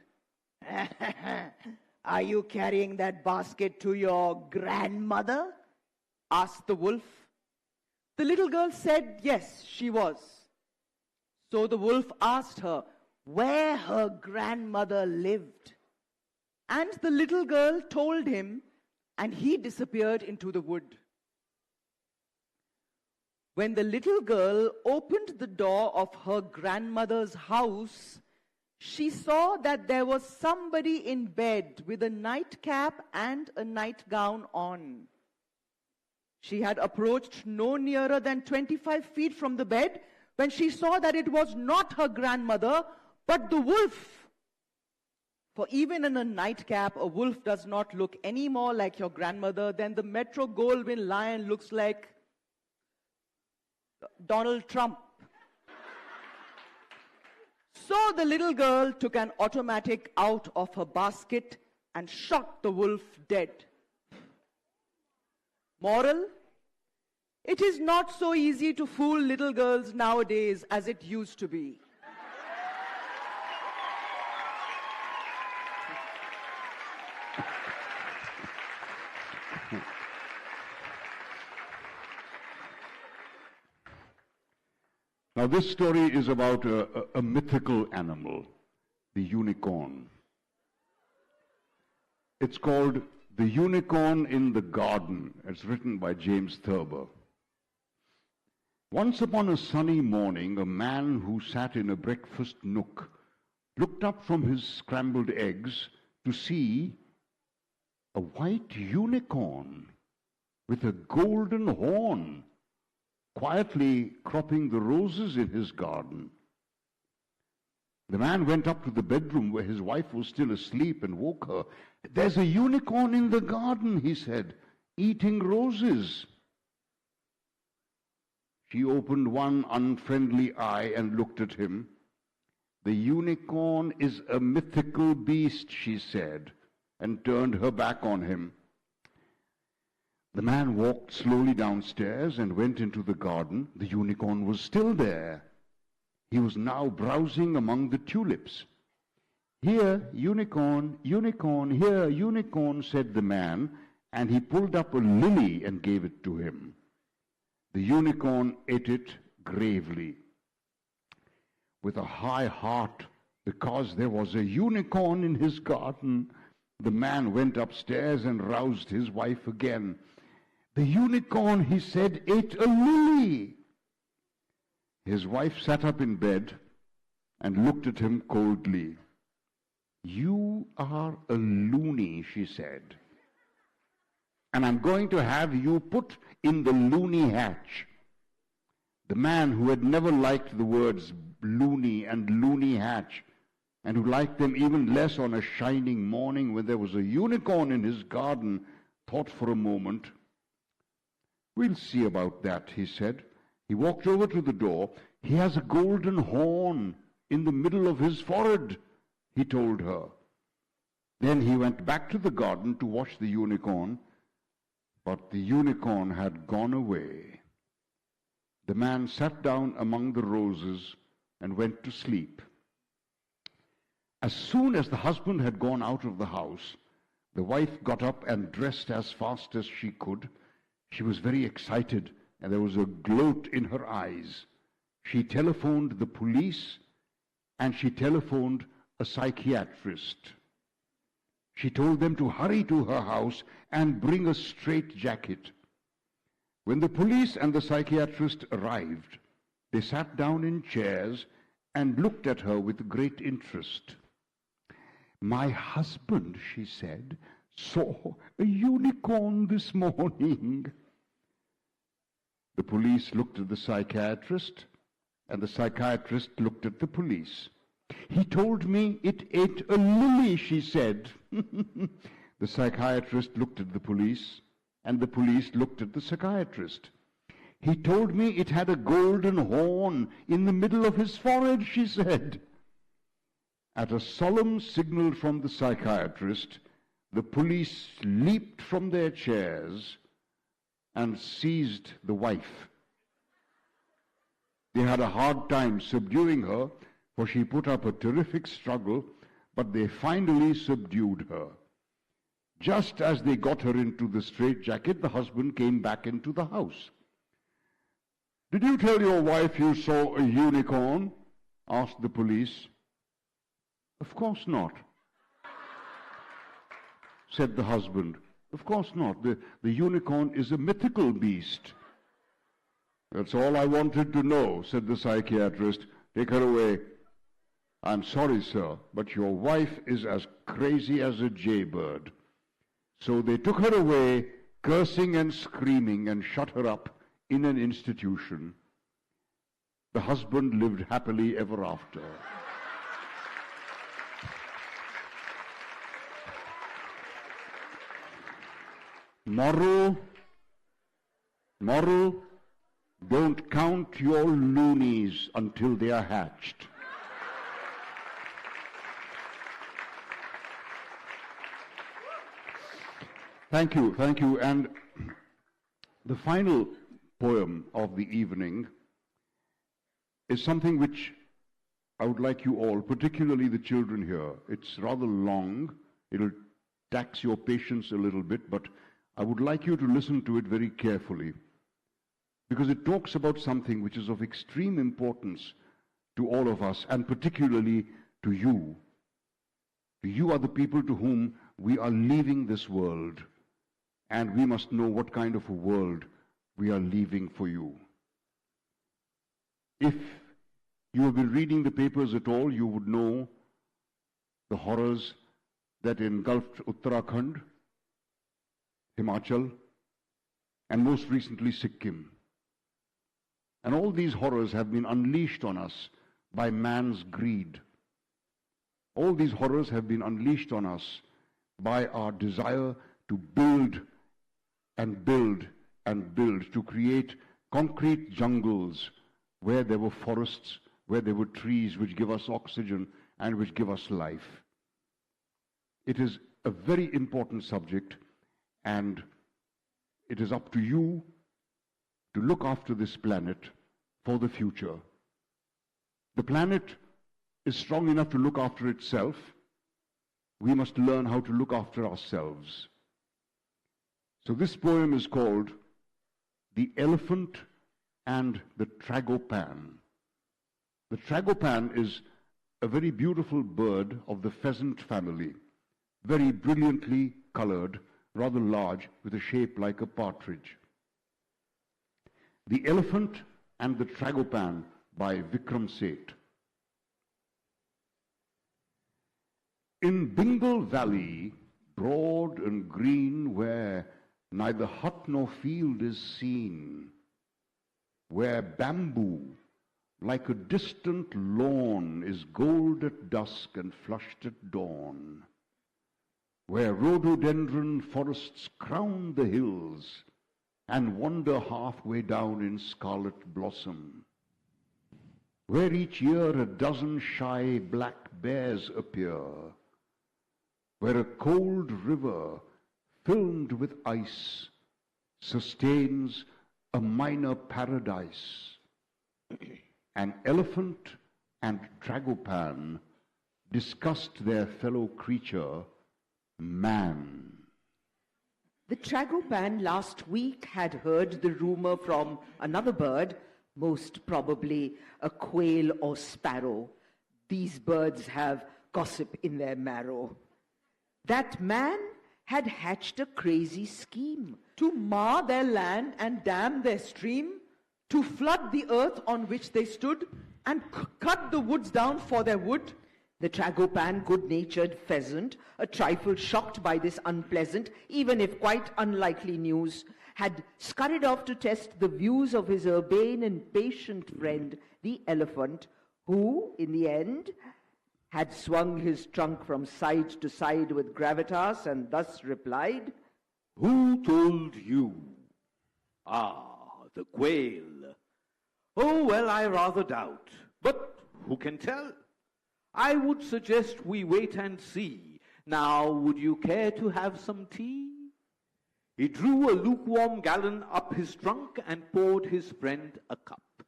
Are you carrying that basket to your grandmother? Asked the wolf. The little girl said yes, she was. So the wolf asked her where her grandmother lived. And the little girl told him, and he disappeared into the wood. When the little girl opened the door of her grandmother's house, she saw that there was somebody in bed with a nightcap and a nightgown on. She had approached no nearer than 25 feet from the bed when she saw that it was not her grandmother, but the wolf. For even in a nightcap, a wolf does not look any more like your grandmother than the Metro Goldwyn lion looks like Donald Trump. So the little girl took an automatic out of her basket and shot the wolf dead. Moral: it is not so easy to fool little girls nowadays as it used to be. Now, this story is about a mythical animal, the unicorn. It's called The Unicorn in the Garden. It's written by James Thurber. Once upon a sunny morning, a man who sat in a breakfast nook looked up from his scrambled eggs to see a white unicorn with a golden horn quietly cropping the roses in his garden. The man went up to the bedroom where his wife was still asleep and woke her. "There's a unicorn in the garden," he said, "eating roses." She opened one unfriendly eye and looked at him. "The unicorn is a mythical beast," she said, and turned her back on him. The man walked slowly downstairs and went into the garden. The unicorn was still there. He was now browsing among the tulips. "Here, unicorn, unicorn, here, unicorn," said the man, and he pulled up a lily and gave it to him. The unicorn ate it gravely, with a high heart, because there was a unicorn in his garden. The man went upstairs and roused his wife again. "The unicorn," he said, "ate a lily." His wife sat up in bed and looked at him coldly. "You are a loony," she said, "and I'm going to have you put in the loony hatch." The man, who had never liked the words loony and loony hatch, and who liked them even less on a shining morning when there was a unicorn in his garden, thought for a moment. "We'll see about that," he said. He walked over to the door. "He has a golden horn in the middle of his forehead," he told her. Then he went back to the garden to watch the unicorn, but the unicorn had gone away. The man sat down among the roses and went to sleep. As soon as the husband had gone out of the house, the wife got up and dressed as fast as she could. She was very excited, and there was a gloat in her eyes. She telephoned the police, and she telephoned a psychiatrist. She told them to hurry to her house and bring a straitjacket. When the police and the psychiatrist arrived, they sat down in chairs and looked at her with great interest. "My husband," she said, "saw a unicorn this morning." The police looked at the psychiatrist, and the psychiatrist looked at the police. "He told me it ate a lily," she said. The psychiatrist looked at the police, and the police looked at the psychiatrist. "He told me it had a golden horn in the middle of his forehead," she said. At a solemn signal from the psychiatrist, the police leaped from their chairs and seized the wife. They had a hard time subduing her, for she put up a terrific struggle, but they finally subdued her. Just as they got her into the straitjacket, the husband came back into the house. "Did you tell your wife you saw a unicorn?" asked the police. "Of course not," said the husband. "Of course not. The unicorn is a mythical beast." "That's all I wanted to know," said the psychiatrist. "Take her away." "I'm sorry, sir, but your wife is as crazy as a jaybird." So they took her away, cursing and screaming, and shut her up in an institution. The husband lived happily ever after. Moral, don't count your loonies until they are hatched. Thank you. And the final poem of the evening is something which I would like you all, particularly the children here. It's rather long. It'll tax your patience a little bit, but I would like you to listen to it very carefully, because it talks about something which is of extreme importance to all of us, and particularly to you. You are the people to whom we are leaving this world, and we must know what kind of a world we are leaving for you. If you have been reading the papers at all, you would know the horrors that engulfed Uttarakhand, Himachal, and most recently Sikkim. And all these horrors have been unleashed on us by man's greed. All these horrors have been unleashed on us by our desire to build and build and build, to create concrete jungles where there were forests, where there were trees which give us oxygen and which give us life. It is a very important subject, and it is up to you to look after this planet for the future. The planet is strong enough to look after itself. We must learn how to look after ourselves. So this poem is called The Elephant and the Tragopan. The Tragopan is a very beautiful bird of the pheasant family, very brilliantly colored, rather large, with a shape like a partridge. The Elephant and the Tragopan by Vikram Seth. In Bengal Valley, broad and green, where neither hut nor field is seen, where bamboo, like a distant lawn, is gold at dusk and flushed at dawn, where rhododendron forests crown the hills and wander halfway down in scarlet blossom, where each year a dozen shy black bears appear, where a cold river filmed with ice sustains a minor paradise, an elephant and Tragopan discussed their fellow creature, man. The Tragopan last week had heard the rumor from another bird, most probably a quail or sparrow. These birds have gossip in their marrow. That man had hatched a crazy scheme. To mar their land and dam their stream, to flood the earth on which they stood, and cut the woods down for their wood. The Tragopan, good-natured pheasant, a trifle shocked by this unpleasant, even if quite unlikely news, had scurried off to test the views of his urbane and patient friend, the elephant, who, in the end, had swung his trunk from side to side with gravitas and thus replied, "Who told you?" "Ah, the quail." "Oh, well, I rather doubt. But who can tell? I would suggest we wait and see. Now, would you care to have some tea?" He drew a lukewarm gallon up his trunk and poured his friend a cup.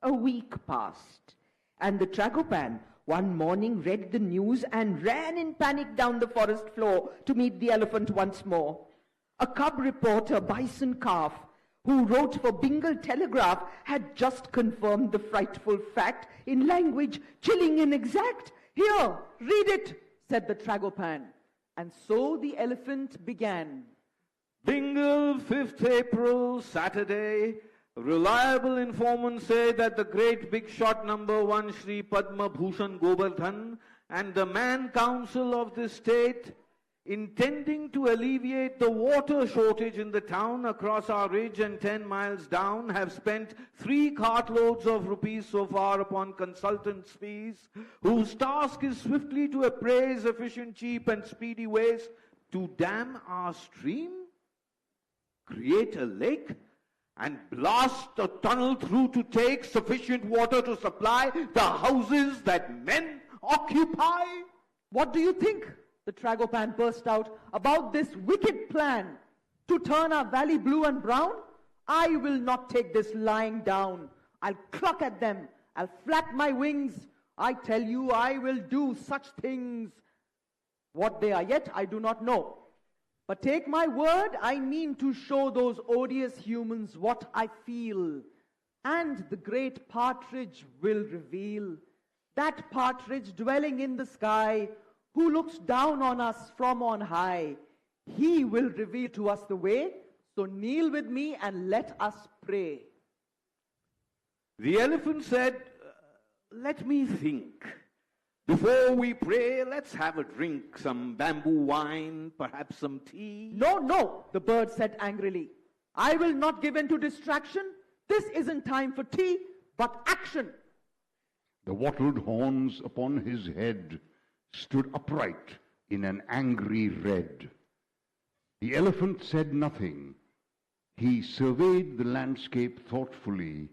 A week passed, and the Tragopan one morning read the news and ran in panic down the forest floor to meet the elephant once more. A cub reporter, Bison Calf, who wrote for Bengal Telegraph, had just confirmed the frightful fact in language chilling and exact. "Here, read it," said the Tragopan. And so the elephant began. Bengal, 5th April, Saturday. Reliable informants say that the great big shot number 1 Shri Padma Bhushan Govardhan and the Man Council of the state, intending to alleviate the water shortage in the town across our ridge and 10 miles down, have spent 3 cartloads of rupees so far upon consultants' fees, whose task is swiftly to appraise efficient, cheap and speedy ways to dam our stream, create a lake, and blast a tunnel through to take sufficient water to supply the houses that men occupy. "What do you think," the Tragopan burst out, "about this wicked plan to turn our valley blue and brown? I will not take this lying down. I'll cluck at them. I'll flap my wings. I tell you, I will do such things. What they are yet, I do not know. But take my word, I mean to show those odious humans what I feel. And the great partridge will reveal, that partridge dwelling in the sky, who looks down on us from on high. He will reveal to us the way, so kneel with me and let us pray." The elephant said, "Let me think. Before we pray, let's have a drink, some bamboo wine, perhaps some tea." "No, no," the bird said angrily. "I will not give in to distraction. This isn't time for tea, but action." The wattled horns upon his head stood upright in an angry red. The elephant said nothing. He surveyed the landscape thoughtfully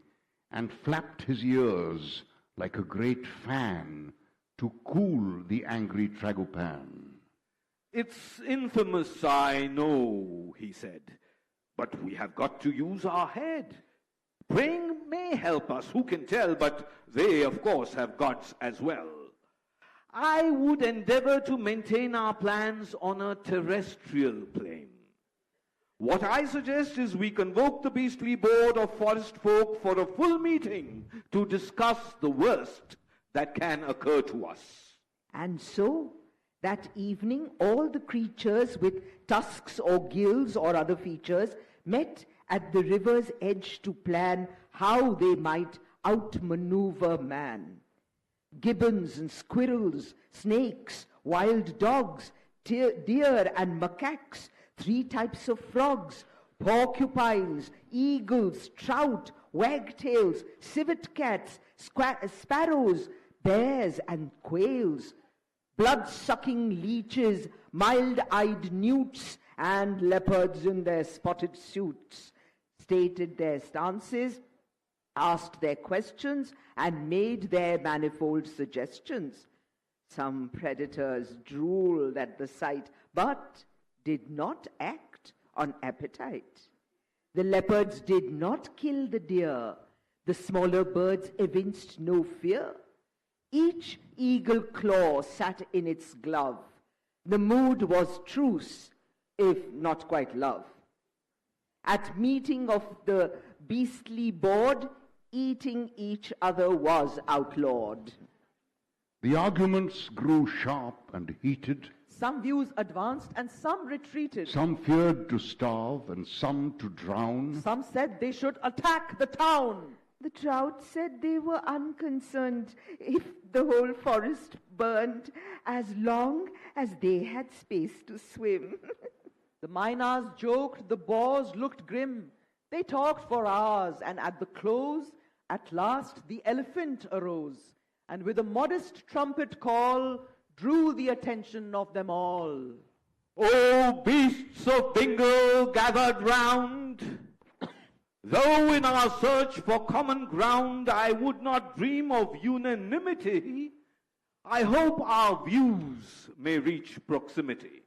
and flapped his ears like a great fan to cool the angry Tragopan. "It's infamous, I know," he said, "but we have got to use our head. Praying may help us, who can tell, but they, of course, have gods as well. I would endeavor to maintain our plans on a terrestrial plane. What I suggest is we convoke the beastly board of forest folk for a full meeting to discuss the worst that can occur to us." And so, that evening, all the creatures with tusks or gills or other features met at the river's edge to plan how they might outmaneuver man. Gibbons and squirrels, snakes, wild dogs, deer and macaques, 3 types of frogs, porcupines, eagles, trout, wagtails, civet cats, sparrows, bears and quails, blood-sucking leeches, mild-eyed newts, and leopards in their spotted suits, stated their stances, asked their questions, and made their manifold suggestions. Some predators drooled at the sight, but did not act on appetite. The leopards did not kill the deer. The smaller birds evinced no fear. Each eagle claw sat in its glove. The mood was truce, if not quite love. At meeting of the beastly board, eating each other was outlawed. The arguments grew sharp and heated. Some views advanced and some retreated. Some feared to starve and some to drown. Some said they should attack the town. The trout said they were unconcerned if the whole forest burned, as long as they had space to swim. The miners joked, the boars looked grim. They talked for hours, and at the close, at last the elephant arose, and with a modest trumpet call, drew the attention of them all. O beasts of Bengal gathered round, though in our search for common ground I would not dream of unanimity, I hope our views may reach proximity.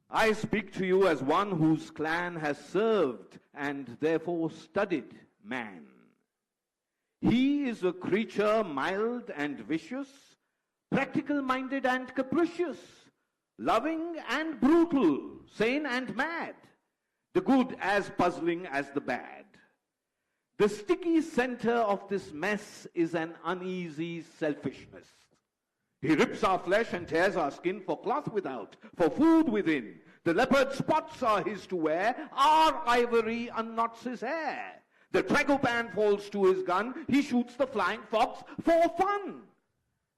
I speak to you as one whose clan has served and therefore studied man. He is a creature mild and vicious, practical-minded and capricious, loving and brutal, sane and mad, the good as puzzling as the bad. The sticky center of this mess is an uneasy selfishness. He rips our flesh and tears our skin for cloth without, for food within. The leopard spots are his to wear, our ivory unknots his hair. The Tragopan falls to his gun, he shoots the flying fox for fun.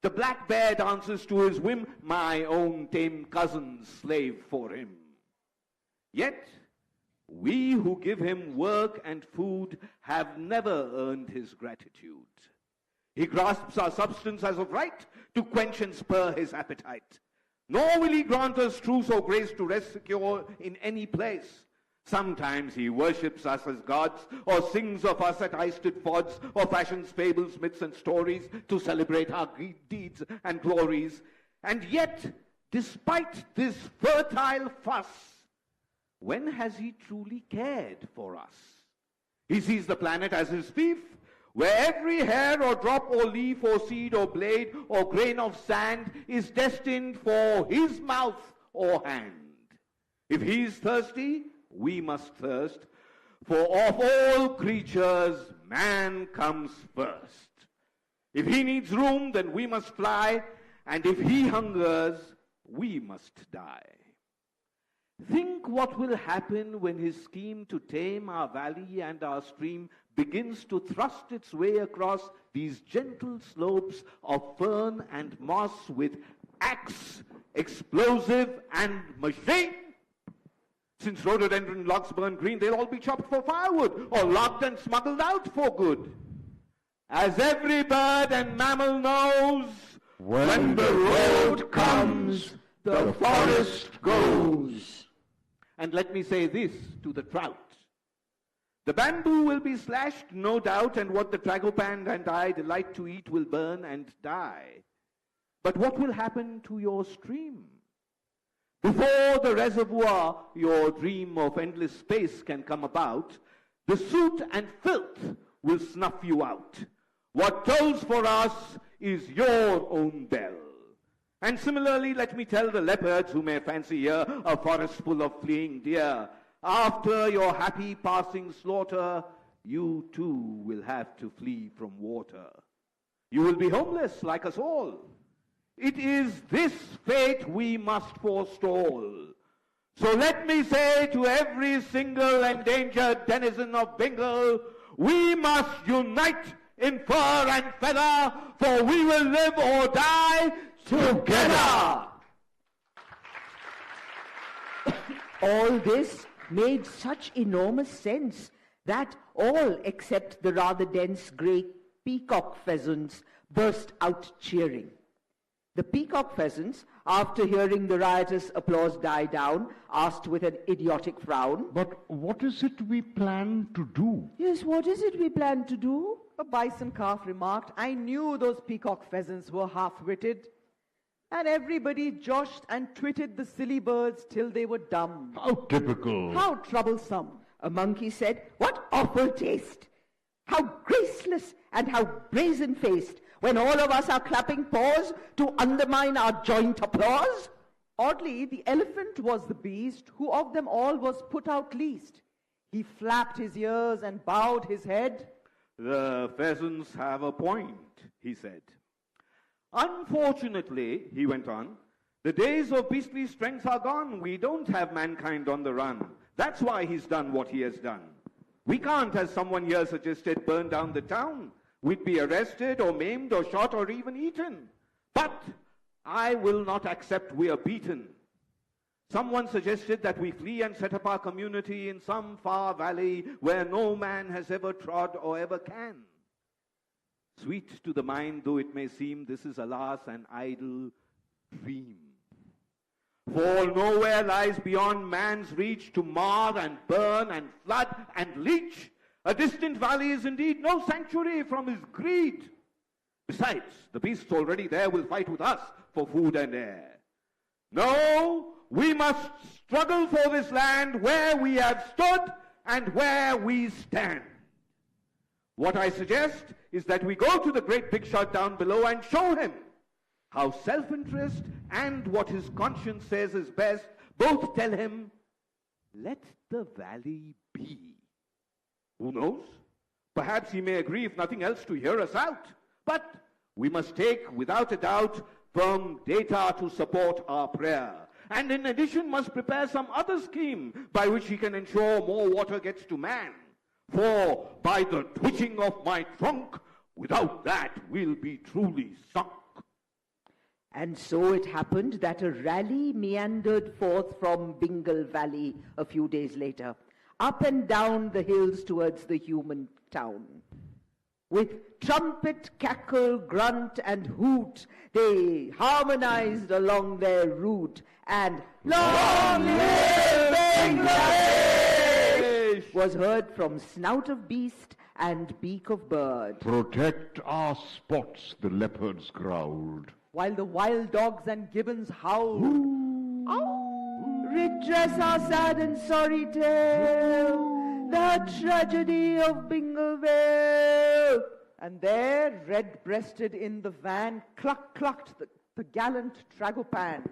The black bear dances to his whim, my own tame cousins slave for him. Yet, we who give him work and food have never earned his gratitude. He grasps our substance as of right to quench and spur his appetite. Nor will he grant us truce or grace to rest secure in any place. Sometimes he worships us as gods, or sings of us at iced fods, or fashions fables, myths, and stories to celebrate our deeds and glories. And yet, despite this fertile fuss, when has he truly cared for us? He sees the planet as his fief, where every hair or drop or leaf or seed or blade or grain of sand is destined for his mouth or hand. If he is thirsty, we must thirst, for of all creatures, man comes first. If he needs room, then we must fly, and if he hungers, we must die. Think what will happen when his scheme to tame our valley and our stream begins to thrust its way across these gentle slopes of fern and moss with axe, explosive, and machine. Since rhododendron logs burn green, they'll all be chopped for firewood or logged and smuggled out for good. As every bird and mammal knows, when the road comes, the forest goes. And let me say this to the trout. The bamboo will be slashed, no doubt, and what the Tragopan and I delight to eat will burn and die. But what will happen to your stream? Before the reservoir, your dream of endless space can come about, the soot and filth will snuff you out. What tolls for us is your own bell. And similarly, let me tell the leopards who may fancy here a forest full of fleeing deer, after your happy passing slaughter, you too will have to flee from water. You will be homeless like us all. It is this fate we must forestall. So let me say to every single endangered denizen of Bengal, we must unite in fur and feather, for we will live or die together. All this made such enormous sense that all except the rather dense grey peacock pheasants burst out cheering. The peacock pheasants, after hearing the riotous applause die down, asked with an idiotic frown, "But what is it we plan to do?" "Yes, what is it we plan to do?" A bison calf remarked, "I knew those peacock pheasants were half-witted." And everybody joshed and twitted the silly birds till they were dumb. How typical. How troublesome. A monkey said, "What awful taste! How graceless and how brazen-faced, when all of us are clapping paws to undermine our joint applause." Oddly, the elephant was the beast who of them all was put out least. He flapped his ears and bowed his head. The pheasants have a point, he said. Unfortunately, he went on, The days of beastly strength are gone. We don't have mankind on the run. That's why he's done what he has done. We can't, as someone here suggested, burn down the town. We'd be arrested or maimed or shot or even eaten. But I will not accept we are beaten. Someone suggested that we flee and set up our community in some far valley where no man has ever trod or ever can. Sweet to the mind though it may seem, this is alas an idle dream. For nowhere lies beyond man's reach to mar and burn and flood and leech. A distant valley is indeed no sanctuary from his greed. Besides, the beasts already there will fight with us for food and air. No, we must struggle for this land where we have stood and where we stand. What I suggest is that we go to the great big shot down below and show him how self-interest and what his conscience says is best both tell him, let the valley be. Who knows? Perhaps he may agree, if nothing else, to hear us out. But we must take, without a doubt, firm data to support our prayer. And in addition must prepare some other scheme by which he can ensure more water gets to man. For by the twitching of my trunk, without that we'll be truly sunk. And so it happened that a rally meandered forth from Bengal Valley a few days later, up and down the hills towards the human town. With trumpet, cackle, grunt, and hoot, they harmonized along their route, and long live Bangladesh was heard from snout of beast and beak of bird. Protect our spots, the leopards growled, while the wild dogs and gibbons howled. Redress our sad and sorry tale, the tragedy of Bengal Vale. And there, red-breasted in the van, clucked the gallant Tragopan,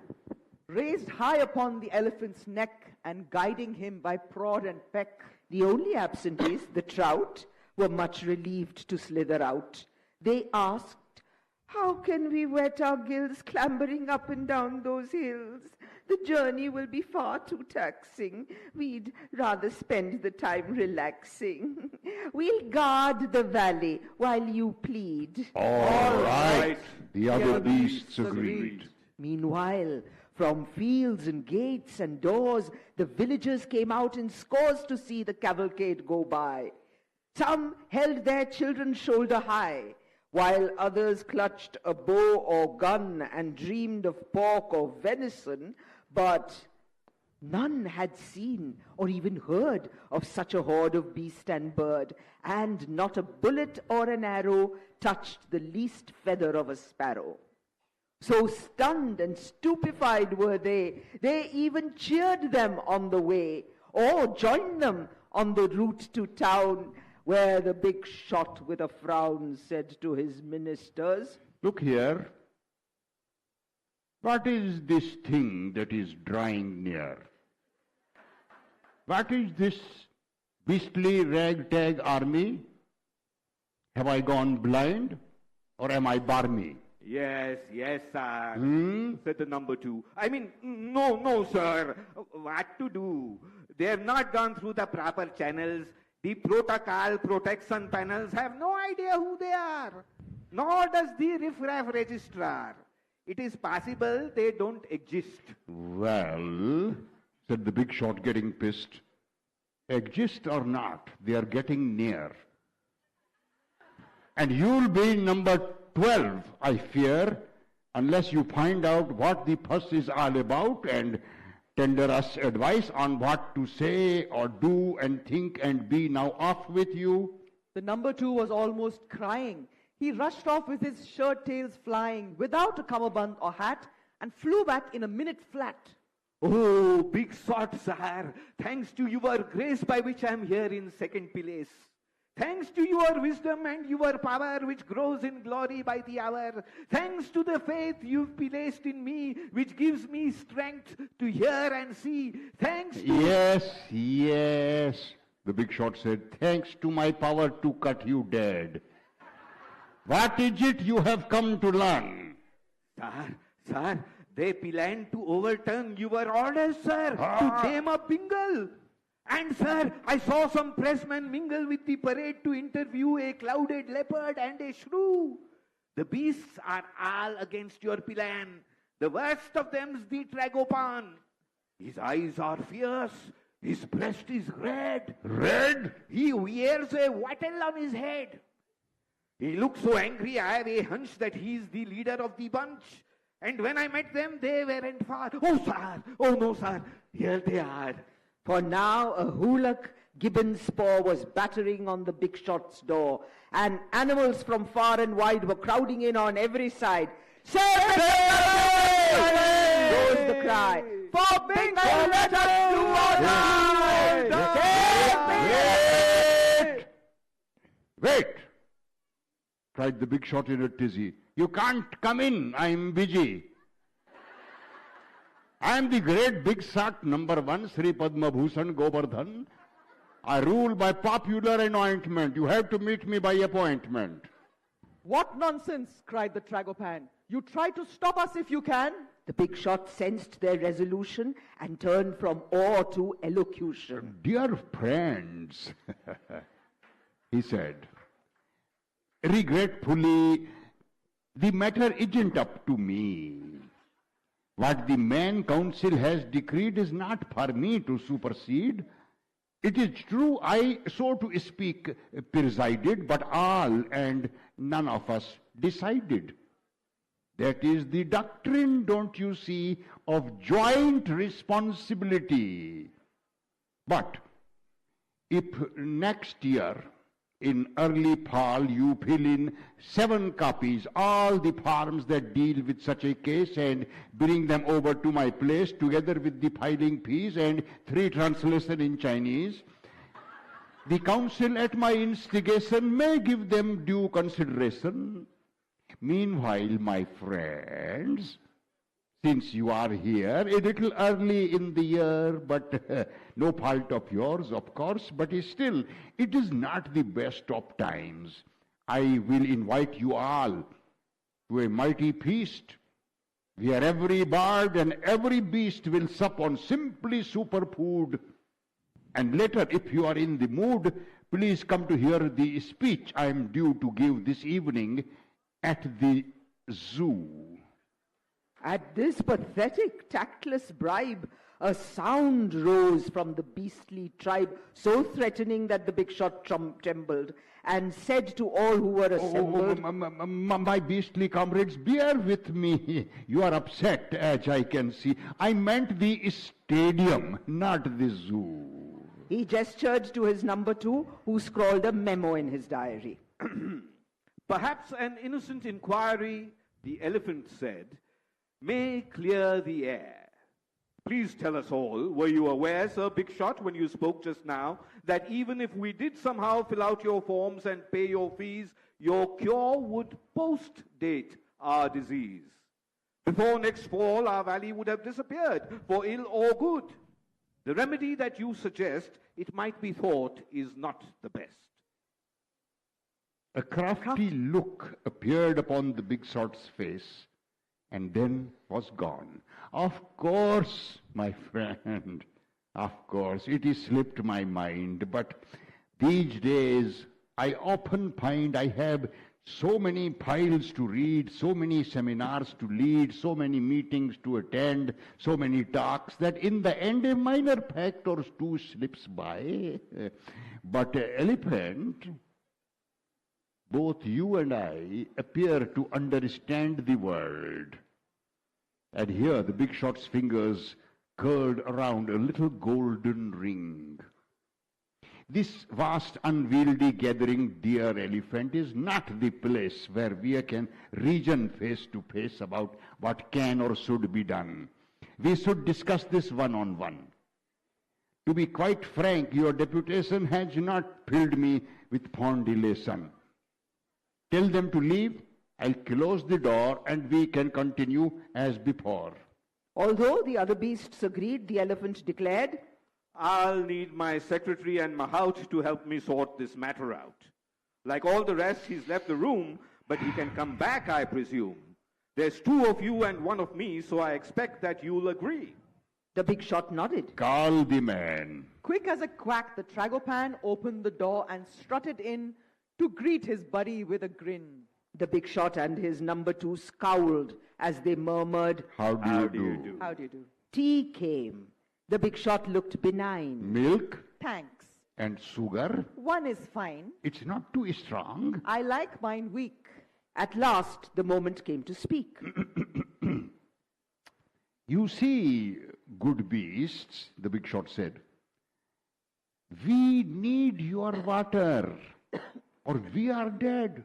raised high upon the elephant's neck and guiding him by prod and peck. The only absentees, the trout, were much relieved to slither out. They asked, how can we wet our gills clambering up and down those hills? The journey will be far too taxing. We'd rather spend the time relaxing. We'll guard the valley while you plead. All right. The other beasts agreed. Meanwhile, from fields and gates and doors, the villagers came out in scores to see the cavalcade go by. Some held their children shoulder high, while others clutched a bow or gun and dreamed of pork or venison, but none had seen or even heard of such a horde of beast and bird, and not a bullet or an arrow touched the least feather of a sparrow. So stunned and stupefied were they even cheered them on the way, or joined them on the route to town, where the big shot with a frown said to his ministers, look here, what is this thing that is drawing near? What is this beastly ragtag army? Have I gone blind, or am I barmy? Yes, sir, said the number two. I mean, no, sir. What to do? They have not gone through the proper channels. The protocol protection panels have no idea who they are, nor does the riffraff registrar. It is possible they don't exist. Well, said the big shot, getting pissed, exist or not, they are getting near. And you'll be number 12, I fear, unless you find out what the fuss is all about and tender us advice on what to say or do and think and be. Now off with you. The number two was almost crying. He rushed off with his shirt tails flying, without a cummerbund or hat, and flew back in a minute flat. Oh, big shot, sir. Thanks to your grace by which I am here in second place. Thanks to your wisdom and your power which grows in glory by the hour. Thanks to the faith you've placed in me which gives me strength to hear and see. Thanks to... Yes, the big shot said, thanks to my power to cut you dead. What is it you have come to learn? Sir, They planned to overturn your orders, sir, to tame a Bengal. And, sir, I saw some pressmen mingle with the parade to interview a clouded leopard and a shrew. The beasts are all against your plan. The worst of them's the Tragopan. His eyes are fierce. His breast is red. Red? He wears a wattle on his head. He looks so angry, I have a hunch that he's the leader of the bunch. And when I met them, they weren't far. Oh, sir! Oh, no, sir! Here they are. For now, a hulak gibbon's paw was battering on the big shot's door, and animals from far and wide were crowding in on every side. Rose the cry, for Bengal, let us do or die! Wait! Cried the big shot in a tizzy. You can't come in, I'm busy. I am the great big shot number 1, Sri Padma Bhushan Govardhan. I rule by popular anointment. You have to meet me by appointment. What nonsense, cried the Tragopan. You try to stop us if you can. The big shot sensed their resolution and turned from awe to elocution. Dear friends, he said, regretfully, the matter isn't up to me. What the Man Council has decreed is not for me to supersede. It is true, I, so to speak, presided, but all and none of us decided. That is the doctrine, don't you see, of joint responsibility. But if next year, in early fall, you fill in 7 copies, all the forms that deal with such a case, and bring them over to my place together with the filing fees and 3 translations in Chinese, the council at my instigation may give them due consideration. Meanwhile, my friends, since you are here, a little early in the year, but no fault of yours, of course, but still, it is not the best of times. I will invite you all to a mighty feast, where every bird and every beast will sup on simply superfood. And later, if you are in the mood, please come to hear the speech I am due to give this evening at the zoo. At this pathetic, tactless bribe, a sound rose from the beastly tribe, so threatening that the big shot trembled, and said to all who were assembled, my beastly comrades, bear with me. You are upset, as I can see. I meant the stadium, not the zoo. He gestured to his number 2, who scrawled a memo in his diary. Perhaps an innocent inquiry, the elephant said, may clear the air. Please tell us all, were you aware, Sir Big Shot, when you spoke just now, that even if we did somehow fill out your forms and pay your fees, your cure would post-date our disease? Before next fall, our valley would have disappeared, for ill or good. The remedy that you suggest, it might be thought, is not the best. A crafty look appeared upon the big shot's face, and then was gone. Of course, my friend, of course, it is slipped my mind, but these days I often find I have so many files to read, so many seminars to lead, so many meetings to attend, so many talks, that in the end a minor fact or 2 slips by. But elephant, both you and I appear to understand the world. And here the big shot's fingers curled around a little golden ring. This vast unwieldy gathering, dear elephant, is not the place where we can reason face to face about what can or should be done. We should discuss this one-on-one. To be quite frank, your deputation has not filled me with fond elation. Tell them to leave, I'll close the door, and we can continue as before. Although the other beasts agreed, the elephant declared, I'll need my secretary and Mahout to help me sort this matter out. Like all the rest, he's left the room, but he can come back, I presume. There's two of you and one of me, so I expect that you'll agree. The big shot nodded. Call the man. Quick as a quack, the Tragopan opened the door and strutted in to greet his buddy with a grin. The big shot and his number two scowled as they murmured, How do you do? How do you do? Tea came. The big shot looked benign. Milk Thanks. and sugar. One is fine. It's not too strong. I like mine weak. At last, the moment came to speak. You see, good beasts, the big shot said, we need your water, or we are dead.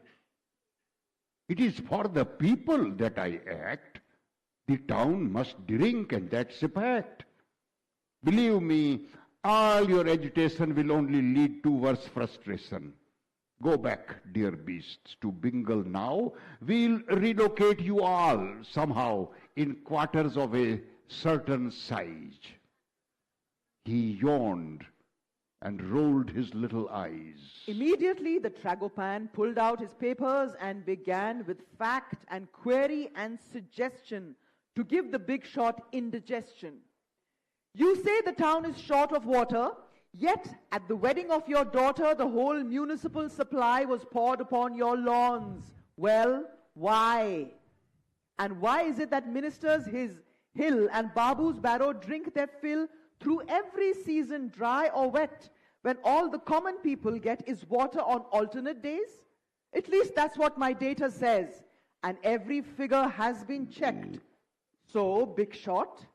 It is for the people that I act. The town must drink, and that's a fact. Believe me, all your agitation will only lead to worse frustration. Go back, dear beasts, to Bengal now. We'll relocate you all somehow in quarters of a certain size. He yawned and rolled his little eyes. Immediately, the Tragopan pulled out his papers and began with fact and query and suggestion to give the big shot indigestion. You say the town is short of water, yet at the wedding of your daughter, the whole municipal supply was poured upon your lawns. Well, why? And why is it that ministers his hill and Babu's barrow drink their fill through every season, dry or wet, when all the common people get is water on alternate days? At least that's what my data says, and every figure has been checked. So, big shot,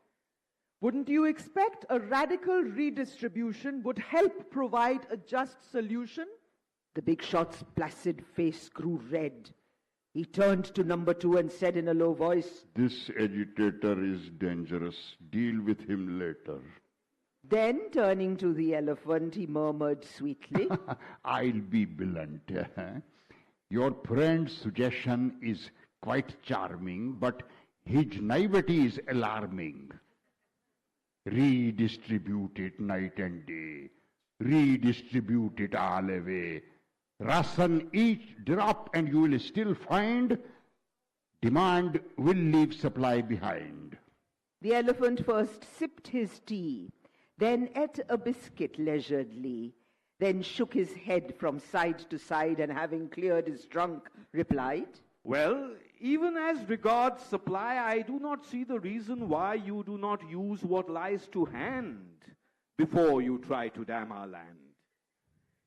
wouldn't you expect a radical redistribution would help provide a just solution? The big shot's placid face grew red. He turned to number two and said in a low voice, This agitator is dangerous. Deal with him later. Then, turning to the elephant, he murmured sweetly, I'll be blunt. Your friend's suggestion is quite charming, but his naivety is alarming. Redistribute it night and day. Redistribute it all away. Ration each drop and you will still find demand will leave supply behind. The elephant first sipped his tea, then ate a biscuit leisurely, then shook his head from side to side and having cleared his trunk, replied, Well, even as regards supply, I do not see the reason why you do not use what lies to hand before you try to dam our land.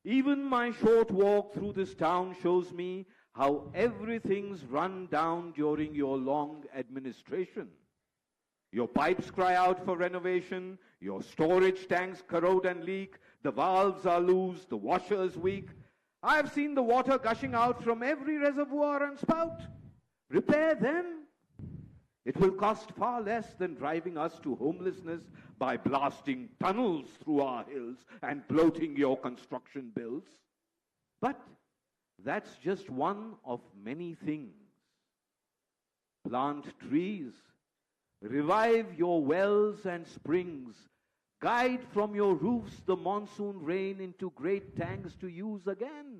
Even my short walk through this town shows me how everything's run down during your long administration. Your pipes cry out for renovation, your storage tanks corrode and leak, the valves are loose, the washer's weak. I have seen the water gushing out from every reservoir and spout. Repair them. It will cost far less than driving us to homelessness by blasting tunnels through our hills and bloating your construction bills. But that's just one of many things. Plant trees, revive your wells and springs, guide from your roofs the monsoon rain into great tanks to use again.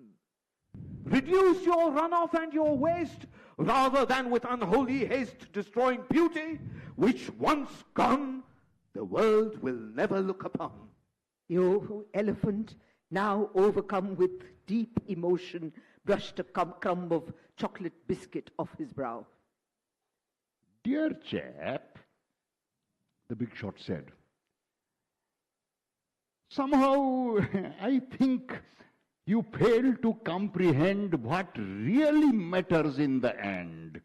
Reduce your runoff and your waste, rather than with unholy haste destroying beauty, which once gone, the world will never look upon. You, elephant, now overcome with deep emotion, brushed a crumb of chocolate biscuit off his brow. Dear chap, the big shot said, somehow I think you fail to comprehend what really matters in the end.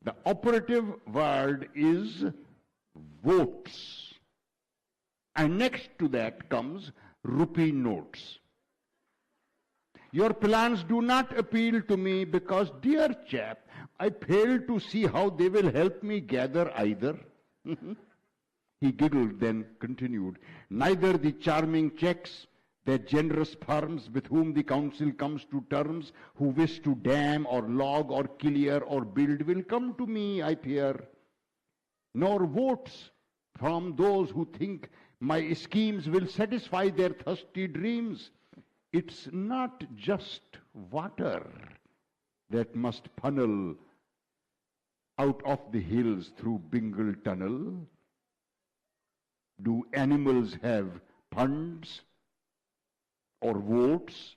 The operative word is votes. And next to that comes rupee notes. Your plans do not appeal to me because, dear chap, I fail to see how they will help me gather either. He giggled, then continued, neither the charming checks, the generous firms with whom the council comes to terms, who wish to dam or log or clear or build, will come to me, I fear, nor votes from those who think my schemes will satisfy their thirsty dreams. It's not just water that must funnel out of the hills through Bengal Tunnel? Do animals have punds or votes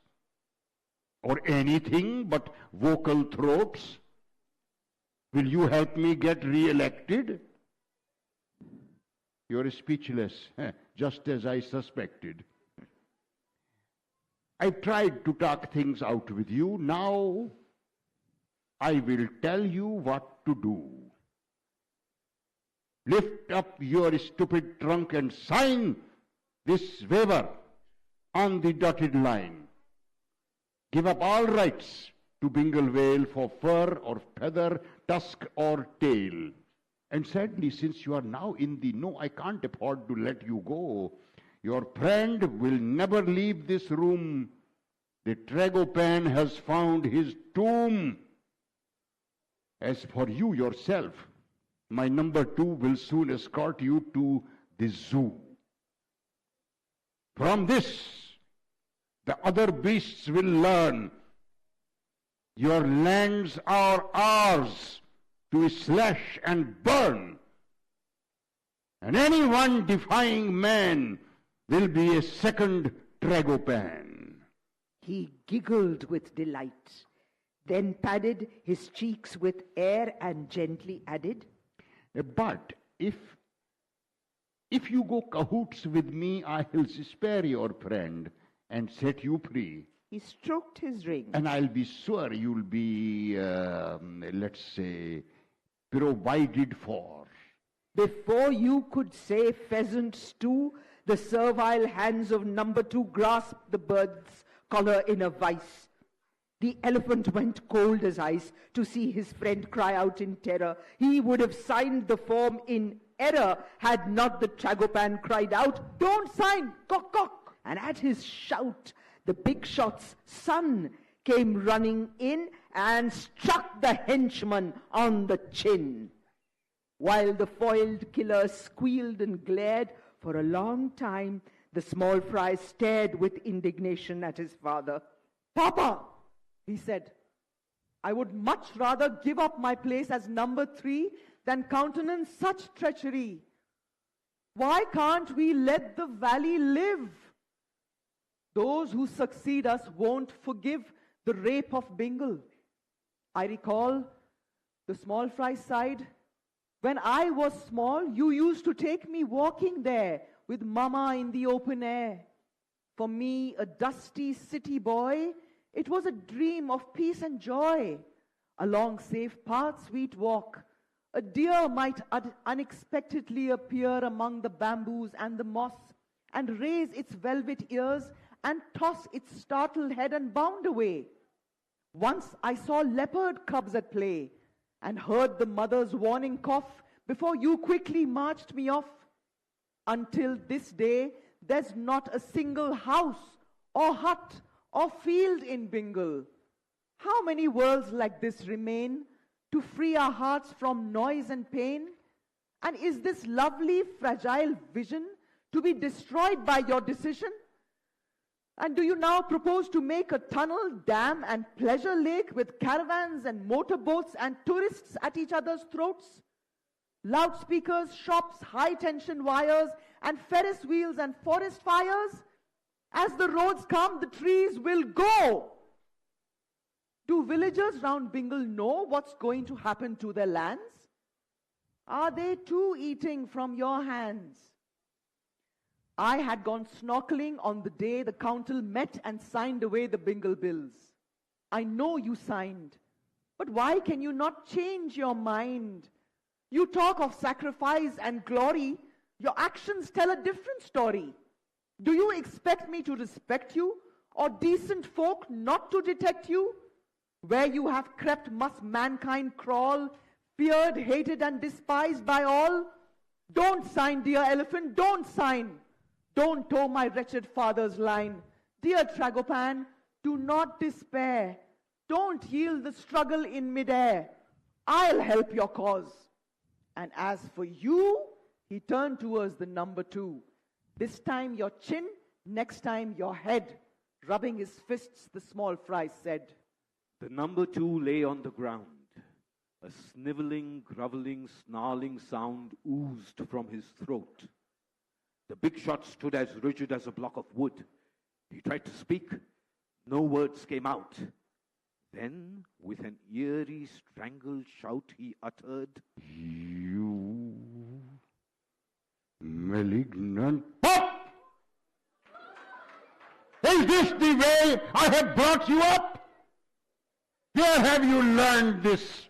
or anything but vocal throats? Will you help me get re-elected? You're speechless, just as I suspected. I've tried to talk things out with you. Now I will tell you what to do. Lift up your stupid trunk and sign this waiver on the dotted line. Give up all rights to Bengal whale for fur or feather, tusk or tail. And sadly, since you are now in the know, I can't afford to let you go. Your friend will never leave this room. The Tragopan has found his tomb. As for you yourself, my number 2 will soon escort you to the zoo. From this, the other beasts will learn. Your lands are ours to slash and burn. And anyone defying man will be a second Tragopan. He giggled with delight, then padded his cheeks with air and gently added, But if you go cahoots with me, I'll spare your friend and set you free. He stroked his ring. And I'll be sure you'll be, let's say, provided for. Before you could say pheasant stew, the servile hands of number 2 grasped the bird's collar in a vice. The elephant went cold as ice to see his friend cry out in terror. He would have signed the form in error had not the Tragopan cried out, "Don't sign, cock, cock!" And at his shout, the big shot's son came running in and struck the henchman on the chin. While the foiled killer squealed and glared for a long time, the small fry stared with indignation at his father. "Papa," he said, "I would much rather give up my place as number 3 than countenance such treachery. Why can't we let the valley live? Those who succeed us won't forgive the rape of Bengal. I recall," the small fry sighed, "when I was small, you used to take me walking there with Mama in the open air. For me, a dusty city boy, it was a dream of peace and joy. Along safe paths we'd walk. A deer might unexpectedly appear among the bamboos and the moss and raise its velvet ears and toss its startled head and bound away. Once I saw leopard cubs at play and heard the mother's warning cough before you quickly marched me off. Until this day, there's not a single house or hut or field in Bengal. How many worlds like this remain to free our hearts from noise and pain? And is this lovely, fragile vision to be destroyed by your decision? And do you now propose to make a tunnel, dam, and pleasure lake with caravans and motorboats and tourists at each other's throats? Loudspeakers, shops, high-tension wires, and Ferris wheels and forest fires? As the roads come, the trees will go. Do villagers round Bengal know what's going to happen to their lands? Are they too eating from your hands? I had gone snorkeling on the day the council met and signed away the Bengal bills. I know you signed, but why can you not change your mind? You talk of sacrifice and glory. Your actions tell a different story. Do you expect me to respect you, or decent folk not to detect you? Where you have crept must mankind crawl, feared, hated, and despised by all? Don't sign, dear elephant, don't sign. Don't toe my wretched father's line. Dear Tragopan, do not despair. Don't yield the struggle in midair. I'll help your cause. And as for you, he turned towards the number 2. This time your chin, next time your head. Rubbing his fists, the small fry said. The number 2 lay on the ground, A sniveling, groveling, snarling sound oozed from his throat. The big shot stood as rigid as a block of wood. He tried to speak. No words came out. Then, with an eerie, strangled shout, he uttered, You malignant pop! Is this the way I have brought you up? Where have you learned this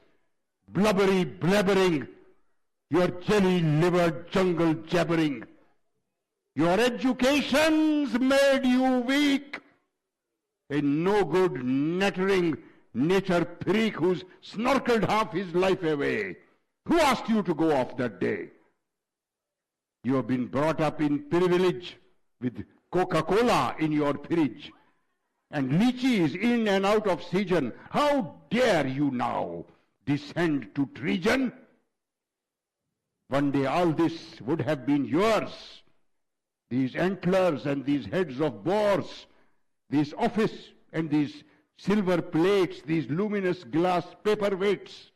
blubbery blabbering, your jelly liver jungle jabbering? Your education's made you weak. A no-good, nattering nature freak who's snorkeled half his life away. Who asked you to go off that day? You have been brought up in privilege with Coca-Cola in your fridge and lychees in and out of season. How dare you now descend to treason? One day all this would have been yours. These antlers and these heads of boars, this office and these silver plates, these luminous glass paperweights,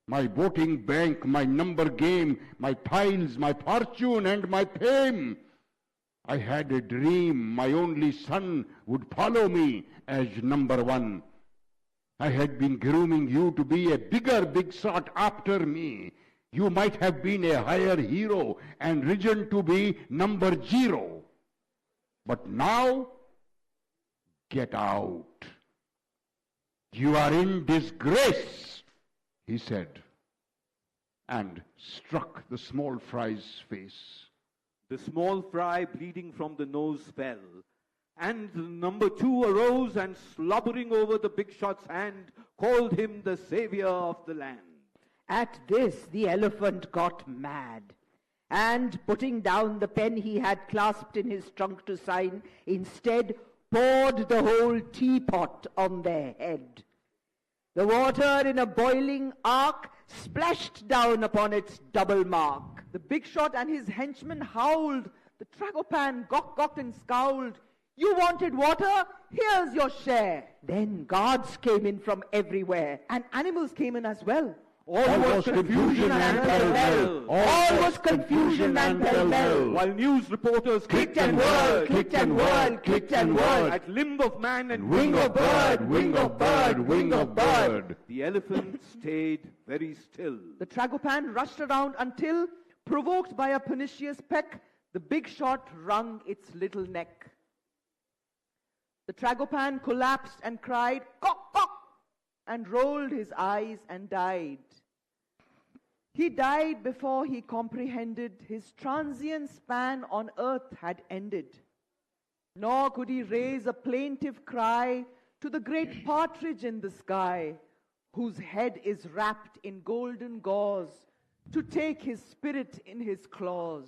my voting bank, my number game, my piles, my fortune and my fame. I had a dream my only son would follow me as number one. I had been grooming you to be a bigger big shot after me. You might have been a higher hero and risen to be number 0. But now, get out. You are in disgrace, he said, and struck the small fry's face. The small fry, bleeding from the nose, fell, and number 2 arose and, slobbering over the big shot's hand, called him the savior of the land. At this, the elephant got mad, and putting down the pen he had clasped in his trunk to sign, instead poured the whole teapot on their head. The water in a boiling ark splashed down upon its double mark. The big shot and his henchmen howled. The Tragopan gawked and scowled. You wanted water? Here's your share. Then guards came in from everywhere, and animals came in as well. All was confusion and pell-mell. All was confusion and pell-mell. While news reporters clicked and whirled, clicked and whirled, clicked and whirled. At limb of man and wing of bird, wing of bird, wing of bird. The elephant stayed very still. The Tragopan rushed around until, provoked by a pernicious peck, the big shot wrung its little neck. The Tragopan collapsed and cried, "Cock, cock!" and rolled his eyes and died. He died before he comprehended his transient span on earth had ended. Nor could he raise a plaintive cry to the great partridge in the sky, whose head is wrapped in golden gauze, to take his spirit in his claws.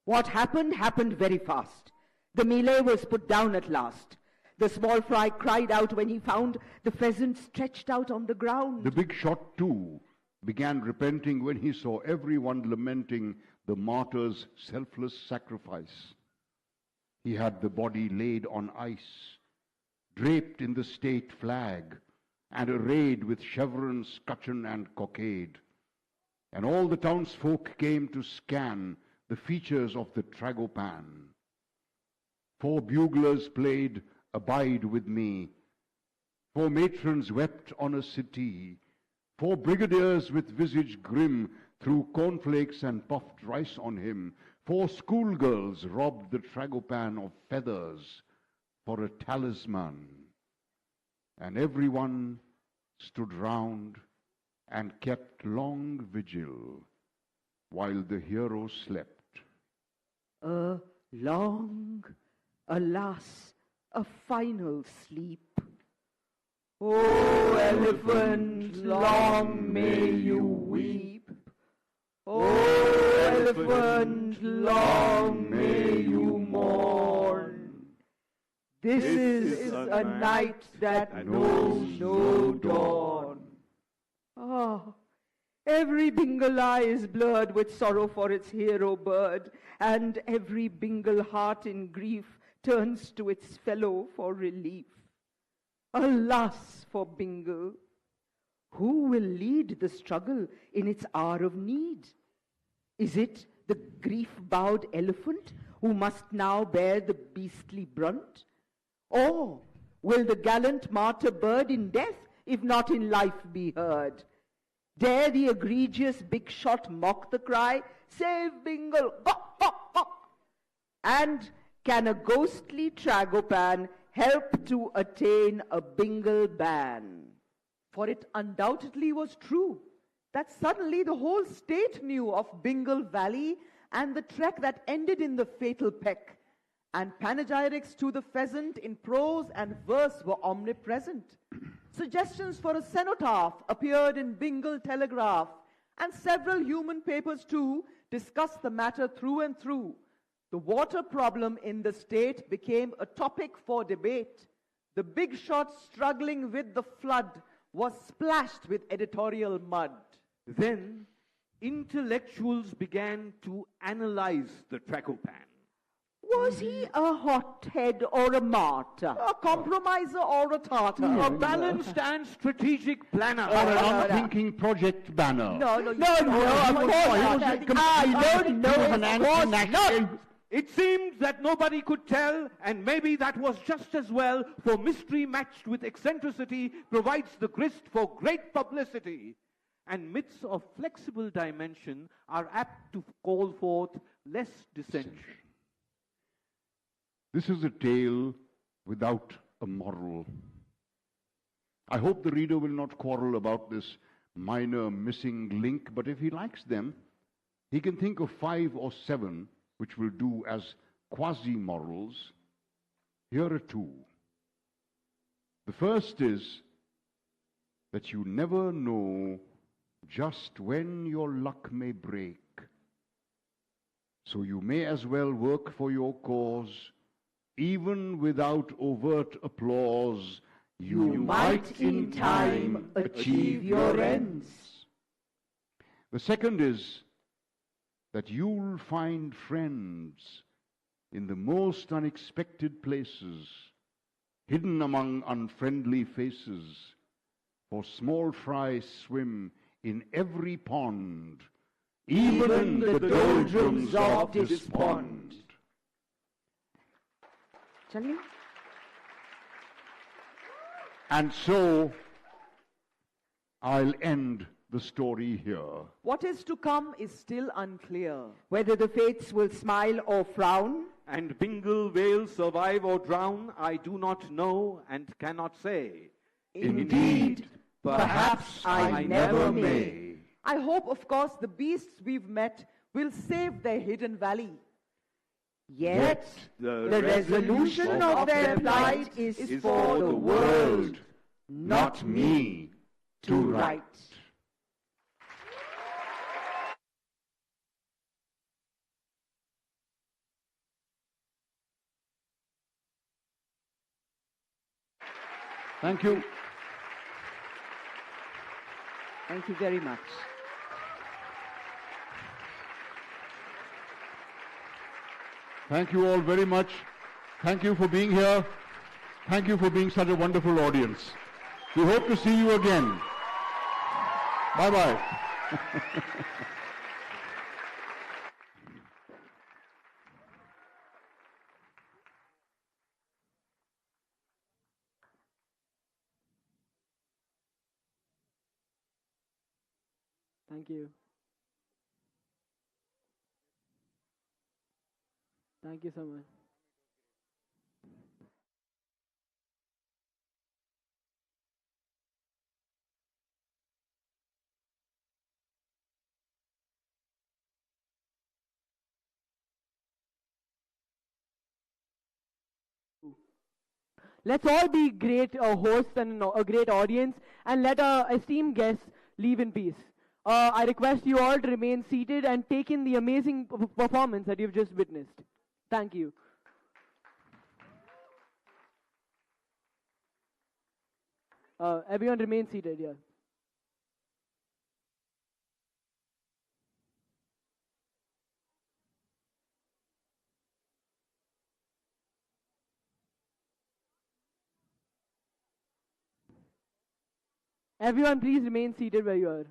What happened very fast. The melee was put down at last. The small fry cried out when he found the pheasant stretched out on the ground. The big shot, too, began repenting when he saw everyone lamenting the martyr's selfless sacrifice. He had the body laid on ice, draped in the state flag, and arrayed with chevron, scutcheon, and cockade. And all the townsfolk came to scan the features of the Tragopan. 4 buglers played Abide With Me. 4 matrons wept on a settee. 4 brigadiers with visage grim threw cornflakes and puffed rice on him. 4 schoolgirls robbed the Tragopan of feathers for a talisman. And everyone stood round and kept long vigil while the hero slept. A long, alas, a final sleep. Oh, elephant, long may you weep. Oh, elephant, long may you mourn. This is a night that knows no dawn. Ah, every Bengal eye is blurred with sorrow for its hero bird, and every Bengal heart in grief turns to its fellow for relief. Alas for Bengal, Who will lead the struggle in its hour of need? Is it the grief-bowed elephant who must now bear the beastly brunt? Or will the gallant martyr bird in death, if not in life, be heard? Dare the egregious big shot mock the cry, "Save Bingle! Gok, gok, gok!" And can a ghostly Tragopan help to attain a Bingle ban? For it undoubtedly was true that suddenly the whole state knew of Bingle Valley and the trek that ended in the fatal peck. And panegyrics to the pheasant in prose and verse were omnipresent. Suggestions for a cenotaph appeared in Bingle Telegraph, and several human papers too discussed the matter through and through. The water problem in the state became a topic for debate. The big shot struggling with the flood was splashed with editorial mud. Then intellectuals began to analyze the Tragopan. Was he a hothead or a martyr? A compromiser or a tartar? A balanced and strategic planner. Or an unthinking project banner. No, of course not. I don't know, of course not. It seemed that nobody could tell, and maybe that was just as well, for mystery matched with eccentricity provides the grist for great publicity. And myths of flexible dimension are apt to call forth less dissension. This is a tale without a moral. I hope the reader will not quarrel about this minor missing link, but if he likes them, he can think of 5 or 7 which will do as quasi-morals. Here are 2. The first is that you never know just when your luck may break. So you may as well work for your cause, even without overt applause. You might in time achieve your ends. The second is that you'll find friends in the most unexpected places, hidden among unfriendly faces, for small fry swim in every pond, even the doldrums of despond. Shall we? And so, I'll end the story here. What is to come is still unclear. Whether the fates will smile or frown, and Bingle will survive or drown, I do not know and cannot say. Indeed, perhaps I never may. I hope, of course, the beasts we've met will save their hidden valley. Yet the resolution of their plight is for the world, not me, to write. Thank you. Thank you very much. Thank you all very much. Thank you for being here. Thank you for being such a wonderful audience. We hope to see you again. Bye-bye. Thank you. Thank you so much. Let's all be great hosts and a great audience, and let our esteemed guests leave in peace. I request you all to remain seated and take in the amazing performance that you've just witnessed. Thank you. Everyone remain seated, yeah. Everyone, please remain seated where you are.